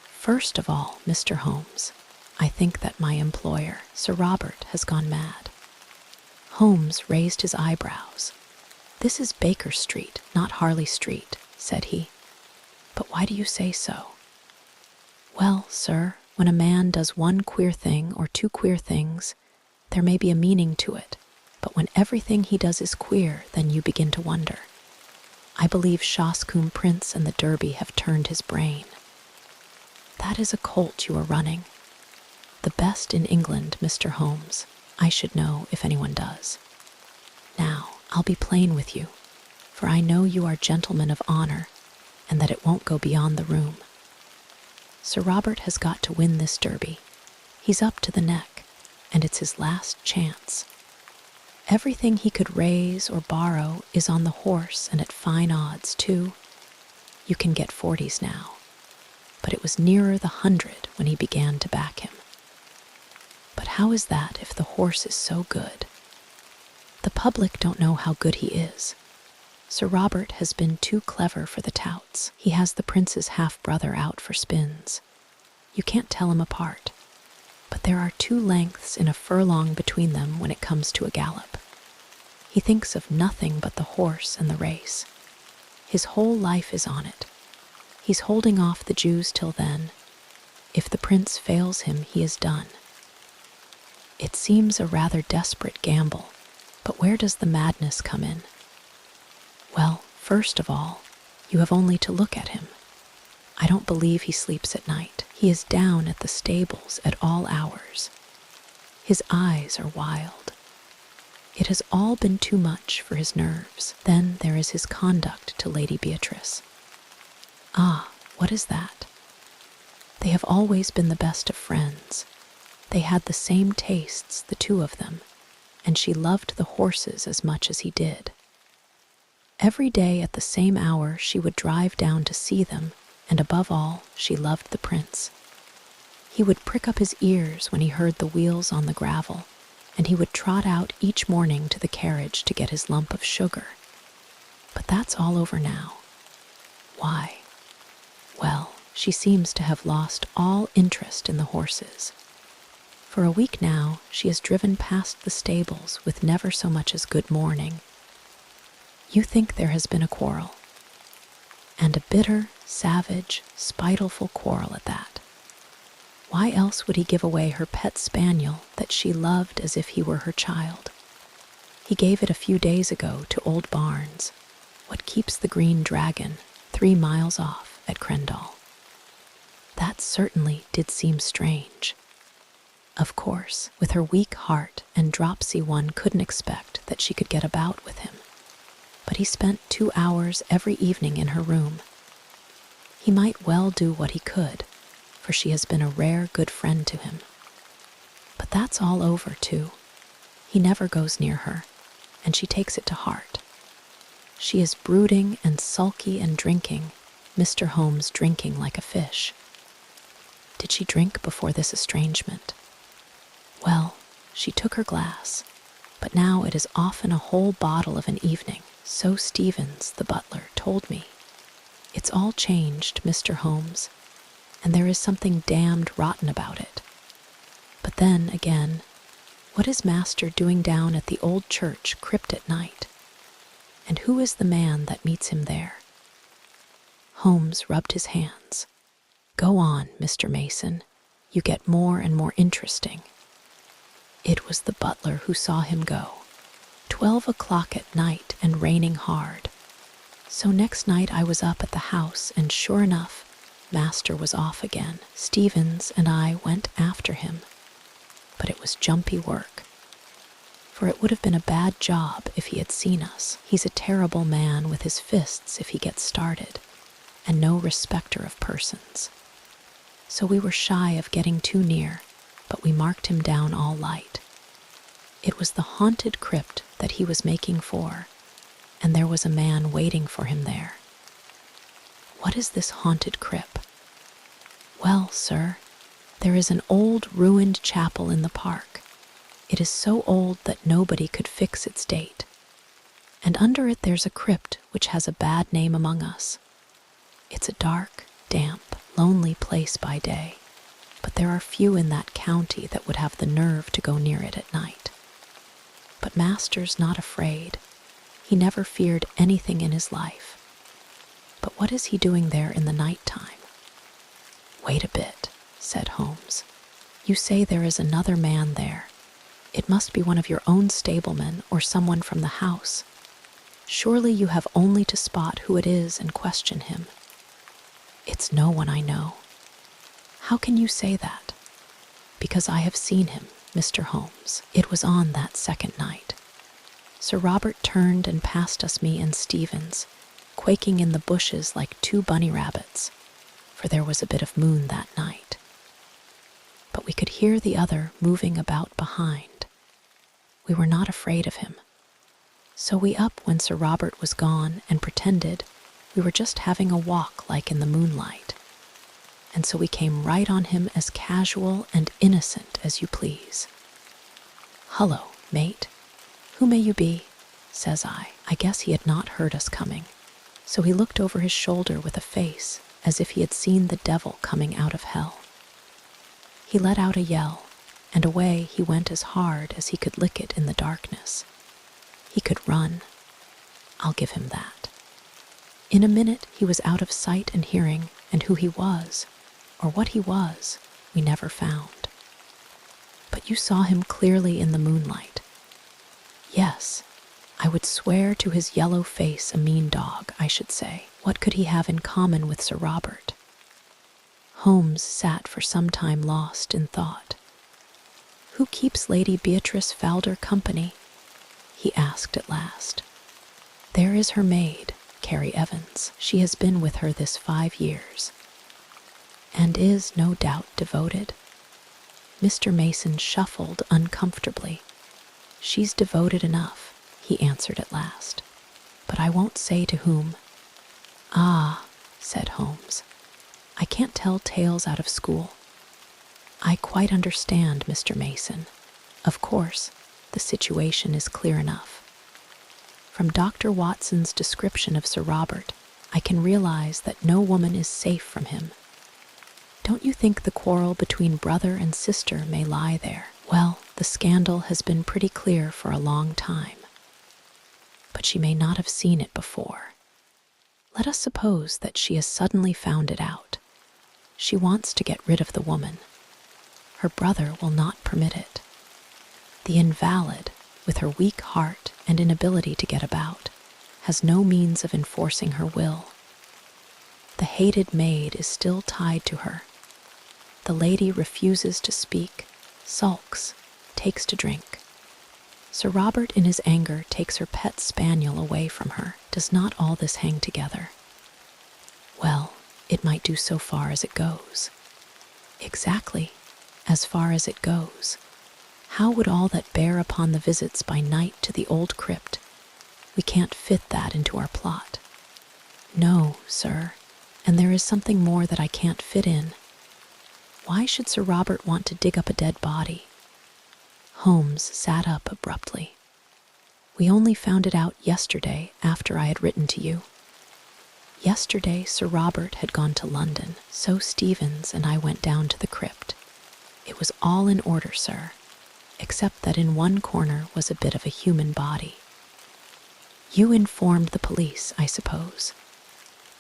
First of all, Mr. Holmes, I think that my employer, Sir Robert, has gone mad. Holmes raised his eyebrows. This is Baker Street, not Harley Street, said he. But why do you say so? Well, sir, when a man does one queer thing or two queer things, there may be a meaning to it. But when everything he does is queer, then you begin to wonder. I believe Shoscombe Prince and the Derby have turned his brain. That is a colt you are running. The best in England, Mr. Holmes. I should know if anyone does. Now, I'll be plain with you, for I know you are gentlemen of honor, and that it won't go beyond the room. Sir Robert has got to win this Derby. He's up to the neck, and it's his last chance. Everything he could raise or borrow is on the horse, and at fine odds, too. You can get 40s now, but it was nearer the 100 when he began to back him. But how is that if the horse is so good? The public don't know how good he is. Sir Robert has been too clever for the touts. He has the prince's half-brother out for spins. You can't tell him apart. But there are 2 lengths in a furlong between them when it comes to a gallop. He thinks of nothing but the horse and the race. His whole life is on it. He's holding off the Jews till then. If the prince fails him, he is done. It seems a rather desperate gamble, but where does the madness come in? Well, first of all, you have only to look at him. I don't believe he sleeps at night. He is down at the stables at all hours. His eyes are wild. It has all been too much for his nerves. Then there is his conduct to Lady Beatrice. Ah, what is that? They have always been the best of friends. They had the same tastes, the 2 of them, and she loved the horses as much as he did. Every day at the same hour she would drive down to see them, and above all, she loved the prince. He would prick up his ears when he heard the wheels on the gravel, and he would trot out each morning to the carriage to get his lump of sugar. But that's all over now. Why? Well, she seems to have lost all interest in the horses. For a week now, she has driven past the stables with never so much as good morning. You think there has been a quarrel. And a bitter, savage, spiteful quarrel at that. Why else would he give away her pet spaniel that she loved as if he were her child? He gave it a few days ago to old Barnes, what keeps the Green Dragon, 3 miles off at Crendall. That certainly did seem strange. Of course, with her weak heart and dropsy, one couldn't expect that she could get about with him. but he spent 2 hours every evening in her room. He might well do what he could, for she has been a rare good friend to him. But that's all over, too. He never goes near her, and she takes it to heart. She is brooding and sulky and drinking, Mr. Holmes drinking like a fish. Did she drink before this estrangement? Well, she took her glass, but now it is often a whole bottle of an evening, so Stevens, the butler, told me. It's all changed, Mr. Holmes, and there is something damned rotten about it. But then, again, what is Master doing down at the old church crypt at night? And who is the man that meets him there? Holmes rubbed his hands. Go on, Mr. Mason. You get more and more interesting. It was the butler who saw him go. 12 o'clock at night and raining hard. So next night I was up at the house, and sure enough, Master was off again. Stevens and I went after him. But it was jumpy work. For it would have been a bad job if he had seen us. He's a terrible man with his fists if he gets started, and no respecter of persons. So we were shy of getting too near, but we marked him down all light. It was the haunted crypt that he was making for, and there was a man waiting for him there. What is this haunted crypt? Well, sir, there is an old ruined chapel in the park. It is so old that nobody could fix its date. And under it there's a crypt which has a bad name among us. It's a dark, damp, lonely place by day, but there are few in that county that would have the nerve to go near it at night. But Master's not afraid. He never feared anything in his life. But what is he doing there in the night time? Wait a bit, said Holmes. You say there is another man there. It must be one of your own stablemen or someone from the house. Surely you have only to spot who it is and question him. It's no one I know. How can you say that? Because I have seen him, Mr. Holmes. It was on that second night. Sir Robert turned and passed us, me and Stevens, quaking in the bushes like 2 bunny rabbits, for there was a bit of moon that night. But we could hear the other moving about behind. We were not afraid of him. So we up when Sir Robert was gone and pretended we were just having a walk like in the moonlight. And so we came right on him as casual and innocent as you please. Hullo, mate. Who may you be? Says I. I guess he had not heard us coming. So he looked over his shoulder with a face as if he had seen the devil coming out of hell. He let out a yell, and away he went as hard as he could lick it in the darkness. He could run. I'll give him that. In a minute he was out of sight and hearing, and who he was, or what he was, we never found. But you saw him clearly in the moonlight. Yes, I would swear to his yellow face a mean dog, I should say. What could he have in common with Sir Robert? Holmes sat for some time lost in thought. Who keeps Lady Beatrice Falder company? He asked at last. There is her maid, Carrie Evans. She has been with her this 5 years, and is, no doubt, devoted. Mr. Mason shuffled uncomfortably. She's devoted enough, he answered at last, but I won't say to whom. Ah, said Holmes, I can't tell tales out of school. I quite understand, Mr. Mason. Of course, the situation is clear enough. From Dr. Watson's description of Sir Robert, I can realize that no woman is safe from him. Don't you think the quarrel between brother and sister may lie there? Well, the scandal has been pretty clear for a long time. But she may not have seen it before. Let us suppose that she has suddenly found it out. She wants to get rid of the woman. Her brother will not permit it. The invalid, with her weak heart and inability to get about, has no means of enforcing her will. The hated maid is still tied to her. The lady refuses to speak, sulks, takes to drink. Sir Robert, in his anger, takes her pet spaniel away from her. Does not all this hang together? Well, it might do so far as it goes. Exactly, as far as it goes. How would all that bear upon the visits by night to the old crypt? We can't fit that into our plot. No, sir, and there is something more that I can't fit in. Why should Sir Robert want to dig up a dead body? Holmes sat up abruptly. We only found it out yesterday after I had written to you. Yesterday Sir Robert had gone to London, so Stevens and I went down to the crypt. It was all in order, sir, except that in one corner was a bit of a human body. You informed the police, I suppose?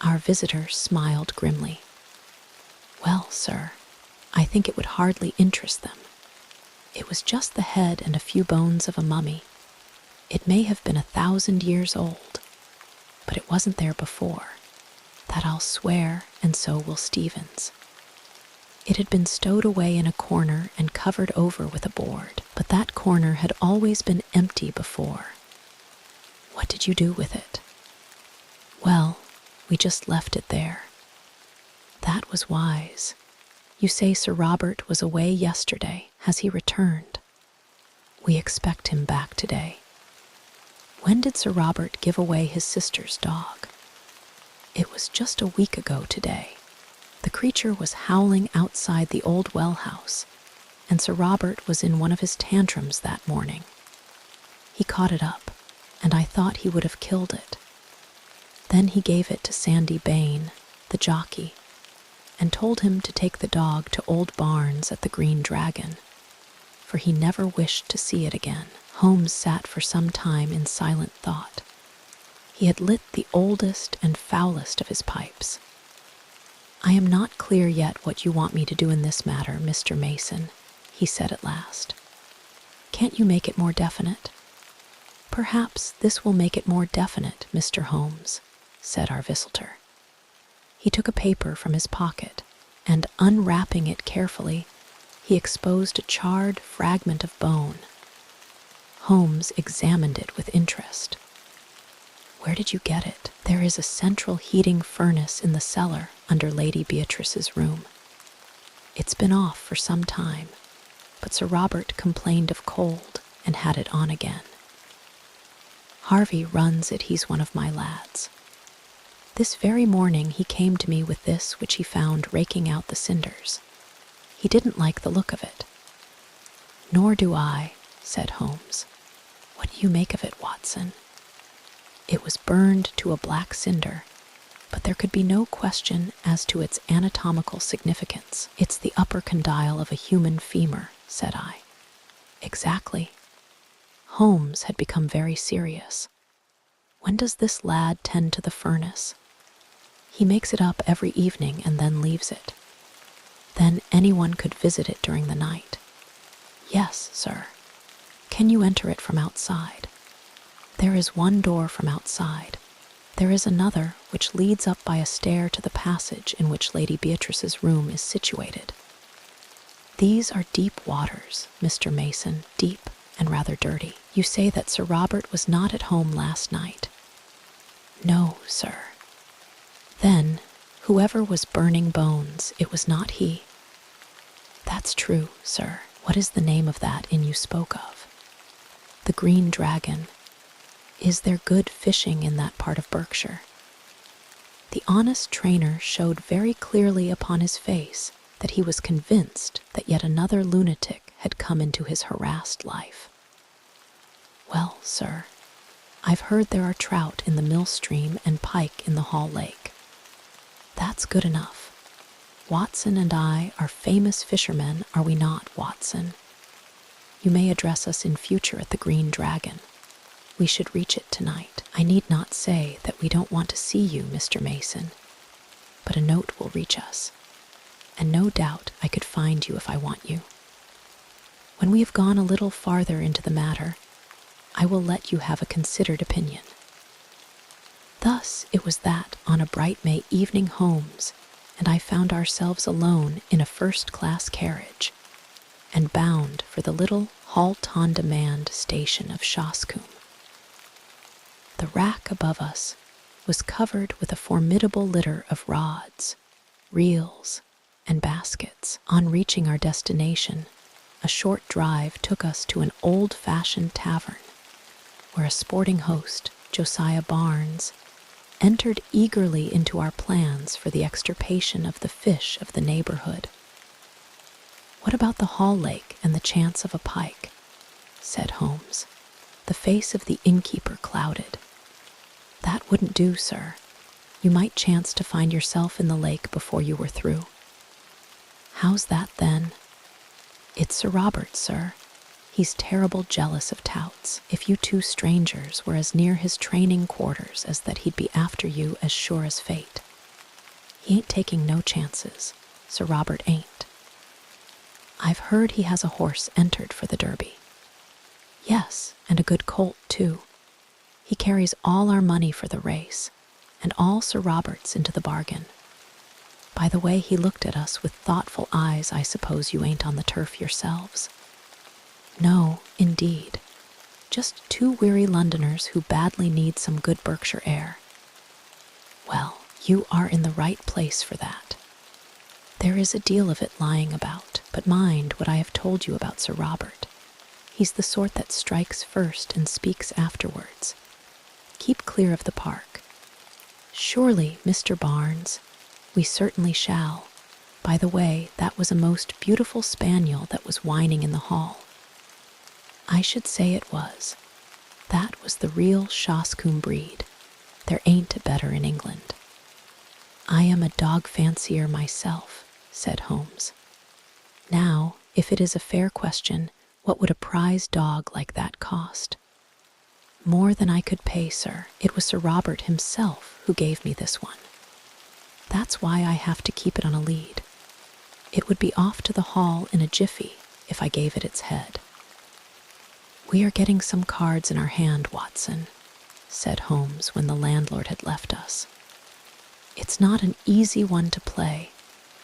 Our visitor smiled grimly. Well, sir, I think it would hardly interest them. It was just the head and a few bones of a mummy. It may have been 1,000 years old, but it wasn't there before. That I'll swear, and so will Stevens. It had been stowed away in a corner and covered over with a board, but that corner had always been empty before. What did you do with it? Well, we just left it there. That was wise. You say Sir Robert was away yesterday. Has he returned? We expect him back today. When did Sir Robert give away his sister's dog? It was just a week ago today. The creature was howling outside the old well house, and Sir Robert was in one of his tantrums that morning. He caught it up, and I thought he would have killed it. Then he gave it to Sandy Bain, the jockey, and told him to take the dog to old Barnes at the Green Dragon, for he never wished to see it again. Holmes sat for some time in silent thought. He had lit the oldest and foulest of his pipes. I am not clear yet what you want me to do in this matter, Mr. Mason, he said at last. Can't you make it more definite? Perhaps this will make it more definite, Mr. Holmes, said our visitor. He took a paper from his pocket, and unwrapping it carefully, he exposed a charred fragment of bone. Holmes examined it with interest. Where did you get it? There is a central heating furnace in the cellar under Lady Beatrice's room. It's been off for some time, but Sir Robert complained of cold and had it on again. Harvey runs it. He's one of my lads. This very morning he came to me with this which he found raking out the cinders. He didn't like the look of it. Nor do I, said Holmes. What do you make of it, Watson? It was burned to a black cinder, but there could be no question as to its anatomical significance. It's the upper condyle of a human femur, said I. Exactly. Holmes had become very serious. When does this lad tend to the furnace? He makes it up every evening and then leaves it. Then anyone could visit it during the night. Yes, sir. Can you enter it from outside? There is one door from outside. There is another which leads up by a stair to the passage in which Lady Beatrice's room is situated. These are deep waters, Mr. Mason, deep and rather dirty. You say that Sir Robert was not at home last night. No, sir. Then, whoever was burning bones, it was not he. That's true, sir. What is the name of that inn you spoke of? The Green Dragon. Is there good fishing in that part of Berkshire? The honest trainer showed very clearly upon his face that he was convinced that yet another lunatic had come into his harassed life. Well, sir, I've heard there are trout in the mill stream and pike in the Hall Lake. That's good enough. Watson and I are famous fishermen, are we not, Watson? You may address us in future at the Green Dragon. We should reach it tonight. I need not say that we don't want to see you, Mr. Mason, but a note will reach us, and no doubt I could find you if I want you. When we have gone a little farther into the matter, I will let you have a considered opinion. Thus it was that, on a bright May evening, Holmes and I found ourselves alone in a first-class carriage, and bound for the little halt-on-demand station of Shoscombe. The rack above us was covered with a formidable litter of rods, reels, and baskets. On reaching our destination, a short drive took us to an old-fashioned tavern, where a sporting host, Josiah Barnes, entered eagerly into our plans for the extirpation of the fish of the neighborhood. "What about the Hall Lake and the chance of a pike?" said Holmes. The face of the innkeeper clouded. "That wouldn't do, sir. You might chance to find yourself in the lake before you were through." "How's that, then?" "It's Sir Robert, sir. He's terrible jealous of touts. If you two strangers were as near his training quarters as that he'd be after you as sure as fate. He ain't taking no chances. Sir Robert ain't. I've heard he has a horse entered for the Derby." "Yes, and a good colt, too. He carries all our money for the race, and all Sir Robert's into the bargain. By the way he looked at us with thoughtful eyes, I suppose you ain't on the turf yourselves." "No, indeed. Just two weary Londoners who badly need some good Berkshire air." "Well, you are in the right place for that. There is a deal of it lying about, but mind what I have told you about Sir Robert. He's the sort that strikes first and speaks afterwards. Keep clear of the park." "Surely, Mr. Barnes, we certainly shall. By the way, that was a most beautiful spaniel that was whining in the hall." "I should say it was. That was the real Shoscombe breed. There ain't a better in England." "I am a dog fancier myself," said Holmes. "Now, if it is a fair question, what would a prize dog like that cost?" "More than I could pay, sir. It was Sir Robert himself who gave me this one. That's why I have to keep it on a lead. It would be off to the hall in a jiffy if I gave it its head." "We are getting some cards in our hand, Watson," said Holmes when the landlord had left us. "It's not an easy one to play,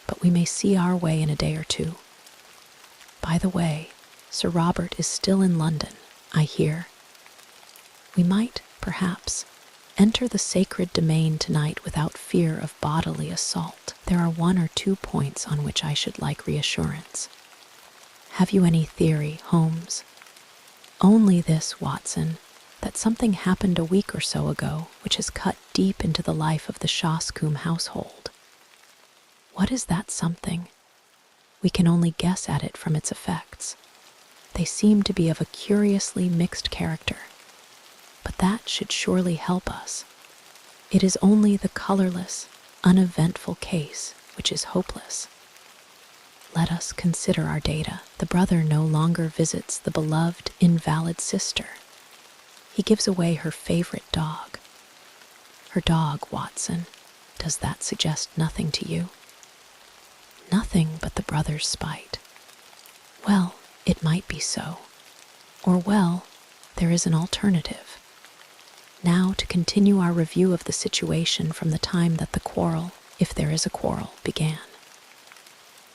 but we may see our way in a day or two. By the way, Sir Robert is still in London, I hear. We might, perhaps, enter the sacred domain tonight without fear of bodily assault. There are one or two points on which I should like reassurance." "Have you any theory, Holmes?" "Only this, Watson, that something happened a week or so ago which has cut deep into the life of the Shoscombe household." "What is that something?" "We can only guess at it from its effects. They seem to be of a curiously mixed character. But that should surely help us. It is only the colorless, uneventful case which is hopeless. Let us consider our data. The brother no longer visits the beloved invalid sister. He gives away her favorite dog. Her dog, Watson. Does that suggest nothing to you?" "Nothing but the brother's spite." "Well, it might be so. Or, well, there is an alternative. Now to continue our review of the situation from the time that the quarrel, if there is a quarrel, began.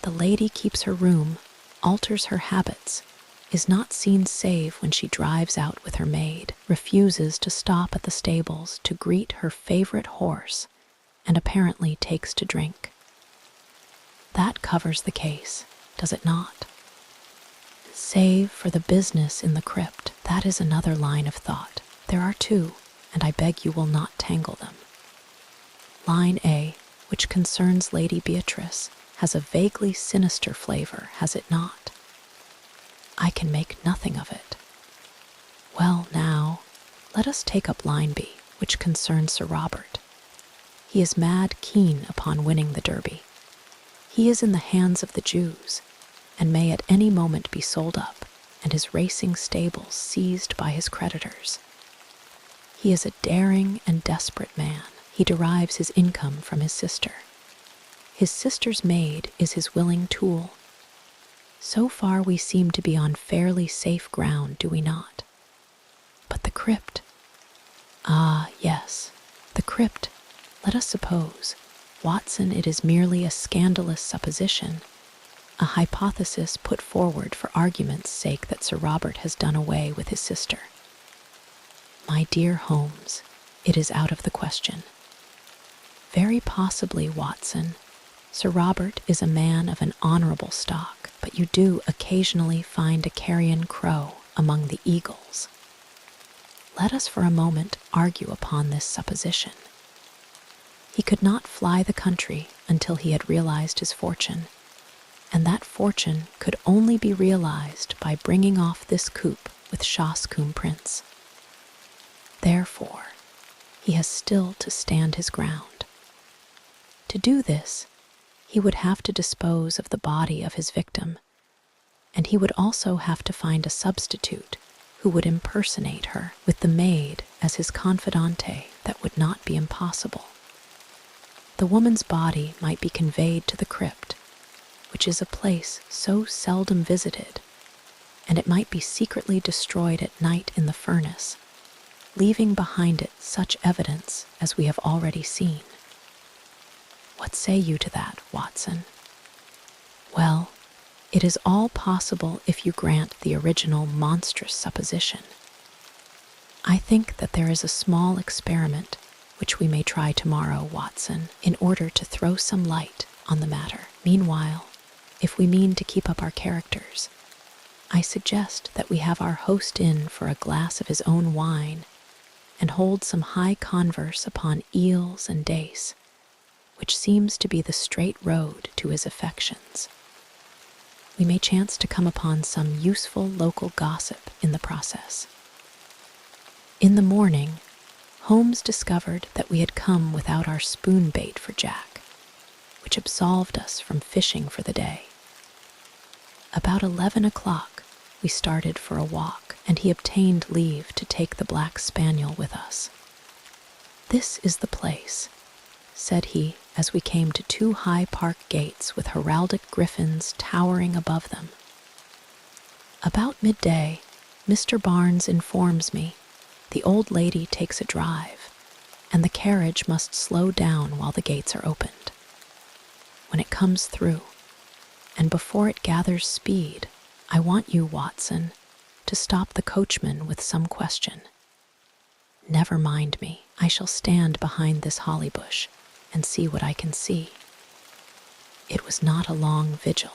The lady keeps her room, alters her habits, is not seen save when she drives out with her maid, refuses to stop at the stables to greet her favorite horse, and apparently takes to drink. That covers the case, does it not? Save for the business in the crypt, that is another line of thought. There are two, and I beg you will not tangle them. Line A, which concerns Lady Beatrice, has a vaguely sinister flavor, has it not? I can make nothing of it. Well, now, let us take up line B, which concerns Sir Robert. He is mad keen upon winning the Derby. He is in the hands of the Jews, and may at any moment be sold up, and his racing stables seized by his creditors. He is a daring and desperate man. He derives his income from his sister. His sister's maid is his willing tool. So far we seem to be on fairly safe ground, do we not? But the crypt. Ah, yes, the crypt. Let us suppose, Watson, it is merely a scandalous supposition, a hypothesis put forward for argument's sake that Sir Robert has done away with his sister. My dear Holmes, it is out of the question. Very possibly, Watson, Sir Robert is a man of an honorable stock, but you do occasionally find a carrion crow among the eagles. Let us for a moment argue upon this supposition. He could not fly the country until he had realized his fortune, and that fortune could only be realized by bringing off this coup with Shoscombe Prince. Therefore, he has still to stand his ground. To do this, he would have to dispose of the body of his victim, and he would also have to find a substitute who would impersonate her with the maid as his confidante. That would not be impossible. The woman's body might be conveyed to the crypt, which is a place so seldom visited, and it might be secretly destroyed at night in the furnace, leaving behind it such evidence as we have already seen. What say you to that, Watson? Well, it is all possible if you grant the original monstrous supposition. I think that there is a small experiment which we may try tomorrow, Watson, in order to throw some light on the matter. Meanwhile, if we mean to keep up our characters, I suggest that we have our host in for a glass of his own wine and hold some high converse upon eels and dace, which seems to be the straight road to his affections. We may chance to come upon some useful local gossip in the process. In the morning, Holmes discovered that we had come without our spoon bait for Jack, which absolved us from fishing for the day. About 11 o'clock, we started for a walk, and he obtained leave to take the black spaniel with us. "This is the place," said he, as we came to two high park gates with heraldic griffins towering above them. About midday, Mr. Barnes informs me the old lady takes a drive, and the carriage must slow down while the gates are opened. When it comes through, and before it gathers speed, I want you, Watson, to stop the coachman with some question. Never mind me. I shall stand behind this holly bush and see what I can see. It was not a long vigil.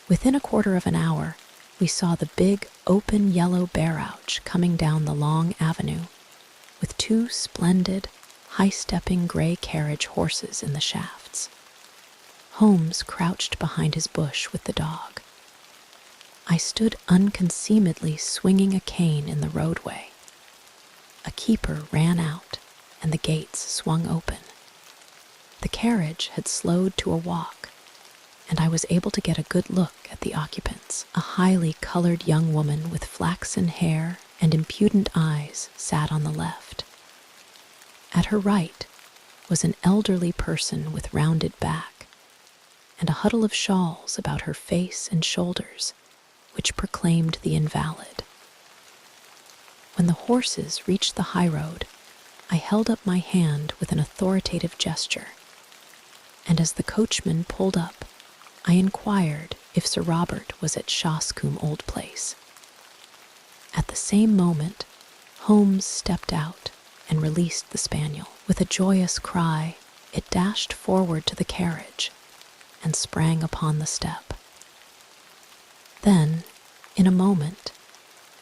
Within a quarter of an hour, we saw the big, open yellow barouche coming down the long avenue, with two splendid, high-stepping gray carriage horses in the shafts. Holmes crouched behind his bush with the dog. I stood unconcernedly swinging a cane in the roadway. A keeper ran out, and the gates swung open. The carriage had slowed to a walk, and I was able to get a good look at the occupants. A highly colored young woman with flaxen hair and impudent eyes sat on the left. At her right was an elderly person with rounded back, and a huddle of shawls about her face and shoulders, which proclaimed the invalid. When the horses reached the high road, I held up my hand with an authoritative gesture, and as the coachman pulled up, I inquired if Sir Robert was at Shoscombe Old Place. At the same moment, Holmes stepped out and released the spaniel. With a joyous cry, it dashed forward to the carriage and sprang upon the step. Then, in a moment,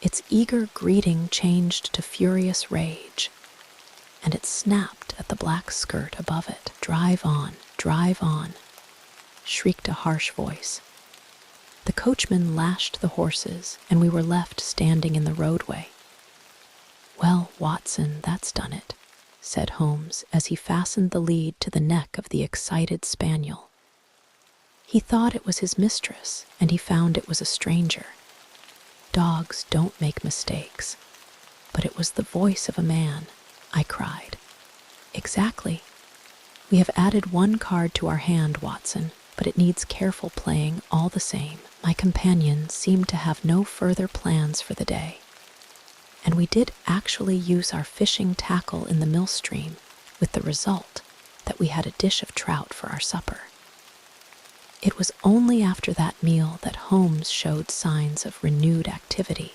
its eager greeting changed to furious rage, and it snapped at the black skirt above it. "Drive on, shrieked a harsh voice. The coachman lashed the horses, and we were left standing in the roadway. "Well, Watson, that's done it," said Holmes as he fastened the lead to the neck of the excited spaniel. He thought it was his mistress, and he found it was a stranger. Dogs don't make mistakes. But it was the voice of a man, I cried. "Exactly. We have added one card to our hand, Watson, but it needs careful playing all the same." My companion seemed to have no further plans for the day, and we did actually use our fishing tackle in the mill stream, with the result that we had a dish of trout for our supper. It was only after that meal that Holmes showed signs of renewed activity.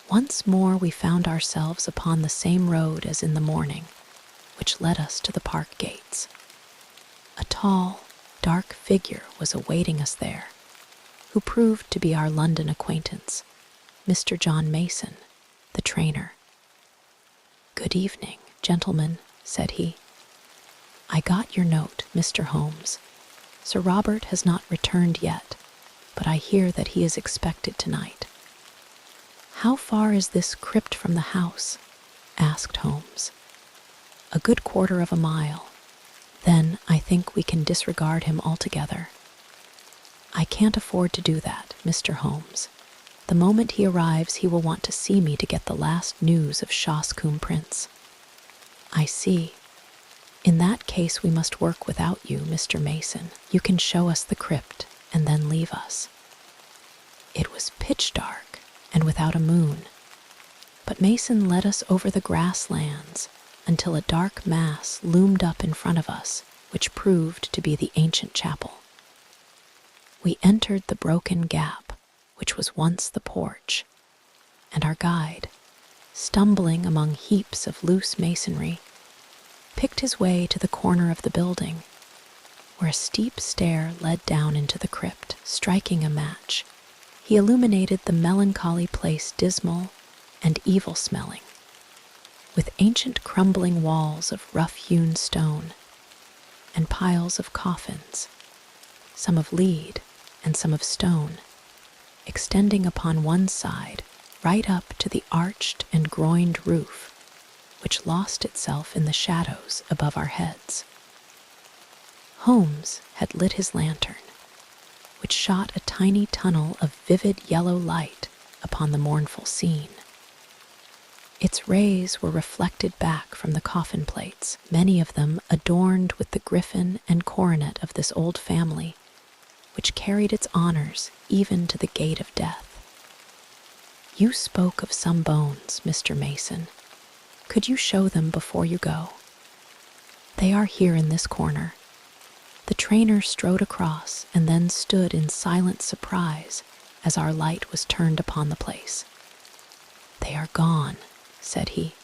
Once more we found ourselves upon the same road as in the morning, which led us to the park gates. A tall, dark figure was awaiting us there, who proved to be our London acquaintance, Mr. John Mason, the trainer. "Good evening, gentlemen," said he. "I got your note, Mr. Holmes. Sir Robert has not returned yet, but I hear that he is expected tonight." "How far is this crypt from the house?" asked Holmes. "A good quarter of a mile. Then I think we can disregard him altogether." "I can't afford to do that, Mr. Holmes. The moment he arrives he will want to see me to get the last news of Shoscombe Prince." "I see. In that case we must work without you, Mr. Mason. You can show us the crypt and then leave us." It was pitch dark and without a moon, but Mason led us over the grasslands until a dark mass loomed up in front of us, which proved to be the ancient chapel. We entered the broken gap, which was once the porch, and our guide, stumbling among heaps of loose masonry, picked his way to the corner of the building, where a steep stair led down into the crypt. Striking a match, he illuminated the melancholy place, dismal and evil-smelling, with ancient crumbling walls of rough-hewn stone and piles of coffins, some of lead and some of stone, extending upon one side right up to the arched and groined roof, which lost itself in the shadows above our heads. Holmes had lit his lantern, which shot a tiny tunnel of vivid yellow light upon the mournful scene. Its rays were reflected back from the coffin plates, many of them adorned with the griffin and coronet of this old family, which carried its honors even to the gate of death. "You spoke of some bones, Mr. Mason. Could you show them before you go?" "They are here in this corner." The trainer strode across and then stood in silent surprise as our light was turned upon the place. "They are gone," said he.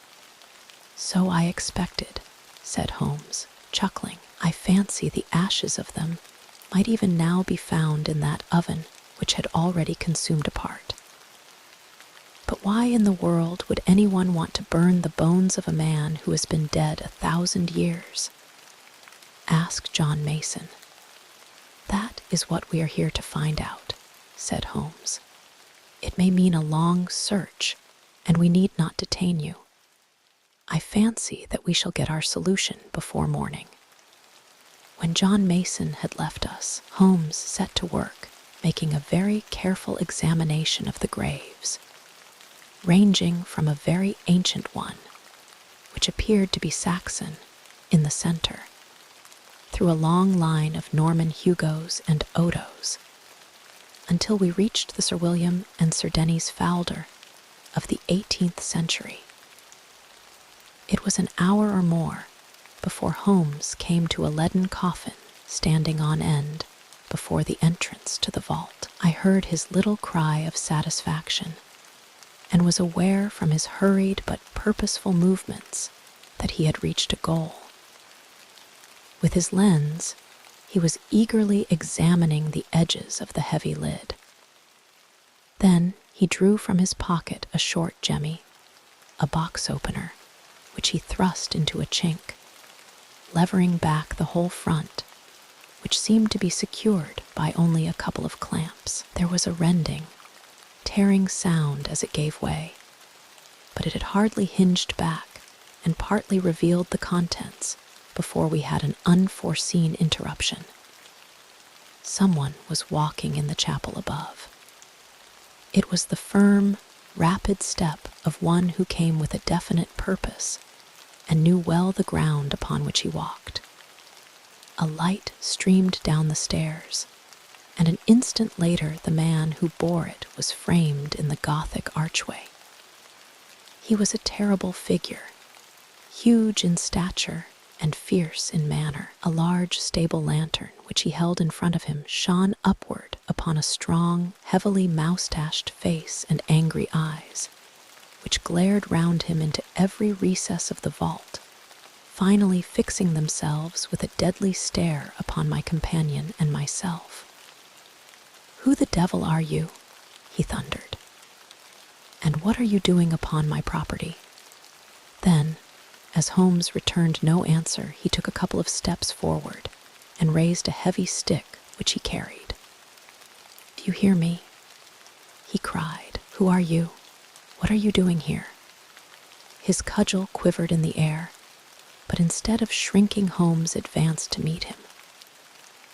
"So I expected," said Holmes, chuckling. "I fancy the ashes of them might even now be found in that oven which had already consumed a part." "But why in the world would anyone want to burn the bones of a man who has been dead 1,000 years? asked John Mason. "That is what we are here to find out," said Holmes. "It may mean a long search, and we need not detain you. I fancy that we shall get our solution before morning." When John Mason had left us, Holmes set to work, making a very careful examination of the graves, ranging from a very ancient one, which appeared to be Saxon, in the center, through a long line of Norman Hugos and Odos, until we reached the Sir William and Sir Denys Falder of the 18th century. It was an hour or more before Holmes came to a leaden coffin standing on end before the entrance to the vault. I heard his little cry of satisfaction, and was aware from his hurried but purposeful movements that he had reached a goal. With his lens, he was eagerly examining the edges of the heavy lid. Then he drew from his pocket a short jemmy, a box opener, which he thrust into a chink, levering back the whole front, which seemed to be secured by only a couple of clamps. There was a rending, tearing sound as it gave way, but it had hardly hinged back and partly revealed the contents before we had an unforeseen interruption. Someone was walking in the chapel above. It was the firm, rapid step of one who came with a definite purpose and knew well the ground upon which he walked. A light streamed down the stairs, and an instant later the man who bore it was framed in the Gothic archway. He was a terrible figure, huge in stature and fierce in manner. A large stable lantern, which he held in front of him, shone upward upon a strong, heavily moustached face and angry eyes, which glared round him into every recess of the vault, finally fixing themselves with a deadly stare upon my companion and myself. "Who the devil are you?" he thundered. "And what are you doing upon my property?" Then, as Holmes returned no answer, he took a couple of steps forward and raised a heavy stick which he carried. "Do you hear me?" he cried. "Who are you? What are you doing here?" His cudgel quivered in the air, but instead of shrinking, Holmes advanced to meet him.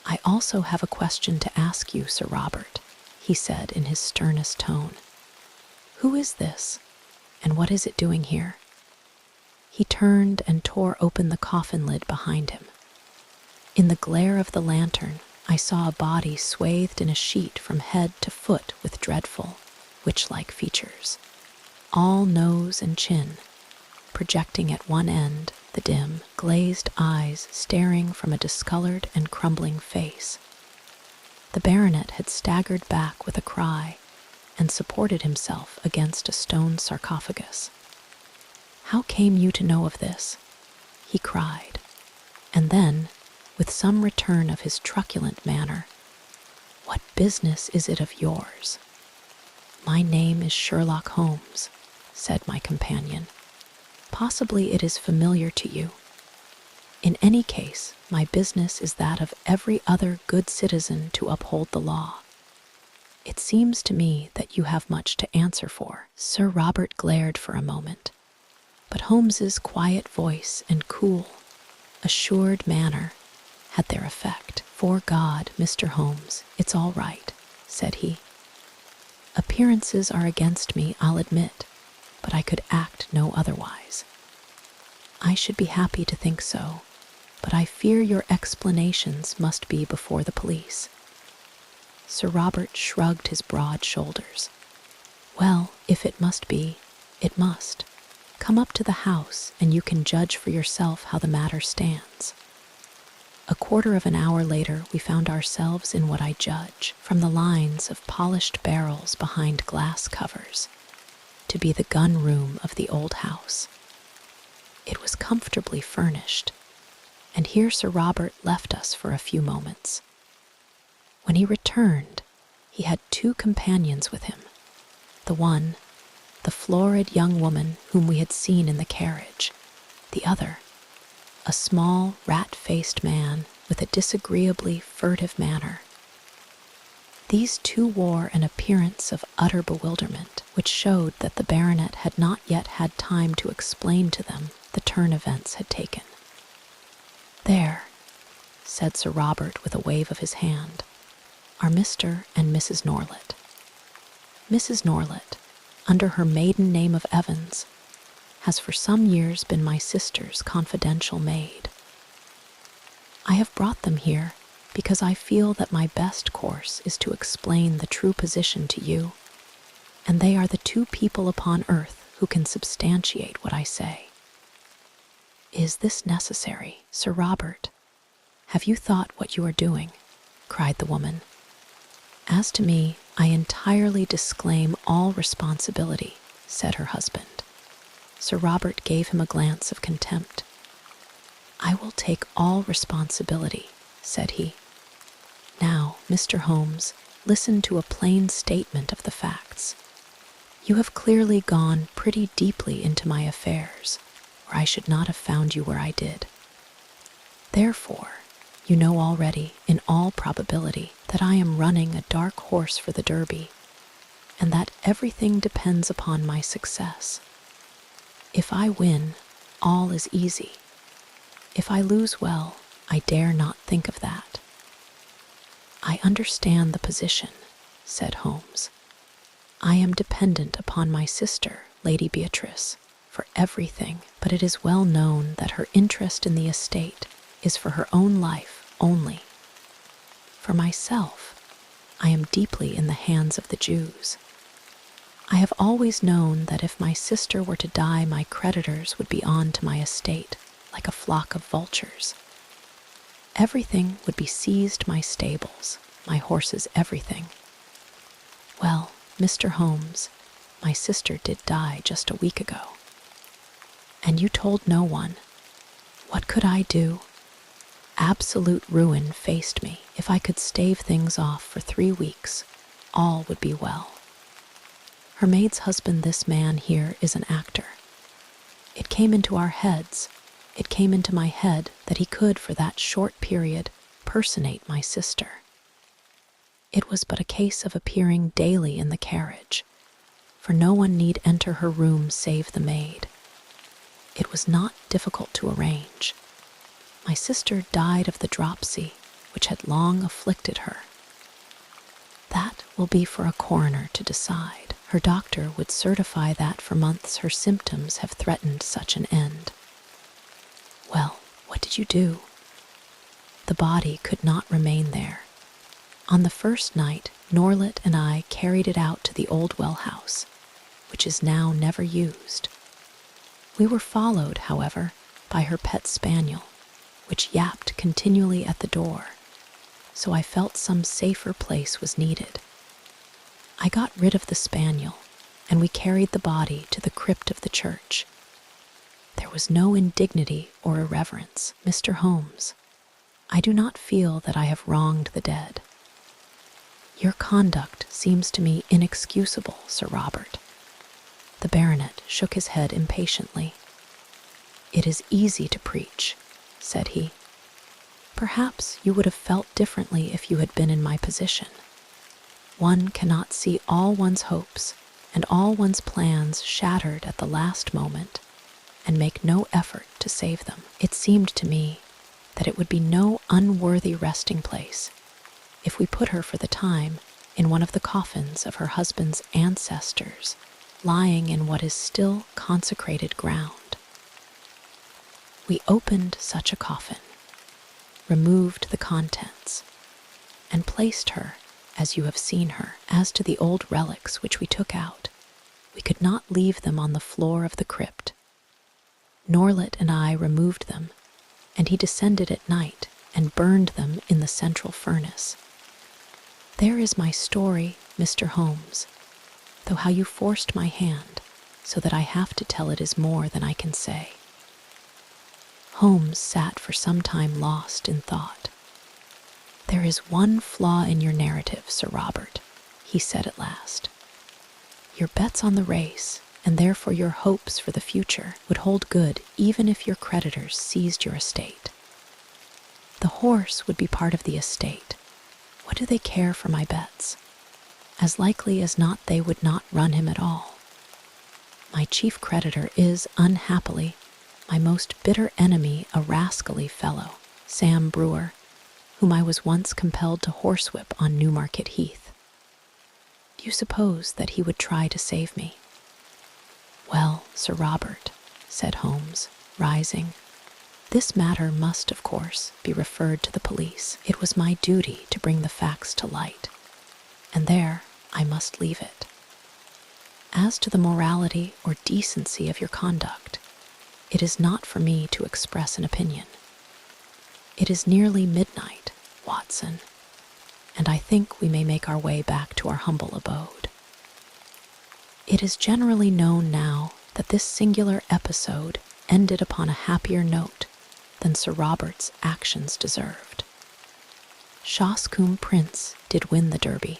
"I also have a question to ask you, Sir Robert," he said in his sternest tone. "Who is this, and what is it doing here?" He turned and tore open the coffin lid behind him. In the glare of the lantern, I saw a body swathed in a sheet from head to foot with dreadful, witch-like features. All nose and chin, projecting at one end, the dim, glazed eyes staring from a discolored and crumbling face. The baronet had staggered back with a cry and supported himself against a stone sarcophagus. "How came you to know of this?" he cried, and then, with some return of his truculent manner, "What business is it of yours?" "My name is Sherlock Holmes," said my companion. "Possibly it is familiar to you. In any case, my business is that of every other good citizen to uphold the law. It seems to me that you have much to answer for." Sir Robert glared for a moment, but Holmes's quiet voice and cool, assured manner had their effect. "'Fore God, Mr. Holmes, it's all right," said he. "Appearances are against me, I'll admit, but I could act no otherwise. I should be happy to think so, but I fear your explanations must be before the police." Sir Robert shrugged his broad shoulders. "Well, if it must be, it must. Come up to the house, and you can judge for yourself how the matter stands." A quarter of an hour later, we found ourselves in what I judge, from the lines of polished barrels behind glass covers, to be the gun room of the old house. It was comfortably furnished, and here Sir Robert left us for a few moments. When he returned, he had two companions with him. The one, the florid young woman whom we had seen in the carriage. The other, a small, rat-faced man with a disagreeably furtive manner. These two wore an appearance of utter bewilderment, which showed that the baronet had not yet had time to explain to them the turn events had taken. "There," said Sir Robert with a wave of his hand, "are Mr. and Mrs. Norlet. Mrs. Norlet, under her maiden name of Evans, has for some years been my sister's confidential maid. I have brought them here because I feel that my best course is to explain the true position to you, and they are the two people upon earth who can substantiate what I say." "Is this necessary, Sir Robert? Have you thought what you are doing?" cried the woman. "As to me, I entirely disclaim all responsibility," said her husband. Sir Robert gave him a glance of contempt. "I will take all responsibility," said he. "Now, Mr. Holmes, listen to a plain statement of the facts. You have clearly gone pretty deeply into my affairs, or I should not have found you where I did. Therefore, you know already, in all probability, that I am running a dark horse for the Derby, and that everything depends upon my success. If I win, all is easy. If I lose, well, I dare not think of that." "I understand the position," said Holmes. "I am dependent upon my sister, Lady Beatrice, for everything, but it is well known that her interest in the estate is for her own life only. For myself, I am deeply in the hands of the Jews. I have always known that if my sister were to die, my creditors would be on to my estate like a flock of vultures. Everything would be seized, my stables, my horses, everything. Well, Mr. Holmes, my sister did die just a week ago. And you told no one. What could I do? Absolute ruin faced me. If I could stave things off for 3 weeks, all would be well. Her maid's husband, this man here, is an actor. It came into our heads, it came into my head that he could, for that short period, personate my sister. It was but a case of appearing daily in the carriage, for no one need enter her room save the maid. It was not difficult to arrange. My sister died of the dropsy, which had long afflicted her. That will be for a coroner to decide. Her doctor would certify that for months her symptoms have threatened such an end. Well, what did you do? The body could not remain there. On the first night, Norlet and I carried it out to the old well house, which is now never used. We were followed, however, by her pet spaniel, which yapped continually at the door, so I felt some safer place was needed. I got rid of the spaniel, and we carried the body to the crypt of the church. There was no indignity or irreverence, Mr. Holmes. I do not feel that I have wronged the dead. Your conduct seems to me inexcusable, Sir Robert. The baronet shook his head impatiently. It is easy to preach, said he. Perhaps you would have felt differently if you had been in my position. One cannot see all one's hopes and all one's plans shattered at the last moment and make no effort to save them. It seemed to me that it would be no unworthy resting place if we put her for the time in one of the coffins of her husband's ancestors, lying in what is still consecrated ground. We opened such a coffin, removed the contents, and placed her as you have seen her. As to the old relics which we took out, we could not leave them on the floor of the crypt. Norlet and I removed them, and he descended at night and burned them in the central furnace. There is my story, Mr. Holmes, though how you forced my hand so that I have to tell it is more than I can say. Holmes sat for some time lost in thought. There is one flaw in your narrative, Sir Robert, he said at last. Your bets on the race, and therefore your hopes for the future, would hold good even if your creditors seized your estate. The horse would be part of the estate. What do they care for my bets? As likely as not they would not run him at all. My chief creditor is, unhappily, my most bitter enemy, a rascally fellow, Sam Brewer, whom I was once compelled to horsewhip on Newmarket Heath. Do you suppose that he would try to save me? Well, Sir Robert, said Holmes, rising, this matter must, of course, be referred to the police. It was my duty to bring the facts to light, and there I must leave it. As to the morality or decency of your conduct, it is not for me to express an opinion. It is nearly midnight, Watson, and I think we may make our way back to our humble abode. It is generally known now that this singular episode ended upon a happier note than Sir Robert's actions deserved. Shoscombe Prince did win the Derby.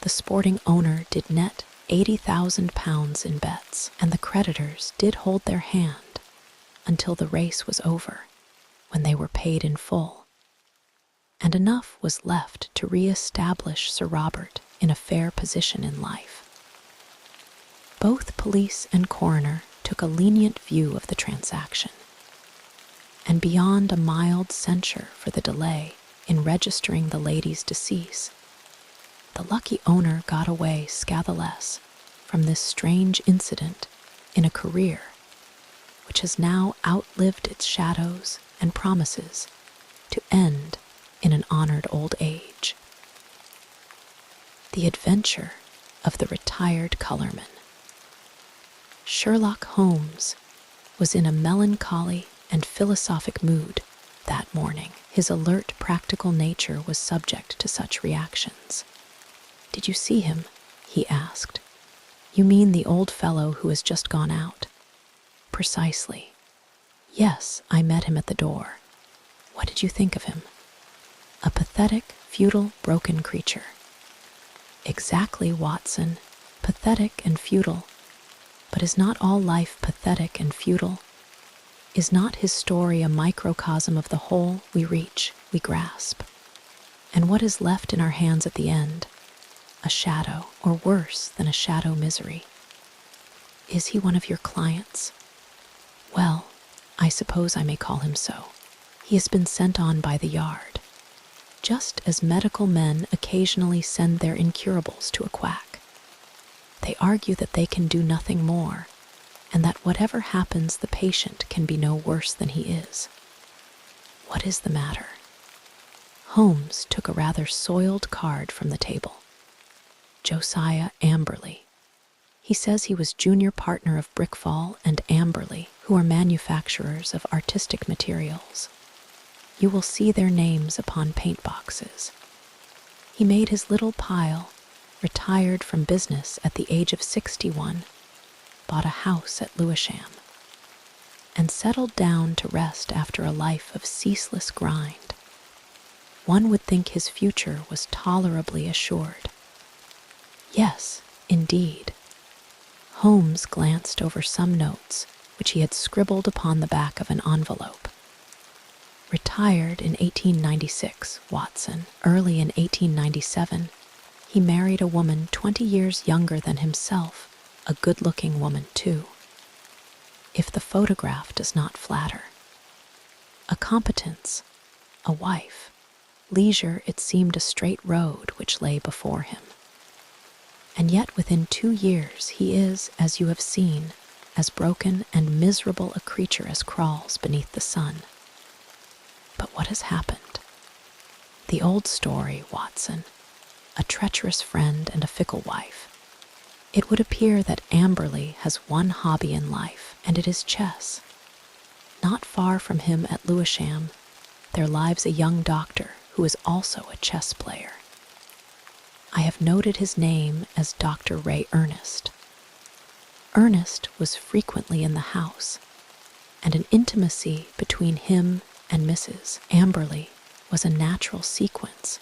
The sporting owner did net £80,000 in bets, and the creditors did hold their hand until the race was over, when they were paid in full, and enough was left to re-establish Sir Robert in a fair position in life. Both police and coroner took a lenient view of the transaction, and beyond a mild censure for the delay in registering the lady's decease, the lucky owner got away scatheless from this strange incident in a career which has now outlived its shadows and promises to end in an honored old age. The Adventure of the Retired Colourman. Sherlock Holmes was in a melancholy and philosophic mood that morning. His alert, practical nature was subject to such reactions. "Did you see him?" he asked. "You mean the old fellow who has just gone out?" "Precisely." "Yes, I met him at the door." "What did you think of him?" "A pathetic, futile, broken creature." "Exactly, Watson. Pathetic and futile. But is not all life pathetic and futile? Is not his story a microcosm of the whole we reach, we grasp? And what is left in our hands at the end? A shadow, or worse than a shadow, misery. Is he one of your clients?" "Well, I suppose I may call him so. He has been sent on by the yard, just as medical men occasionally send their incurables to a quack. They argue that they can do nothing more, and that whatever happens the patient can be no worse than he is. What is the matter?" Holmes took a rather soiled card from the table. "Josiah Amberley. He says he was junior partner of Brickfall and Amberley, who are manufacturers of artistic materials. You will see their names upon paint boxes. He made his little pile, retired from business at the age of 61, bought a house at Lewisham, and settled down to rest after a life of ceaseless grind. One would think his future was tolerably assured." "Yes, indeed." Holmes glanced over some notes which he had scribbled upon the back of an envelope. "Retired in 1896, Watson. Early in 1897, he married a woman 20 years younger than himself, a good-looking woman, too. If the photograph does not flatter. A competence, a wife, leisure, it seemed a straight road which lay before him. And yet within 2 years he is, as you have seen, as broken and miserable a creature as crawls beneath the sun. But what has happened? The old story, Watson. A treacherous friend and a fickle wife. It would appear that Amberley has one hobby in life, and it is chess. Not far from him at Lewisham, there lives a young doctor who is also a chess player. I have noted his name as Dr. Ray Ernest. Ernest was frequently in the house, and an intimacy between him and Mrs. Amberley was a natural sequence,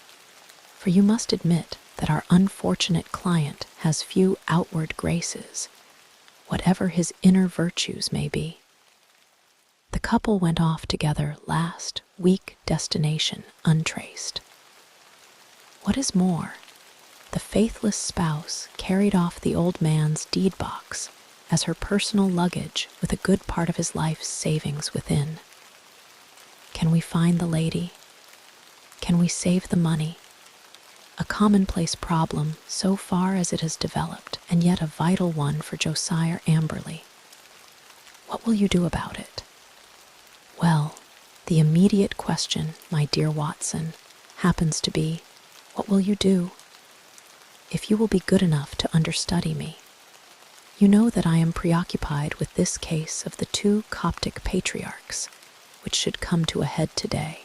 for you must admit that our unfortunate client has few outward graces, whatever his inner virtues may be. The couple went off together last week, destination untraced. What is more, the faithless spouse carried off the old man's deed box as her personal luggage with a good part of his life's savings within. Can we find the lady? Can we save the money? A commonplace problem so far as it has developed, and yet a vital one for Josiah Amberley. What will you do about it? Well, the immediate question, my dear Watson, happens to be, what will you do? If you will be good enough to understudy me. You know that I am preoccupied with this case of the 2 Coptic patriarchs, which should come to a head today.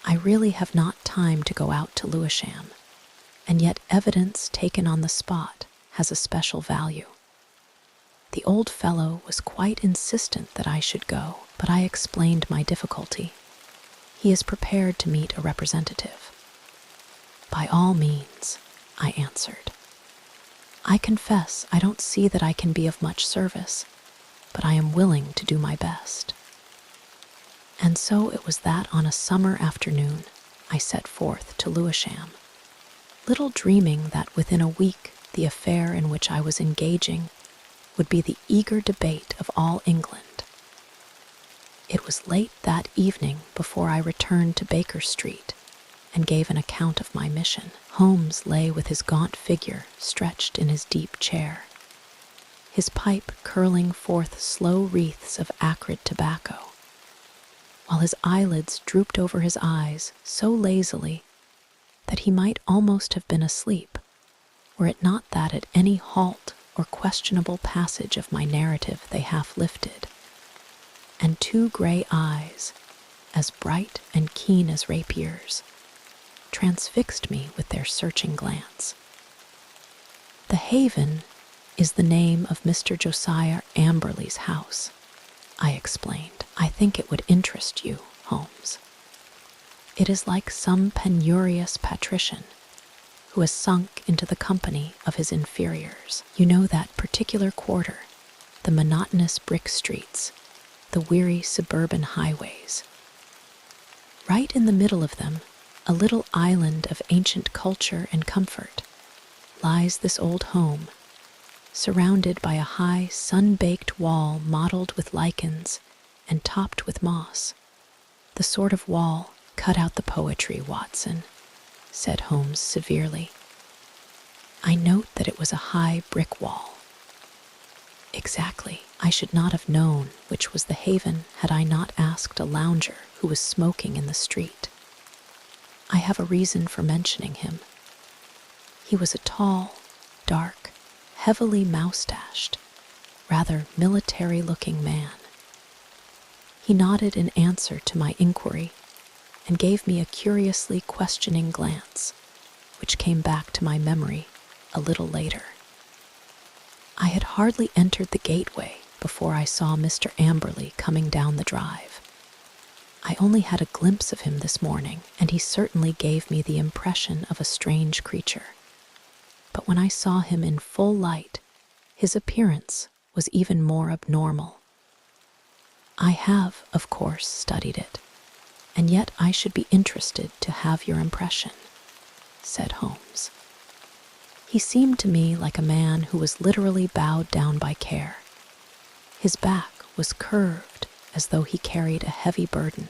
I really have not time to go out to Lewisham, and yet evidence taken on the spot has a special value. The old fellow was quite insistent that I should go, but I explained my difficulty. He is prepared to meet a representative. By all means, I answered. I confess I don't see that I can be of much service, but I am willing to do my best. And so it was that on a summer afternoon I set forth to Lewisham, little dreaming that within a week the affair in which I was engaging would be the eager debate of all England. It was late that evening before I returned to Baker Street and gave an account of my mission. Holmes lay with his gaunt figure stretched in his deep chair, his pipe curling forth slow wreaths of acrid tobacco, while his eyelids drooped over his eyes so lazily that he might almost have been asleep, were it not that at any halt or questionable passage of my narrative they half lifted, and 2 gray eyes, as bright and keen as rapiers, transfixed me with their searching glance. The Haven is the name of Mr. Josiah Amberley's house, I explained. I think it would interest you, Holmes. It is like some penurious patrician who has sunk into the company of his inferiors. You know that particular quarter, the monotonous brick streets, the weary suburban highways. Right in the middle of them, a little island of ancient culture and comfort, lies this old home, surrounded by a high, sun-baked wall mottled with lichens and topped with moss. The sort of wall, cut out the poetry, Watson, said Holmes severely. I note that it was a high brick wall. Exactly. I should not have known which was the Haven had I not asked a lounger who was smoking in the street. I have a reason for mentioning him. He was a tall, dark, heavily moustached, rather military-looking man. He nodded in answer to my inquiry and gave me a curiously questioning glance, which came back to my memory a little later. I had hardly entered the gateway before I saw Mr. Amberley coming down the drive. I only had a glimpse of him this morning, and he certainly gave me the impression of a strange creature. But when I saw him in full light, his appearance was even more abnormal. I have, of course, studied it, and yet I should be interested to have your impression, said Holmes. He seemed to me like a man who was literally bowed down by care. His back was curved as though he carried a heavy burden.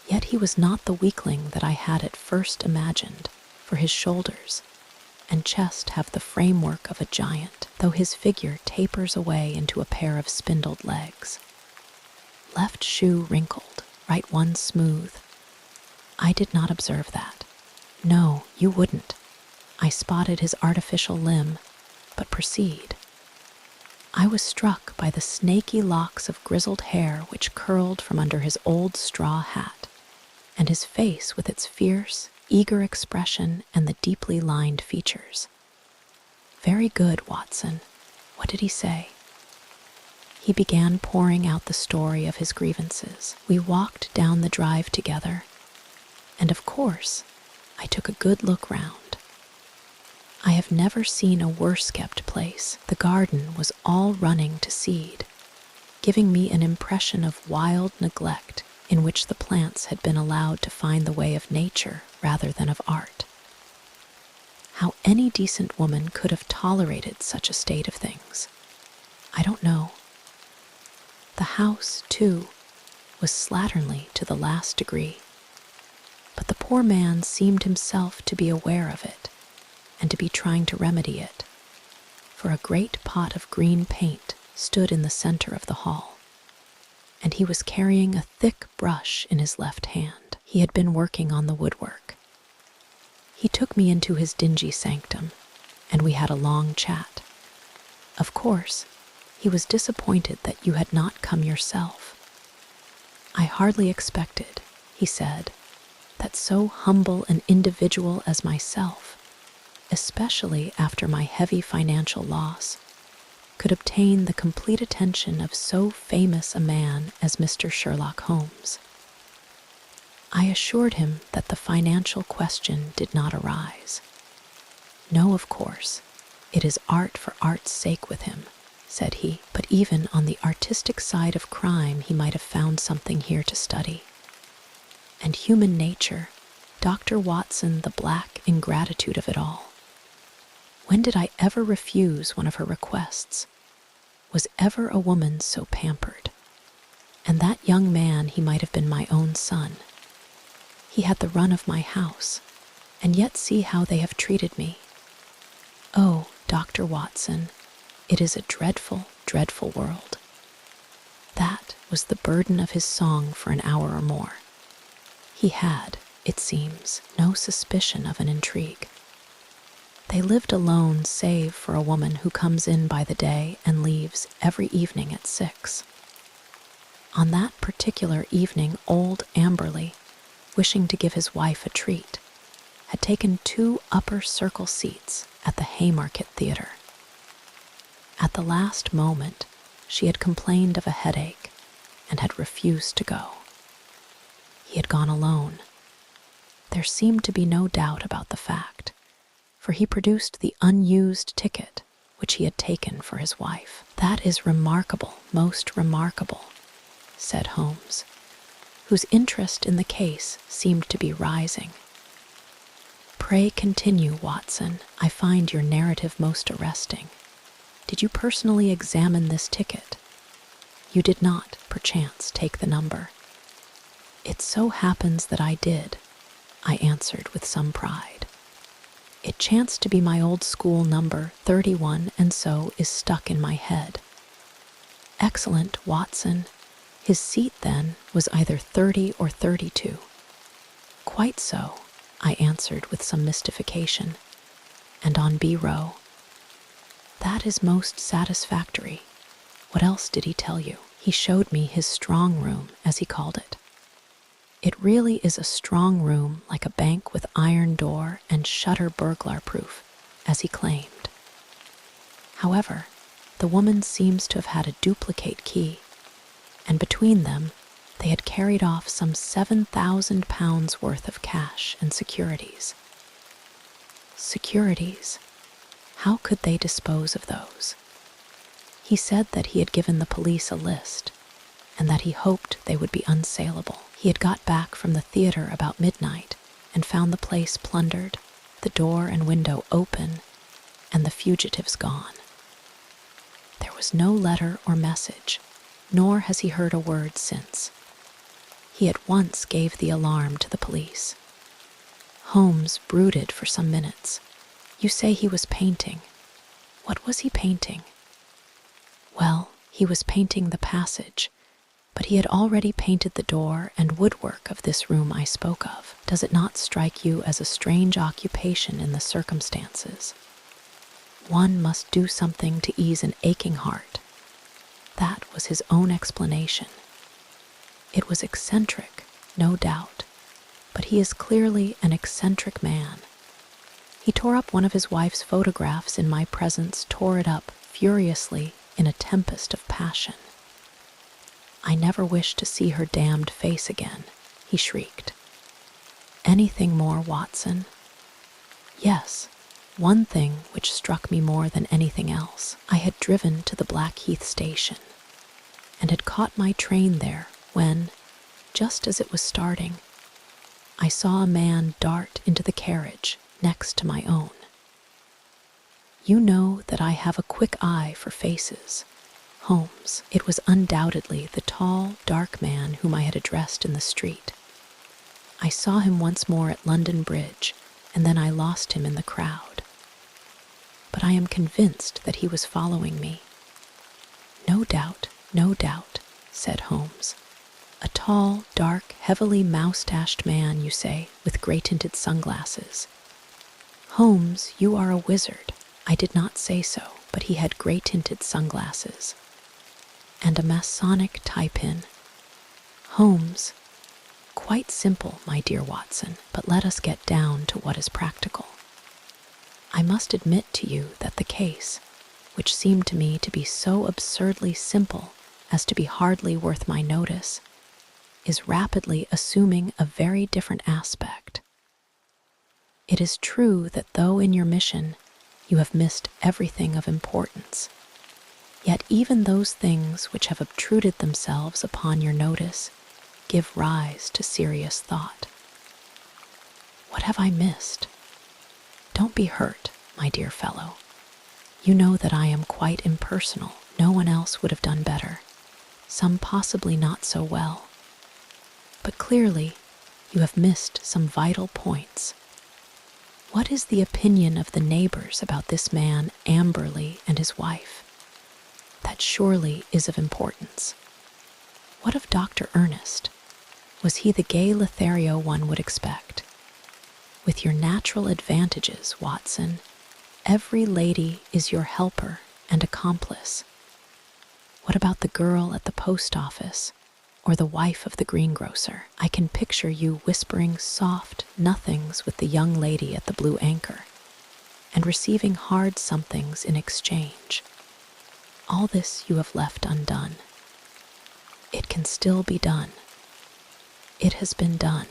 Yet he was not the weakling that I had at first imagined, for his shoulders and chest have the framework of a giant, though his figure tapers away into a pair of spindled legs. Left shoe wrinkled, right one smooth. I did not observe that. No, you wouldn't. I spotted his artificial limb, but proceed. I was struck by the snaky locks of grizzled hair which curled from under his old straw hat, and his face with its fierce, eager expression and the deeply lined features. Very good, Watson. What did he say? He began pouring out the story of his grievances. We walked down the drive together, and of course, I took a good look round. I have never seen a worse-kept place. The garden was all running to seed, giving me an impression of wild neglect in which the plants had been allowed to find the way of nature rather than of art. How any decent woman could have tolerated such a state of things, I don't know. The house, too, was slatternly to the last degree, but the poor man seemed himself to be aware of it and to be trying to remedy it, for a great pot of green paint stood in the center of the hall, and he was carrying a thick brush in his left hand. He had been working on the woodwork. He took me into his dingy sanctum, and we had a long chat. Of course, he was disappointed that you had not come yourself. I hardly expected, he said, that so humble an individual as myself, especially after my heavy financial loss, could obtain the complete attention of so famous a man as Mr. Sherlock Holmes. I assured him that the financial question did not arise. No, of course, it is art for art's sake with him, said he, but even on the artistic side of crime he might have found something here to study. And human nature, Dr. Watson, the black ingratitude of it all. When did I ever refuse one of her requests? Was ever a woman so pampered? And that young man, he might have been my own son. He had the run of my house, and yet see how they have treated me. Oh, Dr. Watson, it is a dreadful, dreadful world. That was the burden of his song for an hour or more. He had, it seems, no suspicion of an intrigue. They lived alone save for a woman who comes in by the day and leaves every evening at 6. On that particular evening, old Amberley, wishing to give his wife a treat, had taken 2 upper circle seats at the Haymarket Theatre. At the last moment, she had complained of a headache and had refused to go. He had gone alone. There seemed to be no doubt about the fact, for he produced the unused ticket which he had taken for his wife. "That is remarkable, most remarkable," said Holmes, whose interest in the case seemed to be rising. "Pray continue, Watson. I find your narrative most arresting. Did you personally examine this ticket? You did not, perchance, take the number." "It so happens that I did," I answered with some pride. "It chanced to be my old school number 31, and so is stuck in my head." "Excellent, Watson. His seat, then, was either 30 or 32. "Quite so," I answered with some mystification. "And on B row?" "That is most satisfactory. What else did he tell you?" "He showed me his strong room, as he called it. It really is a strong room, like a bank with iron door and shutter burglar-proof, as he claimed. However, the woman seems to have had a duplicate key, and between them they had carried off some £7,000 worth of cash and securities." "Securities? How could they dispose of those?" "He said that he had given the police a list, and that he hoped they would be unsaleable. He had got back from the theatre about midnight and found the place plundered, the door and window open, and the fugitives gone. There was no letter or message, nor has he heard a word since. He at once gave the alarm to the police." Holmes brooded for some minutes. "You say he was painting. What was he painting?" "Well, he was painting the passage, but he had already painted the door and woodwork of this room I spoke of. Does it not strike you as a strange occupation in the circumstances? One must do something to ease an aching heart." That was his own explanation. "It was eccentric, no doubt, but he is clearly an eccentric man. He tore up one of his wife's photographs in my presence, tore it up furiously in a tempest of passion. 'I never wish to see her damned face again,' he shrieked." "Anything more, Watson?" "Yes, one thing which struck me more than anything else. I had driven to the Blackheath station, and had caught my train there when, just as it was starting, I saw a man dart into the carriage next to my own. You know that I have a quick eye for faces, Holmes. It was undoubtedly the tall, dark man whom I had addressed in the street. I saw him once more at London Bridge, and then I lost him in the crowd. But I am convinced that he was following me." No doubt," said Holmes. "A tall, dark, heavily moustached man, you say, with grey-tinted sunglasses. Holmes, you are a wizard. I did not say so, but he had grey-tinted sunglasses. And a Masonic tie-pin. Holmes, quite simple, my dear Watson, but let us get down to what is practical. I must admit to you that the case, which seemed to me to be so absurdly simple as to be hardly worth my notice, is rapidly assuming a very different aspect. It is true that though in your mission you have missed everything of importance, yet even those things which have obtruded themselves upon your notice give rise to serious thought. What have I missed? Don't be hurt, my dear fellow. You know that I am quite impersonal. No one else would have done better. Some possibly not so well. But clearly, you have missed some vital points. What is the opinion of the neighbors about this man Amberley and his wife? That surely is of importance. What of Dr. Ernest? Was he the gay Lothario one would expect? With your natural advantages, Watson, every lady is your helper and accomplice. What about the girl at the post office? or the wife of the greengrocer. I can picture you whispering soft nothings with the young lady at the Blue Anchor and receiving hard somethings in exchange. All this you have left undone. It can still be done. It has been done.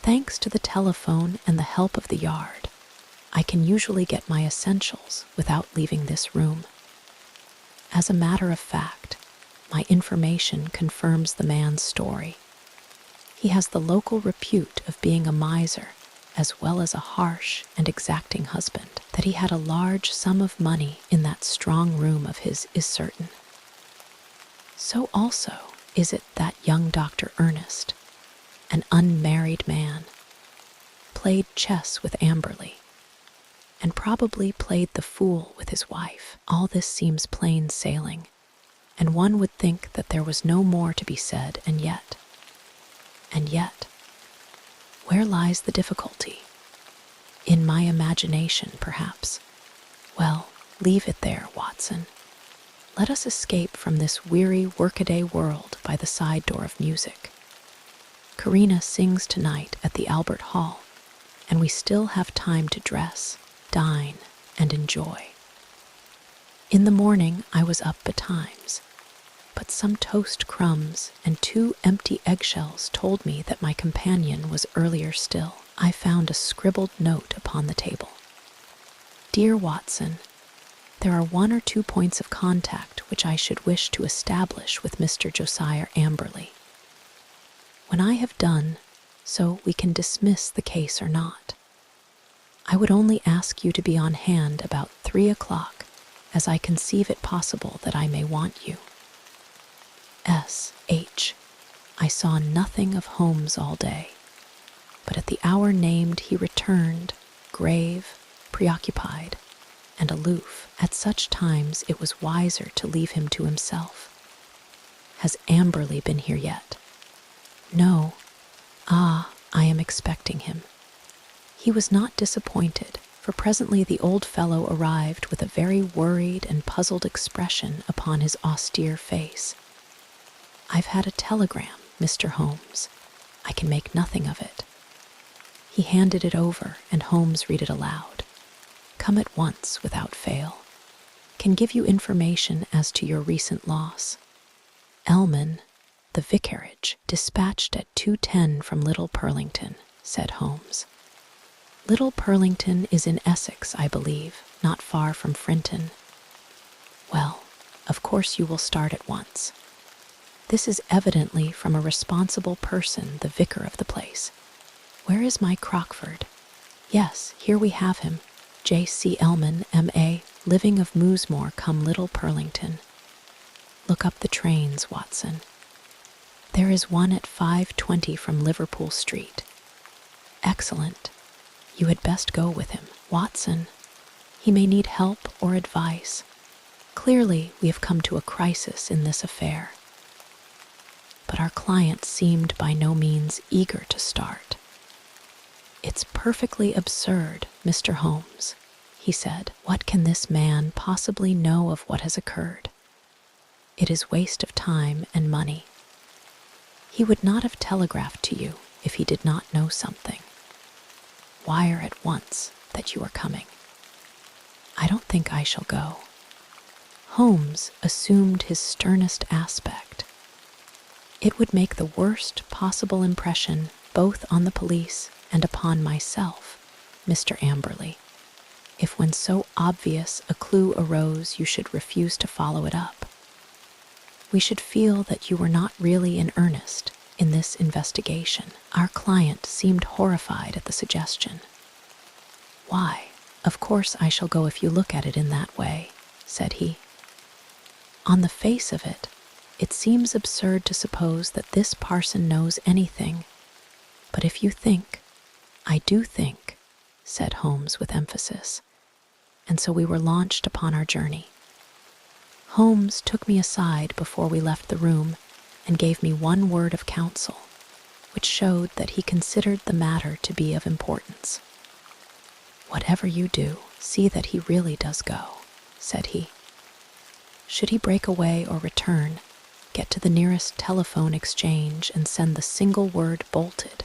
Thanks to the telephone and the help of the yard, I can usually get my essentials without leaving this room. As a matter of fact, my information confirms the man's story. He has the local repute of being a miser, as well as a harsh and exacting husband. That he had a large sum of money in that strong room of his is certain. So also is it that young Dr. Ernest, an unmarried man, played chess with Amberley, and probably played the fool with his wife. All this seems plain sailing, and one would think that there was no more to be said, and yet, where lies the difficulty? In my imagination, perhaps. Well, leave it there, Watson. Let us escape from this weary workaday world by the side door of music. Karina sings tonight at the Albert Hall, and we still have time to dress, dine, and enjoy. In the morning I was up betimes, but some toast crumbs and 2 empty eggshells told me that my companion was earlier still. I found a scribbled note upon the table. Dear Watson, there are 1 or 2 points of contact which I should wish to establish with Mr. Josiah Amberley. When I have done so, we can dismiss the case or not. I would only ask you to be on hand about 3 o'clock, as I conceive it possible that I may want you. S.H. I saw nothing of Holmes all day, but at the hour named he returned, grave, preoccupied, and aloof. At such times it was wiser to leave him to himself. Has Amberley been here yet? No. Ah, I am expecting him. He was not disappointed, for presently the old fellow arrived with a very worried and puzzled expression upon his austere face. I've had a telegram, Mr. Holmes. I can make nothing of it. He handed it over, and Holmes read it aloud. Come at once without fail. Can give you information as to your recent loss. Elman, the vicarage, dispatched at 2:10 from Little Purlington, said Holmes. Little Purlington is in Essex, I believe, not far from Frinton. Well, of course you will start at once. This is evidently from a responsible person, the vicar of the place. Where is my Crockford? Yes, here we have him. J.C. Elman, M.A., living of Moosmore, come Little Purlington. Look up the trains, Watson. There is one at 5:20 from Liverpool Street. Excellent. You had best go with him. Watson, he may need help or advice. Clearly, we have come to a crisis in this affair. But our client seemed by no means eager to start. It's perfectly absurd, Mr. Holmes, he said. What can this man possibly know of what has occurred? It is waste of time and money. He would not have telegraphed to you if he did not know something. Wire at once that you are coming. I don't think I shall go. Holmes assumed his sternest aspect. It would make the worst possible impression both on the police and upon myself, Mr. Amberley, if when so obvious a clue arose you should refuse to follow it up. We should feel that you were not really in earnest in this investigation. Our client seemed horrified at the suggestion. Why, of course I shall go if you look at it in that way, said he. On the face of it, it seems absurd to suppose that this parson knows anything. But if you think, I do think, said Holmes with emphasis. And so we were launched upon our journey. Holmes took me aside before we left the room and gave me one word of counsel, which showed that he considered the matter to be of importance. Whatever you do, see that he really does go, said he. Should he break away or return, get to the nearest telephone exchange and send the single word bolted.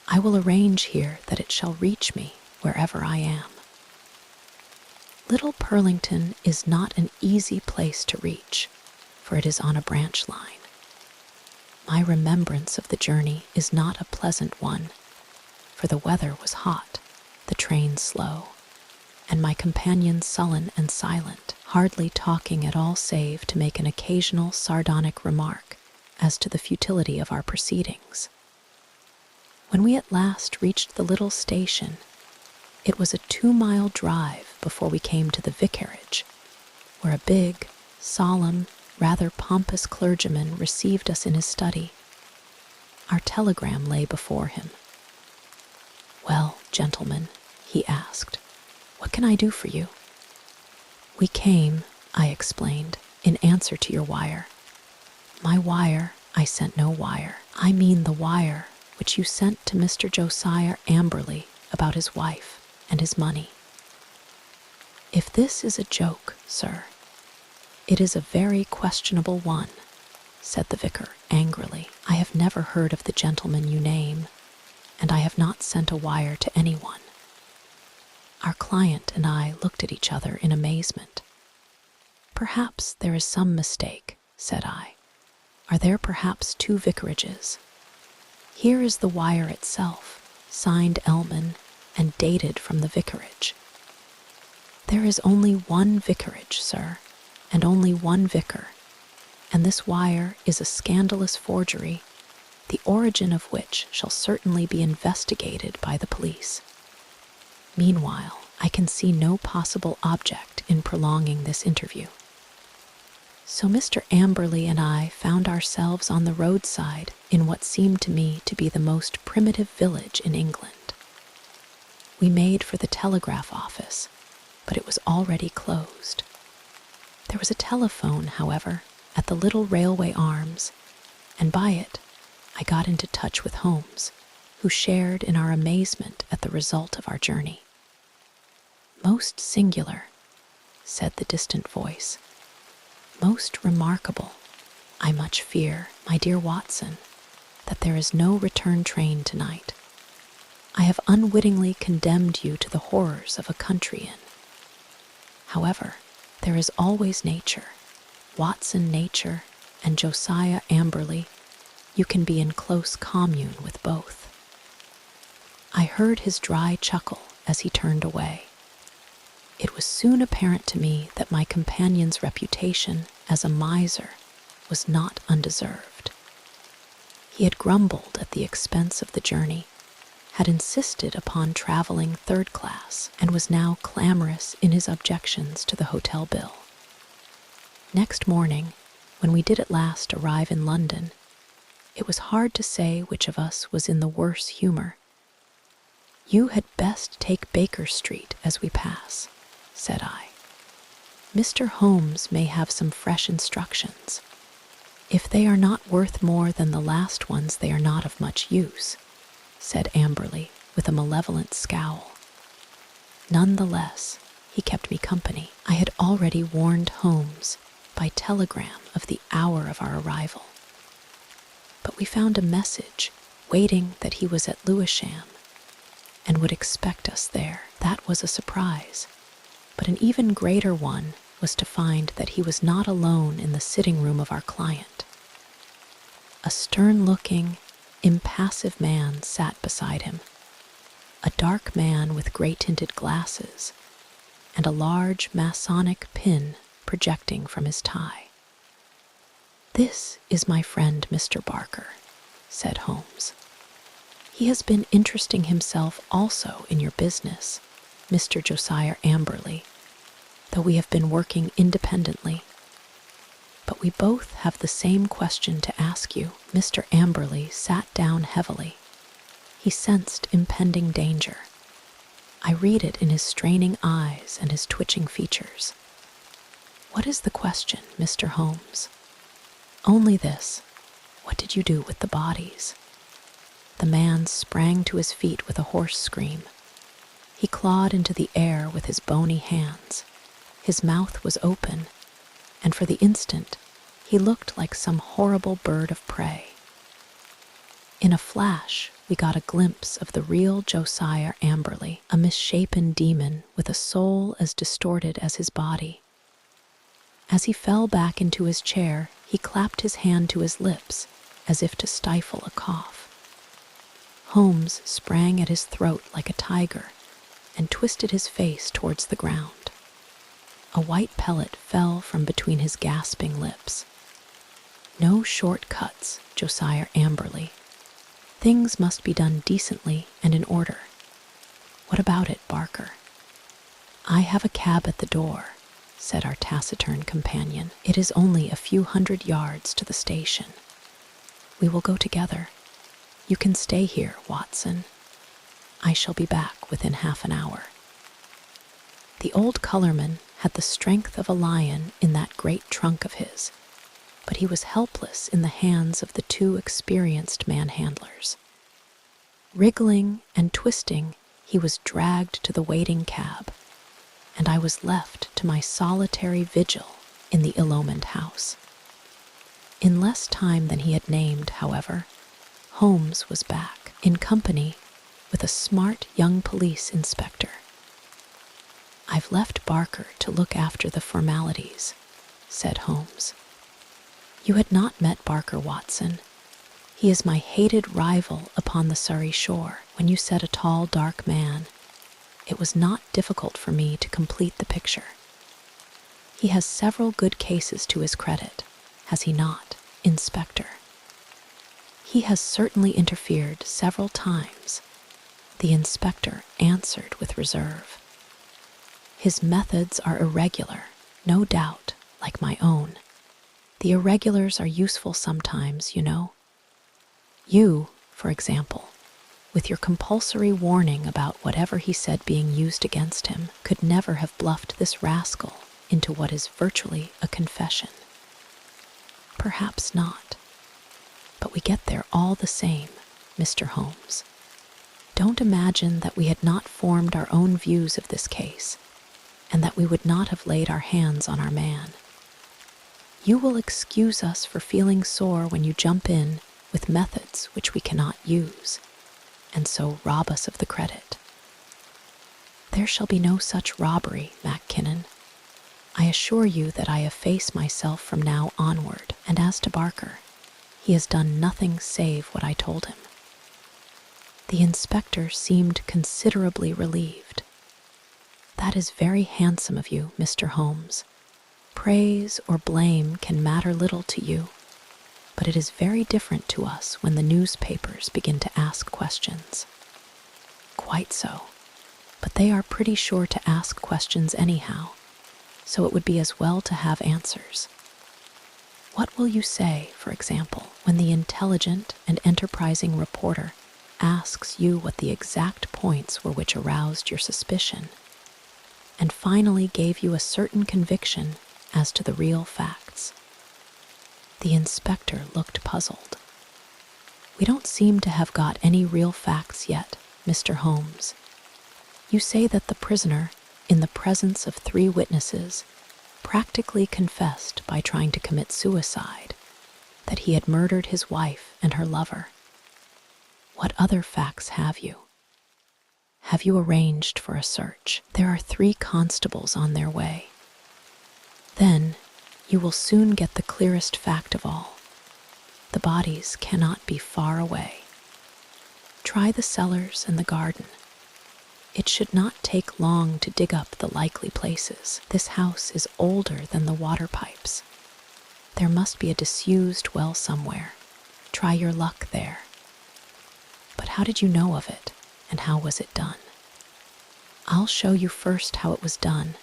I will arrange here that it shall reach me wherever I am. Little Purlington is not an easy place to reach, for it is on a branch line. My remembrance of the journey is not a pleasant one, for the weather was hot, the train slow, and my companion sullen and silent, hardly talking at all save to make an occasional sardonic remark as to the futility of our proceedings. When we at last reached the little station, it was a 2-mile drive before we came to the vicarage, where a big, solemn, rather pompous clergyman received us in his study. Our telegram lay before him. "Well, gentlemen," he asked, "what can I do for you?" "We came," I explained, "in answer to your wire." "My wire? I sent no wire. I mean the wire which you sent to Mr. Josiah Amberley about his wife and his money." "If this is a joke, sir, it is a very questionable one," said the vicar angrily. "I have never heard of the gentleman you name, and I have not sent a wire to anyone." Our client and I looked at each other in amazement. "Perhaps there is some mistake," said I. "Are there perhaps 2 vicarages? Here is the wire itself, signed Elman and dated from the vicarage." "There is only one vicarage, sir, and only one vicar, and this wire is a scandalous forgery, the origin of which shall certainly be investigated by the police. Meanwhile, I can see no possible object in prolonging this interview." So Mr. Amberley and I found ourselves on the roadside in what seemed to me to be the most primitive village in England. We made for the telegraph office, but it was already closed. There was a telephone, however, at the little railway arms, and by it I got into touch with Holmes, who shared in our amazement at the result of our journey. "Most singular," said the distant voice. "Most remarkable. I much fear, my dear Watson, that there is no return train tonight. I have unwittingly condemned you to the horrors of a country inn. However, there is always nature, Watson nature, and Josiah Amberley. You can be in close commune with both." I heard his dry chuckle as he turned away. It was soon apparent to me that my companion's reputation as a miser was not undeserved. He had grumbled at the expense of the journey, had insisted upon traveling 3rd class, and was now clamorous in his objections to the hotel bill. Next morning, when we did at last arrive in London, it was hard to say which of us was in the worse humor. "You had best take Baker Street as we pass," said I. "Mr. Holmes may have some fresh instructions. If they are not worth more than the last ones, they are not of much use," said Amberley with a malevolent scowl. None the less, he kept me company. I had already warned Holmes by telegram of the hour of our arrival. But we found a message waiting that he was at Lewisham and would expect us there. That was a surprise. But an even greater one was to find that he was not alone in the sitting room of our client. A stern-looking, impassive man sat beside him, a dark man with grey-tinted glasses, and a large Masonic pin projecting from his tie. "This is my friend Mr. Barker," said Holmes. "He has been interesting himself also in your business, Mr. Josiah Amberley, though we have been working independently. But we both have the same question to ask you." Mr. Amberley sat down heavily. He sensed impending danger. I read it in his straining eyes and his twitching features. "What is the question, Mr. Holmes?" "Only this. What did you do with the bodies?" The man sprang to his feet with a hoarse scream. He clawed into the air with his bony hands. His mouth was open, and for the instant He looked like some horrible bird of prey. In a flash, we got a glimpse of the real Josiah Amberley, a misshapen demon with a soul as distorted as his body. As he fell back into his chair, he clapped his hand to his lips, as if to stifle a cough. Holmes sprang at his throat like a tiger and twisted his face towards the ground. A white pellet fell from between his gasping lips. No shortcuts, Josiah Amberley. Things must be done decently and in order. What about it, Barker? I have a cab at the door, said our taciturn companion. It is only a few 100 yards to the station. We will go together. You can stay here, Watson. I shall be back within half an hour. The old colourman had the strength of a lion in that great trunk of his, but he was helpless in the hands of the two experienced manhandlers. Wriggling and twisting, he was dragged to the waiting cab, and I was left to my solitary vigil in the ill-omened house. In less time than he had named, however, Holmes was back, in company with a smart young police inspector. I've left Barker to look after the formalities, said Holmes. You had not met Barker, Watson. He is my hated rival upon the Surrey shore. When you said a tall, dark man, it was not difficult for me to complete the picture. He has several good cases to his credit, has he not, Inspector? He has certainly interfered several times, the inspector answered with reserve. His methods are irregular, no doubt, like my own. The irregulars are useful sometimes, you know. You, for example, with your compulsory warning about whatever he said being used against him, could never have bluffed this rascal into what is virtually a confession. Perhaps not. But we get there all the same, Mr. Holmes. Don't imagine that we had not formed our own views of this case, and that we would not have laid our hands on our man. You will excuse us for feeling sore when you jump in with methods which we cannot use, and so rob us of the credit. There shall be no such robbery, Mackinnon. I assure you that I efface myself from now onward, and as to Barker, he has done nothing save what I told him. The inspector seemed considerably relieved. That is very handsome of you, Mr. Holmes. Praise or blame can matter little to you, but it is very different to us when the newspapers begin to ask questions. Quite so, but they are pretty sure to ask questions anyhow, so it would be as well to have answers. What will you say, for example, when the intelligent and enterprising reporter asks you what the exact points were which aroused your suspicion, and finally gave you a certain conviction as to the real facts? The inspector looked puzzled. We don't seem to have got any real facts yet, Mr. Holmes. You say that the prisoner, in the presence of 3 witnesses, practically confessed by trying to commit suicide, that he had murdered his wife and her lover. What other facts have you? Have you arranged for a search? There are 3 constables on their way. Then you will soon get the clearest fact of all. The bodies cannot be far away. Try the cellars and the garden. It should not take long to dig up the likely places. This house is older than the water pipes. There must be a disused well somewhere. Try your luck there. But how did you know of it, and how was it done? I'll show you first how it was done,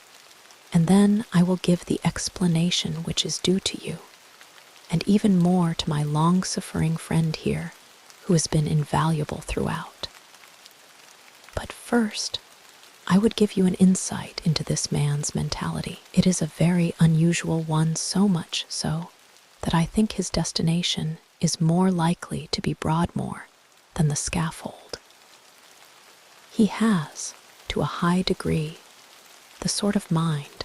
and then I will give the explanation which is due to you, and even more to my long-suffering friend here, who has been invaluable throughout. But first, I would give you an insight into this man's mentality. It is a very unusual one, so much so that I think his destination is more likely to be Broadmoor than the scaffold. He has, to a high degree, the sort of mind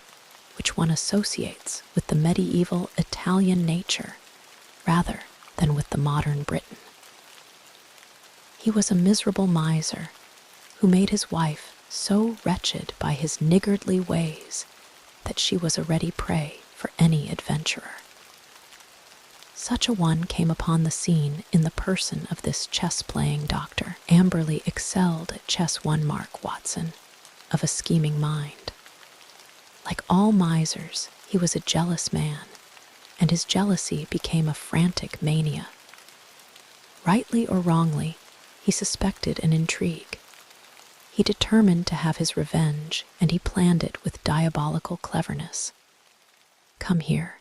which one associates with the medieval Italian nature rather than with the modern Briton. He was a miserable miser who made his wife so wretched by his niggardly ways that she was a ready prey for any adventurer. Such a one came upon the scene in the person of this chess-playing doctor. Amberley excelled at chess one Mark Watson, of a scheming mind. Like all misers, he was a jealous man, and his jealousy became a frantic mania. Rightly or wrongly, he suspected an intrigue. He determined to have his revenge, and he planned it with diabolical cleverness. Come here.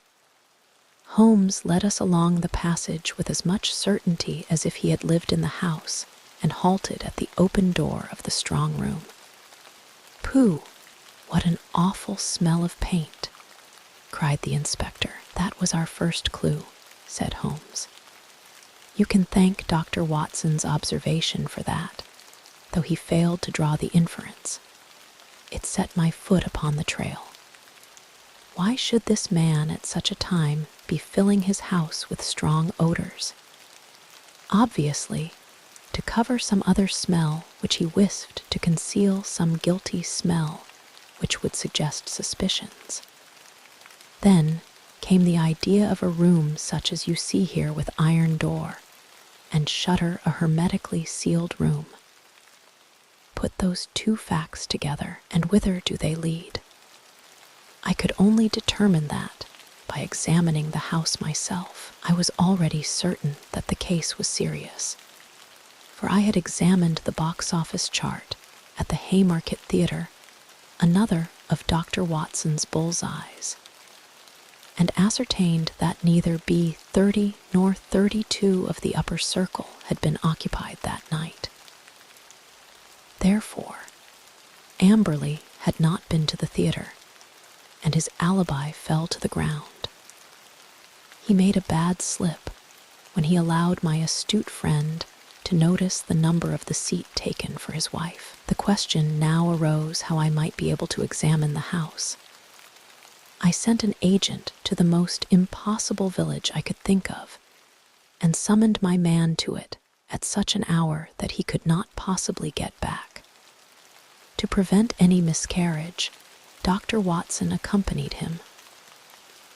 Holmes led us along the passage with as much certainty as if he had lived in the house, and halted at the open door of the strong room. Pooh! What an awful smell of paint! Cried the inspector. That was our first clue, said Holmes. You can thank Dr. Watson's observation for that, though he failed to draw the inference. It set my foot upon the trail. Why should this man at such a time be filling his house with strong odors? Obviously, to cover some other smell which he wished to conceal some guilty smell which would suggest suspicions. Then came the idea of a room such as you see here, with iron door and shutter, a hermetically sealed room. Put those two facts together, and whither do they lead? I could only determine that by examining the house myself. I was already certain that the case was serious, for I had examined the box office chart at the Haymarket Theatre, another of Dr. Watson's bullseyes, and ascertained that neither B30 nor 32 of the upper circle had been occupied that night. Therefore, Amberley had not been to the theatre, and his alibi fell to the ground. He made a bad slip when he allowed my astute friend to notice the number of the seat taken for his wife. The question now arose how I might be able to examine the house. I sent an agent to the most impossible village I could think of, and summoned my man to it at such an hour that he could not possibly get back. To prevent any miscarriage, Dr. Watson accompanied him.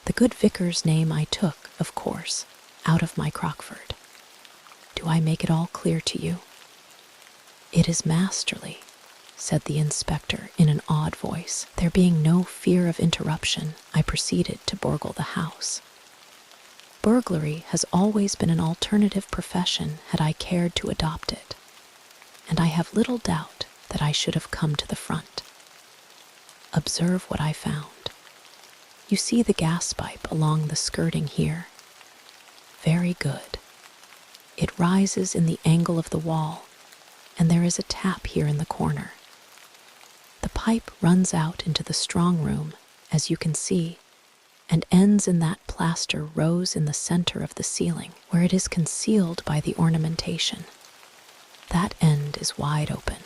The good vicar's name I took, of course, out of my Crockford. Do I make it all clear to you? It is masterly, said the inspector in an awed voice. There being no fear of interruption, I proceeded to burgle the house. Burglary has always been an alternative profession had I cared to adopt it, and I have little doubt that I should have come to the front. Observe what I found. You see the gas pipe along the skirting here? Very good. It rises in the angle of the wall, and there is a tap here in the corner. The pipe runs out into the strong room, as you can see, and ends in that plaster rose in the center of the ceiling, where it is concealed by the ornamentation. That end is wide open.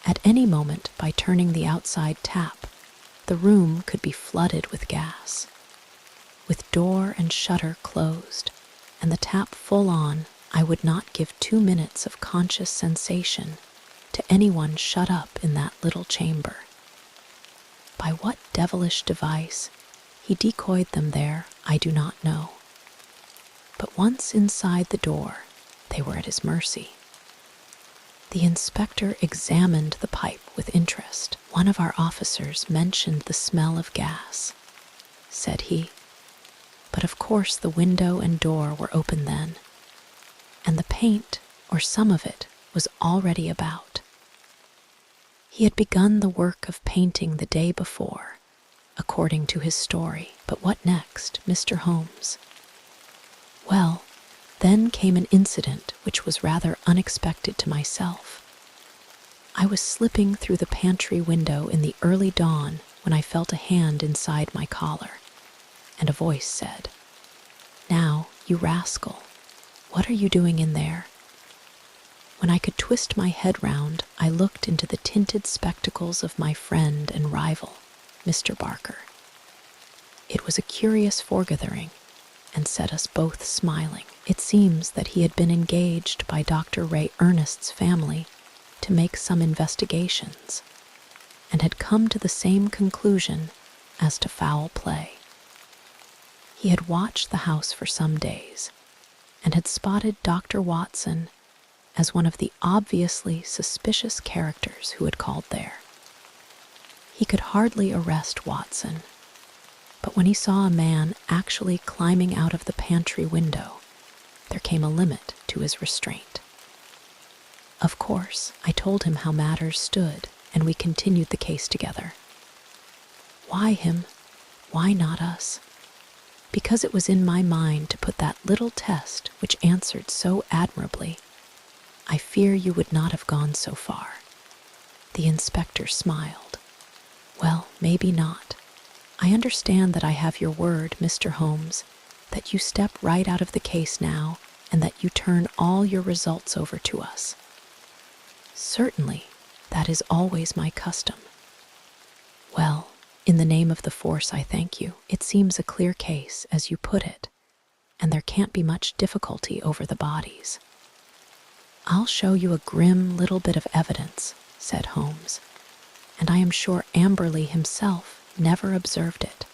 At any moment, by turning the outside tap, the room could be flooded with gas. With door and shutter closed, and the tap full on, I would not give 2 minutes of conscious sensation to anyone shut up in that little chamber. By what devilish device he decoyed them there, I do not know. But once inside the door, they were at his mercy. The inspector examined the pipe with interest. One of our officers mentioned the smell of gas, said he, but of course the window and door were open then, and the paint, or some of it, was already about. He had begun the work of painting the day before, according to his story. But what next, Mr. Holmes? Well, then came an incident which was rather unexpected to myself. I was slipping through the pantry window in the early dawn when I felt a hand inside my collar, and a voice said, "Now, you rascal, what are you doing in there?" When I could twist my head round, I looked into the tinted spectacles of my friend and rival, Mr. Barker. It was a curious foregathering, and set us both smiling. It seems that he had been engaged by Dr. Ray Ernest's family to make some investigations, and had come to the same conclusion as to foul play. He had watched the house for some days, and had spotted Dr. Watson as one of the obviously suspicious characters who had called there. He could hardly arrest Watson, but when he saw a man actually climbing out of the pantry window, there came a limit to his restraint. Of course, I told him how matters stood, and we continued the case together. Why him? Why not us? Because it was in my mind to put that little test which answered so admirably. I fear you would not have gone so far. The inspector smiled. Well, maybe not. I understand that I have your word, Mr. Holmes, that you step right out of the case now and that you turn all your results over to us. Certainly, that is always my custom. Well, in the name of the force, I thank you. It seems a clear case, as you put it, and there can't be much difficulty over the bodies. I'll show you a grim little bit of evidence, said Holmes, and I am sure Amberley himself never observed it.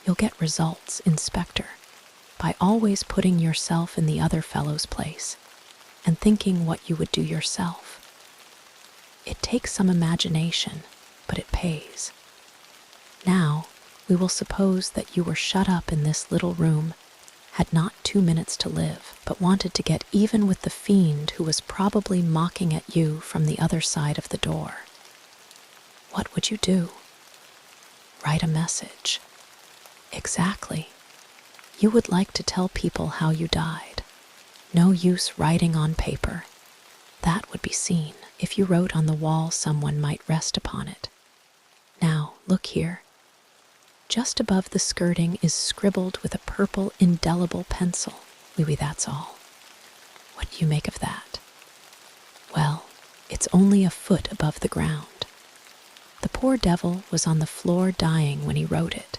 You'll get results, Inspector, by always putting yourself in the other fellow's place and thinking what you would do yourself. It takes some imagination, but it pays. Now, we will suppose that you were shut up in this little room, had not 2 minutes to live, but wanted to get even with the fiend who was probably mocking at you from the other side of the door. What would you do? Write a message. Exactly. You would like to tell people how you died. No use writing on paper. That would be seen. If you wrote on the wall, someone might rest upon it. Now, look here. Just above the skirting is scribbled with a purple indelible pencil. Oui, that's all. What do you make of that? Well, it's only a foot above the ground. The poor devil was on the floor dying when he wrote it.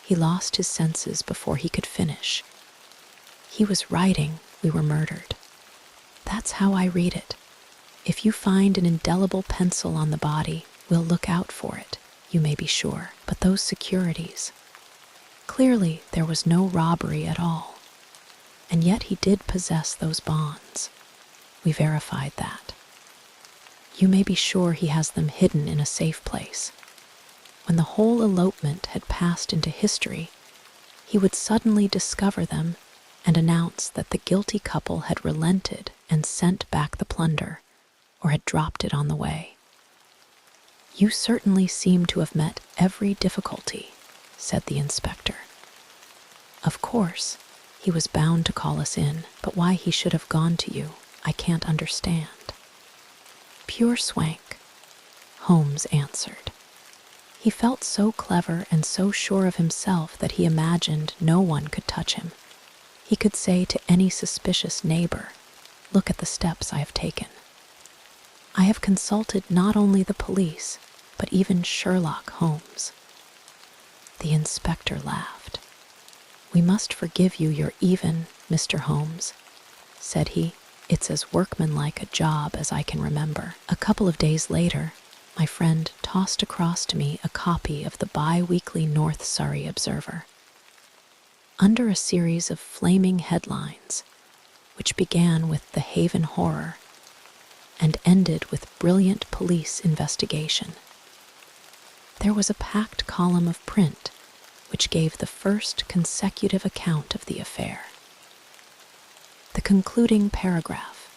He lost his senses before he could finish. He was writing, we were murdered. That's how I read it. If you find an indelible pencil on the body, we'll look out for it, you may be sure. But those securities. Clearly, there was no robbery at all. And yet he did possess those bonds. We verified that. You may be sure he has them hidden in a safe place. When the whole elopement had passed into history, he would suddenly discover them and announce that the guilty couple had relented and sent back the plunder, or had dropped it on the way. You certainly seem to have met every difficulty, said the inspector. Of course, he was bound to call us in, but why he should have gone to you, I can't understand. Pure swank, Holmes answered. He felt so clever and so sure of himself that he imagined no one could touch him. He could say to any suspicious neighbor, "Look at the steps I have taken. I have consulted not only the police, but even Sherlock Holmes." The inspector laughed. "We must forgive you your even, Mr. Holmes," said he. "It's as workmanlike a job as I can remember." A couple of days later, my friend tossed across to me a copy of the bi-weekly North Surrey Observer. Under a series of flaming headlines, which began with "The Haven Horror" and ended with "Brilliant Police Investigation," there was a packed column of print which gave the first consecutive account of the affair. The concluding paragraph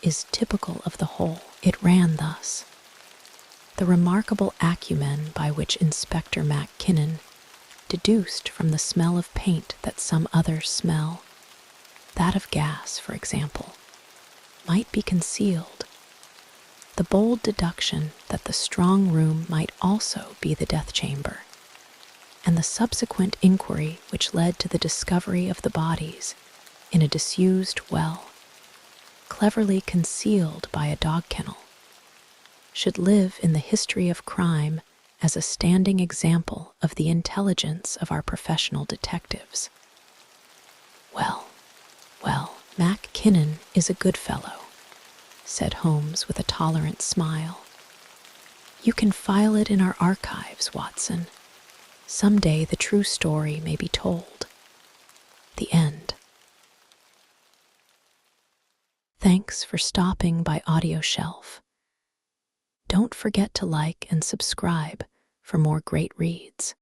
is typical of the whole. It ran thus: "The remarkable acumen by which Inspector Mackinnon deduced from the smell of paint that some others smell, that of gas, for example, might be concealed. The bold deduction that the strong room might also be the death chamber, and the subsequent inquiry which led to the discovery of the bodies in a disused well, cleverly concealed by a dog kennel, should live in the history of crime as a standing example of the intelligence of our professional detectives. Well, Mac Kinnon is a good fellow, said Holmes with a tolerant smile. You can file it in our archives, Watson. Someday the true story may be told. The end. Thanks for stopping by Audio Shelf. Don't forget to like and subscribe for more great reads.